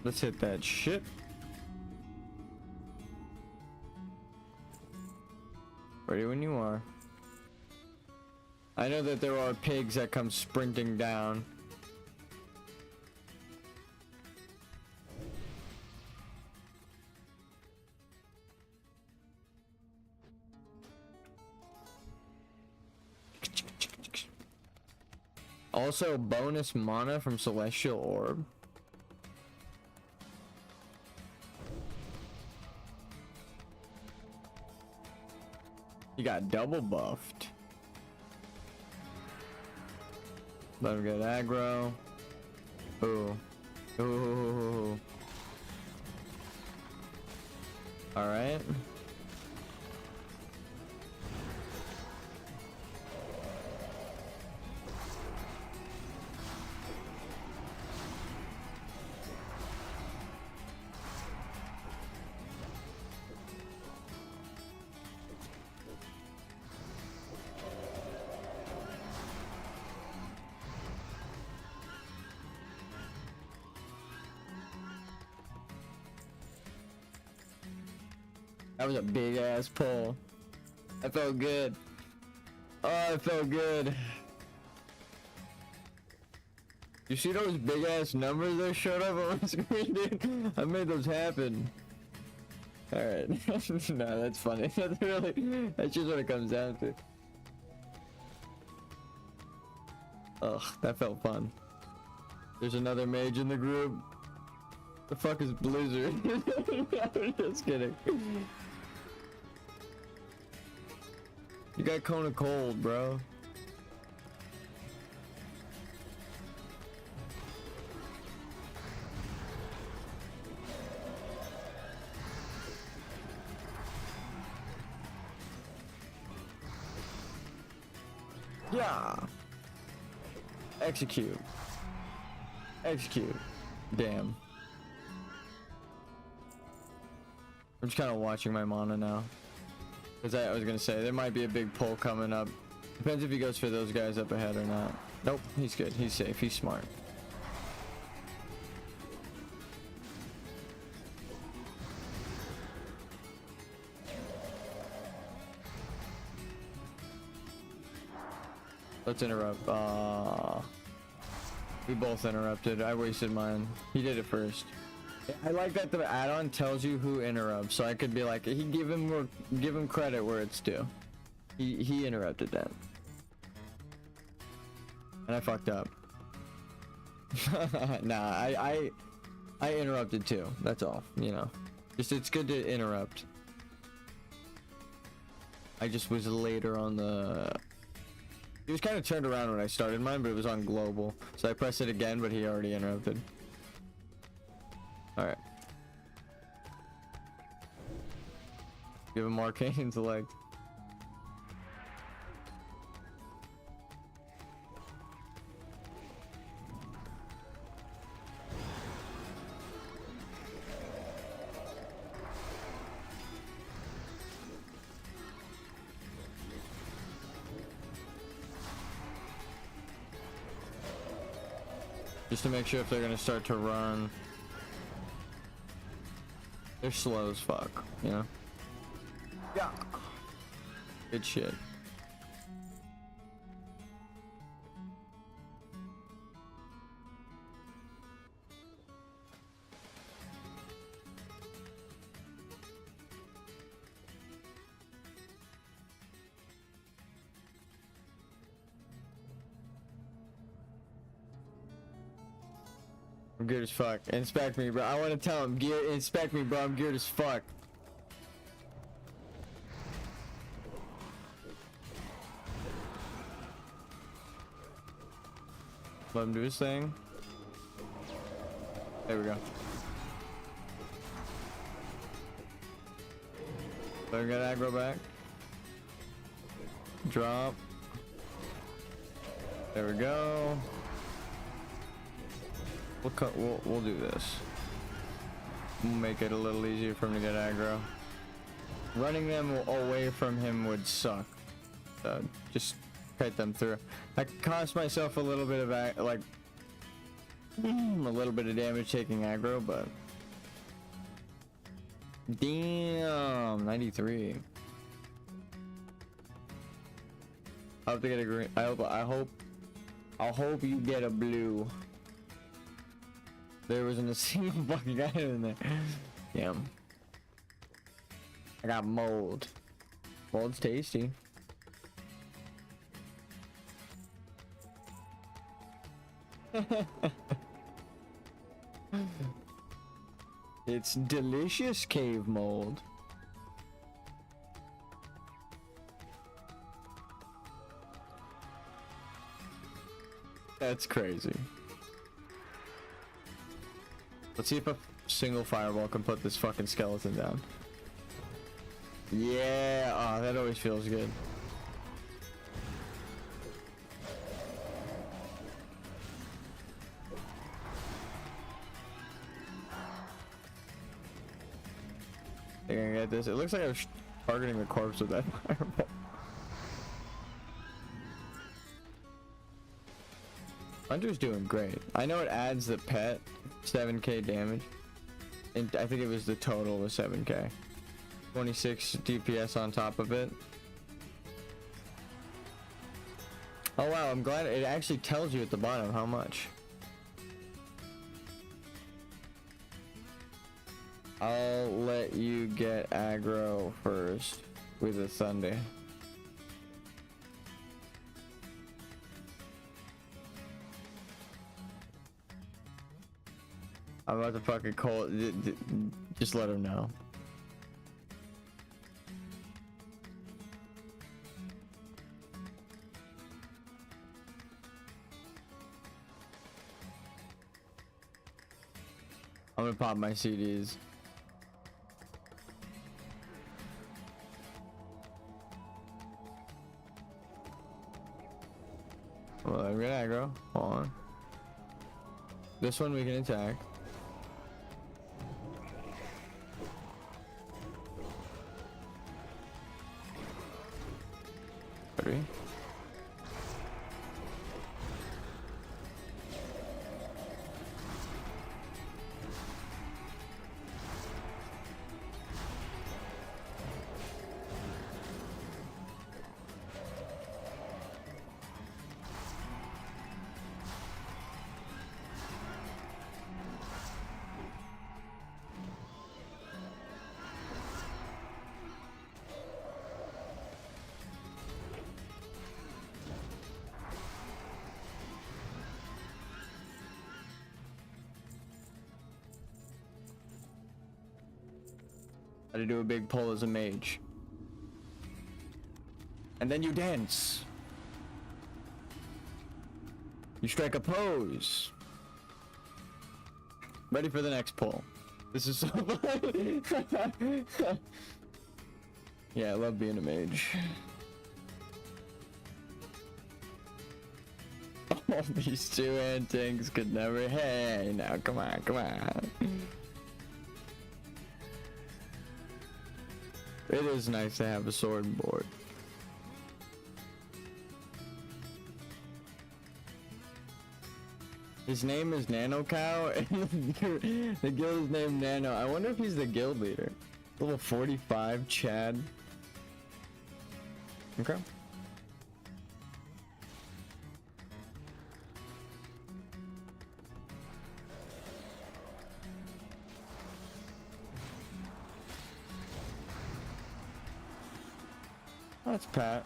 Let's hit that shit. Ready when you are. I know that there are pigs that come sprinting down. Also, bonus mana from Celestial Orb. You got double buffed. Let him get aggro. Ooh. Ooh. Alright. That was a big ass pull. I felt good. Oh, it felt good. You see those big ass numbers that showed up on the screen, dude? I made those happen. Alright. No, that's funny. That's just what it comes down to. Ugh, that felt fun. There's another mage in the group. The fuck is Blizzard? I'm just kidding. You got Kona Cold, bro. Yeah. Execute. Execute. Damn. I'm just kind of watching my mana now. Because I was going to say, there might be a big pull coming up. Depends if he goes for those guys up ahead or not. Nope, he's good. He's safe. He's smart. Let's interrupt. We both interrupted. I wasted mine. He did it first. I like that the add-on tells you who interrupts, so I could be like, give him credit where it's due. He interrupted that, and I fucked up. Nah, I interrupted too. That's all. You know, just it's good to interrupt. I just was later on the. He was kind of turned around when I started mine, but it was on global, so I pressed it again, but he already interrupted. All right. Give him arcane intellect. Just to make sure if they're gonna start to run. They're slow as fuck, you know? Yeah. Good shit. I'm good as fuck. Inspect me, bro. I want to tell him, inspect me, bro. I'm good as fuck. Let him do his thing. There we go. Let him get aggro back. Drop. There we go. We'll do this. We'll make it a little easier for him to get aggro. Running them away from him would suck. Just kite them through. I cost myself a little bit of a little bit of damage taking aggro, but damn, 93. I hope they get a green. I hope you get a blue. There wasn't a single fucking item in there. Damn. I got mold. Mold's tasty. It's delicious cave mold. That's crazy. Let's see if a single fireball can put this fucking skeleton down. Yeah, oh, that always feels good. They're gonna get this. It looks like I was targeting the corpse with that fireball. Hunter's doing great. I know it adds the pet 7k damage, and I think it was the total was 7k. 26 DPS on top of it. Oh wow, I'm glad it actually tells you at the bottom how much. I'll let you get aggro first with a thunder. I'm about to fucking call it. Just let him know. I'm gonna pop my CDs. Well, I'm gonna aggro. Hold on. This one we can attack. Ready? How to do a big pull as a mage. And then you dance. You strike a pose. Ready for the next pull. This is so fun. Yeah, I love being a mage. Oh, these two antics could never. Hey, now come on, come on. It is nice to have a sword and board. His name is Nano Cow, and the guild is named Nano. I wonder if he's the guild leader. Level 45, Chad. Okay. That's Pat.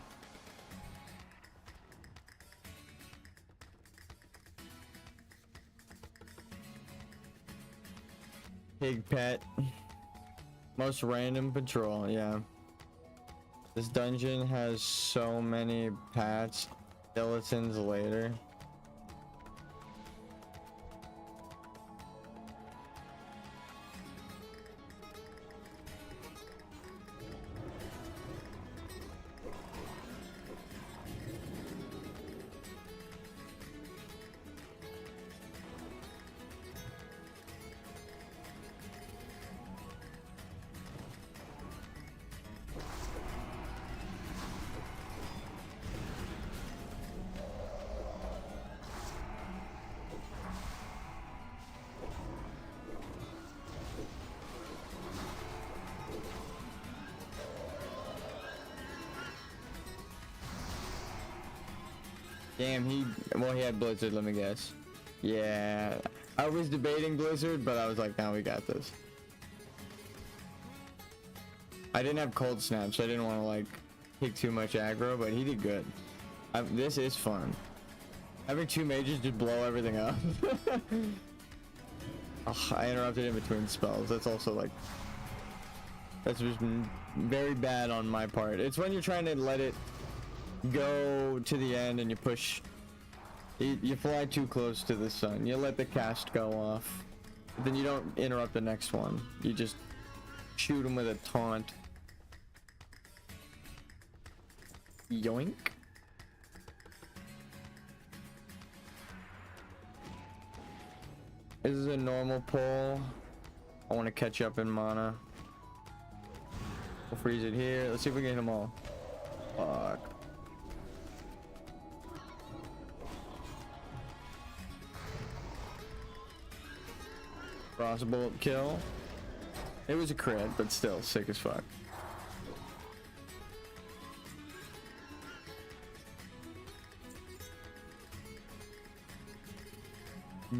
Pig pet. Most random patrol, yeah. This dungeon has so many pats. Skeletons later. Damn, he had Blizzard, let me guess. Yeah, I was debating Blizzard, but I was like, nah, we got this. I didn't have Cold Snap, so I didn't want to like take too much aggro, but he did good. This is fun. Having two mages just blow everything up. Oh, I interrupted in between spells. That's also like, that's just very bad on my part. It's when you're trying to let it go to the end and you push, you fly too close to the sun. You let the cast go off, but then you don't interrupt the next one. You just shoot him with a taunt. Yoink. This is a normal pull. I want to catch up in mana. We'll freeze it here. Let's see if we can hit them all. Fuck. Crossbolt kill. It was a crit, but still sick as fuck.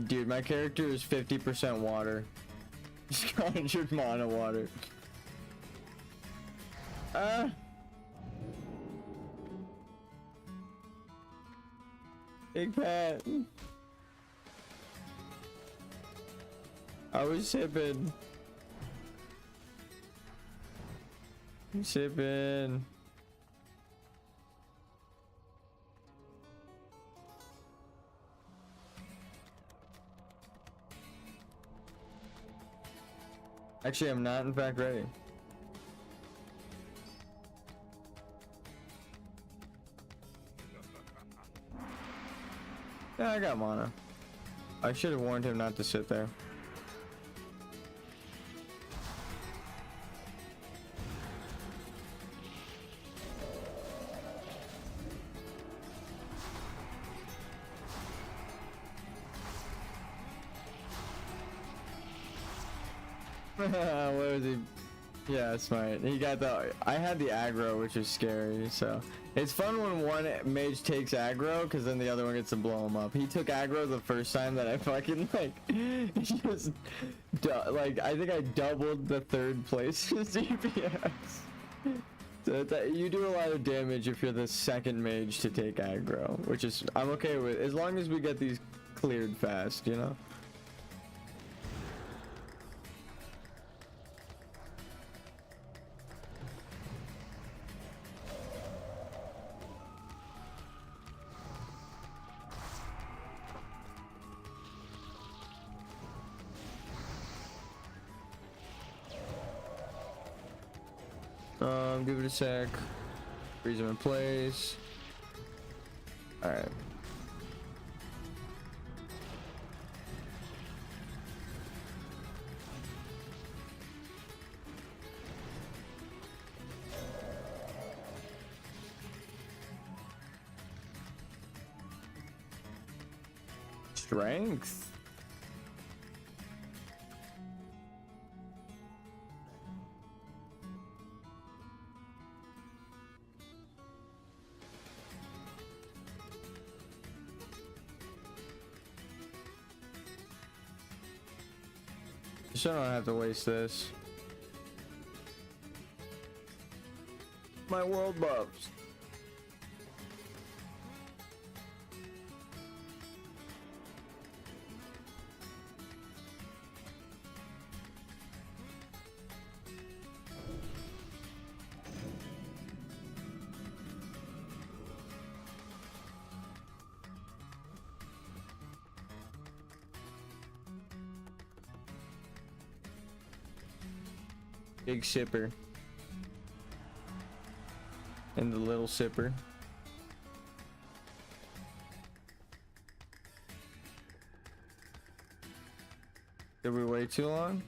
Dude, my character is 50% water. Just conjured mana water. Big Pat. I was sipping. I'm sipping. Actually, I'm not in fact ready. Yeah, I got mana. I should have warned him not to sit there. Where was he? Yeah, smart. He got the. I had the aggro, which is scary. So it's fun when one mage takes aggro, because then the other one gets to blow him up. He took aggro the first time that I fucking like. Just like I think I doubled the third place DPS. So you do a lot of damage if you're the second mage to take aggro, which is I'm okay with as long as we get these cleared fast, you know. Give it a sec. Freeze him in place. Alright. Strength. So I don't have to waste this. My world buffs. Big sipper. And the little sipper. Did we wait too long?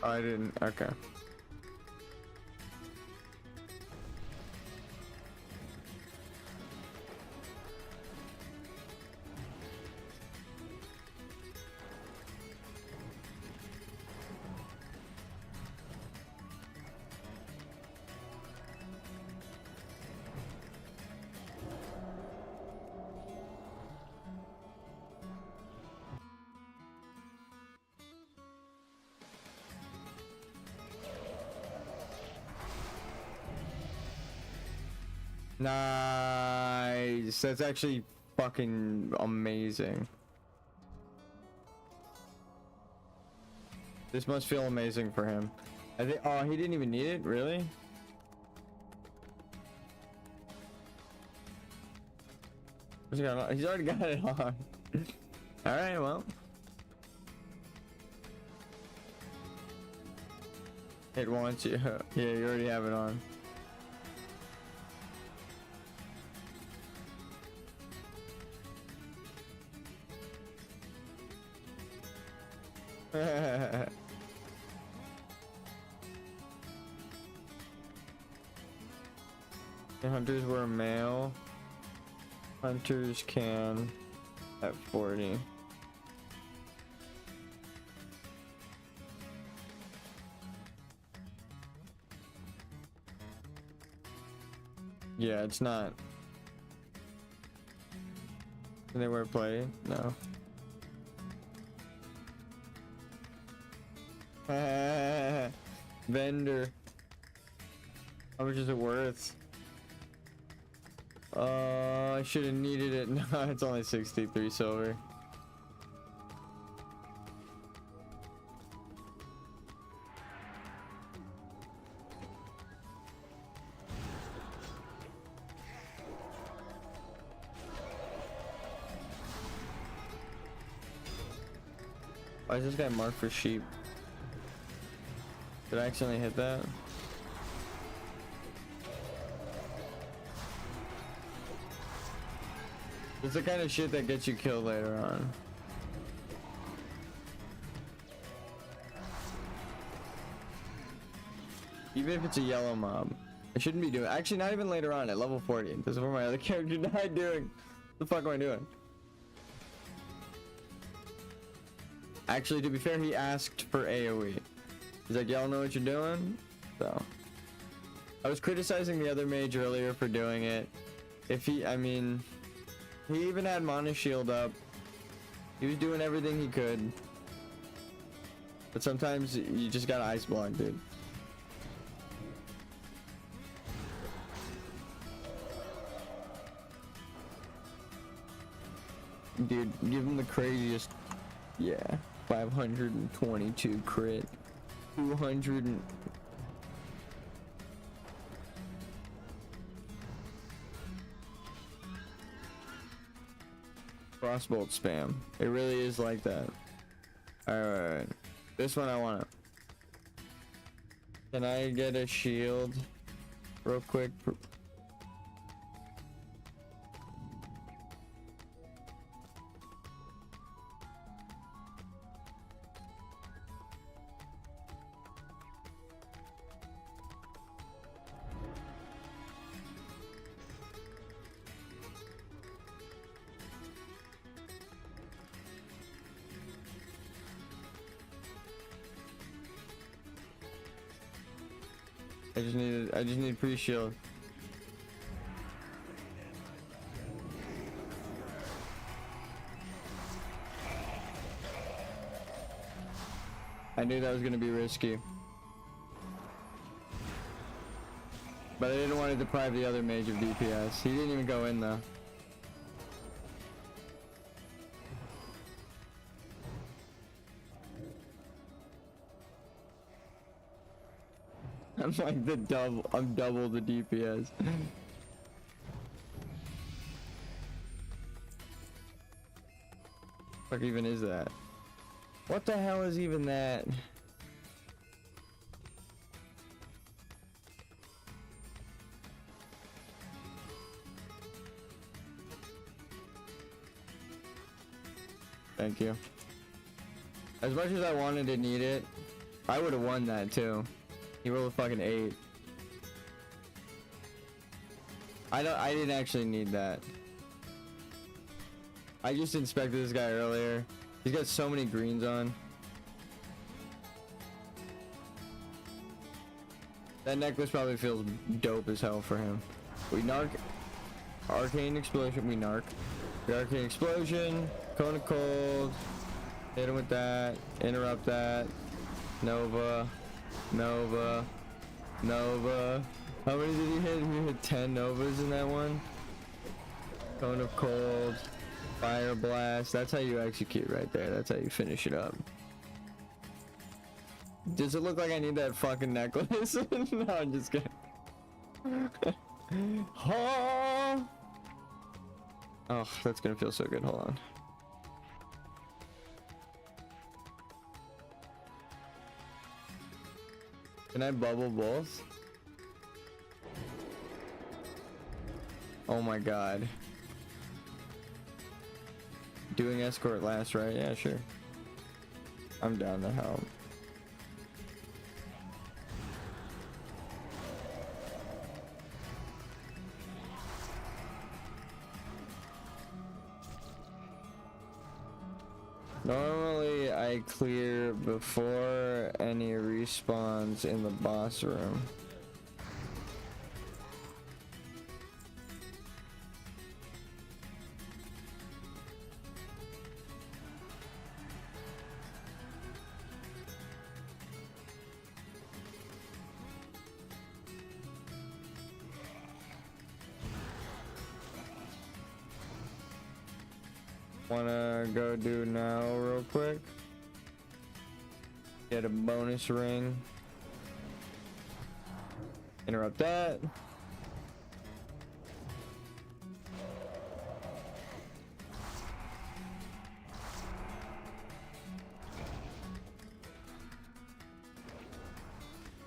I didn't. Okay. Nice. That's actually fucking amazing. This must feel amazing for him. I think. Oh, he didn't even need it. Really? He's already got it on. All right. Well. It wants you. Yeah, you already have it on. The hunters were male. Hunters can at 40. Yeah, it's not. Can they wear play? No. Vendor. How much is it worth? I should have needed it. No, it's only 63 silver. Why is this guy marked for sheep? Did I accidentally hit that? It's the kind of shit that gets you killed later on. Even if it's a yellow mob. I shouldn't be doing. Actually, not even later on at level 40. This is where my other character died doing. What the fuck am I doing? Actually, to be fair, he asked for AoE. He's like, y'all know what you're doing? So. I was criticizing the other mage earlier for doing it. If he, I mean, he even had mana shield up. He was doing everything he could. But sometimes you just gotta ice block, dude. Dude, give him the craziest. Yeah, 522 crit. 200 and... Crossbolt spam. It really is like that. Alright. This one I want to... Can I get a shield real quick? I just need pre-shield. I knew that was gonna be risky. But I didn't want to deprive the other mage of DPS. He didn't even go in though. I'm like the double. I'm double the DPS. What even is that? What the hell is even that? Thank you. As much as I wanted to need it, I would have won that too. He rolled a fucking 8. I didn't actually need that. I just inspected this guy earlier. He's got so many greens on. That necklace probably feels dope as hell for him. We narc. Arcane explosion. We narc. The arcane explosion. Cone of cold. Hit him with that. Interrupt that. Nova. Nova. Nova. How many did he hit? He hit 10 Novas in that one. Cone of cold. Fire blast. That's how you execute right there. That's how you finish it up. Does it look like I need that fucking necklace? No, I'm just kidding. Oh, that's gonna feel so good. Hold on. Can I bubble both? Oh my god. Doing escort last, right? Yeah, sure. I'm down to help. Normally I clear before any respawns in the boss room. Wanna go do now real quick? Get a bonus ring. Interrupt that.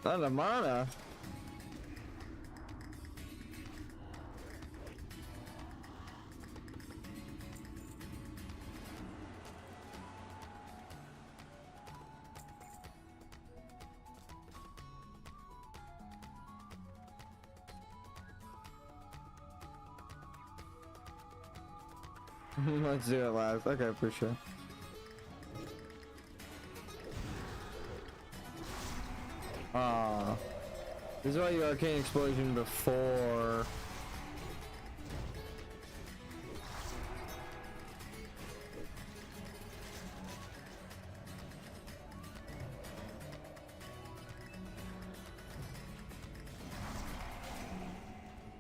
Not a mana. Let's do it last. Okay, for sure. Ah, this is why you arcane explosion before.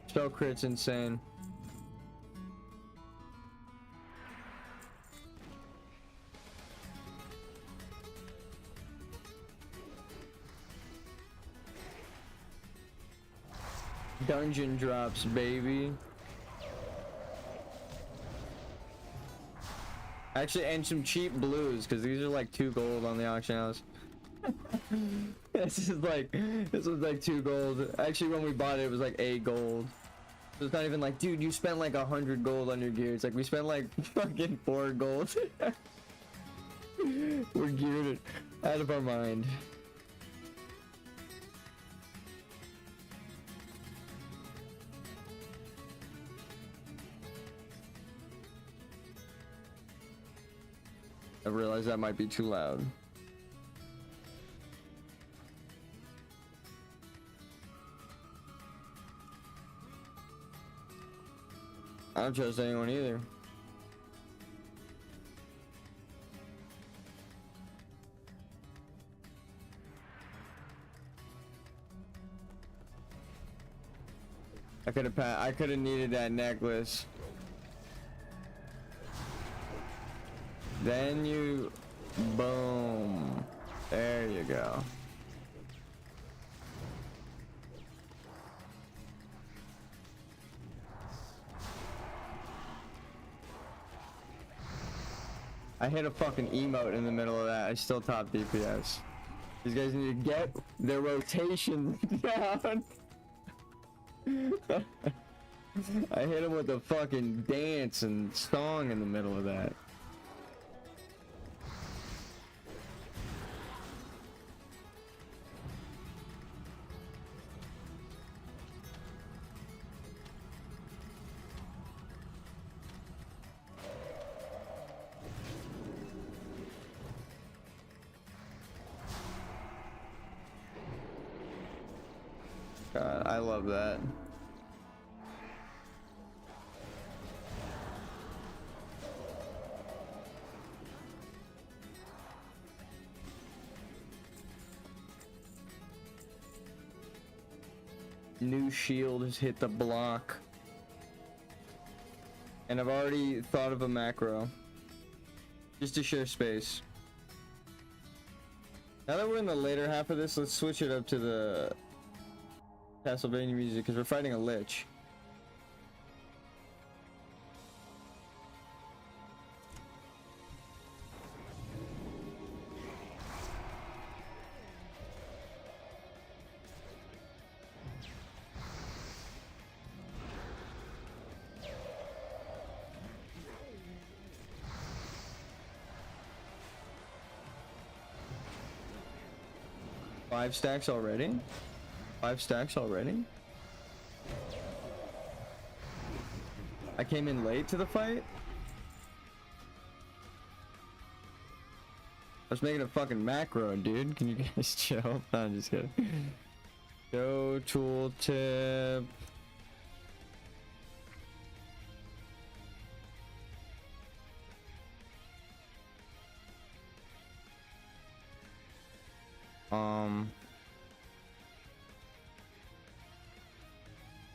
Spell crit's insane. Dungeon drops, baby. Actually, and some cheap blues, because these are like 2 gold on the auction house. This was like 2 gold. Actually, when we bought it, it was like 8 gold. So it's not even like, dude, you spent like 100 gold on your gear. It's like we spent like fucking 4 gold. We're geared out of our mind. I realize that might be too loud. I don't trust anyone either. I could have needed that necklace. Then you, boom. There you go. I hit a fucking emote in the middle of that. I still top DPS. These guys need to get their rotation down. I hit him with a fucking dance and song in the middle of that. God, I love that. New shield has hit the block. And I've already thought of a macro. Just to share space. Now that we're in the later half of this, let's switch it up to the Castlevania music, because we're fighting a lich. Five stacks already? 5 stacks already? I came in late to the fight? I was making a fucking macro, dude. Can you guys chill? No, I'm just kidding. Go tooltip.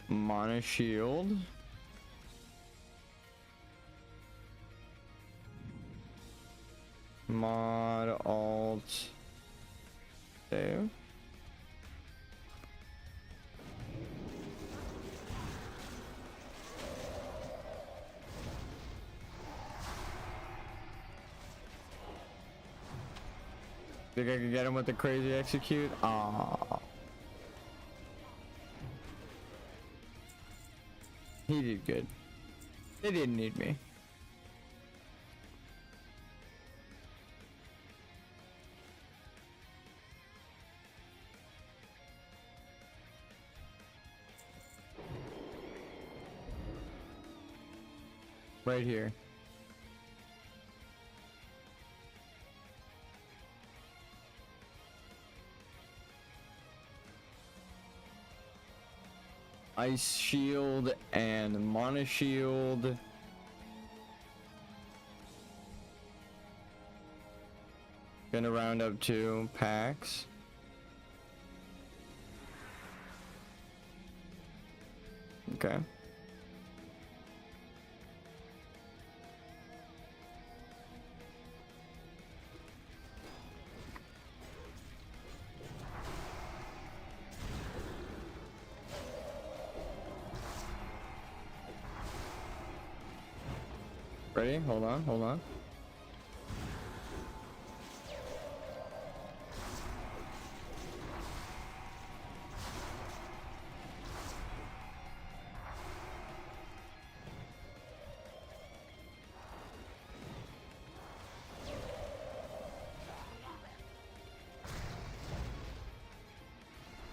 Mana shield. Mod alt save. Think I could get him with the crazy execute? Aww. He did good. They didn't need me. Right here. Ice shield and mana shield. Gonna round up 2 packs. Okay. Ready? Hold on, hold on.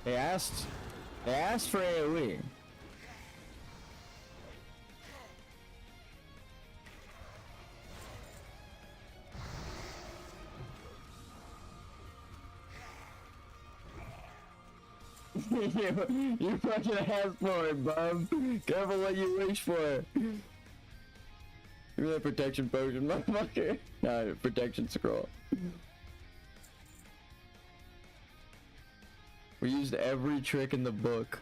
They asked for AoE. you fucking asked for it, bub. Careful what you wish for. Give me that protection potion, motherfucker. No, protection scroll. We used every trick in the book.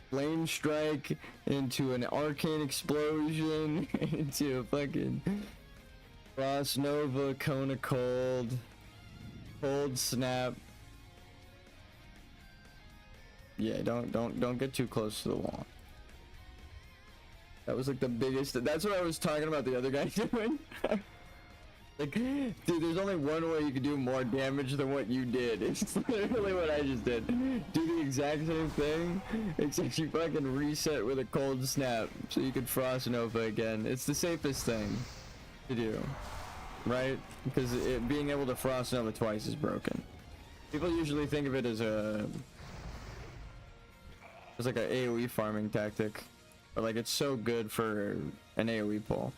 Flame strike into an arcane explosion into a fucking frost nova, cone of cold, cold snap. Yeah, don't get too close to the wall. That was like the biggest. That's what I was talking about the other guy doing. Like, dude, there's only one way you can do more damage than what you did. It's literally what I just did. Do the exact same thing, except you fucking reset with a cold snap, so you can frost nova again. It's the safest thing to do, right? Because being able to frost nova twice is broken. People usually think of it as like an AoE farming tactic, but like it's so good for an AoE pull.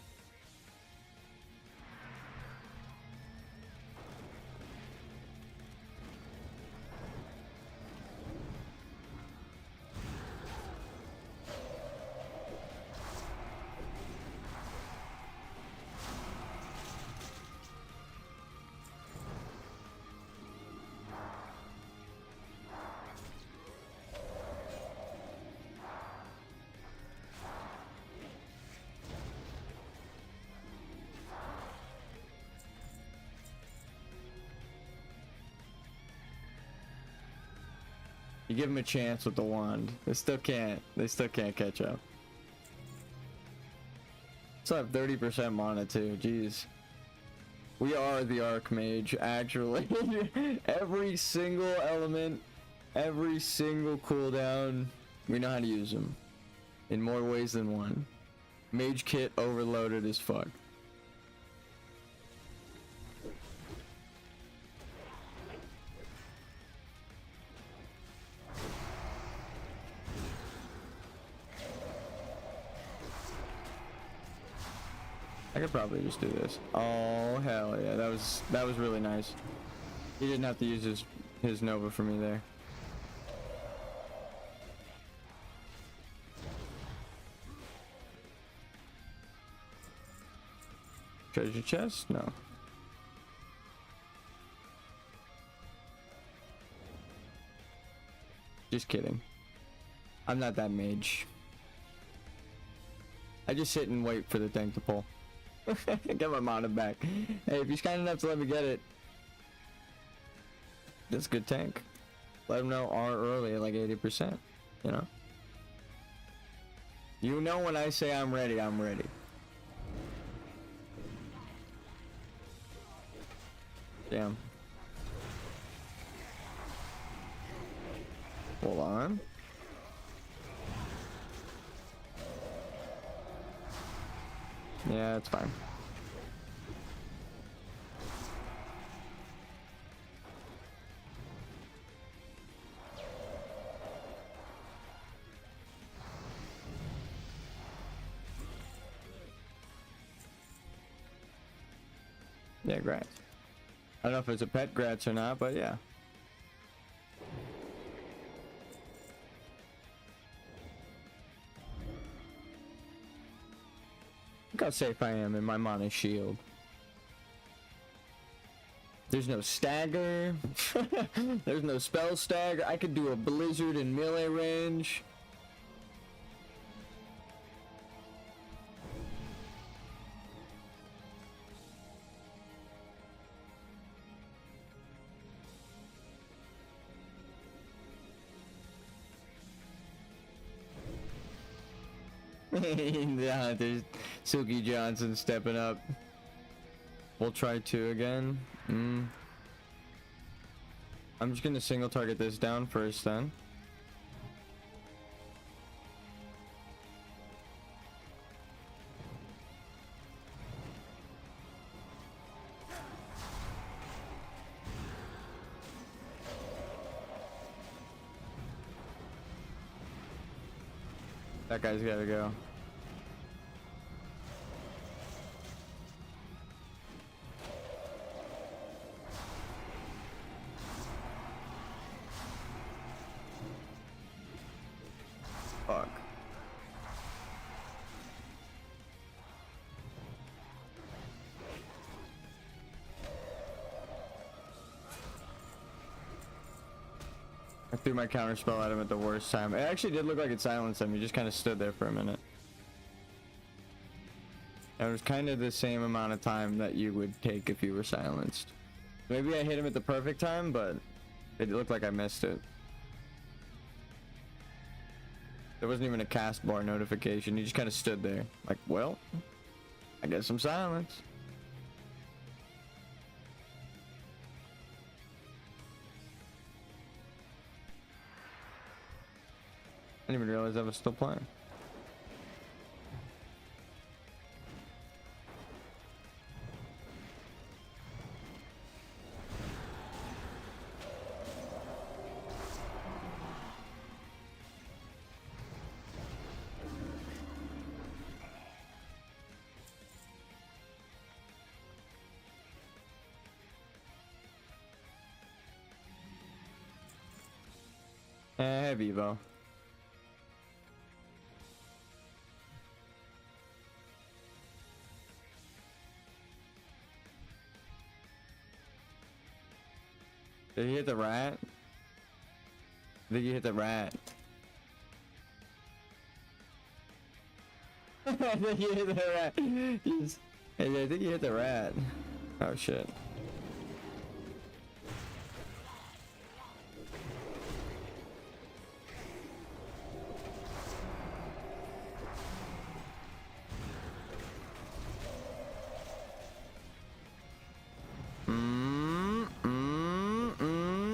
You give them a chance with the wand. They still can't catch up. Still have 30% mana too, jeez. We are the Archmage, actually. Every single element, every single cooldown, we know how to use them. In more ways than one. Mage kit overloaded as fuck. I could probably just do this. Oh hell yeah, that was really nice. He didn't have to use his Nova for me there. Treasure chest? No. Just kidding. I'm not that mage. I just sit and wait for the tank to pull. Get my mana back. Hey, if he's kind enough to let me get it, that's a good tank. Let him know R early at like 80%, you know? You know when I say I'm ready, I'm ready. Damn. Hold on. Yeah, it's fine. Yeah, grats. I don't know if it's a pet grats or not, but yeah. Look how safe I am in my mana shield. There's no stagger. There's no spell stagger. I could do a blizzard in melee range. The hunters. Silky Johnson stepping up. We'll try 2 again. I'm just gonna single target this down first then. That guy's gotta go. Fuck. I threw my counter spell at him at the worst time. It actually did look like it silenced him. He just kind of stood there for a minute. It was kind of the same amount of time that you would take if you were silenced. Maybe I hit him at the perfect time, but it looked like I missed it. There wasn't even a cast bar notification. He just kind of stood there. Like, well, I guess I'm silenced. I didn't even realize I was still playing. Heavy Evo. Did he hit the rat? I think he hit the rat. I think he hit the rat. Jeez. Hey, I think he hit the rat. Oh shit.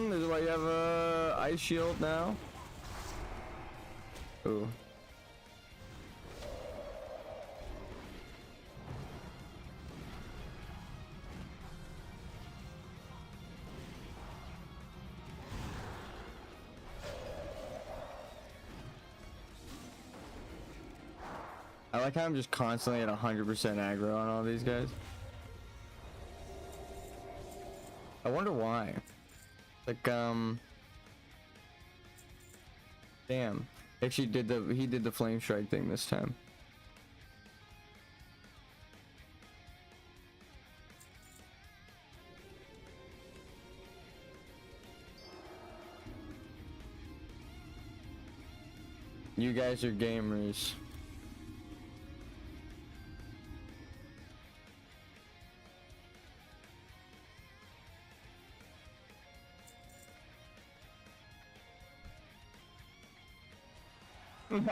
This is why you have a ice shield now. Ooh. I like how I'm just constantly at 100% aggro on all these guys. I wonder why. Like, damn. Actually he did the flame strike thing this time. You guys are gamers.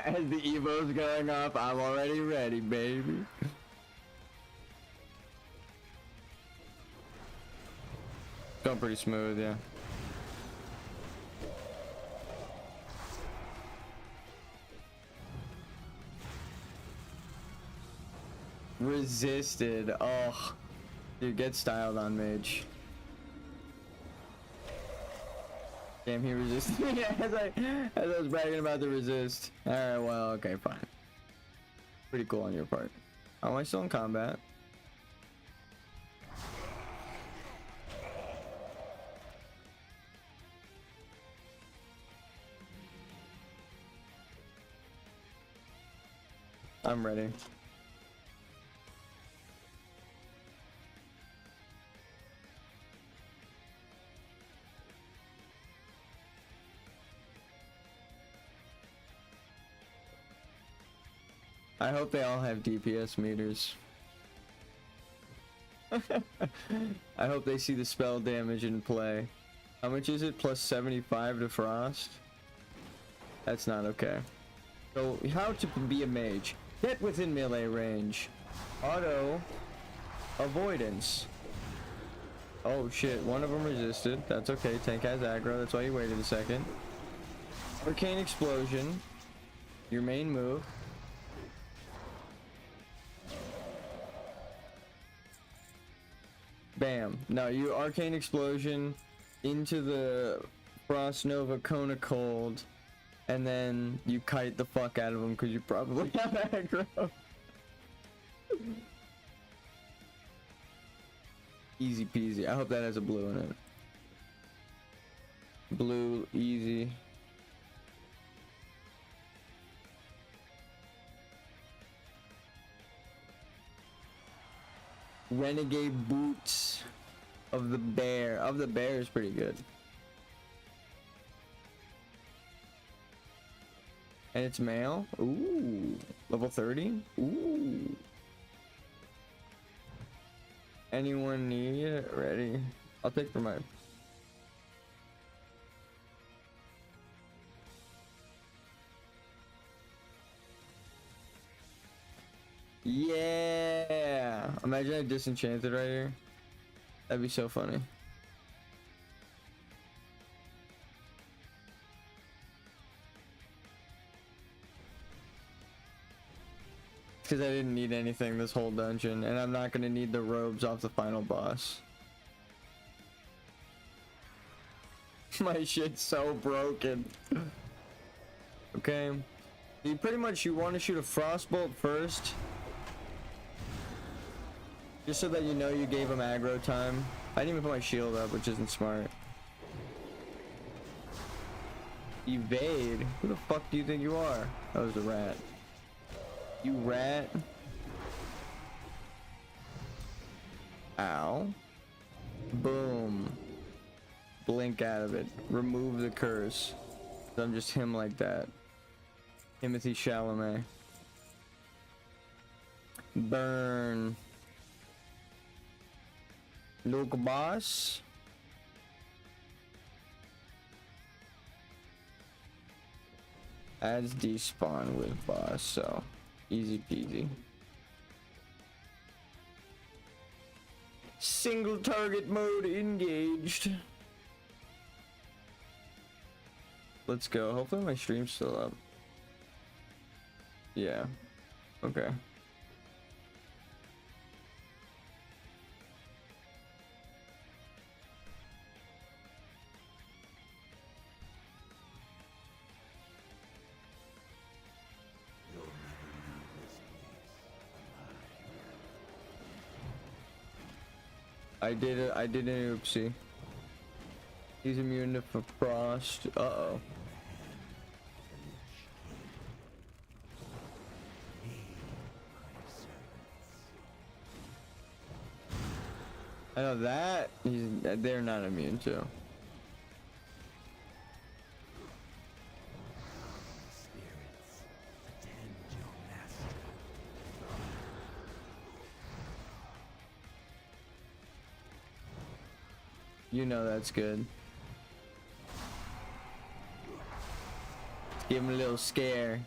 As the Evo's going off, I'm already ready, baby. Going pretty smooth, yeah. Resisted. Oh, dude, get styled on mage. Damn, he resisted me as I was bragging about the resist. Alright, well, okay, fine. Pretty cool on your part. Oh, am I still in combat? I'm ready. I hope they all have DPS meters. I hope they see the spell damage in play. How much is it? Plus 75 to frost? That's not okay. So how to be a mage? Get within melee range. Auto avoidance. Oh shit, one of them resisted. That's okay, tank has aggro, that's why you waited a second. Arcane explosion. Your main move. Bam. No, you arcane explosion into the Frost Nova Cone of Cold, and then you kite the fuck out of them because you probably have aggro. Easy peasy. I hope that has a blue in it. Blue, easy. Renegade boots of the bear. Of the bear is pretty good. And it's male. Ooh. Level 30. Ooh. Anyone need it? Ready? I'll take for mine. Yeah. Imagine I disenchanted right here. That'd be so funny. Because I didn't need anything this whole dungeon, and I'm not gonna need the robes off the final boss. My shit's so broken. Okay. You pretty much, you want to shoot a frostbolt first. Just so that you know you gave him aggro time. I didn't even put my shield up, which isn't smart. Evade? Who the fuck do you think you are? That was a rat. You rat. Ow. Boom. Blink out of it. Remove the curse. I'm just him like that. Timothy Chalamet. Burn. Look, boss. Adds despawn with boss, so easy peasy. Single target mode engaged. Let's go. Hopefully my stream's still up. Yeah. Okay. I did an oopsie. He's immune to frost. Uh-oh. I know that they're not immune to. You know that's good. Give him a little scare.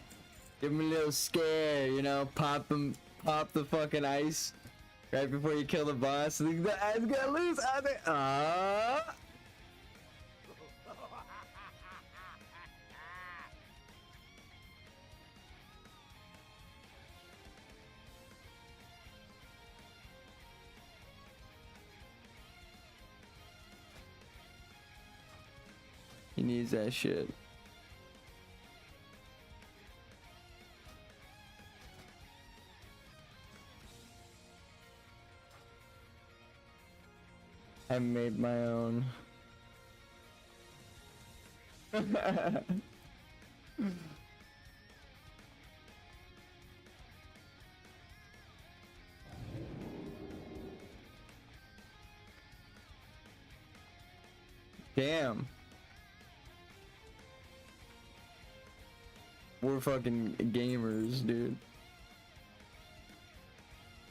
Give him a little scare, you know, pop the fucking ice right before you kill the boss. The guy's gonna lose. He needs that shit. I made my own. Damn. We're fucking gamers, dude.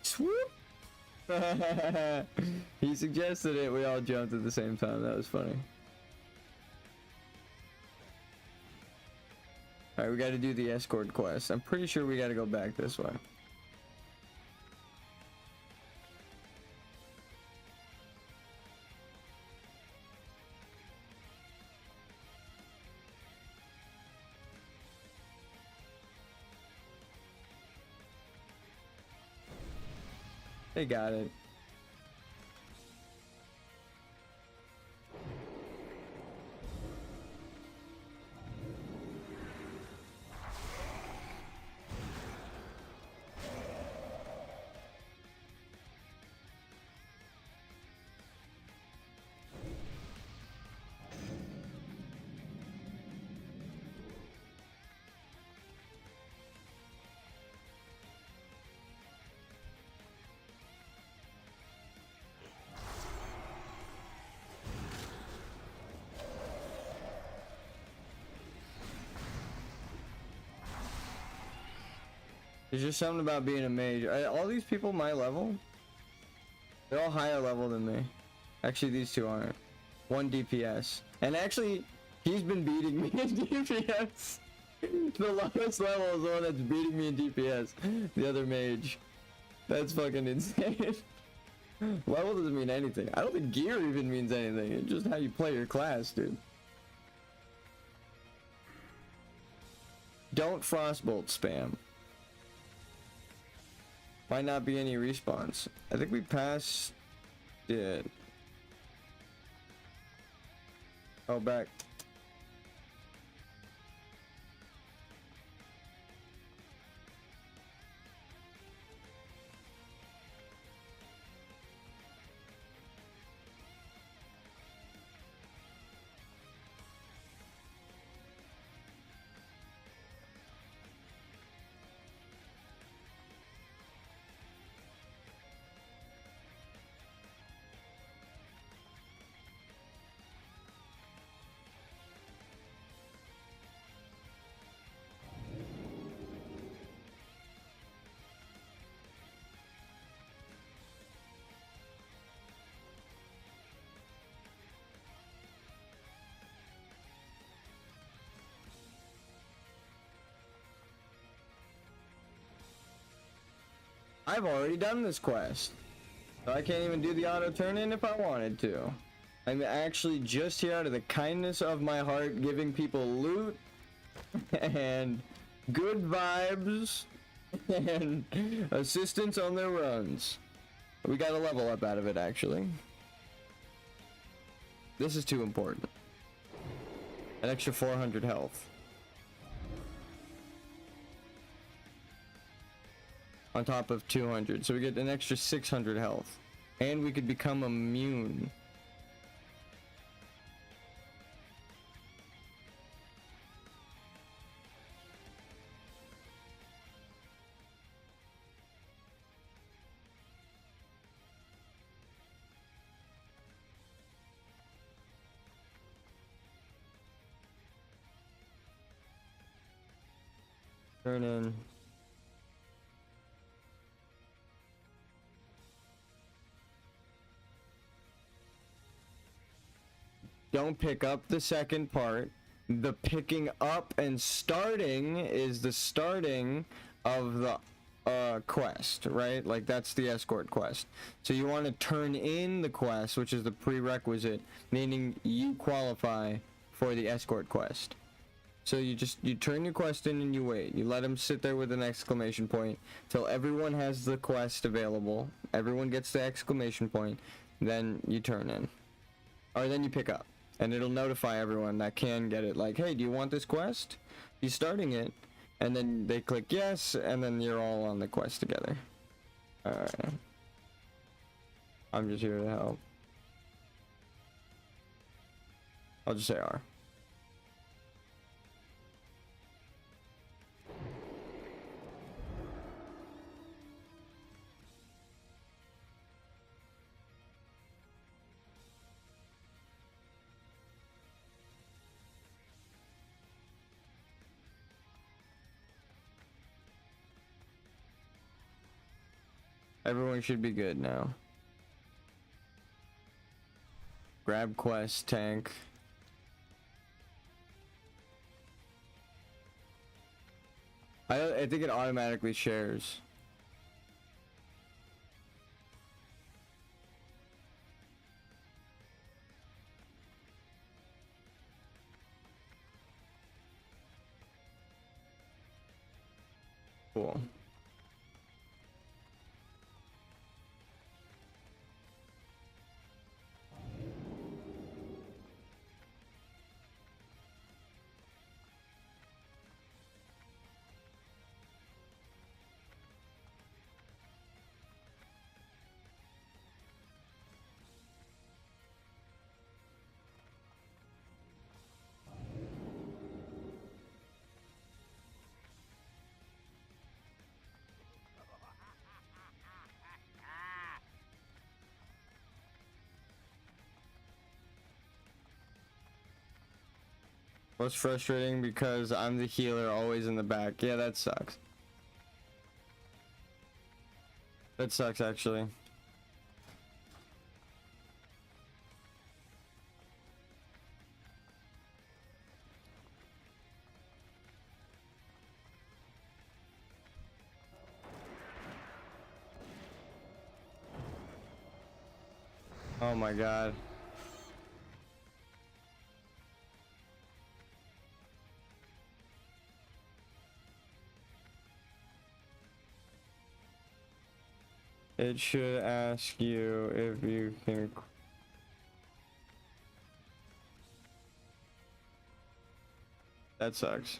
Swoop! He suggested it, we all jumped at the same time. That was funny. Alright, we gotta do the escort quest. I'm pretty sure we gotta go back this way. They got it. There's just something about being a mage. All these people my level, they're all higher level than me. Actually, these two aren't. One DPS. And actually, he's been beating me in DPS. The lowest level is the one that's beating me in DPS. The other mage. That's fucking insane. Level doesn't mean anything. I don't think gear even means anything. It's just how you play your class, dude. Don't frostbolt spam. Might not be any respawns. I think we passed it. Oh, back. I've already done this quest, so I can't even do the auto turn in if I wanted to. I'm actually just here out of the kindness of my heart, giving people loot and good vibes and assistance on their runs. We got a level up out of it, actually. This is too important. An extra 400 health. On top of 200, so we get an extra 600 health, and we could become immune. Turn in. Don't pick up the second part. The picking up and starting is the starting of the quest, right? Like that's the escort quest. So you want to turn in the quest, which is the prerequisite, meaning you qualify for the escort quest. So you turn your quest in and you wait. You let them sit there with an exclamation point till everyone has the quest available. Everyone gets the exclamation point. Then you turn in. Or then you pick up. And it'll notify everyone that can get it, like, hey, do you want this quest? He's starting it. And then they click yes, and then you're all on the quest together. Alright. I'm just here to help. I'll just say R. Everyone should be good now. Grab quest, tank. I think it automatically shares. Cool. What's frustrating because I'm the healer always in the back. Yeah, that sucks. That sucks actually. Oh my god. It should ask you if you can. That sucks.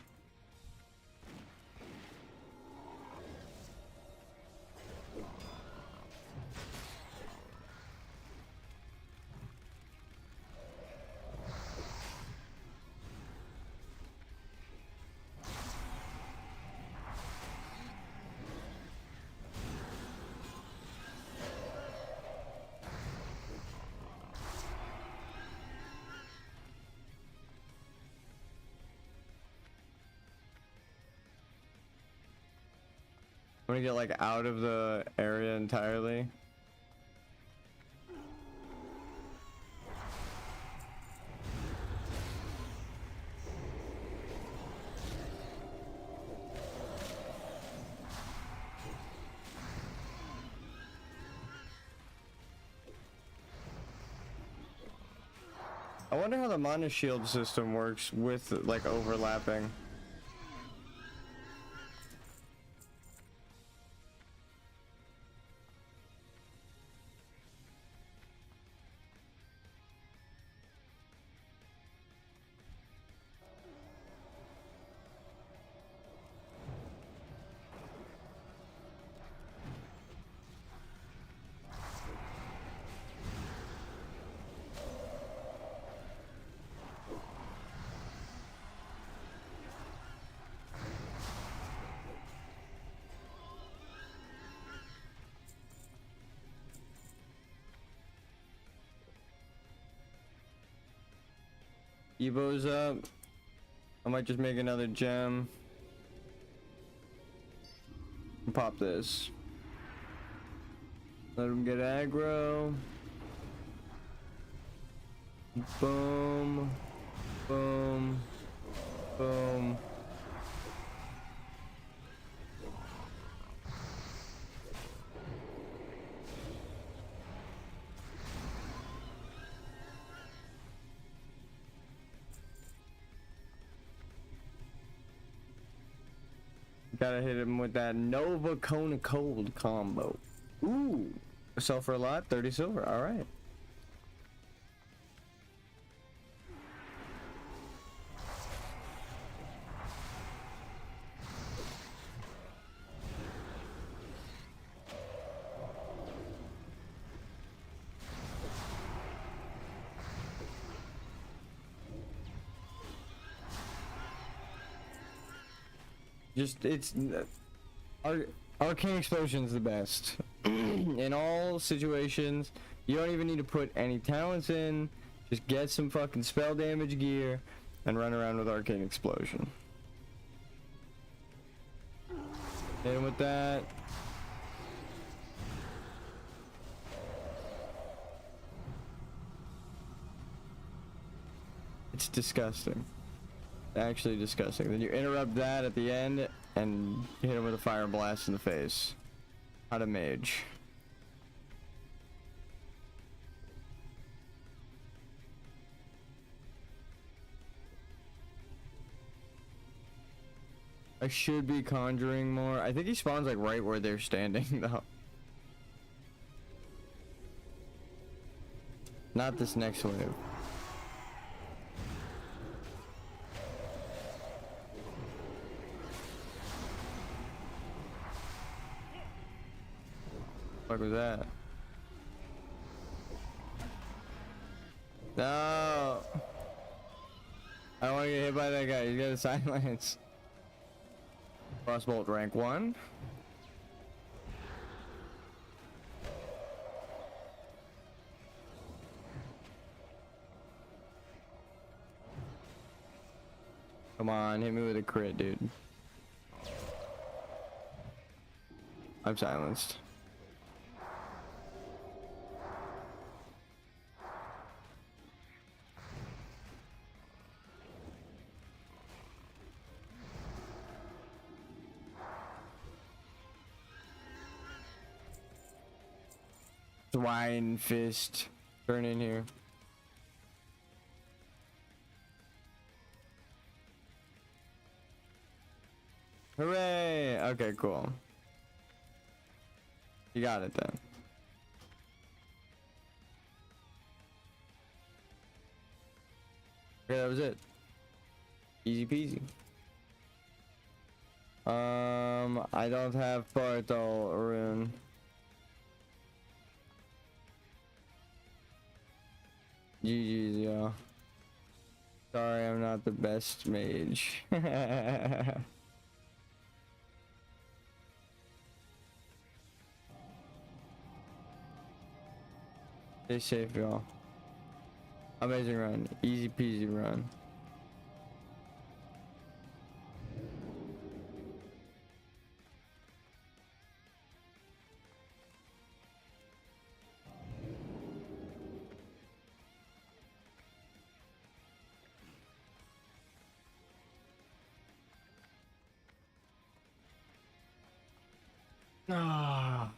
I'm gonna get like out of the area entirely. I wonder how the mana shield system works with like overlapping. Evo's up. I might just make another gem. Pop this. Let him get aggro. Boom. Boom. Boom. Gotta hit him with that Nova Cone of Cold combo. Ooh, sell for a lot, 30 silver. All right. Just it's Arcane Explosion's the best in all situations. You don't even need to put any talents in. Just get some fucking spell damage gear and run around with Arcane Explosion. Hit him with that. It's disgusting. Actually disgusting. Then you interrupt that at the end and hit him with a fire blast in the face. How to mage. I should be conjuring more. I think he spawns like right where they're standing though. Not this next wave. What was that? No! I don't want to get hit by that guy. He's got a silence. Crossbolt rank 1. Come on, hit me with a crit, dude. I'm silenced. Swine fist. Turn in here. Hooray! Okay, cool. You got it then. Okay, that was it. Easy peasy. I don't have Portal Rune. GG's, yo. Sorry, I'm not the best mage. Stay safe, y'all. Amazing run. Easy peasy run.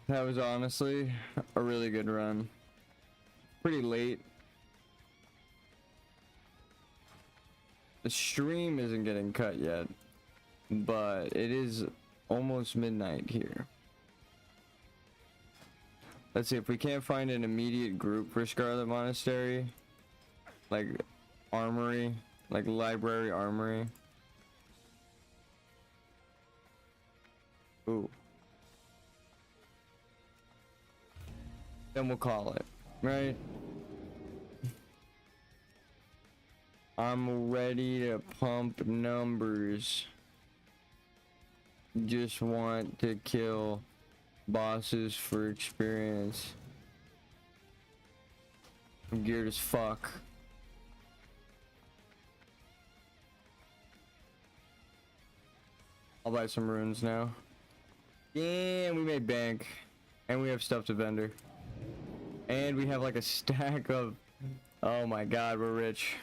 That was honestly a really good run. Pretty late. The stream isn't getting cut yet, but it is almost midnight here. Let's see if we can't find an immediate group for Scarlet Monastery, like armory, like library armory. Ooh. Then we'll call it, right? I'm ready to pump numbers. Just want to kill bosses for experience. I'm geared as fuck. I'll buy some runes now. Yeah, we made bank. And we have stuff to vendor. And we have like a stack of... Oh my god, we're rich.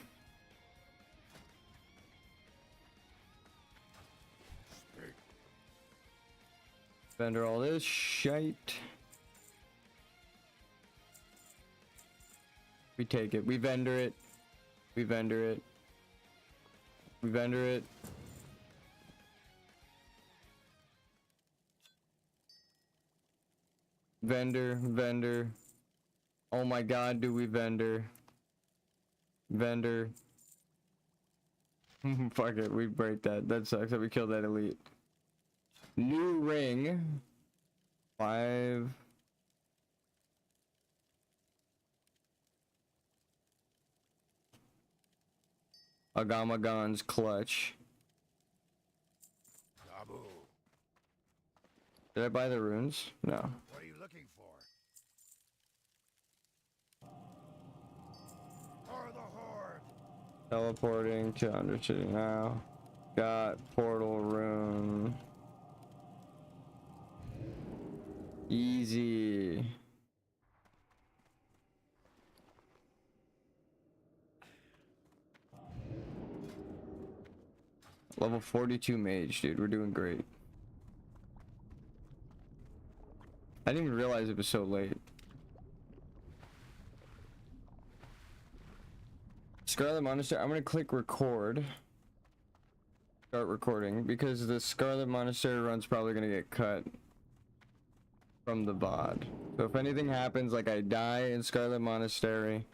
Vendor all this shite. We take it. We vendor it. We vendor it. We vendor it. Vendor. Oh my god, do we vendor? Vendor. Fuck it, we break that. That sucks that we killed that elite. New ring. 5. Agamagon's clutch. Dabu, Did I buy the runes? No. what are you looking for? For the Horde! Teleporting to Undercity now. Got portal rune. Easy. Level 42 mage, dude. We're doing great. I didn't even realize it was so late. Scarlet Monastery. I'm gonna click record. Start recording because the Scarlet Monastery run's probably gonna get cut from the VOD. So if anything happens, like I die in Scarlet Monastery, I'm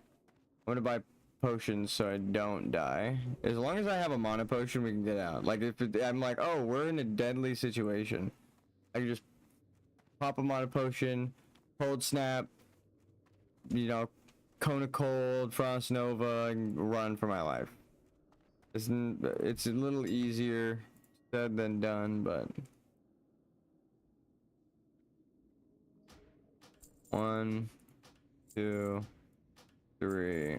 gonna buy potions so I don't die. As long as I have a mana potion, we can get out. Like if I'm like, oh, we're in a deadly situation, I can just pop a mana potion, cold snap, you know, cone of cold, frost nova, and run for my life. It's a little easier said than done, but 1, 2, 3,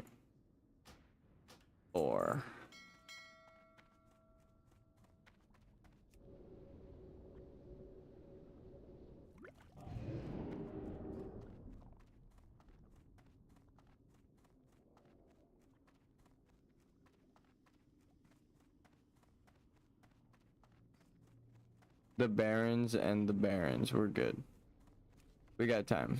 4. The Barons and the Barons, we're good. We got time.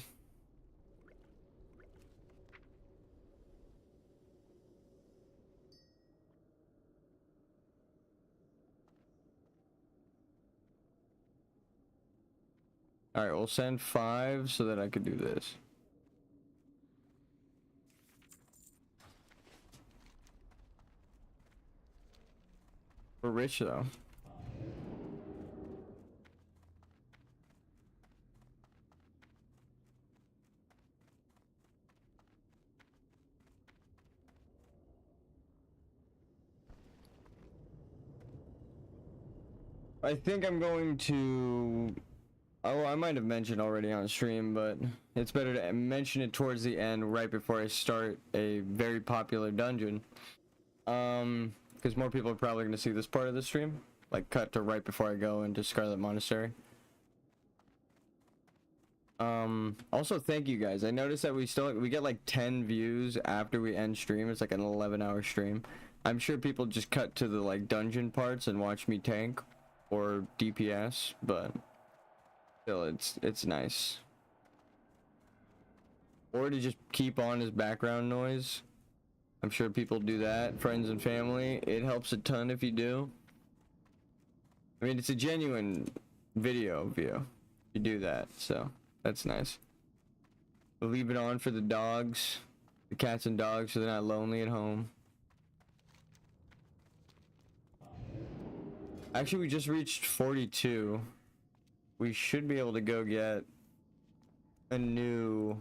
Alright, we'll send 5 so that I could do this. We're rich though. I think I'm going to... Oh, I might have mentioned already on stream, but it's better to mention it towards the end, right before I start a very popular dungeon. Because more people are probably going to see this part of the stream. Like, cut to right before I go into Scarlet Monastery. Also, thank you guys. I noticed that we get like 10 views after we end stream. It's like an 11-hour stream. I'm sure people just cut to the, like, dungeon parts and watch me tank or DPS, but still, it's nice. Or to just keep on as background noise. I'm sure people do that, friends and family. It helps a ton if you do. I mean, it's a genuine video view. You do that, so that's nice. We'll leave it on for the dogs, the cats and dogs, so they're not lonely at home. Actually, we just reached 42. We should be able to go get a new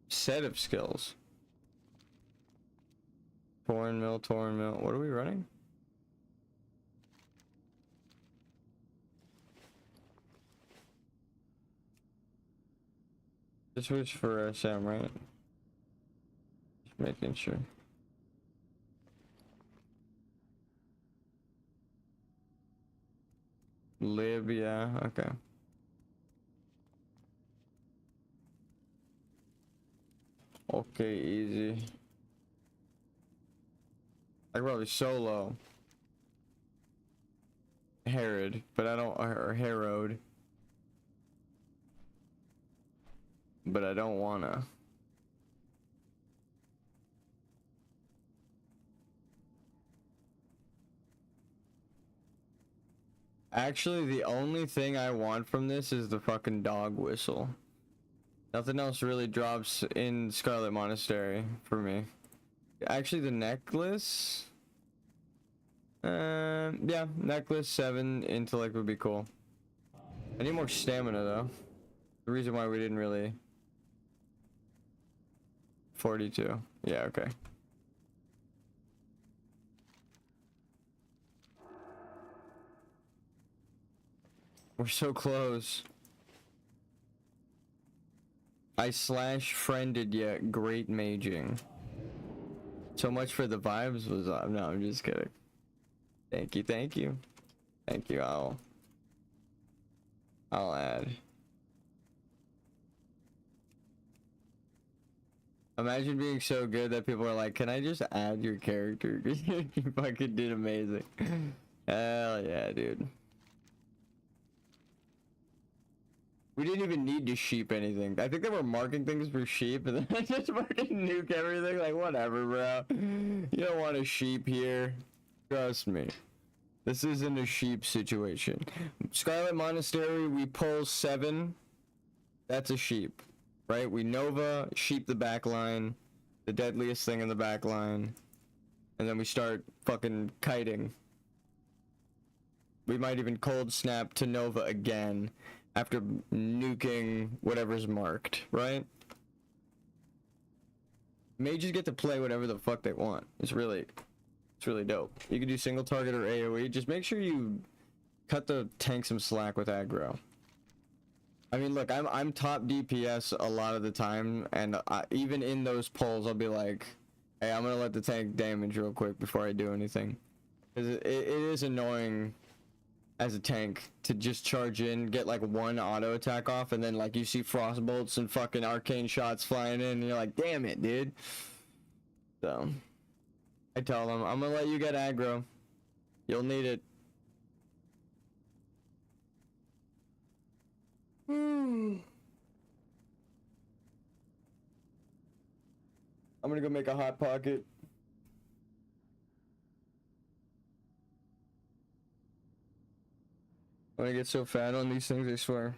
set of skills. Torn mill. What are we running? This was for Sam, right? Just making sure. Live, yeah, okay. Okay, easy. I could probably solo Herod, but I don't, or Herod. But I don't wanna. Actually, the only thing I want from this is the fucking dog whistle. Nothing else really drops in Scarlet Monastery for me. Actually, the necklace. Yeah, necklace 7 intellect would be cool. I need more stamina though. The reason why we didn't really. 42. Yeah, okay. We're so close. I slash friended yet great maging. So much for the vibes was up. No, I'm just kidding. Thank you, thank you. Thank you, I'll add. Imagine being so good that people are like, can I just add your character? You fucking did amazing. Hell yeah, dude. We didn't even need to sheep anything. I think they were marking things for sheep, and then I just fucking nuke everything. Like, whatever, bro. You don't want a sheep here. Trust me. This isn't a sheep situation. Scarlet Monastery, we pull 7. That's a sheep. Right? We Nova, sheep the back line. The deadliest thing in the back line. And then we start fucking kiting. We might even cold snap to Nova again. After nuking whatever's marked, right? Mages get to play whatever the fuck they want. It's really dope. You can do single target or AoE. Just make sure you cut the tank some slack with aggro. I mean, look, I'm top DPS a lot of the time, and even in those pulls, I'll be like, hey, I'm gonna let the tank damage real quick before I do anything. Because it is annoying as a tank to just charge in, get like 1 auto attack off, and then like you see frost bolts and fucking arcane shots flying in, and you're like, damn it, dude. So I tell them, I'm gonna let you get aggro. You'll need it. I'm gonna go make a hot pocket. I'm gonna get so fat on these things, I swear.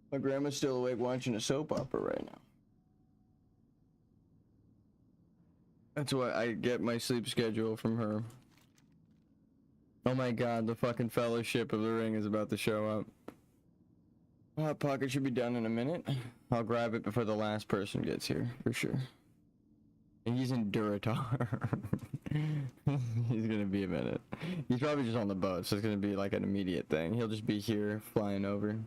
My grandma's still awake watching a soap opera right now. That's why I get my sleep schedule from her. Oh my god, the fucking Fellowship of the Ring is about to show up. Hot pocket should be done in a minute. I'll grab it before the last person gets here, for sure. And he's in Duratar. He's gonna be a minute. He's probably just on the boat, so it's gonna be like an immediate thing. He'll just be here, flying over.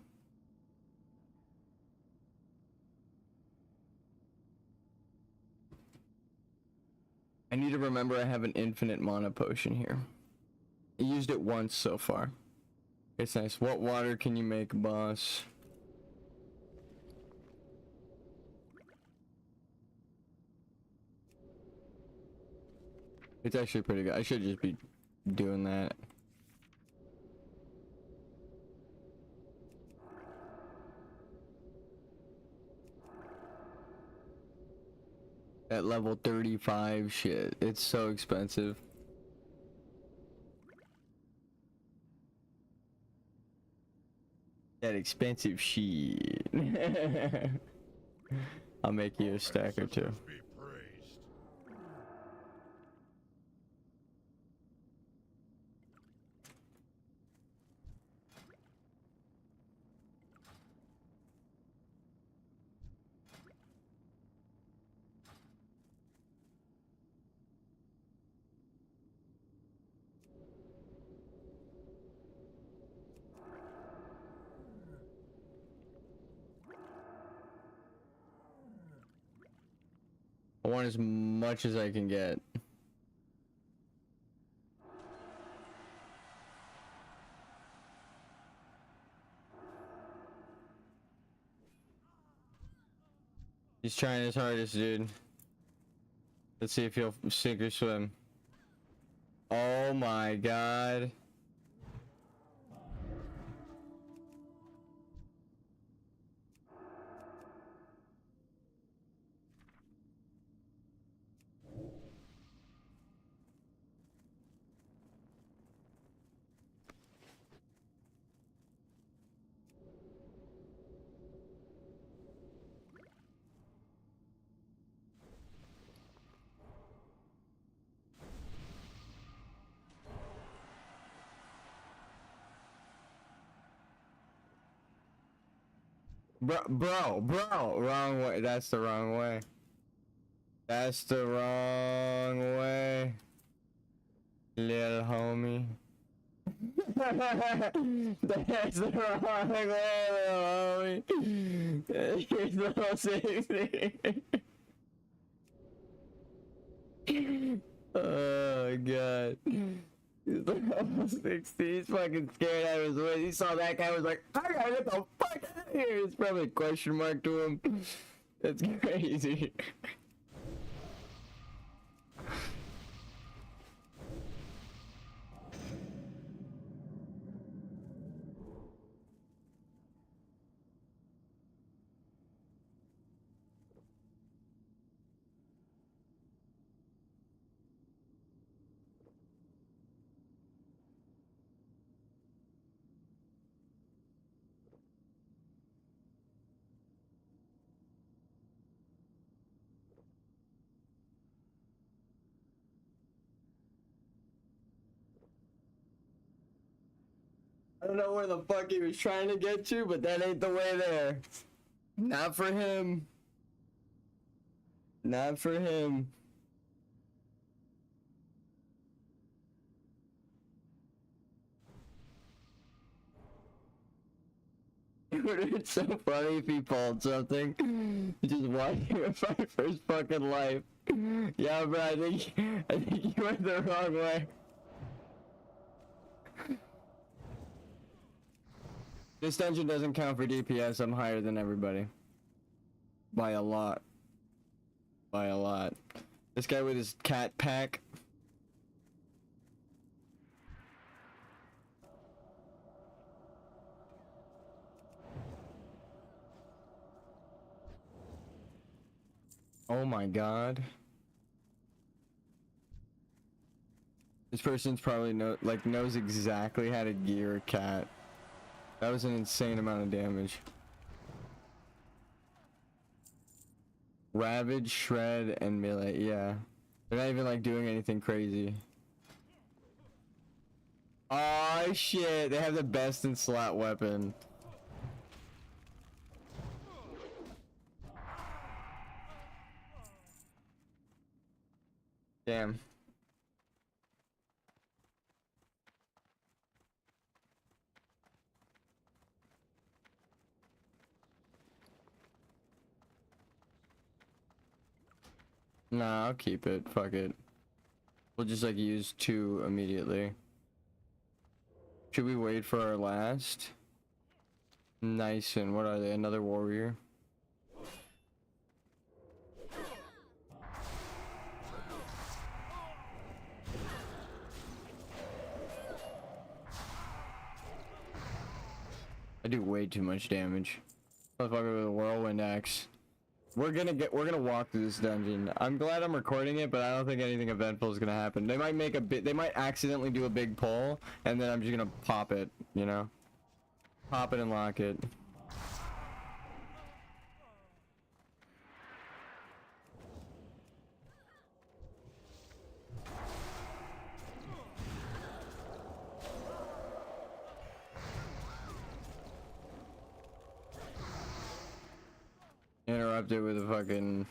I need to remember I have an infinite mana potion here. I used it once so far. It's nice. What water can you make, boss? It's actually pretty good. I should just be doing that. At level 35 shit. It's so expensive. That expensive shit. I'll make you a stack or two. I want as much as I can get. He's trying his hardest, dude. Let's see if he'll sink or swim. Oh my god. Bro, wrong way. That's the wrong way. That's the wrong way. Little homie. That's the wrong way, little homie. Here's the whole 60. Oh god. He's like almost 60. He's fucking scared out of his wits. He saw that guy, was like, I gotta get the fuck out of here. It's probably a question mark to him. It's crazy. I don't know where the fuck he was trying to get to, but that ain't the way there. Not for him. Not for him. It would have been so funny if he pulled something. Just watching him fight for his fucking life. Yeah, bro, I think you went the wrong way. This dungeon doesn't count for DPS. I'm higher than everybody. By a lot. By a lot. This guy with his cat pack. Oh my god. This person's probably knows exactly how to gear a cat. That was an insane amount of damage. Ravage, shred, and melee. Yeah. They're not even like doing anything crazy. Oh shit, they have the best in slot weapon. Damn. Nah, I'll keep it. Fuck it. We'll just like use 2 immediately. Should we wait for our last? Nice. And what are they? Another warrior? I do way too much damage. Motherfucker with a whirlwind axe. We're gonna walk through this dungeon. I'm glad I'm recording it, but I don't think anything eventful is gonna happen. They might make a bit. They might accidentally do a big pull, and then I'm just gonna pop it. You know, pop it and lock it. Interrupted with a fucking.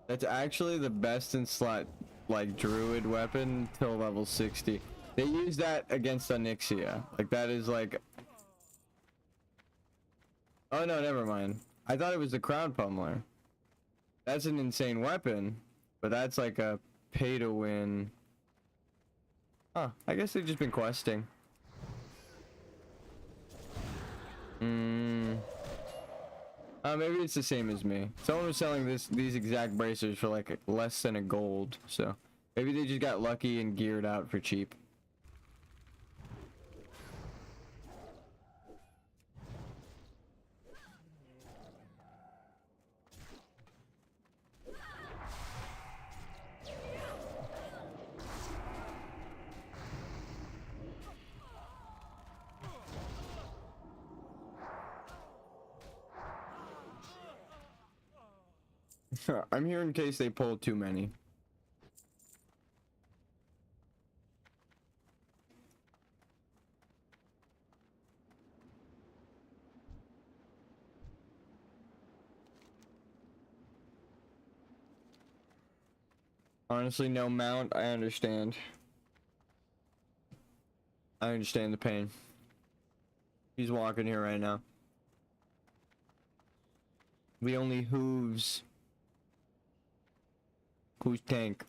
That's actually the best in slot, like druid weapon till level 60. They use that against Onyxia. Like that is like. Oh no, never mind. I thought it was the crown pummeler. That's an insane weapon, but that's like a pay to win. Huh? I guess they've just been questing. Maybe it's the same as me. Someone was selling these exact bracers for like less than a gold, so maybe they just got lucky and geared out for cheap. I'm here in case they pull too many. Honestly, no mount. I understand. I understand the pain. He's walking here right now. We only hooves. Who's tank?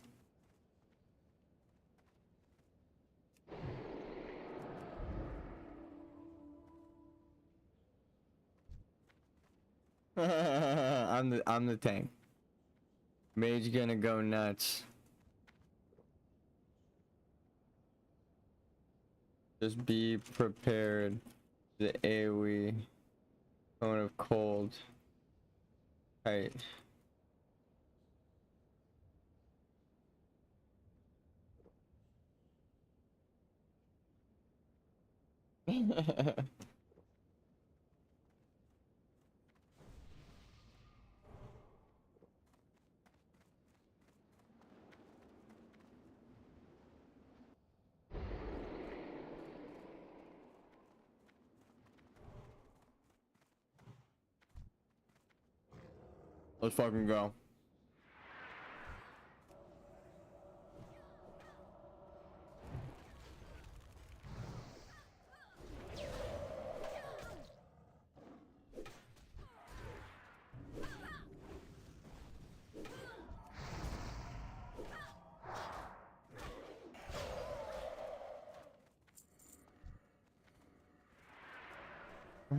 I'm the tank. Mage gonna go nuts. Just be prepared. The AoE. Cone of cold. Right. Let's fucking go.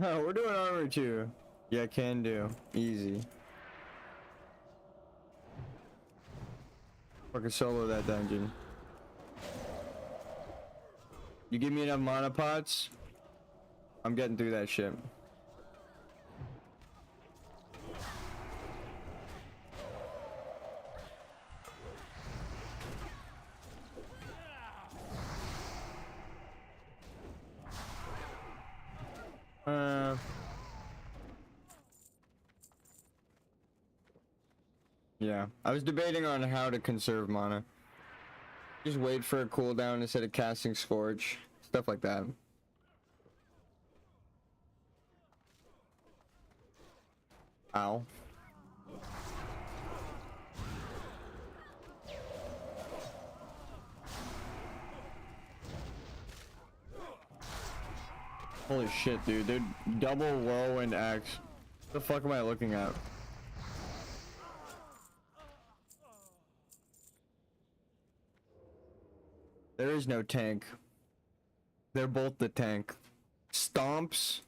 We're doing armor too. Yeah, can do. Easy. Fucking solo that dungeon. You give me enough mana pots, I'm getting through that shit. Yeah, I was debating on how to conserve mana. Just wait for a cooldown instead of casting Scorch. Stuff like that. Ow. Holy shit, dude. They're double whirlwind axe. What the fuck am I looking at? There is no tank. They're both the tank. Stomps.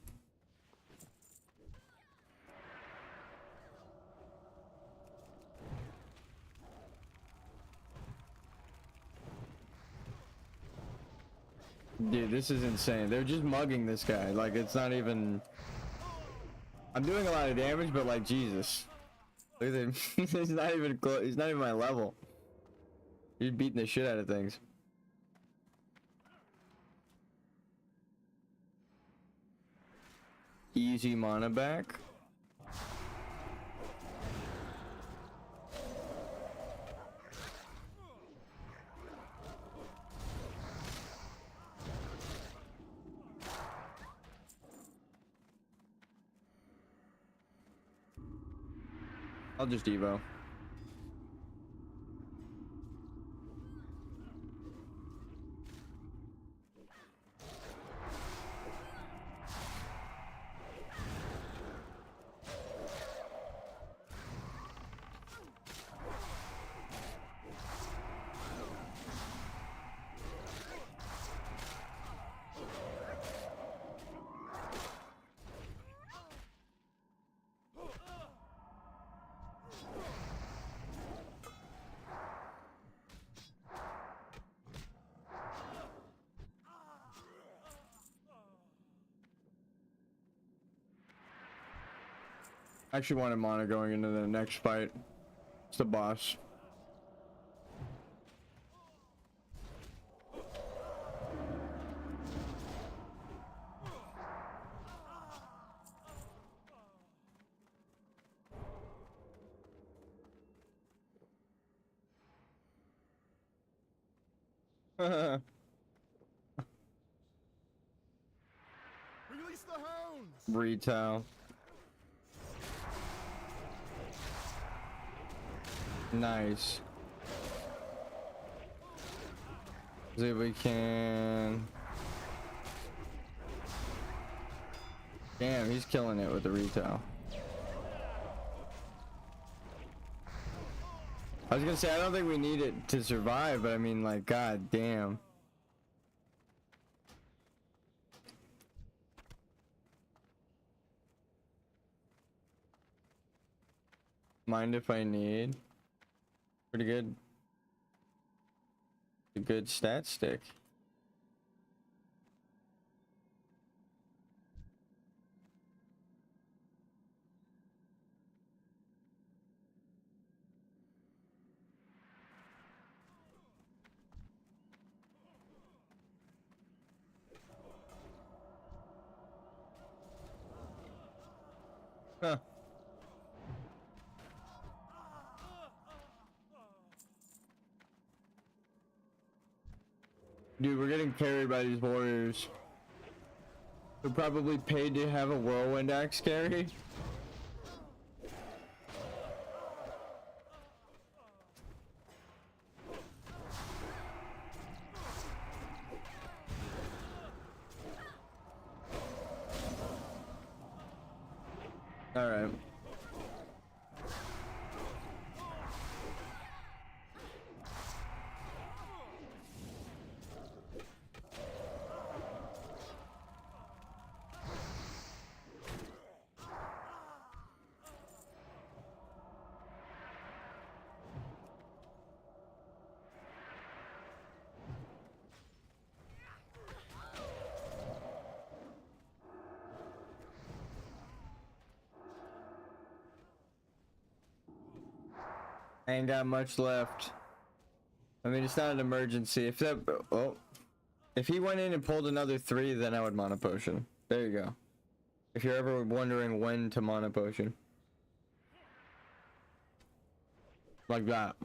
Dude, this is insane. They're just mugging this guy. Like, it's not even... I'm doing a lot of damage, but like, Jesus. Look at him. He's not even close. He's not even my level. He's beating the shit out of things. Easy mana back. I'll just Evo. I actually wanted mana going into the next fight. It's the boss. Release the hounds! Retail. Nice. See if we can. Damn, he's killing it with the retail. I was gonna say, I don't think we need it to survive, but I mean, like, god damn. Mind if I need? Pretty good. A good stat stick. Huh. Dude, we're getting carried by these warriors. They're probably paid to have a whirlwind axe carry. All right. I ain't got much left. I mean, it's not an emergency. If that, oh, if he went in and pulled another 3, then I would mana potion. There you go. If you're ever wondering when to mana potion, like that.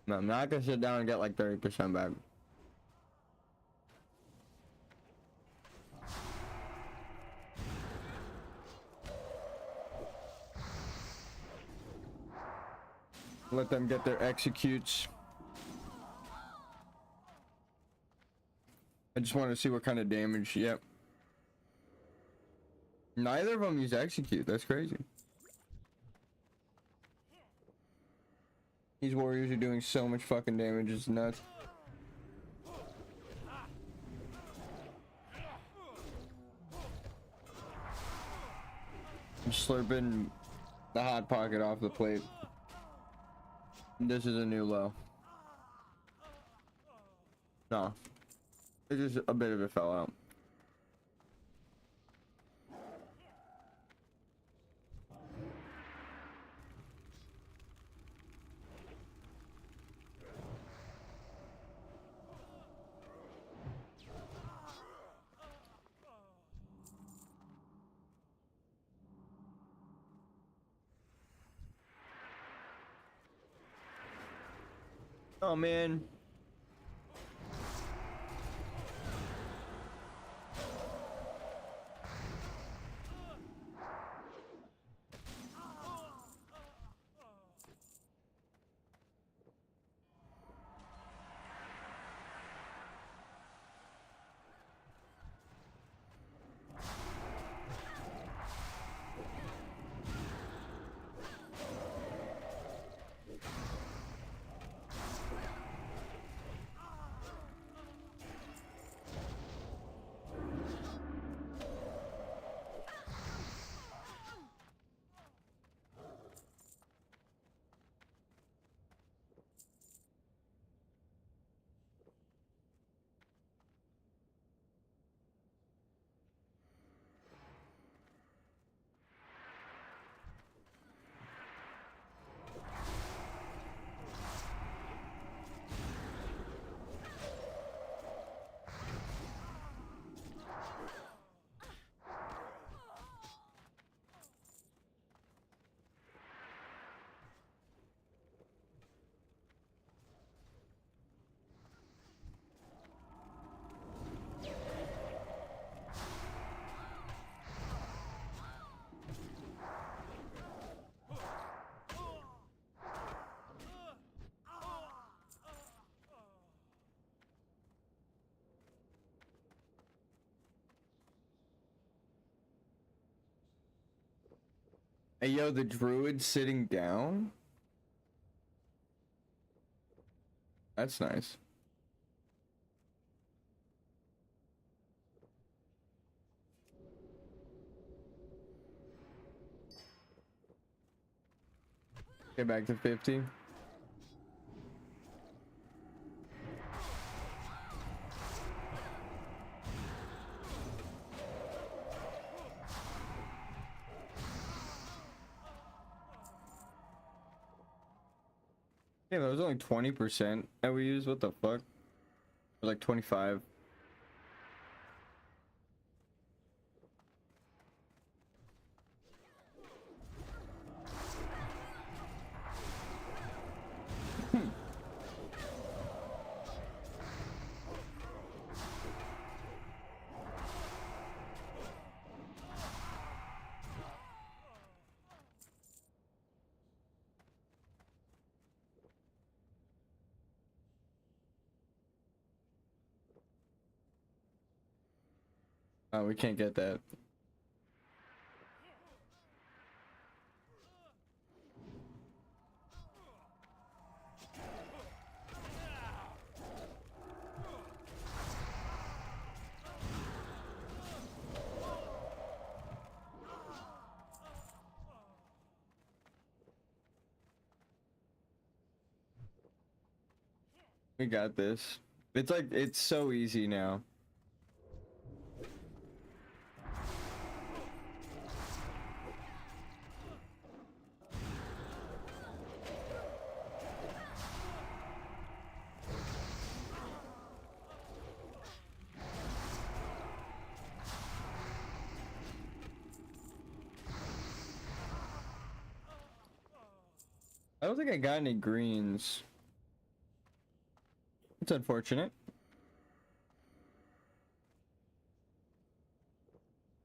No, I'm not gonna sit down and get like 30% back. Let them get their executes. I just want to see what kind of damage. Yep. Neither of them use execute. That's crazy. These warriors are doing so much fucking damage. It's nuts. I'm slurping the hot pocket off the plate. This is a new low. No. It's just a bit of it fell out. Oh man. Hey yo, the druid sitting down? That's nice. Get back to 50. Yeah, that was only 20% that we used. What the fuck? Or like 25. Oh, we can't get that. We got this. It's like, it's so easy now. I don't think I got any greens. It's unfortunate.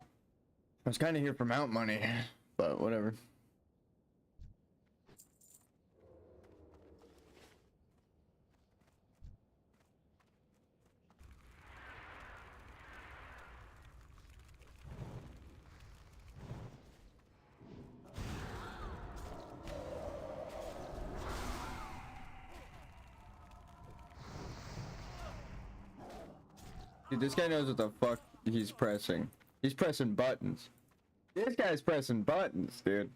I was kind of here for mount money, but whatever. Dude, this guy knows what the fuck he's pressing. He's pressing buttons. This guy's pressing buttons, dude.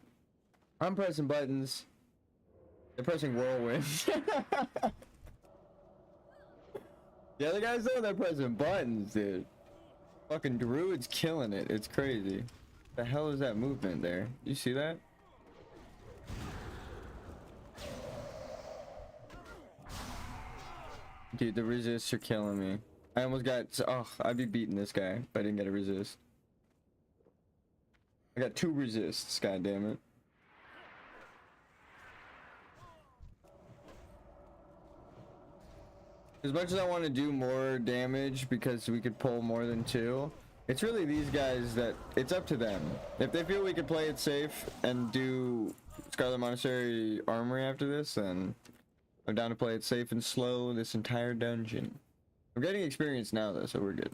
I'm pressing buttons. They're pressing whirlwind. The other guys though, they're pressing buttons, dude. Fucking druid's killing it. It's crazy. The hell is that movement there? You see that? Dude, the resists are killing me. I almost got. Oh, I'd be beating this guy if I didn't get a resist. I got 2 resists. God damn it. As much as I want to do more damage because we could pull more than 2, it's really these guys that it's up to them. If they feel we could play it safe and do Scarlet Monastery Armory after this, then I'm down to play it safe and slow this entire dungeon. I'm getting experience now though, so we're good.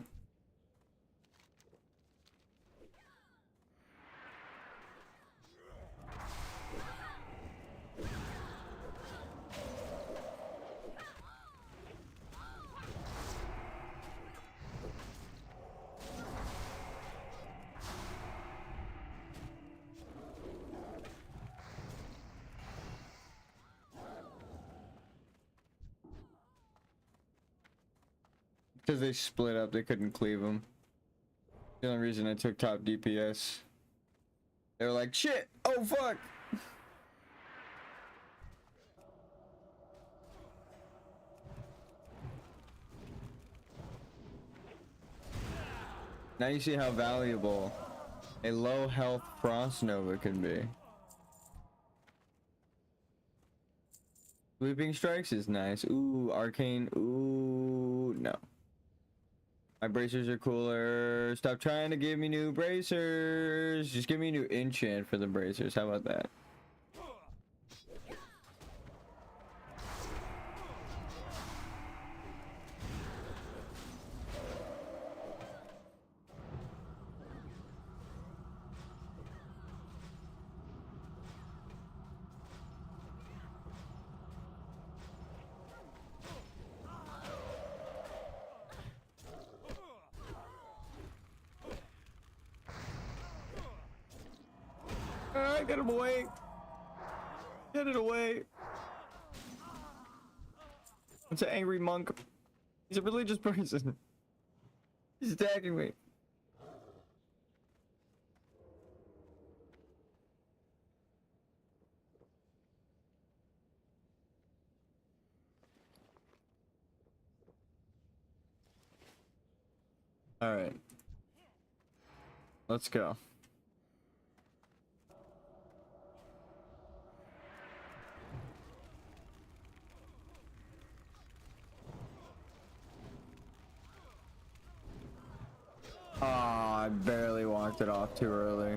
Because they split up, they couldn't cleave them. The only reason I took top DPS. They were like, shit! Oh fuck! Now you see how valuable a low health Frost Nova can be. Sweeping Strikes is nice. Ooh, Arcane. Ooh, no. My bracers are cooler. Stop trying to give me new bracers. Just give me a new enchant for the bracers. How about that? Get him away! Get it away! It's an angry monk. He's a religious person. He's attacking me. All right. Let's go. Oh, I barely walked it off too early.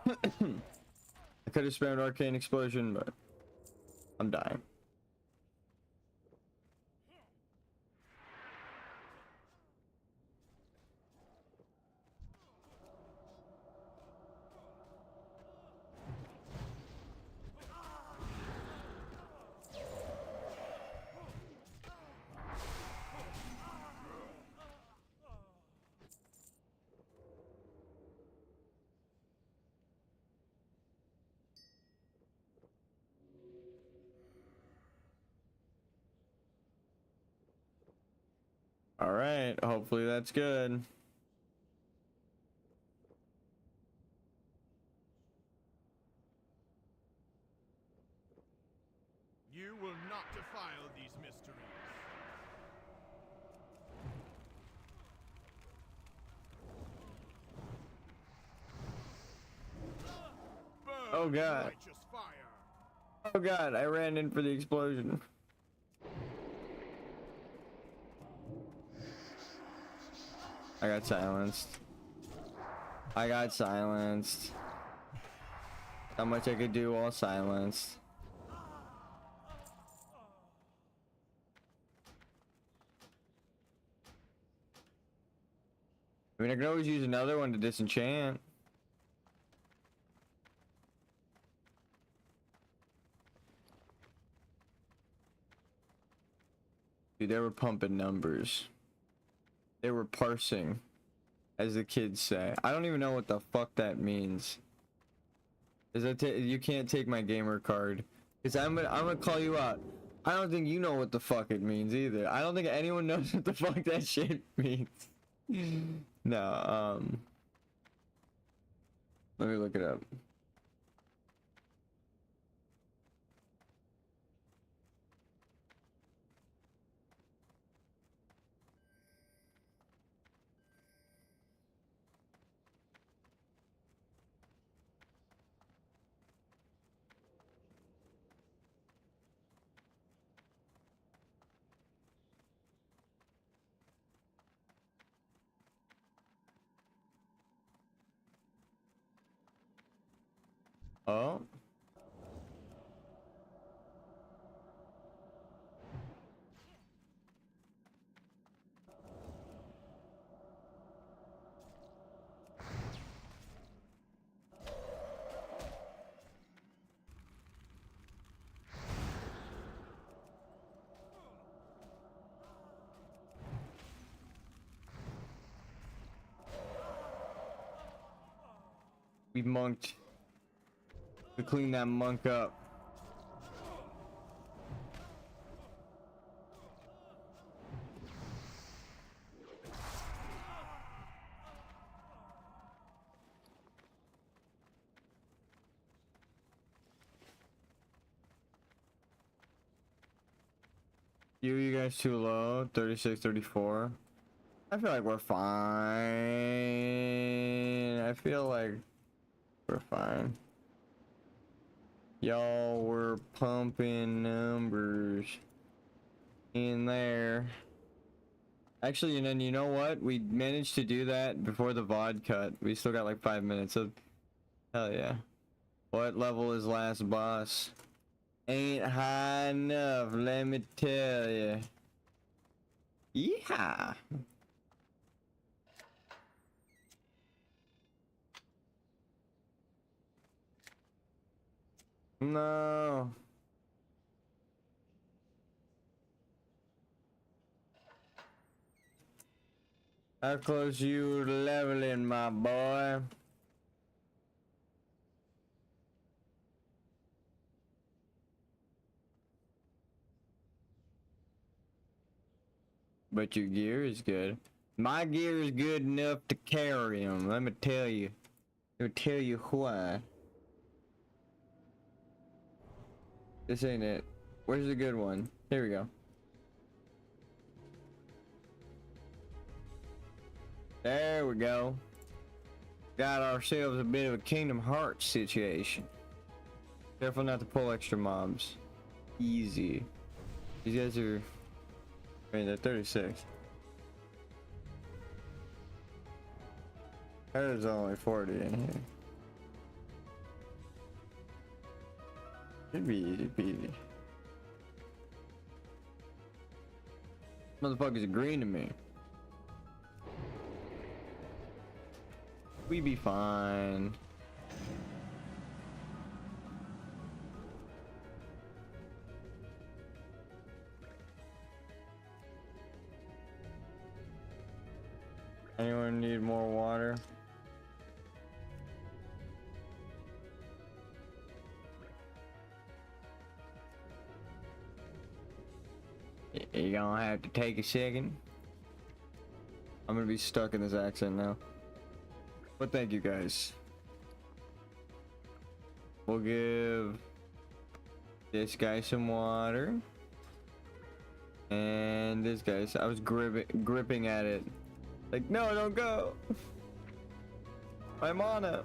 I could have spammed Arcane Explosion, but I'm dying. All right, hopefully that's good. You will not defile these mysteries. Burn Oh god. righteous fire. Oh god, I ran in for the explosion. I got silenced. I got silenced. How much I could do while silenced. I mean, I could always use another one to disenchant. Dude, they were pumping numbers. They were parsing, as the kids say. I don't even know what the fuck that means. Is that you can't take my gamer card? Cause I'm gonna call you out. I don't think you know what the fuck it means either. I don't think anyone knows what the fuck that shit means. No, let me look it up. Oh. We monked. We cleaned that monk up. You guys too low. 36, 34. I feel like we're fine. I feel like we're fine. Y'all were pumping numbers in there. Actually, and then you know what? We managed to do that before the VOD cut. We still got like 5 minutes, so hell yeah. What level is last boss? Ain't high enough, let me tell ya. Yeah. No. How close you to leveling, my boy? But your gear is good. My gear is good enough to carry him. Let me tell you. Let me tell you why. This ain't it. Where's the good one? Here we go. There we go. Got ourselves a bit of a Kingdom Hearts situation. Careful not to pull extra mobs. Easy. These guys are... I mean, they're 36. There's only 40 in here. Should be easy peasy. Motherfuckers agreeing to me. We be fine. Anyone need more water? You gonna have to take a second. I'm gonna be stuck in this accent now. But thank you guys. We'll give this guy some water. And this guy, I was gripping at it. Like, no, don't go. I'm on it.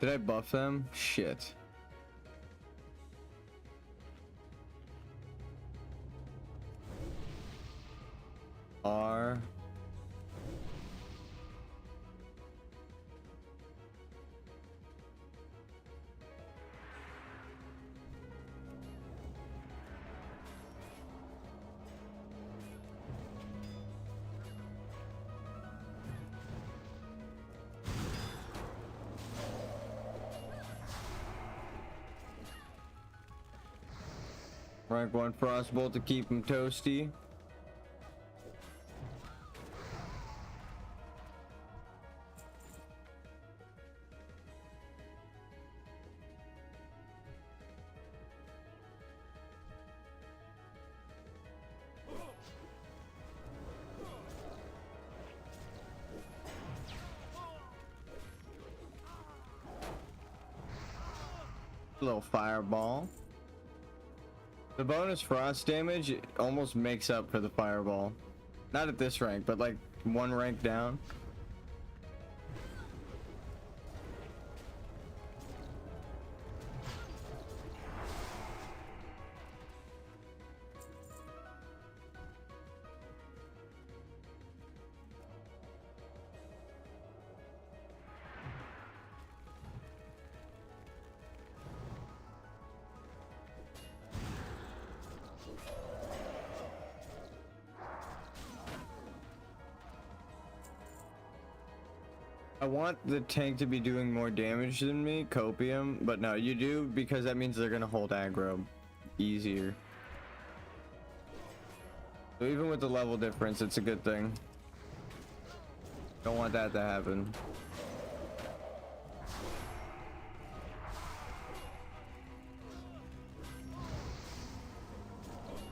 Did I buff them? Shit. Rank 1 Frostbolt to keep him toasty. Little fireball. The bonus frost damage almost makes up for the fireball. Not at this rank, but like one rank down. I want the tank to be doing more damage than me, copium, but no, you do, because that means they're gonna hold aggro easier. So even with the level difference, it's a good thing. Don't want that to happen.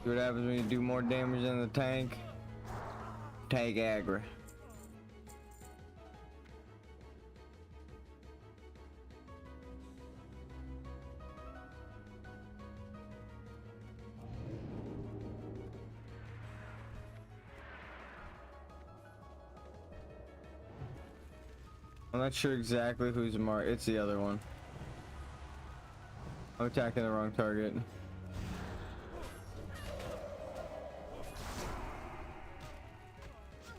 See what happens when you do more damage than the tank? Tank aggro. I'm not sure exactly who's marked. It's the other one. I'm attacking the wrong target.